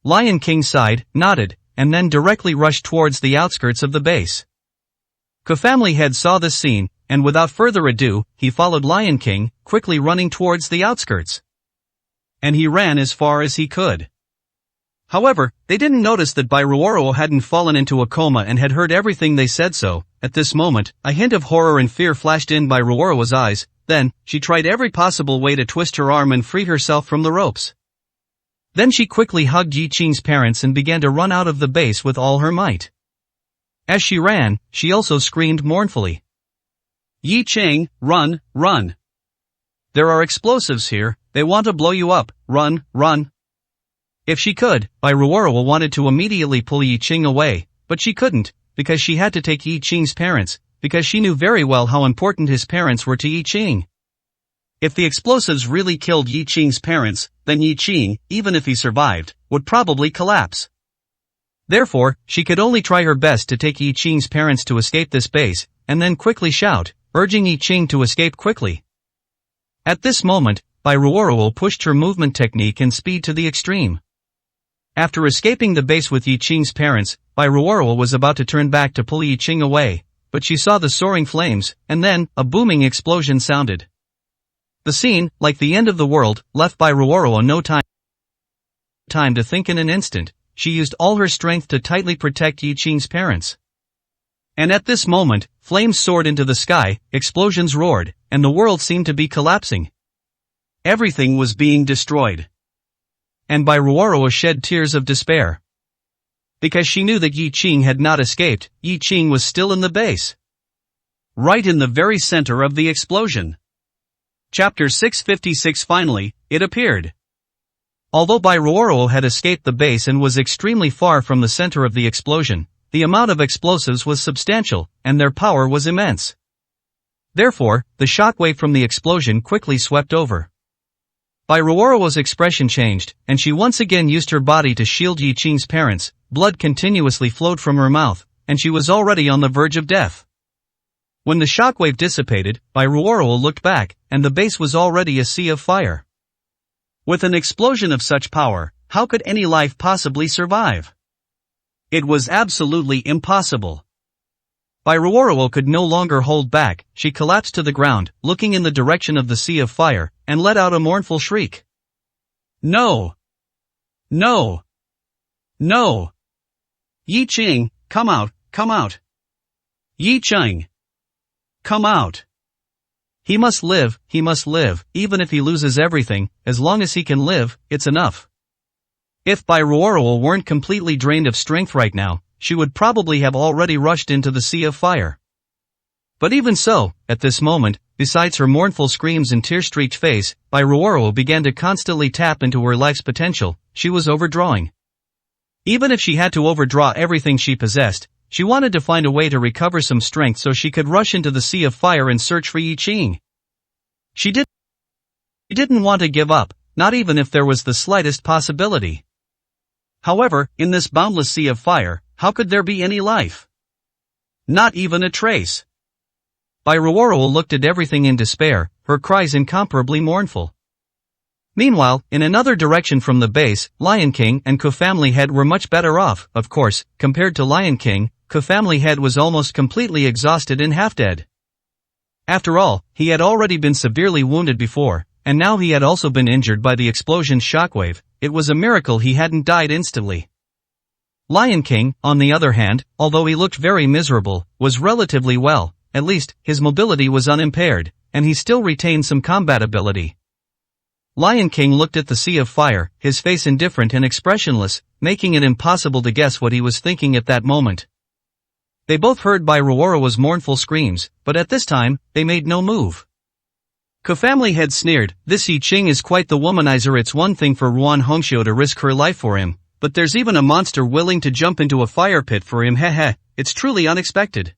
Lion King sighed, nodded, and then directly rushed towards the outskirts of the base. Kofamli Head saw this scene, and without further ado, he followed Lion King, quickly running towards the outskirts. And he ran as far as he could. However, they didn't notice that Bairuoro hadn't fallen into a coma and had heard everything they said, so, at this moment, a hint of horror and fear flashed in Bairuoro's eyes. Then, she tried every possible way to twist her arm and free herself from the ropes. Then she quickly hugged Yi Ching's parents and began to run out of the base with all her might. As she ran, she also screamed mournfully. Yi Ching, run, run. There are explosives here, they want to blow you up, run, run. If she could, Bairuoro wanted to immediately pull Yi Ching away, but she couldn't, because she had to take Yi Ching's parents, because she knew very well how important his parents were to Yi Ching. If the explosives really killed Yi Ching's parents, then Yi Ching, even if he survived, would probably collapse. Therefore, she could only try her best to take Yi Ching's parents to escape this base, and then quickly shout, urging Yi Ching to escape quickly. At this moment, Bairuoro pushed her movement technique and speed to the extreme. After escaping the base with Yi Ching's parents, Bairuoro was about to turn back to pull Yi Ching away, but she saw the soaring flames, and then, a booming explosion sounded. The scene, like the end of the world, left Bairuoro no time to think. In an instant, she used all her strength to tightly protect Yi Ching's parents. And at this moment, flames soared into the sky, explosions roared, and the world seemed to be collapsing. Everything was being destroyed. And Bairuoro shed tears of despair. Because she knew that Yi Ching had not escaped, Yi Ching was still in the base. Right in the very center of the explosion. Chapter 656. Finally, it appeared. Although Bairuoro had escaped the base and was extremely far from the center of the explosion, the amount of explosives was substantial, and their power was immense. Therefore, the shockwave from the explosion quickly swept over. Bairuoro's expression changed, and she once again used her body to shield Yi Ching's parents. Blood continuously flowed from her mouth, and she was already on the verge of death. When the shockwave dissipated, Bairuoro looked back, and the base was already a sea of fire. With an explosion of such power, how could any life possibly survive? It was absolutely impossible. Bairuoro could no longer hold back, she collapsed to the ground, looking in the direction of the sea of fire, and let out a mournful shriek. No! No! No! Yi Ching, come out, come out! Yi Ching! Come out! He must live, even if he loses everything, as long as he can live, it's enough. If Bairuoro weren't completely drained of strength right now, she would probably have already rushed into the sea of fire. But even so, at this moment, besides her mournful screams and tear-streaked face, Bairuoro began to constantly tap into her life's potential. She was overdrawing. Even if she had to overdraw everything she possessed, she wanted to find a way to recover some strength so she could rush into the sea of fire and search for Yi Ching. She didn't want to give up, not even if there was the slightest possibility. However, in this boundless sea of fire, how could there be any life? Not even a trace. Bairuoro looked at everything in despair, her cries incomparably mournful. Meanwhile, in another direction from the base, Lion King and Kofamli Head were much better off. Of course, compared to Lion King, Kofamli Head was almost completely exhausted and half-dead. After all, he had already been severely wounded before, and now he had also been injured by the explosion's shockwave. It was a miracle he hadn't died instantly. Lion King, on the other hand, although he looked very miserable, was relatively well. At least, his mobility was unimpaired, and he still retained some combat ability. Lion King looked at the sea of fire, his face indifferent and expressionless, making it impossible to guess what he was thinking at that moment. They both heard Bairuoro's mournful screams, but at this time, they made no move. Kofamli Head sneered, "This Yi Ching is quite the womanizer. It's one thing for Ruan Hongxiu to risk her life for him, but there's even a monster willing to jump into a fire pit for him. Heh, it's truly unexpected.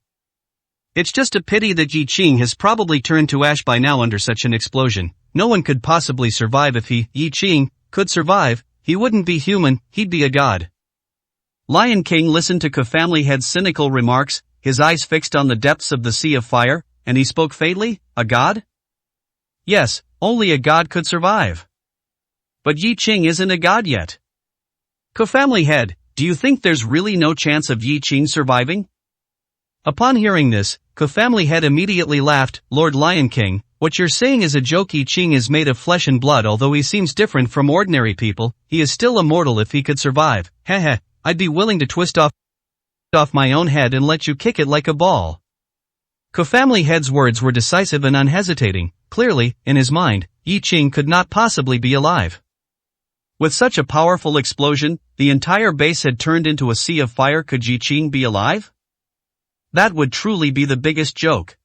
It's just a pity that Yi Ching has probably turned to ash by now under such an explosion. No one could possibly survive. If Yi Ching, could survive, he wouldn't be human, he'd be a god." Lion King listened to Kafamli Head's cynical remarks, his eyes fixed on the depths of the sea of fire, and he spoke faintly, "A god?" "Yes, only a god could survive." "But Yi Ching isn't a god yet." "Kafamli Head, do you think there's really no chance of Yi Ching surviving?" Upon hearing this, Kafamli Head immediately laughed. "Lord Lion King, what you're saying is a joke. Yi Ching is made of flesh and blood. Although he seems different from ordinary people, he is still immortal. If he could survive, heh, I'd be willing to twist off my own head and let you kick it like a ball." Kafamli Head's words were decisive and unhesitating. Clearly, in his mind, Yi Ching could not possibly be alive. With such a powerful explosion, the entire base had turned into a sea of fire. Could Yi Ching be alive? That would truly be the biggest joke.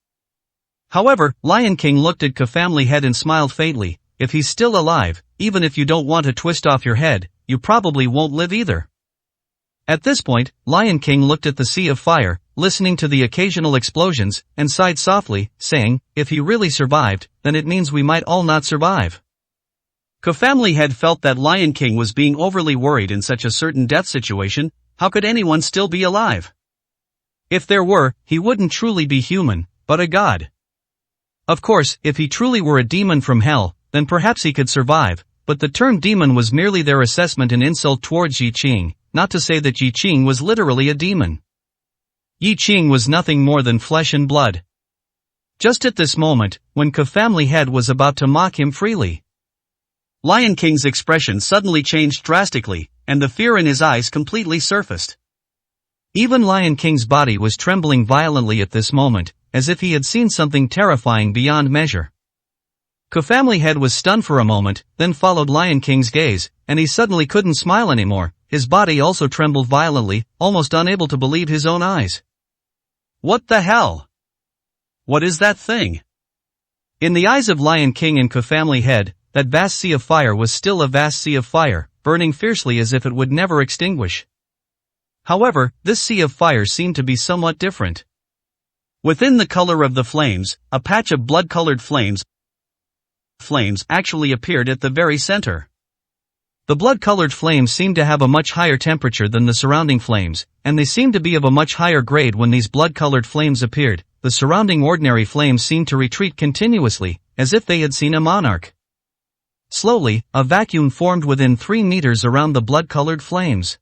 However, Lion King looked at Kafamli Head and smiled faintly. "If he's still alive, even if you don't want to twist off your head, you probably won't live either." At this point, Lion King looked at the sea of fire, listening to the occasional explosions, and sighed softly, saying, "If he really survived, then it means we might all not survive." Kafamli Head felt that Lion King was being overly worried in such a certain death situation. How could anyone still be alive? If there were, he wouldn't truly be human, but a god. Of course, if he truly were a demon from hell, then perhaps he could survive, but the term demon was merely their assessment and insult towards Yi Ching, not to say that Yi Ching was literally a demon. Yi Ching was nothing more than flesh and blood. Just at this moment, when Kafamli Head was about to mock him freely, Lion King's expression suddenly changed drastically, and the fear in his eyes completely surfaced. Even Lion King's body was trembling violently at this moment, as if he had seen something terrifying beyond measure. Kafamli Head was stunned for a moment, then followed Lion King's gaze, and he suddenly couldn't smile anymore. His body also trembled violently, almost unable to believe his own eyes. "What the hell? What is that thing?" In the eyes of Lion King and Kafamli Head, that vast sea of fire was still a vast sea of fire, burning fiercely as if it would never extinguish. However, this sea of fire seemed to be somewhat different. Within the color of the flames, a patch of blood-colored flames actually appeared at the very center. The blood-colored flames seemed to have a much higher temperature than the surrounding flames, and they seemed to be of a much higher grade when these blood-colored flames appeared. The surrounding ordinary flames seemed to retreat continuously, as if they had seen a monarch. Slowly, a vacuum formed within 3 meters around the blood-colored flames.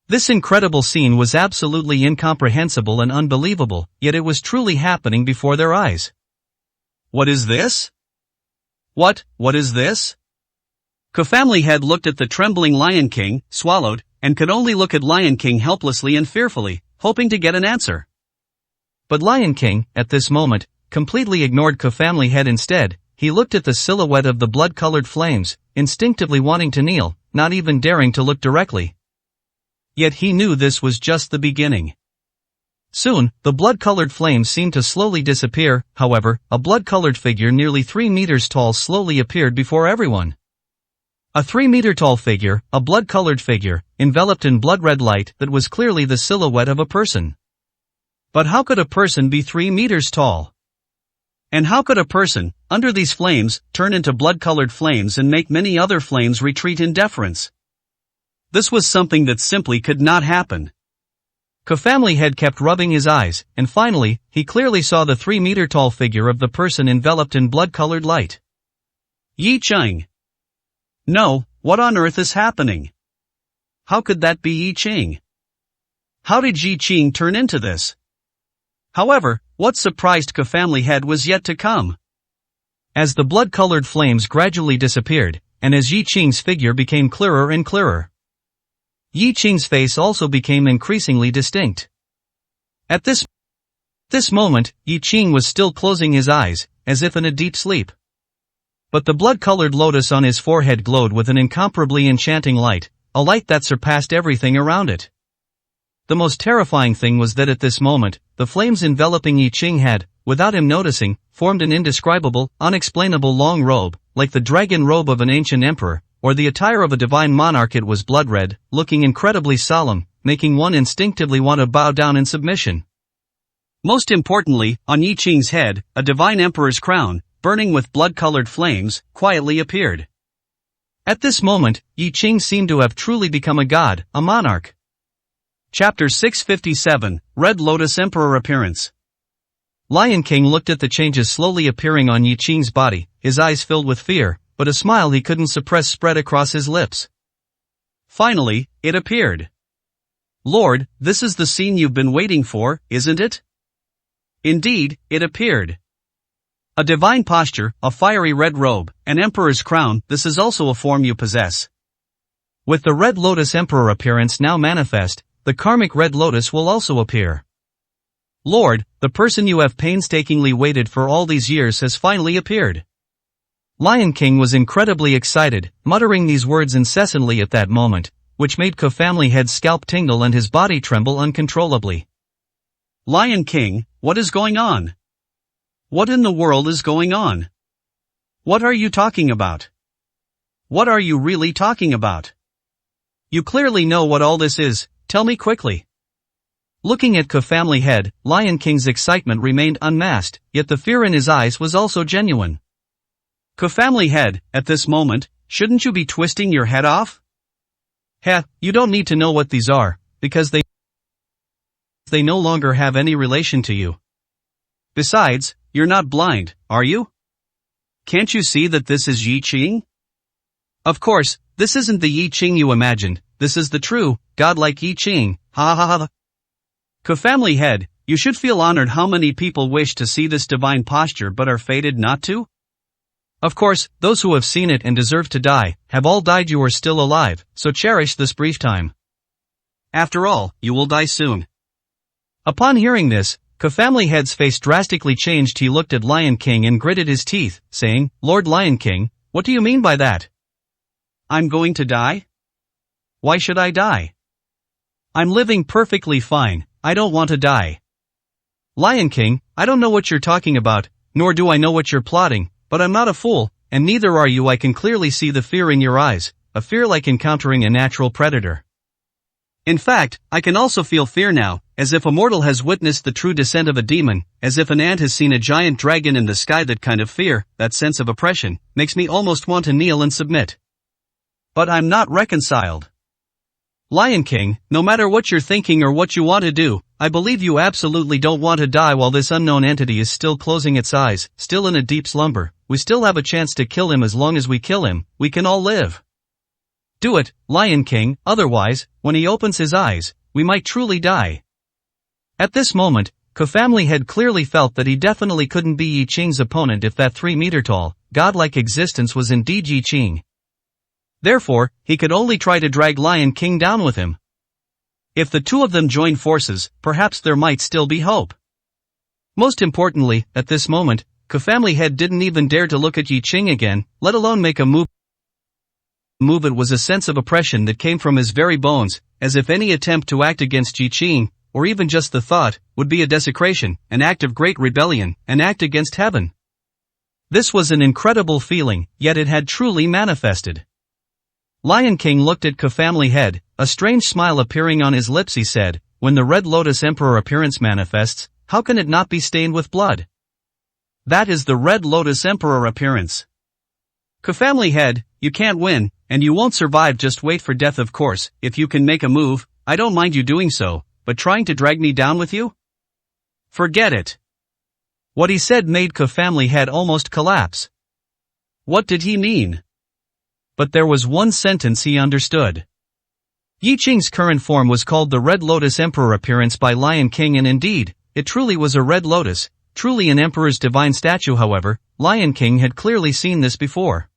This incredible scene was absolutely incomprehensible and unbelievable, yet it was truly happening before their eyes. "What is this? What is this?" Kafamli Head looked at the trembling Lion King, swallowed, and could only look at Lion King helplessly and fearfully, hoping to get an answer. But Lion King, at this moment, completely ignored Kafamli Head. Instead, he looked at the silhouette of the blood-colored flames, instinctively wanting to kneel, not even daring to look directly. Yet he knew this was just the beginning. Soon, the blood-colored flames seemed to slowly disappear. However, a blood-colored figure nearly 3 meters tall slowly appeared before everyone. A 3-meter-tall figure, a blood-colored figure, enveloped in blood-red light that was clearly the silhouette of a person. But how could a person be 3 meters tall? And how could a person, under these flames, turn into blood-colored flames and make many other flames retreat in deference? This was something that simply could not happen. Kafamli Head kept rubbing his eyes, and finally, he clearly saw the 3-meter-tall figure of the person enveloped in blood-colored light. Yi Ching. No, what on earth is happening? How could that be Yi Ching? How did Yi Ching turn into this? However, what surprised Kafamli Head was yet to come. As the blood-colored flames gradually disappeared, and as Yi Ching's figure became clearer and clearer, Yi Ching's face also became increasingly distinct. At this moment, Yi Ching was still closing his eyes, as if in a deep sleep. But the blood-colored lotus on his forehead glowed with an incomparably enchanting light, a light that surpassed everything around it. The most terrifying thing was that at this moment, the flames enveloping Yi Ching had, without him noticing, formed an indescribable, unexplainable long robe, like the dragon robe of an ancient emperor, or the attire of a divine monarch. It was blood-red, looking incredibly solemn, making one instinctively want to bow down in submission. Most importantly, on Yi Ching's head, a divine emperor's crown, burning with blood-colored flames, quietly appeared. At this moment, Yi Ching seemed to have truly become a god, a monarch. Chapter 657, Red Lotus Emperor Appearance. Lion King looked at the changes slowly appearing on Yi Qing's body, his eyes filled with fear, but a smile he couldn't suppress spread across his lips. Finally, it appeared. Lord, this is the scene you've been waiting for, isn't it? Indeed, it appeared. A divine posture, a fiery red robe, an emperor's crown, this is also a form you possess. With the Red Lotus Emperor appearance now manifest, the karmic Red Lotus will also appear. Lord, the person you have painstakingly waited for all these years has finally appeared. Lion King was incredibly excited, muttering these words incessantly at that moment, which made Kofamli Head's scalp tingle and his body tremble uncontrollably. Lion King, what is going on? What in the world is going on? What are you talking about? What are you really talking about? You clearly know what all this is, tell me quickly. Looking at Kofamli Head, Lion King's excitement remained unmasked, yet the fear in his eyes was also genuine. Kofamli Head, at this moment, shouldn't you be twisting your head off? Heh, you don't need to know what these are, because they no longer have any relation to you. Besides, you're not blind, are you? Can't you see that this is Yi Qing? Of course, this isn't the Yi Qing you imagined, this is the true, godlike Yi Qing, ha ha ha. Kofamli Head, you should feel honored how many people wish to see this divine posture but are fated not to? Of course, those who have seen it and deserve to die, have all died. You are still alive, so cherish this brief time. After all, you will die soon. Upon hearing this, Kofamli Head's face drastically changed. He looked at Lion King and gritted his teeth, saying, Lord Lion King, what do you mean by that? I'm going to die? Why should I die? I'm living perfectly fine, I don't want to die. Lion King, I don't know what you're talking about, nor do I know what you're plotting, but I'm not a fool, and neither are you. I can clearly see the fear in your eyes, a fear like encountering a natural predator. In fact, I can also feel fear now, as if a mortal has witnessed the true descent of a demon, as if an ant has seen a giant dragon in the sky. That kind of fear, that sense of oppression, makes me almost want to kneel and submit. But I'm not reconciled. Lion King, no matter what you're thinking or what you want to do, I believe you absolutely don't want to die while this unknown entity is still closing its eyes, still in a deep slumber. We still have a chance to kill him. As long as we kill him, we can all live. Do it, Lion King, otherwise, when he opens his eyes, we might truly die. At this moment, Kofamli Head clearly felt that he definitely couldn't be Yi Qing's opponent if that 3-meter-tall, godlike existence was indeed Yi Qing. Therefore, he could only try to drag Lion King down with him. If the two of them joined forces, perhaps there might still be hope. Most importantly, at this moment, Kofamli Head didn't even dare to look at Yi Qing again, let alone make a move. It was a sense of oppression that came from his very bones, as if any attempt to act against Yi Qing, or even just the thought, would be a desecration, an act of great rebellion, an act against heaven. This was an incredible feeling, yet it had truly manifested. Lion King looked at Kofamli Head, a strange smile appearing on his lips. He said, when the Red Lotus Emperor appearance manifests, how can it not be stained with blood? That is the Red Lotus Emperor appearance. Kofamli Head, you can't win, and you won't survive. Just wait for death. Of course, if you can make a move, I don't mind you doing so, but trying to drag me down with you? Forget it. What he said made Kofamli Head almost collapse. What did he mean? But there was one sentence he understood. Yi Qing's current form was called the Red Lotus Emperor appearance by Lion King, and indeed, it truly was a red lotus, truly an emperor's divine statue. However, Lion King had clearly seen this before.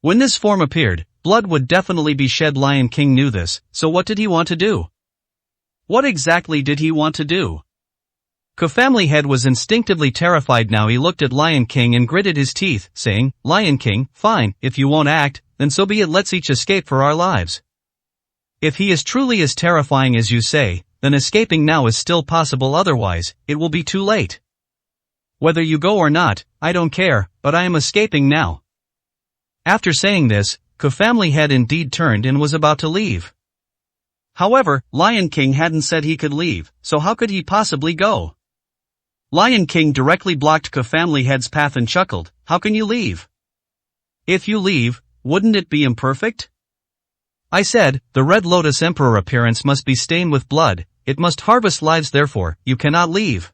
When this form appeared, blood would definitely be shed. Lion King knew this, so what did he want to do? What exactly did he want to do? Kofamli Head was instinctively terrified now. He looked at Lion King and gritted his teeth, saying, Lion King, fine, if you won't act, then so be it. Let's each escape for our lives. If he is truly as terrifying as you say, then escaping now is still possible, otherwise, it will be too late. Whether you go or not, I don't care, but I am escaping now. After saying this, Kofamli Head indeed turned and was about to leave. However, Lion King hadn't said he could leave, so how could he possibly go? Lion King directly blocked Kofamli Head's path and chuckled, how can you leave? If you leave, wouldn't it be imperfect? I said, the Red Lotus Emperor appearance must be stained with blood, it must harvest lives therefore, you cannot leave.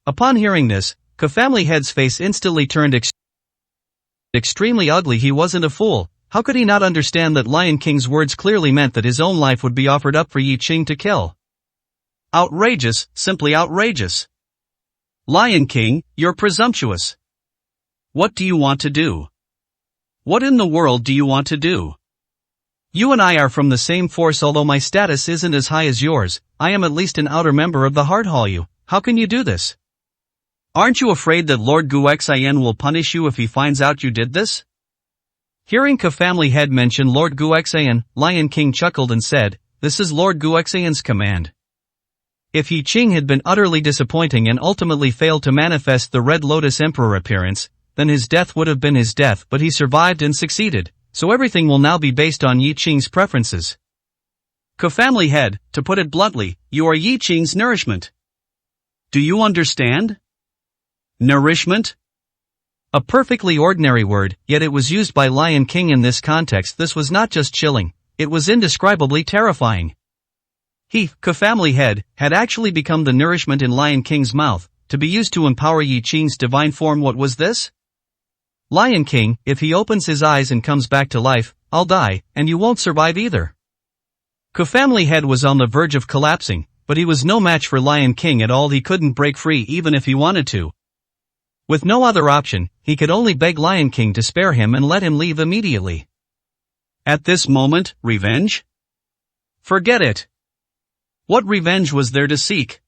Upon hearing this, Kafamli Head's face instantly turned extremely ugly. He wasn't a fool. How could he not understand that Lion King's words clearly meant that his own life would be offered up for Yi Qing to kill? Outrageous, simply outrageous. Lion King, you're presumptuous. What do you want to do? What in the world do you want to do? You and I are from the same force. Although my status isn't as high as yours, I am at least an outer member of the Hardhalyu. How can you do this? Aren't you afraid that Lord Guxian will punish you if he finds out you did this? Hearing Kafamli Head mention Lord Guxian, Lion King chuckled and said, this is Lord Guxian's command. If Yi Qing had been utterly disappointing and ultimately failed to manifest the Red Lotus Emperor appearance, then his death would have been his death, but he survived and succeeded, so everything will now be based on Yi Qing's preferences. Kafamli Head, to put it bluntly, you are Yi Qing's nourishment. Do you understand? Nourishment? A perfectly ordinary word, yet it was used by Lion King in this context. This was not just chilling, it was indescribably terrifying. He, Kafamli Head, had actually become the nourishment in Lion King's mouth, to be used to empower Yi Qing's divine form. What was this? Lion King, if he opens his eyes and comes back to life, I'll die, and you won't survive either. Kafamli Head was on the verge of collapsing, but he was no match for Lion King at all. He couldn't break free even if he wanted to. With no other option, he could only beg Lion King to spare him and let him leave immediately. At this moment, revenge? Forget it. What revenge was there to seek?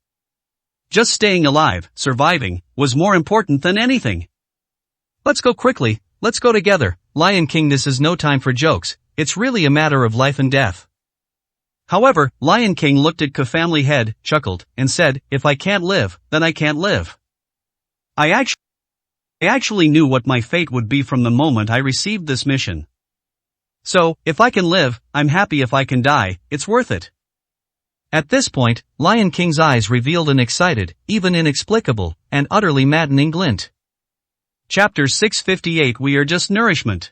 Just staying alive, surviving, was more important than anything. Let's go quickly, let's go together, Lion King. This is no time for jokes, it's really a matter of life and death. However, Lion King looked at Kafamli Head, chuckled, and said, if I can't live, then I can't live. I actually knew what my fate would be from the moment I received this mission. So, if I can live, I'm happy. If I can die, it's worth it. At this point, Lion King's eyes revealed an excited, even inexplicable, and utterly maddening glint. Chapter 658. We are just nourishment.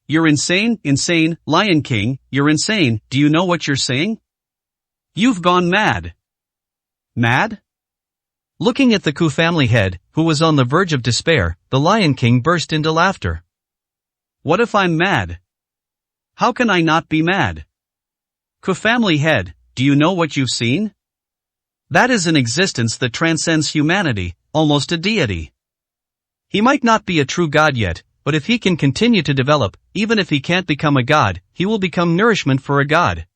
You're insane, Lion King, you're insane. Do you know what you're saying? You've gone mad. Mad? Looking at the Kafamli Head, who was on the verge of despair, the Lion King burst into laughter. What if I'm mad? How can I not be mad? Kafamli Head, do you know what you've seen? That is an existence that transcends humanity, almost a deity. He might not be a true god yet, but if he can continue to develop, even if he can't become a god, he will become nourishment for a god.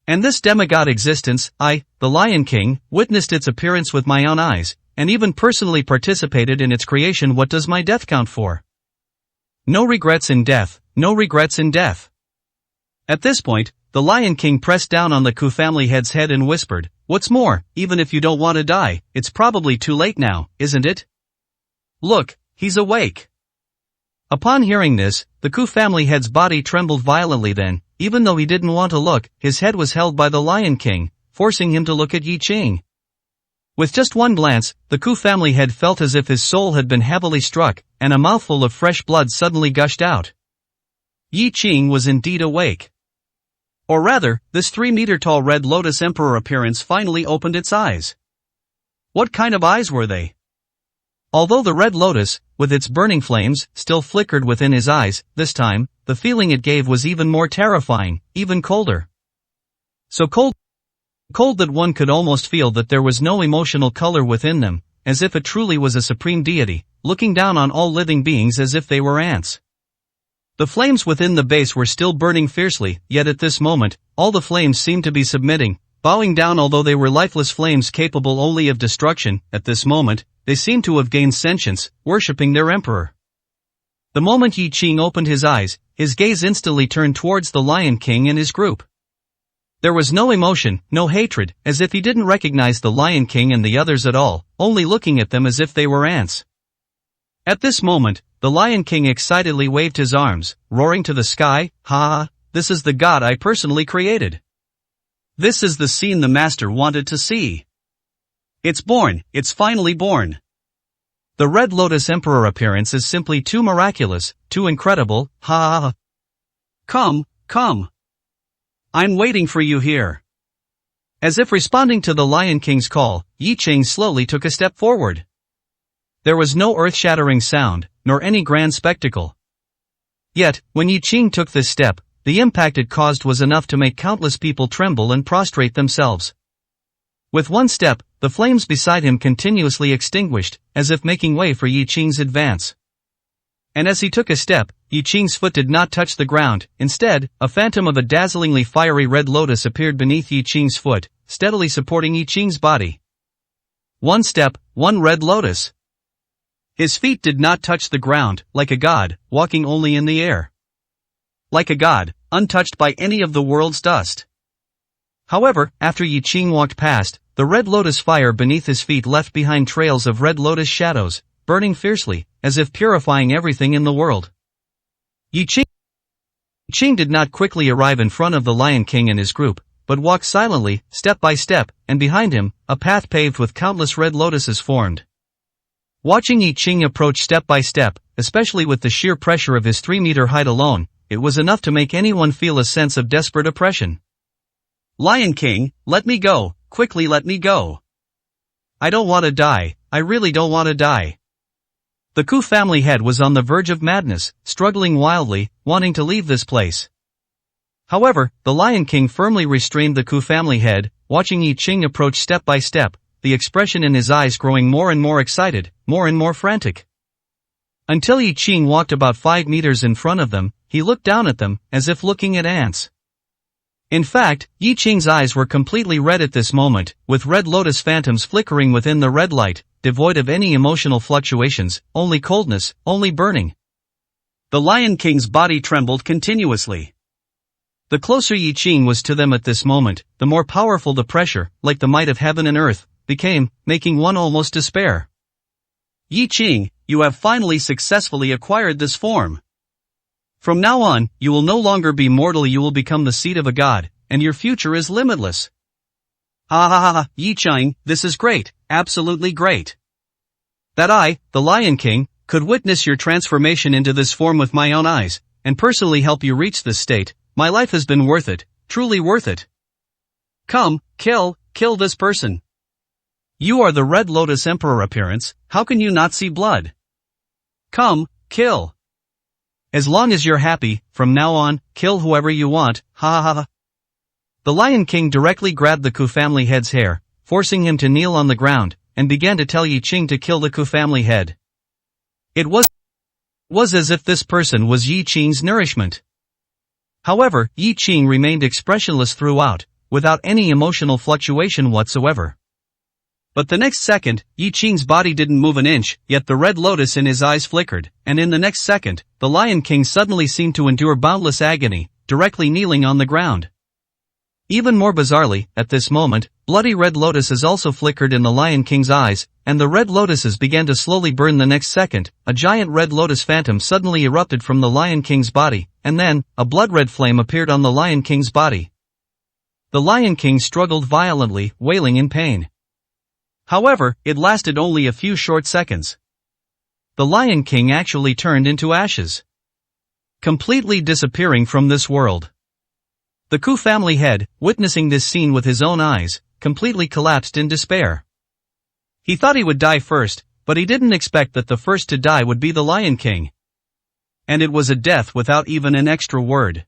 And this demigod existence, I, the Lion King, witnessed its appearance with my own eyes, and even personally participated in its creation. What does my death count for? No regrets in death, no regrets in death. At this point, the Lion King pressed down on the Kafamli Head's head and whispered, what's more, even if you don't want to die, it's probably too late now, isn't it? Look, he's awake. Upon hearing this, the Kafamli Head's body trembled violently. Then, even though he didn't want to look, his head was held by the Lion King, forcing him to look at Yi Qing. With just one glance, the Kafamli Head felt as if his soul had been heavily struck, and a mouthful of fresh blood suddenly gushed out. Yi Qing was indeed awake. Or rather, this 3-meter-tall Red Lotus Emperor appearance finally opened its eyes. What kind of eyes were they? Although the Red Lotus, with its burning flames, still flickered within his eyes, this time, the feeling it gave was even more terrifying, even colder. So cold that one could almost feel that there was no emotional color within them, as if it truly was a supreme deity, looking down on all living beings as if they were ants. The flames within the base were still burning fiercely, yet at this moment, all the flames seemed to be submitting, bowing down. Although they were lifeless flames capable only of destruction, at this moment, they seemed to have gained sentience, worshipping their emperor. The moment Yi Qing opened his eyes, his gaze instantly turned towards the Lion King and his group. There was no emotion, no hatred, as if he didn't recognize the Lion King and the others at all, only looking at them as if they were ants. At this moment, the Lion King excitedly waved his arms, roaring to the sky, "Ha! This is the god I personally created. This is the scene the master wanted to see. It's born, it's finally born. The Red Lotus Emperor appearance is simply too miraculous, too incredible, ha! Come, come. I'm waiting for you here. As if responding to the Lion King's call, Yi Qing slowly took a step forward. There was no earth-shattering sound, nor any grand spectacle. Yet, when Yi Qing took this step, the impact it caused was enough to make countless people tremble and prostrate themselves. With one step, the flames beside him continuously extinguished, as if making way for Yi Qing's advance. And as he took a step, Yi Qing's foot did not touch the ground. Instead, a phantom of a dazzlingly fiery red lotus appeared beneath Yi Qing's foot, steadily supporting Yi Qing's body. One step, one red lotus. His feet did not touch the ground, like a god, walking only in the air. Like a god, untouched by any of the world's dust. However, after Yi Qing walked past, the red lotus fire beneath his feet left behind trails of red lotus shadows, burning fiercely, as if purifying everything in the world. Yi Qing did not quickly arrive in front of the Lion King and his group, but walked silently, step by step, and behind him, a path paved with countless red lotuses formed. Watching Yi Qing approach step by step, especially with the sheer pressure of his 3-meter height alone, it was enough to make anyone feel a sense of desperate oppression. Lion King, let me go, quickly let me go. I don't want to die, I really don't want to die. The Ku family head was on the verge of madness, struggling wildly, wanting to leave this place. However, the Lion King firmly restrained the Ku family head, watching Yi Qing approach step by step, the expression in his eyes growing more and more excited, more and more frantic. Until Yi Qing walked about 5 meters in front of them, he looked down at them, as if looking at ants. In fact, Yi Qing's eyes were completely red at this moment, with red lotus phantoms flickering within the red light, devoid of any emotional fluctuations, only coldness, only burning. The Lion King's body trembled continuously. The closer Yi Qing was to them at this moment, the more powerful the pressure, like the might of heaven and earth, became, making one almost despair. Yi Qing, you have finally successfully acquired this form. From now on, you will no longer be mortal, you will become the seed of a god, and your future is limitless. Ha ha ha ha, Yi Qing, this is great, absolutely great. That I, the Lion King, could witness your transformation into this form with my own eyes, and personally help you reach this state, my life has been worth it, truly worth it. Come, kill this person. You are the Red Lotus Emperor appearance, how can you not see blood? Come, kill. As long as you're happy, from now on, kill whoever you want, ha ha ha. The Lion King directly grabbed the Ku family head's hair, forcing him to kneel on the ground, and began to tell Yi Qing to kill the Ku family head. It was as if this person was Yi Qing's nourishment. However, Yi Qing remained expressionless throughout, without any emotional fluctuation whatsoever. But the next second, Yi Qing's body didn't move an inch, yet the red lotus in his eyes flickered, and in the next second, the Lion King suddenly seemed to endure boundless agony, directly kneeling on the ground. Even more bizarrely, at this moment, bloody red lotuses also flickered in the Lion King's eyes, and the red lotuses began to slowly burn. The next second, a giant red lotus phantom suddenly erupted from the Lion King's body, and then, a blood-red flame appeared on the Lion King's body. The Lion King struggled violently, wailing in pain. However, it lasted only a few short seconds. The Lion King actually turned into ashes, completely disappearing from this world. The Ku family head, witnessing this scene with his own eyes, completely collapsed in despair. He thought he would die first, but he didn't expect that the first to die would be the Lion King. And it was a death without even an extra word.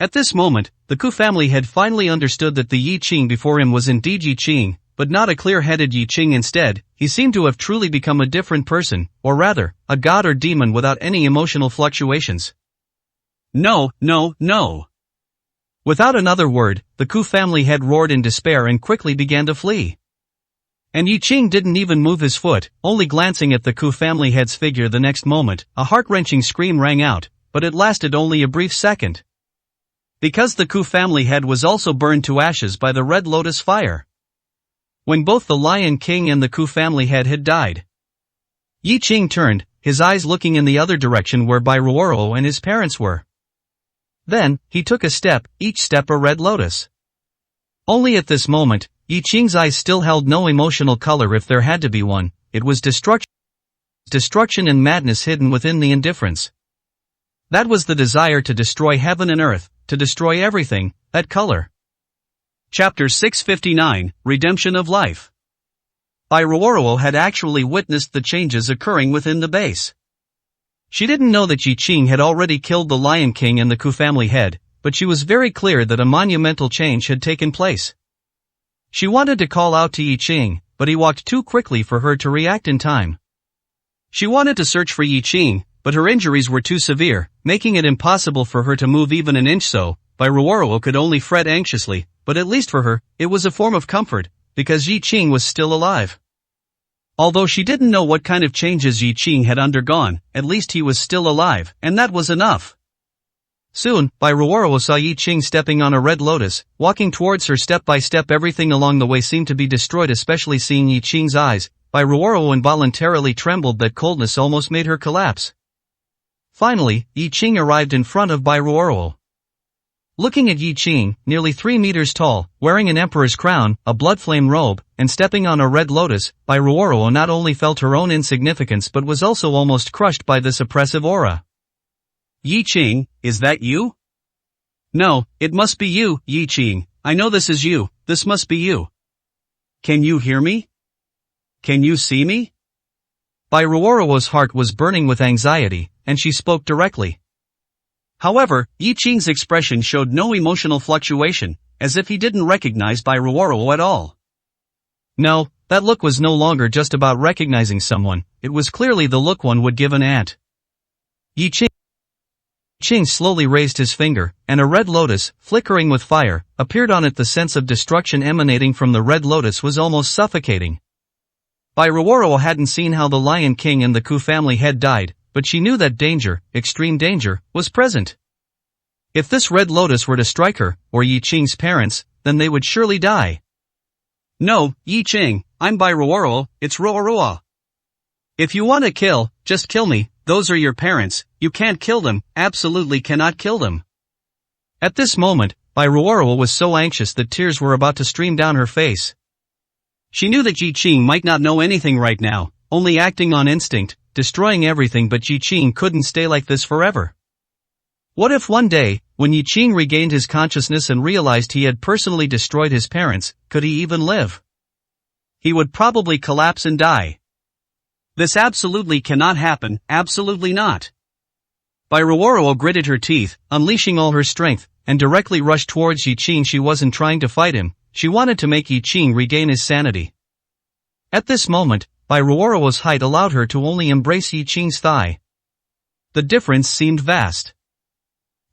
At this moment, the Ku family head finally understood that the Yi Qing before him was indeed Yi Qing, but not a clear-headed Yi Qing. Instead, he seemed to have truly become a different person, or rather, a god or demon without any emotional fluctuations. No, no, no. Without another word, the Ku family head roared in despair and quickly began to flee. And Yi Qing didn't even move his foot, only glancing at the Ku family head's figure. The next moment, a heart-wrenching scream rang out, but it lasted only a brief second. Because the Ku family head was also burned to ashes by the red lotus fire. When both the Lion King and the Ku family head had died, Yi Qing turned, his eyes looking in the other direction where Bai Ruoro and his parents were. Then, he took a step, each step a red lotus. Only at this moment, Yi Qing's eyes still held no emotional color if there had to be one, it was destruction and madness hidden within the indifference. That was the desire to destroy heaven and earth, to destroy everything, that color. Chapter 659, Redemption of Life. Bairuoro had actually witnessed the changes occurring within the base. She didn't know that Yi Qing had already killed the Lion King and the Ku family head, but she was very clear that a monumental change had taken place. She wanted to call out to Yi Qing, but he walked too quickly for her to react in time. She wanted to search for Yi Qing, but her injuries were too severe, making it impossible for her to move even an inch. So Bairuoro could only fret anxiously, but at least for her, it was a form of comfort, because Yi Qing was still alive. Although she didn't know what kind of changes Yi Qing had undergone, at least he was still alive, and that was enough. Soon, Bairuoro saw Yi Qing stepping on a red lotus, walking towards her step by step. Everything along the way seemed to be destroyed, especially seeing Yi Qing's eyes. Bairuoro involuntarily trembled. That coldness almost made her collapse. Finally, Yi Qing arrived in front of Bairuoro. Looking at Yi Qing, nearly 3 meters tall, wearing an emperor's crown, a blood-flame robe, and stepping on a red lotus, Bairuoro not only felt her own insignificance but was also almost crushed by this oppressive aura. Yi Qing, is that you? No, it must be you, Yi Qing. I know this is you, this must be you. Can you hear me? Can you see me? Bairuoro's heart was burning with anxiety, and she spoke directly. However, Yi Qing's expression showed no emotional fluctuation, as if he didn't recognize Bairuoro at all. No, that look was no longer just about recognizing someone, it was clearly the look one would give an ant. Yi Qing slowly raised his finger, and a red lotus, flickering with fire, appeared on it. The sense of destruction emanating from the red lotus was almost suffocating. Bairuoro hadn't seen how the Lion King and the Ku family had died, but she knew that danger, extreme danger, was present. If this red lotus were to strike her, or Yi Qing's parents, then they would surely die. No, Yi Qing, I'm Bairuoro, it's Ruorua. If you want to kill, just kill me, those are your parents, you can't kill them, absolutely cannot kill them. At this moment, Bairuoro was so anxious that tears were about to stream down her face. She knew that Yi Qing might not know anything right now, only acting on instinct, destroying everything, but Yi Qing couldn't stay like this forever. What if one day, when Yi Qing regained his consciousness and realized he had personally destroyed his parents, could he even live? He would probably collapse and die. This absolutely cannot happen, absolutely not. Bairuoro gritted her teeth, unleashing all her strength, and directly rushed towards Yi Qing. She wasn't trying to fight him, she wanted to make Yi Qing regain his sanity. At this moment, Bairuoro's height allowed her to only embrace Yi Qing's thigh. The difference seemed vast.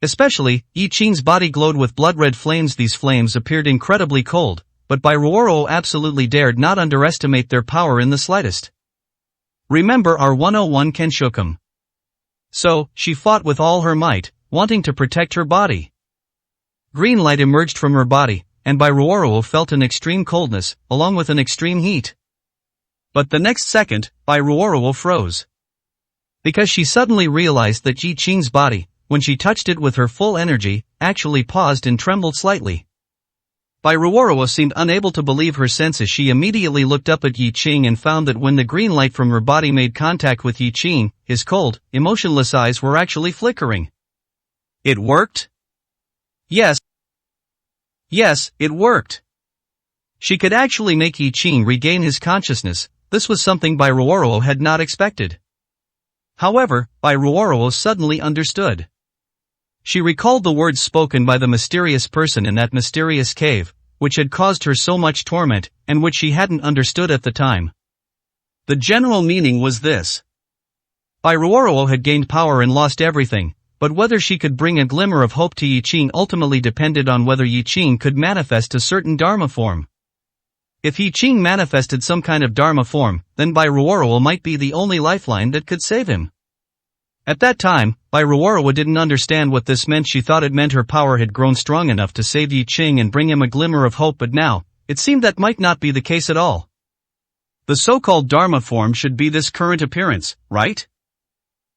Especially, Yi Qing's body glowed with blood-red flames. These flames appeared incredibly cold, but Bairuoro absolutely dared not underestimate their power in the slightest. Remember our 101 Kenshokum. So, she fought with all her might, wanting to protect her body. Green light emerged from her body, and Bairuoro felt an extreme coldness, along with an extreme heat. But the next second, Bairuoro froze. Because she suddenly realized that Yi Qing's body, when she touched it with her full energy, actually paused and trembled slightly. Bairuoro seemed unable to believe her senses. She immediately looked up at Yi Qing and found that when the green light from her body made contact with Yi Qing, his cold, emotionless eyes were actually flickering. It worked? Yes. Yes, it worked. She could actually make Yi Qing regain his consciousness. This was something Bairuoro had not expected. However, Bairuoro suddenly understood. She recalled the words spoken by the mysterious person in that mysterious cave, which had caused her so much torment, and which she hadn't understood at the time. The general meaning was this. Bairuoro had gained power and lost everything, but whether she could bring a glimmer of hope to Yi Qing ultimately depended on whether Yi Qing could manifest a certain Dharma form. If Yi Qing manifested some kind of Dharma form, then Bairuoro might be the only lifeline that could save him. At that time, Bairuoro didn't understand what this meant. She thought it meant her power had grown strong enough to save Yi Qing and bring him a glimmer of hope, but now, it seemed that might not be the case at all. The so-called Dharma form should be this current appearance, right?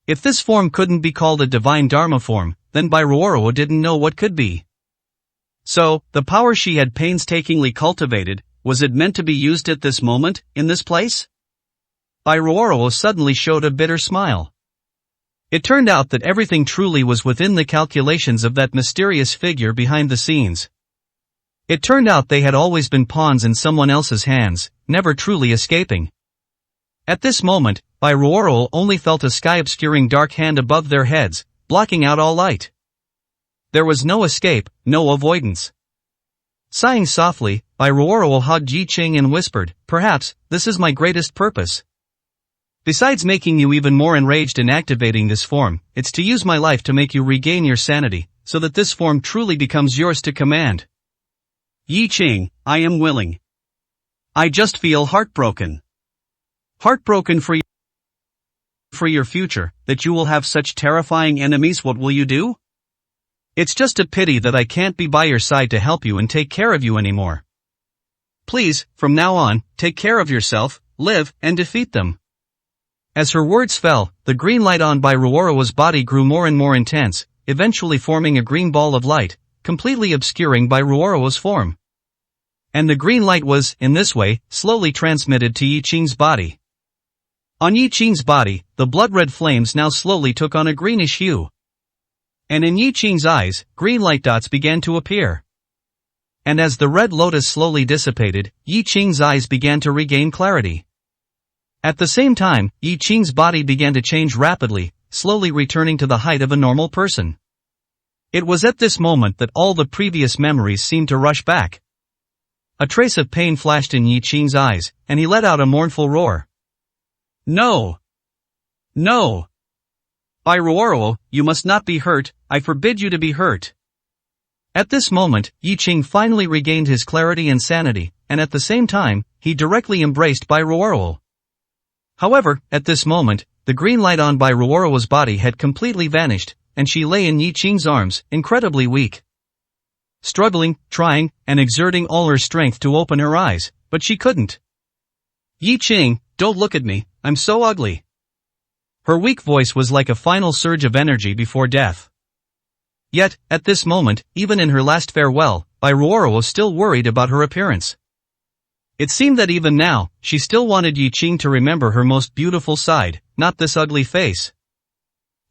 If this form couldn't be called a divine Dharma form, then Bairuoro didn't know what could be. So, the power she had painstakingly cultivated, was it meant to be used at this moment, in this place? Bairuoro suddenly showed a bitter smile. It turned out that everything truly was within the calculations of that mysterious figure behind the scenes. It turned out they had always been pawns in someone else's hands, never truly escaping. At this moment, Bairuoro only felt a sky-obscuring dark hand above their heads, blocking out all light. There was no escape, no avoidance. Sighing softly, Bairuoro hugged Yi Qing and whispered, "Perhaps, this is my greatest purpose. Besides making you even more enraged and activating this form, it's to use my life to make you regain your sanity, so that this form truly becomes yours to command." "Yi Qing, I am willing. I just feel heartbroken. Heartbroken for your future, that you will have such terrifying enemies. What will you do? It's just a pity that I can't be by your side to help you and take care of you anymore. Please, from now on, take care of yourself, live, and defeat them." As her words fell, the green light on Bairuoro's body grew more and more intense, eventually forming a green ball of light, completely obscuring Bairuoro's form. And the green light was, in this way, slowly transmitted to Yi Qing's body. On Yi Qing's body, the blood-red flames now slowly took on a greenish hue. And in Yi Qing's eyes, green light dots began to appear. And as the red lotus slowly dissipated, Yi Qing's eyes began to regain clarity. At the same time, Yi Qing's body began to change rapidly, slowly returning to the height of a normal person. It was at this moment that all the previous memories seemed to rush back. A trace of pain flashed in Yi Qing's eyes, and he let out a mournful roar. "No! No! Bairuoro, you must not be hurt, I forbid you to be hurt." At this moment, Yi Qing finally regained his clarity and sanity, and at the same time, he directly embraced Bairuoro. However, at this moment, the green light on Bairuoro's body had completely vanished, and she lay in Yi Qing's arms, incredibly weak. Struggling, trying, and exerting all her strength to open her eyes, but she couldn't. "Yi Qing, don't look at me, I'm so ugly." Her weak voice was like a final surge of energy before death. Yet, at this moment, even in her last farewell, Bairuoro was still worried about her appearance. It seemed that even now, she still wanted Yi Qing to remember her most beautiful side, not this ugly face.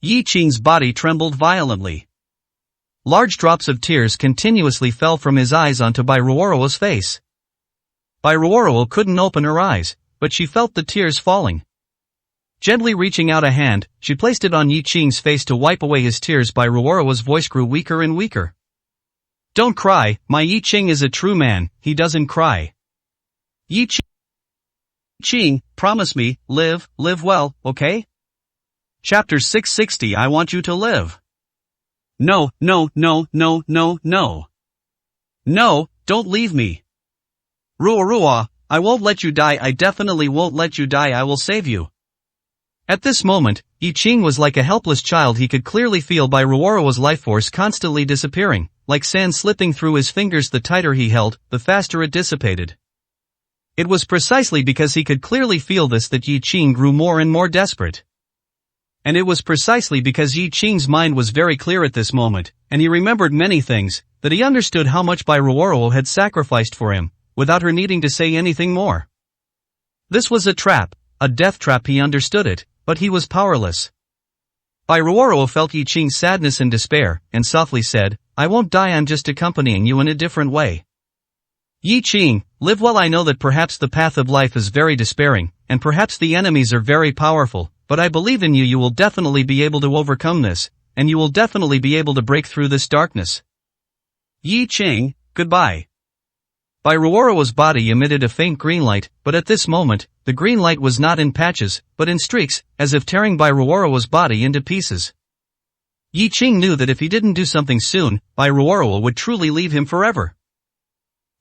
Yi Qing's body trembled violently. Large drops of tears continuously fell from his eyes onto Bairuoro's face. Bairuoro couldn't open her eyes, but she felt the tears falling. Gently reaching out a hand, she placed it on Yi Qing's face to wipe away his tears. Bairuoro's voice grew weaker and weaker. "Don't cry, my Yi Qing is a true man, he doesn't cry. Yi Qing, promise me, live well, okay? Chapter 660. I want you to live." "No, no, no, no, no, no. No, don't leave me. Ruarua, I won't let you die, I definitely won't let you die, I will save you." At this moment, Yi Qing was like a helpless child. He could clearly feel Bairuoro's life force constantly disappearing, like sand slipping through his fingers. The tighter he held, the faster it dissipated. It was precisely because he could clearly feel this that Yi Qing grew more and more desperate. And it was precisely because Yi Qing's mind was very clear at this moment, and he remembered many things, that he understood how much Bairuoro had sacrificed for him, without her needing to say anything more. This was a trap, a death trap. He understood it, but he was powerless. Bairuoro felt Yi Qing's sadness and despair, and softly said, "I won't die, I'm just accompanying you in a different way. Yi Qing, live well. I know that perhaps the path of life is very despairing, and perhaps the enemies are very powerful, but I believe in you. You will definitely be able to overcome this, and you will definitely be able to break through this darkness. Yi Qing, goodbye." Bairuoro's body emitted a faint green light, but at this moment, the green light was not in patches, but in streaks, as if tearing Bairuoro's body into pieces. Yi Qing knew that if he didn't do something soon, Bairuoro would truly leave him forever.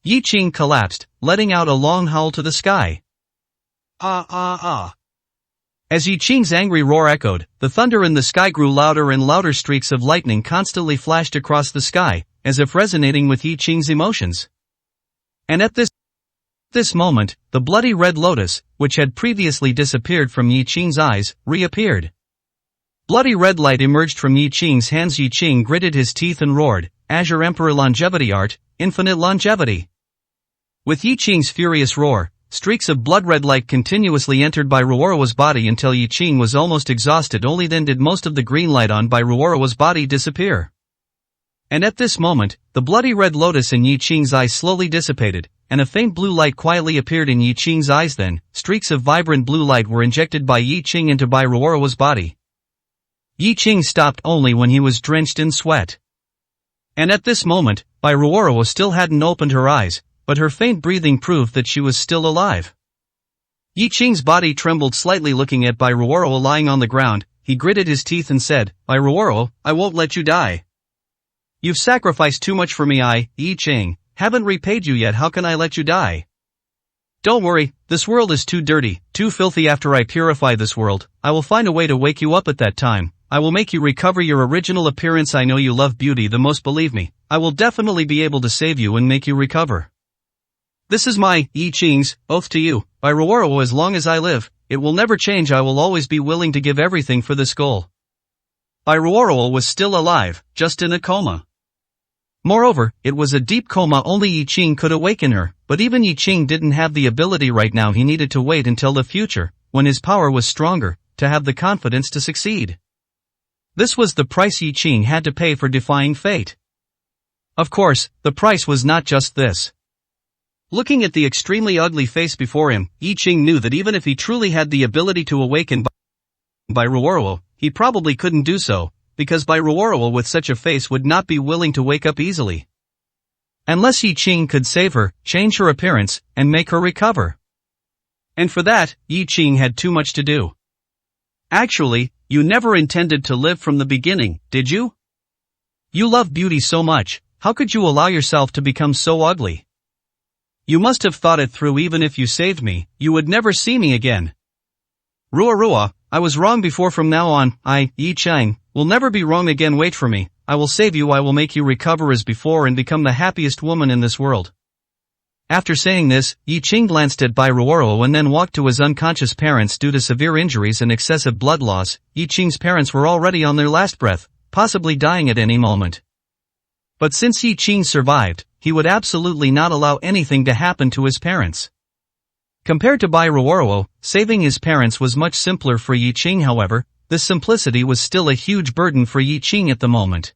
Yi Qing collapsed, letting out a long howl to the sky. "Ah ah ah." As Yi Qing's angry roar echoed, the thunder in the sky grew louder and louder. Streaks of lightning constantly flashed across the sky, as if resonating with Yi Qing's emotions. And at this moment, the bloody red lotus, which had previously disappeared from Yi Qing's eyes, reappeared. Bloody red light emerged from Yi Qing's hands. Yi Qing gritted his teeth and roared, "Azure Emperor Longevity Art, infinite longevity." With Yi Qing's furious roar, streaks of blood-red light continuously entered by Ruoro's body until Yi Qing was almost exhausted. Only then did most of the green light on by Ruoro's body disappear. And at this moment, the bloody red lotus in Yi Qing's eyes slowly dissipated, and a faint blue light quietly appeared in Yi Qing's eyes. Then, streaks of vibrant blue light were injected by Yi Qing into by Ruoro's body. Yi Qing stopped only when he was drenched in sweat. And at this moment, Bai Ruoro still hadn't opened her eyes, but her faint breathing proved that she was still alive. Yi Qing's body trembled slightly looking at Bai Ruoro lying on the ground. He gritted his teeth and said, "Bai Ruoro, I won't let you die. You've sacrificed too much for me. I, Yi Qing, haven't repaid you yet. How can I let you die? Don't worry, this world is too dirty, too filthy. After I purify this world, I will find a way to wake you up at that time. I will make you recover your original appearance. I know you love beauty the most, believe me. I will definitely be able to save you and make you recover. This is my, Yi Qing's, oath to you, Bai Ruoro. As long as I live, it will never change. I will always be willing to give everything for this goal." Bai Ruoro was still alive, just in a coma. Moreover, it was a deep coma. Only Yi Qing could awaken her, but even Yi Qing didn't have the ability right now. He needed to wait until the future, when his power was stronger, to have the confidence to succeed. This was the price Yi Qing had to pay for defying fate. Of course, the price was not just this. Looking at the extremely ugly face before him, Yi Qing knew that even if he truly had the ability to awaken Bai Ruoro, he probably couldn't do so, because Bai Ruoro with such a face would not be willing to wake up easily. Unless Yi Qing could save her, change her appearance, and make her recover. And for that, Yi Qing had too much to do. Actually, you never intended to live from the beginning, did you? You love beauty so much, how could you allow yourself to become so ugly? You must have thought it through. Even if you saved me, you would never see me again. Ruoroa, I was wrong before. From now on, I, Yi Qing, will never be wrong again. Wait for me, I will save you. I will make you recover as before and become the happiest woman in this world. After saying this, Yi Qing glanced at Bai Ruoro and then walked to his unconscious parents. Due to severe injuries and excessive blood loss, Yi Qing's parents were already on their last breath, possibly dying at any moment. But since Yi Qing survived, he would absolutely not allow anything to happen to his parents. Compared to Bai Ruoro, saving his parents was much simpler for Yi Qing. However, this simplicity was still a huge burden for Yi Qing at the moment.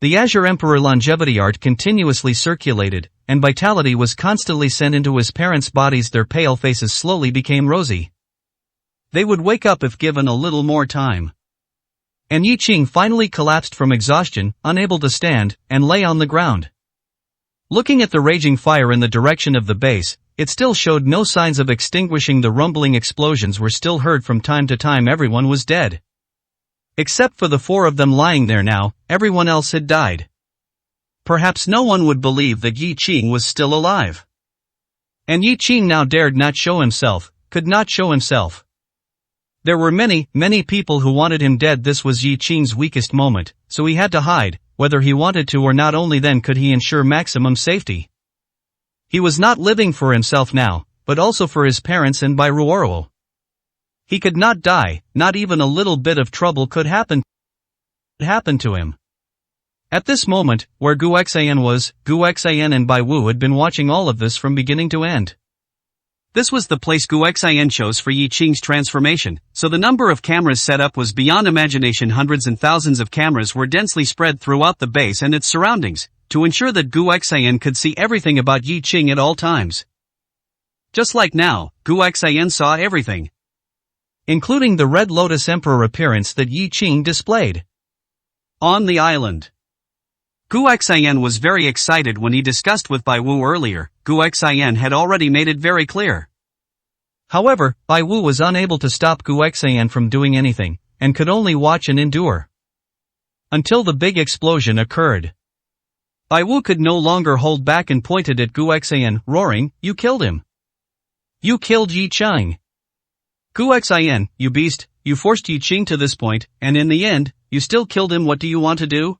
The Azure Emperor longevity art continuously circulated, and vitality was constantly sent into his parents' bodies. Their pale faces slowly became rosy. They would wake up if given a little more time. And Yi Qing finally collapsed from exhaustion, unable to stand, and lay on the ground. Looking at the raging fire in the direction of the base, it still showed no signs of extinguishing. The rumbling explosions were still heard from time to time. Everyone was dead. Except for the four of them lying there now, everyone else had died. Perhaps no one would believe that Yi Qing was still alive. And Yi Qing now dared not show himself, could not show himself. There were many, many people who wanted him dead. This was Yi Qing's weakest moment, so he had to hide, whether he wanted to or not. Only then could he ensure maximum safety. He was not living for himself now, but also for his parents and Bai Ruoro. He could not die, not even a little bit of trouble could happen to him. At this moment, where Gu Xian was, Gu Xian and Bai Wu had been watching all of this from beginning to end. This was the place Gu Xian chose for Yi Qing's transformation, so the number of cameras set up was beyond imagination. Hundreds and thousands of cameras were densely spread throughout the base and its surroundings, to ensure that Gu Xian could see everything about Yi Qing at all times. Just like now, Gu Xian saw everything, including the Red Lotus Emperor appearance that Yi Qing displayed on the island. Gu Xian was very excited when he discussed with Bai Wu earlier. Gu Xian had already made it very clear. However, Bai Wu was unable to stop Gu Xian from doing anything, and could only watch and endure until the big explosion occurred. Bai Wu could no longer hold back and pointed at Gu Xian, roaring, "You killed him! You killed Yi Qing! Gu Xian, you beast, you forced Yi Qing to this point, and in the end, you still killed him. What do you want to do?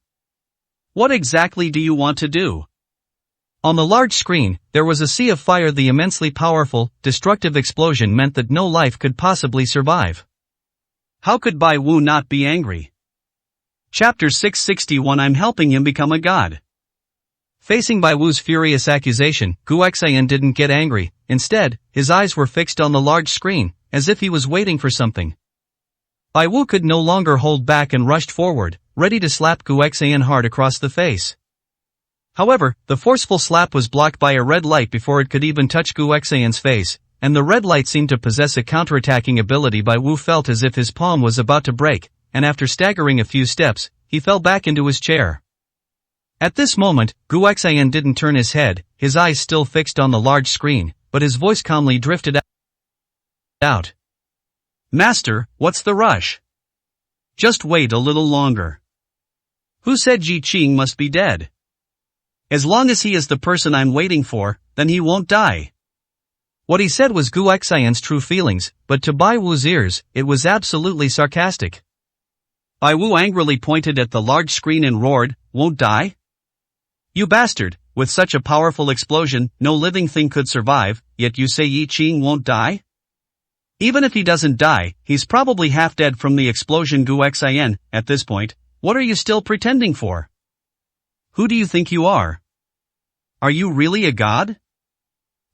What exactly do you want to do?" On the large screen, there was a sea of fire. The immensely powerful, destructive explosion meant that no life could possibly survive. How could Bai Wu not be angry? Chapter 661. I'm helping him become a god. Facing Bai Wu's furious accusation, Gu Xian didn't get angry. Instead, his eyes were fixed on the large screen, as if he was waiting for something. Bai Wu could no longer hold back and rushed forward, ready to slap Gu Xian hard across the face. However, the forceful slap was blocked by a red light before it could even touch Gu Xian's face, and the red light seemed to possess a counterattacking ability. Bai Wu felt as if his palm was about to break, and after staggering a few steps, he fell back into his chair. At this moment, Gu Xian didn't turn his head, his eyes still fixed on the large screen, but his voice calmly drifted out. Master, what's the rush? Just wait a little longer. Who said Yi Qing must be dead? As long as he is the person I'm waiting for, then he won't die. What he said was Gu Xian's true feelings, but to Bai Wu's ears, it was absolutely sarcastic. Bai Wu angrily pointed at the large screen and roared, "Won't die? You bastard, with such a powerful explosion, no living thing could survive, yet you say Yi Qing won't die? Even if he doesn't die, he's probably half dead from the explosion." Gu Xian, at this point, what are you still pretending for? Who do you think you are? Are you really a god?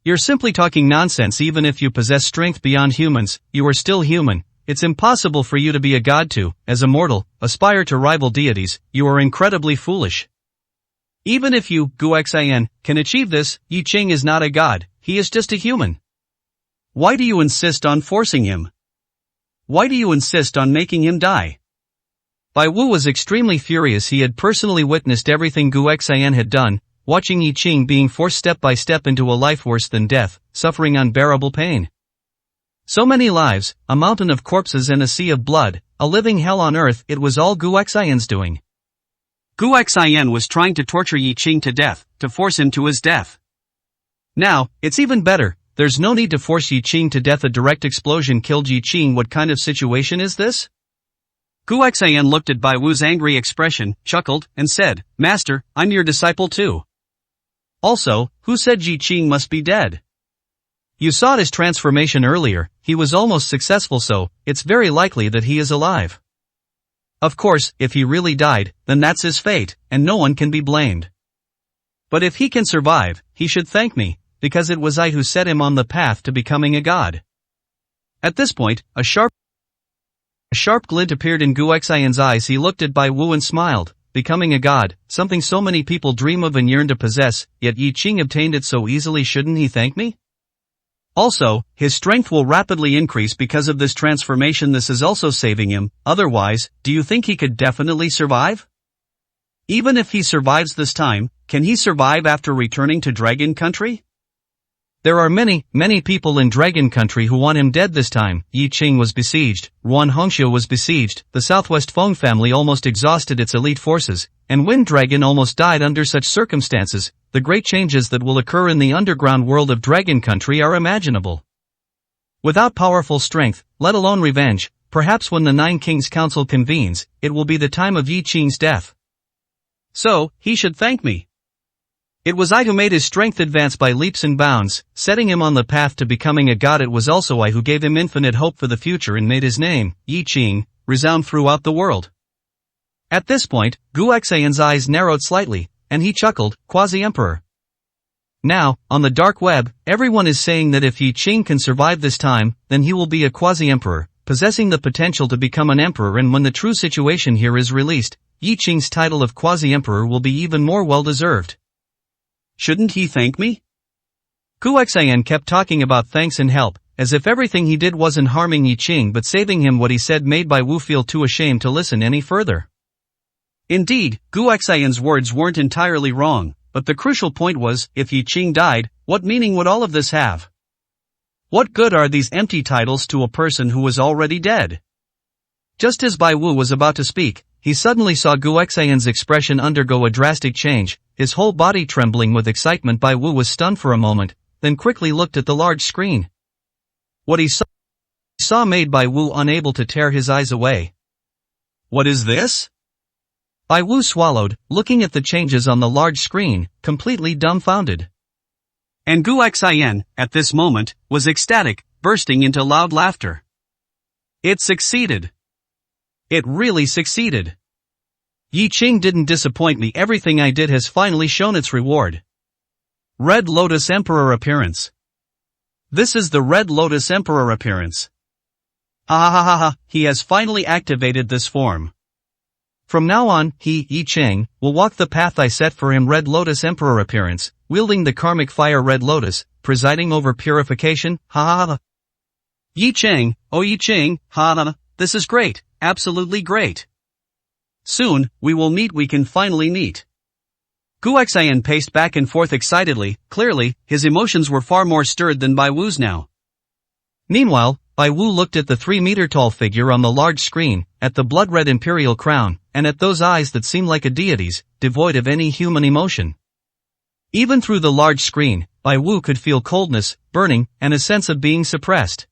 You're simply talking nonsense. Even if you possess strength beyond humans, you are still human. It's impossible for you to be a god to, as a mortal, aspire to rival deities. You are incredibly foolish. Even if you, Gu Xian, can achieve this, Yi Qing is not a god, he is just a human. Why do you insist on forcing him? Why do you insist on making him die? Bai Wu was extremely furious. He had personally witnessed everything Gu Xian had done, watching Yi Qing being forced step by step into a life worse than death, suffering unbearable pain. So many lives, a mountain of corpses and a sea of blood, a living hell on earth. It was all Gu Xian's doing. Gu Xian was trying to torture Yi Qing to death, to force him to his death. Now, it's even better, there's no need to force Yi Qing to death. A direct explosion killed Yi Qing. What kind of situation is this? Gu Xian looked at Bai Wu's angry expression, chuckled, and said, Master, I'm your disciple too. Also, who said Yi Qing must be dead? You saw his transformation earlier, he was almost successful, so it's very likely that he is alive. Of course, if he really died, then that's his fate, and no one can be blamed. But if he can survive, he should thank me, because it was I who set him on the path to becoming a god. At this point, a sharp glint appeared in Gu Xian's eyes. He looked at Bai Wu and smiled. Becoming a god, something so many people dream of and yearn to possess, yet Yi Qing obtained it so easily. Shouldn't he thank me? Also, his strength will rapidly increase because of this transformation. This is also saving him. Otherwise, do you think he could definitely survive? Even if he survives this time, can he survive after returning to Dragon Country? There are many people in Dragon Country who want him dead this time. Yi Qing was besieged, Ruan Hongxiu was besieged, the Southwest Feng family almost exhausted its elite forces, and Wind Dragon almost died. Under such circumstances, the great changes that will occur in the underground world of Dragon Country are imaginable. Without powerful strength, let alone revenge, perhaps when the Nine Kings Council convenes, it will be the time of Yi Qing's death. So, he should thank me. It was I who made his strength advance by leaps and bounds, setting him on the path to becoming a god. It was also I who gave him infinite hope for the future and made his name, Yi Qing, resound throughout the world. At this point, Gu Xian's eyes narrowed slightly, and he chuckled, Quasi-Emperor. Now, on the dark web, everyone is saying that if Yi Qing can survive this time, then he will be a Quasi-Emperor, possessing the potential to become an emperor. And when the true situation here is released, Yi Qing's title of Quasi-Emperor will be even more well-deserved. Shouldn't he thank me? Gu Xian kept talking about thanks and help, as if everything he did wasn't harming Yi Qing but saving him. What he said made Bai Wu feel too ashamed to listen any further. Indeed, Gu Xian's words weren't entirely wrong, but the crucial point was, if Yi Qing died, what meaning would all of this have? What good are these empty titles to a person who was already dead? Just as Bai Wu was about to speak, he suddenly saw Gu Xian's expression undergo a drastic change, his whole body trembling with excitement. Bai Wu was stunned for a moment, then quickly looked at the large screen. What he saw made Bai Wu unable to tear his eyes away. What is this? Bai Wu swallowed, looking at the changes on the large screen, completely dumbfounded. And Gu Xian, at this moment, was ecstatic, bursting into loud laughter. It succeeded. It really succeeded. Yi Qing didn't disappoint me, everything I did has finally shown its reward. Red Lotus Emperor appearance. This is the Red Lotus Emperor appearance. He has finally activated this form. From now on, he, Yi Qing, will walk the path I set for him. Red Lotus Emperor appearance, wielding the karmic fire Red Lotus, presiding over purification, Yi Qing, oh Yi Qing, this is great, absolutely great. Soon, we will meet, we can finally meet. Guoxian paced back and forth excitedly, clearly, his emotions were far more stirred than Bai Wu's now. Meanwhile, Bai Wu looked at the 3-meter-tall figure on the large screen, at the blood-red imperial crown, and at those eyes that seemed like a deity's, devoid of any human emotion. Even through the large screen, Bai Wu could feel coldness, burning, and a sense of being suppressed.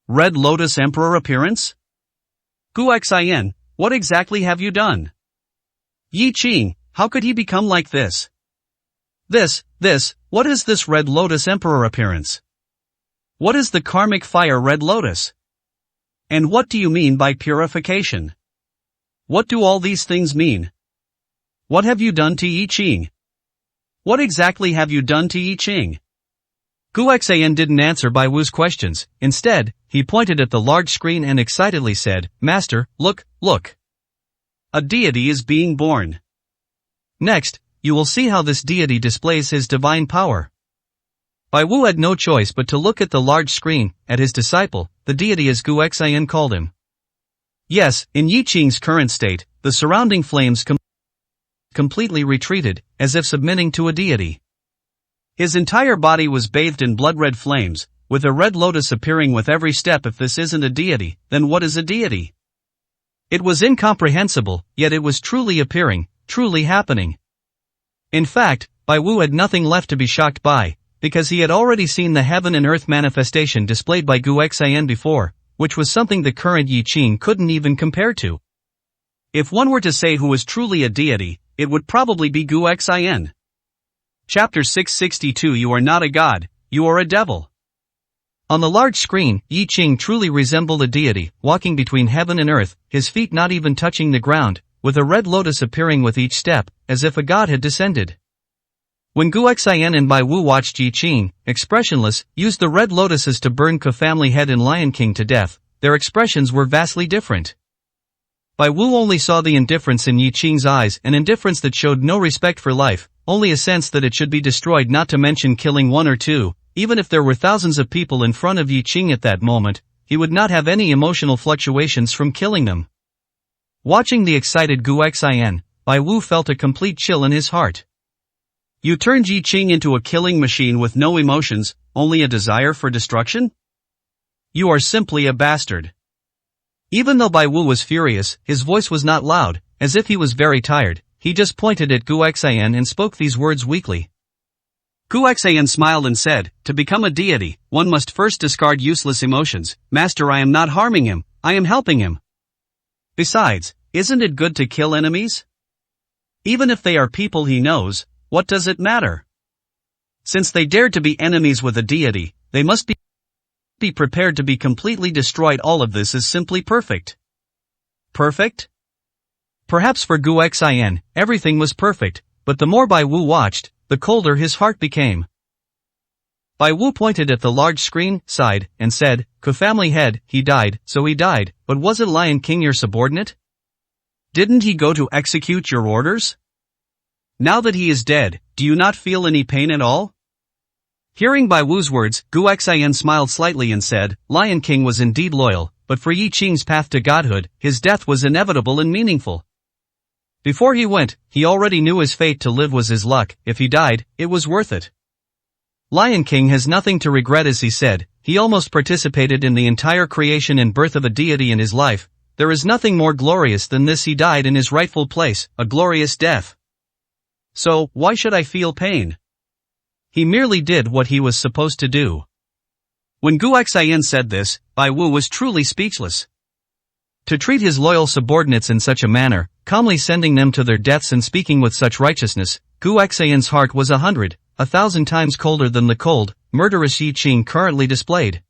Red Lotus Emperor appearance? Guoxian, what exactly have you done? Yi Qing, how could he become like this? What is this Red Lotus Emperor appearance? What is the karmic fire Red Lotus? And what do you mean by purification? What do all these things mean? What have you done to Yi Qing? What exactly have you done to Yi Qing? Guoxian didn't answer Bai Wu's questions. Instead, he pointed at the large screen and excitedly said, Master, look. A deity is being born. Next, you will see how this deity displays his divine power. Bai Wu had no choice but to look at the large screen, at his disciple, the deity as Guoxian called him. Yes, in Yi Qing's current state, the surrounding flames completely retreated, as if submitting to a deity. His entire body was bathed in blood-red flames, with a red lotus appearing with every step. If this isn't a deity, then what is a deity? It was incomprehensible, yet it was truly appearing, truly happening. In fact, Bai Wu had nothing left to be shocked by, because he had already seen the heaven and earth manifestation displayed by Guoxian before, which was something the current Yi Qing couldn't even compare to. If one were to say who was truly a deity, it would probably be Guoxian. Chapter 662 You are not a god, you are a devil. On the large screen, Yi Qing truly resembled a deity, walking between heaven and earth, his feet not even touching the ground, with a red lotus appearing with each step, as if a god had descended. When Guoxian and Bai Wu watched Yi Qing, expressionless, use the red lotuses to burn Ke family head and Lion King to death, their expressions were vastly different. Bai Wu only saw the indifference in Yi Qing's eyes, an indifference that showed no respect for life, only a sense that it should be destroyed, not to mention killing one or two. Even if there were thousands of people in front of Yi Qing at that moment, he would not have any emotional fluctuations from killing them. Watching the excited Guoxian, Bai Wu felt a complete chill in his heart. You turned Yi Qing into a killing machine with no emotions, only a desire for destruction? You are simply a bastard. Even though Bai Wu was furious, his voice was not loud, as if he was very tired. He just pointed at Guoxian and spoke these words weakly. Guoxian smiled and said, to become a deity, one must first discard useless emotions. Master, I am not harming him, I am helping him. Besides, isn't it good to kill enemies? Even if they are people he knows, what does it matter? Since they dared to be enemies with a deity, they must be prepared to be completely destroyed. All of this is simply perfect. Perfect? Perhaps for Guoxian, everything was perfect, but the more Bai Wu watched, the colder his heart became. Bai Wu pointed at the large screen, sighed, and said, Ke family head, he died, so he died, but wasn't Lion King your subordinate? Didn't he go to execute your orders? Now that he is dead, do you not feel any pain at all? Hearing Bai Wu's words, Guoxian smiled slightly and said, Lion King was indeed loyal, but for Yi Qing's path to godhood, his death was inevitable and meaningful. Before he went, he already knew his fate. To live was his luck. If he died, it was worth it. Lion King has nothing to regret, as he said. He almost participated in the entire creation and birth of a deity in his life. There is nothing more glorious than this. He died in his rightful place, a glorious death. So, why should I feel pain? He merely did what he was supposed to do. When Guoxian said this, Bai Wu was truly speechless. To treat his loyal subordinates in such a manner, calmly sending them to their deaths and speaking with such righteousness, Guoxian's heart was 1,000 times colder than the cold, murderous Yi Qing currently displayed.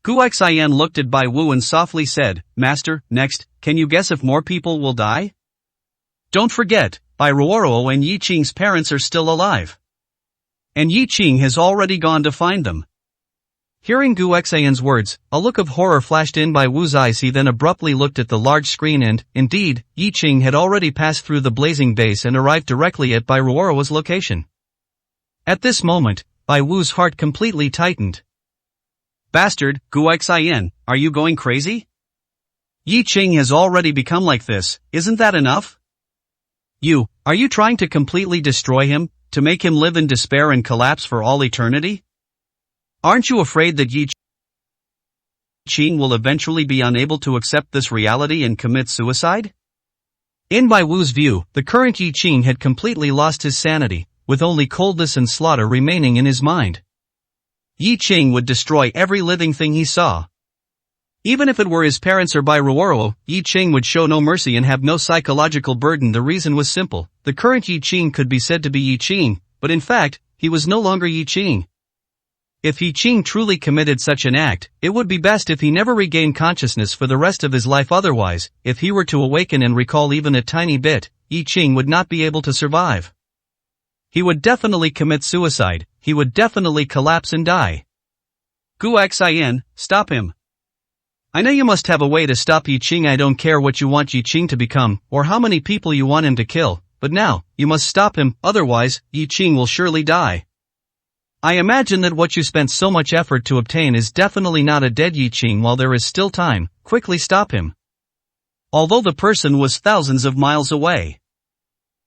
Guoxian looked at Bai Wu and softly said, Master, next, can you guess if more people will die? Don't forget, Bai Ruoruo and Yi Qing's parents are still alive. And Yi Qing has already gone to find them. Hearing Gu Xian's words, a look of horror flashed in Bai Wu's eyes. He then abruptly looked at the large screen and, indeed, Yi Qing had already passed through the blazing base and arrived directly at Bai Ruoruo's location. At this moment, Bai Wu's heart completely tightened. Bastard, Gu Xian, are you going crazy? Yi Qing has already become like this, isn't that enough? Are you trying to completely destroy him, to make him live in despair and collapse for all eternity? Aren't you afraid that Yi Qing will eventually be unable to accept this reality and commit suicide? In Bai Wu's view, the current Yi Qing had completely lost his sanity, with only coldness and slaughter remaining in his mind. Yi Qing would destroy every living thing he saw. Even if it were his parents or Bai Ruoruo, Yi Qing would show no mercy and have no psychological burden. The reason was simple. The current Yi Qing could be said to be Yi Qing, but in fact, he was no longer Yi Qing. If Yi Qing truly committed such an act, it would be best if he never regained consciousness for the rest of his life. Otherwise, if he were to awaken and recall even a tiny bit, Yi Qing would not be able to survive. He would definitely commit suicide, he would definitely collapse and die. Gu Xian, stop him. I know you must have a way to stop Yi Qing. I don't care what you want Yi Qing to become, or how many people you want him to kill, but now, you must stop him, otherwise, Yi Qing will surely die. I imagine that what you spent so much effort to obtain is definitely not a dead Yi Qing. While there is still time, quickly stop him. Although the person was thousands of miles away.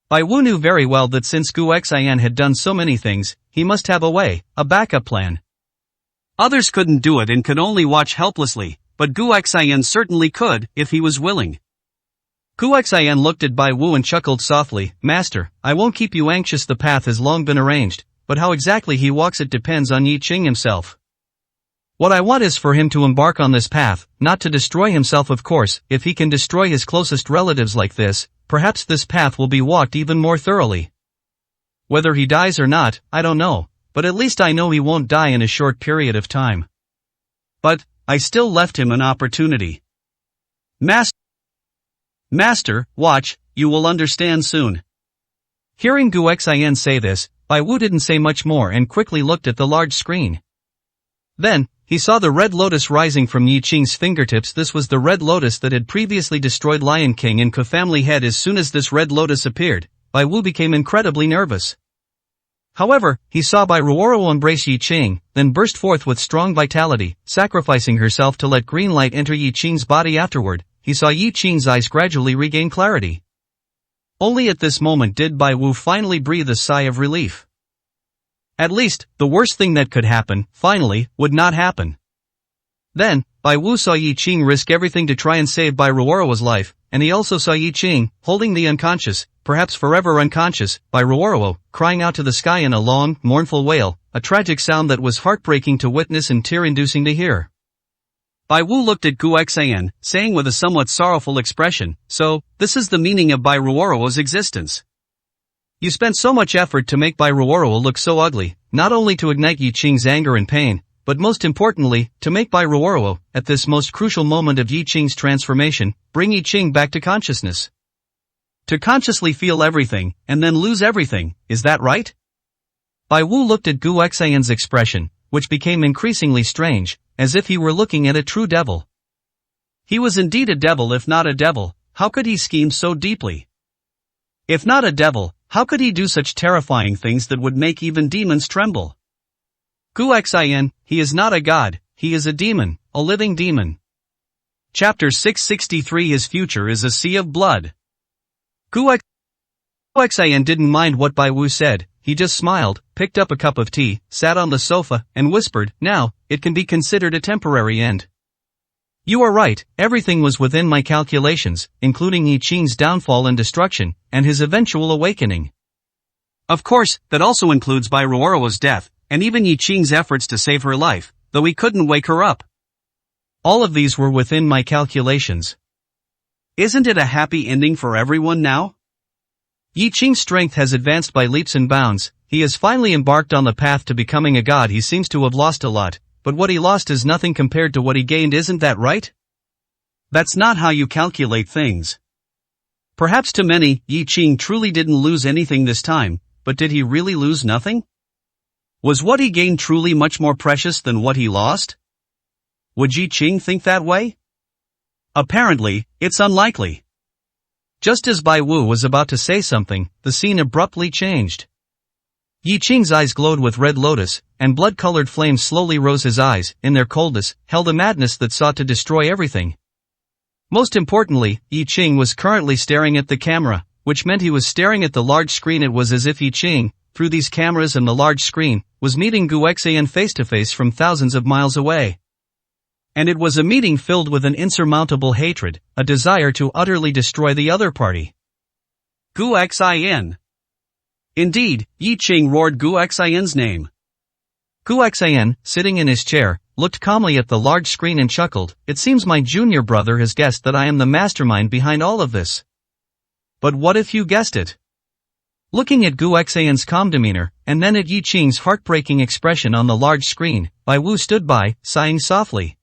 Bai Wu knew very well that since Gu Xian had done so many things, he must have a way, a backup plan. Others couldn't do it and could only watch helplessly. But Gu Xian certainly could, if he was willing. Gu Xian looked at Bai Wu and chuckled softly. Master, I won't keep you anxious. The path has long been arranged, but how exactly he walks it depends on Yi Qing himself. What I want is for him to embark on this path, not to destroy himself. Of course, if he can destroy his closest relatives like this, perhaps this path will be walked even more thoroughly. Whether he dies or not, I don't know, but at least I know he won't die in a short period of time. But, I still left him an opportunity. Master, watch, you will understand soon. Hearing Gu Xian say this, Bai Wu didn't say much more and quickly looked at the large screen. Then, he saw the red lotus rising from Yi Qing's fingertips. This was the red lotus that had previously destroyed Lion King and Ke family head. As soon as this red lotus appeared, Bai Wu became incredibly nervous. However, he saw Bai Ruoruo embrace Yi Qing, then burst forth with strong vitality, sacrificing herself to let green light enter Yi Qing's body. Afterward, he saw Yi Qing's eyes gradually regain clarity. Only at this moment did Bai Wu finally breathe a sigh of relief. At least, the worst thing that could happen, finally, would not happen. Then, Bai Wu saw Yi Qing risk everything to try and save Bai Ruoruo's life, and he also saw Yi Qing, holding the unconscious, perhaps forever unconscious, Bai Ruoruo, crying out to the sky in a long, mournful wail, a tragic sound that was heartbreaking to witness and tear-inducing to hear. Bai Wu looked at Gu Xian, saying with a somewhat sorrowful expression, so, this is the meaning of Bai Ruoruo's existence. You spent so much effort to make Bai Ruoruo look so ugly, not only to ignite Yi Qing's anger and pain, but most importantly, to make Bai Ruoruo, at this most crucial moment of Yi Qing's transformation, bring Yi Qing back to consciousness. To consciously feel everything, and then lose everything, is that right? Bai Wu looked at Gu Xian's expression, which became increasingly strange, as if he were looking at a true devil. He was indeed a devil. If not a devil, how could he scheme so deeply? If not a devil, how could he do such terrifying things that would make even demons tremble? Gu Xian, he is not a god, he is a demon, a living demon. Chapter 663. His future is a sea of blood. Gu Xian didn't mind what Bai Wu said, he just smiled, picked up a cup of tea, sat on the sofa, and whispered, now, it can be considered a temporary end. You are right, everything was within my calculations, including Yi Qing's downfall and destruction, and his eventual awakening. Of course, that also includes Bai Ruoruo's death, and even Yi Qing's efforts to save her life, though he couldn't wake her up. All of these were within my calculations. Isn't it a happy ending for everyone now? Yi Qing's strength has advanced by leaps and bounds, he has finally embarked on the path to becoming a god. He seems to have lost a lot, but what he lost is nothing compared to what he gained. Isn't that right? That's not how you calculate things. Perhaps to many, Yi Qing truly didn't lose anything this time, but did he really lose nothing? Was what he gained truly much more precious than what he lost? Would Yi Qing think that way? Apparently, it's unlikely. Just as Bai Wu was about to say something, the scene abruptly changed. Yi Qing's eyes glowed with red lotus, and blood-colored flames slowly rose. His eyes, in their coldness, held a madness that sought to destroy everything. Most importantly, Yi Qing was currently staring at the camera, which meant he was staring at the large screen. It was as if Yi Qing, through these cameras and the large screen, was meeting Gu Xian face-to-face from thousands of miles away. And it was a meeting filled with an insurmountable hatred, a desire to utterly destroy the other party. Gu Xian. Indeed, Yi Qing roared Gu Xian's name. Gu Xian, sitting in his chair, looked calmly at the large screen and chuckled. It seems my junior brother has guessed that I am the mastermind behind all of this. But what if you guessed it? Looking at Gu Xian's calm demeanor, and then at Yi Qing's heartbreaking expression on the large screen, Bai Wu stood by, sighing softly.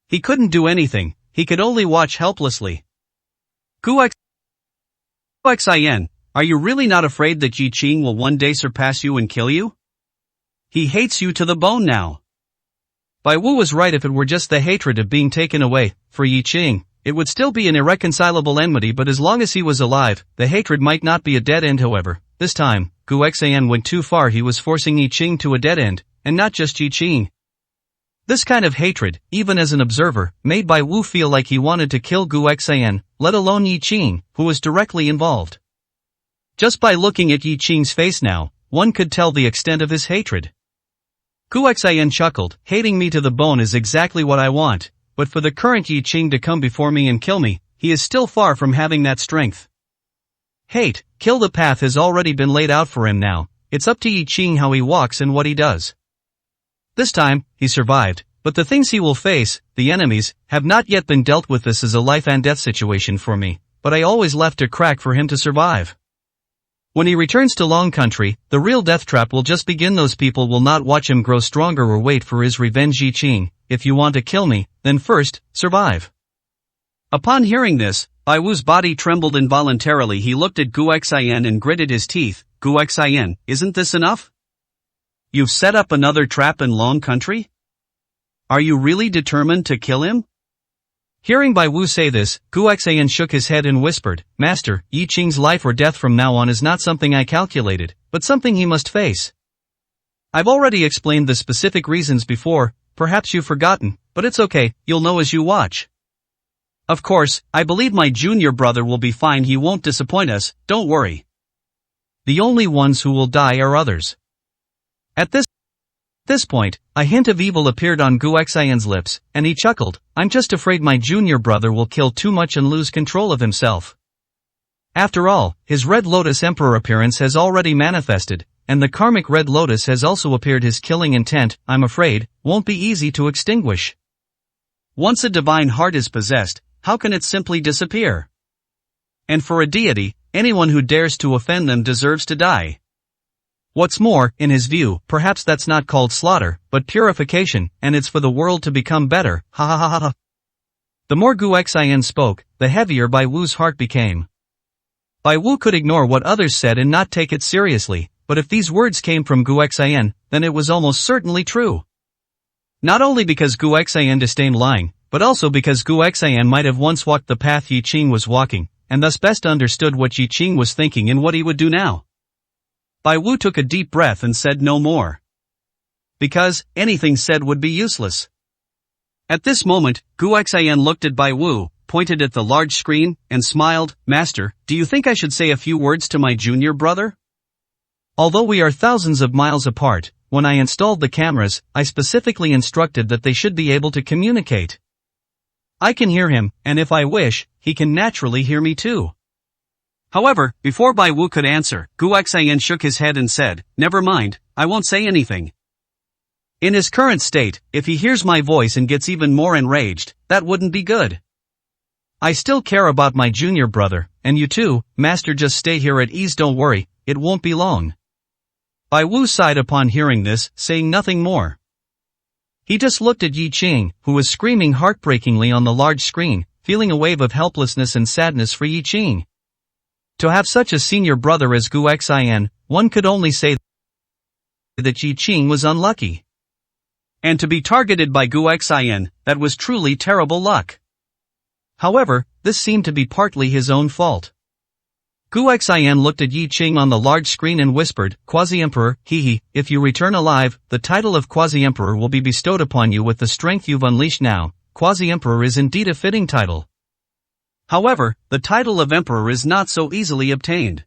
He couldn't do anything, he could only watch helplessly. Gu Xian, are you really not afraid that Yi Qing will one day surpass you and kill you? He hates you to the bone now. Bai Wu was right. If it were just the hatred of being taken away, for Yi Qing, it would still be an irreconcilable enmity, but as long as he was alive, the hatred might not be a dead end. However, this time, Gu Xian went too far. He was forcing Yi Qing to a dead end, and not just Yi Qing. This kind of hatred, even as an observer, made Bai Wu feel like he wanted to kill Gu Xian, let alone Yi Qing, who was directly involved. Just by looking at Yi Qing's face now, one could tell the extent of his hatred. Gu Xian chuckled, hating me to the bone is exactly what I want, but for the current Yi Qing to come before me and kill me, he is still far from having that strength. Hate, kill the path has already been laid out for him now, it's up to Yi Qing how he walks and what he does. This time, he survived, but the things he will face, the enemies, have not yet been dealt with. This is a life and death situation for me, but I always left a crack for him to survive. When he returns to Long Country, the real death trap will just begin. Those people will not watch him grow stronger or wait for his revenge. Yi Qing, if you want to kill me, then first, survive. Upon hearing this, Bai Wu's body trembled involuntarily. He looked at Gu Xian and gritted his teeth. Gu Xian, isn't this enough? You've set up another trap in Long Country? Are you really determined to kill him? Hearing Bai Wu say this, Gu Xian shook his head and whispered, Master, Yi Qing's life or death from now on is not something I calculated, but something he must face. I've already explained the specific reasons before, perhaps you've forgotten, but it's okay, you'll know as you watch. Of course, I believe my junior brother will be fine. He won't disappoint us, don't worry. The only ones who will die are others. At this point, a hint of evil appeared on Gu Xian's lips, and he chuckled, I'm just afraid my junior brother will kill too much and lose control of himself. After all, his Red Lotus Emperor appearance has already manifested, and the karmic Red Lotus has also appeared. His killing intent, I'm afraid, won't be easy to extinguish. Once a divine heart is possessed, how can it simply disappear? And for a deity, anyone who dares to offend them deserves to die. What's more, in his view, perhaps that's not called slaughter, but purification, and it's for the world to become better, ha ha ha ha ha. The more Gu Xian spoke, the heavier Bai Wu's heart became. Bai Wu could ignore what others said and not take it seriously, but if these words came from Gu Xian, then it was almost certainly true. Not only because Gu Xian disdained lying, but also because Gu Xian might have once walked the path Yi Qing was walking, and thus best understood what Yi Qing was thinking and what he would do now. Bai Wu took a deep breath and said no more. Because, anything said would be useless. At this moment, Gu Xian looked at Bai Wu, pointed at the large screen, and smiled, Master, do you think I should say a few words to my junior brother? Although we are thousands of miles apart, when I installed the cameras, I specifically instructed that they should be able to communicate. I can hear him, and if I wish, he can naturally hear me too. However, before Bai Wu could answer, Gu Xian shook his head and said, Never mind, I won't say anything. In his current state, if he hears my voice and gets even more enraged, that wouldn't be good. I still care about my junior brother, and you too, Master. Just stay here at ease, don't worry, it won't be long. Bai Wu sighed upon hearing this, saying nothing more. He just looked at Yi Qing, who was screaming heartbreakingly on the large screen, feeling a wave of helplessness and sadness for Yi Qing. To have such a senior brother as Gu Xian, one could only say that Yi Qing was unlucky. And to be targeted by Gu Xian, that was truly terrible luck. However, this seemed to be partly his own fault. Gu Xian looked at Yi Qing on the large screen and whispered, "Quasi-Emperor, he, if you return alive, the title of Quasi-Emperor will be bestowed upon you with the strength you've unleashed now. Quasi-Emperor is indeed a fitting title. However, the title of Emperor is not so easily obtained.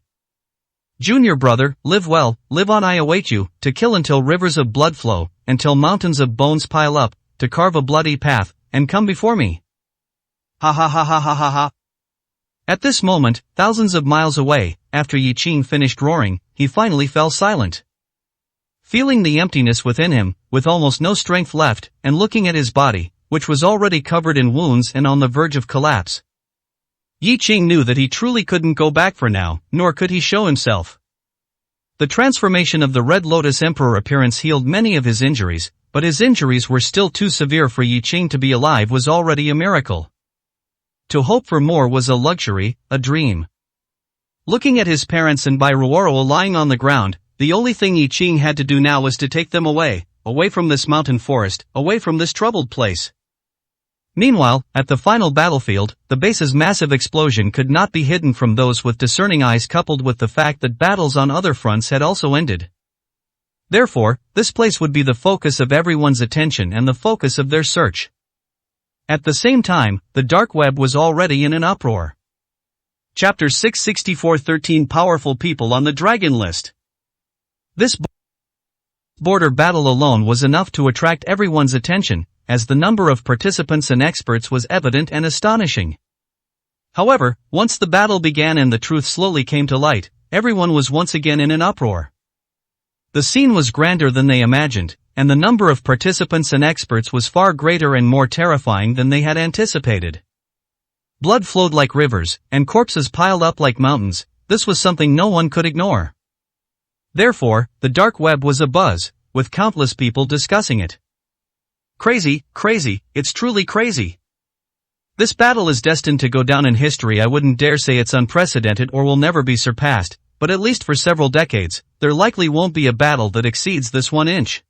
Junior brother, live well, live on. I await you, to kill until rivers of blood flow, until mountains of bones pile up, to carve a bloody path, and come before me." Ha ha ha ha ha ha ha. At this moment, thousands of miles away, after Yi Qing finished roaring, he finally fell silent. Feeling the emptiness within him, with almost no strength left, and looking at his body, which was already covered in wounds and on the verge of collapse, Yi Qing knew that he truly couldn't go back for now, nor could he show himself. The transformation of the Red Lotus Emperor appearance healed many of his injuries, but his injuries were still too severe for Yi Qing to be alive was already a miracle. To hope for more was a luxury, a dream. Looking at his parents and Bairuoro lying on the ground, the only thing Yi Qing had to do now was to take them away from this mountain forest, away from this troubled place. Meanwhile, at the final battlefield, the base's massive explosion could not be hidden from those with discerning eyes, coupled with the fact that battles on other fronts had also ended. Therefore, this place would be the focus of everyone's attention and the focus of their search. At the same time, the dark web was already in an uproar. Chapter 664 13 Powerful People on the Dragon List. This border battle alone was enough to attract everyone's attention, as the number of participants and experts was evident and astonishing. However, once the battle began and the truth slowly came to light, everyone was once again in an uproar. The scene was grander than they imagined, and the number of participants and experts was far greater and more terrifying than they had anticipated. Blood flowed like rivers, and corpses piled up like mountains. This was something no one could ignore. Therefore, the dark web was abuzz, with countless people discussing it. Crazy, it's truly crazy. This battle is destined to go down in history. I wouldn't dare say it's unprecedented or will never be surpassed, but at least for several decades, there likely won't be a battle that exceeds this 1 inch.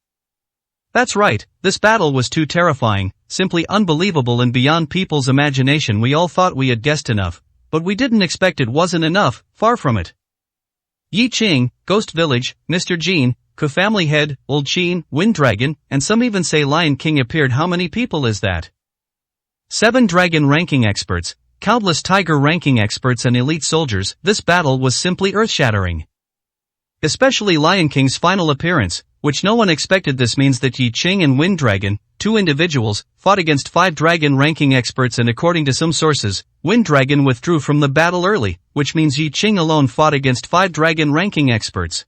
That's right, this battle was too terrifying, simply unbelievable and beyond people's imagination. We all thought we had guessed enough, but we didn't expect it wasn't enough, far from it. Yi Qing, Ghost Village, Mr. Jean, Ku Family Head, Old Qin, Wind Dragon, and some even say Lion King appeared. How many people is that? 7 dragon ranking experts, countless tiger ranking experts and elite soldiers. This battle was simply earth-shattering. Especially Lion King's final appearance, which no one expected. This means that Yi Qing and Wind Dragon, 2 individuals, fought against 5 dragon ranking experts, and according to some sources, Wind Dragon withdrew from the battle early, which means Yi Qing alone fought against 5 dragon ranking experts.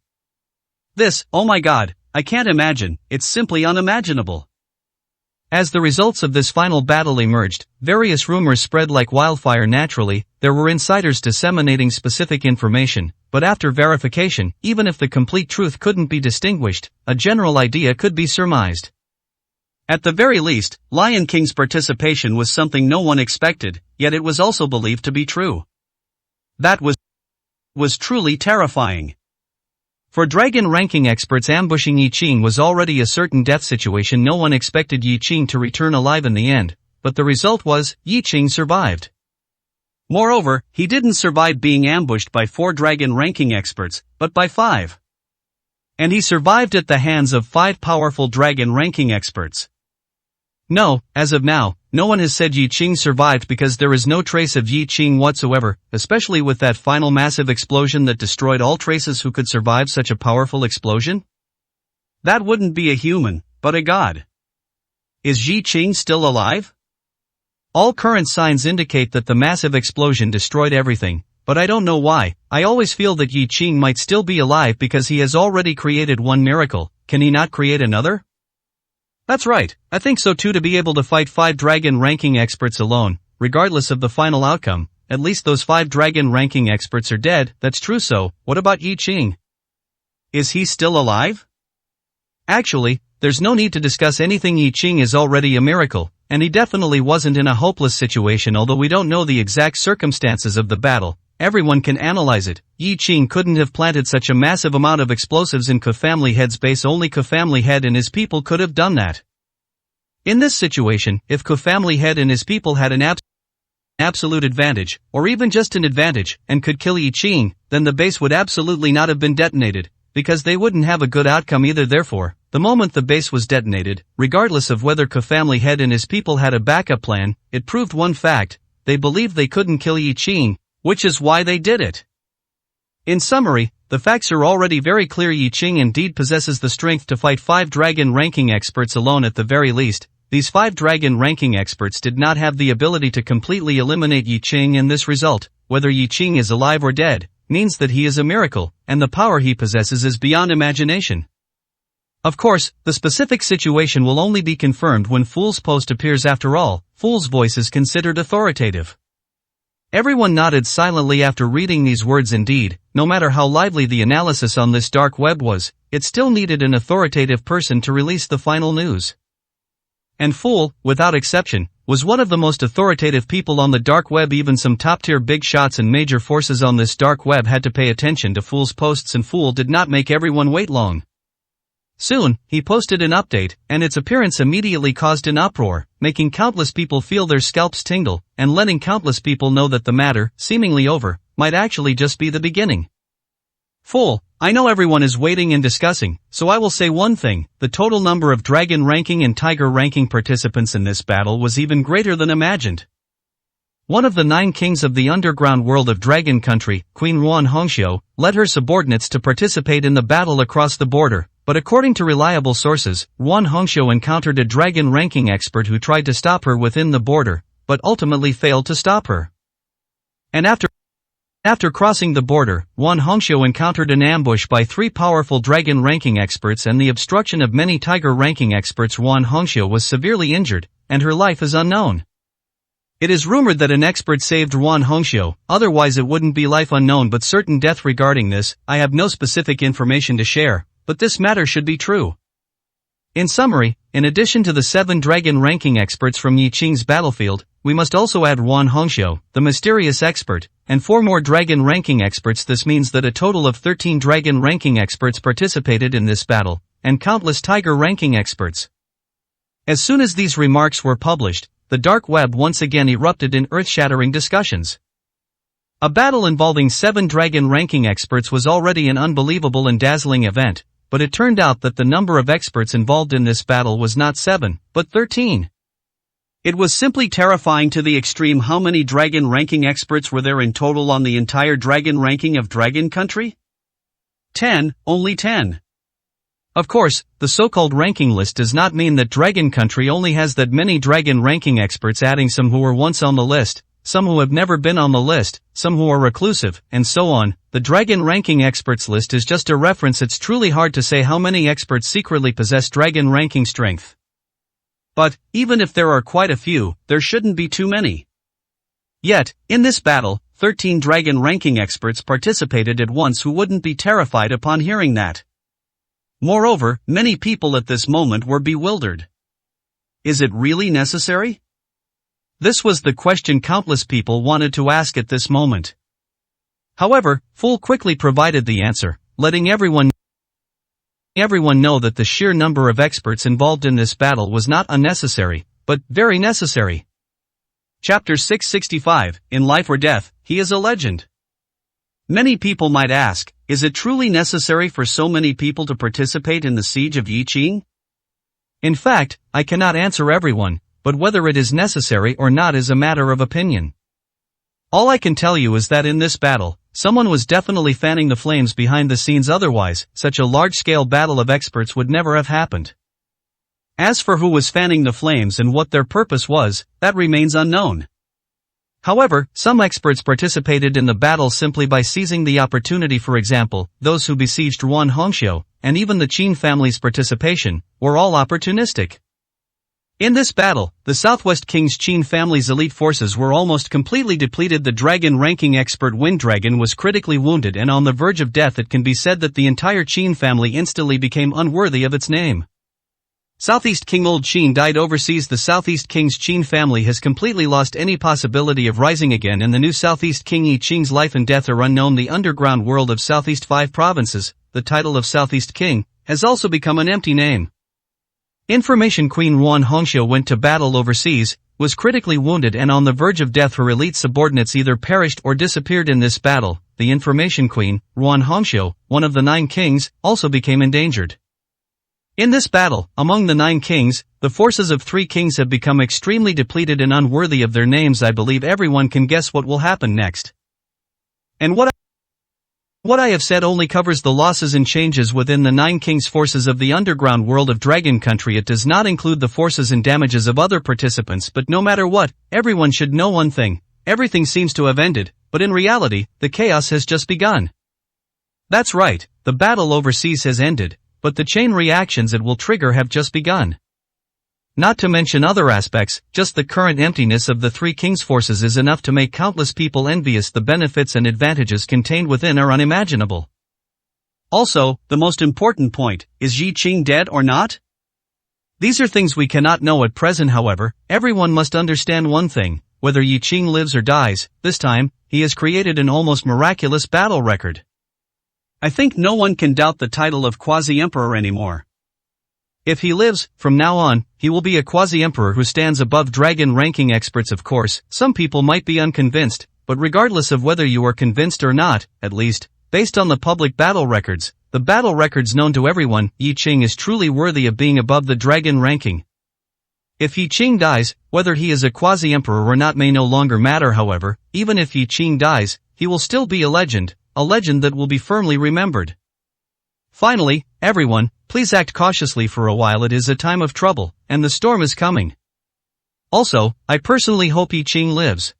This, oh my god, I can't imagine, it's simply unimaginable. As the results of this final battle emerged, various rumors spread like wildfire. Naturally, there were insiders disseminating specific information, but after verification, even if the complete truth couldn't be distinguished, a general idea could be surmised. At the very least, Lion King's participation was something no one expected, yet it was also believed to be true. That was truly terrifying. For dragon ranking experts, ambushing Yi Qing was already a certain death situation. No one expected Yi Qing to return alive in the end, but the result was, Yi Qing survived. Moreover, he didn't survive being ambushed by 4 dragon ranking experts, but by 5. And he survived at the hands of 5 powerful dragon ranking experts. No, as of now, no one has said Yi Qing survived because there is no trace of Yi Qing whatsoever, especially with that final massive explosion that destroyed all traces. Who could survive such a powerful explosion? That wouldn't be a human, but a god. Is Yi Qing still alive? All current signs indicate that the massive explosion destroyed everything, but I don't know why. I always feel that Yi Qing might still be alive because he has already created one miracle. Can he not create another? That's right, I think so too. To be able to fight 5 dragon ranking experts alone, regardless of the final outcome, at least those 5 dragon ranking experts are dead. That's true. So, what about Yi Qing? Is he still alive? Actually, there's no need to discuss anything. Yi Qing is already a miracle, and he definitely wasn't in a hopeless situation. Although we don't know the exact circumstances of the battle, everyone can analyze it. Yi Qing couldn't have planted such a massive amount of explosives in Ke Family Head's base. Only Ke Family Head and his people could have done that. In this situation, if Ke Family Head and his people had an absolute advantage, or even just an advantage, and could kill Yi Qing, then the base would absolutely not have been detonated, because they wouldn't have a good outcome either. Therefore, the moment the base was detonated, regardless of whether Ke Family Head and his people had a backup plan, it proved one fact: they believed they couldn't kill Yi Qing, which is why they did it. In summary, the facts are already very clear. Yi Qing indeed possesses the strength to fight 5 dragon ranking experts alone at the very least. These 5 dragon ranking experts did not have the ability to completely eliminate Yi Qing, and this result, whether Yi Qing is alive or dead, means that he is a miracle, and the power he possesses is beyond imagination. Of course, the specific situation will only be confirmed when Fool's post appears. After all, Fool's voice is considered authoritative. Everyone nodded silently after reading these words. Indeed, no matter how lively the analysis on this dark web was, it still needed an authoritative person to release the final news. And Fool, without exception, was one of the most authoritative people on the dark web. Even some top-tier big shots and major forces on this dark web had to pay attention to Fool's posts, and Fool did not make everyone wait long. Soon, he posted an update, and its appearance immediately caused an uproar, making countless people feel their scalps tingle, and letting countless people know that the matter, seemingly over, might actually just be the beginning. Fool, I know everyone is waiting and discussing, so I will say one thing: the total number of dragon ranking and tiger ranking participants in this battle was even greater than imagined. One of the 9 kings of the underground world of Dragon Country, Queen Ruan Hongxiu, led her subordinates to participate in the battle across the border, but according to reliable sources, Ruan Hongxiu encountered a dragon ranking expert who tried to stop her within the border, but ultimately failed to stop her. And after crossing the border, Ruan Hongxiu encountered an ambush by 3 powerful dragon ranking experts and the obstruction of many tiger ranking experts. Ruan Hongxiu was severely injured, and her life is unknown. It is rumored that an expert saved Ruan Hongxiu, otherwise it wouldn't be life unknown, but certain death. Regarding this, I have no specific information to share, but this matter should be true. In summary, in addition to the 7 dragon ranking experts from Yi Qing's battlefield, we must also add Ruan Hongxiu, the mysterious expert, and 4 more dragon ranking experts. This means that a total of 13 dragon ranking experts participated in this battle, and countless tiger ranking experts. As soon as these remarks were published, the dark web once again erupted in earth-shattering discussions. A battle involving 7 dragon ranking experts was already an unbelievable and dazzling event, but it turned out that the number of experts involved in this battle was not 7, but 13. It was simply terrifying to the extreme. How many dragon ranking experts were there in total on the entire dragon ranking of Dragon Country? 10, only 10. Of course, the so-called ranking list does not mean that Dragon Country only has that many dragon ranking experts, adding some who were once on the list, some who have never been on the list, some who are reclusive, and so on. The dragon ranking experts list is just a reference. It's truly hard to say how many experts secretly possess dragon ranking strength. But, even if there are quite a few, there shouldn't be too many. Yet, in this battle, 13 dragon ranking experts participated at once. Who wouldn't be terrified upon hearing that? Moreover, many people at this moment were bewildered. Is it really necessary? This was the question countless people wanted to ask at this moment. However, Fool quickly provided the answer, letting everyone know that the sheer number of experts involved in this battle was not unnecessary, but very necessary. Chapter 665, In Life or Death, He is a Legend. Many people might ask, is it truly necessary for so many people to participate in the siege of Yi Qing? In fact, I cannot answer everyone, but whether it is necessary or not is a matter of opinion. All I can tell you is that in this battle, someone was definitely fanning the flames behind the scenes. Otherwise, such a large-scale battle of experts would never have happened. As for who was fanning the flames and what their purpose was, that remains unknown. However, some experts participated in the battle simply by seizing the opportunity. For example, those who besieged Ruan Hongxiu, and even the Qin family's participation, were all opportunistic. In this battle, the Southwest King's Qin family's elite forces were almost completely depleted. The dragon ranking expert Wind Dragon was critically wounded and on the verge of death. It can be said that the entire Qin family instantly became unworthy of its name. Southeast King Old Qin died overseas. The Southeast King's Qin family has completely lost any possibility of rising again, and the new Southeast King Yi Qing's life and death are unknown. The underground world of Southeast 5 provinces, the title of Southeast King, has also become an empty name. Information: Queen Ruan Hongxiu went to battle overseas, was critically wounded and on the verge of death. Her elite subordinates either perished or disappeared in this battle. The Information Queen, Ruan Hongxiu, one of the 9 kings, also became endangered. In this battle, among the 9 kings, the forces of 3 kings have become extremely depleted and unworthy of their names. I believe everyone can guess what will happen next. And what I have said only covers the losses and changes within the 9 kings' forces of the underground world of Dragon Country. It does not include the forces and damages of other participants, but no matter what, everyone should know one thing: everything seems to have ended, but in reality, the chaos has just begun. That's right, the battle overseas has ended, but the chain reactions it will trigger have just begun. Not to mention other aspects, just the current emptiness of the 3 kings' forces is enough to make countless people envious. The benefits and advantages contained within are unimaginable. Also, the most important point, is Yi Qing dead or not? These are things we cannot know at present. However, everyone must understand one thing: whether Yi Qing lives or dies, this time, he has created an almost miraculous battle record. I think no one can doubt the title of Quasi-Emperor anymore. If he lives, from now on, he will be a quasi-emperor who stands above dragon ranking experts. Of course, some people might be unconvinced, but regardless of whether you are convinced or not, at least, based on the public battle records, the battle records known to everyone, Yi Qing is truly worthy of being above the dragon ranking. If Yi Qing dies, whether he is a quasi-emperor or not may no longer matter. However, even if Yi Qing dies, he will still be a legend that will be firmly remembered. Finally, everyone, please act cautiously for a while. It is a time of trouble, and the storm is coming. Also, I personally hope Yi Qing lives.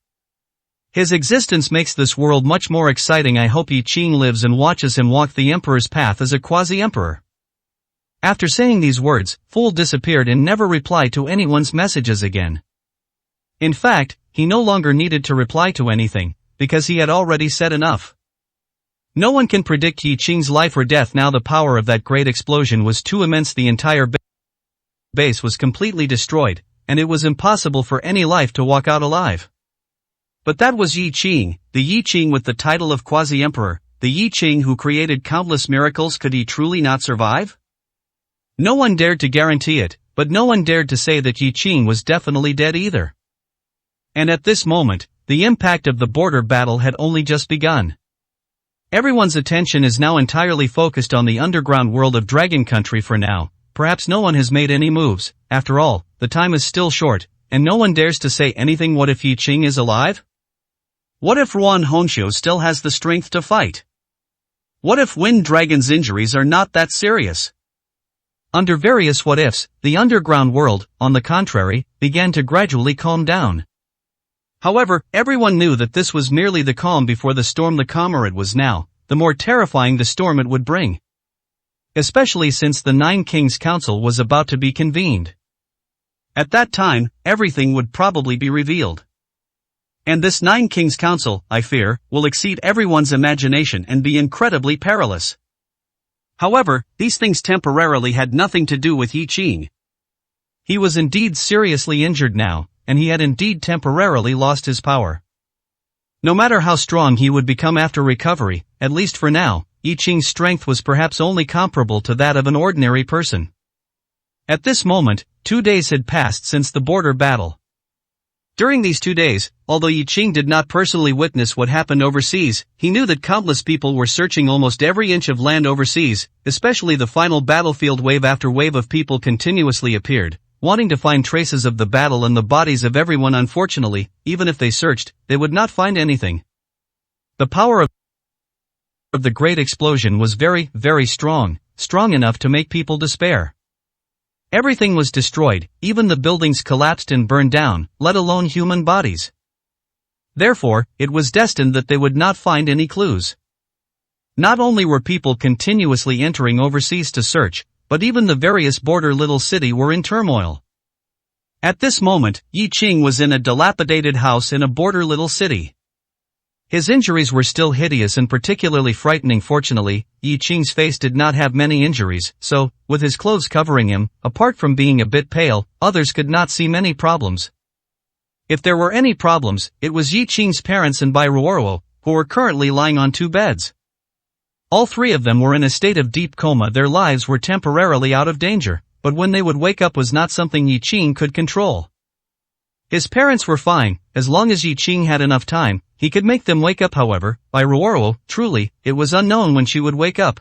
His existence makes this world much more exciting. I hope Yi Qing lives and watches him walk the emperor's path as a quasi-emperor. After saying these words, Fool disappeared and never replied to anyone's messages again. In fact, he no longer needed to reply to anything, because he had already said enough. No one can predict Yi Qing's life or death now. The power of that great explosion was too immense. The entire base was completely destroyed, and it was impossible for any life to walk out alive. But that was Yi Qing, the Yi Qing with the title of Quasi-Emperor, the Yi Qing who created countless miracles. Could he truly not survive? No one dared to guarantee it, but no one dared to say that Yi Qing was definitely dead either. And at this moment, the impact of the border battle had only just begun. Everyone's attention is now entirely focused on the underground world of Dragon Country. For now, perhaps no one has made any moves. After all, the time is still short, and no one dares to say anything. What if Yi Qing is alive? What if Ruan Hongxiu still has the strength to fight? What if Wind Dragon's injuries are not that serious? Under various what-ifs, the underground world, on the contrary, began to gradually calm down. However, everyone knew that this was merely the calm before the storm. The calmer it was now, the more terrifying the storm it would bring. Especially since the 9 Kings Council was about to be convened. At that time, everything would probably be revealed. And this 9 Kings Council, I fear, will exceed everyone's imagination and be incredibly perilous. However, these things temporarily had nothing to do with Yi Qing. He was indeed seriously injured now, and he had indeed temporarily lost his power. No matter how strong he would become after recovery, at least for now, Yi Qing's strength was perhaps only comparable to that of an ordinary person. At this moment, 2 days had passed since the border battle. During these 2 days, although Yi Qing did not personally witness what happened overseas, he knew that countless people were searching almost every inch of land overseas, especially the final battlefield. Wave after wave of people continuously appeared, wanting to find traces of the battle and the bodies of everyone. Unfortunately, even if they searched, they would not find anything. The power of the great explosion was very, very strong enough to make people despair. Everything was destroyed, even the buildings collapsed and burned down, let alone human bodies. Therefore, it was destined that they would not find any clues. Not only were people continuously entering overseas to search, but even the various border little city were in turmoil. At this moment, Yi Qing was in a dilapidated house in a border little city. His injuries were still hideous and particularly frightening. Fortunately, Yi Qing's face did not have many injuries, so, with his clothes covering him, apart from being a bit pale, others could not see many problems. If there were any problems, it was Yi Qing's parents and Bai Ruoruo, who were currently lying on 2 beds. All 3 of them were in a state of deep coma. Their lives were temporarily out of danger, but when they would wake up was not something Yi Qing could control. His parents were fine, as long as Yi Qing had enough time, he could make them wake up. However, Bai Ruoruo, truly, it was unknown when she would wake up.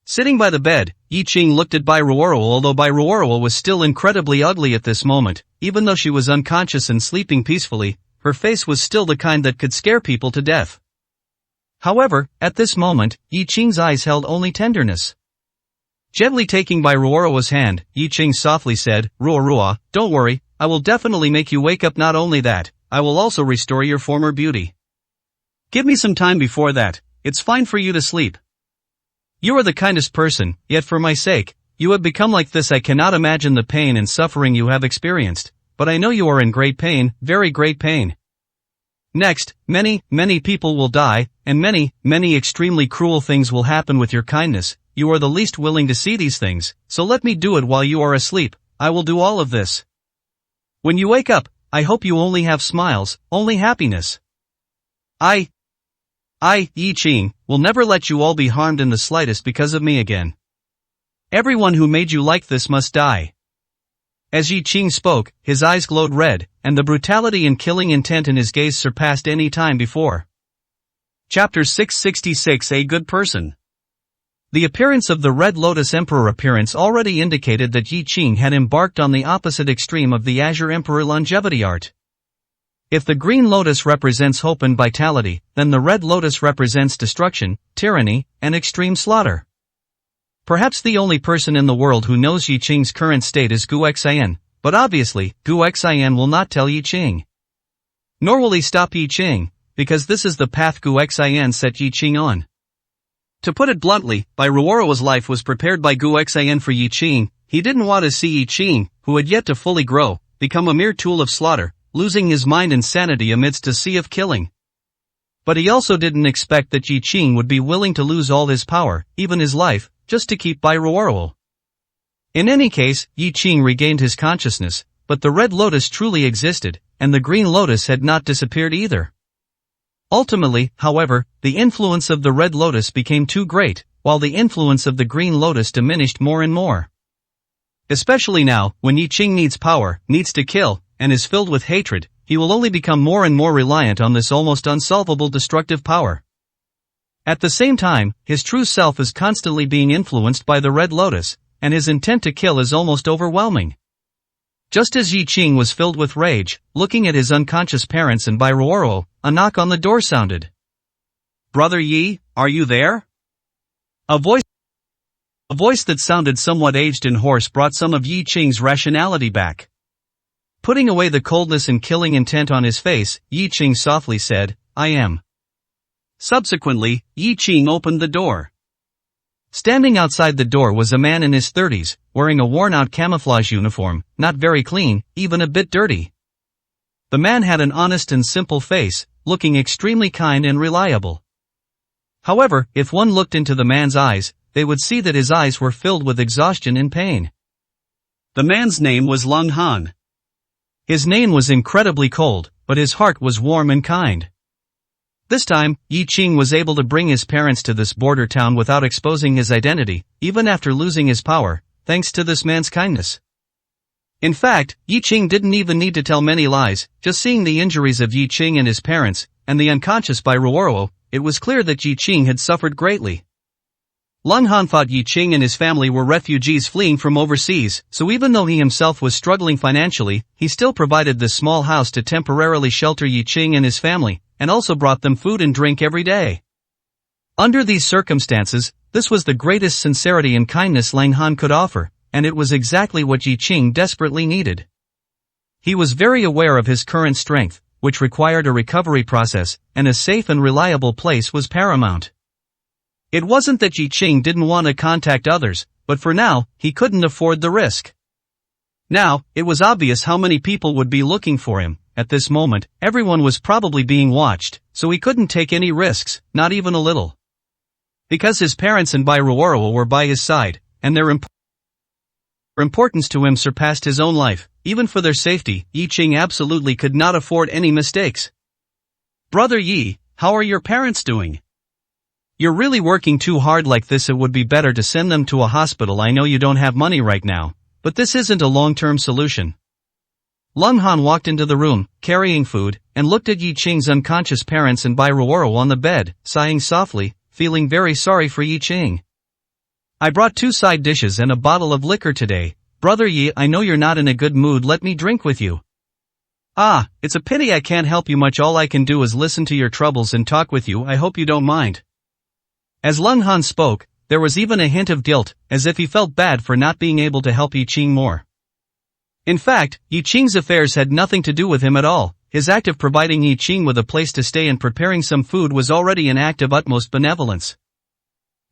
Sitting by the bed, Yi Qing looked at Bai Ruoruo. Although Bai Ruoruo was still incredibly ugly at this moment, even though she was unconscious and sleeping peacefully, her face was still the kind that could scare people to death. However, at this moment, Yi Qing's eyes held only tenderness. Gently taking Bai Ruoruo's hand, Yi Qing softly said, "Ruoruo, don't worry, I will definitely make you wake up. Not only that, I will also restore your former beauty. Give me some time before that, it's fine for you to sleep. You are the kindest person, yet for my sake, you have become like this. I cannot imagine the pain and suffering you have experienced, but I know you are in great pain, very great pain. Next, many people will die, and many extremely cruel things will happen with your kindness. You are the least willing to see these things, so let me do it while you are asleep. I will do all of this. When you wake up, I hope you only have smiles, only happiness. I, Yi Qing, will never let you all be harmed in the slightest because of me again. Everyone who made you like this must die." As Yi Qing spoke, his eyes glowed red, and the brutality and killing intent in his gaze surpassed any time before. Chapter 666. A good person. The appearance of the Red Lotus Emperor appearance already indicated that Yi Qing had embarked on the opposite extreme of the Azure Emperor longevity art. If the Green Lotus represents hope and vitality, then the Red Lotus represents destruction, tyranny, and extreme slaughter. Perhaps the only person in the world who knows Yi Qing's current state is Gu Xian, but obviously, Gu Xian will not tell Yi Qing. Nor will he stop Yi Qing, because this is the path Gu Xian set Yi Qing on. To put it bluntly, Bai Ruoruo's life was prepared by Gu Xian for Yi Qing. He didn't want to see Yi Qing, who had yet to fully grow, become a mere tool of slaughter, losing his mind and sanity amidst a sea of killing. But he also didn't expect that Yi Qing would be willing to lose all his power, even his life, just to keep Bai Ruoruo. In any case, Yi Qing regained his consciousness, but the Red Lotus truly existed, and the Green Lotus had not disappeared either. Ultimately, however, the influence of the Red Lotus became too great, while the influence of the Green Lotus diminished more and more. Especially now, when Yi Qing needs power, needs to kill, and is filled with hatred, he will only become more and more reliant on this almost unsolvable destructive power. At the same time, his true self is constantly being influenced by the Red Lotus, and his intent to kill is almost overwhelming. Just as Yi Qing was filled with rage, looking at his unconscious parents and Bai Ruoruo, a knock on the door sounded. "Brother Yi, are you there?" A voice that sounded somewhat aged and hoarse brought some of Yi Qing's rationality back. Putting away the coldness and killing intent on his face, Yi Qing softly said, "I am." Subsequently, Yi Qing opened the door. Standing outside the door was a man in his 30s, wearing a worn-out camouflage uniform, not very clean, even a bit dirty. The man had an honest and simple face, looking extremely kind and reliable. However, if one looked into the man's eyes, they would see that his eyes were filled with exhaustion and pain. The man's name was Lung Han. His name was incredibly cold, but his heart was warm and kind. This time, Yi Qing was able to bring his parents to this border town without exposing his identity, even after losing his power, thanks to this man's kindness. In fact, Yi Qing didn't even need to tell many lies. Just seeing the injuries of Yi Qing and his parents, and the unconscious Bai Ruoruo, it was clear that Yi Qing had suffered greatly. Lung Han thought Yi Qing and his family were refugees fleeing from overseas, so even though he himself was struggling financially, he still provided this small house to temporarily shelter Yi Qing and his family, and also brought them food and drink every day. Under these circumstances, this was the greatest sincerity and kindness Lung Han could offer, and it was exactly what Yi Qing desperately needed. He was very aware of his current strength, which required a recovery process, and a safe and reliable place was paramount. It wasn't that Yi Qing didn't want to contact others, but for now, he couldn't afford the risk. Now, it was obvious how many people would be looking for him. At this moment, everyone was probably being watched, so he couldn't take any risks, not even a little. Because his parents and Bai Ruoro were by his side, and their importance to him surpassed his own life, even for their safety, Yi Qing absolutely could not afford any mistakes. Brother Yi, how are your parents doing? You're really working too hard like this. It would be better to send them to a hospital. I know you don't have money right now, but this isn't a long-term solution. Lung Han walked into the room, carrying food, and looked at Yi Qing's unconscious parents and Bai Ruoro on the bed, sighing softly, feeling very sorry for Yi Qing. I brought 2 side dishes and a bottle of liquor today. Brother Yi, I know you're not in a good mood. Let me drink with you. Ah, it's a pity I can't help you much. All I can do is listen to your troubles and talk with you. I hope you don't mind. As Lung Han spoke, there was even a hint of guilt, as if he felt bad for not being able to help Yi Qing more. In fact, Yi Qing's affairs had nothing to do with him at all. His act of providing Yi Qing with a place to stay and preparing some food was already an act of utmost benevolence.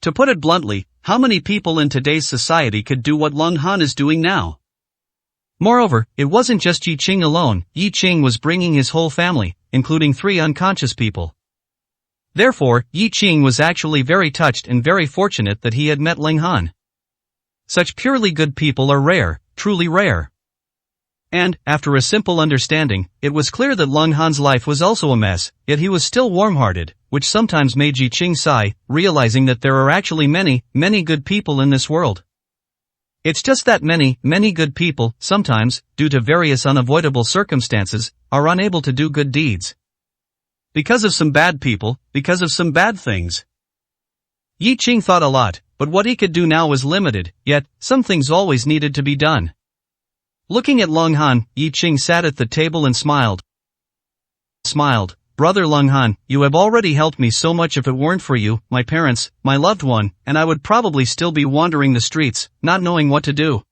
To put it bluntly, how many people in today's society could do what Lung Han is doing now? Moreover, it wasn't just Yi Qing alone. Yi Qing was bringing his whole family, including 3 unconscious people. Therefore, Yi Qing was actually very touched and very fortunate that he had met Lung Han. Such purely good people are rare, truly rare. And, after a simple understanding, it was clear that Lung Han's life was also a mess, yet he was still warm-hearted, which sometimes made Yi Qing sigh, realizing that there are actually many, many good people in this world. It's just that many, many good people, sometimes, due to various unavoidable circumstances, are unable to do good deeds. Because of some bad people, because of some bad things. Yi Qing thought a lot, but what he could do now was limited, yet, some things always needed to be done. Looking at Lung Han, Yi Qing sat at the table and smiled. Brother Lung Han, you have already helped me so much. If it weren't for you, my parents, my loved one, and I would probably still be wandering the streets, not knowing what to do.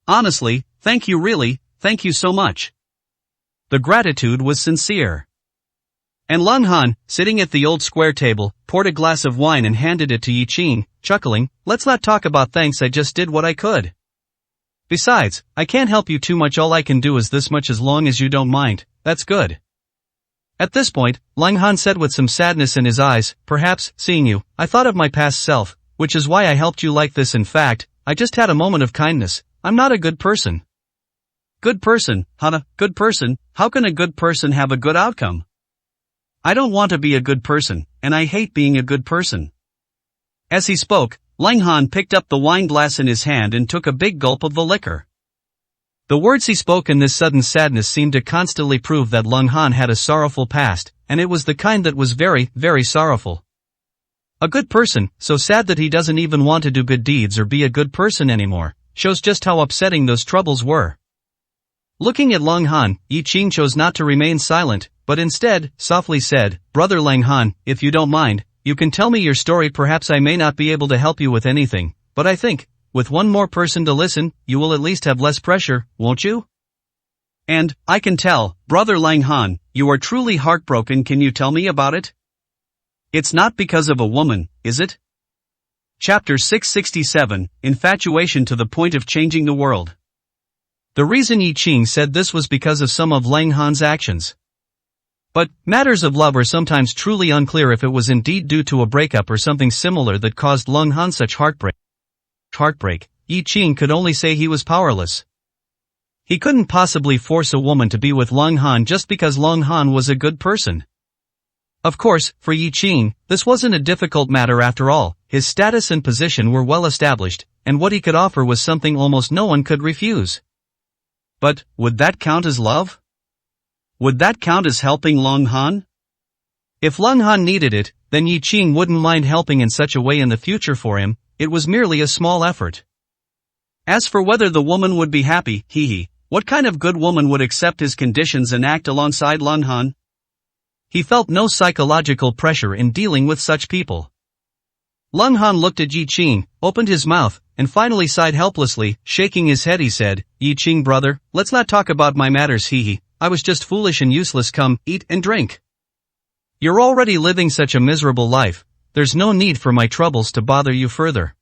Honestly, thank you really, thank you so much. The gratitude was sincere. And Lung Han, sitting at the old square table, poured a glass of wine and handed it to Yi Qing, chuckling, let's not talk about thanks. I just did what I could. Besides, I can't help you too much. All I can do is this much. As long as you don't mind, that's good. At this point, Lung Han said with some sadness in his eyes, perhaps, seeing you, I thought of my past self, which is why I helped you like this. In fact, I just had a moment of kindness. I'm not a good person. Good person, Hana, good person, how can a good person have a good outcome? I don't want to be a good person, and I hate being a good person. As he spoke, Lung Han picked up the wine glass in his hand and took a big gulp of the liquor. The words he spoke in this sudden sadness seemed to constantly prove that Lung Han had a sorrowful past, and it was the kind that was very, very sorrowful. A good person, so sad that he doesn't even want to do good deeds or be a good person anymore, shows just how upsetting those troubles were. Looking at Lung Han, Yi Qing chose not to remain silent, but instead, softly said, Brother Lung Han, if you don't mind, you can tell me your story. Perhaps I may not be able to help you with anything, but I think, with one more person to listen, you will at least have less pressure, won't you? And, I can tell, Brother Lung Han, you are truly heartbroken. Can you tell me about it? It's not because of a woman, is it? Chapter 667, Infatuation to the Point of Changing the World. The reason Yi Qing said this was because of some of Lung Han's actions. But, matters of love are sometimes truly unclear if it was indeed due to a breakup or something similar that caused Lung Han such heartbreak. Yi Qing could only say he was powerless. He couldn't possibly force a woman to be with Lung Han just because Lung Han was a good person. Of course, for Yi Qing, this wasn't a difficult matter after all. His status and position were well established, and what he could offer was something almost no one could refuse. But, would that count as love? Would that count as helping Lung Han? If Lung Han needed it, then Yi Qing wouldn't mind helping in such a way in the future for him. It was merely a small effort. As for whether the woman would be happy, what kind of good woman would accept his conditions and act alongside Lung Han? He felt no psychological pressure in dealing with such people. Lung Han looked at Yi Qing, opened his mouth, and finally sighed helplessly. Shaking his head he said, Yi Qing brother, let's not talk about my matters. I was just foolish and useless. Come, eat and drink. You're already living such a miserable life, there's no need for my troubles to bother you further.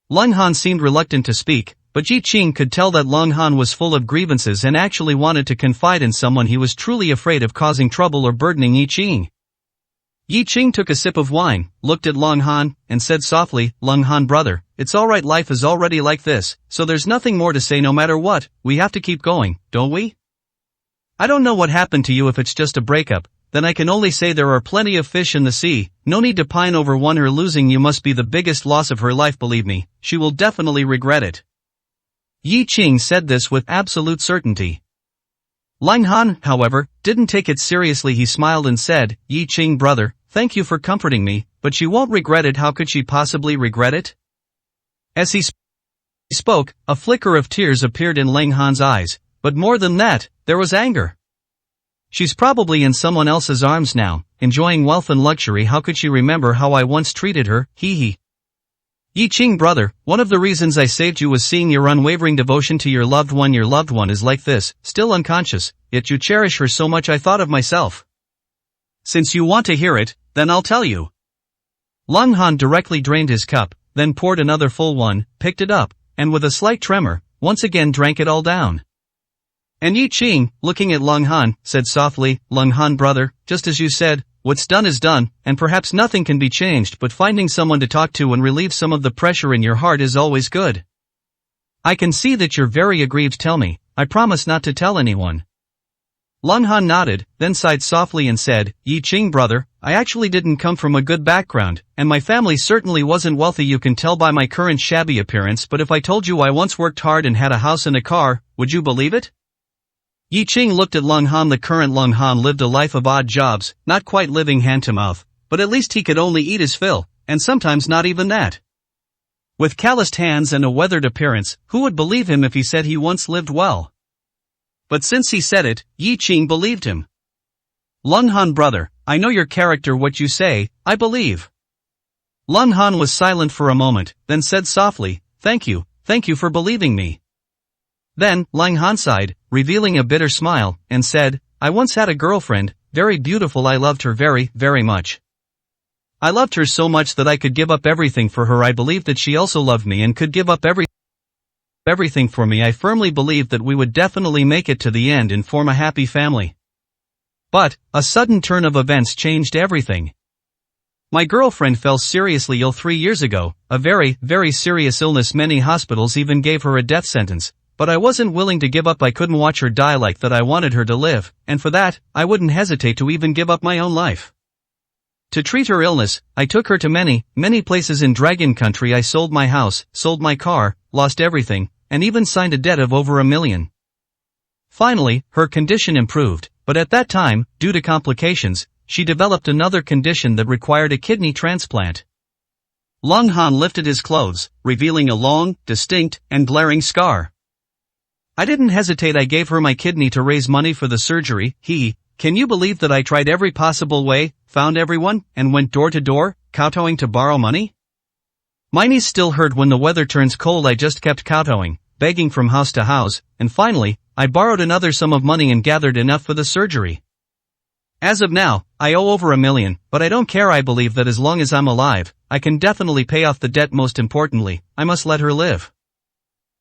Lung Han seemed reluctant to speak, but Yi Qing could tell that Long Han was full of grievances and actually wanted to confide in someone. He was truly afraid of causing trouble or burdening Yi Qing. Yi Qing took a sip of wine, looked at Long Han, and said softly, "Long Han brother, it's alright, life is already like this, so there's nothing more to say. No matter what, we have to keep going, don't we? I don't know what happened to you. If it's just a breakup, then I can only say there are plenty of fish in the sea. No need to pine over one her losing you must be the biggest loss of her life. Believe me, she will definitely regret it." Yi Qing said this with absolute certainty. Long Han, however, didn't take it seriously. He smiled and said, "Yi Qing brother, thank you for comforting me, but she won't regret it. How could she possibly regret it?" As he spoke, a flicker of tears appeared in Long Han's eyes, but more than that, there was anger. She's probably in someone else's arms now, enjoying wealth and luxury. How could she remember how I once treated her? Hee. Yi Qing brother, one of the reasons I saved you was seeing your unwavering devotion to your loved one. Your loved one is like this, still unconscious, yet you cherish her so much. I thought of myself. Since you want to hear it, then I'll tell you. Long Han directly drained his cup, then poured another full one, picked it up, and with a slight tremor, once again drank it all down. And Yi Qing, looking at Long Han, said softly, "Long Han brother, just as you said, what's done is done, and perhaps nothing can be changed, but finding someone to talk to and relieve some of the pressure in your heart is always good. I can see that you're very aggrieved. Tell me, I promise not to tell anyone." Long Han nodded, then sighed softly and said, "Yi Qing brother, I actually didn't come from a good background, and my family certainly wasn't wealthy. You can tell by my current shabby appearance, but if I told you I once worked hard and had a house and a car, would you believe it?" Yi Qing looked at Long Han. The current Long Han lived a life of odd jobs, not quite living hand to mouth, but at least he could only eat his fill, and sometimes not even that. With calloused hands and a weathered appearance, who would believe him if he said he once lived well? But since he said it, Yi Qing believed him. "Long Han brother, I know your character. What you say, I believe." Long Han was silent for a moment, then said softly, thank you for believing me." Then, Long Han sighed, revealing a bitter smile, and said, "I once had a girlfriend, very beautiful. I loved her very, very much. I loved her so much that I could give up everything for her. I believed that she also loved me and could give up everything for me. I firmly believed that we would definitely make it to the end and form a happy family. But, a sudden turn of events changed everything. My girlfriend fell seriously ill 3 years ago, a very, very serious illness. Many hospitals even gave her a death sentence. But I wasn't willing to give up. I couldn't watch her die like that. I wanted her to live, and for that, I wouldn't hesitate to even give up my own life. To treat her illness, I took her to many, many places in Dragon Country. I sold my house, sold my car, lost everything, and even signed a debt of over $1 million. Finally, her condition improved, but at that time, due to complications, she developed another condition that required a kidney transplant. Long Han lifted his clothes, revealing a long, distinct, and glaring scar. I didn't hesitate. I gave her my kidney to raise money for the surgery. Can you believe that I tried every possible way, found everyone, and went door to door, kowtowing to borrow money? My knees still hurt when the weather turns cold. I just kept kowtowing, begging from house to house, and finally, I borrowed another sum of money and gathered enough for the surgery. As of now, I owe over $1 million, but I don't care. I believe that as long as I'm alive, I can definitely pay off the debt. Most importantly, I must let her live.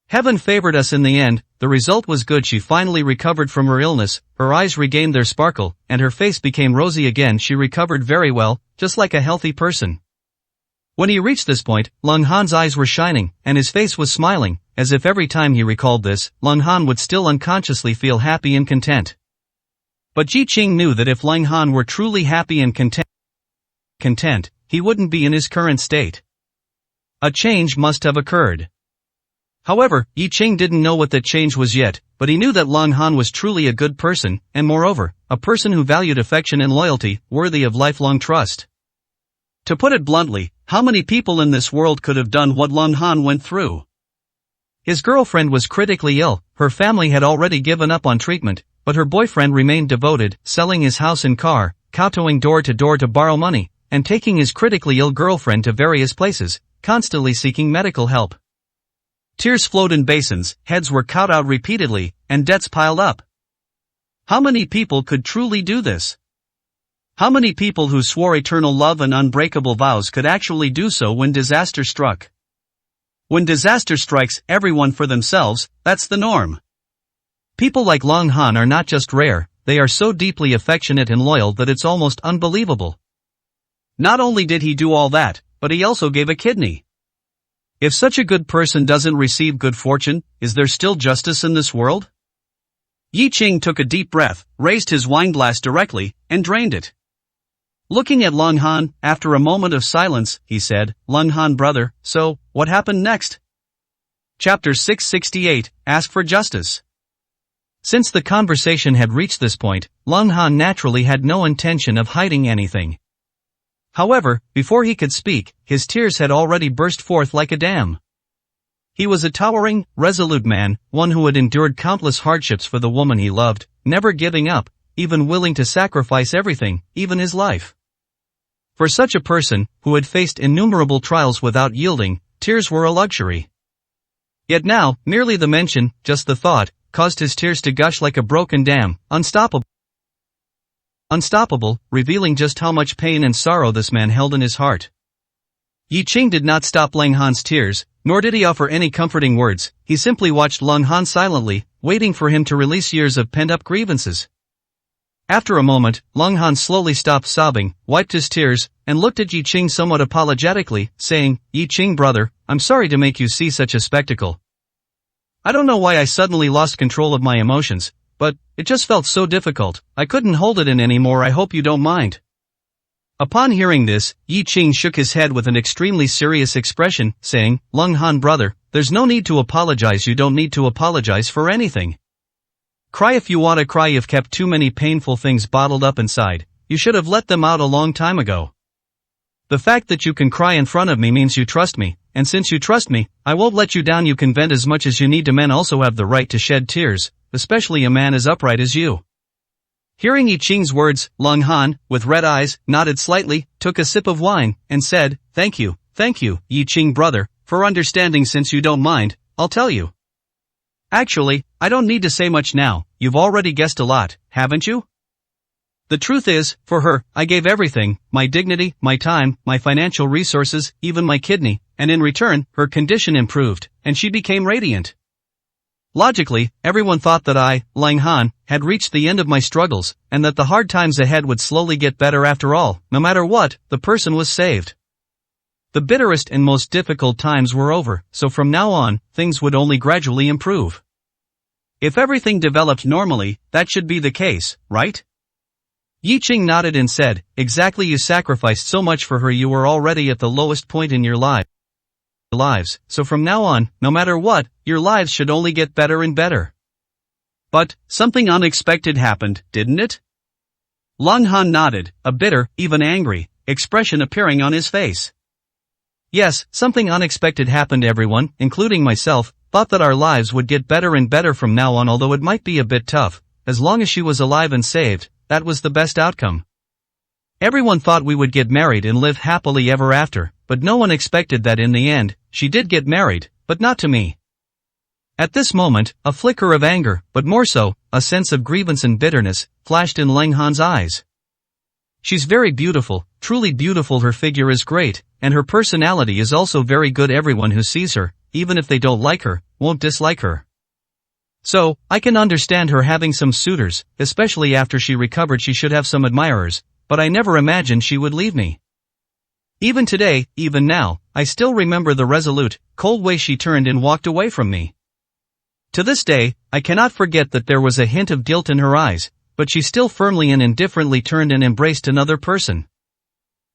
Heaven favored us in the end. The result was good. She finally recovered from her illness, her eyes regained their sparkle, and her face became rosy again. She recovered very well, just like a healthy person. When he reached this point, Long Han's eyes were shining, and his face was smiling, as if every time he recalled this, Long Han would still unconsciously feel happy and content. But Yi Qing knew that if Long Han were truly happy and content, he wouldn't be in his current state. A change must have occurred. However, Yi Qing didn't know what that change was yet, but he knew that Long Han was truly a good person, and moreover, a person who valued affection and loyalty, worthy of lifelong trust. To put it bluntly, how many people in this world could have done what Long Han went through? His girlfriend was critically ill, her family had already given up on treatment, but her boyfriend remained devoted, selling his house and car, kowtowing door to door to borrow money, and taking his critically ill girlfriend to various places, constantly seeking medical help. Tears flowed in basins, heads were kowtowed repeatedly, and debts piled up. How many people could truly do this? How many people who swore eternal love and unbreakable vows could actually do so when disaster struck? When disaster strikes everyone for themselves, that's the norm. People like Long Han are not just rare, they are so deeply affectionate and loyal that it's almost unbelievable. Not only did he do all that, but he also gave a kidney. If such a good person doesn't receive good fortune, is there still justice in this world? Yi Qing took a deep breath, raised his wineglass directly, and drained it. Looking at Long Han, after a moment of silence, he said, "Long Han brother, so, what happened next?" Chapter 668, Ask for Justice. Since the conversation had reached this point, Long Han naturally had no intention of hiding anything. However, before he could speak, his tears had already burst forth like a dam. He was a towering, resolute man, one who had endured countless hardships for the woman he loved, never giving up, even willing to sacrifice everything, even his life. For such a person, who had faced innumerable trials without yielding, tears were a luxury. Yet now, merely the mention, just the thought, caused his tears to gush like a broken dam, unstoppable, revealing just how much pain and sorrow this man held in his heart. Yi Qing did not stop Long Han's tears, nor did he offer any comforting words. He simply watched Long Han silently, waiting for him to release years of pent-up grievances. After a moment, Long Han slowly stopped sobbing, wiped his tears, and looked at Yi Qing somewhat apologetically, saying, "Yi Qing brother, I'm sorry to make you see such a spectacle. I don't know why I suddenly lost control of my emotions, but it just felt so difficult, I couldn't hold it in anymore. I hope you don't mind." Upon hearing this, Yi Qing shook his head with an extremely serious expression, saying, "Long Han brother, there's no need to apologize. You don't need to apologize for anything. Cry if you want to cry. You've kept too many painful things bottled up inside. You should have let them out a long time ago. The fact that you can cry in front of me means you trust me, and since you trust me, I won't let you down. You can vent as much as you need to. Men also have the right to shed tears, especially a man as upright as you." Hearing Yi Qing's words, Long Han, with red eyes, nodded slightly, took a sip of wine, and said, thank you, Yi Qing brother, for understanding. Since you don't mind, I'll tell you. Actually, I don't need to say much now, you've already guessed a lot, haven't you? The truth is, for her, I gave everything, my dignity, my time, my financial resources, even my kidney, and in return, her condition improved, and she became radiant. Logically, everyone thought that I, Long Han, had reached the end of my struggles, and that the hard times ahead would slowly get better after all. No matter what, the person was saved. The bitterest and most difficult times were over, so from now on, things would only gradually improve. If everything developed normally, that should be the case, right? Yi Qing nodded and said, exactly. You sacrificed so much for her. You were already at the lowest point in your lives, so from now on, no matter what, your lives should only get better and better. But, something unexpected happened, didn't it? Long Han nodded, a bitter, even angry, expression appearing on his face. Yes, something unexpected happened. Everyone, including myself, thought that our lives would get better and better from now on, although it might be a bit tough. As long as she was alive and saved, that was the best outcome. Everyone thought we would get married and live happily ever after, but no one expected that in the end, she did get married, but not to me. At this moment, a flicker of anger, but more so, a sense of grievance and bitterness, flashed in Long Han's eyes. She's very beautiful, truly beautiful. Her figure is great, and her personality is also very good. Everyone who sees her, even if they don't like her, won't dislike her. So, I can understand her having some suitors, especially after she recovered. She should have some admirers, but I never imagined she would leave me. Even today, even now, I still remember the resolute, cold way she turned and walked away from me. To this day, I cannot forget that there was a hint of guilt in her eyes, but she still firmly and indifferently turned and embraced another person.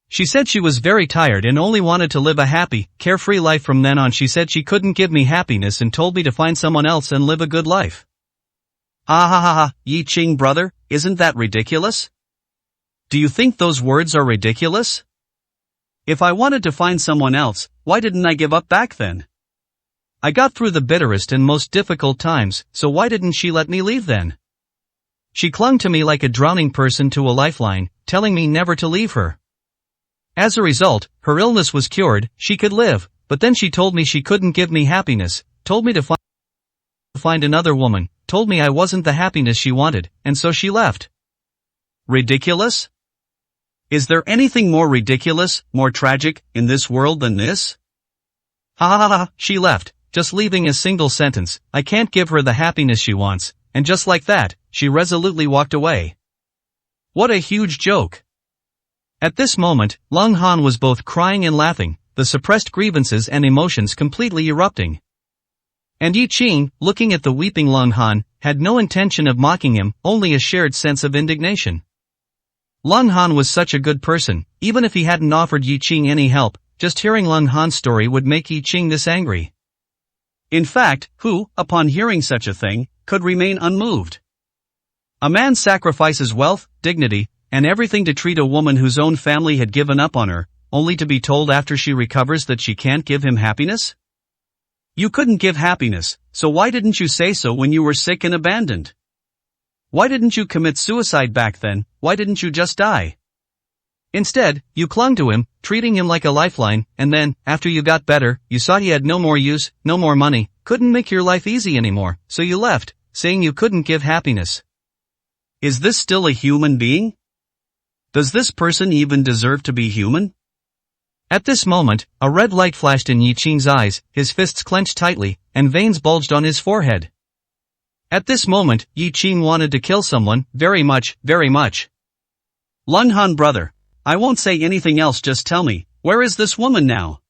She said she was very tired and only wanted to live a happy, carefree life from then on. She said she couldn't give me happiness and told me to find someone else and live a good life. Ah ha ha ha, Yi Qing brother, isn't that ridiculous? Do you think those words are ridiculous? If I wanted to find someone else, why didn't I give up back then? I got through the bitterest and most difficult times, so why didn't she let me leave then? She clung to me like a drowning person to a lifeline, telling me never to leave her. As a result, her illness was cured, she could live, but then she told me she couldn't give me happiness, told me to find another woman, told me I wasn't the happiness she wanted, and so she left. Ridiculous? Is there anything more ridiculous, more tragic, in this world than this? Ha ha ha ha, she left, just leaving a single sentence, I can't give her the happiness she wants, and just like that, she resolutely walked away. What a huge joke. At this moment, Lung Han was both crying and laughing, the suppressed grievances and emotions completely erupting. And Yi Qing, looking at the weeping Lung Han, had no intention of mocking him, only a shared sense of indignation. Lung Han was such a good person, even if he hadn't offered Yi Qing any help, just hearing Lung Han's story would make Yi Qing this angry. In fact, who, upon hearing such a thing, could remain unmoved? A man sacrifices wealth, dignity, and everything to treat a woman whose own family had given up on her, only to be told after she recovers that she can't give him happiness? You couldn't give happiness, so why didn't you say so when you were sick and abandoned? Why didn't you commit suicide back then? Why didn't you just die? Instead, you clung to him, treating him like a lifeline, and then, after you got better, you saw he had no more use, no more money, couldn't make your life easy anymore, so you left, saying you couldn't give happiness. Is this still a human being? Does this person even deserve to be human? At this moment, a red light flashed in Yi Qing's eyes, his fists clenched tightly, and veins bulged on his forehead. At this moment, Yi Qing wanted to kill someone, very much, very much. Lung Han brother, I won't say anything else, just tell me, where is this woman now?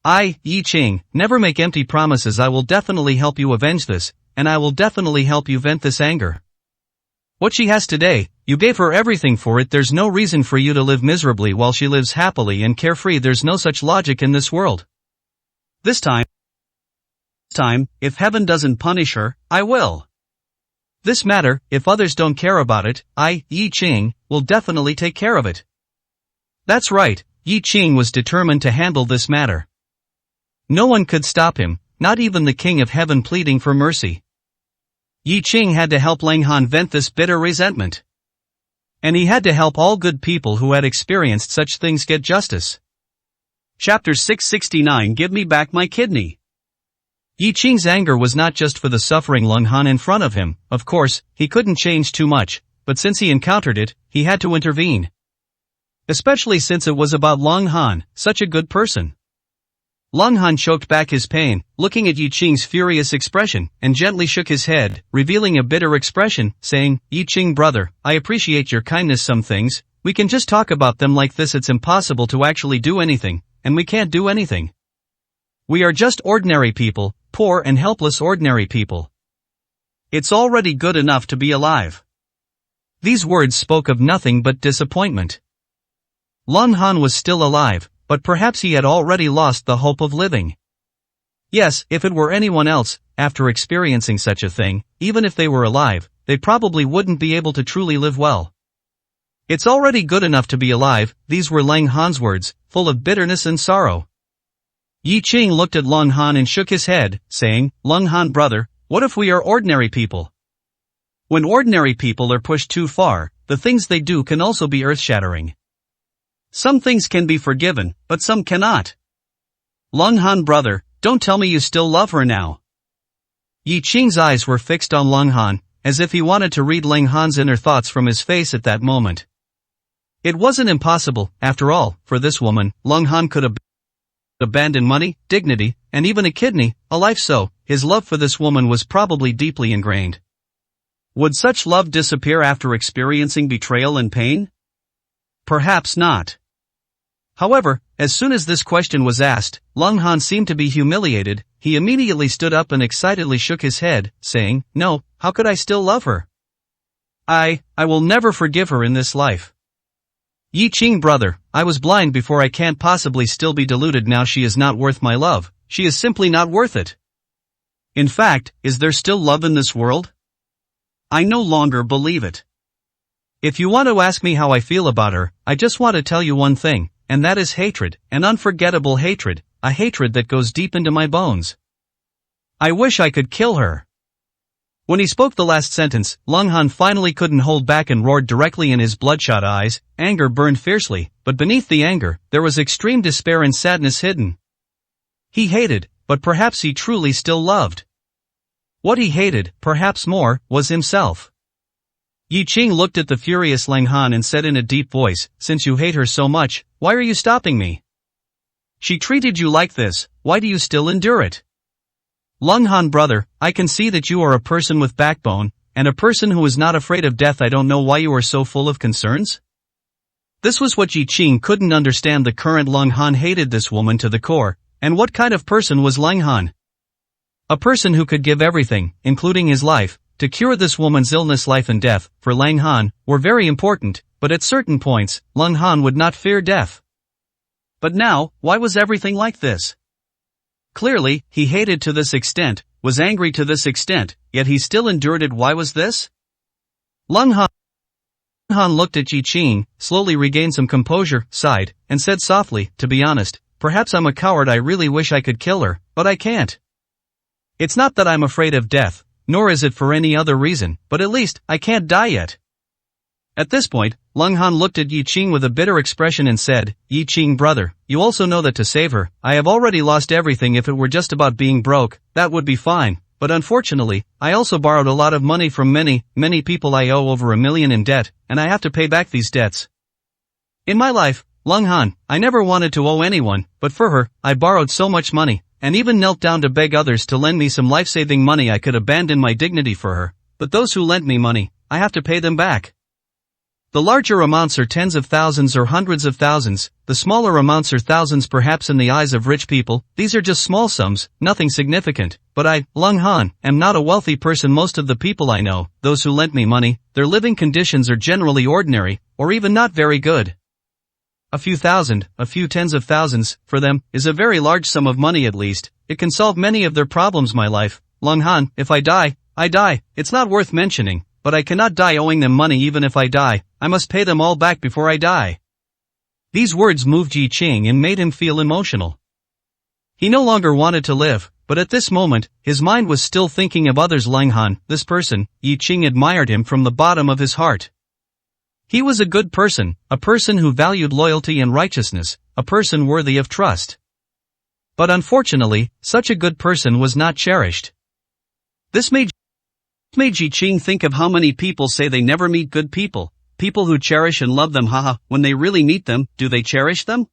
Yi Qing, never make empty promises. I will definitely help you avenge this, and I will definitely help you vent this anger. What she has today, you gave her everything for it. There's no reason for you to live miserably while she lives happily and carefree. There's no such logic in this world. This time, if heaven doesn't punish her, I will. This matter, if others don't care about it, Yi Qing, will definitely take care of it. That's right, Yi Qing was determined to handle this matter. No one could stop him, not even the King of Heaven pleading for mercy. Yi Qing had to help Lung Han vent this bitter resentment. And he had to help all good people who had experienced such things get justice. Chapter 669 Give me back my kidney. Yi Qing's anger was not just for the suffering Lung Han in front of him. Of course, he couldn't change too much, but since he encountered it, he had to intervene. Especially since it was about Lung Han, such a good person. Lung Han choked back his pain, looking at Yi Qing's furious expression, and gently shook his head, revealing a bitter expression, saying, Yi Qing brother, I appreciate your kindness. Some things, we can just talk about them like this. It's impossible to actually do anything, and we can't do anything. We are just ordinary people, poor and helpless ordinary people. It's already good enough to be alive. These words spoke of nothing but disappointment. Lung Han was still alive, but perhaps he had already lost the hope of living. Yes, if it were anyone else, after experiencing such a thing, even if they were alive, they probably wouldn't be able to truly live well. It's already good enough to be alive, these were Lung Han's words, full of bitterness and sorrow. Yi Qing looked at Lung Han and shook his head, saying, Lung Han brother, what if we are ordinary people? When ordinary people are pushed too far, the things they do can also be earth-shattering. Some things can be forgiven, but some cannot. Lung Han brother, don't tell me you still love her now. Yi Qing's eyes were fixed on Lung Han, as if he wanted to read Lung Han's inner thoughts from his face at that moment. It wasn't impossible, after all, for this woman. Lung Han could have abandoned money, dignity, and even a kidney, a life, so his love for this woman was probably deeply ingrained. Would such love disappear after experiencing betrayal and pain? Perhaps not. However, as soon as this question was asked, Lung Han seemed to be humiliated. He immediately stood up and excitedly shook his head, saying, No, how could I still love her? I will never forgive her in this life. Yi Qing brother, I was blind before. I can't possibly still be deluded now. She is not worth my love. She is simply not worth it. In fact, is there still love in this world? I no longer believe it. If you want to ask me how I feel about her, I just want to tell you one thing, and that is hatred, an unforgettable hatred, a hatred that goes deep into my bones. I wish I could kill her. When he spoke the last sentence, Lung Han finally couldn't hold back and roared directly in his bloodshot eyes. Anger burned fiercely, but beneath the anger, there was extreme despair and sadness hidden. He hated, but perhaps he truly still loved. What he hated, perhaps more, was himself. Yi Qing looked at the furious Lung Han and said in a deep voice, Since you hate her so much, why are you stopping me? She treated you like this, why do you still endure it? Lung Han brother, I can see that you are a person with backbone, and a person who is not afraid of death. I don't know why you are so full of concerns. This was what Yi Qing couldn't understand. The current Lung Han hated this woman to the core, and what kind of person was Lung Han? A person who could give everything, including his life, to cure this woman's illness. Life and death, for Lung Han, were very important, but at certain points, Lung Han would not fear death. But now, why was everything like this? Clearly, he hated to this extent, was angry to this extent, yet he still endured it. Why was this? Lung Han looked at Yi Qing, slowly regained some composure, sighed, and said softly, to be honest, perhaps I'm a coward. I really wish I could kill her, but I can't. It's not that I'm afraid of death, nor is it for any other reason, but at least, I can't die yet. At this point, Lung Han looked at Yi Qing with a bitter expression and said, Yi Qing brother, you also know that to save her, I have already lost everything. If it were just about being broke, that would be fine, but unfortunately, I also borrowed a lot of money from many people. I owe over $1 million in debt, and I have to pay back these debts. In my life, Lung Han, I never wanted to owe anyone, but for her, I borrowed so much money, and even knelt down to beg others to lend me some life-saving money. I could abandon my dignity for her, but those who lent me money, I have to pay them back. The larger amounts are tens of thousands or hundreds of thousands, the smaller amounts are thousands. Perhaps in the eyes of rich people, these are just small sums, nothing significant, but I, Lung Han, am not a wealthy person. Most of the people I know, those who lent me money, their living conditions are generally ordinary, or even not very good. A few thousand, a few tens of thousands, for them, is a very large sum of money. At least, it can solve many of their problems. My life, Lung Han, if I die, I die. It's not worth mentioning, but I cannot die owing them money. Even if I die, I must pay them all back before I die. These words moved Yi Qing and made him feel emotional. He no longer wanted to live, but at this moment, his mind was still thinking of others. Lung Han, this person, Yi Qing admired him from the bottom of his heart. He was a good person, a person who valued loyalty and righteousness, a person worthy of trust. But unfortunately, such a good person was not cherished. This made Yi Qing think of how many people say they never meet good people, people who cherish and love them. Haha, when they really meet them, do they cherish them?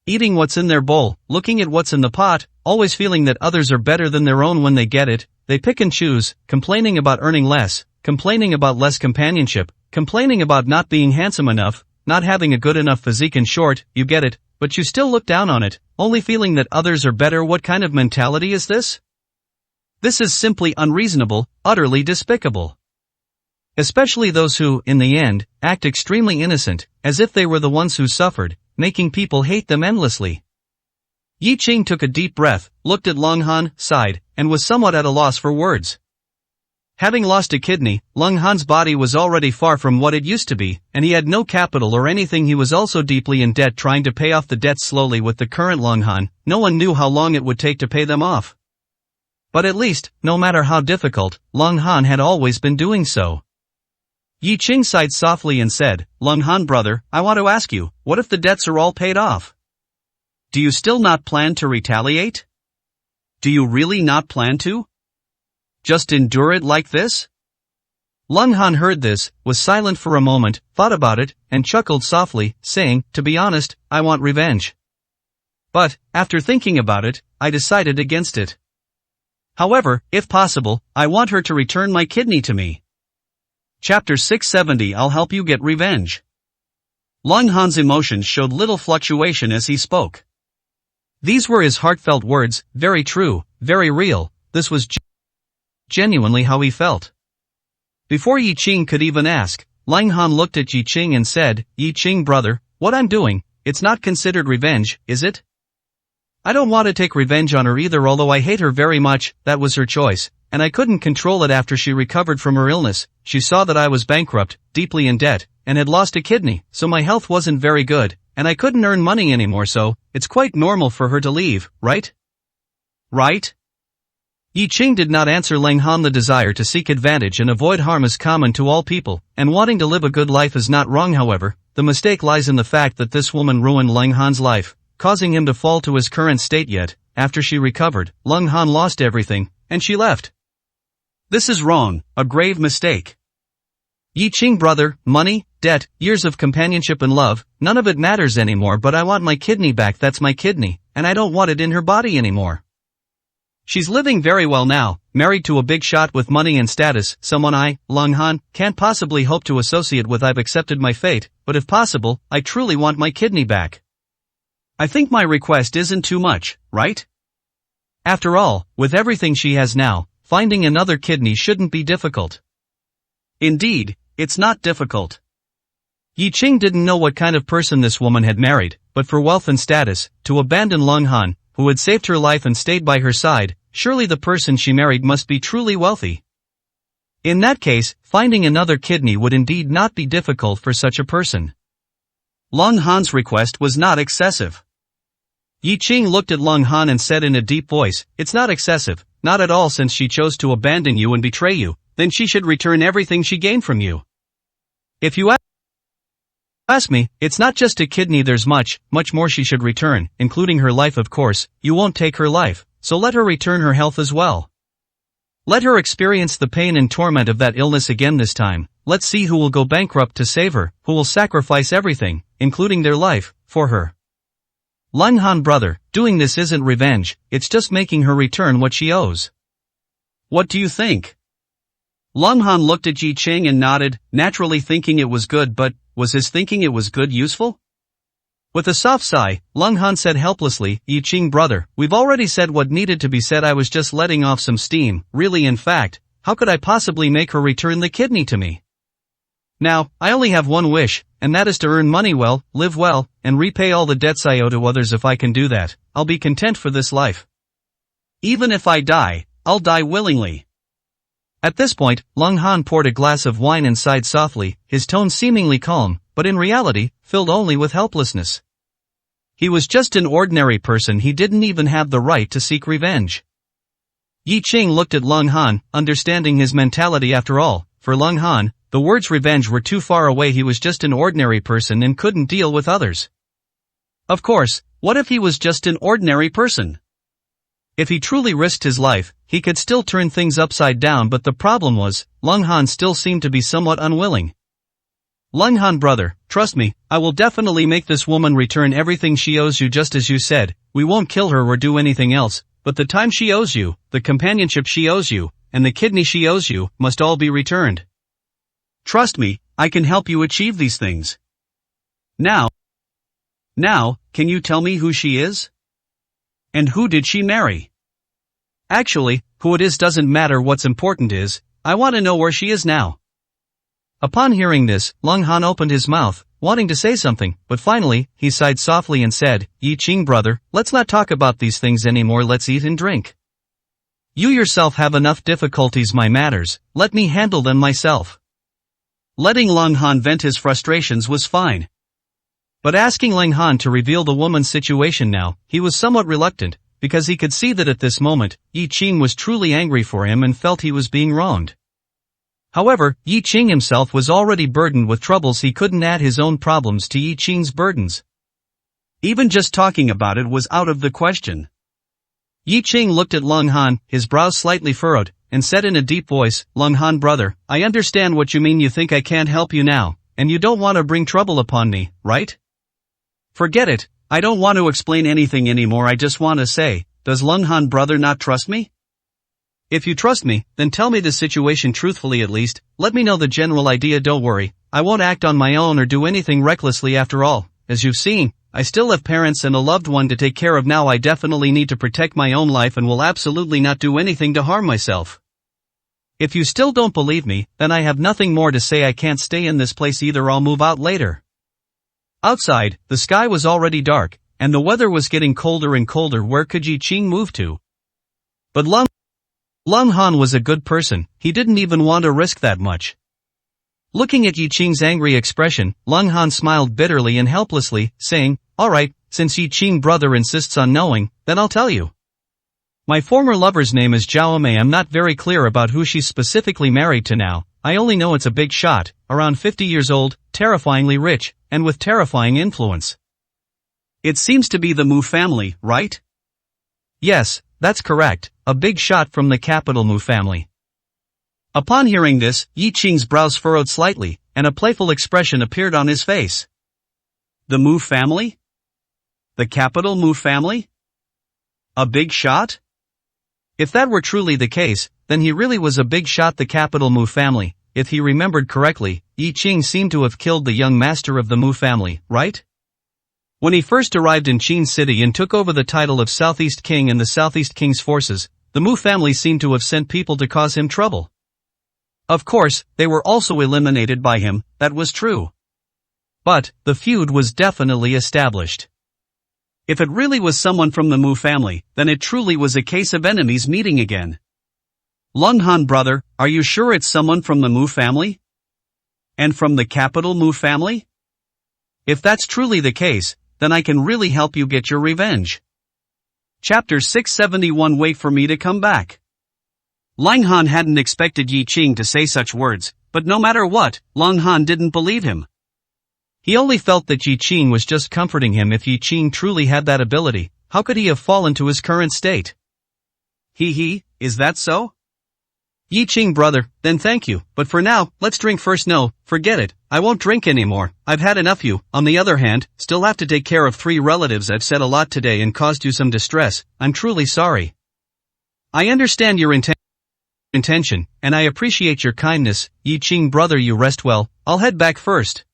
Eating what's in their bowl, looking at what's in the pot, always feeling that others are better than their own. When they get it, they pick and choose, complaining about earning less, complaining about less companionship, complaining about not being handsome enough, not having a good enough physique. In short, you get it, but you still look down on it, only feeling that others are better. What kind of mentality is this? This is simply unreasonable, utterly despicable. Especially those who, in the end, act extremely innocent, as if they were the ones who suffered, making people hate them endlessly. Yi Qing took a deep breath, looked at Lung Han, sighed, and was somewhat at a loss for words. Having lost a kidney, Lung Han's body was already far from what it used to be, and he had no capital or anything. He was also deeply in debt, trying to pay off the debts slowly. With the current Lung Han, no one knew how long it would take to pay them off. But at least, no matter how difficult, Lung Han had always been doing so. Yi Qing sighed softly and said, Lung Han brother, I want to ask you, what if the debts are all paid off? Do you still not plan to retaliate? Do you really not plan to? Just endure it like this? Lung Han heard this, was silent for a moment, thought about it, and chuckled softly, saying, to be honest, I want revenge. But, after thinking about it, I decided against it. However, if possible, I want her to return my kidney to me. Chapter 670. I'll help you get revenge. Lung Han's emotions showed little fluctuation as he spoke. These were his heartfelt words, very true, very real. This was genuinely how he felt. Before Yi Qing could even ask, Lung Han looked at Yi Qing and said, Yi Qing brother, what I'm doing, it's not considered revenge, is it? I don't want to take revenge on her either, although I hate her very much. That was her choice, and I couldn't control it. After she recovered from her illness, she saw that I was bankrupt, deeply in debt, and had lost a kidney, so my health wasn't very good, and I couldn't earn money anymore, so it's quite normal for her to leave, right? Right? Yi Qing did not answer. Lung Han, the desire to seek advantage and avoid harm is common to all people, and wanting to live a good life is not wrong. However, the mistake lies in the fact that this woman ruined Lung Han's life, causing him to fall to his current state. Yet, after she recovered, Lung Han lost everything, and she left. This is wrong, a grave mistake. Yi Qing brother, money, debt, years of companionship and love, none of it matters anymore, but I want my kidney back. That's my kidney, and I don't want it in her body anymore. She's living very well now, married to a big shot with money and status, someone I, Lung Han, can't possibly hope to associate with. I've accepted my fate, but if possible, I truly want my kidney back. I think my request isn't too much, right? After all, with everything she has now, finding another kidney shouldn't be difficult. Indeed, it's not difficult. Yi Qing didn't know what kind of person this woman had married, but for wealth and status, to abandon Lung Han, who had saved her life and stayed by her side, surely the person she married must be truly wealthy. In that case, finding another kidney would indeed not be difficult for such a person. Lung Han's request was not excessive. Yi Qing looked at Lung Han and said in a deep voice, "It's not excessive, not at all. Since she chose to abandon you and betray you, then she should return everything she gained from you. If you ask me, it's not just a kidney, there's much more she should return, including her life. Of course, you won't take her life, so let her return her health as well. Let her experience the pain and torment of that illness again this time. Let's see who will go bankrupt to save her, who will sacrifice everything, including their life, for her." Lung Han brother, doing this isn't revenge, it's just making her return what she owes. What do you think? Lung Han looked at Yi Qing and nodded, naturally thinking it was good, but was his thinking it was good useful? With a soft sigh, Lung Han said helplessly, "Yi Qing brother, we've already said what needed to be said. I was just letting off some steam, really. In fact, how could I possibly make her return the kidney to me? Now, I only have one wish, and that is to earn money well, live well, and repay all the debts I owe to others. If I can do that, I'll be content for this life. Even if I die, I'll die willingly." At this point, Lung Han poured a glass of wine and sighed softly, his tone seemingly calm, but in reality, filled only with helplessness. He was just an ordinary person. He didn't even have the right to seek revenge. Yi Qing looked at Lung Han, understanding his mentality. After all, for Lung Han, the words revenge were too far away. He was just an ordinary person and couldn't deal with others. Of course, what if he was just an ordinary person? If he truly risked his life, he could still turn things upside down, but the problem was, Lung Han still seemed to be somewhat unwilling. "Lung Han brother, trust me, I will definitely make this woman return everything she owes you. Just as you said, we won't kill her or do anything else, but the time she owes you, the companionship she owes you, and the kidney she owes you, must all be returned. Trust me, I can help you achieve these things. Now, can you tell me who she is? And who did she marry? Actually, who it is doesn't matter. What's important is, I want to know where she is now." Upon hearing this, Lung Han opened his mouth, wanting to say something, but finally, he sighed softly and said, "Yi Qing brother, let's not talk about these things anymore. Let's eat and drink. You yourself have enough difficulties. My matters, let me handle them myself." Letting Lung Han vent his frustrations was fine. But asking Lung Han to reveal the woman's situation now, he was somewhat reluctant, because he could see that at this moment, Yi Qing was truly angry for him and felt he was being wronged. However, Yi Qing himself was already burdened with troubles. He couldn't add his own problems to Yi Qing's burdens. Even just talking about it was out of the question. Yi Qing looked at Lung Han, his brows slightly furrowed, and said in a deep voice, "Lung Han brother, I understand what you mean. You think I can't help you now, and you don't want to bring trouble upon me, right? Forget it, I don't want to explain anything anymore. I just want to say, does Lung Han brother not trust me? If you trust me, then tell me the situation truthfully at least. Let me know the general idea. Don't worry, I won't act on my own or do anything recklessly. After all, as you've seen, I still have parents and a loved one to take care of now. I definitely need to protect my own life and will absolutely not do anything to harm myself. If you still don't believe me, then I have nothing more to say. I can't stay in this place either. I'll move out later." Outside, the sky was already dark, and the weather was getting colder and colder. Where could Yi Qing move to? But Lung Han was a good person. He didn't even want to risk that much. Looking at Yi Qing's angry expression, Lung Han smiled bitterly and helplessly, saying, "Alright, since Yi Qing brother insists on knowing, then I'll tell you. My former lover's name is Zhao Mei. I'm not very clear about who she's specifically married to now. I only know it's a big shot, around 50 years old, terrifyingly rich, and with terrifying influence. It seems to be the Mu family, right?" "Yes, that's correct, a big shot from the capital Mu family." Upon hearing this, Yi Qing's brows furrowed slightly, and a playful expression appeared on his face. The Mu family? The capital Mu family? A big shot? If that were truly the case, then he really was a big shot. The capital Mu family. If he remembered correctly, Yi Qing seemed to have killed the young master of the Mu family, right? When he first arrived in Qin City and took over the title of Southeast King and the Southeast King's forces, the Mu family seemed to have sent people to cause him trouble. Of course, they were also eliminated by him, that was true. But, the feud was definitely established. If it really was someone from the Mu family, then it truly was a case of enemies meeting again. Lung Han brother, are you sure it's someone from the Mu family? And from the capital Mu family? If that's truly the case, then I can really help you get your revenge. Chapter 671. Wait for me to come back. Lang Han hadn't expected Yi Qing to say such words, but no matter what, Lang Han didn't believe him. He only felt that Yi Qing was just comforting him. If Yi Qing truly had that ability, how could he have fallen to his current state? Is that so? Yi Qing brother, then thank you, but for now, let's drink first. No, forget it, I won't drink anymore, I've had enough. You, on the other hand, still have to take care of 3 relatives. I've said a lot today and caused you some distress, I'm truly sorry. I understand your intention, and I appreciate your kindness. Yi Qing brother, you rest well, I'll head back first.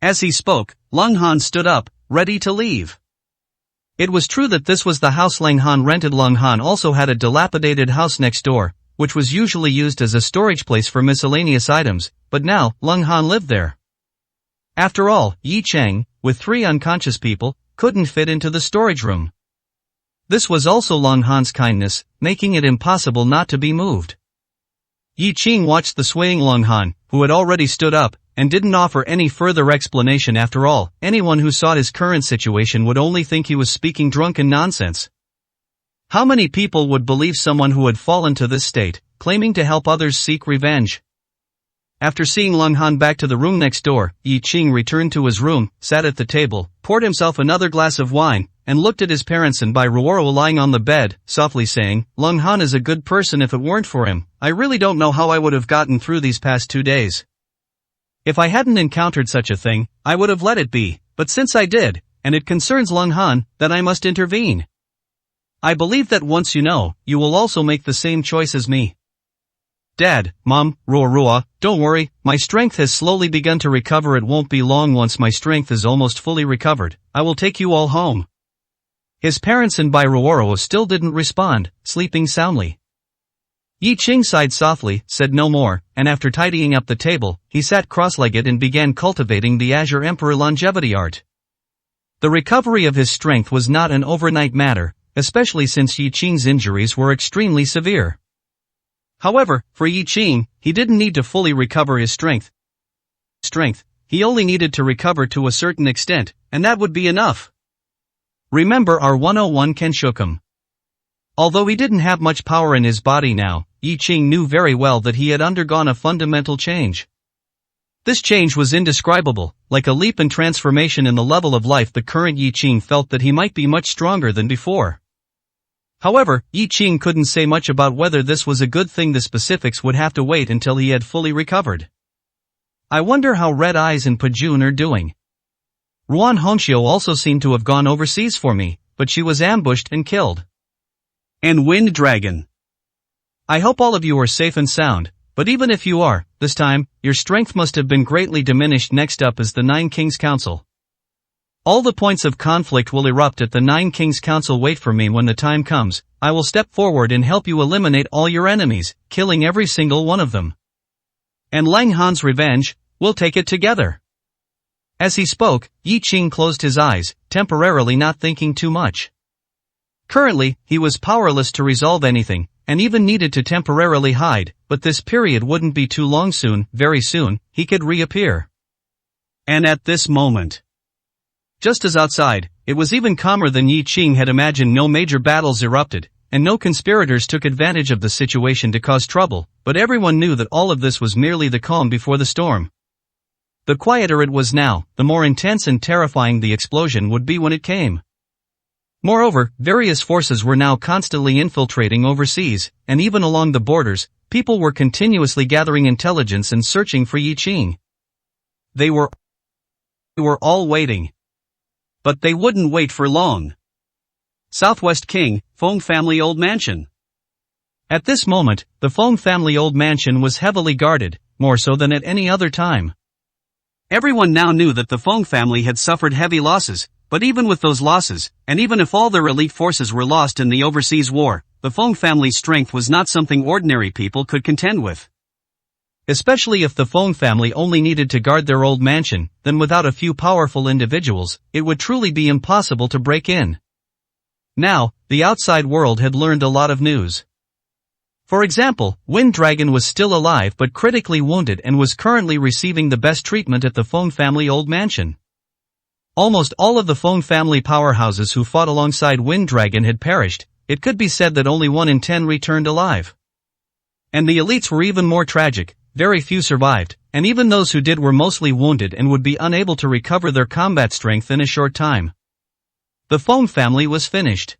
As he spoke, Lang Han stood up, ready to leave. It was true that this was the house Lang Han rented. Lang Han also had a dilapidated house next door, which was usually used as a storage place for miscellaneous items, but now, Lang Han lived there. After all, Yi Cheng, with 3 unconscious people, couldn't fit into the storage room. This was also Lang Han's kindness, making it impossible not to be moved. Yi Qing watched the swaying Lang Han, who had already stood up, and didn't offer any further explanation. After all, anyone who saw his current situation would only think he was speaking drunken nonsense. How many people would believe someone who had fallen to this state, claiming to help others seek revenge? After seeing Lang Han back to the room next door, Yi Qing returned to his room, sat at the table, poured himself another glass of wine, and looked at his parents and Bai Ruoro lying on the bed, softly saying, Lang Han is a good person. If it weren't for him, I really don't know how I would have gotten through these past 2 days. If I hadn't encountered such a thing, I would have let it be, but since I did, and it concerns Lang Han, then I must intervene. I believe that once you know, you will also make the same choice as me. Dad, Mom, Ruorua, don't worry, my strength has slowly begun to recover. It won't be long. Once my strength is almost fully recovered, I will take you all home. His parents and Bai Ruoro still didn't respond, sleeping soundly. Yi Qing sighed softly, said no more, and after tidying up the table, he sat cross-legged and began cultivating the Azure Emperor longevity art. The recovery of his strength was not an overnight matter, especially since Yi Qing's injuries were extremely severe. However, for Yi Qing, he didn't need to fully recover his strength. He only needed to recover to a certain extent, and that would be enough. Remember our 101 Kenshokum. Although he didn't have much power in his body now, Yi Qing knew very well that he had undergone a fundamental change. This change was indescribable, like a leap and transformation in the level of life. The current Yi Qing felt that he might be much stronger than before. However, Yi Qing couldn't say much about whether this was a good thing. The specifics would have to wait until he had fully recovered. I wonder how Red Eyes and Pajun are doing. Ruan Hongxiu also seemed to have gone overseas for me, but she was ambushed and killed. And Wind Dragon. I hope all of you are safe and sound, but even if you are, this time, your strength must have been greatly diminished. Next up is the Nine Kings Council. All the points of conflict will erupt at the Nine Kings Council. Wait for me. When the time comes, I will step forward and help you eliminate all your enemies, killing every single one of them. And Lang Han's revenge, we'll take it together. As he spoke, Yi Qing closed his eyes, temporarily not thinking too much. Currently, he was powerless to resolve anything, and even needed to temporarily hide, but this period wouldn't be too long. Soon, very soon, he could reappear. And at this moment, just as outside, it was even calmer than Yi Qing had imagined. No major battles erupted, and no conspirators took advantage of the situation to cause trouble, but everyone knew that all of this was merely the calm before the storm. The quieter it was now, the more intense and terrifying the explosion would be when it came. Moreover, various forces were now constantly infiltrating overseas, and even along the borders, people were continuously gathering intelligence and searching for Yi Qing. They were all waiting. But they wouldn't wait for long. Southwest King, Feng Family Old Mansion. At this moment, the Feng family old mansion was heavily guarded, more so than at any other time. Everyone now knew that the Feng family had suffered heavy losses, but even with those losses, and even if all their elite forces were lost in the overseas war, the Feng family's strength was not something ordinary people could contend with. Especially if the Feng family only needed to guard their old mansion, then without a few powerful individuals, it would truly be impossible to break in. Now, the outside world had learned a lot of news. For example, Wind Dragon was still alive but critically wounded and was currently receiving the best treatment at the Feng family old mansion. Almost all of the Feng family powerhouses who fought alongside Wind Dragon had perished. It could be said that only 1 in 10 returned alive. And the elites were even more tragic, very few survived, and even those who did were mostly wounded and would be unable to recover their combat strength in a short time. The Feng family was finished.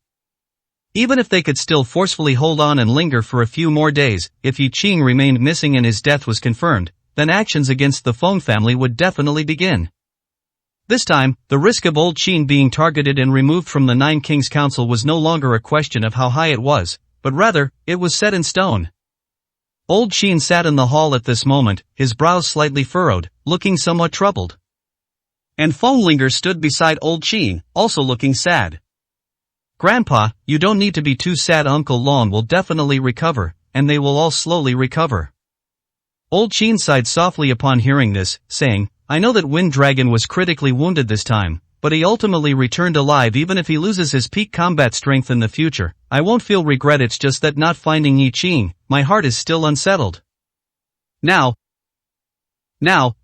Even if they could still forcefully hold on and linger for a few more days, if Yi Qing remained missing and his death was confirmed, then actions against the Feng family would definitely begin. This time, the risk of Old Qin being targeted and removed from the Nine Kings Council was no longer a question of how high it was, but rather, it was set in stone. Old Qin sat in the hall at this moment, his brows slightly furrowed, looking somewhat troubled. And Feng Linger stood beside Old Qin, also looking sad. Grandpa, you don't need to be too sad. Uncle Long will definitely recover, and they will all slowly recover. Old Qin sighed softly upon hearing this, saying, I know that Wind Dragon was critically wounded this time, but he ultimately returned alive. Even if he loses his peak combat strength in the future, I won't feel regret. It's just that not finding Yi Qing, my heart is still unsettled. Now,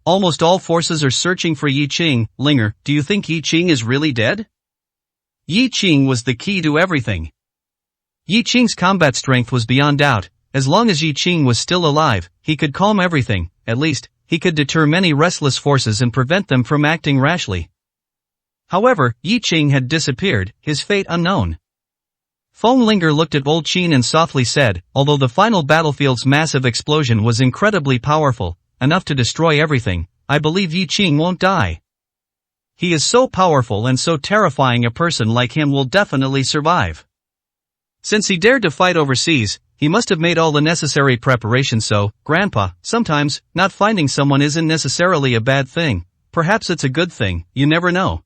almost all forces are searching for Yi Qing. Linger, do you think Yi Qing is really dead? Yi Qing was the key to everything. Yi Qing's combat strength was beyond doubt. As long as Yi Qing was still alive, he could calm everything. At least, he could deter many restless forces and prevent them from acting rashly. However, Yi Qing had disappeared, his fate unknown. Feng Linger looked at Old Qin and softly said, although the final battlefield's massive explosion was incredibly powerful, enough to destroy everything, I believe Yi Qing won't die. He is so powerful and so terrifying, a person like him will definitely survive. Since he dared to fight overseas, he must have made all the necessary preparations. So, Grandpa, sometimes, not finding someone isn't necessarily a bad thing. Perhaps it's a good thing, you never know.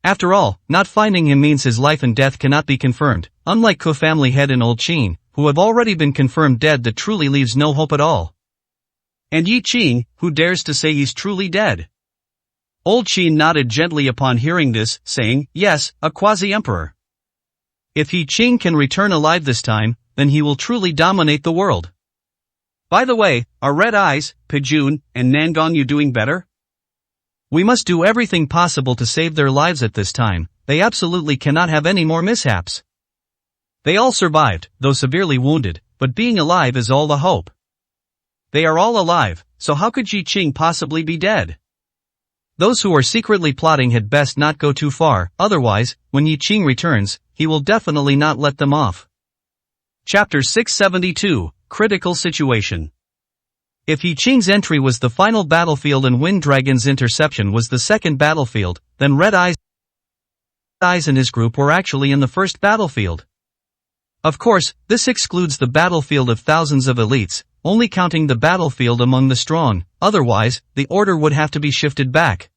After all, not finding him means his life and death cannot be confirmed, unlike Ku family head and Old Qin, who have already been confirmed dead. That truly leaves no hope at all. And Yi Qing, who dares to say he's truly dead? Old Qin nodded gently upon hearing this, saying, yes, a quasi-emperor. If Yi Qing can return alive this time, then he will truly dominate the world. By the way, are Red Eyes, Pijun, and Nangong doing better? We must do everything possible to save their lives at this time. They absolutely cannot have any more mishaps. They all survived, though severely wounded, but being alive is all the hope. They are all alive, so how could Yi Qing possibly be dead? Those who are secretly plotting had best not go too far, otherwise, when Yi Qing returns, he will definitely not let them off. Chapter 672, Critical Situation. If Yi Qing's entry was the final battlefield and Wind Dragon's interception was the second battlefield, then Red Eyes and his group were actually in the first battlefield. Of course, this excludes the battlefield of thousands of elites, only counting the battlefield among the strong, otherwise, the order would have to be shifted back.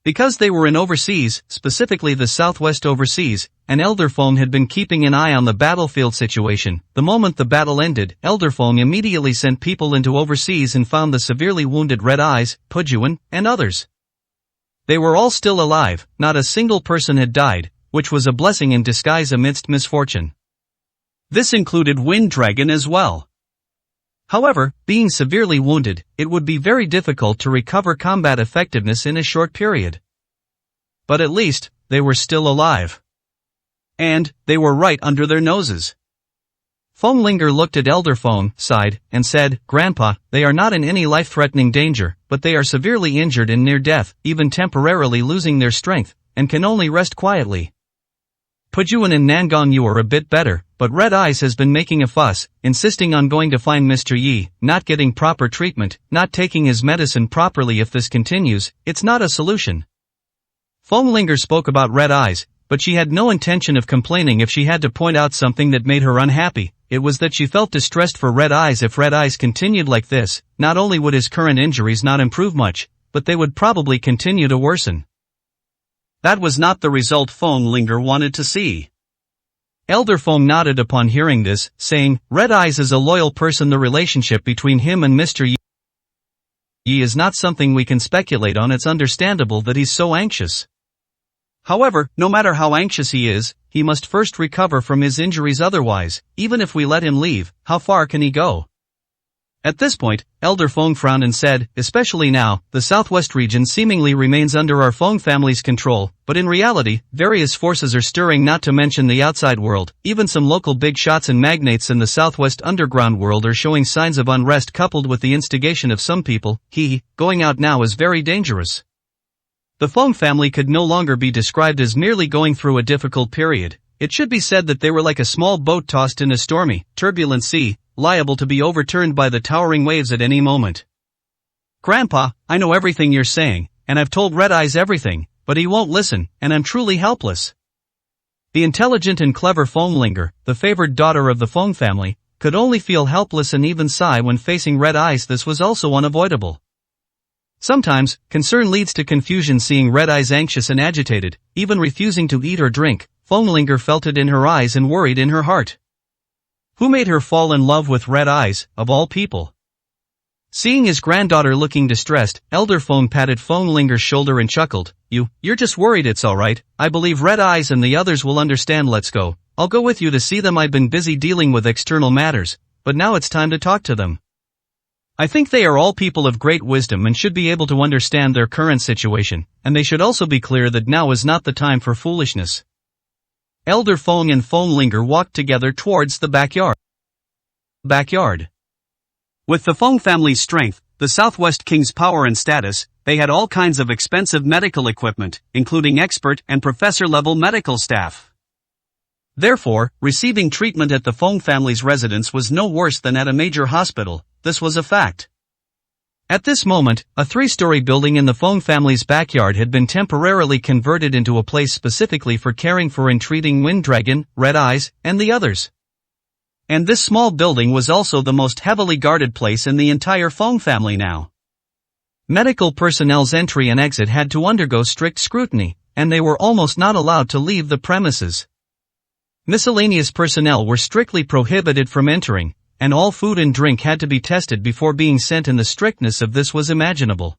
Because they were in overseas, specifically the southwest overseas, and Elderfong had been keeping an eye on the battlefield situation. The moment the battle ended, Elderfong immediately sent people into overseas and found the severely wounded Red Eyes, Pujuan, and others. They were all still alive, not a single person had died, which was a blessing in disguise amidst misfortune. This included Wind Dragon as well. However, being severely wounded, it would be very difficult to recover combat effectiveness in a short period. But at least, they were still alive. And, they were right under their noses. Feng Linger looked at Elderfong, sighed, and said, Grandpa, they are not in any life-threatening danger, but they are severely injured and near death, even temporarily losing their strength, and can only rest quietly. Pujuan and Nangongyu are a bit better, but Red Eyes has been making a fuss, insisting on going to find Mr. Yi, not getting proper treatment, not taking his medicine properly. If this continues, it's not a solution. Fenglinger spoke about Red Eyes, but she had no intention of complaining if she had to point out something that made her unhappy. It was that she felt distressed for Red Eyes. If Red Eyes continued like this, not only would his current injuries not improve much, but they would probably continue to worsen. That was not the result Fenglinger wanted to see. Elder Feng nodded upon hearing this, saying, Red Eyes is a loyal person. The relationship between him and Mr. Yi is not something we can speculate on. It's understandable that he's so anxious. However, no matter how anxious he is, he must first recover from his injuries. Otherwise, even if we let him leave, how far can he go? At this point, Elder Feng frowned and said, especially now, the southwest region seemingly remains under our Feng family's control, but in reality, various forces are stirring, not to mention the outside world. Even some local big shots and magnates in the southwest underground world are showing signs of unrest coupled with the instigation of some people. Going out now is very dangerous. The Feng family could no longer be described as merely going through a difficult period. It should be said that they were like a small boat tossed in a stormy, turbulent sea, liable to be overturned by the towering waves at any moment. Grandpa, I know everything you're saying, and I've told Red Eyes everything, but he won't listen, and I'm truly helpless. The intelligent and clever Fenglinger, the favored daughter of the Feng family, could only feel helpless and even sigh when facing Red Eyes. This was also unavoidable. Sometimes, concern leads to confusion. Seeing Red Eyes anxious and agitated, even refusing to eat or drink, Fenglinger felt it in her eyes and worried in her heart. Who made her fall in love with Red Eyes, of all people? Seeing his granddaughter looking distressed, Elder Feng patted Fenglinger's shoulder and chuckled. You're just worried. It's alright. I believe Red Eyes and the others will understand. Let's go. I'll go with you to see them. I've been busy dealing with external matters, but now it's time to talk to them. I think they are all people of great wisdom and should be able to understand their current situation, and they should also be clear that now is not the time for foolishness. Elder Feng and Fenglinger walked together towards the backyard. With the Feng family's strength, the Southwest King's power and status, they had all kinds of expensive medical equipment, including expert and professor-level medical staff. Therefore, receiving treatment at the Feng family's residence was no worse than at a major hospital. This was a fact. At this moment, a 3-story building in the Feng family's backyard had been temporarily converted into a place specifically for caring for and treating Wind Dragon, Red Eyes, and the others. And this small building was also the most heavily guarded place in the entire Feng family now. Medical personnel's entry and exit had to undergo strict scrutiny, and they were almost not allowed to leave the premises. Miscellaneous personnel were strictly prohibited from entering, and all food and drink had to be tested before being sent, and the strictness of this was imaginable.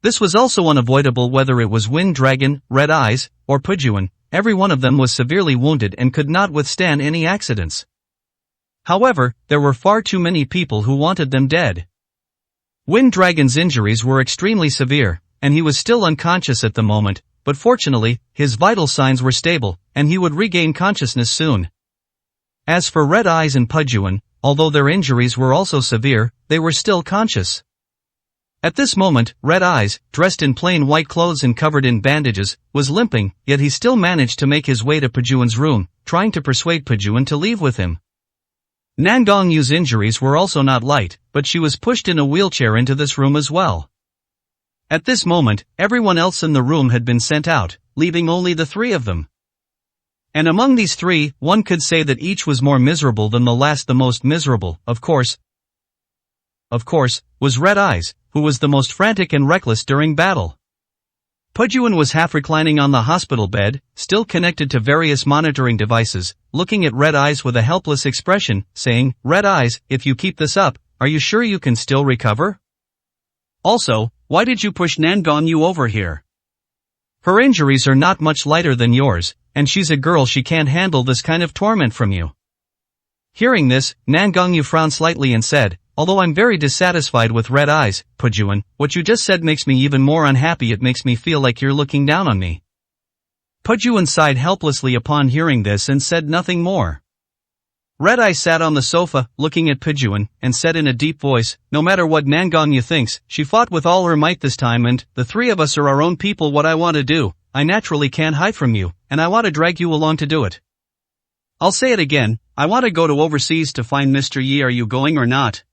This was also unavoidable whether it was Wind Dragon, Red Eyes, or Pujuan. Every one of them was severely wounded and could not withstand any accidents. However, there were far too many people who wanted them dead. Wind Dragon's injuries were extremely severe, and he was still unconscious at the moment, but fortunately, his vital signs were stable, and he would regain consciousness soon. As for Red Eyes and Pujuan, although their injuries were also severe, they were still conscious. At this moment, Red Eyes, dressed in plain white clothes and covered in bandages, was limping, yet he still managed to make his way to Pujuan's room, trying to persuade Pujuan to leave with him. Nangongyu's injuries were also not light, but she was pushed in a wheelchair into this room as well. At this moment, everyone else in the room had been sent out, leaving only the 3 of them. And among these 3, one could say that each was more miserable than the last. The most miserable, of course, was Red Eyes, who was the most frantic and reckless during battle. Pujuan was half reclining on the hospital bed, still connected to various monitoring devices, looking at Red Eyes with a helpless expression, saying, Red Eyes, if you keep this up, are you sure you can still recover? Also, why did you push Nangongyu over here? Her injuries are not much lighter than yours, and she's a girl. She can't handle this kind of torment from you. Hearing this, Nangongyu frowned slightly and said, although I'm very dissatisfied with Red Eyes, Pujuan, what you just said makes me even more unhappy. It makes me feel like you're looking down on me. Pujuan sighed helplessly upon hearing this and said nothing more. Red Eyes sat on the sofa, looking at Pujuan, and said in a deep voice, no matter what Nangongyu thinks, she fought with all her might this time, and the 3 of us are our own people. What I want to do, I naturally can't hide from you, and I want to drag you along to do it. I'll say it again, I want to go to overseas to find Mr. Yi. Are you going or not?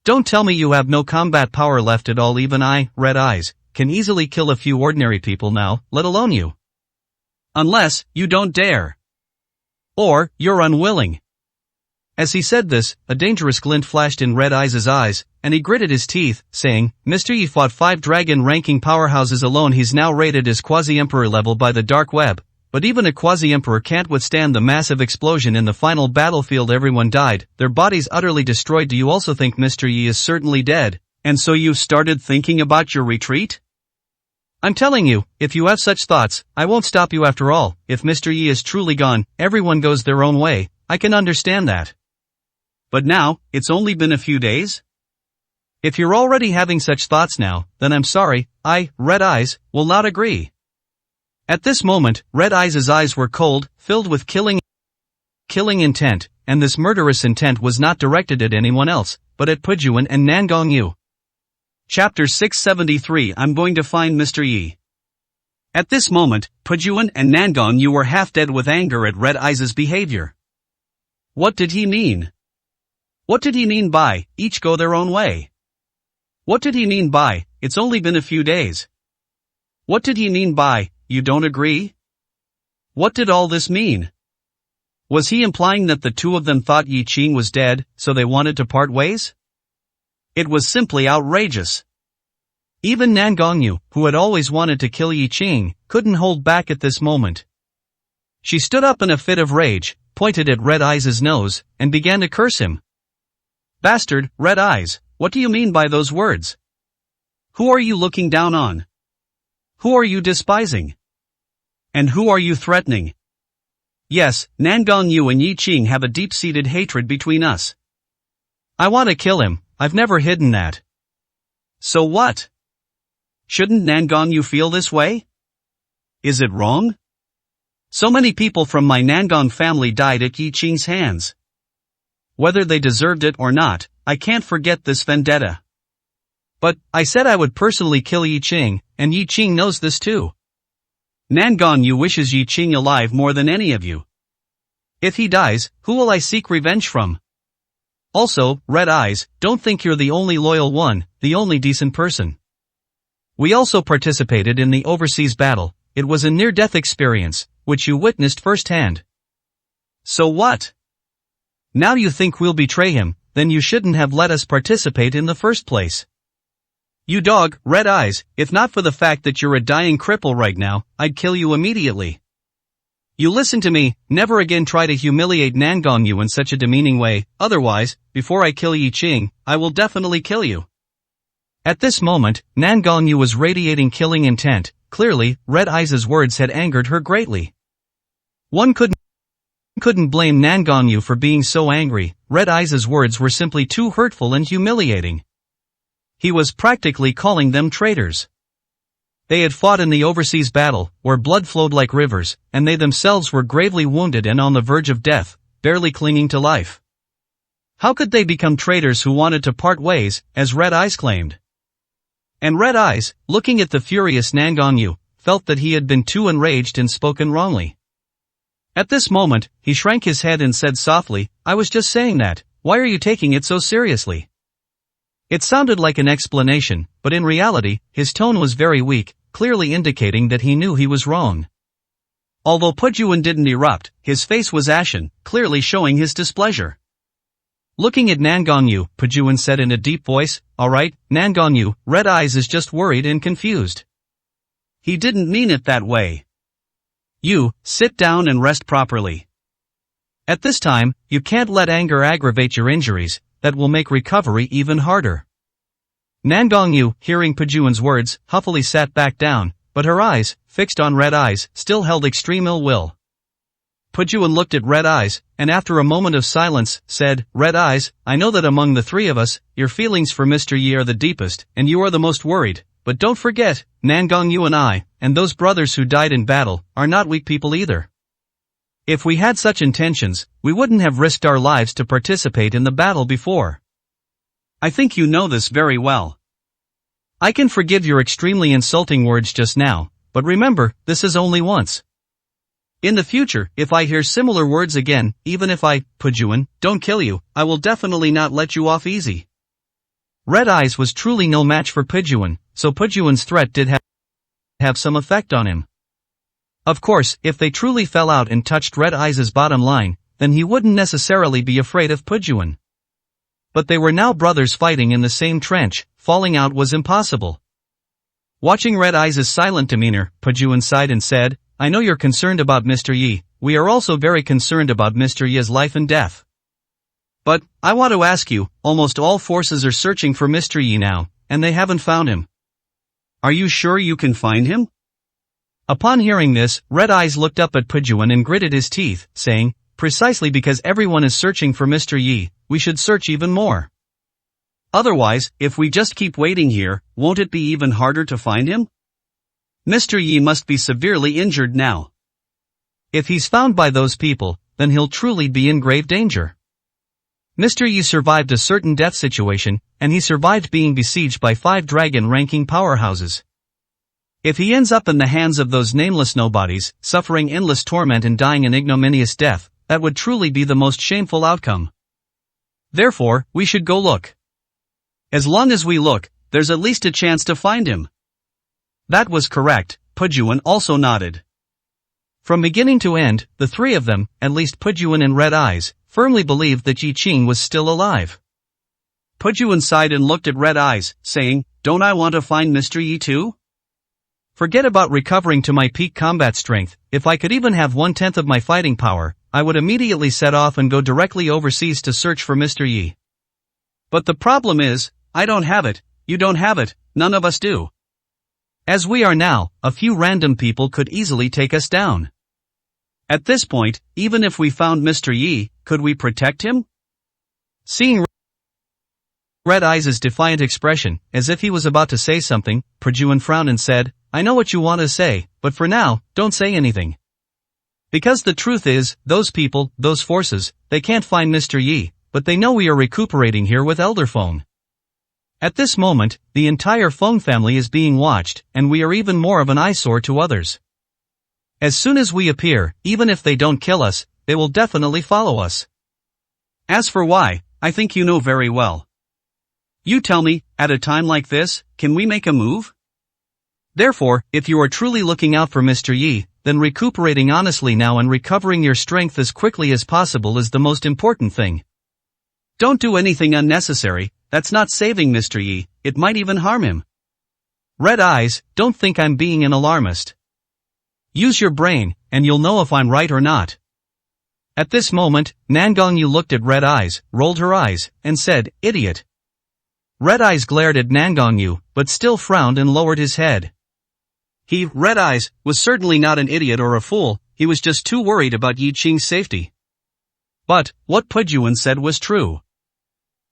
Don't tell me you have no combat power left at all. Even I, Red Eyes, can easily kill a few ordinary people now, let alone you. Unless, you don't dare. Or, you're unwilling. As he said this, a dangerous glint flashed in Red Eyes' eyes, and he gritted his teeth, saying, Mr. Yi fought 5 dragon-ranking powerhouses alone. He's now rated as Quasi-Emperor level by the Dark Web. But even a Quasi-Emperor can't withstand the massive explosion in the final battlefield. Everyone died, their bodies utterly destroyed. Do you also think Mr. Yi is certainly dead, and so you've started thinking about your retreat? I'm telling you, if you have such thoughts, I won't stop you after all. If Mr. Yi is truly gone, everyone goes their own way, I can understand that. But now, it's only been a few days? If you're already having such thoughts now, then I'm sorry, I, Red Eyes, will not agree. At this moment, Red Eyes' eyes were cold, filled with killing intent, and this murderous intent was not directed at anyone else, but at Pujuan and Nangong Yu. Chapter 673. I'm going to find Mr. Yi. At this moment, Pujuan and Nangong Yu were half dead with anger at Red Eyes' behavior. What did he mean? What did he mean by, each go their own way? What did he mean by, it's only been a few days? What did he mean by, you don't agree? What did all this mean? Was he implying that the two of them thought Yi Qing was dead, so they wanted to part ways? It was simply outrageous. Even Nangong Yu, who had always wanted to kill Yi Qing, couldn't hold back at this moment. She stood up in a fit of rage, pointed at Red Eyes' nose, and began to curse him. Bastard, Red Eyes, what do you mean by those words? Who are you looking down on? Who are you despising? And who are you threatening? Yes, Nangong Yu and Yi Qing have a deep-seated hatred between us. I want to kill him, I've never hidden that. So what? Shouldn't Nangong Yu feel this way? Is it wrong? So many people from my Nangong family died at Yi Qing's hands. Whether they deserved it or not, I can't forget this vendetta. But, I said I would personally kill Yi Qing, and Yi Qing knows this too. Nangong Yu wishes Yi Qing alive more than any of you. If he dies, who will I seek revenge from? Also, Red Eyes, don't think you're the only loyal one, the only decent person. We also participated in the overseas battle. It was a near-death experience, which you witnessed firsthand. So what? Now you think we'll betray him, then you shouldn't have let us participate in the first place. You dog, Red Eyes, if not for the fact that you're a dying cripple right now, I'd kill you immediately. You listen to me, never again try to humiliate Nangong Yu in such a demeaning way, otherwise, before I kill Yi Qing, I will definitely kill you. At this moment, Nangong Yu was radiating killing intent. Clearly, Red Eyes' words had angered her greatly. One couldn't blame Nangong Yu for being so angry. Red Eyes' words were simply too hurtful and humiliating. He was practically calling them traitors. They had fought in the overseas battle, where blood flowed like rivers, and they themselves were gravely wounded and on the verge of death, barely clinging to life. How could they become traitors who wanted to part ways, as Red Eyes claimed? And Red Eyes, looking at the furious Nangong Yu, felt that he had been too enraged and spoken wrongly. At this moment, he shrank his head and said softly, I was just saying that, why are you taking it so seriously? It sounded like an explanation, but in reality, his tone was very weak, clearly indicating that he knew he was wrong. Although Pujuan didn't erupt, his face was ashen, clearly showing his displeasure. Looking at Nangong Yu, Pujuan said in a deep voice, Alright, Nangong Yu, Red Eyes is just worried and confused. He didn't mean it that way. You, sit down and rest properly. At this time, you can't let anger aggravate your injuries, that will make recovery even harder. Nangong Yu, hearing Pujuan's words, huffily sat back down, but her eyes, fixed on Red Eyes, still held extreme ill will. Pujuan looked at Red Eyes, and after a moment of silence, said, Red Eyes, I know that among the three of us, your feelings for Mr. Yi are the deepest, and you are the most worried, but don't forget, Nangong Yu and I, and those brothers who died in battle, are not weak people either. If we had such intentions, we wouldn't have risked our lives to participate in the battle before. I think you know this very well. I can forgive your extremely insulting words just now, but remember, this is only once. In the future, if I hear similar words again, even if I, Pujuan, don't kill you, I will definitely not let you off easy. Red Eyes was truly no match for Pujuan, so Pujuan's threat did have some effect on him. Of course, if they truly fell out and touched Red Eyes' bottom line, then he wouldn't necessarily be afraid of Pujuan. But they were now brothers fighting in the same trench, falling out was impossible. Watching Red Eyes' silent demeanor, Pujuan sighed and said, I know you're concerned about Mr. Yi, we are also very concerned about Mr. Yi's life and death. But, I want to ask you, almost all forces are searching for Mr. Yi now, and they haven't found him. Are you sure you can find him? Upon hearing this, Red Eyes looked up at Pujuan and gritted his teeth, saying, precisely because everyone is searching for Mr. Yi, we should search even more. Otherwise, if we just keep waiting here, won't it be even harder to find him? Mr. Yi must be severely injured now. If he's found by those people, then he'll truly be in grave danger. Mr. Yi survived a certain death situation, and he survived being besieged by 5 dragon-ranking powerhouses. If he ends up in the hands of those nameless nobodies, suffering endless torment and dying an ignominious death, that would truly be the most shameful outcome. Therefore, we should go look. As long as we look, there's at least a chance to find him. That was correct, Pujuan also nodded. From beginning to end, the three of them, at least Pujuan and Red Eyes, firmly believed that Yi Qing was still alive. Pujuan sighed and looked at Red Eyes, saying, don't I want to find Mr. Yi too? Forget about recovering to my peak combat strength, if I could even have 1/10 of my fighting power, I would immediately set off and go directly overseas to search for Mr. Yi. But the problem is, I don't have it, you don't have it, none of us do. As we are now, a few random people could easily take us down. At this point, even if we found Mr. Yi, could we protect him? Seeing Red Eyes' defiant expression, as if he was about to say something, Pujuan frowned and said, I know what you want to say, but for now, don't say anything. Because the truth is, those people, those forces, they can't find Mr. Yi, but they know we are recuperating here with Elder Phone. At this moment, the entire Phone family is being watched, and we are even more of an eyesore to others. As soon as we appear, even if they don't kill us, they will definitely follow us. As for why, I think you know very well. You tell me, at a time like this, can we make a move? Therefore, if you are truly looking out for Mr. Yi, then recuperating honestly now and recovering your strength as quickly as possible is the most important thing. Don't do anything unnecessary, that's not saving Mr. Yi, it might even harm him. Red Eyes, don't think I'm being an alarmist. Use your brain, and you'll know if I'm right or not. At this moment, Nangongyu looked at Red Eyes, rolled her eyes, and said, idiot. Red Eyes glared at Nangongyu, but still frowned and lowered his head. He, Red Eyes, was certainly not an idiot or a fool, he was just too worried about Yi Qing's safety. But, what Pujuan said was true.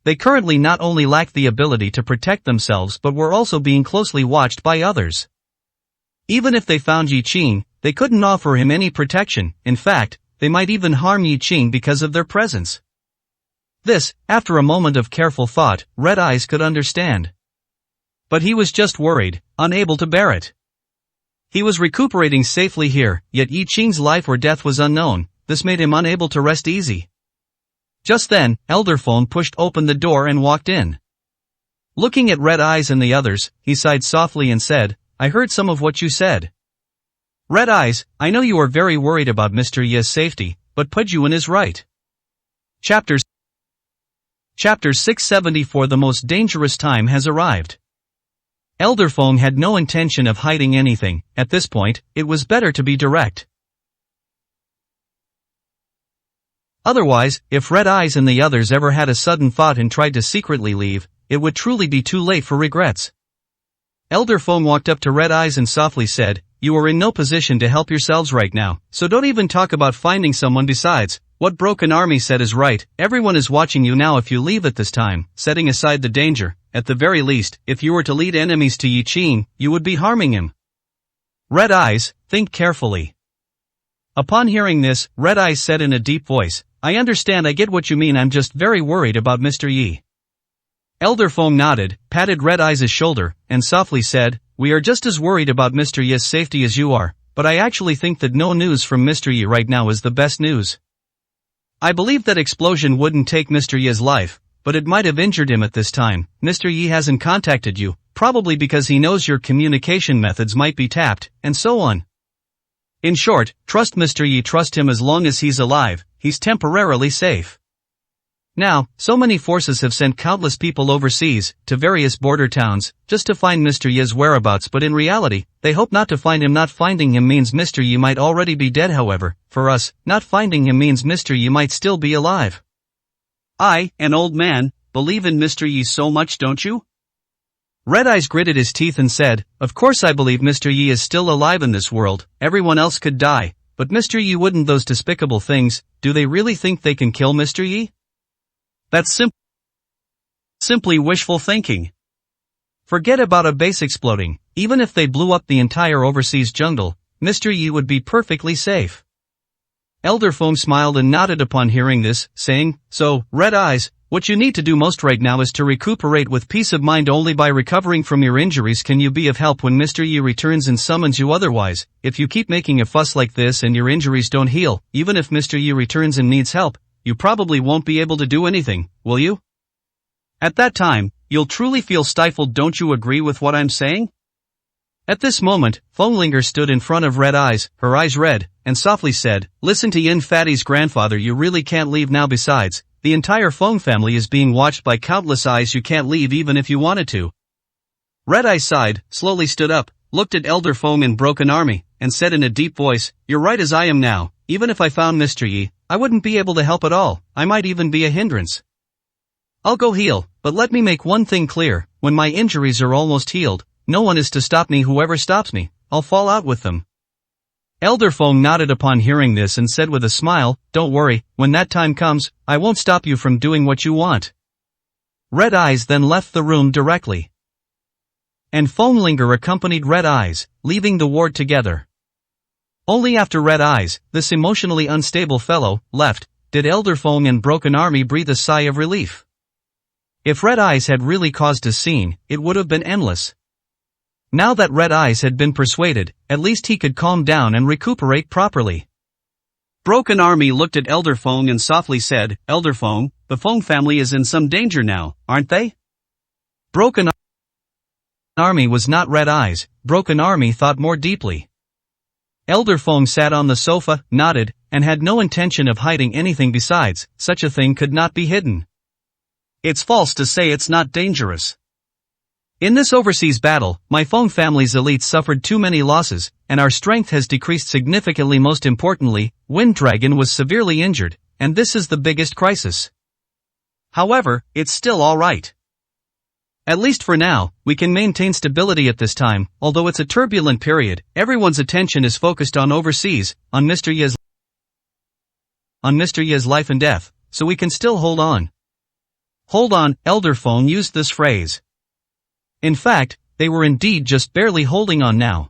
They currently not only lacked the ability to protect themselves but were also being closely watched by others. Even if they found Yi Qing, they couldn't offer him any protection, in fact, they might even harm Yi Qing because of their presence. This, after a moment of careful thought, Red Eyes could understand. But he was just worried, unable to bear it. He was recuperating safely here, yet Yi Qing's life or death was unknown, this made him unable to rest easy. Just then, Elder Phone pushed open the door and walked in. Looking at Red Eyes and the others, he sighed softly and said, I heard some of what you said. Red Eyes, I know you are very worried about Mr. Yi's safety, but Pujuan is right. Chapter 674 The most dangerous time has arrived. Elder Phone had no intention of hiding anything, at this point, it was better to be direct. Otherwise, if Red Eyes and the others ever had a sudden thought and tried to secretly leave, it would truly be too late for regrets. Elder Phone walked up to Red Eyes and softly said, you are in no position to help yourselves right now, so don't even talk about finding someone besides. What Broken Army said is right, everyone is watching you now if you leave at this time, setting aside the danger, at the very least, if you were to lead enemies to Yi Qing, you would be harming him. Red Eyes, think carefully. Upon hearing this, Red Eyes said in a deep voice, I understand, I get what you mean, I'm just very worried about Mr. Yi. Elder Phone nodded, patted Red Eyes' shoulder, and softly said, we are just as worried about Mr. Yi's safety as you are, but I actually think that no news from Mr. Yi right now is the best news. I believe that explosion wouldn't take Mr. Yi's life, but it might have injured him at this time. Mr. Yi hasn't contacted you, probably because he knows your communication methods might be tapped, and so on. In short, trust Mr. Yi, trust him as long as he's alive, he's temporarily safe. Now, so many forces have sent countless people overseas, to various border towns, just to find Mr. Yi's whereabouts, but in reality, they hope not to find him. Not finding him means Mr. Yi might already be dead. However, for us, not finding him means Mr. Yi might still be alive. I, an old man, believe in Mr. Yi so much, don't you? Red Eyes gritted his teeth and said, of course I believe Mr. Yi is still alive in this world, everyone else could die, but Mr. Yi wouldn't. Those despicable things, do they really think they can kill Mr. Yi? That's simply wishful thinking. Forget about a base exploding, even if they blew up the entire overseas jungle, Mr. Yi would be perfectly safe. Elder Foam smiled and nodded upon hearing this, saying, so, Red Eyes, what you need to do most right now is to recuperate with peace of mind. Only by recovering from your injuries can you be of help when Mr. Yi returns and summons you. Otherwise, if you keep making a fuss like this and your injuries don't heal, even if Mr. Yi returns and needs help, you probably won't be able to do anything, will you? At that time, you'll truly feel stifled. Don't you agree with what I'm saying? At this moment, Foamlinger stood in front of Red Eyes, her eyes red, and softly said, listen to Yin Fatty's grandfather, you really can't leave now. Besides, the entire Foam family is being watched by countless eyes. You can't leave even if you wanted to. Red Eyes sighed, slowly stood up, looked at Elder Foam in Broken Army, and said in a deep voice, you're right. As I am now, even if I found Mr. Yi, I wouldn't be able to help at all, I might even be a hindrance. I'll go heal, but let me make one thing clear, when my injuries are almost healed, no one is to stop me. Whoever stops me, I'll fall out with them. Elder Foam nodded upon hearing this and said with a smile, don't worry, when that time comes, I won't stop you from doing what you want. Red Eyes then left the room directly. And Foamlinger accompanied Red Eyes, leaving the ward together. Only after Red Eyes, this emotionally unstable fellow, left, did Elder Foam and Broken Army breathe a sigh of relief. If Red Eyes had really caused a scene, it would have been endless. Now that Red Eyes had been persuaded, at least he could calm down and recuperate properly. Broken Army looked at Elder Foam and softly said, Elder Foam, the Foam family is in some danger now, aren't they? Broken Army was not Red Eyes. Broken Army thought more deeply. Elder Foam sat on the sofa, nodded, and had no intention of hiding anything. Besides, such a thing could not be hidden. It's false to say it's not dangerous. In this overseas battle, my Foam family's elites suffered too many losses, and our strength has decreased significantly. Most importantly, Wind Dragon was severely injured, and this is the biggest crisis. However, it's still alright. At least for now, we can maintain stability at this time. Although it's a turbulent period, everyone's attention is focused on overseas, on Mr. Yi's life and death, so we can still hold on. Hold on, Elder Foam used this phrase. In fact, they were indeed just barely holding on now.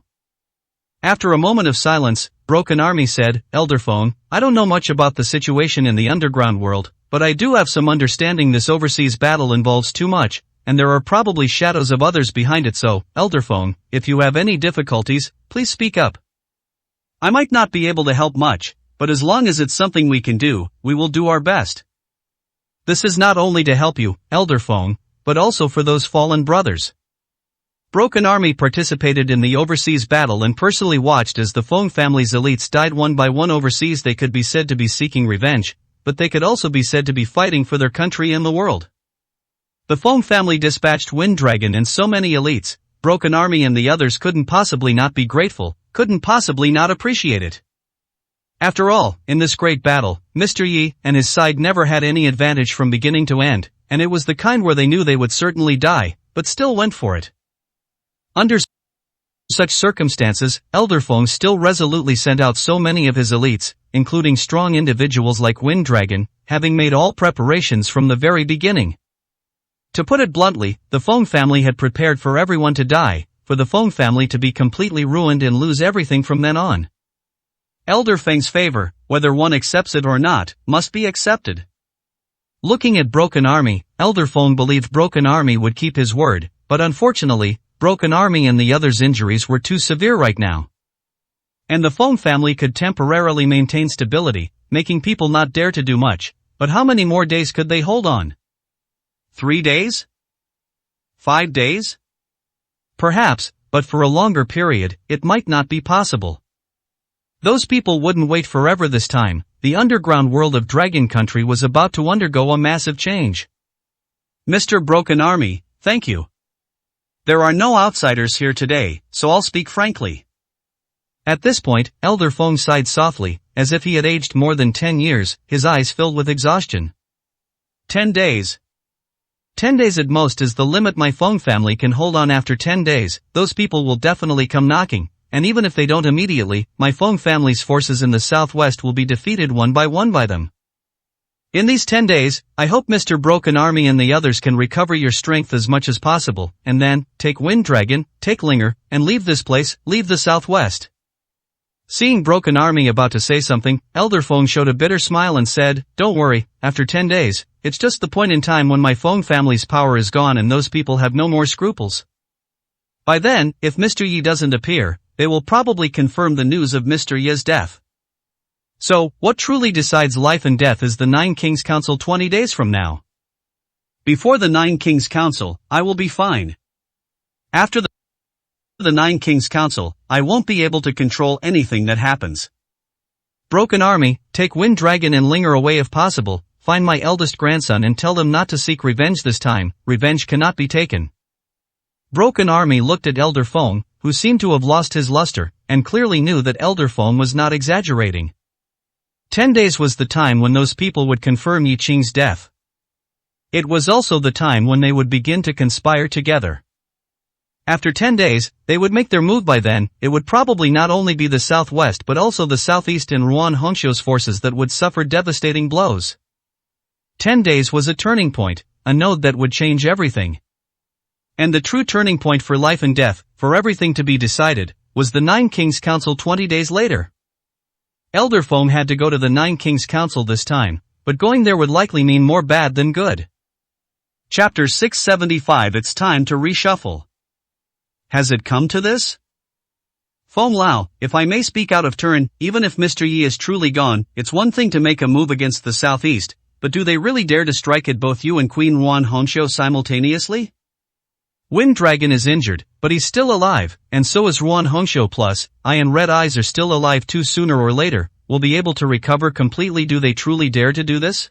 After a moment of silence, Broken Army said, Elder Foam, I don't know much about the situation in the underground world, but I do have some understanding. This overseas battle involves too much, and there are probably shadows of others behind it. So, Elder Foam, if you have any difficulties, please speak up. I might not be able to help much, but as long as it's something we can do, we will do our best. This is not only to help you, Elder Foam, but also for those fallen brothers. Broken Army participated in the overseas battle and personally watched as the Foam family's elites died one by one overseas. They could be said to be seeking revenge, but they could also be said to be fighting for their country and the world. The Foam family dispatched Wind Dragon and so many elites. Broken Army and the others couldn't possibly not be grateful, couldn't possibly not appreciate it. After all, in this great battle, Mr. Yi and his side never had any advantage from beginning to end, and it was the kind where they knew they would certainly die, but still went for it. Under such circumstances, Elder Foam still resolutely sent out so many of his elites, including strong individuals like Wind Dragon, having made all preparations from the very beginning. To put it bluntly, the Foam family had prepared for everyone to die, for the Foam family to be completely ruined and lose everything from then on. Elder Fang's favor, whether one accepts it or not, must be accepted. Looking at Broken Army, Elder Foam believed Broken Army would keep his word, but unfortunately, Broken Army and the others' injuries were too severe right now. And the Feng family could temporarily maintain stability, making people not dare to do much, but how many more days could they hold on? 3 days? 5 days? Perhaps, but for a longer period, it might not be possible. Those people wouldn't wait forever this time. The underground world of Dragon Country was about to undergo a massive change. Mr. Broken Army, thank you. There are no outsiders here today, so I'll speak frankly. At this point, Elder Feng sighed softly, as if he had aged more than 10 years, his eyes filled with exhaustion. 10 days. 10 days at most is the limit my Feng family can hold on. After 10 days, those people will definitely come knocking, and even if they don't immediately, my Feng family's forces in the southwest will be defeated one by them. In these 10 days, I hope Mr. Broken Army and the others can recover your strength as much as possible, and then, take Wind Dragon, take Linger, and leave this place, leave the southwest. Seeing Broken Army about to say something, Elder Feng showed a bitter smile and said, don't worry, after 10 days, it's just the point in time when my Feng family's power is gone and those people have no more scruples. By then, if Mr. Yi doesn't appear, they will probably confirm the news of Mr. Yi's death. So, what truly decides life and death is the Nine Kings Council 20 days from now. Before the Nine Kings Council, I will be fine. After the Nine Kings Council, I won't be able to control anything that happens. Broken Army, take Wind Dragon and Linger away if possible, find my eldest grandson and tell them not to seek revenge this time, revenge cannot be taken. Broken Army looked at Elder Feng, who seemed to have lost his luster, and clearly knew that Elder Feng was not exaggerating. 10 days was the time when those people would confirm Yi Qing's death. It was also the time when they would begin to conspire together. After 10 days, they would make their move. By then, it would probably not only be the southwest but also the southeast and Ruan Hongqiu's forces that would suffer devastating blows. 10 days was a turning point, a node that would change everything. And the true turning point for life and death, for everything to be decided, was the Nine Kings Council 20 days later. Elder Feng had to go to the Nine Kings Council this time, but going there would likely mean more bad than good. Chapter 675. It's time to reshuffle. Has it come to this? Feng Lao, if I may speak out of turn, even if Mr. Yi is truly gone, it's one thing to make a move against the southeast, but do they really dare to strike at both you and Queen Ruan Hongqiu simultaneously? Wind Dragon is injured, but he's still alive, and so is Ruan Hongqiu. Plus, I and Red Eyes are still alive too. Sooner or later, we'll be able to recover completely. Do they truly dare to do this?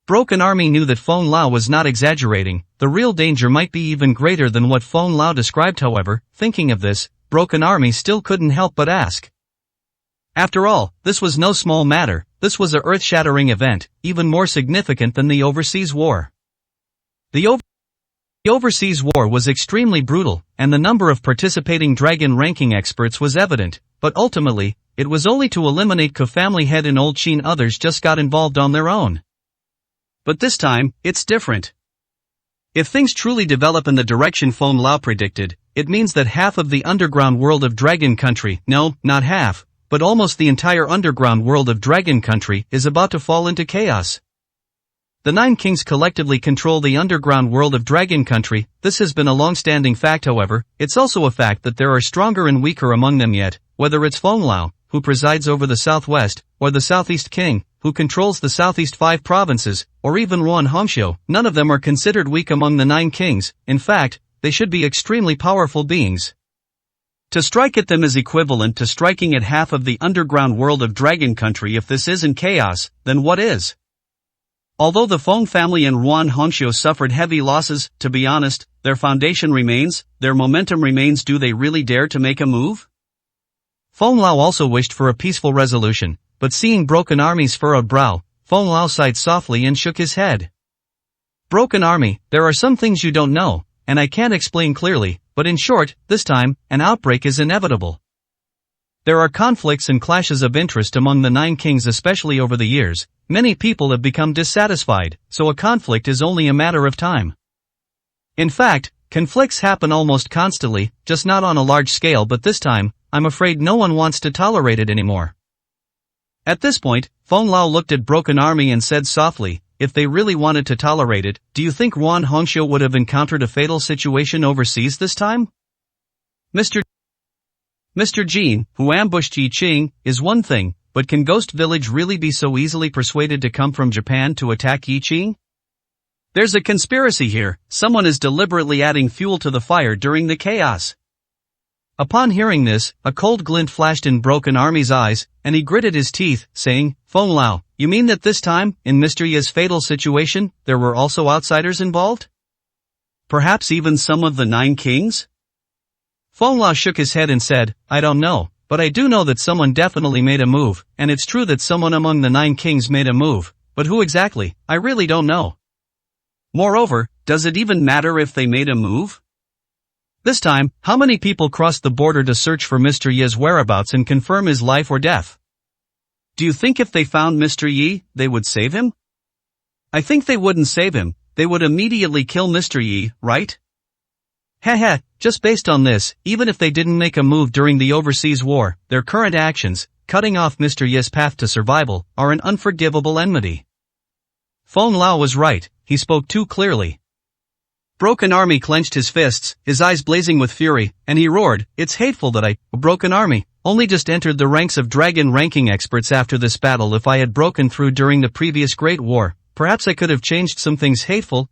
Broken Army knew that Feng Lao was not exaggerating. The real danger might be even greater than what Feng Lao described. However, thinking of this, Broken Army still couldn't help but ask. After all, this was no small matter. This was a earth-shattering event, even more significant than the Overseas War. The Overseas War was extremely brutal, and the number of participating dragon ranking experts was evident, but ultimately, it was only to eliminate Ke family head and Old Qin. Others just got involved on their own. But this time, it's different. If things truly develop in the direction Feng Lao predicted, it means that half of the underground world of Dragon Country, no, not half, but almost the entire underground world of Dragon Country, is about to fall into chaos. The Nine Kings collectively control the underground world of Dragon Country. This has been a long-standing fact. However, it's also a fact that there are stronger and weaker among them yet, whether it's Feng Lao, who presides over the southwest, or the Southeast King, who controls the southeast 5 provinces, or even Ruan Hongqiu. None of them are considered weak among the Nine Kings. In fact, they should be extremely powerful beings. To strike at them is equivalent to striking at half of the underground world of Dragon Country. If this isn't chaos, then what is? Although the Feng family and Ruan Hongqiu suffered heavy losses, to be honest, their foundation remains, their momentum remains. Do they really dare to make a move? Feng Lao also wished for a peaceful resolution, but seeing Broken Army's furrowed brow, Feng Lao sighed softly and shook his head. Broken Army, there are some things you don't know, and I can't explain clearly, but in short, this time, an outbreak is inevitable. There are conflicts and clashes of interest among the Nine Kings, especially over the years. Many people have become dissatisfied, so a conflict is only a matter of time. In fact, conflicts happen almost constantly, just not on a large scale, but this time, I'm afraid no one wants to tolerate it anymore. At this point, Feng Lao looked at Broken Army and said softly, if they really wanted to tolerate it, do you think Yuan Hongxiu would have encountered a fatal situation overseas this time? Mr. Jin, who ambushed Yi Qing, is one thing, but can Ghost Village really be so easily persuaded to come from Japan to attack Yi Qing? There's a conspiracy here, someone is deliberately adding fuel to the fire during the chaos. Upon hearing this, a cold glint flashed in Broken Army's eyes, and he gritted his teeth, saying, Feng Lao, you mean that this time, in Mr. Yi's fatal situation, there were also outsiders involved? Perhaps even some of the Nine Kings? Feng Lao shook his head and said, I don't know, but I do know that someone definitely made a move, and it's true that someone among the Nine Kings made a move, but who exactly, I really don't know. Moreover, does it even matter if they made a move? This time, how many people crossed the border to search for Mr. Yi's whereabouts and confirm his life or death? Do you think if they found Mr. Yi, they would save him? I think they wouldn't save him, they would immediately kill Mr. Yi, right? Heh, just based on this, even if they didn't make a move during the overseas war, their current actions, cutting off Mr. Yi's path to survival, are an unforgivable enmity. Feng Lao was right, he spoke too clearly. Broken Army clenched his fists, his eyes blazing with fury, and he roared, it's hateful that I, Broken Army, only just entered the ranks of dragon ranking experts after this battle. If I had broken through during the previous Great War, perhaps I could have changed some things. Hateful.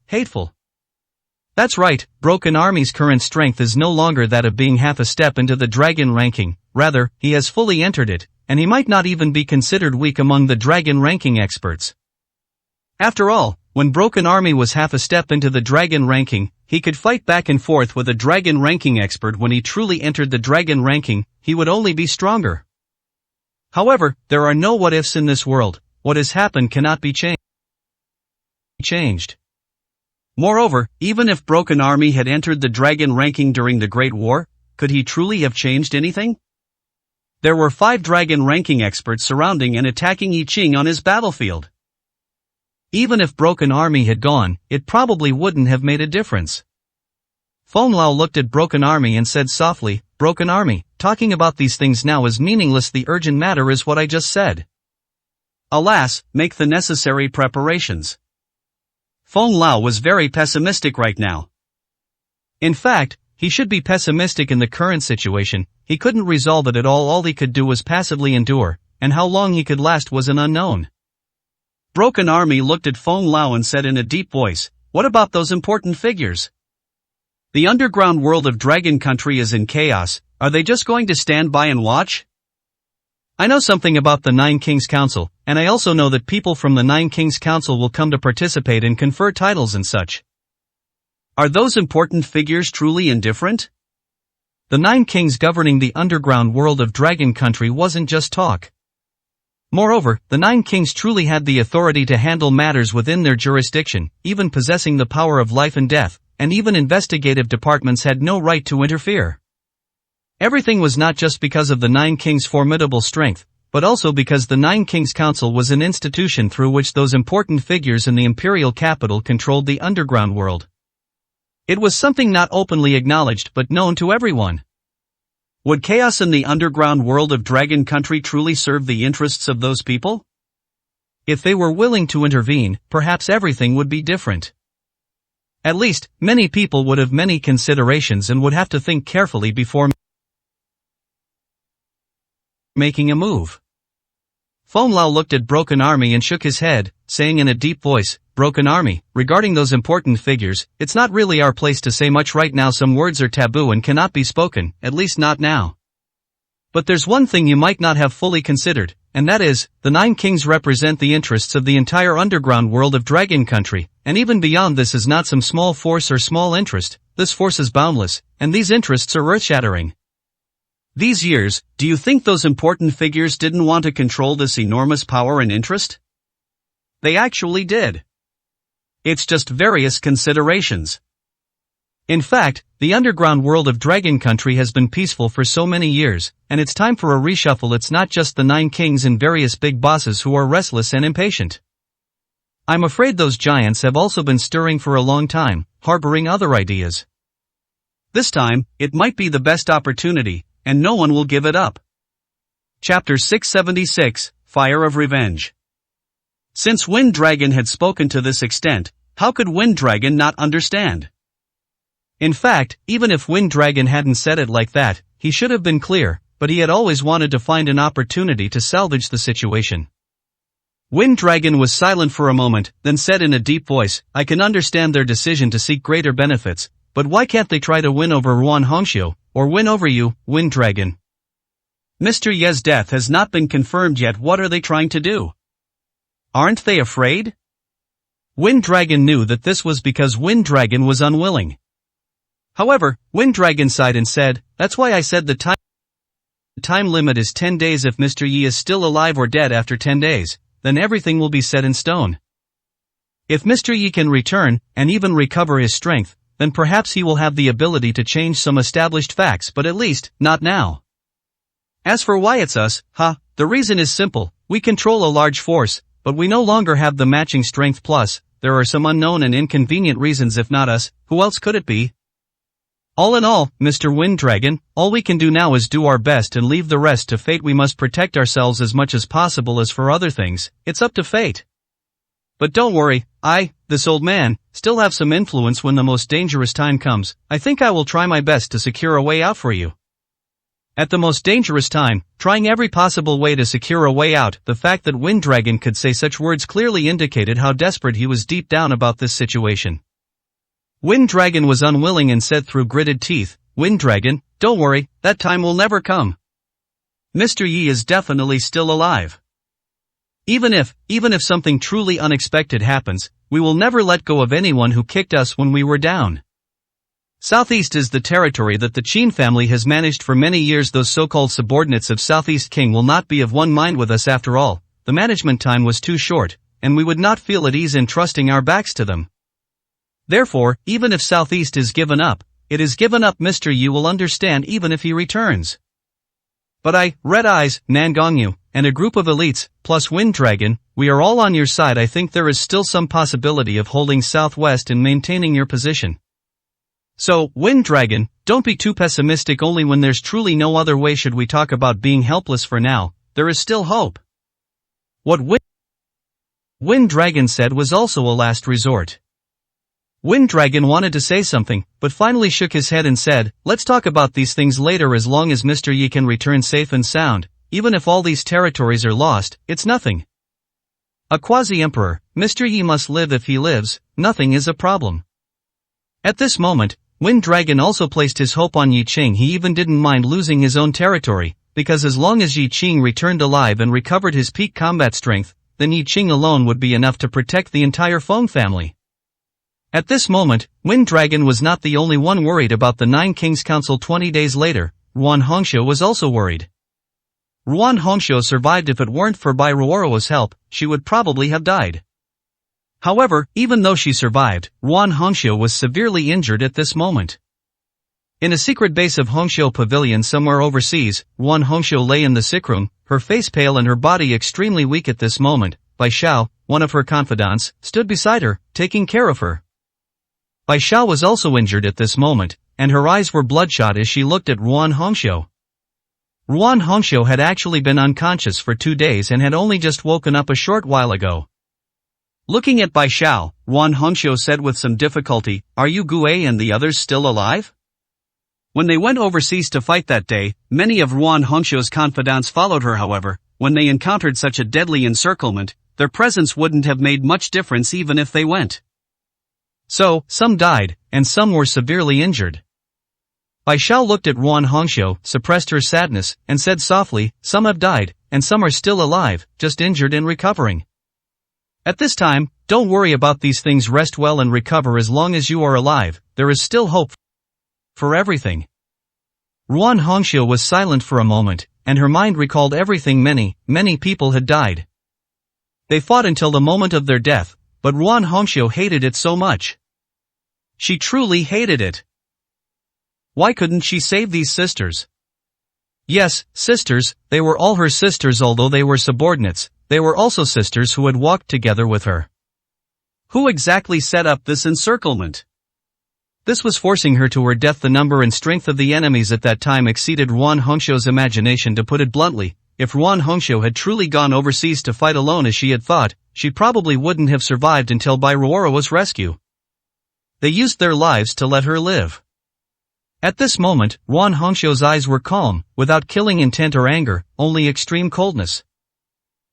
That's right, Broken Army's current strength is no longer that of being half a step into the dragon ranking, rather, he has fully entered it, and he might not even be considered weak among the dragon ranking experts. After all, when Broken Army was half a step into the dragon ranking, he could fight back and forth with a dragon ranking expert. When he truly entered the dragon ranking, he would only be stronger. However, there are no what-ifs in this world, what has happened cannot be changed. Moreover, even if Broken Army had entered the dragon ranking during the Great War, could he truly have changed anything? There were 5 dragon ranking experts surrounding and attacking Yi Qing on his battlefield. Even if Broken Army had gone, it probably wouldn't have made a difference. Feng Lao looked at Broken Army and said softly, Broken Army, talking about these things now is meaningless. The urgent matter is what I just said. Alas, make the necessary preparations. Feng Lao was very pessimistic right now. In fact, he should be pessimistic in the current situation. He couldn't resolve it at all. All he could do was passively endure, and how long he could last was an unknown. Broken Army looked at Feng Lao and said in a deep voice, what about those important figures? The underground world of Dragon Country is in chaos, are they just going to stand by and watch? I know something about the Nine Kings Council, and I also know that people from the Nine Kings Council will come to participate and confer titles and such. Are those important figures truly indifferent? The Nine Kings governing the underground world of Dragon Country wasn't just talk. Moreover, the Nine Kings truly had the authority to handle matters within their jurisdiction, even possessing the power of life and death, and even investigative departments had no right to interfere. Everything was not just because of the Nine Kings' formidable strength, but also because the Nine Kings Council was an institution through which those important figures in the imperial capital controlled the underground world. It was something not openly acknowledged but known to everyone. Would chaos in the underground world of Dragon Country truly serve the interests of those people? If they were willing to intervene, perhaps everything would be different. At least, many people would have many considerations and would have to think carefully before making a move. Feng Lao looked at Broken Army and shook his head, saying in a deep voice, Broken Army, regarding those important figures, it's not really our place to say much right now. Some words are taboo and cannot be spoken, at least not now. But there's one thing you might not have fully considered, and that is, the Nine Kings represent the interests of the entire underground world of Dragon Country, and even beyond this is not some small force or small interest, this force is boundless, and these interests are earth-shattering. These years, do you think those important figures didn't want to control this enormous power and interest? They actually did. It's just various considerations. In fact, the underground world of Dragon Country has been peaceful for so many years, and it's time for a reshuffle. It's not just the Nine Kings and various big bosses who are restless and impatient. I'm afraid those giants have also been stirring for a long time, harboring other ideas. This time, it might be the best opportunity, and no one will give it up. Chapter 676, Fire of Revenge. Since Wind Dragon had spoken to this extent, how could Wind Dragon not understand? In fact, even if Wind Dragon hadn't said it like that, he should have been clear, but he had always wanted to find an opportunity to salvage the situation. Wind Dragon was silent for a moment, then said in a deep voice, I can understand their decision to seek greater benefits, but why can't they try to win over Ruan Hongxiu, or win over you, Wind Dragon? Mr. Ye's death has not been confirmed yet. What are they trying to do? Aren't they afraid? Wind Dragon knew that this was because Wind Dragon was unwilling. However, Wind Dragon sighed and said, that's why I said the time limit is 10 days. If Mr. Yi is still alive or dead after 10 days, then everything will be set in stone. If Mr. Yi can return, and even recover his strength, then perhaps he will have the ability to change some established facts, but at least, not now. As for why it's us, the reason is simple, we control a large force, but we no longer have the matching strength. Plus, there are some unknown and inconvenient reasons. If not us, who else could it be? All in all, Mr. Wind Dragon, all we can do now is do our best and leave the rest to fate. We must protect ourselves as much as possible. As for other things, it's up to fate. But don't worry, this old man, still have some influence when the most dangerous time comes. I think I will try my best to secure a way out for you. At the most dangerous time, trying every possible way to secure a way out. The fact that Wind Dragon could say such words clearly indicated how desperate he was deep down about this situation. Wind Dragon was unwilling and said through gritted teeth, Wind Dragon, don't worry, that time will never come. Mr. Yi is definitely still alive. Even if something truly unexpected happens, we will never let go of anyone who kicked us when we were down. Southeast is the territory that the Qin family has managed for many years. Those so-called subordinates of Southeast King will not be of one mind with us after all. The management time was too short, and we would not feel at ease in trusting our backs to them. Therefore, even if Southeast is given up, it is given up. Mr. Yi will understand even if he returns. But Red Eyes, Nangongyu, and a group of elites, plus Wind Dragon, we are all on your side. I think there is still some possibility of holding Southwest and maintaining your position. So, Wind Dragon, don't be too pessimistic. Only when there's truly no other way should we talk about being helpless. For now, there is still hope. What Wind Dragon said was also a last resort. Wind Dragon wanted to say something, but finally shook his head and said, let's talk about these things later. As long as Mr. Yi can return safe and sound, even if all these territories are lost, it's nothing. A quasi-emperor, Mr. Yi must live. If he lives, nothing is a problem. At this moment, Wind Dragon also placed his hope on Yi Qing. He even didn't mind losing his own territory, because as long as Yi Qing returned alive and recovered his peak combat strength, then Yi Qing alone would be enough to protect the entire Feng family. At this moment, Wind Dragon was not the only one worried about the Nine Kings Council. 20 days later, Ruan Hongxiu was also worried. Ruan Hongxiu survived. If it weren't for Bai Ruoro's help, she would probably have died. However, even though she survived, Ruan Hongxiu was severely injured at this moment. In a secret base of Hongxiu Pavilion somewhere overseas, Ruan Hongxiu lay in the sick room, her face pale and her body extremely weak. At this moment, Bai Xiao, one of her confidants, stood beside her, taking care of her. Bai Xiao was also injured at this moment, and her eyes were bloodshot as she looked at Ruan Hongxiu. Ruan Hongxiu had actually been unconscious for 2 days and had only just woken up a short while ago. Looking at Bai Xiao, Ruan Hongxiu said with some difficulty, are you Gui and the others still alive? When they went overseas to fight that day, many of Ruan Hongxiu's confidants followed her. However, when they encountered such a deadly encirclement, their presence wouldn't have made much difference even if they went. So, some died, and some were severely injured. Bai Xiao looked at Ruan Hongxiu, suppressed her sadness, and said softly, some have died, and some are still alive, just injured and recovering. At this time, don't worry about these things. Rest well and recover. As long as you are alive, there is still hope for everything. Ruan Hongxiu was silent for a moment, and her mind recalled everything. Many people had died. They fought until the moment of their death, but Ruan Hongxiu hated it so much. She truly hated it. Why couldn't she save these sisters? Yes, sisters, they were all her sisters. Although they were subordinates, they were also sisters who had walked together with her. Who exactly set up this encirclement? This was forcing her to her death. The number and strength of the enemies at that time exceeded Ruan Hongxiu's imagination. To put it bluntly, if Ruan Hongxiu had truly gone overseas to fight alone as she had thought, she probably wouldn't have survived until Bairuoro's rescue. They used their lives to let her live. At this moment, Ruan Hongxiu's eyes were calm, without killing intent or anger, only extreme coldness.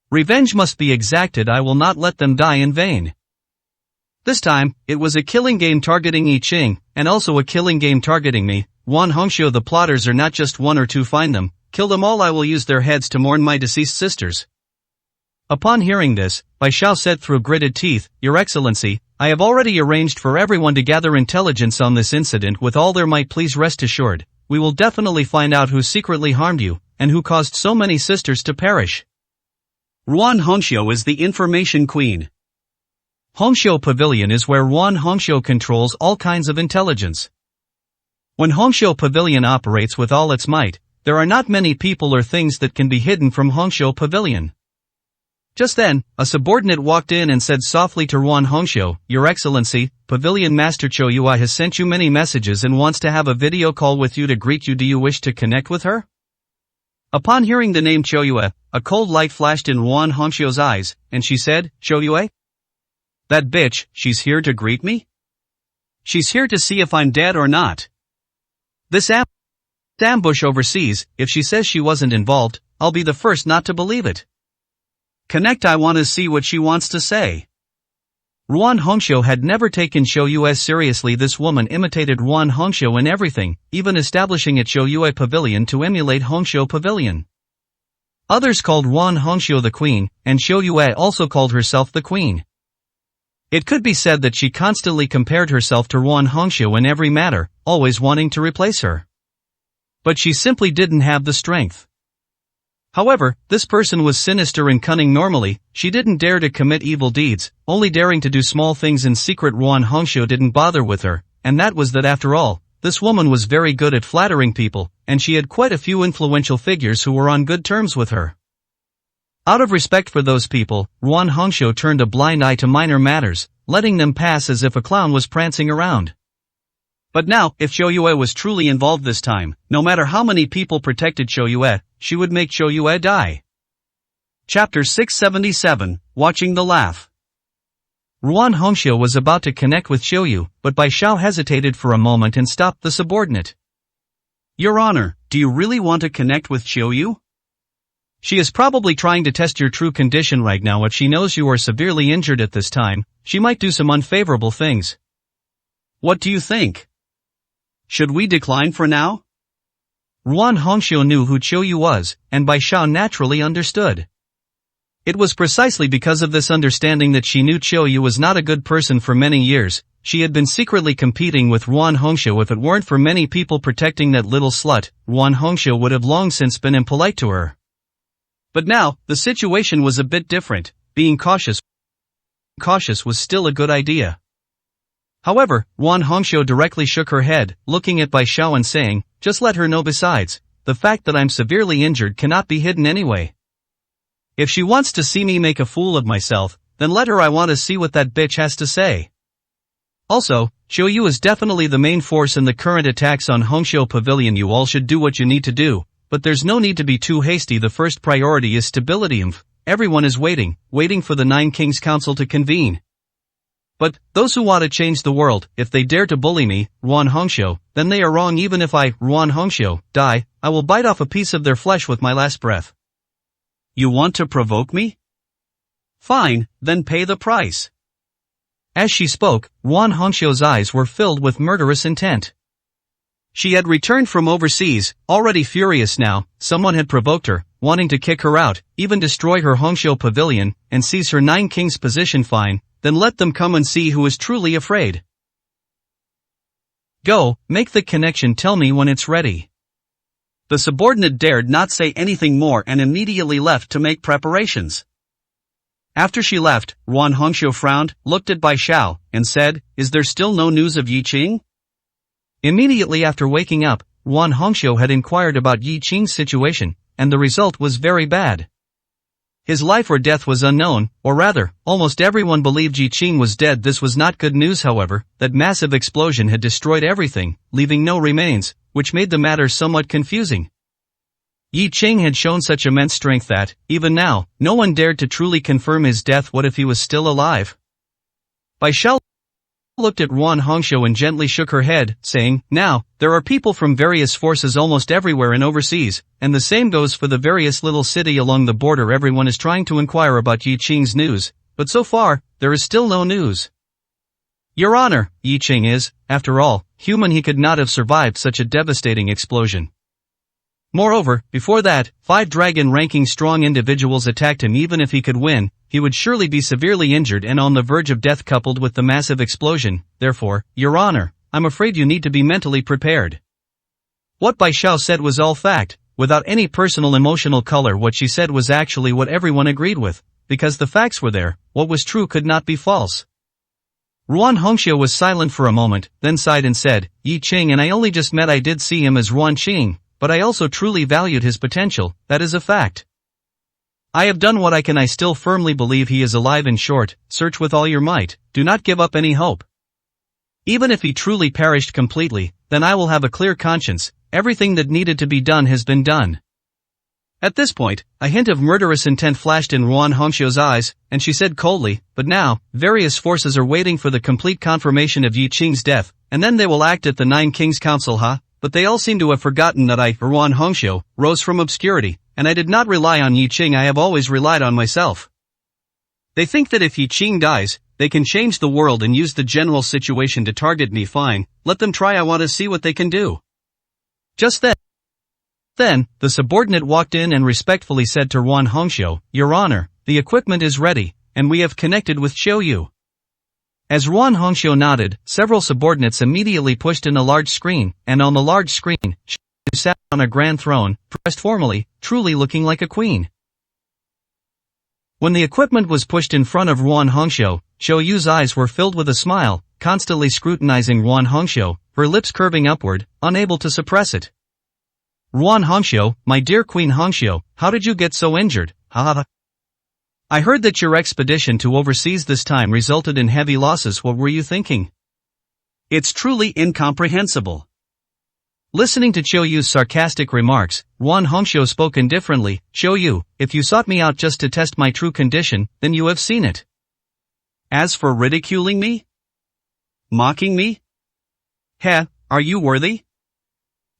Revenge must be exacted. I will not let them die in vain. This time, it was a killing game targeting Yi Qing, and also a killing game targeting me. Ruan Hongxiu, the plotters are not just one or two, find them, kill them all. I will use their heads to mourn my deceased sisters. Upon hearing this, Bai Xiao said through gritted teeth, Your Excellency, I have already arranged for everyone to gather intelligence on this incident with all their might. Please rest assured, we will definitely find out who secretly harmed you, and who caused so many sisters to perish. Ruan Hongxiu is the information queen. Hongxiu Pavilion is where Ruan Hongxiu controls all kinds of intelligence. When Hongxiu Pavilion operates with all its might, there are not many people or things that can be hidden from Hongxiu Pavilion. Just then, a subordinate walked in and said softly to Ruan Hongxiu, Your Excellency, Pavilion Master Chou Yue has sent you many messages and wants to have a video call with you to greet you. Do you wish to connect with her? Upon hearing the name Chou Yue, a cold light flashed in Ruan Hongxiu's eyes, and she said, Chou Yue? That bitch, she's here to greet me? She's here to see if I'm dead or not. This ambush overseas, if she says she wasn't involved, I'll be the first not to believe it. Connect, I want to see what she wants to say. Ruan Hongxiu had never taken Chou Yue seriously. This woman imitated Ruan Hongxiu in everything, even establishing a Chou Yue Pavilion to emulate Hongxiu Pavilion. Others called Ruan Hongxiu the queen, and Chou Yue also called herself the queen. It could be said that she constantly compared herself to Ruan Hongxiu in every matter, always wanting to replace her. But she simply didn't have the strength. However, this person was sinister and cunning. Normally, she didn't dare to commit evil deeds, only daring to do small things in secret. Ruan Hongxiu didn't bother with her, and that was that. After all, this woman was very good at flattering people, and she had quite a few influential figures who were on good terms with her. Out of respect for those people, Ruan Hongxiu turned a blind eye to minor matters, letting them pass as if a clown was prancing around. But now, if Chou Yue was truly involved this time, no matter how many people protected Chou Yue, she would make Chou Yue die. Chapter 677, Watching the Laugh. Ruan Hongxiu was about to connect with Chou Yue, but Bai Xiao hesitated for a moment and stopped the subordinate. Your Honor, do you really want to connect with Chou Yue? She is probably trying to test your true condition right now. If she knows you are severely injured at this time, she might do some unfavorable things. What do you think? Should we decline for now? Ruan Hongxiu knew who Chou Yue was, and Bai Xiao naturally understood. It was precisely because of this understanding that she knew Chou Yue was not a good person. For many years, she had been secretly competing with Ruan Hongxiu. If it weren't for many people protecting that little slut, Ruan Hongxiu would have long since been impolite to her. But now, the situation was a bit different. Being cautious was still a good idea. However, Ruan Hongxiu directly shook her head, looking at Bai Xiao and saying, Just let her know. Besides, the fact that I'm severely injured cannot be hidden anyway. If she wants to see me make a fool of myself, then let her. I want to see what that bitch has to say. Also, Chou Yue is definitely the main force in the current attacks on Hongxiu Pavilion. You all should do what you need to do, but there's no need to be too hasty. The first priority is stability. Everyone is waiting for the Nine Kings Council to convene. But, those who want to change the world, if they dare to bully me, Ruan Hongxiu, then they are wrong. Even if I, Ruan Hongxiu, die, I will bite off a piece of their flesh with my last breath. You want to provoke me? Fine, then pay the price. As she spoke, Ruan Hongxiu's eyes were filled with murderous intent. She had returned from overseas, already furious now. Someone had provoked her, wanting to kick her out, even destroy her Hongxiu Pavilion, and seize her Nine Kings position. Fine, then let them come and see who is truly afraid. Go, make the connection. Tell me when it's ready. The subordinate dared not say anything more and immediately left to make preparations. After she left, Ruan Hongxiu frowned, looked at Bai Xiao, and said, Is there still no news of Yi Qing? Immediately after waking up, Ruan Hongxiu had inquired about Yi Qing's situation, and the result was very bad. His life or death was unknown, or rather, almost everyone believed Yi Qing was dead. This was not good news. However, that massive explosion had destroyed everything, leaving no remains, which made the matter somewhat confusing. Yi Qing had shown such immense strength that, even now, no one dared to truly confirm his death. What if he was still alive? Bai Xiao looked at Ruan Hongxiu and gently shook her head, saying, "Now, there are people from various forces almost everywhere and overseas, and the same goes for the various little city along the border. Everyone is trying to inquire about Yi Qing's news, but so far, there is still no news." "Your Honor, Yi Qing is, after all, human. He could not have survived such a devastating explosion. Moreover, before that, 5 dragon-ranking strong individuals attacked him. Even if he could win, he would surely be severely injured and on the verge of death coupled with the massive explosion. Therefore, Your Honor, I'm afraid you need to be mentally prepared." What Bai Xiao said was all fact, without any personal emotional color. What she said was actually what everyone agreed with, because the facts were there. What was true could not be false. Ruan Hongxiu was silent for a moment, then sighed and said, "Yi Qing and I only just met. I did see him as Ruan Qing, but I also truly valued his potential. That is a fact. I have done what I can. I still firmly believe he is alive. In short, search with all your might, do not give up any hope. Even if he truly perished completely, then I will have a clear conscience. Everything that needed to be done has been done." At this point, a hint of murderous intent flashed in Ruan Hongxiu's eyes, and she said coldly, "But now, various forces are waiting for the complete confirmation of Yi Qing's death, and then they will act at the 9 Kings Council, huh? But they all seem to have forgotten that I, Ruan Hongxiu, rose from obscurity, and I did not rely on Yi Qing. I have always relied on myself. They think that if Yi Qing dies, they can change the world and use the general situation to target me. Fine, let them try. I want to see what they can do." Just then, the subordinate walked in and respectfully said to Ruan Hongxiu, "Your Honor, the equipment is ready, and we have connected with Qiu Yu." As Ruan Hongxiu nodded, several subordinates immediately pushed in a large screen, and on the large screen, Qiu Yu sat on a grand throne, dressed formally, truly looking like a queen. When the equipment was pushed in front of Ruan Hongxiu, Qiu Yu's eyes were filled with a smile, constantly scrutinizing Ruan Hongxiu, her lips curving upward, unable to suppress it. "Ruan Hongxiu, my dear Queen Hongxiu, how did you get so injured? Ha. I heard that your expedition to overseas this time resulted in heavy losses. What were you thinking? It's truly incomprehensible." Listening to Qiu Yu's sarcastic remarks, Ruan Hongxiu spoke indifferently, "Qiu Yu, if you sought me out just to test my true condition, then you have seen it. As for ridiculing me? Mocking me? Are you worthy?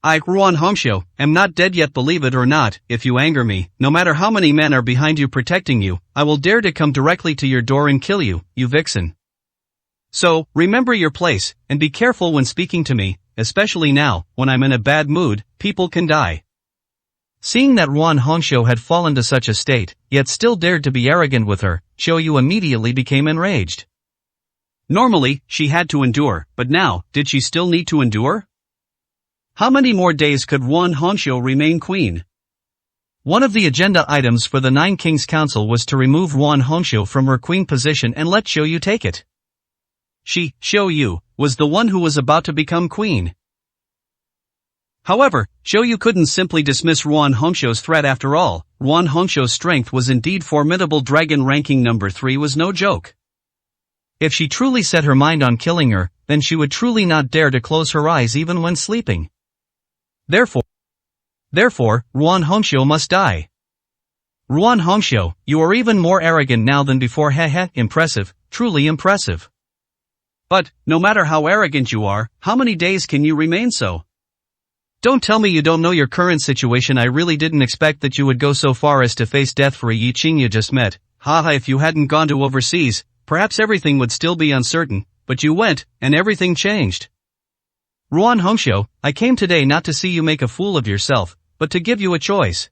I, Ruan Hongxiu, am not dead yet. Believe it or not, if you anger me, no matter how many men are behind you protecting you, I will dare to come directly to your door and kill you, you vixen. So, remember your place, and be careful when speaking to me, especially now, when I'm in a bad mood. People can die." Seeing that Ruan Hongxiu had fallen to such a state, yet still dared to be arrogant with her, Qiu Yu immediately became enraged. Normally, she had to endure, but now, did she still need to endure? How many more days could Ruan Hongxiu remain queen? One of the agenda items for the 9 Kings Council was to remove Ruan Hongxiu from her queen position and let Qiu Yu take it. She, Qiu Yu, was the one who was about to become queen. However, Qiu Yu couldn't simply dismiss Ruan Hongxiu's threat. After all, Ruan Hongxiu's strength was indeed formidable. Dragon ranking number 3 was no joke. If she truly set her mind on killing her, then she would truly not dare to close her eyes even when sleeping. Therefore, Ruan Hongxiu must die. Ruan Hongxiu, you are even more arrogant now than before. Impressive, truly impressive. But, no matter how arrogant you are, how many days can you remain so? Don't tell me you don't know your current situation. I really didn't expect that you would go so far as to face death for a Yi Qing you just met. If you hadn't gone to overseas, perhaps everything would still be uncertain, but you went, and everything changed. Ruan Hongxiu, I came today not to see you make a fool of yourself, but to give you a choice.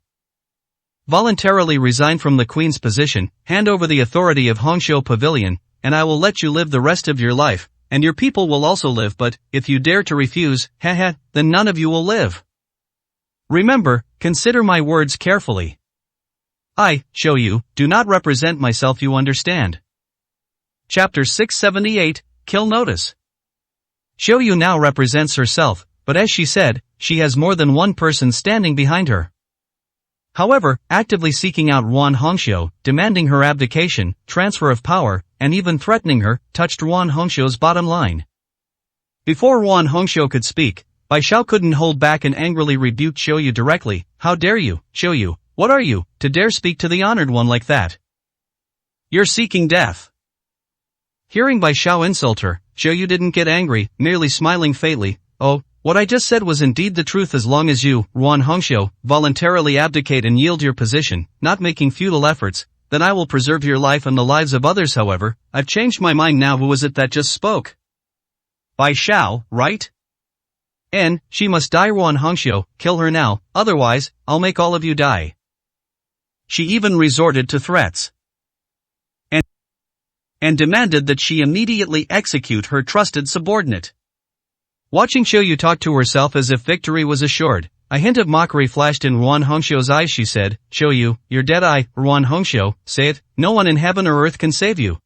Voluntarily resign from the queen's position, hand over the authority of Hongxiu Pavilion, and I will let you live the rest of your life, and your people will also live. But, if you dare to refuse, then none of you will live. Remember, consider my words carefully. I, Qiu Yu, do not represent myself, you understand. Chapter 678, Kill Notice. Qiu Yu now represents herself, but as she said, she has more than one person standing behind her. However, actively seeking out Ruan Hongxiu, demanding her abdication, transfer of power, and even threatening her, touched Ruan Hongxiu's bottom line. Before Ruan Hongxiu could speak, Bai Xiao couldn't hold back and angrily rebuked Xiao Yu directly. How dare you, Xiao Yu, what are you, to dare speak to the honored one like that? You're seeking death. Hearing Bai Xiao insult her, Xiao Yu didn't get angry, merely smiling faintly. Oh, what I just said was indeed the truth. As long as you, Ruan Hongxiu, voluntarily abdicate and yield your position, not making futile efforts, then I will preserve your life and the lives of others. However, I've changed my mind now. Who was it that just spoke? Bai Xiao, right? She must die. Ruan Hongxiu, kill her now, otherwise, I'll make all of you die. She even resorted to threats. And demanded that she immediately execute her trusted subordinate. Watching Xiao Yu talk to herself as if victory was assured, a hint of mockery flashed in Ruan Hongxiu's eyes. She said, Xiao Yu, you're dead. Ruan Hongxiu, say it, no one in heaven or earth can save you.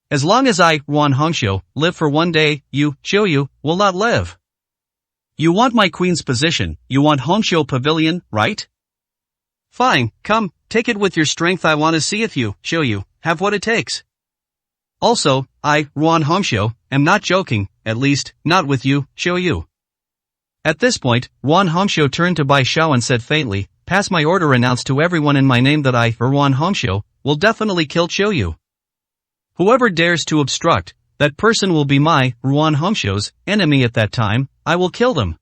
As long as I, Ruan Hongxiu, live for one day, you, Xiao Yu, will not live. You want my queen's position, you want Hongxiu Pavilion, right? Fine, come, take it with your strength. I want to see if you, Xiao Yu, have what it takes. Also, I, Ruan Hongxiu, am not joking, at least, not with you, Xiao Yu. At this point, Ruan Hongxiu turned to Bai Xiao and said faintly, pass my order, announce to everyone in my name that I, Ruan Hongxiu, will definitely kill Xiao Yu. Whoever dares to obstruct, that person will be my, Ruan Hongxiu's, enemy. At that time, I will kill them.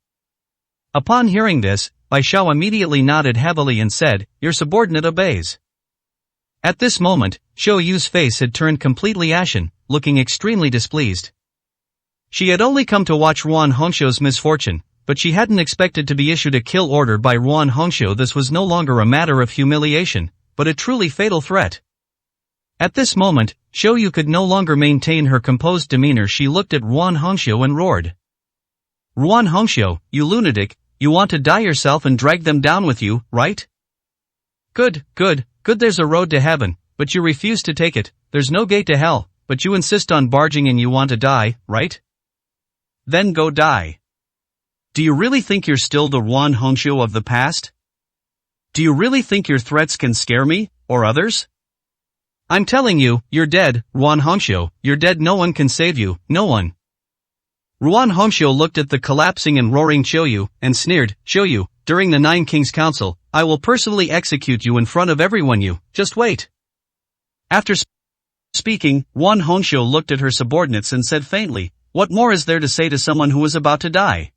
Upon hearing this, Bai Xiao immediately nodded heavily and said, your subordinate obeys. At this moment, Xiao Yu's face had turned completely ashen, looking extremely displeased. She had only come to watch Ruan Hongxiu's misfortune, but she hadn't expected to be issued a kill order by Ruan Hongxiu. This was no longer a matter of humiliation, but a truly fatal threat. At this moment, Xiao Yu could no longer maintain her composed demeanor. She looked at Ruan Hongxiu and roared. Ruan Hongxiu, you lunatic, you want to die yourself and drag them down with you, right? Good, there's a road to heaven, but you refuse to take it. There's no gate to hell, but you insist on barging in. You want to die, right? Then go die. Do you really think you're still the Ruan Hongxiu of the past? Do you really think your threats can scare me, or others? I'm telling you, you're dead, Ruan Hongxiu, you're dead. No one can save you, no one. Ruan Hongxiu looked at the collapsing and roaring Xiao Yu, and sneered, Xiao Yu, during the Nine Kings Council, I will personally execute you in front of everyone. You, just wait. After speaking, Ruan Hongxiu looked at her subordinates and said faintly, what more is there to say to someone who is about to die?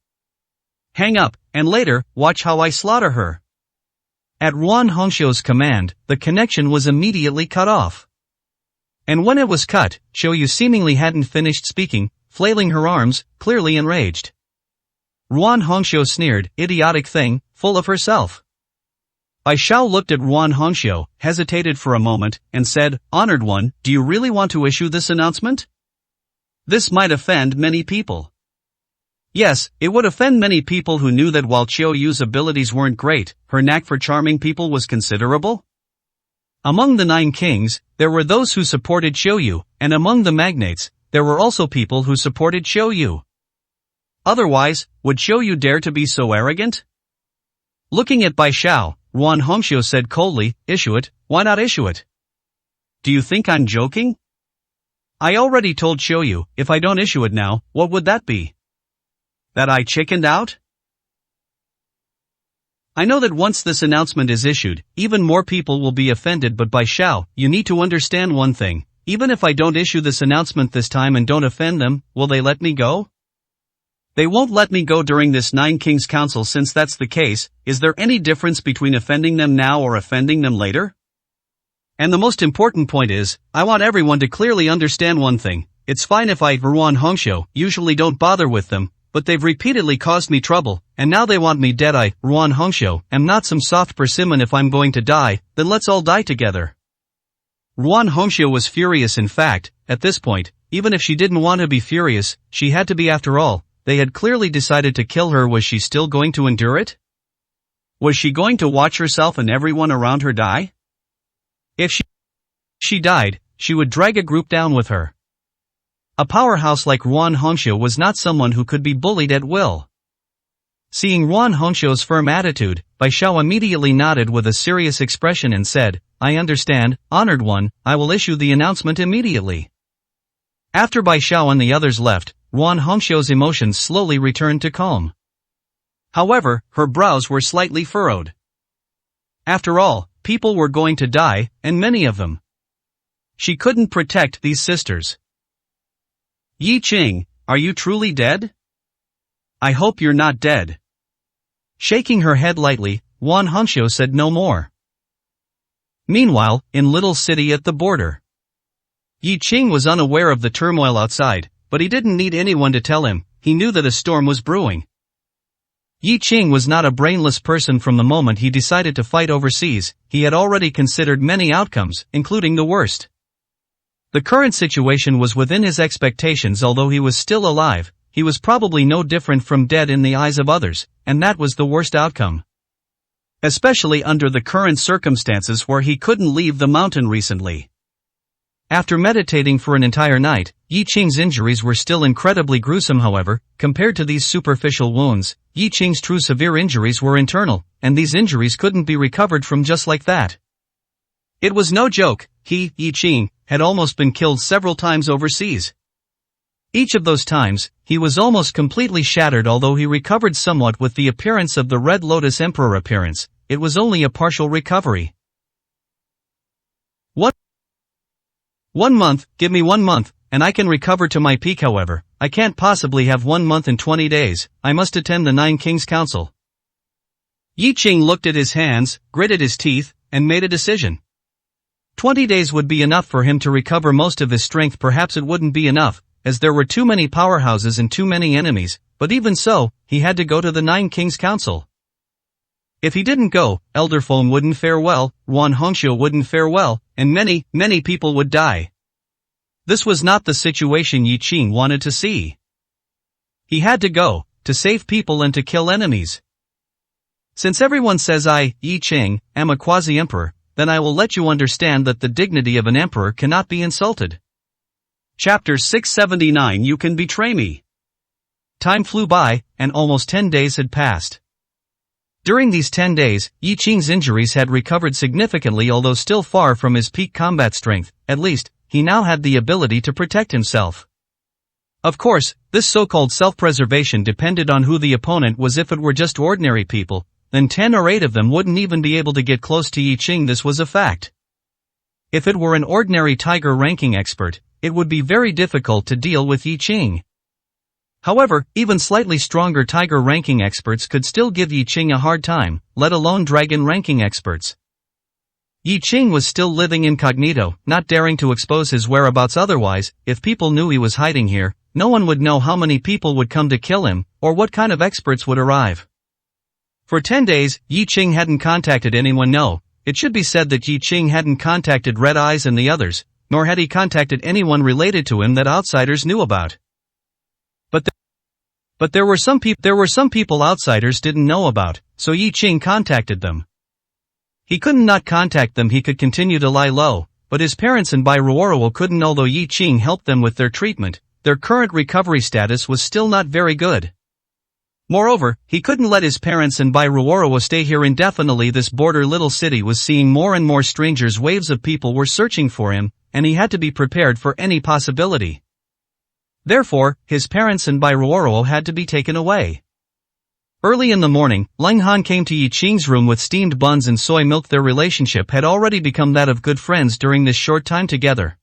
Hang up, and later, watch how I slaughter her. At Ruan Hongxiu's command, the connection was immediately cut off. And when it was cut, Xiao Yu seemingly hadn't finished speaking, flailing her arms, clearly enraged. Ruan Hongxiu sneered, idiotic thing, full of herself. Bai Xiao looked at Ruan Hongxiu, hesitated for a moment, and said, honored one, do you really want to issue this announcement? This might offend many people. Yes, it would offend many people who knew that while Xiao Yu's abilities weren't great, her knack for charming people was considerable. Among the Nine Kings, there were those who supported Xiao Yu, and among the magnates, there were also people who supported Xiao Yu. Otherwise, would Xiao Yu dare to be so arrogant? Looking at Bai Xiao, Ruan Hongxiu said coldly, issue it, why not issue it? Do you think I'm joking? I already told Xiao Yu, if I don't issue it now, what would that be? That I chickened out? I know that once this announcement is issued, even more people will be offended, but Bai Xiao, you need to understand one thing, even if I don't issue this announcement this time and don't offend them, will they let me go? They won't let me go during this Nine Kings Council. Since that's the case, is there any difference between offending them now or offending them later? And the most important point is, I want everyone to clearly understand one thing, it's fine if I, Ruan Hongxiu, usually don't bother with them, but they've repeatedly caused me trouble, and now they want me dead. I, Ruan Hongxiu, am not some soft persimmon. If I'm going to die, then let's all die together. Ruan Hongxiu was furious. In fact, at this point, even if she didn't want to be furious, she had to be. After all, they had clearly decided to kill her. Was she still going to endure it? Was she going to watch herself and everyone around her die? If she died, she would drag a group down with her. A powerhouse like Ruan Hongxiu was not someone who could be bullied at will. Seeing Ruan Hongxiu's firm attitude, Bai Xiao immediately nodded with a serious expression and said, I understand, honored one, I will issue the announcement immediately. After Bai Xiao and the others left, Ruan Hongxiu's emotions slowly returned to calm. However, her brows were slightly furrowed. After all, people were going to die, and many of them. She couldn't protect these sisters. Yi Qing, are you truly dead? I hope you're not dead. Shaking her head lightly, Wan Hongxiu said no more. Meanwhile, in Little City at the border. Yi Qing was unaware of the turmoil outside, but he didn't need anyone to tell him, he knew that a storm was brewing. Yi Qing was not a brainless person from the moment he decided to fight overseas, he had already considered many outcomes, including the worst. The current situation was within his expectations. Although he was still alive, he was probably no different from dead in the eyes of others, and that was the worst outcome. Especially under the current circumstances where he couldn't leave the mountain recently. After meditating for an entire night, Yi Qing's injuries were still incredibly gruesome. However, compared to these superficial wounds, Yi Qing's true severe injuries were internal, and these injuries couldn't be recovered from just like that. It was no joke, Yi Qing, had almost been killed several times overseas. Each of those times, he was almost completely shattered. Although he recovered somewhat with the appearance of the Red Lotus Emperor appearance, it was only a partial recovery. What? 1 month, give me 1 month, and I can recover to my peak. However, I can't possibly have 1 month and 20 days, I must attend the Nine Kings Council. Yi Qing looked at his hands, gritted his teeth, and made a decision. 20 days would be enough for him to recover most of his strength. Perhaps it wouldn't be enough, as there were too many powerhouses and too many enemies, but even so, he had to go to the Nine Kings Council. If he didn't go, Elder Feng wouldn't fare well, Wan Hongxiu wouldn't fare well, and many people would die. This was not the situation Yi Qing wanted to see. He had to go, to save people and to kill enemies. Since everyone says I, Yi Qing, am a quasi-emperor, then I will let you understand that the dignity of an emperor cannot be insulted. Chapter 679. You can betray me. Time flew by, and almost 10 days had passed. During these 10 days, Yi Qing's injuries had recovered significantly. Although still far from his peak combat strength, at least, he now had the ability to protect himself. Of course, this so-called self-preservation depended on who the opponent was. If it were just ordinary people, then 10 or 8 of them wouldn't even be able to get close to Yi Qing. This was a fact. If it were an ordinary tiger ranking expert, it would be very difficult to deal with Yi Qing. However, even slightly stronger tiger ranking experts could still give Yi Qing a hard time, let alone dragon ranking experts. Yi Qing was still living incognito, not daring to expose his whereabouts. Otherwise, if people knew he was hiding here, no one would know how many people would come to kill him, or what kind of experts would arrive. For 10 days, Yi Qing hadn't contacted anyone. No, it should be said that Yi Qing hadn't contacted Red Eyes and the others, nor had he contacted anyone related to him that outsiders knew about. But there were some people outsiders didn't know about, so Yi Qing contacted them. He couldn't not contact them. He could continue to lie low, but his parents and Bai Ruoruo couldn't. Although Yi Qing helped them with their treatment, their current recovery status was still not very good. Moreover, he couldn't let his parents and Bai Ruoruo stay here indefinitely. This border little city was seeing more and more strangers. Waves of people were searching for him, and he had to be prepared for any possibility. Therefore, his parents and Bai Ruoruo had to be taken away. Early in the morning, Lang Han came to Yi Qing's room with steamed buns and soy milk. Their relationship had already become that of good friends during this short time together.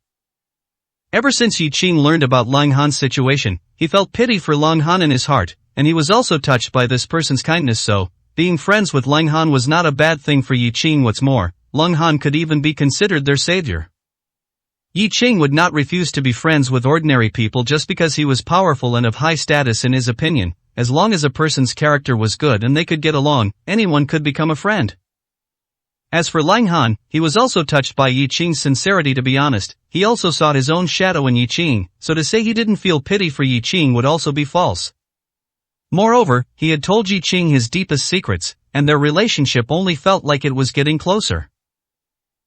Ever since Yi Qing learned about Lang Han's situation, he felt pity for Lang Han in his heart, and he was also touched by this person's kindness. So, being friends with Lang Han was not a bad thing for Yi Qing. What's more, Lang Han could even be considered their savior. Yi Qing would not refuse to be friends with ordinary people just because he was powerful and of high status. In his opinion, as long as a person's character was good and they could get along, anyone could become a friend. As for Lang Han, he was also touched by Yi Qing's sincerity. To be honest, he also saw his own shadow in Yi Qing, so to say he didn't feel pity for Yi Qing would also be false. Moreover, he had told Yi Qing his deepest secrets, and their relationship only felt like it was getting closer.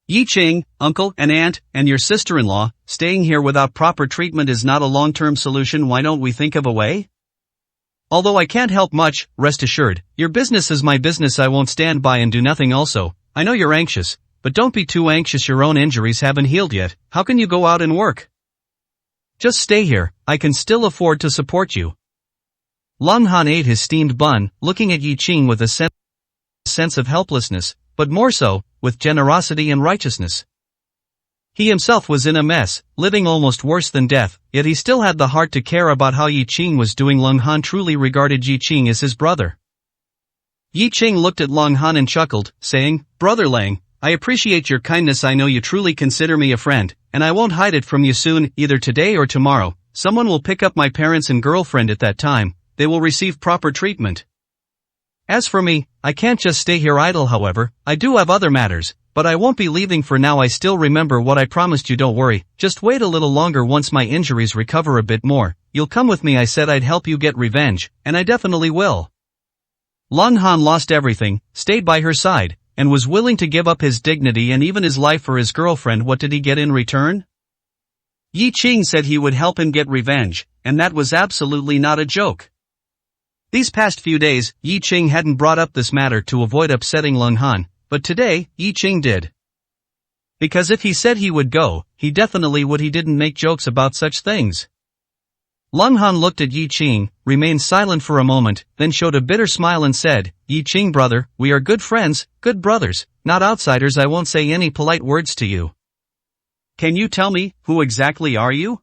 Yi Qing, uncle and aunt, and your sister-in-law, staying here without proper treatment is not a long-term solution. Why don't we think of a way? Although I can't help much, rest assured, your business is my business. I won't stand by and do nothing. Also, I know you're anxious, but don't be too anxious. Your own injuries haven't healed yet. How can you go out and work? Just stay here, I can still afford to support you. Lung Han ate his steamed bun, looking at Yi Qing with a sense of helplessness, but more so, with generosity and righteousness. He himself was in a mess, living almost worse than death, yet he still had the heart to care about how Yi Qing was doing. Lung Han truly regarded Yi Qing as his brother. Yi Qing looked at Lung Han and chuckled, saying, "Brother Lang, I appreciate your kindness. I know you truly consider me a friend, and I won't hide it from you. Soon, either today or tomorrow, someone will pick up my parents and girlfriend. At that time, they will receive proper treatment. As for me, I can't just stay here idle. However, I do have other matters, but I won't be leaving for now. I still remember what I promised you. Don't worry, just wait a little longer. Once my injuries recover a bit more, you'll come with me. I said I'd help you get revenge, and I definitely will." Lung Han lost everything, stayed by her side, and was willing to give up his dignity and even his life for his girlfriend. What did he get in return? Yi Qing said he would help him get revenge, and that was absolutely not a joke. These past few days, Yi Qing hadn't brought up this matter to avoid upsetting Lung Han, but today, Yi Qing did. Because if he said he would go, he definitely would. He didn't make jokes about such things. Lung Han looked at Yi Qing, remained silent for a moment, then showed a bitter smile and said, "Yi Qing brother, we are good friends, good brothers, not outsiders. I won't say any polite words to you. Can you tell me, who exactly are you?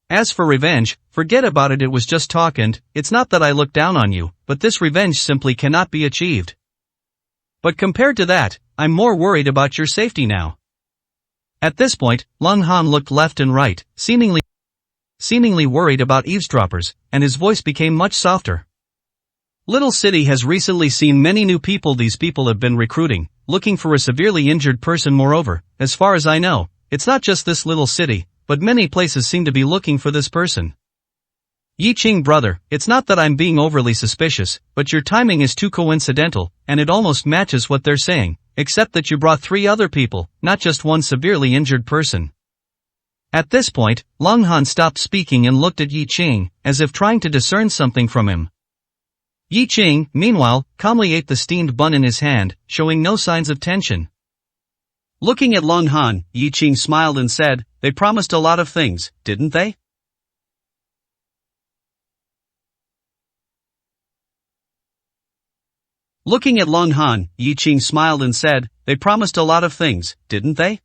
As for revenge, forget about it. It was just talk, and it's not that I look down on you, but this revenge simply cannot be achieved. But compared to that, I'm more worried about your safety now." At this point, Lung Han looked left and right, seemingly worried about eavesdroppers, and his voice became much softer. Little City has recently seen many new people. These people have been recruiting, looking for a severely injured person. Moreover, as far as I know, it's not just this little city, but many places seem to be looking for this person. Yi Qing brother, it's not that I'm being overly suspicious, but your timing is too coincidental, and it almost matches what they're saying, except that you brought 3 other people, not just one severely injured person. At this point, Lung Han stopped speaking and looked at Yi Qing, as if trying to discern something from him. Yi Qing, meanwhile, calmly ate the steamed bun in his hand, showing no signs of tension. Looking at Lung Han, Yi Qing smiled and said, "They promised a lot of things, didn't they?" Looking at Lung Han, Yi Qing smiled and said, "They promised a lot of things, didn't they?"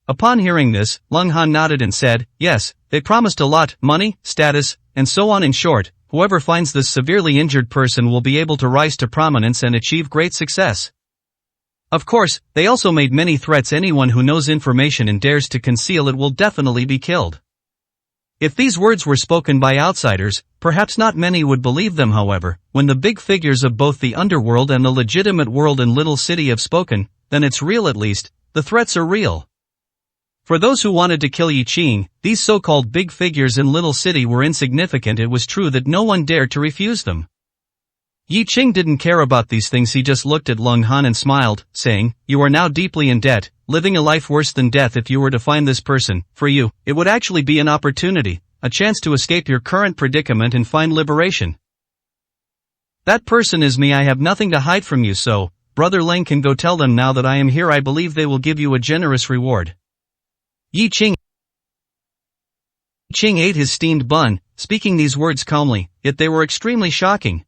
Upon hearing this, Lung Han nodded and said, "Yes, they promised a lot, money, status, and so on. In short, whoever finds this severely injured person will be able to rise to prominence and achieve great success. Of course, they also made many threats. Anyone who knows information and dares to conceal it will definitely be killed." If these words were spoken by outsiders, perhaps not many would believe them. However, when the big figures of both the underworld and the legitimate world and Little City have spoken, then it's real. At least, the threats are real. For those who wanted to kill Yi Qing, these so-called big figures in Little City were insignificant. It was true that no one dared to refuse them. Yi Qing didn't care about these things. He just looked at Lung Han and smiled, saying, "You are now deeply in debt, living a life worse than death. If you were to find this person, for you, it would actually be an opportunity, a chance to escape your current predicament and find liberation. That person is me. I have nothing to hide from you, so, Brother Lang can go tell them now that I am here. I believe they will give you a generous reward." Yi Qing ate his steamed bun, speaking these words calmly, yet they were extremely shocking.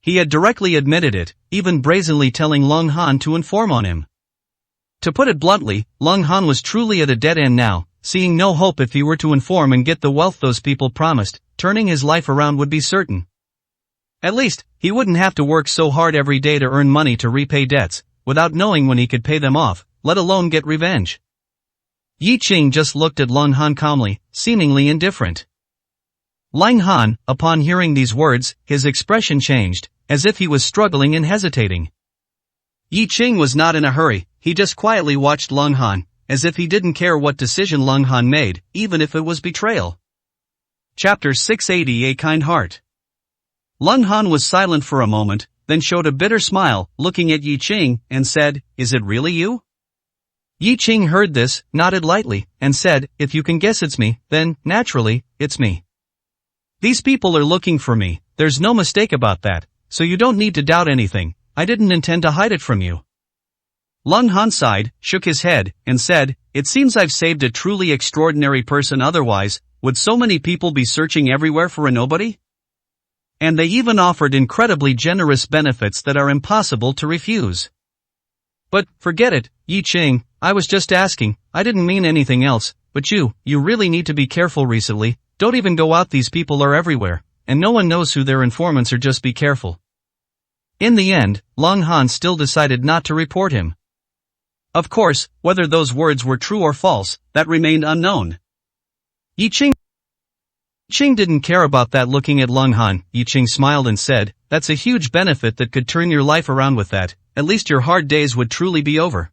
He had directly admitted it, even brazenly telling Lung Han to inform on him. To put it bluntly, Lung Han was truly at a dead end now, seeing no hope. If he were to inform and get the wealth those people promised, turning his life around would be certain. At least, he wouldn't have to work so hard every day to earn money to repay debts, without knowing when he could pay them off, let alone get revenge. Yi Qing just looked at Lung Han calmly, seemingly indifferent. Lung Han, upon hearing these words, his expression changed, as if he was struggling and hesitating. Yi Qing was not in a hurry. He just quietly watched Lung Han, as if he didn't care what decision Lung Han made, even if it was betrayal. Chapter 680, A Kind Heart. Lung Han was silent for a moment, then showed a bitter smile, looking at Yi Qing, and said, "Is it really you?" Yi Qing heard this, nodded lightly, and said, "If you can guess it's me, then, naturally, it's me. These people are looking for me, there's no mistake about that, so you don't need to doubt anything. I didn't intend to hide it from you." Lung Han sighed, shook his head, and said, "It seems I've saved a truly extraordinary person. Otherwise, would so many people be searching everywhere for a nobody?" And they even offered incredibly generous benefits that are impossible to refuse. But, forget it, Yi Qing, I was just asking, I didn't mean anything else, but you really need to be careful recently, don't even go out, these people are everywhere, and no one knows who their informants are, just be careful. In the end, Lang Han still decided not to report him. Of course, whether those words were true or false, that remained unknown. Yi Qing didn't care about that. Looking at Lang Han, Yi Qing smiled and said, that's a huge benefit that could turn your life around. With that, at least your hard days would truly be over.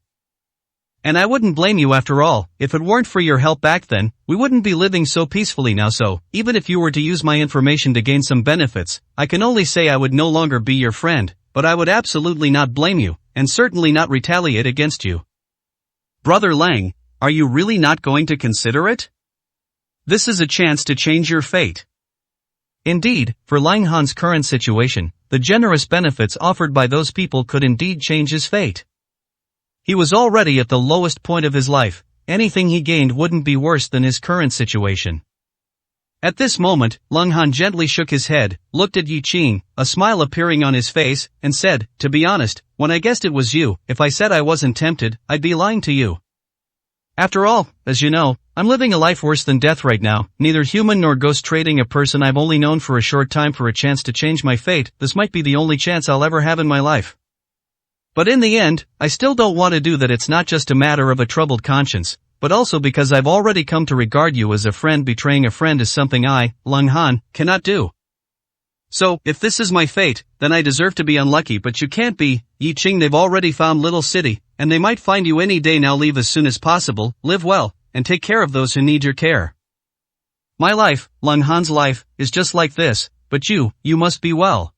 And I wouldn't blame you after all, if it weren't for your help back then, we wouldn't be living so peacefully now. So, even if you were to use my information to gain some benefits, I can only say I would no longer be your friend, but I would absolutely not blame you, and certainly not retaliate against you. Brother Lang, are you really not going to consider it? This is a chance to change your fate. Indeed, for Lang Han's current situation, the generous benefits offered by those people could indeed change his fate. He was already at the lowest point of his life, anything he gained wouldn't be worse than his current situation. At this moment, Lang Han gently shook his head, looked at Yi Qing, a smile appearing on his face, and said, to be honest, when I guessed it was you, if I said I wasn't tempted, I'd be lying to you. After all, as you know, I'm living a life worse than death right now, neither human nor ghost, trading a person I've only known for a short time for a chance to change my fate. This might be the only chance I'll ever have in my life. But in the end, I still don't want to do that. It's not just a matter of a troubled conscience, but also because I've already come to regard you as a friend. Betraying a friend is something I, Lang Han, cannot do. So, if this is my fate, then I deserve to be unlucky. But you can't be, Yi Qing. They've already found Little City, and they might find you any day now. Leave as soon as possible, live well, and take care of those who need your care. My life, Lang Han's life, is just like this, but you must be well.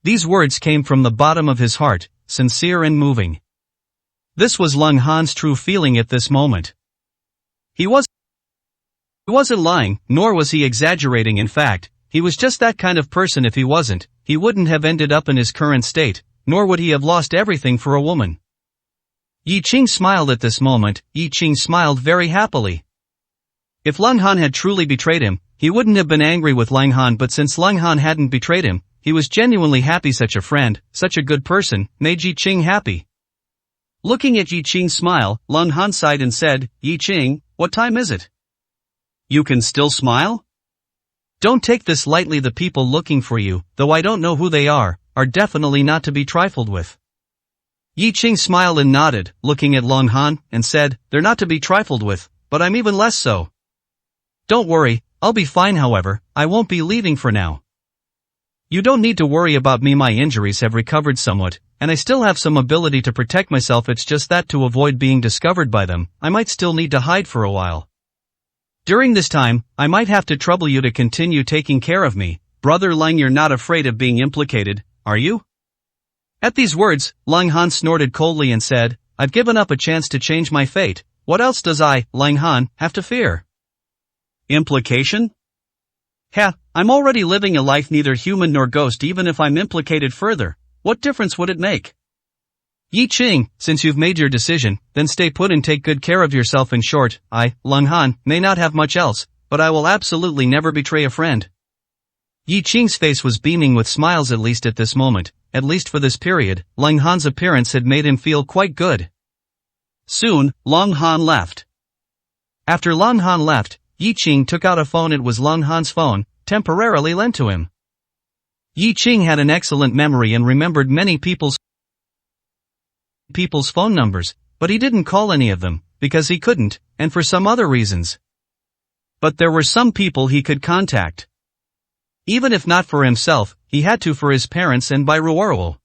These words came from the bottom of his heart, sincere and moving. This was Lang Han's true feeling at this moment. He wasn't lying, nor was he exaggerating. In fact, he was just that kind of person. If he wasn't, he wouldn't have ended up in his current state, nor would he have lost everything for a woman. Yi Qing smiled at this moment. Yi Qing smiled very happily. If Lang Han had truly betrayed him, he wouldn't have been angry with Lang Han, but since Lang Han hadn't betrayed him, he was genuinely happy. Such a friend, such a good person, made Yi Qing happy. Looking at Yi Qing's smile, Lang Han sighed and said, Yi Qing, what time is it? You can still smile? Don't take this lightly. The people looking for you, though I don't know who they are definitely not to be trifled with. Yi Qing smiled and nodded, looking at Lang Han, and said, they're not to be trifled with, but I'm even less so. Don't worry, I'll be fine. However, I won't be leaving for now. You don't need to worry about me. My injuries have recovered somewhat, and I still have some ability to protect myself. It's just that to avoid being discovered by them, I might still need to hide for a while. During this time, I might have to trouble you to continue taking care of me. Brother Lang, you're not afraid of being implicated, are you? At these words, Lang Han snorted coldly and said, I've given up a chance to change my fate. What else does I, Lang Han, have to fear? Implication? I'm already living a life neither human nor ghost. Even if I'm implicated further, what difference would it make? Yi Qing, since you've made your decision, then stay put and take good care of yourself. In short, I, Lang Han, may not have much else, but I will absolutely never betray a friend. Yi Qing's face was beaming with smiles. At least at this moment, at least for this period, Lang Han's appearance had made him feel quite good. Soon, Lang Han left. After Lang Han left, Yi Qing took out a phone. It was Lang Han's phone, temporarily lent to him. Yi Qing had an excellent memory and remembered many people's phone numbers, but he didn't call any of them, because he couldn't, and for some other reasons. But there were some people he could contact. Even if not for himself, he had to for his parents and by Ruoruo.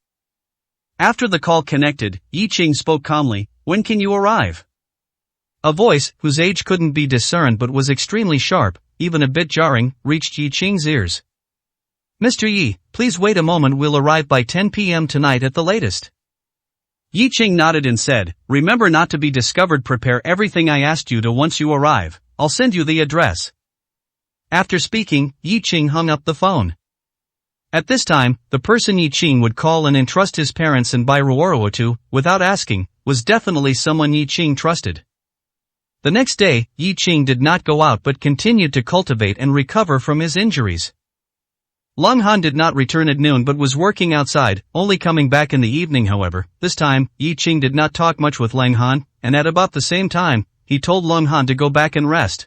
After the call connected, Yi Qing spoke calmly, when can you arrive? A voice, whose age couldn't be discerned but was extremely sharp, even a bit jarring, reached Yi Qing's ears. Mr. Yi, please wait a moment. We'll arrive by 10 p.m. tonight at the latest. Yi Qing nodded and said, remember not to be discovered. Prepare everything I asked you to once you arrive. I'll send you the address. After speaking, Yi Qing hung up the phone. At this time, the person Yi Qing would call and entrust his parents and Bai Ruoruo to, without asking, was definitely someone Yi Qing trusted. The next day, Yi Qing did not go out but continued to cultivate and recover from his injuries. Long Han did not return at noon but was working outside, only coming back in the evening however. This time, Yi Qing did not talk much with Lang Han, and at about the same time, he told Long Han to go back and rest.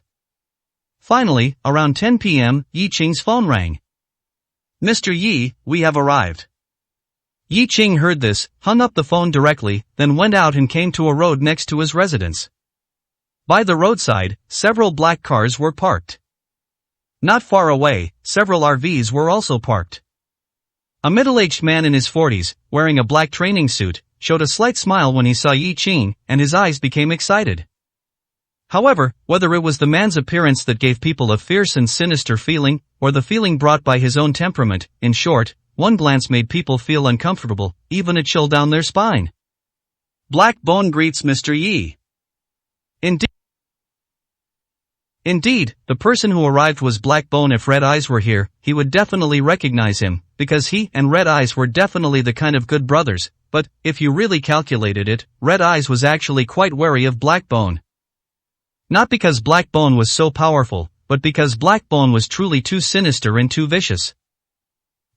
Finally, around 10 p.m., Yi Qing's phone rang. "Mr. Yi, we have arrived." Yi Qing heard this, hung up the phone directly, then went out and came to a road next to his residence. By the roadside, several black cars were parked. Not far away, several RVs were also parked. A middle-aged man in his 40s, wearing a black training suit, showed a slight smile when he saw Yi Qing, and his eyes became excited. However, whether it was the man's appearance that gave people a fierce and sinister feeling, or the feeling brought by his own temperament, in short, one glance made people feel uncomfortable, even a chill down their spine. Black Bone greets Mr. Yi. Indeed, the person who arrived was Black Bone. If Red Eyes were here, he would definitely recognize him, because he and Red Eyes were definitely the kind of good brothers, but, if you really calculated it, Red Eyes was actually quite wary of Black Bone. Not because Black Bone was so powerful, but because Black Bone was truly too sinister and too vicious.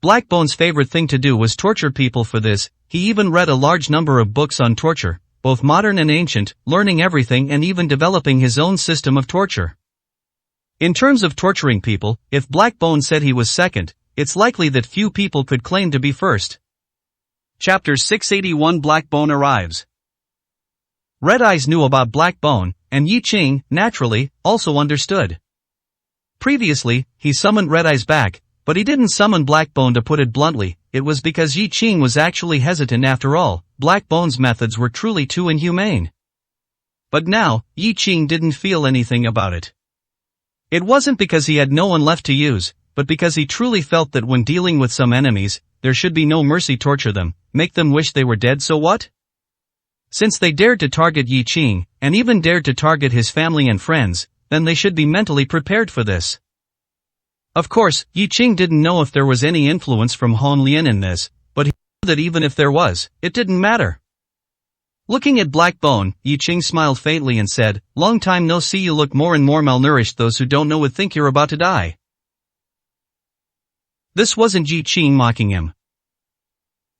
Black Bone's favorite thing to do was torture people. For this, he even read a large number of books on torture, both modern and ancient, learning everything and even developing his own system of torture. In terms of torturing people, if Black Bone said he was second, it's likely that few people could claim to be first. Chapter 681 Black Bone arrives. Red Eyes knew about Black Bone, and Yi Qing, naturally, also understood. Previously, he summoned Red Eyes back, but he didn't summon Black Bone. To put it bluntly, it was because Yi Qing was actually hesitant. After all, Black Bone's methods were truly too inhumane. But now, Yi Qing didn't feel anything about it. It wasn't because he had no one left to use, but because he truly felt that when dealing with some enemies, there should be no mercy. Torture them, make them wish they were dead, so what? Since they dared to target Yi Qing, and even dared to target his family and friends, then they should be mentally prepared for this. Of course, Yi Qing didn't know if there was any influence from Hon Lian in this, but he knew that even if there was, it didn't matter. Looking at Black Bone, Yi Qing smiled faintly and said, "Long time no see, you look more and more malnourished. Those who don't know would think you're about to die." This wasn't Yi Qing mocking him.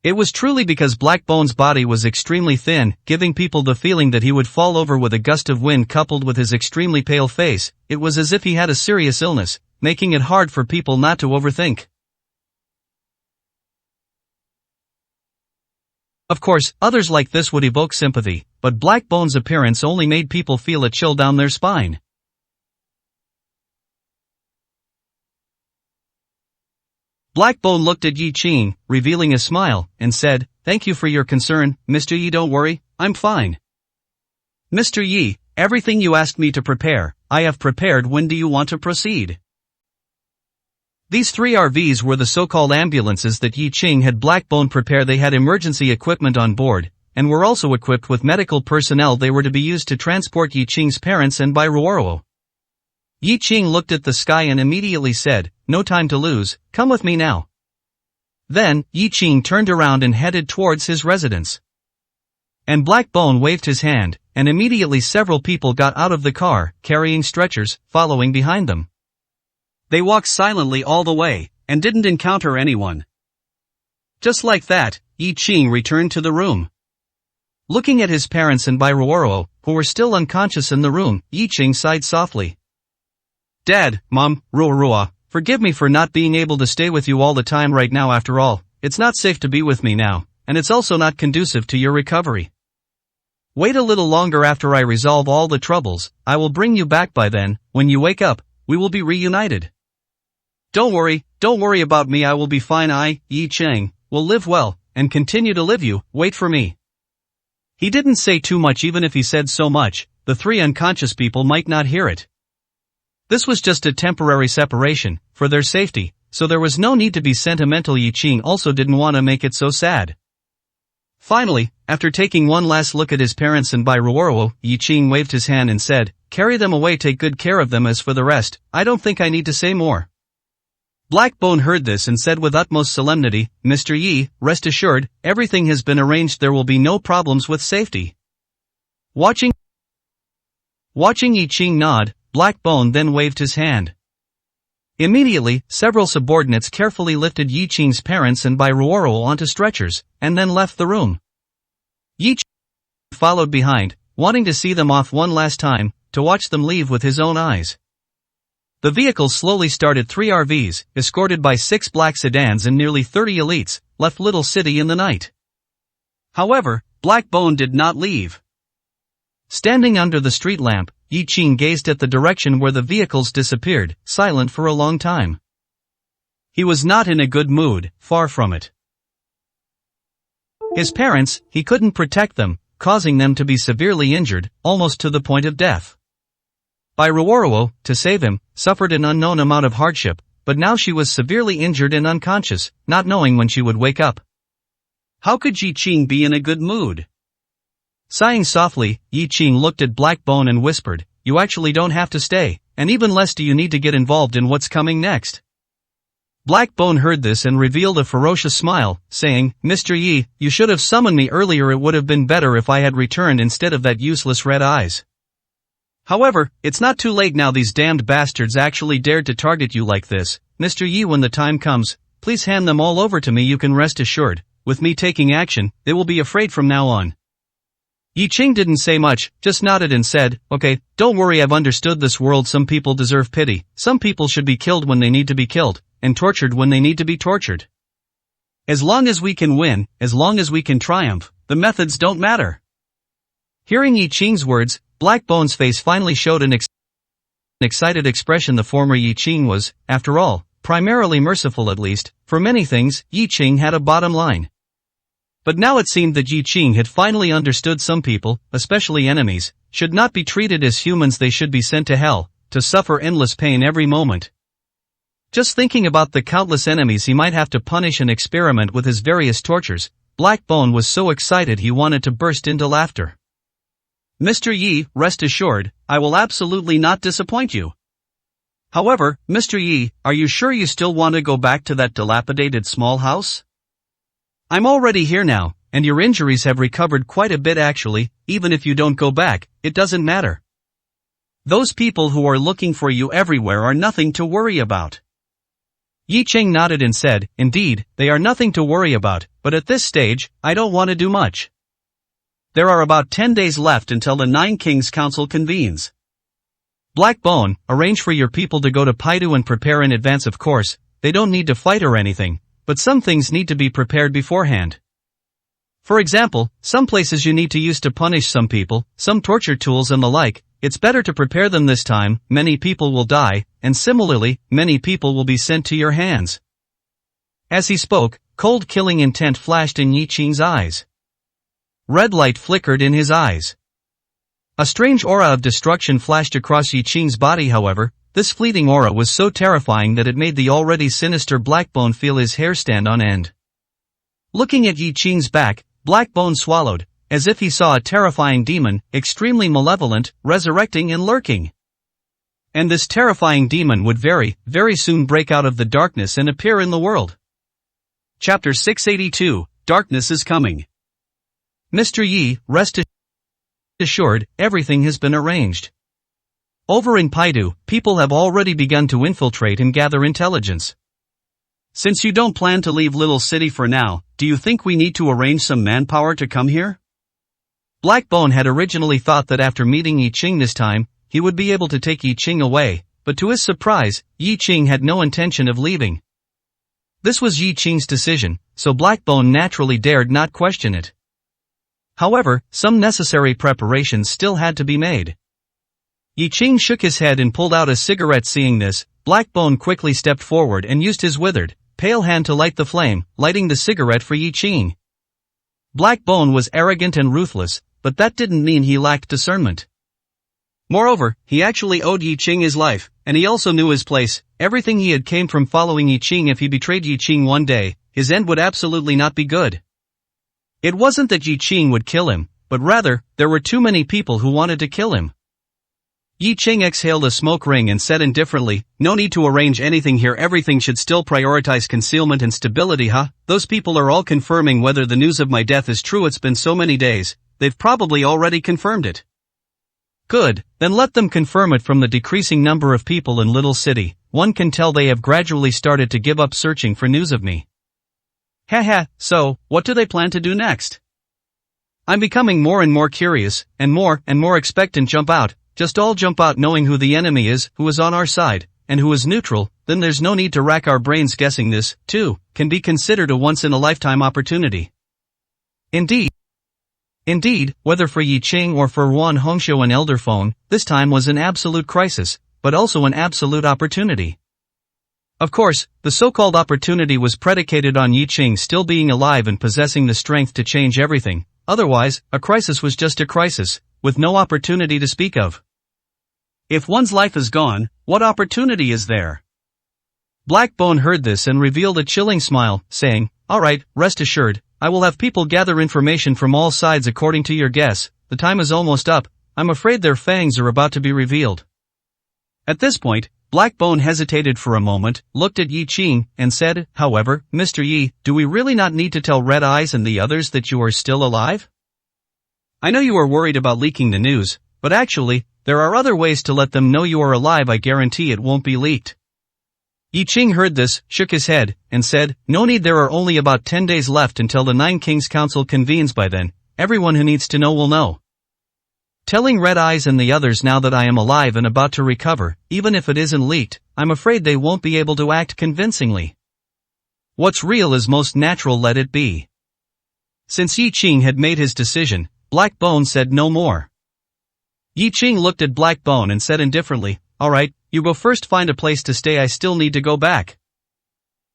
It was truly because Black Bone's body was extremely thin, giving people the feeling that he would fall over with a gust of wind. Coupled with his extremely pale face, it was as if he had a serious illness, making it hard for people not to overthink. Of course, others like this would evoke sympathy, but Black Bone's appearance only made people feel a chill down their spine. Black Bone looked at Yi Qing, revealing a smile, and said, "Thank you for your concern, Mr. Yi. Don't worry, I'm fine." "Mr. Yi, everything you asked me to prepare, I have prepared. When do you want to proceed?" These 3 RVs were the so-called ambulances that Yi Qing had Black Bone prepare. They had emergency equipment on board, and were also equipped with medical personnel. They were to be used to transport Yi Qing's parents and Bai Ruoruo. Yi Qing looked at the sky and immediately said, "No time to lose, come with me now." Then, Yi Qing turned around and headed towards his residence. And Black Bone waved his hand, and immediately several people got out of the car, carrying stretchers, following behind them. They walked silently all the way, and didn't encounter anyone. Just like that, Yi Qing returned to the room. Looking at his parents and Bai Ruoruo, who were still unconscious in the room, Yi Qing sighed softly. "Dad, Mom, Ruoruo, forgive me for not being able to stay with you all the time right now. After all, it's not safe to be with me now, and it's also not conducive to your recovery. Wait a little longer. After I resolve all the troubles, I will bring you back. By then, when you wake up, we will be reunited. Don't worry about me. I will be fine. I, Yi Qing, will live well, and continue to live. You, wait for me." He didn't say too much. Even if he said so much, the 3 unconscious people might not hear it. This was just a temporary separation, for their safety, so there was no need to be sentimental. Yi Qing also didn't want to make it so sad. Finally, after taking one last look at his parents and Bai Ruoruo, Yi Qing waved his hand and said, "Carry them away. Take good care of them. As for the rest, I don't think I need to say more." Black Bone heard this and said with utmost solemnity, "Mr. Yi, rest assured, everything has been arranged. There will be no problems with safety." Watching Yi Qing nod, Black Bone then waved his hand. Immediately, several subordinates carefully lifted Yi Qing's parents and Bai Ruoruo onto stretchers, and then left the room. Yi Qing followed behind, wanting to see them off one last time, to watch them leave with his own eyes. The vehicle slowly started. 3 RVs, escorted by 6 black sedans and nearly 30 elites, left Little City in the night. However, Black Bone did not leave. Standing under the street lamp, Yi Qing gazed at the direction where the vehicles disappeared, silent for a long time. He was not in a good mood, far from it. His parents, he couldn't protect them, causing them to be severely injured, almost to the point of death. Bai Ruoruo, to save him, suffered an unknown amount of hardship, but now she was severely injured and unconscious, not knowing when she would wake up. How could Yi Qing be in a good mood? Sighing softly, Yi Qing looked at Black Bone and whispered, "You actually don't have to stay, and even less do you need to get involved in what's coming next." Black Bone heard this and revealed a ferocious smile, saying, "Mr. Yi, you should have summoned me earlier. It would have been better if I had returned instead of that useless red eyes. However, it's not too late now. These damned bastards actually dared to target you like this. Mr. Yi, when the time comes, please hand them all over to me. You can rest assured, with me taking action, they will be afraid from now on." Yi Qing didn't say much, just nodded and said, "Okay, don't worry, I've understood this world. Some people deserve pity, some people should be killed when they need to be killed, and tortured when they need to be tortured. As long as we can win, as long as we can triumph, the methods don't matter." Hearing Yi Qing's words, Black Bone's face finally showed an excited expression. The former Yi Qing was, after all, primarily merciful. At least, for many things, Yi Qing had a bottom line. But now it seemed that Yi Qing had finally understood some people, especially enemies, should not be treated as humans. They should be sent to hell, to suffer endless pain every moment. Just thinking about the countless enemies he might have to punish and experiment with his various tortures, Black Bone was so excited he wanted to burst into laughter. "Mr. Yi, rest assured, I will absolutely not disappoint you. However, Mr. Yi, are you sure you still want to go back to that dilapidated small house? I'm already here now, and your injuries have recovered quite a bit actually. Even if you don't go back, it doesn't matter. Those people who are looking for you everywhere are nothing to worry about." Yi Qing nodded and said, "Indeed, they are nothing to worry about, but at this stage, I don't want to do much. There are about 10 days left until the 9 Kings Council convenes. Black Bone, arrange for your people to go to Paidu and prepare in advance. Of course, they don't need to fight or anything, but some things need to be prepared beforehand. For example, some places you need to use to punish some people, some torture tools and the like. It's better to prepare them this time. Many people will die, and similarly, many people will be sent to your hands." As he spoke, cold killing intent flashed in Yi Qing's eyes. Red light flickered in his eyes. A strange aura of destruction flashed across Yi Qing's body. However, this fleeting aura was so terrifying that it made the already sinister Black Bone feel his hair stand on end. Looking at Yi Qing's back, Black Bone swallowed, as if he saw a terrifying demon, extremely malevolent, resurrecting and lurking. And this terrifying demon would very, very soon break out of the darkness and appear in the world. Chapter 682, Darkness is Coming. "Mr. Yi, rest assured, everything has been arranged. Over in Paidu, people have already begun to infiltrate and gather intelligence. Since you don't plan to leave Little City for now, do you think we need to arrange some manpower to come here?" Black Bone had originally thought that after meeting Yi Qing this time, he would be able to take Yi Qing away, but to his surprise, Yi Qing had no intention of leaving. This was Yi Qing's decision, so Black Bone naturally dared not question it. However, some necessary preparations still had to be made. Yi Qing shook his head and pulled out a cigarette. Seeing this, Black Bone quickly stepped forward and used his withered, pale hand to light the flame, lighting the cigarette for Yi Qing. Black Bone was arrogant and ruthless, but that didn't mean he lacked discernment. Moreover, he actually owed Yi Qing his life, and he also knew his place. Everything he had came from following Yi Qing. If he betrayed Yi Qing one day, his end would absolutely not be good. It wasn't that Yi Qing would kill him, but rather, there were too many people who wanted to kill him. Yi Qing exhaled a smoke ring and said indifferently, "No need to arrange anything here. Everything should still prioritize concealment and stability. Those people are all confirming whether the news of my death is true. It's been so many days, they've probably already confirmed it. Good, then let them confirm it. From the decreasing number of people in Little City, one can tell they have gradually started to give up searching for news of me. Haha, so, what do they plan to do next? I'm becoming more and more curious, and more expectant. Jump out, just all jump out knowing who the enemy is, who is on our side, and who is neutral, then there's no need to rack our brains guessing. This, too, can be considered a once-in-a-lifetime opportunity. Indeed, whether for Yi Qing or for Wan Hongxiu and Elder Phone, this time was an absolute crisis, but also an absolute opportunity. Of course, the so-called opportunity was predicated on Yi Qing still being alive and possessing the strength to change everything, otherwise, a crisis was just a crisis, with no opportunity to speak of. If one's life is gone, what opportunity is there? Black Bone heard this and revealed a chilling smile, saying, "Alright, rest assured, I will have people gather information from all sides according to your guess. The time is almost up, I'm afraid their fangs are about to be revealed." At this point, Black Bone hesitated for a moment, looked at Yi Qing, and said, "However, Mr. Yi, do we really not need to tell Red Eyes and the others that you are still alive? I know you are worried about leaking the news, but actually, there are other ways to let them know you are alive. I guarantee it won't be leaked." Yi Qing heard this, shook his head, and said, "No need, there are only about 10 days left until the Nine Kings Council convenes. By then, everyone who needs to know will know. Telling Red Eyes and the others now that I am alive and about to recover, even if it isn't leaked, I'm afraid they won't be able to act convincingly. What's real is most natural, let it be." Since Yi Qing had made his decision, Black Bone said no more. Yi Qing looked at Black Bone and said indifferently, "Alright, you go first, find a place to stay, I still need to go back."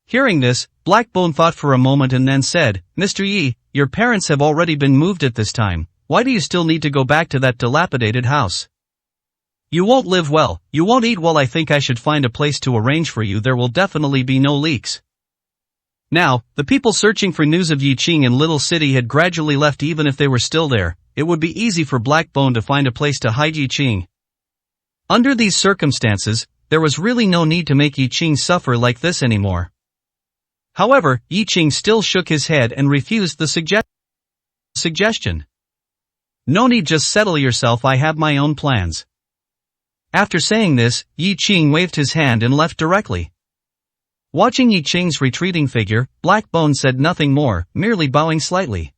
Hearing this, Black Bone thought for a moment and then said, "Mr. Yi, your parents have already been moved at this time. Why do you still need to go back to that dilapidated house? You won't live well, you won't eat well. I think I should find a place to arrange for you. There will definitely be no leaks." Now, the people searching for news of Yi Qing in Little City had gradually left. Even if they were still there, it would be easy for Black Bone to find a place to hide Yi Qing. Under these circumstances, there was really no need to make Yi Qing suffer like this anymore. However, Yi Qing still shook his head and refused the suggestion. "No need, just settle yourself, I have my own plans." After saying this, Yi Qing waved his hand and left directly. Watching Yi Qing's retreating figure, Black Bone said nothing more, merely bowing slightly.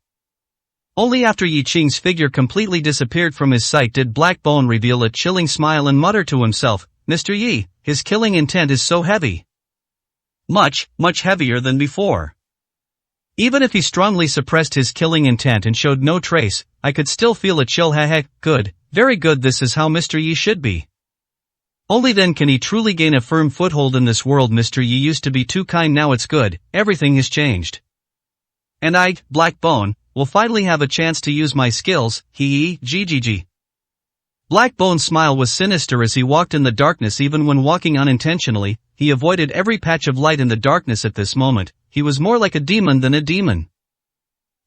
Only after Yi Qing's figure completely disappeared from his sight did Black Bone reveal a chilling smile and mutter to himself, "Mr. Yi, his killing intent is so heavy. Much heavier than before. Even if he strongly suppressed his killing intent and showed no trace, I could still feel a chill. Good, very good, this is how Mr. Yi should be. Only then can he truly gain a firm foothold in this world. Mr. Yi used to be too kind, now it's good, everything has changed. And I, Black Bone, will finally have a chance to use my skills, GGG. Black Bone's smile was sinister as he walked in the darkness. Even when walking unintentionally, he avoided every patch of light in the darkness. At this moment, he was more like a demon than a demon.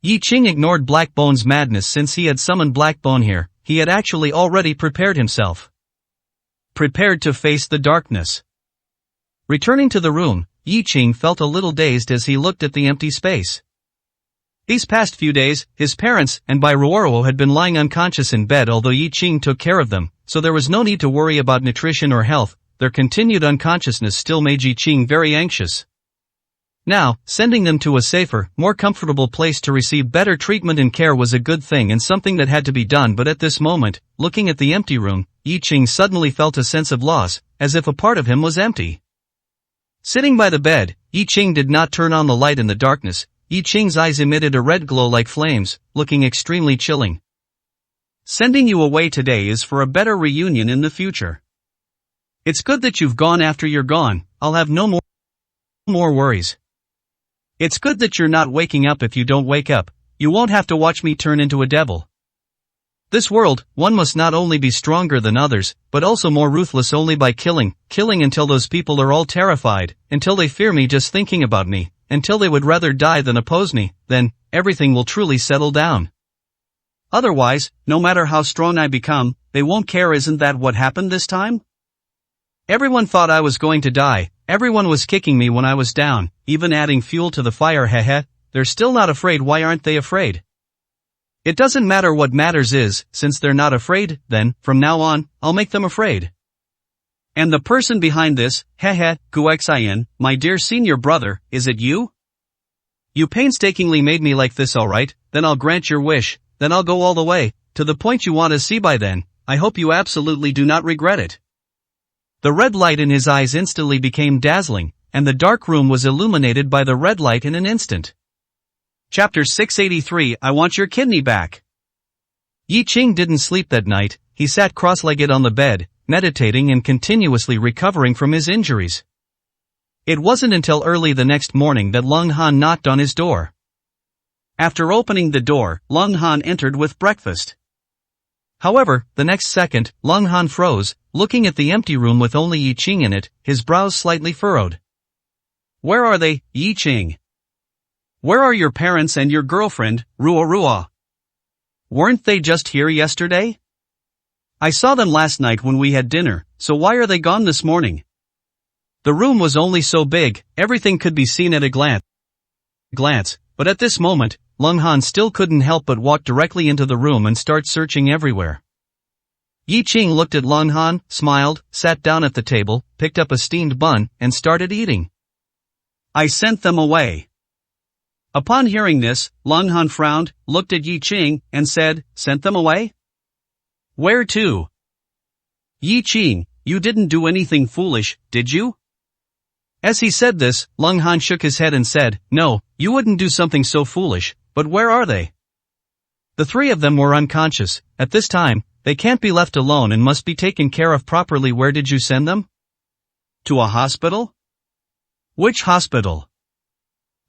Yi Qing ignored Black Bone's madness. Since he had summoned Black Bone here, he had actually already prepared himself. Prepared to face the darkness. Returning to the room, Yi Qing felt a little dazed as he looked at the empty space. These past few days, his parents and Bairuoro had been lying unconscious in bed, although Yi Qing took care of them, so there was no need to worry about nutrition or health. Their continued unconsciousness still made Yi Qing very anxious. Now, sending them to a safer, more comfortable place to receive better treatment and care was a good thing and something that had to be done. But at this moment, looking at the empty room, Yi Qing suddenly felt a sense of loss, as if a part of him was empty. Sitting by the bed, Yi Qing did not turn on the light in the darkness. Yi Qing's eyes emitted a red glow like flames, looking extremely chilling. Sending you away today is for a better reunion in the future. It's good that you've gone. After you're gone, I'll have no more worries. It's good that you're not waking up. If you don't wake up, you won't have to watch me turn into a devil. This world, one must not only be stronger than others, but also more ruthless. Only by killing until those people are all terrified, until they fear me just thinking about me, until they would rather die than oppose me, then everything will truly settle down. Otherwise, no matter how strong I become, they won't care. Isn't that what happened this time? Everyone thought I was going to die, everyone was kicking me when I was down, even adding fuel to the fire. They're still not afraid. Why aren't they afraid? It doesn't matter. What matters is, since they're not afraid, then, from now on, I'll make them afraid. And the person behind this, hehe, Guxian, my dear senior brother, is it you? You painstakingly made me like this, alright, then I'll grant your wish, then I'll go all the way, to the point you want to see by then. I hope you absolutely do not regret it. The red light in his eyes instantly became dazzling, and the dark room was illuminated by the red light in an instant. Chapter 683, I Want Your Kidney Back. Yi Qing didn't sleep that night. He sat cross-legged on the bed, meditating and continuously recovering from his injuries. It wasn't until early the next morning that Leng Han knocked on his door. After opening the door, Leng Han entered with breakfast. However, the next second, Leng Han froze, looking at the empty room with only Yi Qing in it, his brows slightly furrowed. Where are they, Yi Qing? Where are your parents and your girlfriend, Ruo? Weren't they just here yesterday? I saw them last night when we had dinner, so why are they gone this morning? The room was only so big, everything could be seen at a glance, but at this moment, Leng Han still couldn't help but walk directly into the room and start searching everywhere. Yi Qing looked at Leng Han, smiled, sat down at the table, picked up a steamed bun, and started eating. I sent them away. Upon hearing this, Leng Han frowned, looked at Yi Qing, and said, Sent them away? Where to? Yi Qing, you didn't do anything foolish, did you? As he said this, Leng Han shook his head and said, No, you wouldn't do something so foolish, but where are they? The three of them were unconscious. At this time, they can't be left alone and must be taken care of properly. Where did you send them? To a hospital? Which hospital?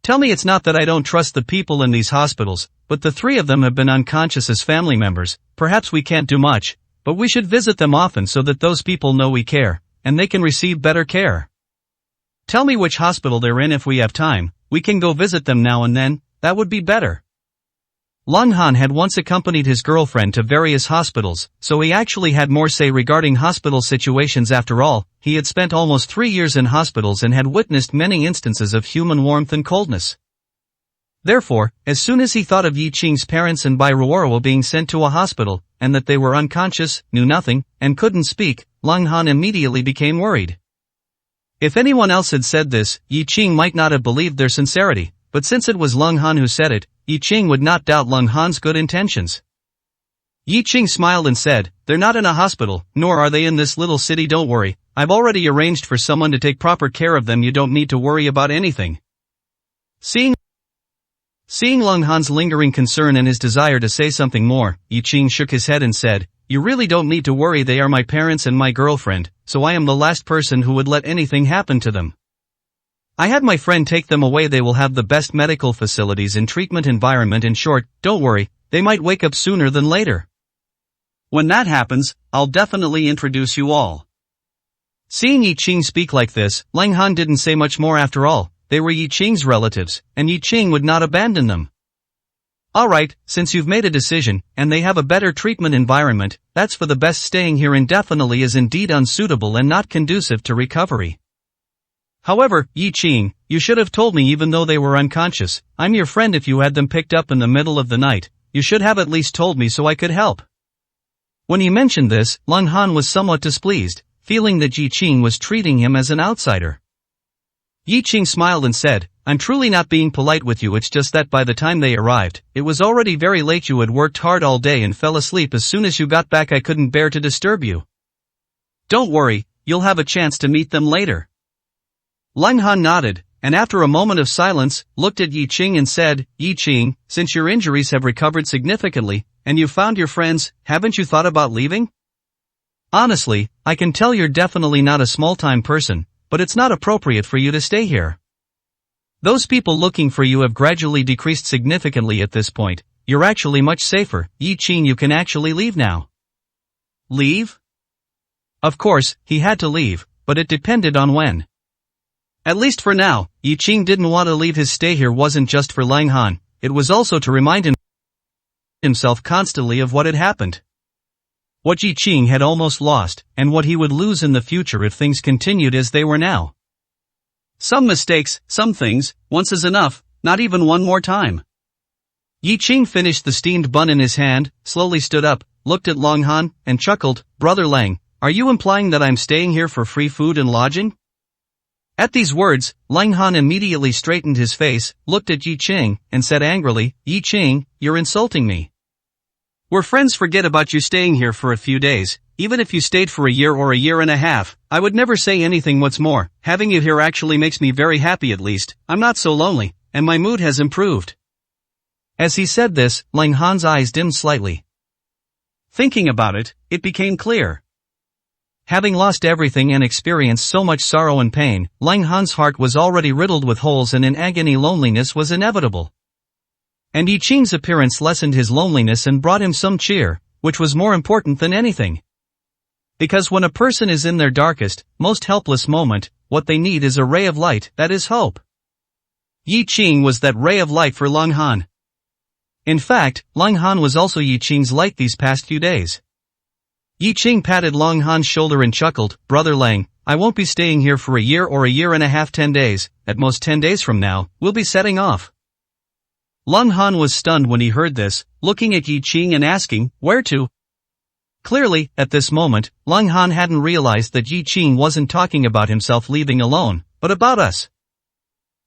Tell me it's not that I don't trust the people in these hospitals, but the three of them have been unconscious as family members. Perhaps we can't do much, but we should visit them often so that those people know we care, and they can receive better care. Tell me which hospital they're in. If we have time, we can go visit them now and then, that would be better. Leng Han had once accompanied his girlfriend to various hospitals, so he actually had more say regarding hospital situations. After all, he had spent almost 3 years in hospitals and had witnessed many instances of human warmth and coldness. Therefore, as soon as he thought of Yi Qing's parents and Bai Ruoro being sent to a hospital, and that they were unconscious, knew nothing, and couldn't speak, Leng Han immediately became worried. If anyone else had said this, Yi Qing might not have believed their sincerity, but since it was Leng Han who said it, Yi Qing would not doubt Leng Han's good intentions. Yi Qing smiled and said, They're not in a hospital, nor are they in this little city. Don't worry, I've already arranged for someone to take proper care of them. You don't need to worry about anything. Seeing Leng Han's lingering concern and his desire to say something more, Yi Qing shook his head and said, You really don't need to worry. They are my parents and my girlfriend, so I am the last person who would let anything happen to them. I had my friend take them away. They will have the best medical facilities and treatment environment. In short, don't worry, they might wake up sooner than later. When that happens, I'll definitely introduce you all. Seeing Yi Qing speak like this, Leng Han didn't say much more. After all, they were Yi Qing's relatives, and Yi Qing would not abandon them. Alright, since you've made a decision, and they have a better treatment environment, that's for the best. Staying here indefinitely is indeed unsuitable and not conducive to recovery. However, Yi Qing, you should have told me even though they were unconscious. I'm your friend. If you had them picked up in the middle of the night, you should have at least told me so I could help. When he mentioned this, Leng Han was somewhat displeased, feeling that Yi Qing was treating him as an outsider. Yi Qing smiled and said, I'm truly not being polite with you. It's just that by the time they arrived, it was already very late. You had worked hard all day and fell asleep as soon as you got back. I couldn't bear to disturb you. Don't worry, you'll have a chance to meet them later. Leng Han nodded, and after a moment of silence, looked at Yi Qing and said, Yi Qing, since your injuries have recovered significantly, and you've found your friends, haven't you thought about leaving? Honestly, I can tell you're definitely not a small-time person, but it's not appropriate for you to stay here. Those people looking for you have gradually decreased significantly at this point. You're actually much safer. Yi Qing, you can actually leave now. Leave? Of course, he had to leave, but it depended on when. At least for now, Yi Qing didn't want to leave. His stay here wasn't just for Leng Han, it was also to remind himself constantly of what had happened. What Yi Qing had almost lost, and what he would lose in the future if things continued as they were now. Some mistakes, some things, once is enough, not even one more time. Yi Qing finished the steamed bun in his hand, slowly stood up, looked at Leng Han, and chuckled, Brother Lang, are you implying that I'm staying here for free food and lodging? At these words, Lang Han immediately straightened his face, looked at Yi Qing, and said angrily, Yi Qing, you're insulting me. We're friends, forget about you staying here for a few days. Even if you stayed for a year or a year and a half, I would never say anything. What's more, having you here actually makes me very happy. At least, I'm not so lonely, and my mood has improved. As he said this, Lang Han's eyes dimmed slightly. Thinking about it, it became clear. Having lost everything and experienced so much sorrow and pain, Lang Han's heart was already riddled with holes, and in agony loneliness was inevitable. And Yi Qing's appearance lessened his loneliness and brought him some cheer, which was more important than anything. Because when a person is in their darkest, most helpless moment, what they need is a ray of light, that is hope. Yi Qing was that ray of light for Lang Han. In fact, Lang Han was also Yi Qing's light these past few days. Yi Qing patted Lang Han's shoulder and chuckled, Brother Lang, I won't be staying here for a year or a year and a half. 10 days, at most 10 days from now, we'll be setting off. Lang Han was stunned when he heard this, looking at Yi Qing and asking, where to? Clearly, at this moment, Lang Han hadn't realized that Yi Qing wasn't talking about himself leaving alone, but about us.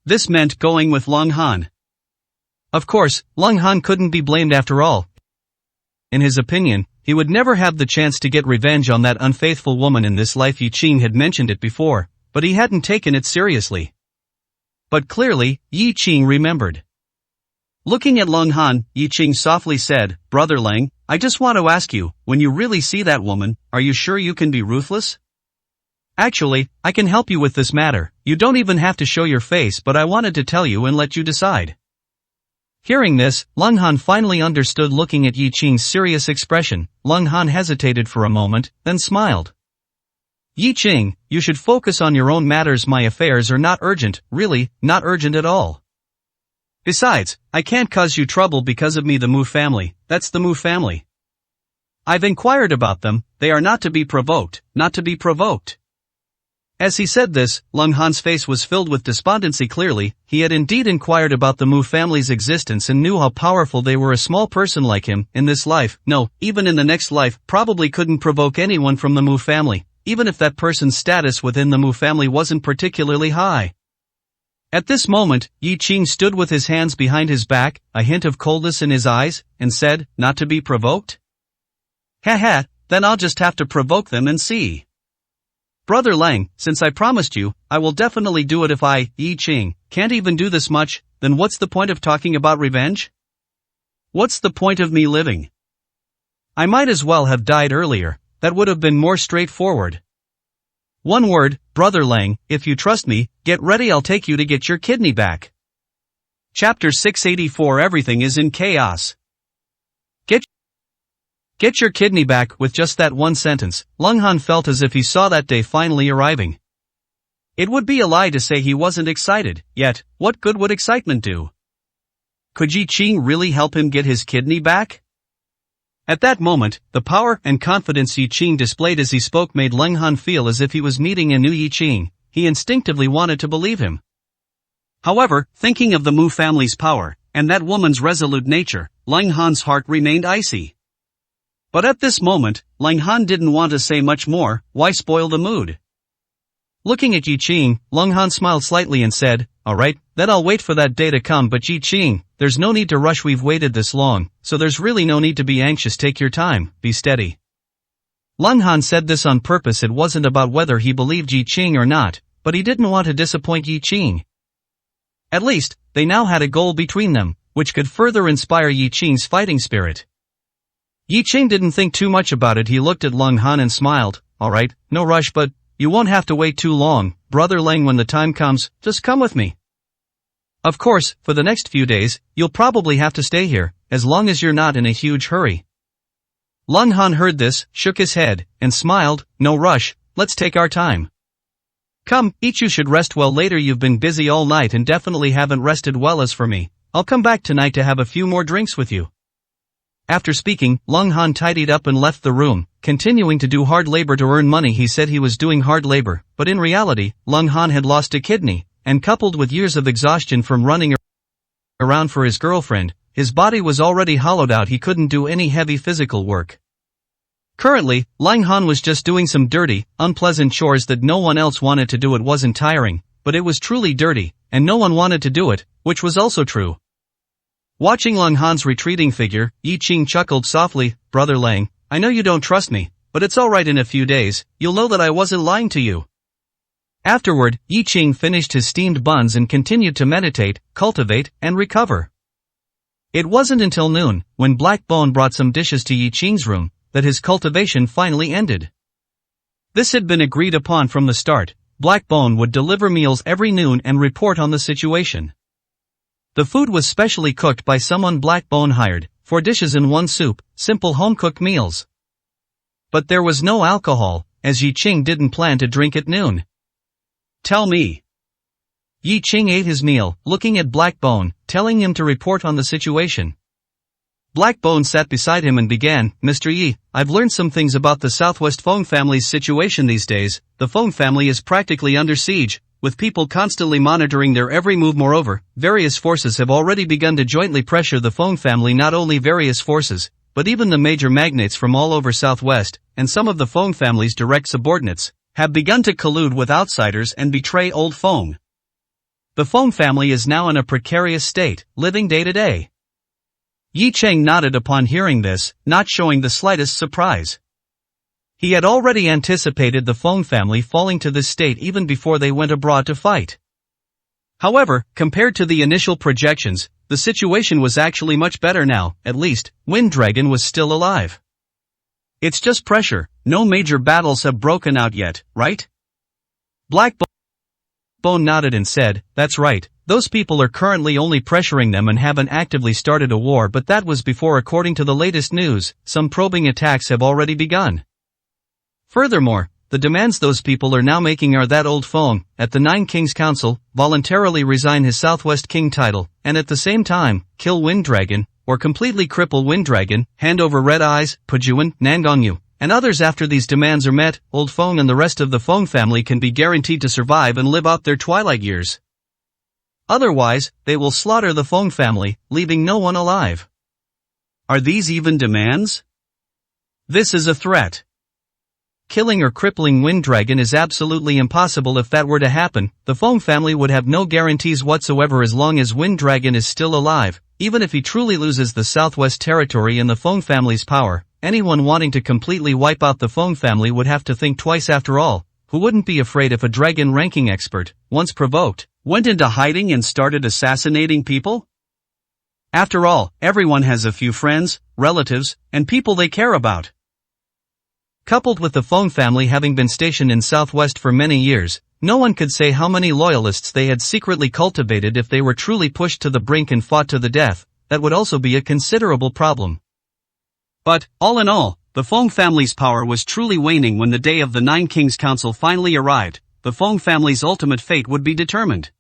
This meant going with Lang Han. Of course, Lang Han couldn't be blamed after all. In his opinion, he would never have the chance to get revenge on that unfaithful woman in this life. Yi Qing had mentioned it before, but he hadn't taken it seriously. But clearly, Yi Qing remembered. Looking at Lang Han, Yi Qing softly said, Brother Lang, I just want to ask you, when you really see that woman, are you sure you can be ruthless? Actually, I can help you with this matter. You don't even have to show your face, but I wanted to tell you and let you decide. Hearing this, Lang Han finally understood. Looking at Yi Qing's serious expression, Lang Han hesitated for a moment, then smiled. Yi Qing, you should focus on your own matters. My affairs are not urgent, really, not urgent at all. Besides, I can't cause you trouble because of me. The Mu family, that's the Mu family. I've inquired about them, they are not to be provoked, not to be provoked. As he said this, Lang Han's face was filled with despondency. Clearly, he had indeed inquired about the Mu family's existence and knew how powerful they were. A small person like him, in this life, no, even in the next life, probably couldn't provoke anyone from the Mu family, even if that person's status within the Mu family wasn't particularly high. At this moment, Yi Qing stood with his hands behind his back, a hint of coldness in his eyes, and said, not to be provoked? Ha, then I'll just have to provoke them and see. Brother Lang, since I promised you, I will definitely do it. If I, Yi Qing, can't even do this much, then what's the point of talking about revenge? What's the point of me living? I might as well have died earlier, that would have been more straightforward. One word, Brother Lang, if you trust me, get ready, I'll take you to get your kidney back. Chapter 684. Everything is in chaos. Get your kidney back. With just that one sentence, Lang Han felt as if he saw that day finally arriving. It would be a lie to say he wasn't excited, yet, what good would excitement do? Could Yi Qing really help him get his kidney back? At that moment, the power and confidence Yi Qing displayed as he spoke made Lang Han feel as if he was meeting a new Yi Qing. He instinctively wanted to believe him. However, thinking of the Mu family's power, and that woman's resolute nature, Lang Han's heart remained icy. But at this moment, Lang Han didn't want to say much more. Why spoil the mood? Looking at Yi Qing, Lang Han smiled slightly and said, alright, then I'll wait for that day to come. But Yi Qing, there's no need to rush. We've waited this long, so there's really no need to be anxious. Take your time, be steady. Lang Han said this on purpose. It wasn't about whether he believed Yi Qing or not, but he didn't want to disappoint Yi Qing. At least, they now had a goal between them, which could further inspire Yi Qing's fighting spirit. Yi Qing didn't think too much about it. He looked at Lang Han and smiled. Alright, no rush, but you won't have to wait too long. Brother Lang, when the time comes, just come with me. Of course, for the next few days, you'll probably have to stay here, as long as you're not in a huge hurry. Lang Han heard this, shook his head, and smiled. No rush, let's take our time. Come, each you should rest well later. You've been busy all night and definitely haven't rested well. As for me, I'll come back tonight to have a few more drinks with you. After speaking, Lang Han tidied up and left the room, continuing to do hard labor to earn money. He said he was doing hard labor, but in reality, Lang Han had lost a kidney, and coupled with years of exhaustion from running around for his girlfriend, his body was already hollowed out. He couldn't do any heavy physical work. Currently, Lang Han was just doing some dirty, unpleasant chores that no one else wanted to do. It wasn't tiring, but it was truly dirty, and no one wanted to do it, which was also true. Watching Lang Han's retreating figure, Yi Qing chuckled softly, "Brother Lang, I know you don't trust me, but it's alright. In a few days, you'll know that I wasn't lying to you." Afterward, Yi Qing finished his steamed buns and continued to meditate, cultivate, and recover. It wasn't until noon, when Black Bone brought some dishes to Yi Qing's room, that his cultivation finally ended. This had been agreed upon from the start. Black Bone would deliver meals every noon and report on the situation. The food was specially cooked by someone Black Bone hired, 4 dishes in 1 soup, simple home-cooked meals. But there was no alcohol, as Yi Qing didn't plan to drink at noon. "Tell me." Yi Qing ate his meal, looking at Black Bone, telling him to report on the situation. Black Bone sat beside him and began, "Mr. Yi, I've learned some things about the Southwest Feng family's situation these days. The Feng family is practically under siege, with people constantly monitoring their every move. Moreover, various forces have already begun to jointly pressure the Feng family. Not only various forces, but even the major magnates from all over Southwest, and some of the Feng family's direct subordinates, have begun to collude with outsiders and betray Old Feng. The Feng family is now in a precarious state, living day to day." Yi Qing nodded upon hearing this, not showing the slightest surprise. He had already anticipated the Feng family falling to this state even before they went abroad to fight. However, compared to the initial projections, the situation was actually much better now. At least, Wind Dragon was still alive. "It's just pressure, no major battles have broken out yet, right?" Black Bone nodded and said, "That's right. Those people are currently only pressuring them and haven't actively started a war, but that was before. According to the latest news, some probing attacks have already begun. Furthermore, the demands those people are now making are that Old Feng, at the Nine Kings Council, voluntarily resign his Southwest King title, and at the same time, kill Wind Dragon, or completely cripple Wind Dragon, hand over Red Eyes, Pujuan, Nangongyu, and others. After these demands are met, Old Feng and the rest of the Feng family can be guaranteed to survive and live out their twilight years. Otherwise, they will slaughter the Feng family, leaving no one alive." Are these even demands? This is a threat. Killing or crippling Wind Dragon is absolutely impossible. If that were to happen, the Feng family would have no guarantees whatsoever as long as Wind Dragon is still alive. Even if he truly loses the Southwest territory and the Feng family's power, anyone wanting to completely wipe out the Feng family would have to think twice. After all, who wouldn't be afraid if a dragon ranking expert, once provoked, went into hiding and started assassinating people? After all, everyone has a few friends, relatives, and people they care about. Coupled with the Feng family having been stationed in Southwest for many years, no one could say how many loyalists they had secretly cultivated. If they were truly pushed to the brink and fought to the death, that would also be a considerable problem. But, all in all, the Feng family's power was truly waning. When the day of the Nine Kings Council finally arrived, the Feng family's ultimate fate would be determined.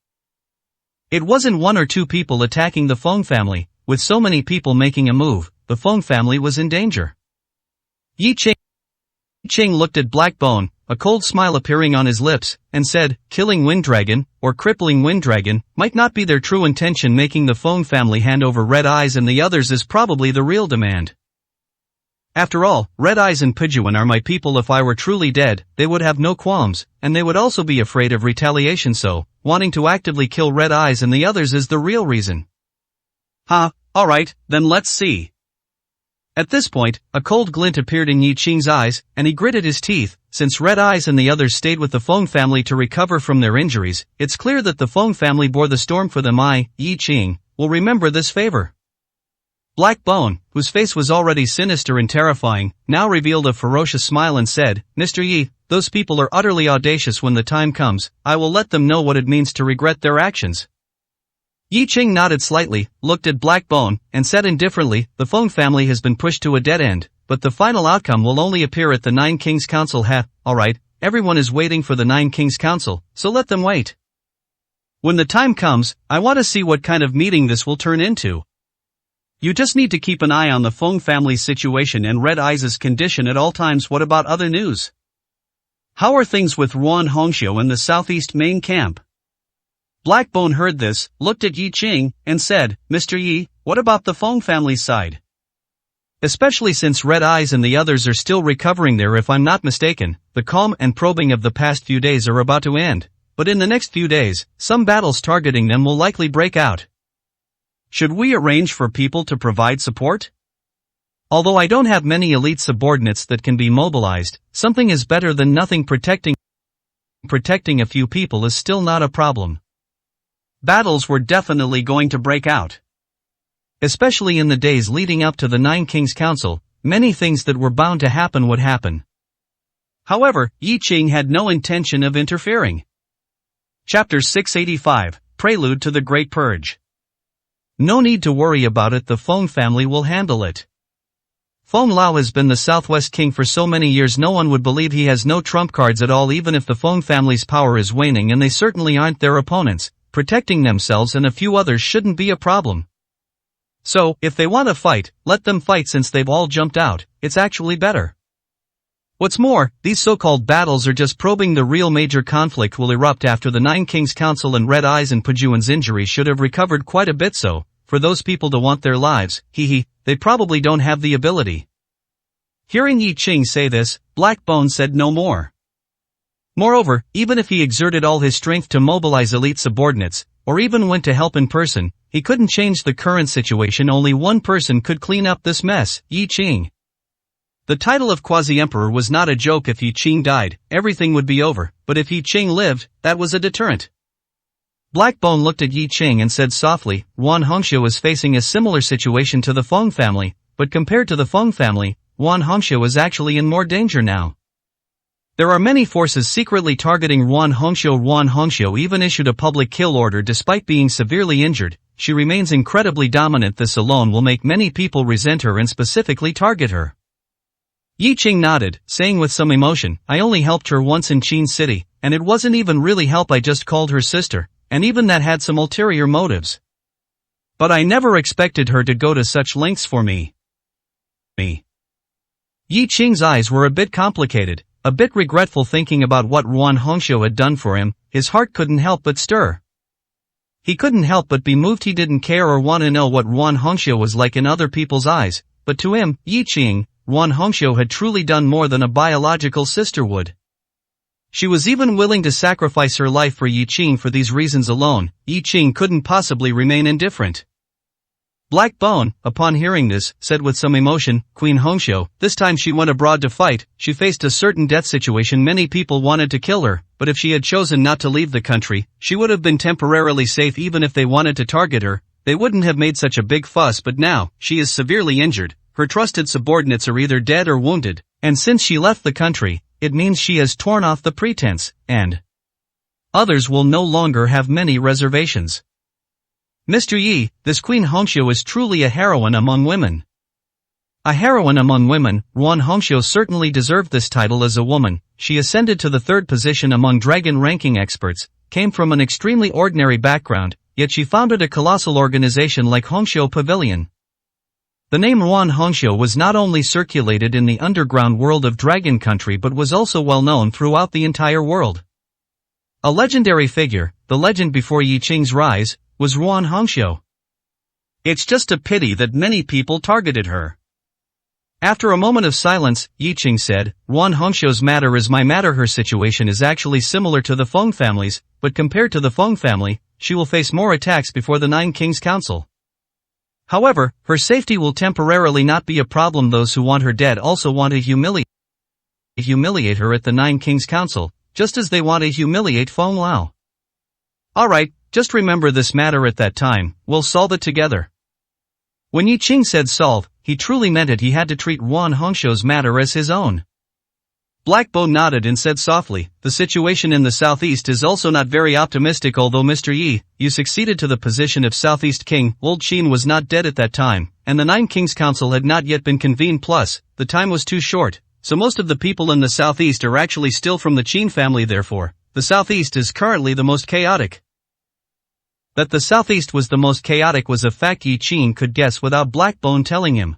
It wasn't 1 or 2 people attacking the Feng family. With so many people making a move, the Feng family was in danger. Yi Qing looked at Black Bone, a cold smile appearing on his lips, and said, "Killing Wind Dragon, or crippling Wind Dragon, might not be their true intention. Making the Feng family hand over Red Eyes and the others is probably the real demand. After all, Red Eyes and Pujuan are my people. If I were truly dead, they would have no qualms, and they would also be afraid of retaliation. So, wanting to actively kill Red Eyes and the others is the real reason." Alright, then let's see. At this point, a cold glint appeared in Yi Qing's eyes, and he gritted his teeth. Since Red Eyes and the others stayed with the Feng family to recover from their injuries, it's clear that the Feng family bore the storm for them. Yi Qing, will remember this favor. Black Bone, whose face was already sinister and terrifying, now revealed a ferocious smile and said, "Mr. Yi, those people are utterly audacious. When the time comes, I will let them know what it means to regret their actions." Yi Qing nodded slightly, looked at Black Bone, and said indifferently, "The Feng family has been pushed to a dead end, but the final outcome will only appear at the Nine Kings Council. Alright, everyone is waiting for the Nine Kings Council, so let them wait. When the time comes, I want to see what kind of meeting this will turn into. You just need to keep an eye on the Feng family's situation and Red Eyes' condition at all times." What about other news? How are things with Ruan Hongxiu and the Southeast main camp? Black Bone heard this, looked at Yi Qing, and said, "Mr. Yi, what about the Feng family's side?" Especially since Red Eyes and the others are still recovering there. If I'm not mistaken, the calm and probing of the past few days are about to end, but in the next few days, some battles targeting them will likely break out. Should we arrange for people to provide support? Although I don't have many elite subordinates that can be mobilized, something is better than nothing. Protecting a few people is still not a problem. Battles were definitely going to break out. Especially in the days leading up to the Nine Kings Council, many things that were bound to happen would happen. However, Yi Qing had no intention of interfering. Chapter 685, Prelude to the Great Purge. No need to worry about it, the Feng family will handle it. Feng Lao has been the Southwest King for so many years no one would believe he has no trump cards at all, even if the Feng family's power is waning, and they certainly aren't their opponents. Protecting themselves and a few others shouldn't be a problem. So, if they want to fight, let them fight since they've all jumped out, it's actually better. What's more, these so-called battles are just probing the real. Major conflict will erupt after the Nine Kings Council, and Red Eyes and Pajuan's injury should have recovered quite a bit, so, for those people to want their lives, they probably don't have the ability. Hearing Yi Qing say this, Black Bone said no more. Moreover, even if he exerted all his strength to mobilize elite subordinates, or even went to help in person, he couldn't change the current situation. Only one person could clean up this mess, Yi Qing. The title of Quasi-Emperor was not a joke. If Yi Qing died, everything would be over, but if Yi Qing lived, that was a deterrent. Blackbone looked at Yi Qing and said softly, Yuan Hongxiu is facing a similar situation to the Feng family, but compared to the Feng family, Yuan Hongxiu is actually in more danger now. There are many forces secretly targeting Yuan Hongxiu. Yuan Hongxiu even issued a public kill order despite being severely injured. She remains incredibly dominant. This alone will make many people resent her and specifically target her. Yi Qing nodded, saying with some emotion, I only helped her once in Qin City, and it wasn't even really help. I just called her sister, and even that had some ulterior motives. But I never expected her to go to such lengths for me. Yi Qing's eyes were a bit complicated, a bit regretful thinking about what Yuan Hongxiu had done for him. His heart couldn't help but stir. He couldn't help but be moved. He didn't care or want to know what Yuan Hongxiu was like in other people's eyes, but to him, Yi Qing, Yuan Hongxiu had truly done more than a biological sister would. She was even willing to sacrifice her life for Yi Qing. For these reasons alone, Yi Qing couldn't possibly remain indifferent. Black Bone, upon hearing this, said with some emotion, Queen Hongxiu, this time she went abroad to fight. She faced a certain death situation. Many people wanted to kill her, but if she had chosen not to leave the country, she would have been temporarily safe. Even if they wanted to target her, they wouldn't have made such a big fuss. But now, she is severely injured, her trusted subordinates are either dead or wounded, and since she left the country, it means she has torn off the pretense, and others will no longer have many reservations. Mr. Yi, this Queen Hongxiu is truly a heroine among women. A heroine among women, Yuan Hongxiu certainly deserved this title. As a woman, she ascended to the third position among dragon ranking experts, came from an extremely ordinary background, yet she founded a colossal organization like Hongxiu Pavilion. The name Yuan Hongxiu was not only circulated in the underground world of Dragon Country but was also well known throughout the entire world. A legendary figure, the legend before Yi Qing's rise, was Yuan Hongxiu. It's just a pity that many people targeted her. After a moment of silence, Yi Qing said, Yuan Hongxiu's matter is my matter. Her situation is actually similar to the Feng family's, but compared to the Feng family, she will face more attacks before the Nine Kings Council. However, her safety will temporarily not be a problem. Those who want her dead also want to humiliate her at the Nine Kings Council, just as they want to humiliate Feng Lao. Alright, just remember this matter at that time, we'll solve it together. When Yi Qing said solve, he truly meant it. He had to treat Yuan Hongxiu's matter as his own. Black Bone nodded and said softly, the situation in the southeast is also not very optimistic. Although Mr. Yi, you succeeded to the position of Southeast King, Old Qin was not dead at that time, and the Nine Kings Council had not yet been convened. Plus, the time was too short, so most of the people in the southeast are actually still from the Qin family. Therefore, the southeast is currently the most chaotic. That the southeast was the most chaotic was a fact Yi Qing could guess without Black Bone telling him.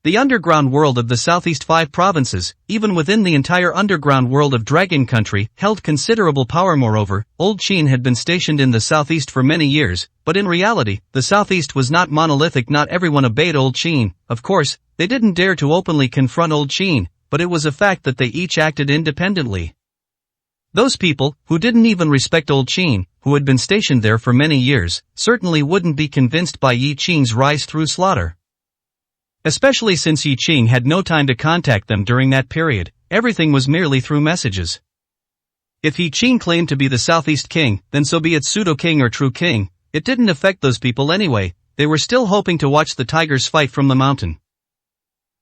The underground world of the southeast 5 provinces, even within the entire underground world of Dragon Country, held considerable power. Moreover, Old Qin had been stationed in the southeast for many years, but in reality, the southeast was not monolithic. Not everyone obeyed Old Qin. Of course, they didn't dare to openly confront Old Qin, but it was a fact that they each acted independently. Those people, who didn't even respect Old Qin, who had been stationed there for many years, certainly wouldn't be convinced by Yi Qing's rise through slaughter. Especially since Yi Qing had no time to contact them during that period, everything was merely through messages. If Yi Qing claimed to be the Southeast King, then so be it, pseudo-king or true king, it didn't affect those people anyway. They were still hoping to watch the tigers fight from the mountain.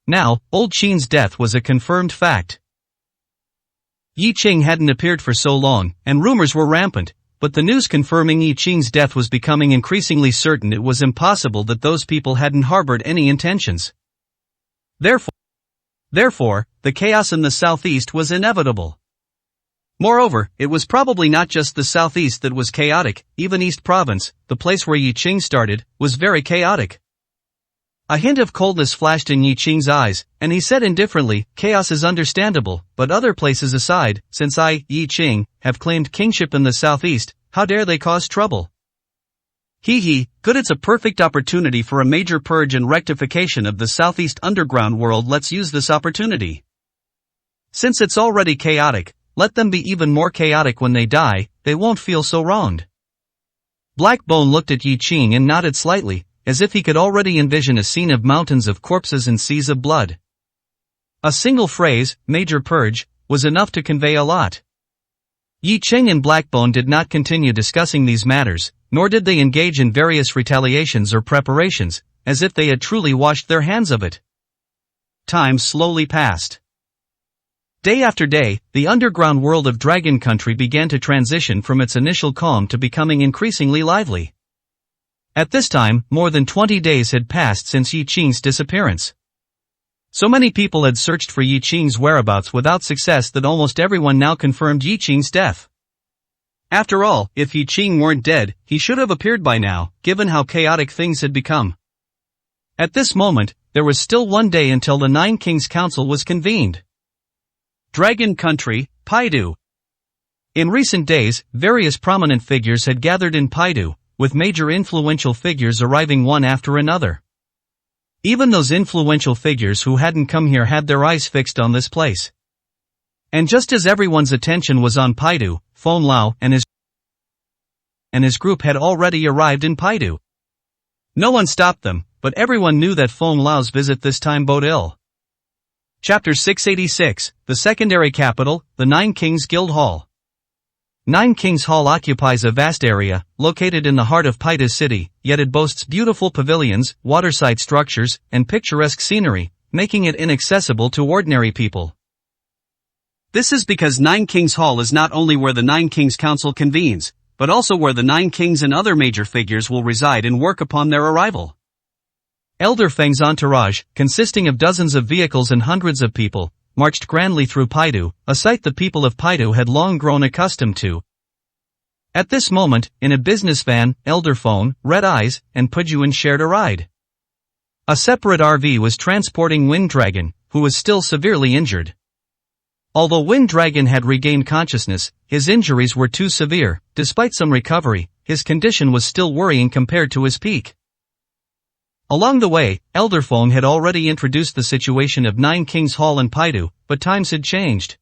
Now, Old Qin's death was a confirmed fact. Yi Qing hadn't appeared for so long, and rumors were rampant, but the news confirming Yi Qing's death was becoming increasingly certain. It was impossible that those people hadn't harbored any intentions. Therefore, the chaos in the southeast was inevitable. Moreover, it was probably not just the southeast that was chaotic. Even East Province, the place where Yi Qing started, was very chaotic. A hint of coldness flashed in Yi Qing's eyes, and he said indifferently, "Chaos is understandable, but other places aside, since I, Yi Qing, have claimed kingship in the southeast, how dare they cause trouble?" Good, it's a perfect opportunity for a major purge and rectification of the southeast underground world. Let's use this opportunity. Since it's already chaotic, let them be even more chaotic. When they die, they won't feel so wronged. Blackbone looked at Yi Qing and nodded slightly, as if he could already envision a scene of mountains of corpses and seas of blood. A single phrase, major purge, was enough to convey a lot. Yi Qing and Blackbone did not continue discussing these matters, nor did they engage in various retaliations or preparations, as if they had truly washed their hands of it. Time slowly passed. Day after day, the underground world of Dragon Country began to transition from its initial calm to becoming increasingly lively. At this time, more than 20 days had passed since Yi Qing's disappearance. So many people had searched for Yi Qing's whereabouts without success that almost everyone now confirmed Yi Qing's death. After all, if Yi Qing weren't dead, he should have appeared by now, given how chaotic things had become. At this moment, there was still one day until the Nine Kings Council was convened. Dragon Country, Paidu. In recent days, various prominent figures had gathered in Paidu, with major influential figures arriving one after another. Even those influential figures who hadn't come here had their eyes fixed on this place. And just as everyone's attention was on Paidu, Feng Lao and his group had already arrived in Paidu. No one stopped them, but everyone knew that Feng Lao's visit this time boded ill. Chapter 686, The Secondary Capital, the Nine Kings Guild Hall. Nine Kings Hall occupies a vast area, located in the heart of Paidu City, yet it boasts beautiful pavilions, waterside structures, and picturesque scenery, making it inaccessible to ordinary people. This is because Nine Kings Hall is not only where the Nine Kings Council convenes, but also where the Nine Kings and other major figures will reside and work upon their arrival. Elder Feng's entourage, consisting of dozens of vehicles and hundreds of people, marched grandly through Paidu, a sight the people of Paidu had long grown accustomed to. At this moment, in a business van, Elder Feng, Red Eyes, and Pujuan shared a ride. A separate RV was transporting Wind Dragon, who was still severely injured. Although Wind Dragon had regained consciousness, his injuries were too severe. Despite some recovery, his condition was still worrying compared to his peak. Along the way, Elder Feng had already introduced the situation of Nine Kings Hall and Paidu, but times had changed.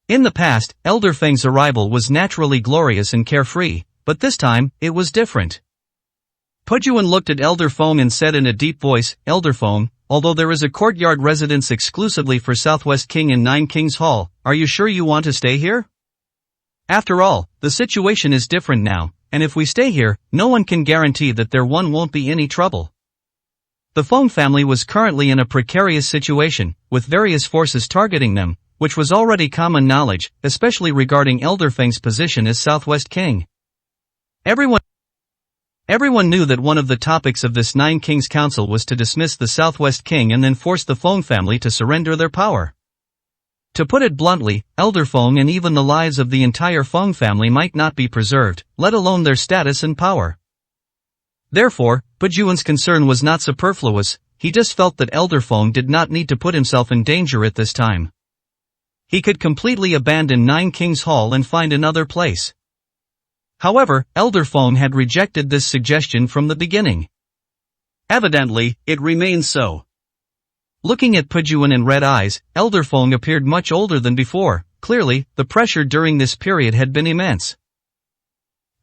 In the past, Elder Feng's arrival was naturally glorious and carefree, but this time, it was different. Pujuan looked at Elder Feng and said in a deep voice, "Elder Feng, although there is a courtyard residence exclusively for Southwest King in Nine Kings Hall, are you sure you want to stay here? After all, the situation is different now, and if we stay here, no one can guarantee that there won't be any trouble." The Feng family was currently in a precarious situation, with various forces targeting them, which was already common knowledge, especially regarding Elder Feng's position as Southwest King. Everyone knew that one of the topics of this Nine Kings Council was to dismiss the Southwest King and then force the Feng family to surrender their power. To put it bluntly, Elder Feng and even the lives of the entire Feng family might not be preserved, let alone their status and power. Therefore, Pujuan's concern was not superfluous. he just felt that Elder Feng did not need to put himself in danger at this time. He could completely abandon Nine Kings Hall and find another place. However, Elder Feng had rejected this suggestion from the beginning. Evidently, it remains so. Looking at Pujuan and Red Eyes, Elder Feng appeared much older than before. Clearly, the pressure during this period had been immense.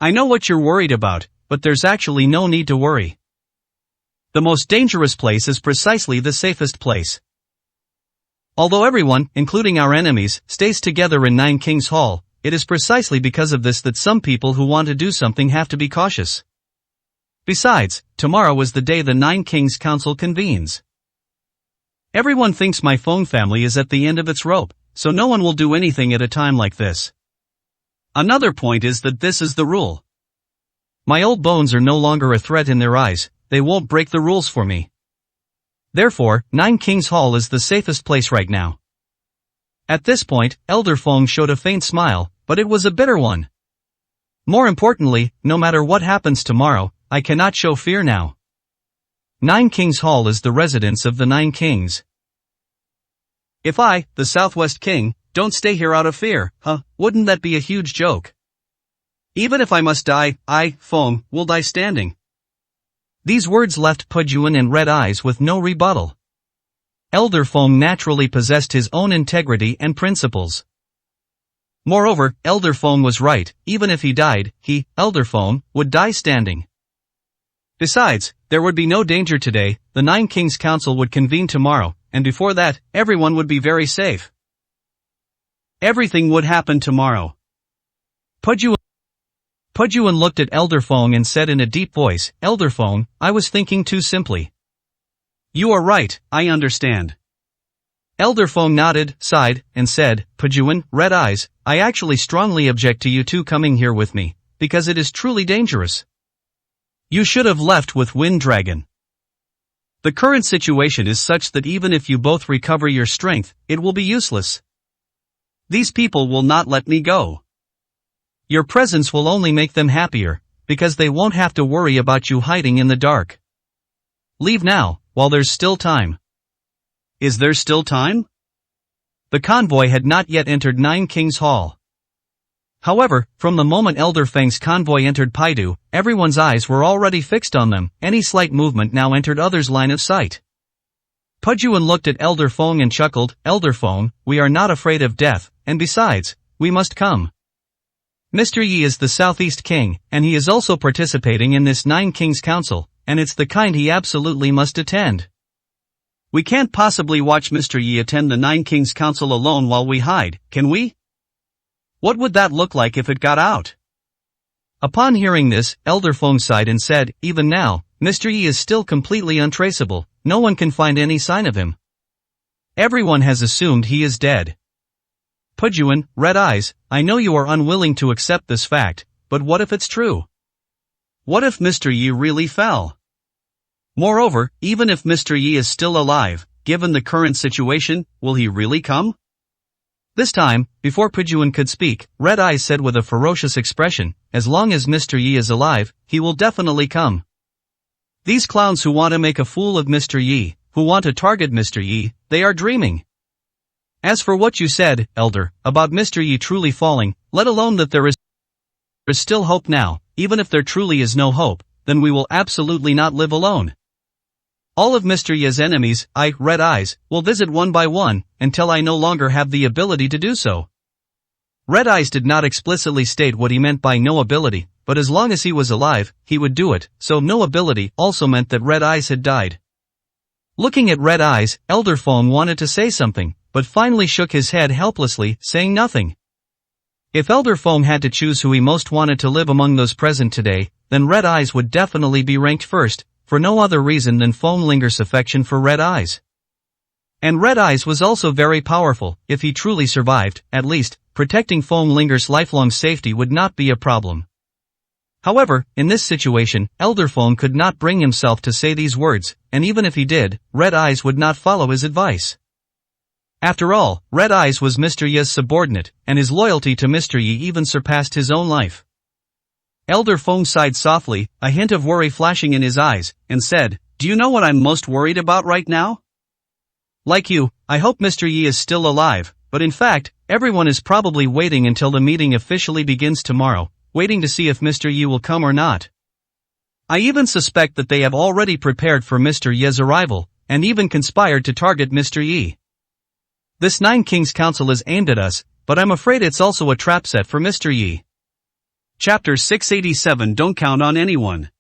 I know what you're worried about, but there's actually no need to worry. The most dangerous place is precisely the safest place. Although everyone, including our enemies, stays together in Nine Kings Hall, it is precisely because of this that some people who want to do something have to be cautious. Besides, tomorrow is the day the Nine Kings Council convenes. Everyone thinks my Feng family is at the end of its rope, so no one will do anything at a time like this. Another point is that this is the rule. My old bones are no longer a threat in their eyes, they won't break the rules for me. Therefore, Nine Kings Hall is the safest place right now. At this point, Elder Feng showed a faint smile, but it was a bitter one. More importantly, no matter what happens tomorrow, I cannot show fear now. Nine Kings Hall is the residence of the Nine Kings. If I, the Southwest King, don't stay here out of fear, wouldn't that be a huge joke? Even if I must die, I, Feng, will die standing. These words left Pujuan and Red Eyes with no rebuttal. Elder Feng naturally possessed his own integrity and principles. Moreover, Elder Feng was right, even if he died, he, Elder Feng, would die standing. Besides, there would be no danger today, the Nine Kings Council would convene tomorrow, and before that, everyone would be very safe. Everything would happen tomorrow. Pujuan looked at Elder Feng and said in a deep voice, Elder Feng, I was thinking too simply. You are right, I understand. Elder Feng nodded, sighed, and said, Pujuan, Red Eyes, I actually strongly object to you two coming here with me, because it is truly dangerous. You should have left with Wind Dragon. The current situation is such that even if you both recover your strength, it will be useless. These people will not let me go. Your presence will only make them happier, because they won't have to worry about you hiding in the dark. Leave now, while there's still time. Is there still time? The convoy had not yet entered Nine Kings Hall. However, from the moment Elder Feng's convoy entered Paidu, everyone's eyes were already fixed on them, any slight movement now entered others' line of sight. Pujuan looked at Elder Feng and chuckled, Elder Feng, we are not afraid of death, and besides, we must come. Mr. Yi is the Southeast King, and he is also participating in this Nine Kings Council, and it's the kind he absolutely must attend. We can't possibly watch Mr. Yi attend the Nine Kings Council alone while we hide, can we? What would that look like if it got out? Upon hearing this, Elder Feng sighed and said, even now, Mr. Yi is still completely untraceable, no one can find any sign of him. Everyone has assumed he is dead. Pujuan, Red Eyes, I know you are unwilling to accept this fact, but what if it's true? What if Mr. Yi really fell? Moreover, even if Mr. Yi is still alive, given the current situation, will he really come? This time, before Pujuan could speak, Red Eyes said with a ferocious expression, as long as Mr. Yi is alive, he will definitely come. These clowns who want to make a fool of Mr. Yi, who want to target Mr. Yi, they are dreaming. As for what you said, Elder, about Mr. Yi truly falling, let alone that there is still hope now, even if there truly is no hope, then we will absolutely not live alone. All of Mr. Yi's enemies, Red Eyes, will visit one by one, until I no longer have the ability to do so. Red Eyes did not explicitly state what he meant by no ability, but as long as he was alive, he would do it, so no ability also meant that Red Eyes had died. Looking at Red Eyes, Elder Feng wanted to say something, but finally shook his head helplessly, saying nothing. If Elder Feng had to choose who he most wanted to live among those present today, then Red Eyes would definitely be ranked first, for no other reason than Feng Linger's affection for Red Eyes. And Red Eyes was also very powerful, if he truly survived, at least, protecting Feng Linger's lifelong safety would not be a problem. However, in this situation, Elder Feng could not bring himself to say these words, and even if he did, Red Eyes would not follow his advice. After all, Red Eyes was Mr. Yi's subordinate, and his loyalty to Mr. Yi even surpassed his own life. Elder Feng sighed softly, a hint of worry flashing in his eyes, and said, do you know what I'm most worried about right now? Like you, I hope Mr. Yi is still alive, but in fact, everyone is probably waiting until the meeting officially begins tomorrow, waiting to see if Mr. Yi will come or not. I even suspect that they have already prepared for Mr. Yi's arrival, and even conspired to target Mr. Yi. This Nine Kings Council is aimed at us, but I'm afraid it's also a trap set for Mr. Yi. Chapter 687 Don't Count on Anyone.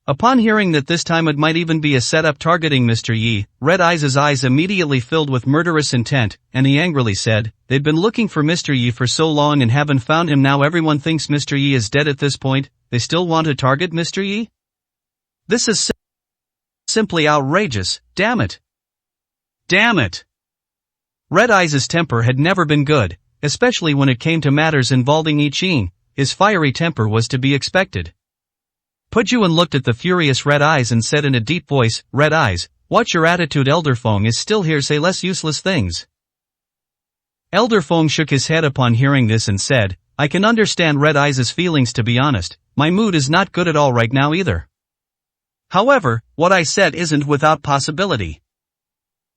Upon hearing that this time it might even be a setup targeting Mr. Yi, Red Eyes' eyes immediately filled with murderous intent, and he angrily said, "They've been looking for Mr. Yi for so long and haven't found him. Now everyone thinks Mr. Yi is dead at this point, they still want to target Mr. Yi? This is simply outrageous, damn it. Damn it. Red Eyes' temper had never been good, especially when it came to matters involving Yi Qing. His fiery temper was to be expected. Pujuan looked at the furious Red Eyes and said in a deep voice, "Red Eyes, what's your attitude? Elder Feng is still here, say less useless things." Elder Feng shook his head upon hearing this and said, "I can understand Red Eyes' feelings, to be honest, my mood is not good at all right now either. However, what I said isn't without possibility.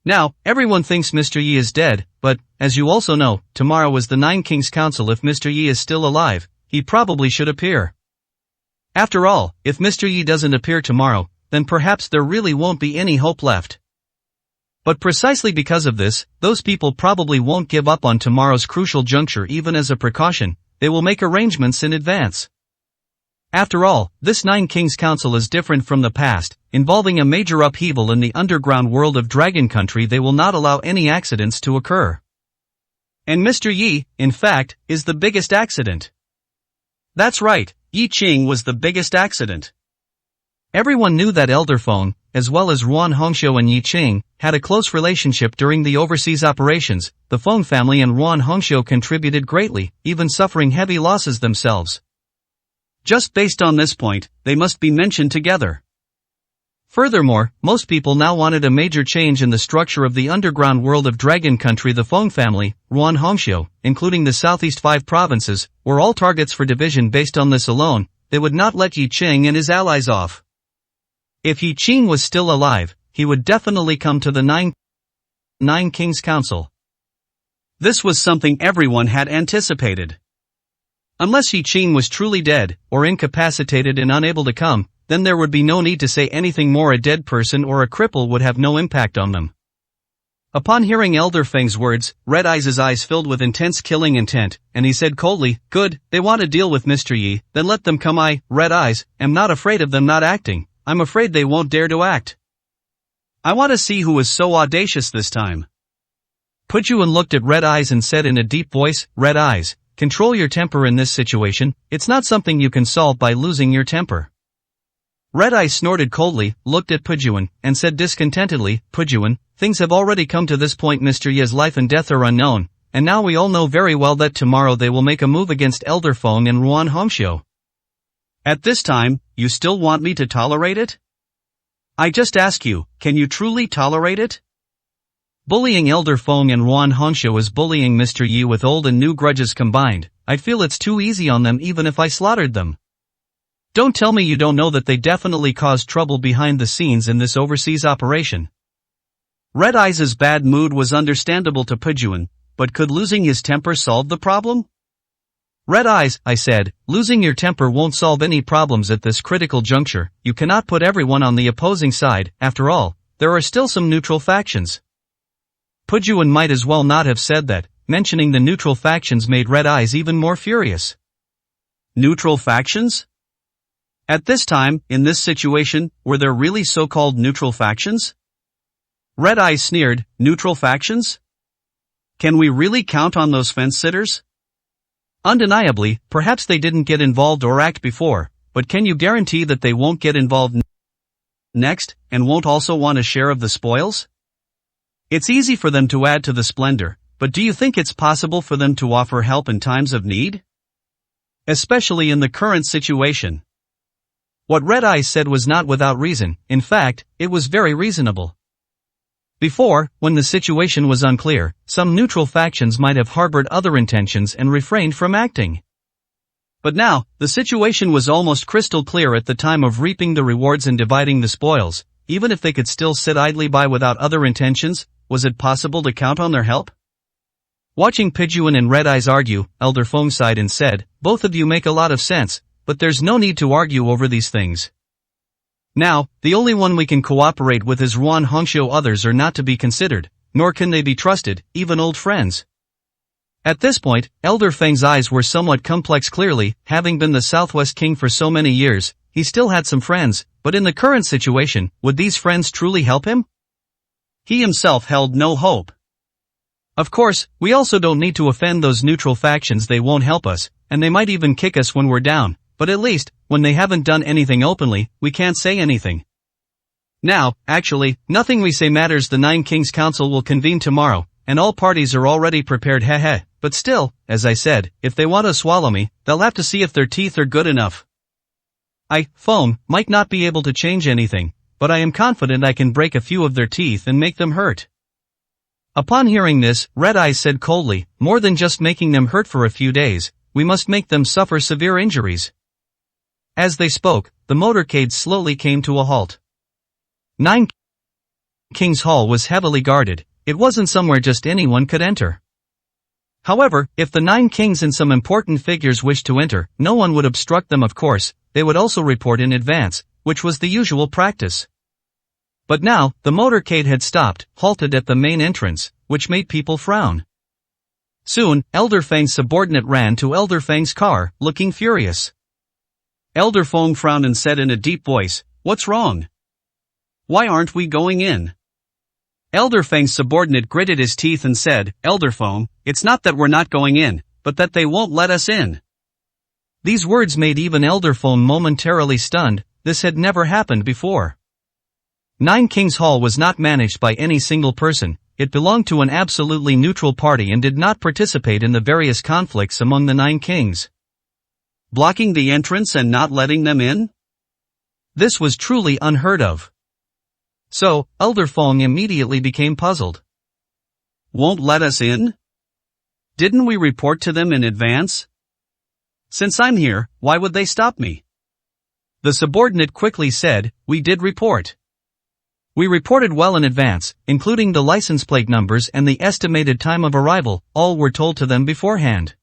Now, everyone thinks Mr. Yi is dead, but, as you also know, tomorrow is the Nine Kings Council. If Mr. Yi is still alive, he probably should appear. After all, if Mr. Yi doesn't appear tomorrow, then perhaps there really won't be any hope left. But precisely because of this, those people probably won't give up on tomorrow's crucial juncture. Even as a precaution, they will make arrangements in advance. After all, this Nine Kings Council is different from the past, involving a major upheaval in the underground world of Dragon Country. They will not allow any accidents to occur. And Mr. Yi, in fact, is the biggest accident. That's right. Yi Qing was the biggest accident. Everyone knew that Elder Feng, as well as Ruan Hongxiu and Yi Qing, had a close relationship during the overseas operations. The Feng family and Ruan Hongxiu contributed greatly, even suffering heavy losses themselves. Just based on this point, they must be mentioned together. Furthermore, most people now wanted a major change in the structure of the underground world of Dragon Country. The Feng family, Ruan Hongxiu, including the southeast 5 provinces, were all targets for division. Based on this alone, they would not let Yi Qing and his allies off. If Yi Qing was still alive, he would definitely come to the Nine Kings Council. This was something everyone had anticipated. Unless Yi Qing was truly dead, or incapacitated and unable to come, then there would be no need to say anything more. A dead person or a cripple would have no impact on them. Upon hearing Elder Feng's words, Red Eyes' eyes filled with intense killing intent, and he said coldly, "Good, they want to deal with Mr. Yi, then let them come. I, Red Eyes, am not afraid of them not acting. I'm afraid they won't dare to act. I want to see who is so audacious this time." Pujuan looked at Red Eyes and said in a deep voice, "Red Eyes, control your temper in this situation. It's not something you can solve by losing your temper." Red Eyes snorted coldly, looked at Pujuan, and said discontentedly, "Pujuan, things have already come to this point. Mr. Yi's life and death are unknown, and now we all know very well that tomorrow they will make a move against Elder Feng and Ruan Hongxiu. At this time, you still want me to tolerate it? I just ask you, can you truly tolerate it? Bullying Elder Feng and Ruan Hongxiu is bullying Mr. Yi with old and new grudges combined. I'd feel it's too easy on them even if I slaughtered them. Don't tell me you don't know that they definitely caused trouble behind the scenes in this overseas operation." Red Eyes' bad mood was understandable to Pujuan, but could losing his temper solve the problem? "Red Eyes," I said, "losing your temper won't solve any problems at this critical juncture. You cannot put everyone on the opposing side. After all, there are still some neutral factions." Pujuan might as well not have said that. Mentioning the neutral factions made Red Eyes even more furious. Neutral factions? At this time, in this situation, were there really so-called neutral factions? Red Eyes sneered, "Neutral factions? Can we really count on those fence-sitters? Undeniably, perhaps they didn't get involved or act before, but can you guarantee that they won't get involved next, and won't also want a share of the spoils? It's easy for them to add to the splendor, but do you think it's possible for them to offer help in times of need? Especially in the current situation." What Red Eyes said was not without reason. In fact, it was very reasonable. Before, when the situation was unclear, some neutral factions might have harbored other intentions and refrained from acting. But now, the situation was almost crystal clear. At the time of reaping the rewards and dividing the spoils, even if they could still sit idly by without other intentions, was it possible to count on their help? Watching Pijuan and Red Eyes argue, Elder Feng sighed and said, "Both of you make a lot of sense, but there's no need to argue over these things. Now, the only one we can cooperate with is Ruan Hongxiu. Others are not to be considered, nor can they be trusted, even old friends." At this point, Elder Feng's eyes were somewhat complex. Clearly, having been the Southwest King for so many years, he still had some friends, but in the current situation, would these friends truly help him? He himself held no hope. Of course, we also don't need to offend those neutral factions. They won't help us, and they might even kick us when we're down, but at least, when they haven't done anything openly, we can't say anything. Now, actually, nothing we say matters. The Nine Kings Council will convene tomorrow, and all parties are already prepared. Heh. But still, as I said, if they want to swallow me, they'll have to see if their teeth are good enough. Feng, might not be able to change anything, but I am confident I can break a few of their teeth and make them hurt. Upon hearing this, Red Eyes said coldly, "More than just making them hurt for a few days, we must make them suffer severe injuries." As they spoke, the motorcade slowly came to a halt. Nine Kings Hall was heavily guarded. It wasn't somewhere just anyone could enter. However, if the Nine Kings and some important figures wished to enter, no one would obstruct them. Of course, they would also report in advance, which was the usual practice. But now, the motorcade had stopped, halted at the main entrance, which made people frown. Soon, Elder Feng's subordinate ran to Elder Feng's car, looking furious. Elder Feng frowned and said in a deep voice, "What's wrong? Why aren't we going in?" Elder Feng's subordinate gritted his teeth and said, "Elder Feng, it's not that we're not going in, but that they won't let us in." These words made even Elder Feng momentarily stunned. This had never happened before. Nine Kings Hall was not managed by any single person. It belonged to an absolutely neutral party and did not participate in the various conflicts among the Nine Kings. Blocking the entrance and not letting them in? This was truly unheard of. So, Elder Feng immediately became puzzled. Won't let us in? Didn't we report to them in advance? Since I'm here, why would they stop me? The subordinate quickly said, "We did report. We reported well in advance, including the license plate numbers and the estimated time of arrival. All were told to them beforehand.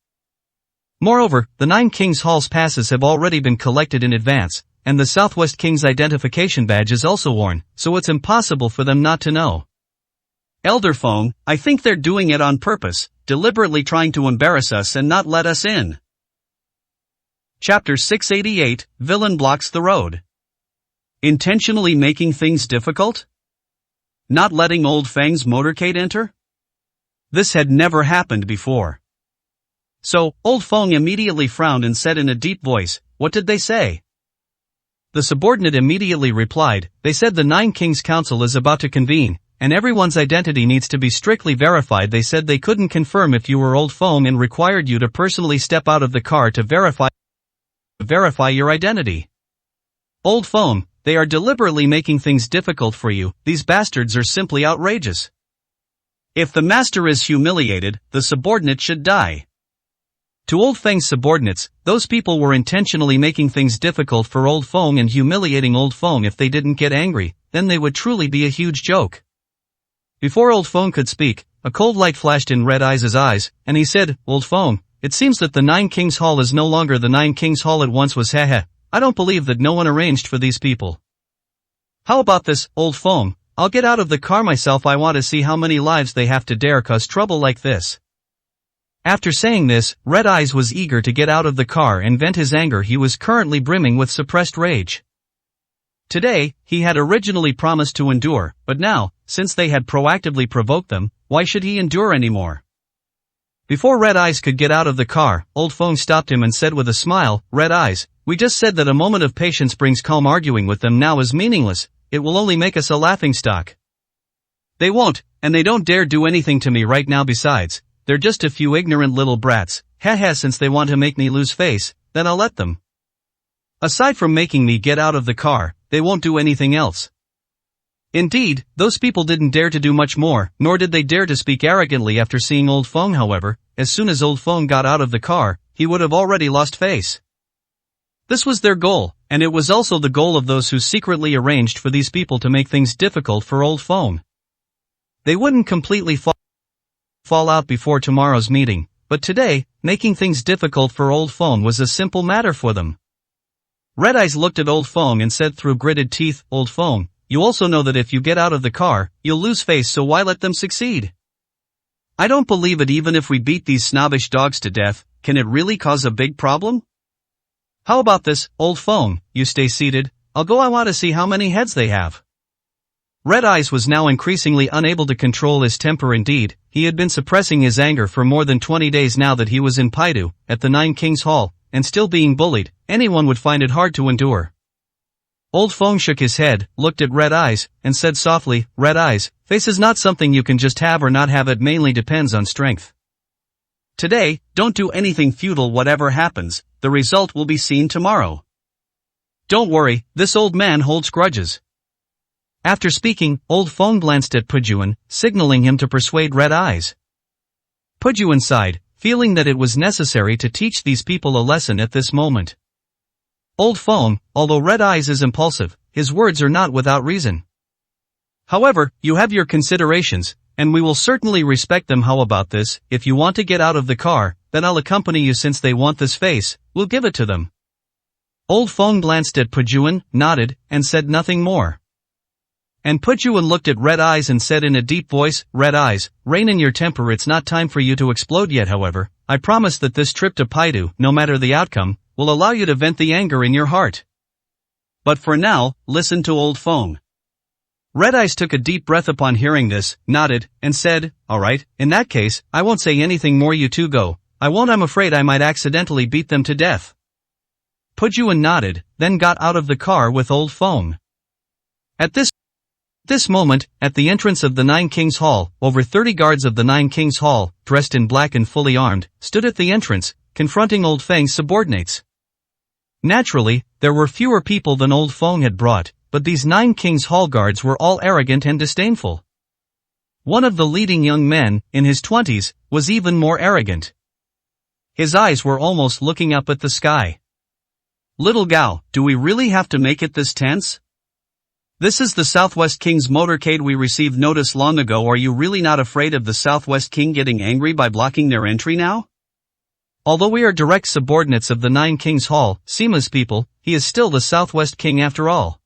Moreover, the Nine Kings Hall's passes have already been collected in advance, and the Southwest King's identification badge is also worn, so it's impossible for them not to know." Elder Feng, I think they're doing it on purpose, deliberately trying to embarrass us and not let us in. Chapter 688, Villain Blocks the Road. Intentionally making things difficult? Not letting Old Feng's motorcade enter? This had never happened before. So, Old Feng immediately frowned and said in a deep voice, "What did they say?" The subordinate immediately replied, "They said the Nine Kings Council is about to convene, and everyone's identity needs to be strictly verified. They said they couldn't confirm if you were Old Feng and required you to personally step out of the car to verify your identity. Old Feng, they are deliberately making things difficult for you. These bastards are simply outrageous. If the master is humiliated, the subordinate should die." To Old Feng's subordinates, those people were intentionally making things difficult for Old Feng and humiliating Old Feng. If they didn't get angry, then they would truly be a huge joke. Before Old Feng could speak, a cold light flashed in Red Eyes' eyes, and he said, "Old Feng, it seems that the Nine Kings Hall is no longer the Nine Kings Hall it once was. Heh. I don't believe that no one arranged for these people. How about this, Old Feng? I'll get out of the car myself. I want to see how many lives they have to dare cause trouble like this." After saying this, Red Eyes was eager to get out of the car and vent his anger. He was currently brimming with suppressed rage. Today, he had originally promised to endure, but now, since they had proactively provoked them, why should he endure anymore? Before Red Eyes could get out of the car, Old Feng stopped him and said with a smile, "Red Eyes, we just said that a moment of patience brings calm. Arguing with them now is meaningless. It will only make us a laughingstock. They won't, and they don't dare do anything to me right now. Besides, they're just a few ignorant little brats. Heh. Since they want to make me lose face, then I'll let them. Aside from making me get out of the car, they won't do anything else." Indeed, those people didn't dare to do much more, nor did they dare to speak arrogantly after seeing Old Feng. However, as soon as Old Feng got out of the car, he would have already lost face. This was their goal, And it was also the goal of those who secretly arranged for these people to make things difficult for Old Phone. They wouldn't completely fall out before tomorrow's meeting, but today, making things difficult for Old Phone was a simple matter for them. Red Eyes looked at Old Phone and said through gritted teeth, "Old Phone, you also know that if you get out of the car, you'll lose face, so why let them succeed? I don't believe it. Even if we beat these snobbish dogs to death, can it really cause a big problem? How about this, Old Phone, you stay seated, I'll go. I want to see how many heads they have." Red Eyes was now increasingly unable to control his temper. Indeed, he had been suppressing his anger for more than 20 days now that he was in Paidu, at the Nine Kings Hall, and still being bullied. Anyone would find it hard to endure. Old Phone shook his head, looked at Red Eyes, and said softly, "Red Eyes, face is not something you can just have or not have. It mainly depends on strength. Today, don't do anything futile. Whatever happens, the result will be seen tomorrow. Don't worry, this old man holds grudges." After speaking, Old Phone glanced at Pujuan, signaling him to persuade Red Eyes. Pujuan sighed, feeling that it was necessary to teach these people a lesson at this moment. Old Phone, although Red Eyes is impulsive, his words are not without reason. However, you have your considerations, and we will certainly respect them. How about this? If you want to get out of the car, then I'll accompany you. Since they want this face, we'll give it to them. Old Phone glanced at Pujuan, nodded, and said nothing more. And Pujuan looked at Red Eyes and said in a deep voice, "Red Eyes, rein in your temper. It's not time for you to explode yet. However, I promise that this trip to Paidu, no matter the outcome, will allow you to vent the anger in your heart. But for now, listen to Old Phone." Red Eyes took a deep breath upon hearing this, nodded, and said, "All right, in that case, I won't say anything more. You two go." "I won't. I'm afraid I might accidentally beat them to death." Pujuan nodded, then got out of the car with Old Phone. At this moment, at the entrance of the Nine Kings Hall, over 30 guards of the Nine Kings Hall, dressed in black and fully armed, stood at the entrance, confronting Old Feng's subordinates. Naturally, there were fewer people than Old Phone had brought, but these Nine Kings Hall guards were all arrogant and disdainful. One of the leading young men, in his 20s, was even more arrogant. His eyes were almost looking up at the sky. "Little Gao, do we really have to make it this tense? This is the Southwest King's motorcade. We received notice long ago. Are you really not afraid of the Southwest King getting angry by blocking their entry now? Although we are direct subordinates of the Nine Kings Hall, Sima's people, he is still the Southwest King after all.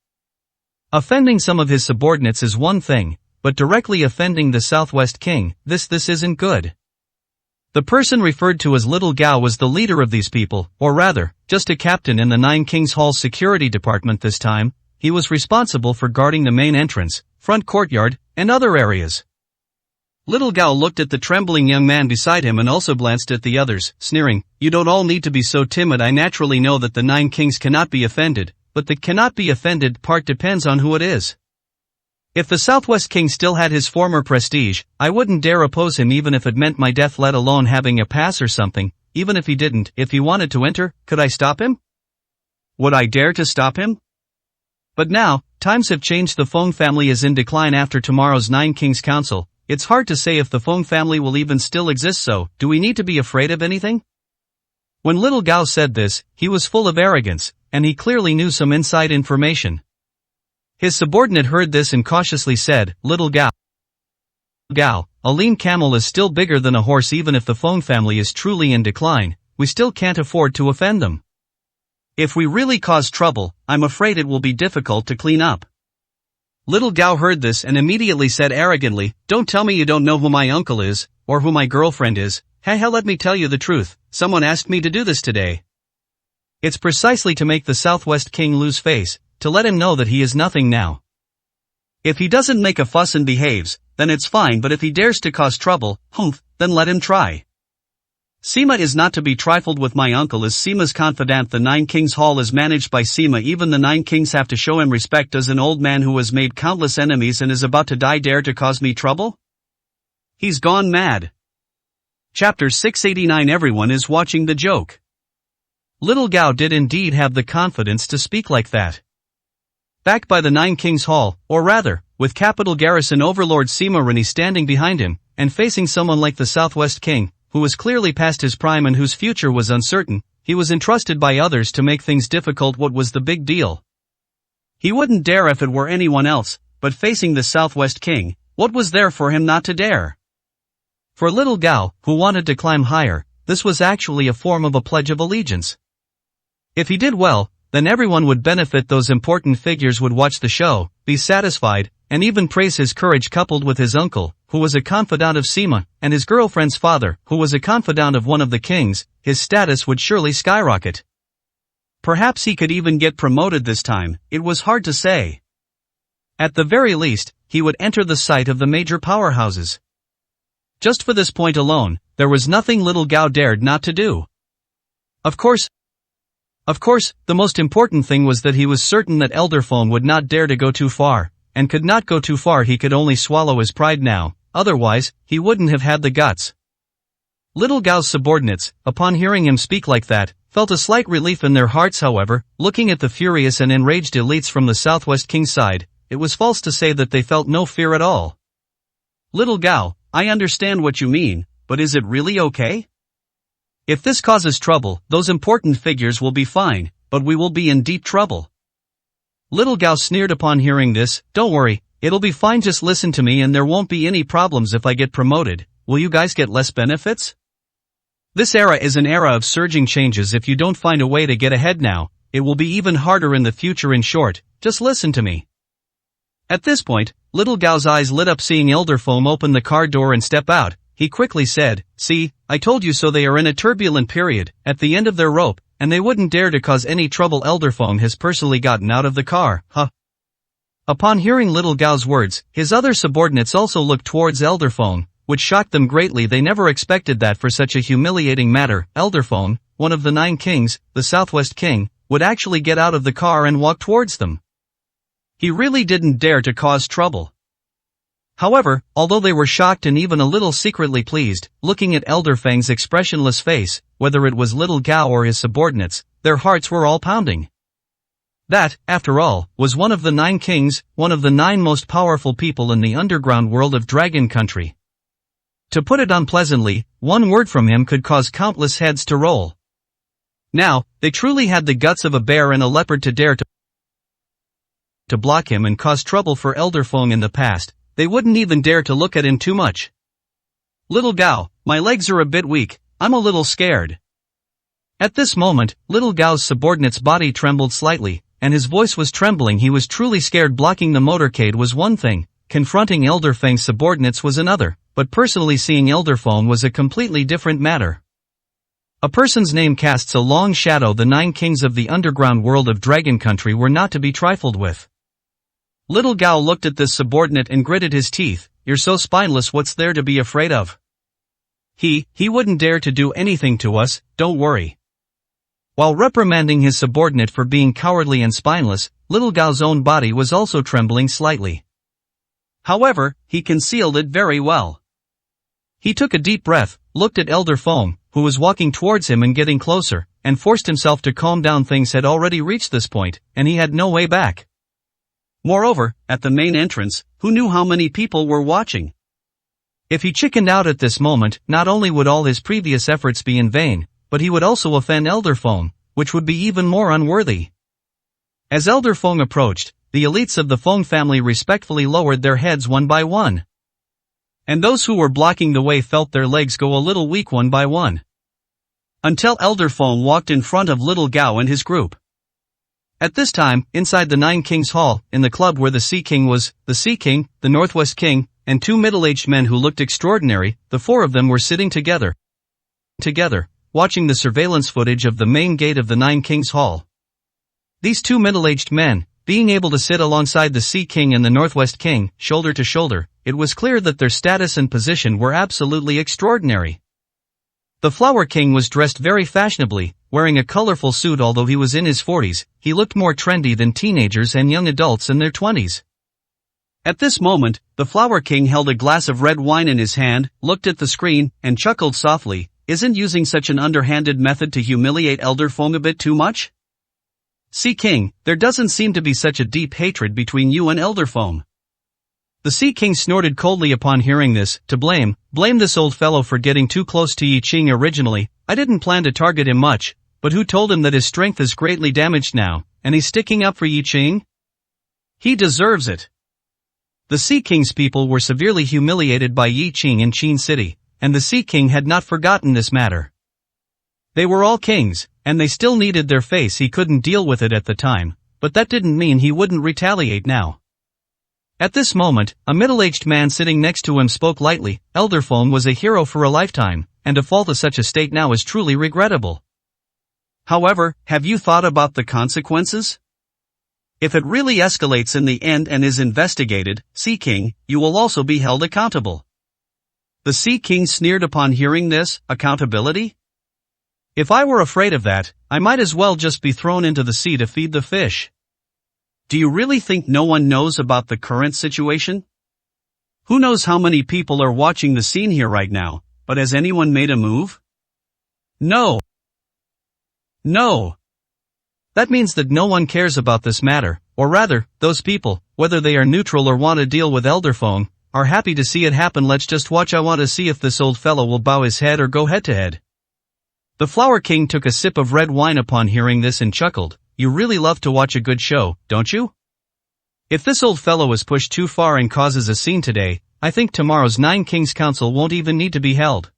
Offending some of his subordinates is one thing, but directly offending the Southwest King, this isn't good." The person referred to as Little Gao was the leader of these people, or rather, just a captain in the Nine Kings Hall security department this time. He was responsible for guarding the main entrance, front courtyard, and other areas. Little Gao looked at the trembling young man beside him and also glanced at the others, sneering, "You don't all need to be so timid. I naturally know that the Nine Kings cannot be offended, but the cannot be offended part depends on who it is. If the Southwest King still had his former prestige, I wouldn't dare oppose him even if it meant my death, let alone having a pass or something. Even if he didn't, if he wanted to enter, could I stop him? Would I dare to stop him? But now, times have changed. The Phone family is in decline after tomorrow's Nine Kings Council. It's hard to say if the Phone family will even still exist, so, do we need to be afraid of anything?" When Little Gao said this, he was full of arrogance, and he clearly knew some inside information. His subordinate heard this and cautiously said, "Little Gao, a lean camel is still bigger than a horse. Even if the Phone family is truly in decline, we still can't afford to offend them. If we really cause trouble, I'm afraid it will be difficult to clean up." Little Gao heard this and immediately said arrogantly, "Don't tell me you don't know who my uncle is, or who my girlfriend is. Hey, let me tell you the truth, someone asked me to do this today. It's precisely to make the Southwest King lose face, to let him know that he is nothing now. If he doesn't make a fuss and behaves, then it's fine, but if he dares to cause trouble, then let him try. Sima is not to be trifled with. My uncle is Sima's confidant. The Nine Kings Hall is managed by Sima. Even the Nine Kings have to show him respect. Does an old man who has made countless enemies and is about to die dare to cause me trouble? He's gone mad." Chapter 689. Everyone is watching the joke. Little Gao did indeed have the confidence to speak like that. Backed by the Nine Kings Hall, or rather, with Capital Garrison Overlord Sima Rini standing behind him, and facing someone like the Southwest King, who was clearly past his prime and whose future was uncertain, he was entrusted by others to make things difficult. What was the big deal? He wouldn't dare if it were anyone else, but facing the Southwest King, what was there for him not to dare? For little Gao, who wanted to climb higher, this was actually a form of a pledge of allegiance. If he did well, then everyone would benefit. Those important figures would watch the show, be satisfied, and even praise his courage. Coupled with his uncle, who was a confidant of Sima, and his girlfriend's father, who was a confidant of one of the kings, his status would surely skyrocket. Perhaps he could even get promoted this time, it was hard to say. At the very least, he would enter the sight of the major powerhouses. Just for this point alone, there was nothing little Gao dared not to do. Of course, the most important thing was that he was certain that Elderfong would not dare to go too far, and could not go too far. He could only swallow his pride now, otherwise, he wouldn't have had the guts. Little Gao's subordinates, upon hearing him speak like that, felt a slight relief in their hearts. However, looking at the furious and enraged elites from the Southwest King's side, it was false to say that they felt no fear at all. Little Gao, I understand what you mean, but is it really okay? If this causes trouble, those important figures will be fine, but we will be in deep trouble. Little Gao sneered upon hearing this. Don't worry, it'll be fine. Just listen to me and there won't be any problems if I get promoted. Will you guys get less benefits? This era is an era of surging changes. If you don't find a way to get ahead now, it will be even harder in the future. In short, just listen to me. At this point, little Gao's eyes lit up seeing Elderfong open the car door and step out. He quickly said, "See, I told you so. They are in a turbulent period, at the end of their rope, and they wouldn't dare to cause any trouble." Elderfong has personally gotten out of the car, huh? Upon hearing little Gao's words, his other subordinates also looked towards Elderfong, which shocked them greatly. They never expected that for such a humiliating matter, Elderfong, one of the 9 kings, the Southwest King, would actually get out of the car and walk towards them. He really didn't dare to cause trouble. However, although they were shocked and even a little secretly pleased, looking at Elderfang's expressionless face, whether it was little Gao or his subordinates, their hearts were all pounding. That, after all, was one of the 9 kings, one of the 9 most powerful people in the underground world of Dragon Country. To put it unpleasantly, one word from him could cause countless heads to roll. Now, they truly had the guts of a bear and a leopard to dare to block him and cause trouble. For Elderfong in the past, they wouldn't even dare to look at him too much. Little Gao, my legs are a bit weak, I'm a little scared. At this moment, little Gao's subordinate's body trembled slightly, and his voice was trembling. He was truly scared. Blocking the motorcade was one thing, confronting Elderfang's subordinates was another, but personally seeing Elderfong was a completely different matter. A person's name casts a long shadow. The 9 kings of the underground world of Dragon Country were not to be trifled with. Little Gao looked at this subordinate and gritted his teeth. You're so spineless, what's there to be afraid of? He wouldn't dare to do anything to us, don't worry. While reprimanding his subordinate for being cowardly and spineless, little Gao's own body was also trembling slightly. However, he concealed it very well. He took a deep breath, looked at Elderfong, who was walking towards him and getting closer, and forced himself to calm down. Things had already reached this point, and he had no way back. Moreover, at the main entrance, who knew how many people were watching? If he chickened out at this moment, not only would all his previous efforts be in vain, but he would also offend Elderfong, which would be even more unworthy. As Elderfong approached, the elites of the Fong family respectfully lowered their heads one by one. And those who were blocking the way felt their legs go a little weak one by one. Until Elderfong walked in front of little Gao and his group. At this time, inside the 9 Kings Hall, in the club where the Sea King was, the Sea King, the Northwest King, and 2 middle-aged men who looked extraordinary, the 4 of them were sitting together, watching the surveillance footage of the main gate of the 9 Kings Hall. These 2 middle-aged men, being able to sit alongside the Sea King and the Northwest King, shoulder to shoulder, it was clear that their status and position were absolutely extraordinary. The Flower King was dressed very fashionably, wearing a colorful suit. Although he was in his 40s, he looked more trendy than teenagers and young adults in their 20s. At this moment, the Flower King held a glass of red wine in his hand, looked at the screen, and chuckled softly. Isn't using such an underhanded method to humiliate Elderfong a bit too much? Sea King, there doesn't seem to be such a deep hatred between you and Elderfong. The Sea King snorted coldly upon hearing this. To blame this old fellow for getting too close to Yi Qing originally. I didn't plan to target him much, But who told him that his strength is greatly damaged now, and he's sticking up for Yi Qing? He deserves it. The Sea King's people were severely humiliated by Yi Qing in Qin City, and the Sea King had not forgotten this matter. They were all kings, and they still needed their face. He couldn't deal with it at the time, but that didn't mean he wouldn't retaliate now. At this moment, a middle-aged man sitting next to him spoke lightly. Elder Feng was a hero for a lifetime, and to fall to such a state now is truly regrettable. However, have you thought about the consequences? If it really escalates in the end and is investigated, Sea King, you will also be held accountable. The Sea King sneered upon hearing this. Accountability? If I were afraid of that, I might as well just be thrown into the sea to feed the fish. Do you really think no one knows about the current situation? Who knows how many people are watching the scene here right now, but has anyone made a move? No. No. That means that no one cares about this matter, or rather, those people, whether they are neutral or want to deal with Elder Feng, are happy to see it happen. Let's just watch. I want to see if this old fellow will bow his head or go head to head. The Flower King took a sip of red wine upon hearing this and chuckled. You really love to watch a good show, don't you? If this old fellow is pushed too far and causes a scene today, I think tomorrow's Nine Kings Council won't even need to be held.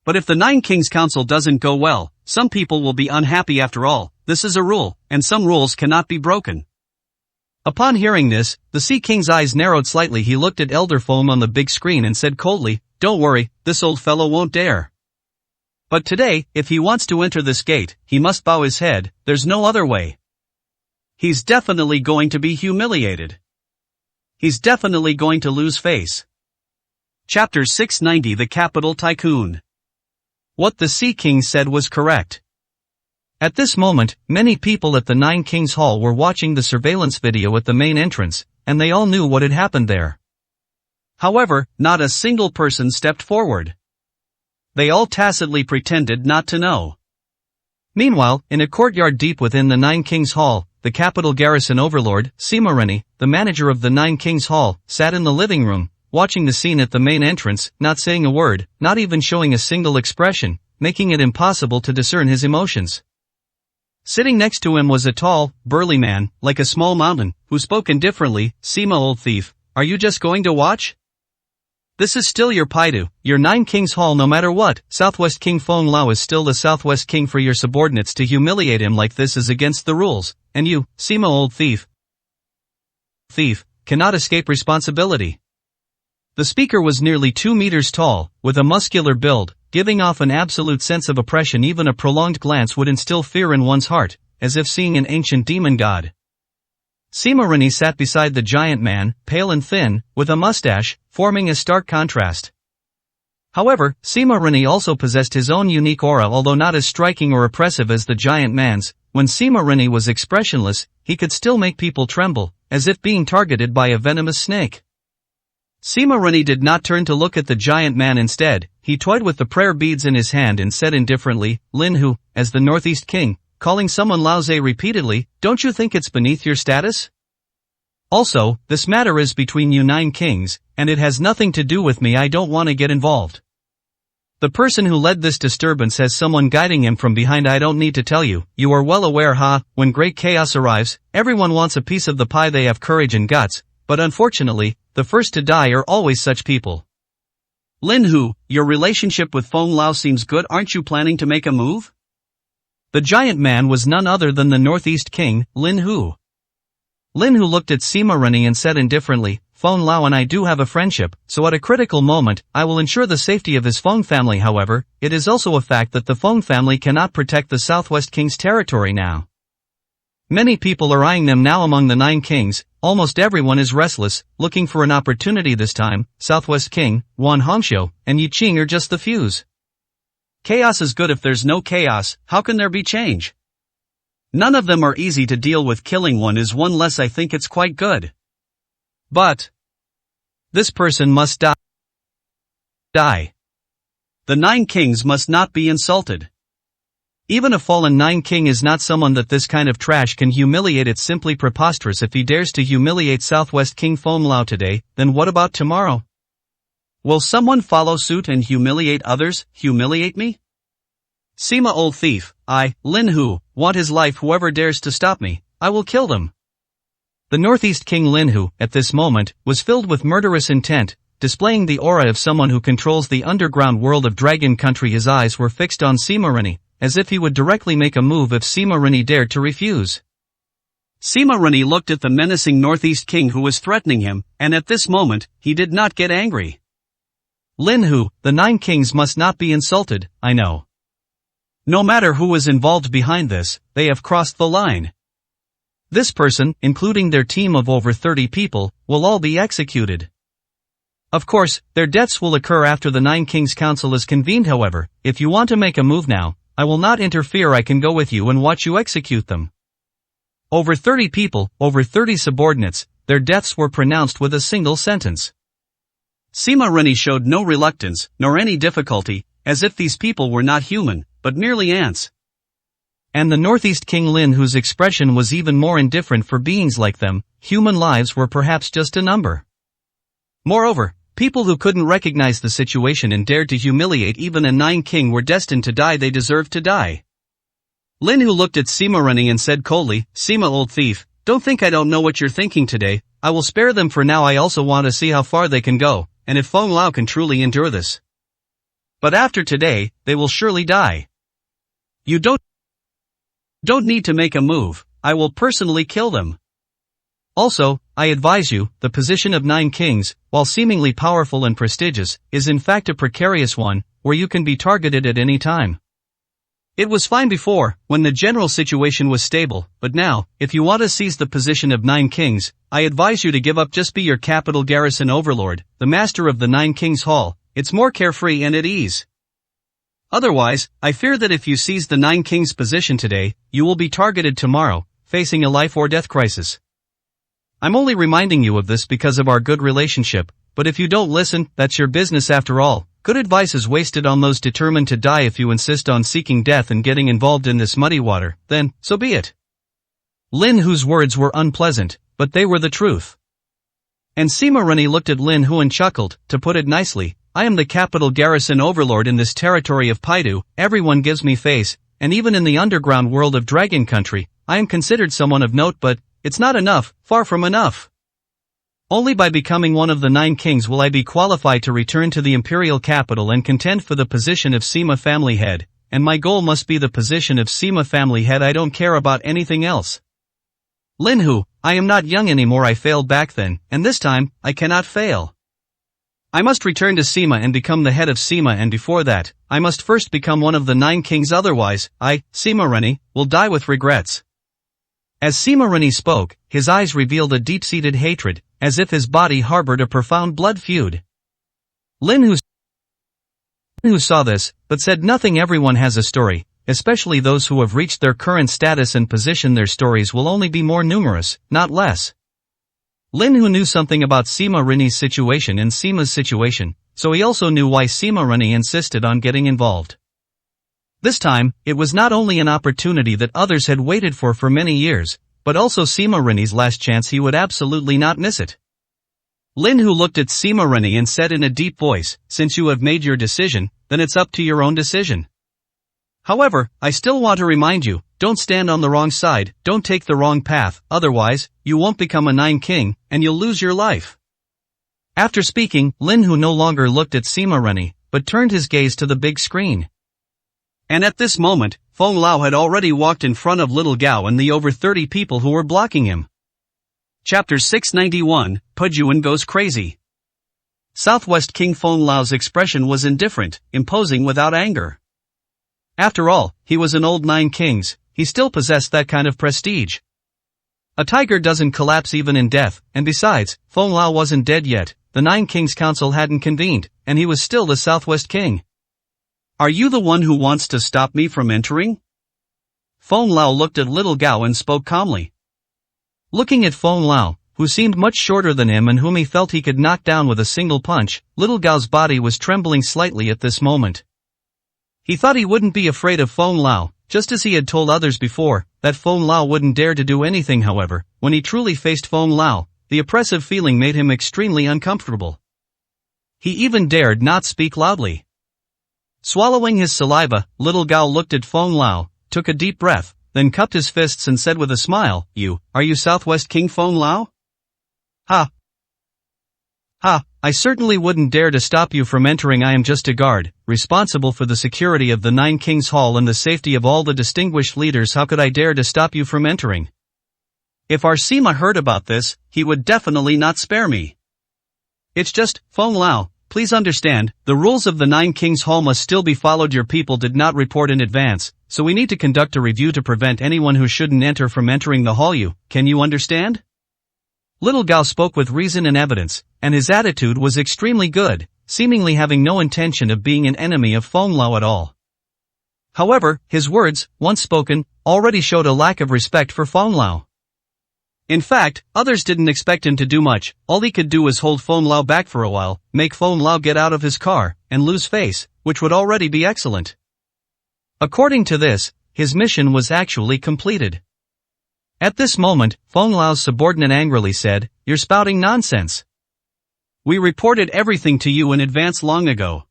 But if the Nine Kings Council doesn't go well, some people will be unhappy. After all, this is a rule, and some rules cannot be broken. Upon hearing this, the Sea King's eyes narrowed slightly. He looked at Elder Feng on the big screen and said coldly, don't worry, this old fellow won't dare. But today, if he wants to enter this gate, he must bow his head. There's no other way. He's definitely going to be humiliated. He's definitely going to lose face. Chapter 690 The Capital Tycoon. What the Sea King said was correct. At this moment, many people at the Nine Kings Hall were watching the surveillance video at the main entrance, and they all knew what had happened there. However, not a single person stepped forward. They all tacitly pretended not to know. Meanwhile, in a courtyard deep within the Nine Kings Hall, the capital garrison overlord, Sima Ren, the manager of the Nine Kings Hall, sat in the living room, watching the scene at the main entrance, not saying a word, not even showing a single expression, making it impossible to discern his emotions. Sitting next to him was a tall, burly man, like a small mountain, who spoke indifferently. Sima, old thief, are you just going to watch? This is still your Paidu, your Nine Kings Hall. No matter what, Southwest King Feng Lao is still the Southwest King. For your subordinates to humiliate him like this is against the rules, and you, Sima, old thief, cannot escape responsibility. The speaker was nearly 2 meters tall, with a muscular build, giving off an absolute sense of oppression. Even a prolonged glance would instill fear in one's heart, as if seeing an ancient demon god. Sima Ren sat beside the giant man, pale and thin, with a mustache, forming a stark contrast. However, Sima Ren also possessed his own unique aura. Although not as striking or oppressive as the giant man's, when Sima Ren was expressionless, he could still make people tremble, as if being targeted by a venomous snake. Sima Ren did not turn to look at the giant man. Instead, he toyed with the prayer beads in his hand and said indifferently, Lin Hu, as the Northeast King, calling someone Lao Ze repeatedly, don't you think it's beneath your status? Also, this matter is between you Nine Kings, and it has nothing to do with me. I don't want to get involved. The person who led this disturbance has someone guiding him from behind. I don't need to tell you, you are well aware. When great chaos arrives, everyone wants a piece of the pie. They have courage and guts, but unfortunately, the first to die are always such people. Lin Hu, your relationship with Feng Lao seems good. Aren't you planning to make a move? The giant man was none other than the Northeast King, Lin Hu. Lin Hu looked at Sima Ren and said indifferently, Feng Lao and I do have a friendship, so at a critical moment, I will ensure the safety of his Feng family. However, it is also a fact that the Feng family cannot protect the Southwest King's territory now. Many people are eyeing them now among the Nine Kings. Almost everyone is restless, looking for an opportunity. This time, Southwest King, Wan Hongxiu, and Yi Qing are just the fews. Chaos is good. If there's no chaos, how can there be change? None of them are easy to deal with. Killing one is one less. I think it's quite good. But this person must die. The Nine Kings must not be insulted. Even a fallen Nine King is not someone that this kind of trash can humiliate. It's simply preposterous. If he dares to humiliate Southwest King Feng Lao today, then what about tomorrow? Will someone follow suit and humiliate others? Humiliate me? Sima old thief, I, Lin Hu, want his life. Whoever dares to stop me, I will kill them. The Northeast King Lin Hu, at this moment, was filled with murderous intent, displaying the aura of someone who controls the underground world of Dragon Country. His eyes were fixed on Sima Rini, as if he would directly make a move if Sima Rini dared to refuse. Sima Rini looked at the menacing Northeast King who was threatening him, and at this moment, he did not get angry. Lin Hu, the 9 kings must not be insulted, I know. No matter who is involved behind this, they have crossed the line. This person, including their team of over 30 people, will all be executed. Of course, their deaths will occur after the 9 Kings Council is convened. However, if you want to make a move now, I will not interfere. I can go with you and watch you execute them. Over 30 people, over 30 subordinates, their deaths were pronounced with a single sentence. Sima Rini showed no reluctance, nor any difficulty, as if these people were not human, but merely ants. And the Northeast King Lin, whose expression was even more indifferent for beings like them, human lives were perhaps just a number. Moreover, people who couldn't recognize the situation and dared to humiliate even a 9 king were destined to die. They deserved to die. Lin Hu looked at Sima Rini and said coldly, Sima old thief, don't think I don't know what you're thinking today. I will spare them for now. I also want to see how far they can go, and if Feng Lao can truly endure this. But after today, they will surely die. You don't need to make a move. I will personally kill them. Also, I advise you, the position of 9 kings, while seemingly powerful and prestigious, is in fact a precarious one, where you can be targeted at any time. It was fine before, when the general situation was stable, but now, if you want to seize the position of 9 kings, I advise you to give up. Just be your capital garrison overlord, the master of the 9 kings hall. It's more carefree and at ease. Otherwise, I fear that if you seize the 9 kings position today, you will be targeted tomorrow, facing a life or death crisis. I'm only reminding you of this because of our good relationship, but if you don't listen, that's your business after all. Good advice is wasted on those determined to die. If you insist on seeking death and getting involved in this muddy water, then, so be it. Lin Hu's words were unpleasant, but they were the truth. And Sima Rini looked at Lin Hu and chuckled. To put it nicely, I am the capital garrison overlord in this territory of Paidu. Everyone gives me face, and even in the underground world of Dragon Country, I am considered someone of note, but it's not enough, far from enough. Only by becoming one of the 9 kings will I be qualified to return to the imperial capital and contend for the position of Sima family head, and my goal must be the position of Sima family head. I don't care about anything else. Lin Hu, I am not young anymore. I failed back then, and this time, I cannot fail. I must return to Sima and become the head of Sima, and before that, I must first become one of the 9 kings. Otherwise, I, Sima Rini, will die with regrets. As Sima Rini spoke, his eyes revealed a deep-seated hatred, as if his body harbored a profound blood feud. Lin Hu saw this, but said nothing. Everyone has a story, especially those who have reached their current status and position. Their stories will only be more numerous, not less. Lin Hu knew something about Sima Rini's situation and Sima's situation, so he also knew why Sima Rini insisted on getting involved. This time, it was not only an opportunity that others had waited for many years, but also Sima Rini's last chance. He would absolutely not miss it. Lin Hu looked at Sima Rini and said in a deep voice, since you have made your decision, then it's up to your own decision. However, I still want to remind you, don't stand on the wrong side, don't take the wrong path, otherwise, you won't become a 9 king, and you'll lose your life. After speaking, Lin Hu no longer looked at Sima Rini, but turned his gaze to the big screen. And at this moment, Feng Lao had already walked in front of Little Gao and the over 30 people who were blocking him. Chapter 691, Pujuan Goes Crazy. Southwest King Feng Lao's expression was indifferent, imposing without anger. After all, he was an old 9 kings, he still possessed that kind of prestige. A tiger doesn't collapse even in death, and besides, Feng Lao wasn't dead yet, the 9 Kings Council hadn't convened, and he was still the Southwest King. Are you the one who wants to stop me from entering? Feng Lao looked at Little Gao and spoke calmly. Looking at Feng Lao, who seemed much shorter than him and whom he felt he could knock down with a single punch, Little Gao's body was trembling slightly at this moment. He thought he wouldn't be afraid of Feng Lao, just as he had told others before, that Feng Lao wouldn't dare to do anything. However, when he truly faced Feng Lao, the oppressive feeling made him extremely uncomfortable. He even dared not speak loudly. Swallowing his saliva, Little Gao looked at Feng Lao, took a deep breath, then cupped his fists and said with a smile, Are you Southwest King Feng Lao? Ha! Ha! I certainly wouldn't dare to stop you from entering. I am just a guard, responsible for the security of the Nine Kings Hall and the safety of all the distinguished leaders. How could I dare to stop you from entering? If our Sima heard about this, he would definitely not spare me. It's just, Feng Lao, please understand, the rules of the Nine Kings Hall must still be followed. Your people did not report in advance, so we need to conduct a review to prevent anyone who shouldn't enter from entering the hall. Can you understand? Little Gao spoke with reason and evidence, and his attitude was extremely good, seemingly having no intention of being an enemy of Feng Lao at all. However, his words, once spoken, already showed a lack of respect for Feng Lao. In fact, others didn't expect him to do much. All he could do was hold Feng Lao back for a while, make Feng Lao get out of his car, and lose face, which would already be excellent. According to this, his mission was actually completed. At this moment, Feng Lao's subordinate angrily said, You're spouting nonsense. We reported everything to you in advance long ago.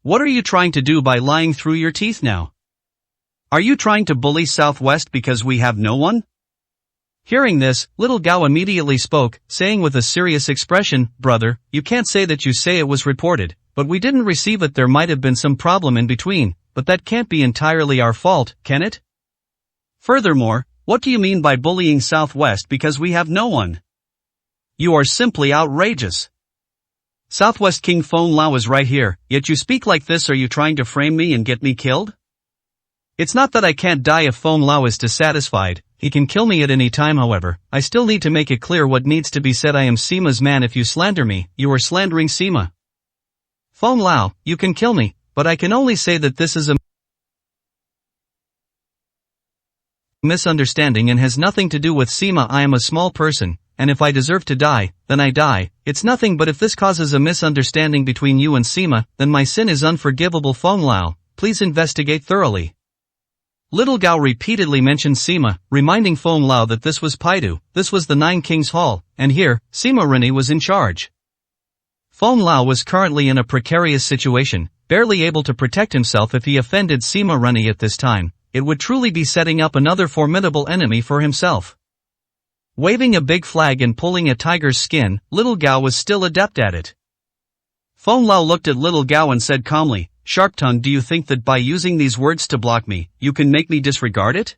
What are you trying to do by lying through your teeth now? Are you trying to bully Southwest because we have no one? Hearing this, Little Gao immediately spoke, saying with a serious expression, Brother, you can't say that. You say it was reported, but we didn't receive it. There might have been some problem in between, but that can't be entirely our fault, can it? Furthermore, what do you mean by bullying Southwest because we have no one? You are simply outrageous. Southwest King Feng Lao is right here, yet you speak like this. Are you trying to frame me and get me killed? It's not that I can't die if Feng Lao is dissatisfied. He can kill me at any time. However, I still need to make it clear what needs to be said. I am Sima's man. If you slander me, you are slandering Sima. Feng Lao, you can kill me, but I can only say that this is a misunderstanding and has nothing to do with Sima. I am a small person, and if I deserve to die, then I die. It's nothing. But if this causes a misunderstanding between you and Sima, then my sin is unforgivable. Feng Lao, please investigate thoroughly. Little Gao repeatedly mentioned Sima, reminding Feng Lao that this was Paidu, this was the Nine Kings Hall, and here, Sima Rini was in charge. Feng Lao was currently in a precarious situation, barely able to protect himself. If he offended Sima Rini at this time, it would truly be setting up another formidable enemy for himself. Waving a big flag and pulling a tiger's skin, Little Gao was still adept at it. Feng Lao looked at Little Gao and said calmly, Sharp-tongued, do you think that by using these words to block me, you can make me disregard it?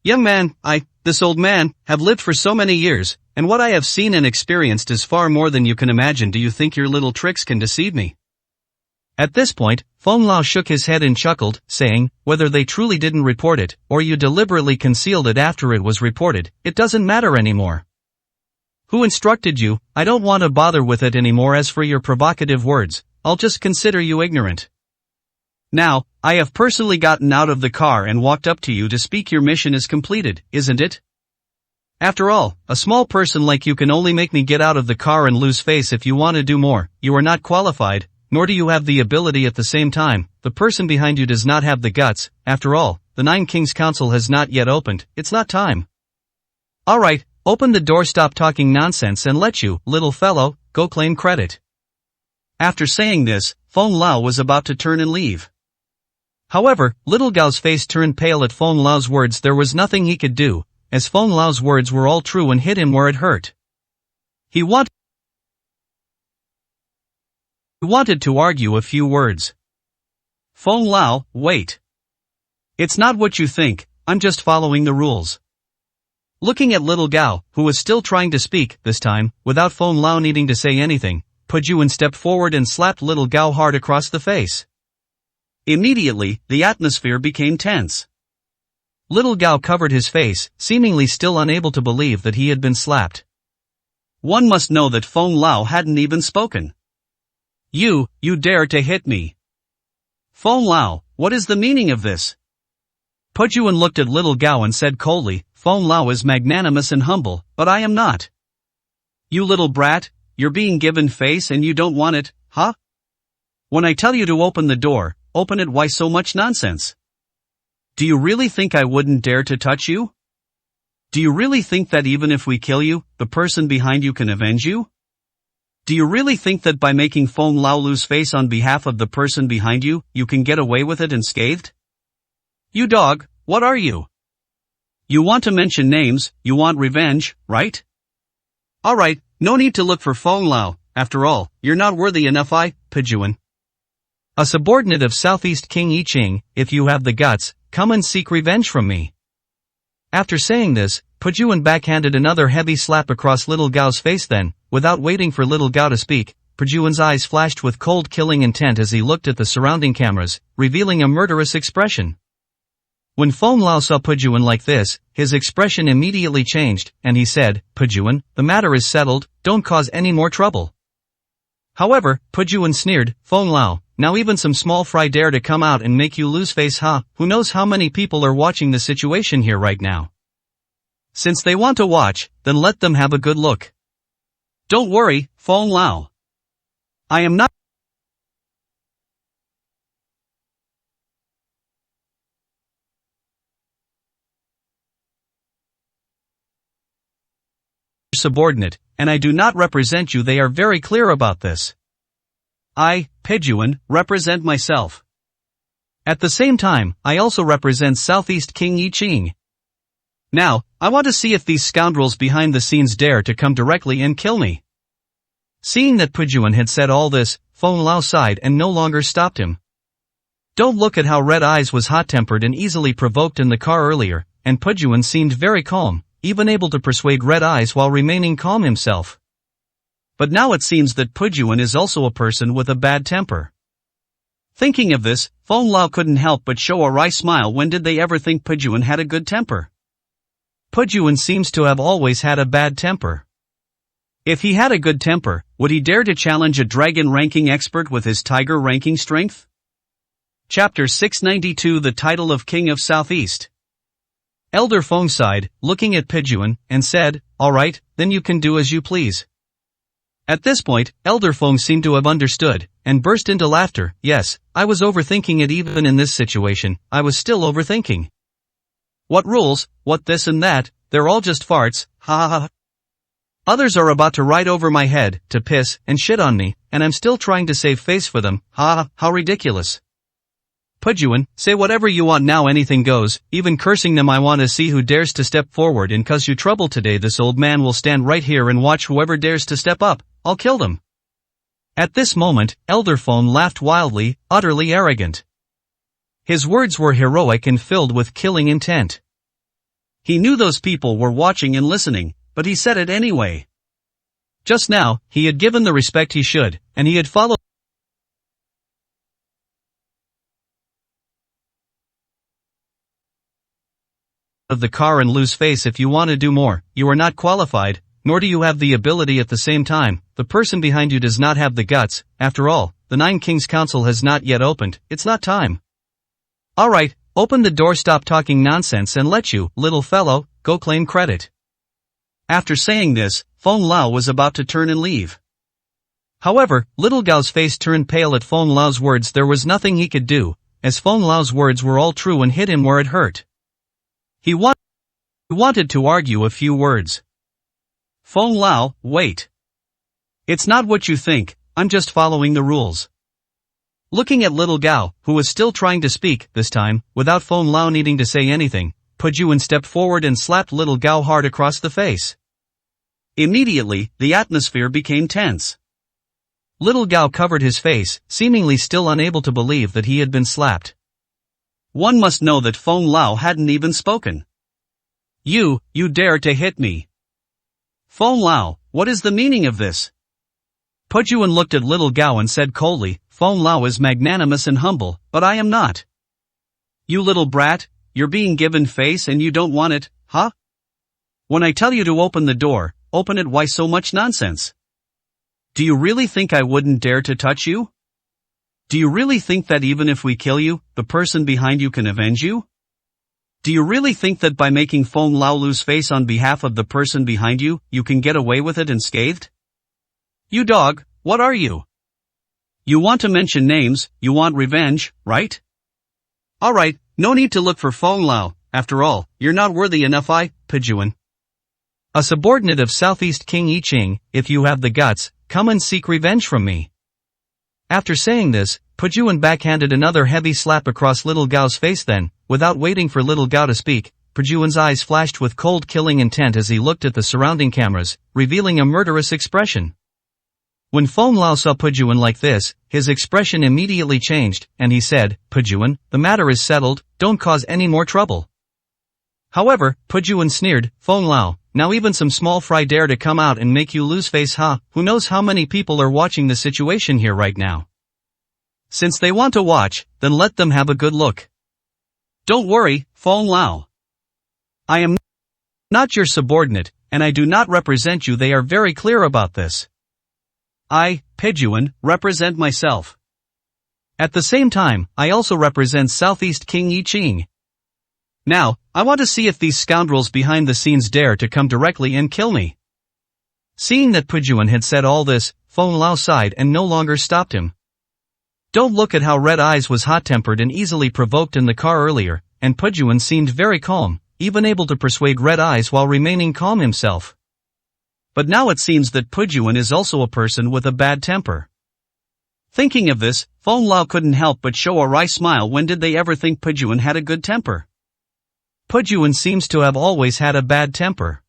Young man, this old man, have lived for so many years, and what I have seen and experienced is far more than you can imagine. Do you think your little tricks can deceive me? At this point, Feng Lao shook his head and chuckled, saying, Whether they truly didn't report it, or you deliberately concealed it after it was reported, it doesn't matter anymore. Who instructed you? I don't want to bother with it anymore. As for your provocative words, I'll just consider you ignorant. Now, I have personally gotten out of the car and walked up to you to speak. Your mission is completed, isn't it? After all, a small person like you can only make me get out of the car and lose face. If you want to do more, you are not qualified, nor do you have the ability. At the same time, the person behind you does not have the guts. After all, the Nine Kings Council has not yet opened. It's not time. Alright, open the door. Stop talking nonsense and let you, little fellow, go claim credit. After saying this, Feng Lao was about to turn and leave. However, Little Gao's face turned pale at Feng Lao's words. There was nothing he could do, as Feng Lao's words were all true and hit him where it hurt. He wanted to argue a few words. Feng Lao, wait. It's not what you think, I'm just following the rules. Looking at Little Gao, who was still trying to speak, this time, without Feng Lao needing to say anything, Pujun stepped forward and slapped Little Gao hard across the face. Immediately, the atmosphere became tense. Little Gao covered his face, seemingly still unable to believe that he had been slapped. One must know that Feng Lao hadn't even spoken. You dare to hit me. Feng Lao, what is the meaning of this? Pujun looked at Little Gao and said coldly, Feng Lao is magnanimous and humble, but I am not. You little brat, you're being given face and you don't want it, huh? When I tell you to open the door, open it. Why so much nonsense? Do you really think I wouldn't dare to touch you? Do you really think that even if we kill you, the person behind you can avenge you? Do you really think that by making Feng Lao lose face on behalf of the person behind you, you can get away with it unscathed? You dog, what are you? You want to mention names, you want revenge, right? Alright, no need to look for Feng Lao, after all, you're not worthy enough. Pejuan, a subordinate of Southeast King Yi Ching, if you have the guts, come and seek revenge from me. After saying this, Pejuan backhanded another heavy slap across Little Gao's face. Then, without waiting for Little Gao to speak, Pejuan's eyes flashed with cold killing intent as he looked at the surrounding cameras, revealing a murderous expression. When Feng Lao saw Pejuan like this, his expression immediately changed, and he said, Pejuan, the matter is settled, don't cause any more trouble. However, Pejuan sneered, Feng Lao, now even some small fry dare to come out and make you lose face, huh? Who knows how many people are watching the situation here right now? Since they want to watch, then let them have a good look. Don't worry, Feng Lao. I am not subordinate, and I do not represent you. They are very clear about this. I, Pejuan, represent myself. At the same time, I also represent Southeast King Yi Ching. Now, I want to see if these scoundrels behind the scenes dare to come directly and kill me. Seeing that Pejuan had said all this, Feng Lao sighed and no longer stopped him. Don't look at how Red Eyes was hot-tempered and easily provoked in the car earlier, and Pejuan seemed very calm, even able to persuade Red Eyes while remaining calm himself. But now it seems that Pejuan is also a person with a bad temper. Thinking of this, Feng Lao couldn't help but show a wry smile. When did they ever think Pejuan had a good temper? Pejuan seems to have always had a bad temper. If he had a good temper, would he dare to challenge a dragon ranking expert with his tiger ranking strength? Chapter 692, the title of King of Southeast. Elder Feng sighed, looking at Pejuan, and said, Alright, then you can do as you please. At this point, Elder Feng seemed to have understood, and burst into laughter. Yes, I was overthinking it. Even in this situation, I was still overthinking. What rules, what this and that, they're all just farts, ha ha ha. Others are about to ride over my head, to piss and shit on me, and I'm still trying to save face for them, ha ha, how ridiculous. Pejuan, say whatever you want now, anything goes, even cursing them. I want to see who dares to step forward and cause you trouble today. This old man will stand right here and watch. Whoever dares to step up, I'll kill them. At this moment, Elder Feng laughed wildly, utterly arrogant. His words were heroic and filled with killing intent. He knew those people were watching and listening, but he said it anyway. Just now, he had given the respect he should, and he had followed of the car and lose face. If you want to do more, you are not qualified, nor do you have the ability. At the same time, the person behind you does not have the guts. After all, the Nine Kings Council has not yet opened. It's not time. Alright, open the door, stop talking nonsense, and let you, little fellow, go claim credit. After saying this, Feng Lao was about to turn and leave. However, Little Gao's face turned pale at Feng Lao's words. There was nothing he could do, as Feng Lao's words were all true and hit him where it hurt. He wanted to argue a few words. Feng Lao, wait. It's not what you think, I'm just following the rules. Looking at Little Gao, who was still trying to speak, this time, without Feng Lao needing to say anything, Pejuan stepped forward and slapped Little Gao hard across the face. Immediately, the atmosphere became tense. Little Gao covered his face, seemingly still unable to believe that he had been slapped. One must know that Feng Lao hadn't even spoken. You dare to hit me. Feng Lao, what is the meaning of this? Pejuan looked at Little Gao and said coldly, Feng Lao is magnanimous and humble, but I am not. You little brat, you're being given face and you don't want it, huh? When I tell you to open the door, open it. Why so much nonsense? Do you really think I wouldn't dare to touch you? Do you really think that even if we kill you, the person behind you can avenge you? Do you really think that by making Feng Lao lose face on behalf of the person behind you, you can get away with it unscathed? You dog, what are you? You want to mention names, you want revenge, right? Alright, no need to look for Feng Lao, after all, you're not worthy enough. Pejuan. A subordinate of Southeast King Yi Ching, if you have the guts, come and seek revenge from me. After saying this, Pujuan backhanded another heavy slap across Little Gao's face. Then, without waiting for Little Gao to speak, Pujuan's eyes flashed with cold killing intent as he looked at the surrounding cameras, revealing a murderous expression. When Feng Lao saw Pujuan like this, his expression immediately changed, and he said, "Pujuan, the matter is settled, don't cause any more trouble." However, Pujuan sneered, "Feng Lao, now even some small fry dare to come out and make you lose face, huh? Who knows how many people are watching the situation here right now? Since they want to watch, then let them have a good look. Don't worry, Feng Lao. I am not your subordinate, and I do not represent you. They are very clear about this. I, Pujuan, represent myself. At the same time, I also represent Southeast King Yi Ching. Now, I want to see if these scoundrels behind the scenes dare to come directly and kill me." Seeing that Pujuan had said all this, Feng Lao sighed and no longer stopped him. Don't look at how Red Eyes was hot-tempered and easily provoked in the car earlier, and Pujuan seemed very calm, even able to persuade Red Eyes while remaining calm himself. But now it seems that Pujuan is also a person with a bad temper. Thinking of this, Feng Lao couldn't help but show a wry smile. When did they ever think Pujuan had a good temper? Pujuan seems to have always had a bad temper.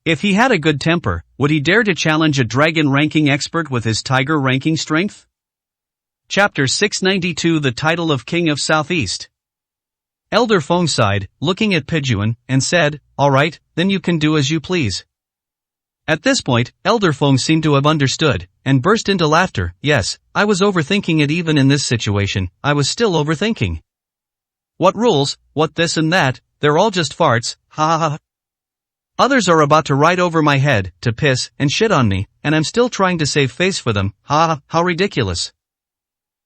If he had a good temper, would he dare to challenge a dragon ranking expert with his tiger ranking strength? Chapter 692, The Title of King of Southeast. Elder Feng sighed, looking at Pujuan, and said, "All right, then you can do as you please." At this point, Elder Feng seemed to have understood, and burst into laughter. "Yes, I was overthinking it. Even in this situation, I was still overthinking. What rules, what this and that, they're all just farts, ha ha ha. Others are about to ride over my head, to piss and shit on me, and I'm still trying to save face for them, ha ha, how ridiculous.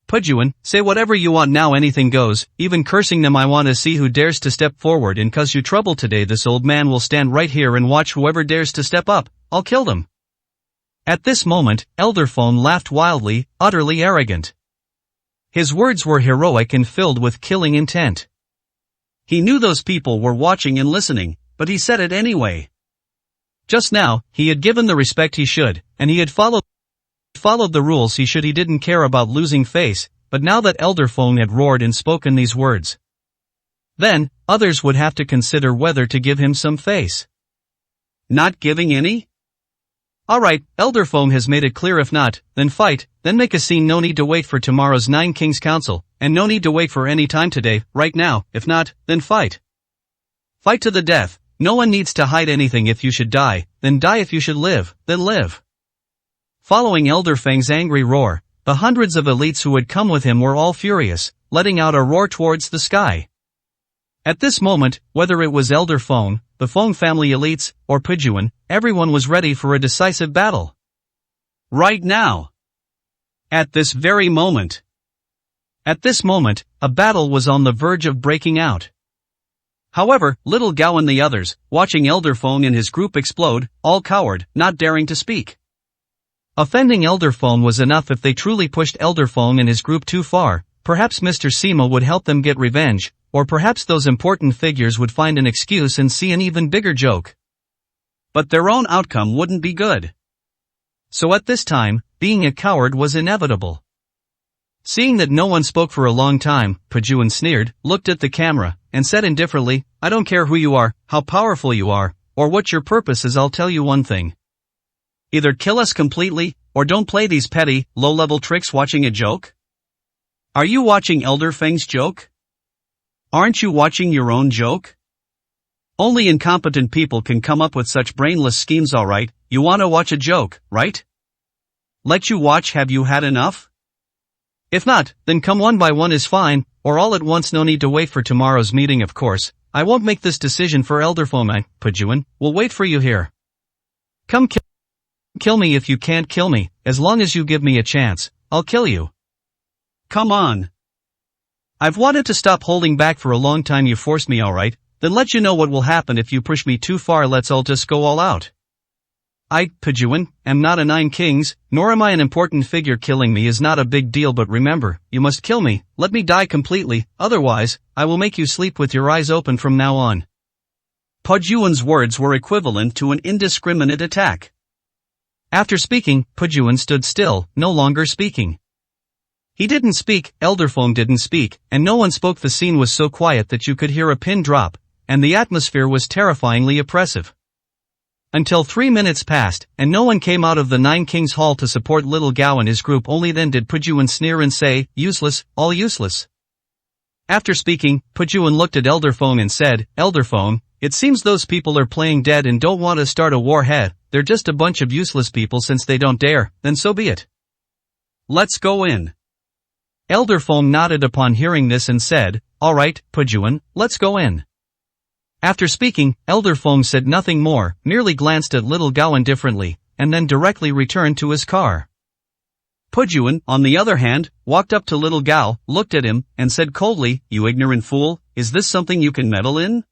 Pujuan, say whatever you want now, anything goes, even cursing them. I want to see who dares to step forward and cause you trouble today. This old man will stand right here and watch. Whoever dares to step up, I'll kill them." At this moment, Elder Feng laughed wildly, utterly arrogant. His words were heroic and filled with killing intent. He knew those people were watching and listening, but he said it anyway. Just now, he had given the respect he should, and he had followed the rules he should. He didn't care about losing face, but now that Elder Feng had roared and spoken these words, then, others would have to consider whether to give him some face. Not giving any? Alright, Elder Feng has made it clear. If not, then fight, then make a scene. No need to wait for tomorrow's 9 Kings Council, and no need to wait for any time today, right now. If not, then fight. Fight to the death. No one needs to hide anything. If you should die, then die. If you should live, then live. Following Elder Feng's angry roar, the hundreds of elites who had come with him were all furious, letting out a roar towards the sky. At this moment, whether it was Elder Feng, the Feng family elites, or Pujuan, everyone was ready for a decisive battle. Right now. At this very moment. At this moment, a battle was on the verge of breaking out. However, Little Gao and the others, watching Elder Feng and his group explode, all cowered, not daring to speak. Offending Elder Feng was enough. If they truly pushed Elder Feng and his group too far, perhaps Mr. Sima would help them get revenge, or perhaps those important figures would find an excuse and see an even bigger joke. But their own outcome wouldn't be good. So at this time, being a coward was inevitable. Seeing that no one spoke for a long time, Pujuan sneered, looked at the camera, and said indifferently, "I don't care who you are, how powerful you are, or what your purpose is. I'll tell you one thing. Either kill us completely, or don't play these petty, low-level tricks." Watching a joke? Are you watching Elder Feng's joke? Aren't you watching your own joke? Only incompetent people can come up with such brainless schemes. Alright, you wanna watch a joke, right? Let you watch. Have you had enough? If not, then come one by one is fine, or all at once. No need to wait for tomorrow's meeting. Of course, I won't make this decision for Elder Feng. Pujuan, we'll wait for you here. Come kill me. If you can't kill me, as long as you give me a chance, I'll kill you. Come on. I've wanted to stop holding back for a long time. You forced me. Alright, then let you know what will happen if you push me too far. Let's all just go all out. I, Pujuan, am not a 9 Kings, nor am I an important figure. Killing me is not a big deal, but remember, you must kill me. Let me die completely, otherwise, I will make you sleep with your eyes open from now on. Pujuan's words were equivalent to an indiscriminate attack. After speaking, Pujuan stood still, no longer speaking. He didn't speak, Elderfong didn't speak, and no one spoke. The scene was so quiet that you could hear a pin drop, and the atmosphere was terrifyingly oppressive. Until 3 minutes passed, and no one came out of the Nine Kings Hall to support Little Gao and his group. Only then did Pujuan sneer and say, "Useless, all useless." After speaking, Pujuan looked at Elderfong and said, "Elderfong, it seems those people are playing dead and don't want to start a war. They're just a bunch of useless people. Since they don't dare, then so be it. Let's go in." Elderfong nodded upon hearing this and said, "All right, Pujuan, let's go in." After speaking, Elderfong said nothing more, merely glanced at Little Gao indifferently, and then directly returned to his car. Pujuan, on the other hand, walked up to Little Gao, looked at him, and said coldly, "You ignorant fool, is this something you can meddle in?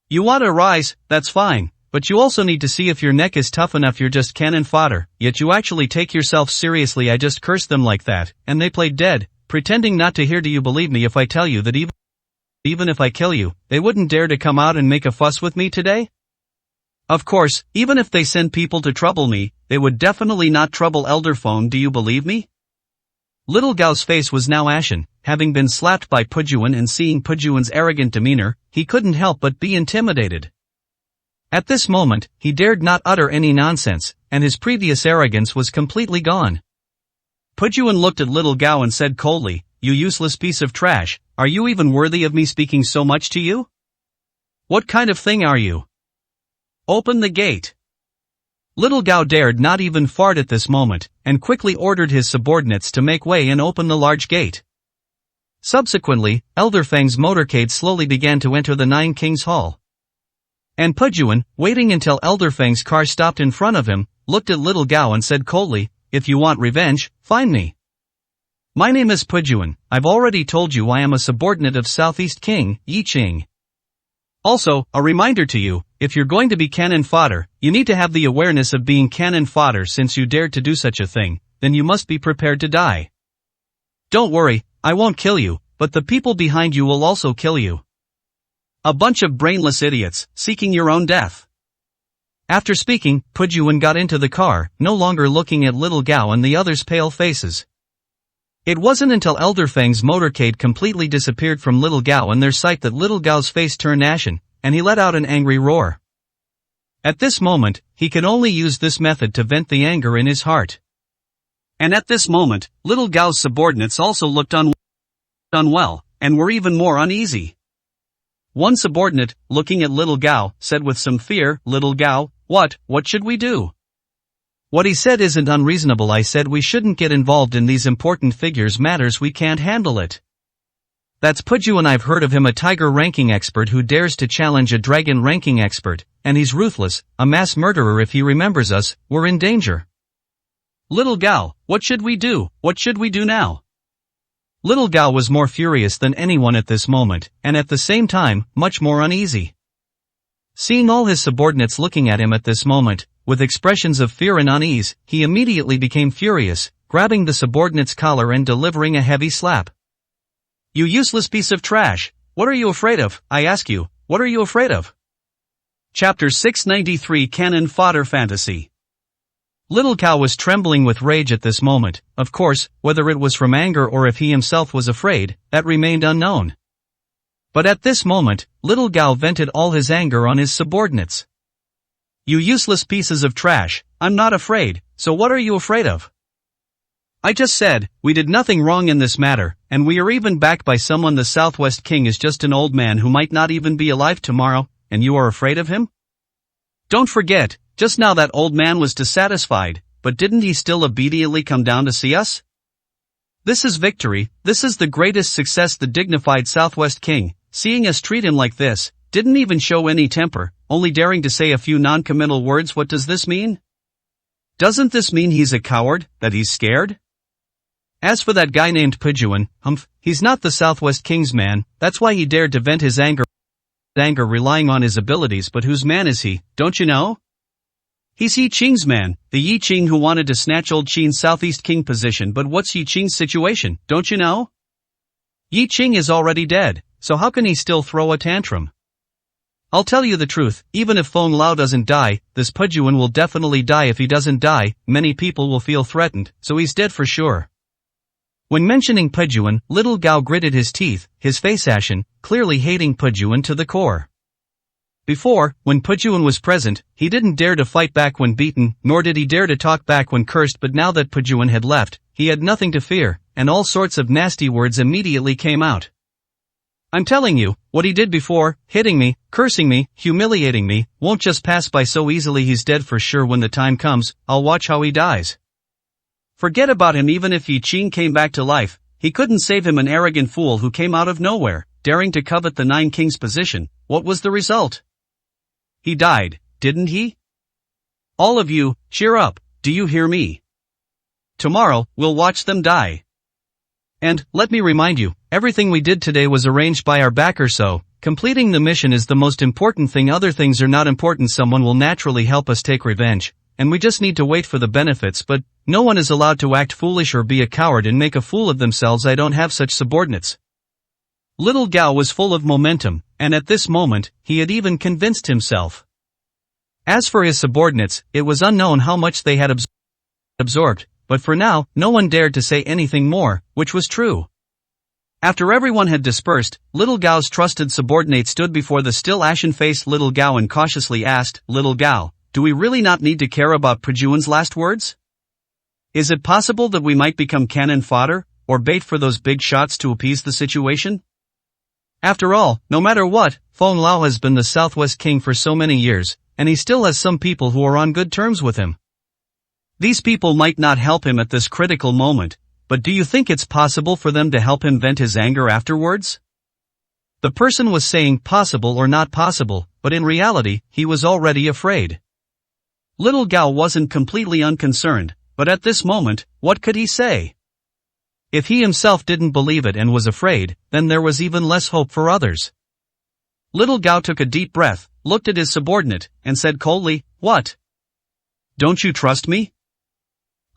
You want to rise, that's fine, but you also need to see if your neck is tough enough. You're just cannon fodder, yet you actually take yourself seriously. I just cursed them like that, and they played dead, pretending not to hear. Do you believe me if I tell you that even if I kill you, they wouldn't dare to come out and make a fuss with me today? Of course, even if they send people to trouble me, they would definitely not trouble Elderfong. Do you believe me?" Little Gao's face was now ashen. Having been slapped by Pujuan and seeing Pujuan's arrogant demeanor, he couldn't help but be intimidated. At this moment, he dared not utter any nonsense, and his previous arrogance was completely gone. Pujuan looked at Little Gao and said coldly, "You useless piece of trash, are you even worthy of me speaking so much to you? What kind of thing are you? Open the gate." Little Gao dared not even fart at this moment, and quickly ordered his subordinates to make way and open the large gate. Subsequently, Elderfang's motorcade slowly began to enter the Nine Kings Hall. And Pujuan, waiting until Elderfang's car stopped in front of him, looked at Little Gao and said coldly, "If you want revenge, find me. My name is Pujuan. I've already told you I am a subordinate of Southeast King, Yi Qing. Also, a reminder to you, if you're going to be cannon fodder, you need to have the awareness of being cannon fodder. Since you dared to do such a thing, then you must be prepared to die. Don't worry, I won't kill you, but the people behind you will also kill you. A bunch of brainless idiots, seeking your own death." After speaking, Pujuan got into the car, no longer looking at Little Gao and the others' pale faces. It wasn't until Elderfang's motorcade completely disappeared from Little Gao and their sight that Little Gao's face turned ashen, and he let out an angry roar. At this moment, he could only use this method to vent the anger in his heart. And at this moment, Little Gao's subordinates also looked unwell, and were even more uneasy. One subordinate, looking at Little Gao, said with some fear, "Little Gao, what should we do?" "What he said isn't unreasonable. I said we shouldn't get involved in these important figures matters. We can't handle it. That's Pujuan. I've heard of him, a tiger ranking expert who dares to challenge a dragon ranking expert, and he's ruthless, a mass murderer. If he remembers us, we're in danger." "Little Gao, what should we do? What should we do now?" Little Gao was more furious than anyone at this moment, and at the same time, much more uneasy. Seeing all his subordinates looking at him at this moment, with expressions of fear and unease, he immediately became furious, grabbing the subordinate's collar and delivering a heavy slap. "You useless piece of trash, what are you afraid of? I ask you, what are you afraid of?" Chapter 693 Cannon Fodder Fantasy. Little Gao was trembling with rage at this moment. Of course, whether it was from anger or if he himself was afraid, that remained unknown. But at this moment, Little Gao vented all his anger on his subordinates. "You useless pieces of trash, I'm not afraid, so what are you afraid of? I just said, we did nothing wrong in this matter, and we are even backed by someone. The Southwest King is just an old man who might not even be alive tomorrow, and you are afraid of him? Don't forget, just now that old man was dissatisfied, but didn't he still obediently come down to see us? This is victory, this is the greatest success. The dignified Southwest King, seeing us treat him like this, didn't even show any temper, only daring to say a few non-committal words. What does this mean? Doesn't this mean he's a coward, that he's scared? As for that guy named Pujuan, he's not the Southwest King's man, that's why he dared to vent his anger relying on his abilities. But whose man is he, don't you know? He's Yi Qing's man, the Yi Qing who wanted to snatch old Qing's Southeast King position. But what's Yi Qing's situation, don't you know? Yi Qing is already dead, so how can he still throw a tantrum? I'll tell you the truth, even if Feng Lao doesn't die, this Pejuan will definitely die. If he doesn't die, many people will feel threatened, so he's dead for sure. When mentioning Pejuan, little Gao gritted his teeth, his face ashen, clearly hating Pejuan to the core. Before, when Pejuan was present, he didn't dare to fight back when beaten, nor did he dare to talk back when cursed, but now that Pejuan had left, he had nothing to fear, and all sorts of nasty words immediately came out. I'm telling you, what he did before, hitting me, cursing me, humiliating me, won't just pass by so easily. He's dead for sure. When the time comes, I'll watch how he dies. Forget about him. Even if Yi Qing came back to life, he couldn't save him. An arrogant fool who came out of nowhere, daring to covet the Nine Kings position. What was the result? He died, didn't he? All of you, cheer up, do you hear me? Tomorrow, we'll watch them die. And, let me remind you, everything we did today was arranged by our backer, so, completing the mission is the most important thing. Other things are not important. Someone will naturally help us take revenge, and we just need to wait for the benefits, but no one is allowed to act foolish or be a coward and make a fool of themselves. I don't have such subordinates. Little Gao was full of momentum, and at this moment, he had even convinced himself. As for his subordinates, it was unknown how much they had absorbed, but for now, no one dared to say anything more, which was true. After everyone had dispersed, Little Gao's trusted subordinate stood before the still ashen-faced Little Gao and cautiously asked, Little Gao, do we really not need to care about Pejuan's last words? Is it possible that we might become cannon fodder, or bait for those big shots to appease the situation? After all, no matter what, Feng Lao has been the Southwest King for so many years, and he still has some people who are on good terms with him. These people might not help him at this critical moment, but do you think it's possible for them to help him vent his anger afterwards? The person was saying possible or not possible, but in reality, he was already afraid. Little Gao wasn't completely unconcerned, but at this moment, what could he say? If he himself didn't believe it and was afraid, then there was even less hope for others. Little Gao took a deep breath, looked at his subordinate, and said coldly, What? Don't you trust me?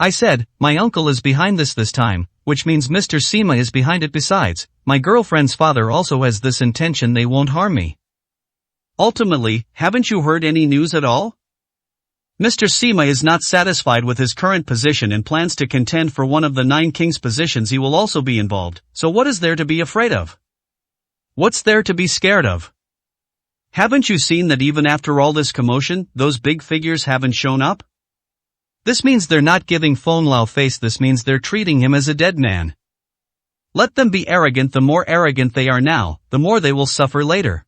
I said, my uncle is behind this time, which means Mr. Sima is behind it. Besides, my girlfriend's father also has this intention. They won't harm me. Ultimately, haven't you heard any news at all? Mr. Sima is not satisfied with his current position and plans to contend for one of the Nine Kings positions. He will also be involved, so what is there to be afraid of? What's there to be scared of? Haven't you seen that even after all this commotion, those big figures haven't shown up? This means they're not giving Feng Lao face. This means they're treating him as a dead man. Let them be arrogant. The more arrogant they are now, the more they will suffer later.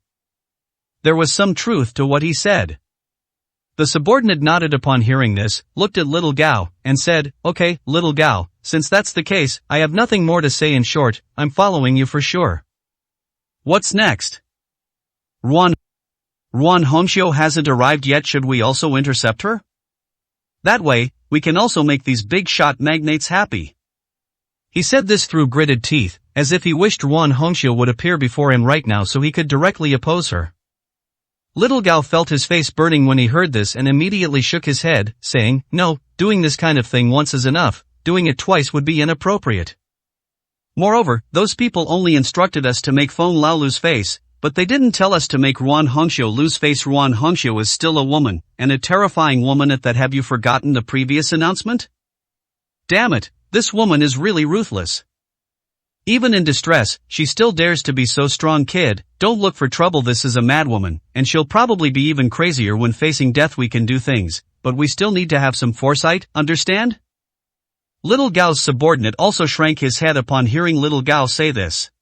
There was some truth to what he said. The subordinate nodded upon hearing this, looked at Little Gao, and said, Okay, Little Gao, since that's the case, I have nothing more to say. In short, I'm following you for sure. What's next? Ruan Hongxiu hasn't arrived yet. Should we also intercept her? That way, we can also make these big shot magnates happy. He said this through gritted teeth, as if he wished Ruan Hongxiu would appear before him right now so he could directly oppose her. Little Gao felt his face burning when he heard this and immediately shook his head, saying, No, doing this kind of thing once is enough, doing it twice would be inappropriate. Moreover, those people only instructed us to make Feng Lao lose face, but they didn't tell us to make Ruan Hongxiu lose face. Ruan Hongxiu is still a woman, and a terrifying woman at that. Have you forgotten the previous announcement? Damn it, this woman is really ruthless. Even in distress, she still dares to be so strong. Kid, don't look for trouble. This is a madwoman, and she'll probably be even crazier when facing death. We can do things, but we still need to have some foresight, understand? Little Gao's subordinate also shrank his head upon hearing Little Gao say this.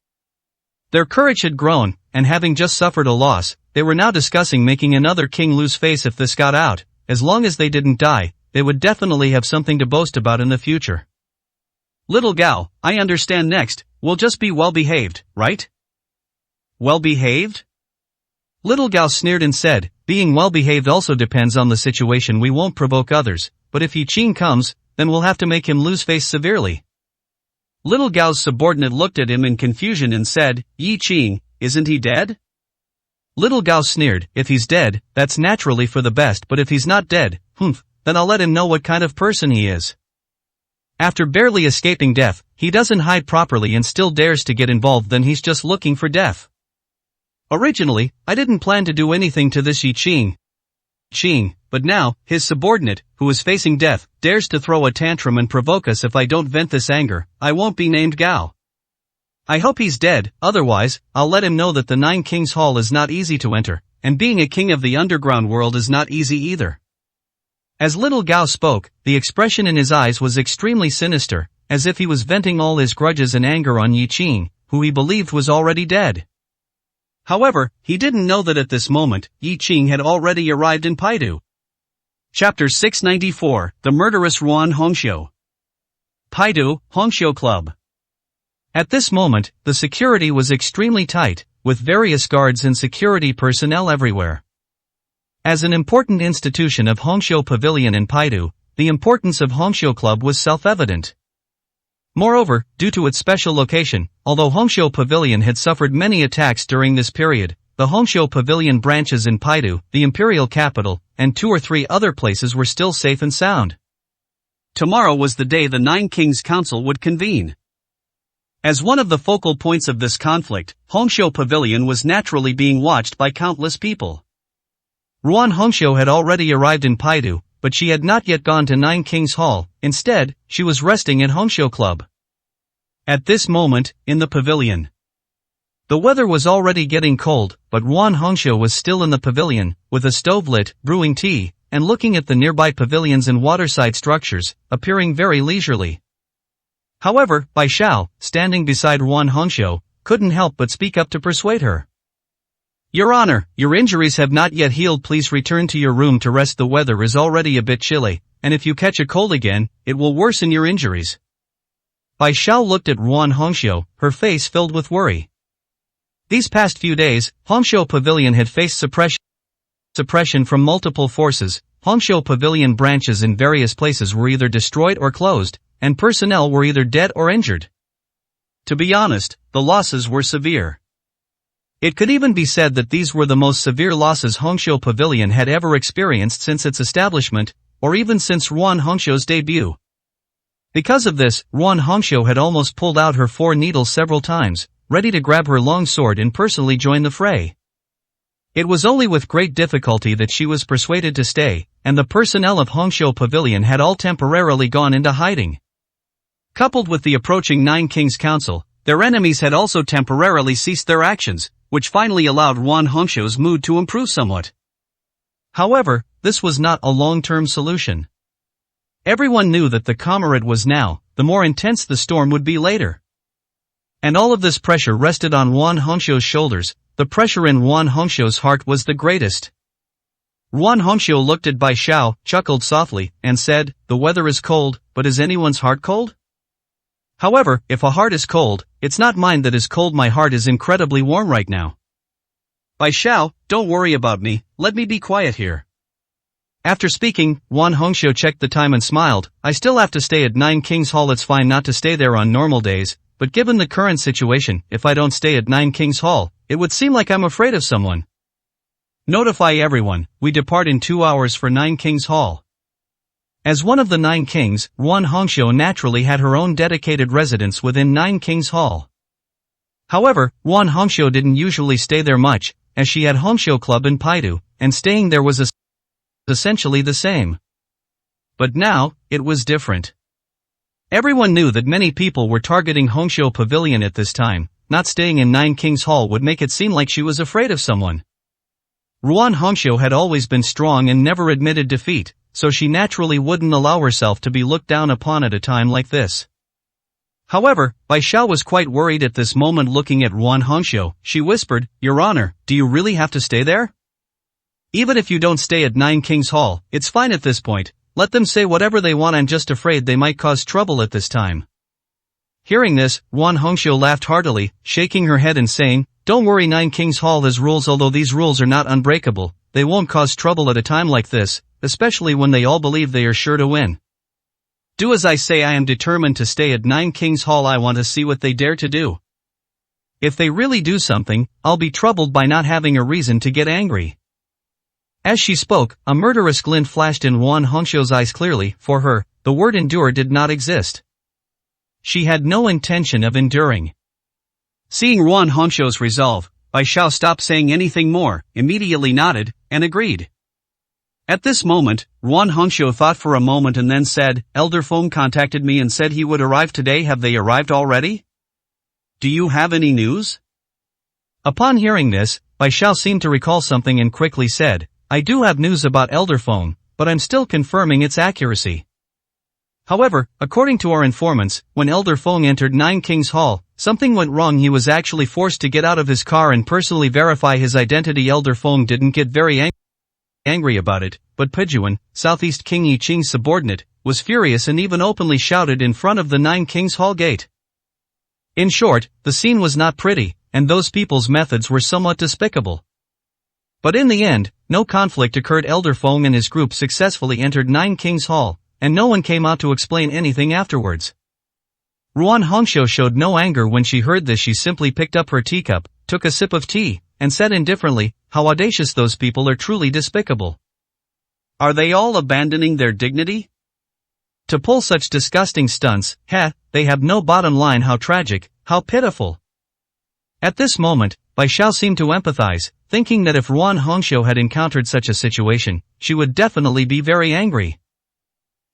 Their courage had grown, and having just suffered a loss, they were now discussing making another king lose face. If this got out, as long as they didn't die, they would definitely have something to boast about in the future. Little Gao, I understand. Next, we'll just be well-behaved, right? Well-behaved? Little Gao sneered and said, being well-behaved also depends on the situation. We won't provoke others, but if Yi Qing comes, then we'll have to make him lose face severely. Little Gao's subordinate looked at him in confusion and said, Yi Qing, isn't he dead? Little Gao sneered, if he's dead, that's naturally for the best, but if he's not dead, then I'll let him know what kind of person he is. After barely escaping death, he doesn't hide properly and still dares to get involved. Then he's just looking for death. Originally, I didn't plan to do anything to this Yi Qing, but now, his subordinate, who is facing death, dares to throw a tantrum and provoke us. If I don't vent this anger, I won't be named Gao. I hope he's dead, otherwise, I'll let him know that the Nine Kings Hall is not easy to enter, and being a king of the underground world is not easy either. As little Gao spoke, the expression in his eyes was extremely sinister, as if he was venting all his grudges and anger on Yi Qing, who he believed was already dead. However, he didn't know that at this moment, Yi Qing had already arrived in Paidu. Chapter 694, The Murderous Ruan Hongxiu. Paidu, Hongxiu Club. At this moment, the security was extremely tight, with various guards and security personnel everywhere. As an important institution of Hongxiu Pavilion in Paidu, the importance of Hongxiu Club was self-evident. Moreover, due to its special location, although Hongxiu Pavilion had suffered many attacks during this period, the Hongxiu Pavilion branches in Paidu, the imperial capital, and 2 or 3 other places were still safe and sound. Tomorrow was the day the Nine Kings Council would convene. As one of the focal points of this conflict, Hongxiu Pavilion was naturally being watched by countless people. Ruan Hongxiu had already arrived in Paidu, but she had not yet gone to Nine Kings Hall. Instead, she was resting at Hongxiu Club. At this moment, in the pavilion. The weather was already getting cold, but Ruan Hongxiu was still in the pavilion, with a stove lit, brewing tea, and looking at the nearby pavilions and waterside structures, appearing very leisurely. However, Bai Xiao, standing beside Ruan Hongxiu, couldn't help but speak up to persuade her. Your Honor, your injuries have not yet healed. Please return to your room to rest. The weather is already a bit chilly, and if you catch a cold again, it will worsen your injuries. Bai Xiao looked at Ruan Hongxiu, her face filled with worry. These past few days, Hongxiu Pavilion had faced suppression from multiple forces. Hongxiu Pavilion branches in various places were either destroyed or closed, and personnel were either dead or injured. To be honest, the losses were severe. It could even be said that these were the most severe losses Hongxiu Pavilion had ever experienced since its establishment, or even since Ruan Hongxiu's debut. Because of this, Ruan Hongxiu had almost pulled out her 4 needles several times, ready to grab her long sword and personally join the fray. It was only with great difficulty that she was persuaded to stay, and the personnel of Hongxiu Pavilion had all temporarily gone into hiding. Coupled with the approaching Nine Kings Council, their enemies had also temporarily ceased their actions, which finally allowed Ruan Hongxiu's mood to improve somewhat. However, this was not a long-term solution. Everyone knew that the calmer it was now, the more intense the storm would be later. And all of this pressure rested on Ruan Hongxiu's shoulders. The pressure in Ruan Hongxiu's heart was the greatest. Ruan Hongxiu looked at Bai Xiao, chuckled softly, and said, "The weather is cold, but is anyone's heart cold? However, if a heart is cold, it's not mine that is cold. My heart is incredibly warm right now. Bai Xiao, don't worry about me, let me be quiet here." After speaking, Ruan Hongxiu checked the time and smiled. "I still have to stay at Nine Kings Hall. It's fine not to stay there on normal days, but given the current situation, if I don't stay at Nine Kings Hall, it would seem like I'm afraid of someone. Notify everyone, we depart in 2 hours for Nine Kings Hall." As one of the 9 kings, Ruan Hongxiu naturally had her own dedicated residence within Nine Kings Hall. However, Ruan Hongxiu didn't usually stay there much, as she had Hongxiu Club in Paidu, and staying there was essentially the same. But now, it was different. Everyone knew that many people were targeting Hongxiu Pavilion at this time. Not staying in Nine Kings Hall would make it seem like she was afraid of someone. Ruan Hongxiu had always been strong and never admitted defeat, so she naturally wouldn't allow herself to be looked down upon at a time like this. However, Bai Xiao was quite worried at this moment. Looking at Ruan Hongxiu, she whispered, "Your Honor, do you really have to stay there? Even if you don't stay at Nine Kings Hall, it's fine at this point. Let them say whatever they want. I'm just afraid they might cause trouble at this time." Hearing this, Ruan Hongxiu laughed heartily, shaking her head and saying, "Don't worry, Nine Kings Hall has rules. Although these rules are not unbreakable, they won't cause trouble at a time like this, especially when they all believe they are sure to win. Do as I say. I am determined to stay at Nine Kings Hall. I want to see what they dare to do. If they really do something, I'll be troubled by not having a reason to get angry." As she spoke, a murderous glint flashed in Ruan Hongxiu's eyes. Clearly, for her, the word endure did not exist. She had no intention of enduring. Seeing Ruan Hongxiu's resolve, Bai Xiao stopped saying anything more, immediately nodded, and agreed. At this moment, Ruan Hongxiu thought for a moment and then said, Elder Feng contacted me and said he would arrive today. Have they arrived already? Do you have any news? Upon hearing this, Bai Xiao seemed to recall something and quickly said, I do have news about Elder Feng, but I'm still confirming its accuracy. However, according to our informants, when Elder Feng entered Nine Kings Hall, something went wrong. He was actually forced to get out of his car and personally verify his identity. Elder Feng didn't get very angry about it, but Pijuan, Southeast King Yi Qing's subordinate, was furious and even openly shouted in front of the Nine Kings Hall gate. In short, the scene was not pretty, and those people's methods were somewhat despicable. But in the end, no conflict occurred. Elder Feng and his group successfully entered Nine Kings Hall, and no one came out to explain anything afterwards. Ruan Hongxiu showed no anger when she heard this. She simply picked up her teacup, took a sip of tea, and said indifferently, how audacious those people are, truly despicable. Are they all abandoning their dignity? To pull such disgusting stunts, they have no bottom line. How tragic, how pitiful. At this moment, Bai Xiao seemed to empathize, thinking that if Ruan Hongxiu had encountered such a situation, she would definitely be very angry.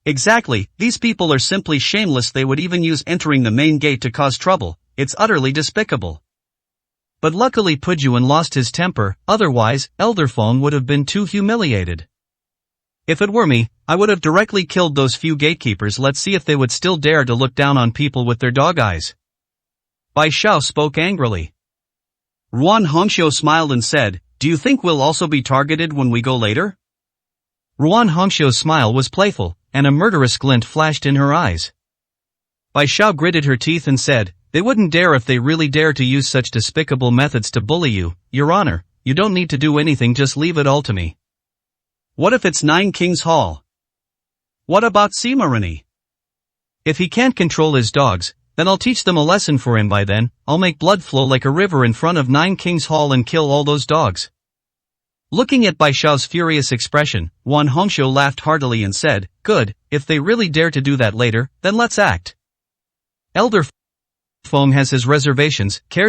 Exactly, these people are simply shameless. They would even use entering the main gate to cause trouble. It's utterly despicable. But luckily Pijuan lost his temper, otherwise, Elder Feng would have been too humiliated. If it were me, I would have directly killed those few gatekeepers. Let's see if they would still dare to look down on people with their dog eyes. Bai Xiao spoke angrily. Ruan Hongxiu smiled and said, do you think we'll also be targeted when we go later? Ruan Hongxiu's smile was playful, and a murderous glint flashed in her eyes. Bai Xiao gritted her teeth and said, they wouldn't dare if they really dare to use such despicable methods to bully you, Your Honor. You don't need to do anything, just leave it all to me. What if it's Nine Kings Hall? What about Simarini? If he can't control his dogs, then I'll teach them a lesson. For him. By then, I'll make blood flow like a river in front of Nine Kings Hall and kill all those dogs. Looking at Bai Xiao's furious expression, Ruan Hongxiu laughed heartily and said, good, if they really dare to do that later, then let's act. Elder Feng has his reservations, cares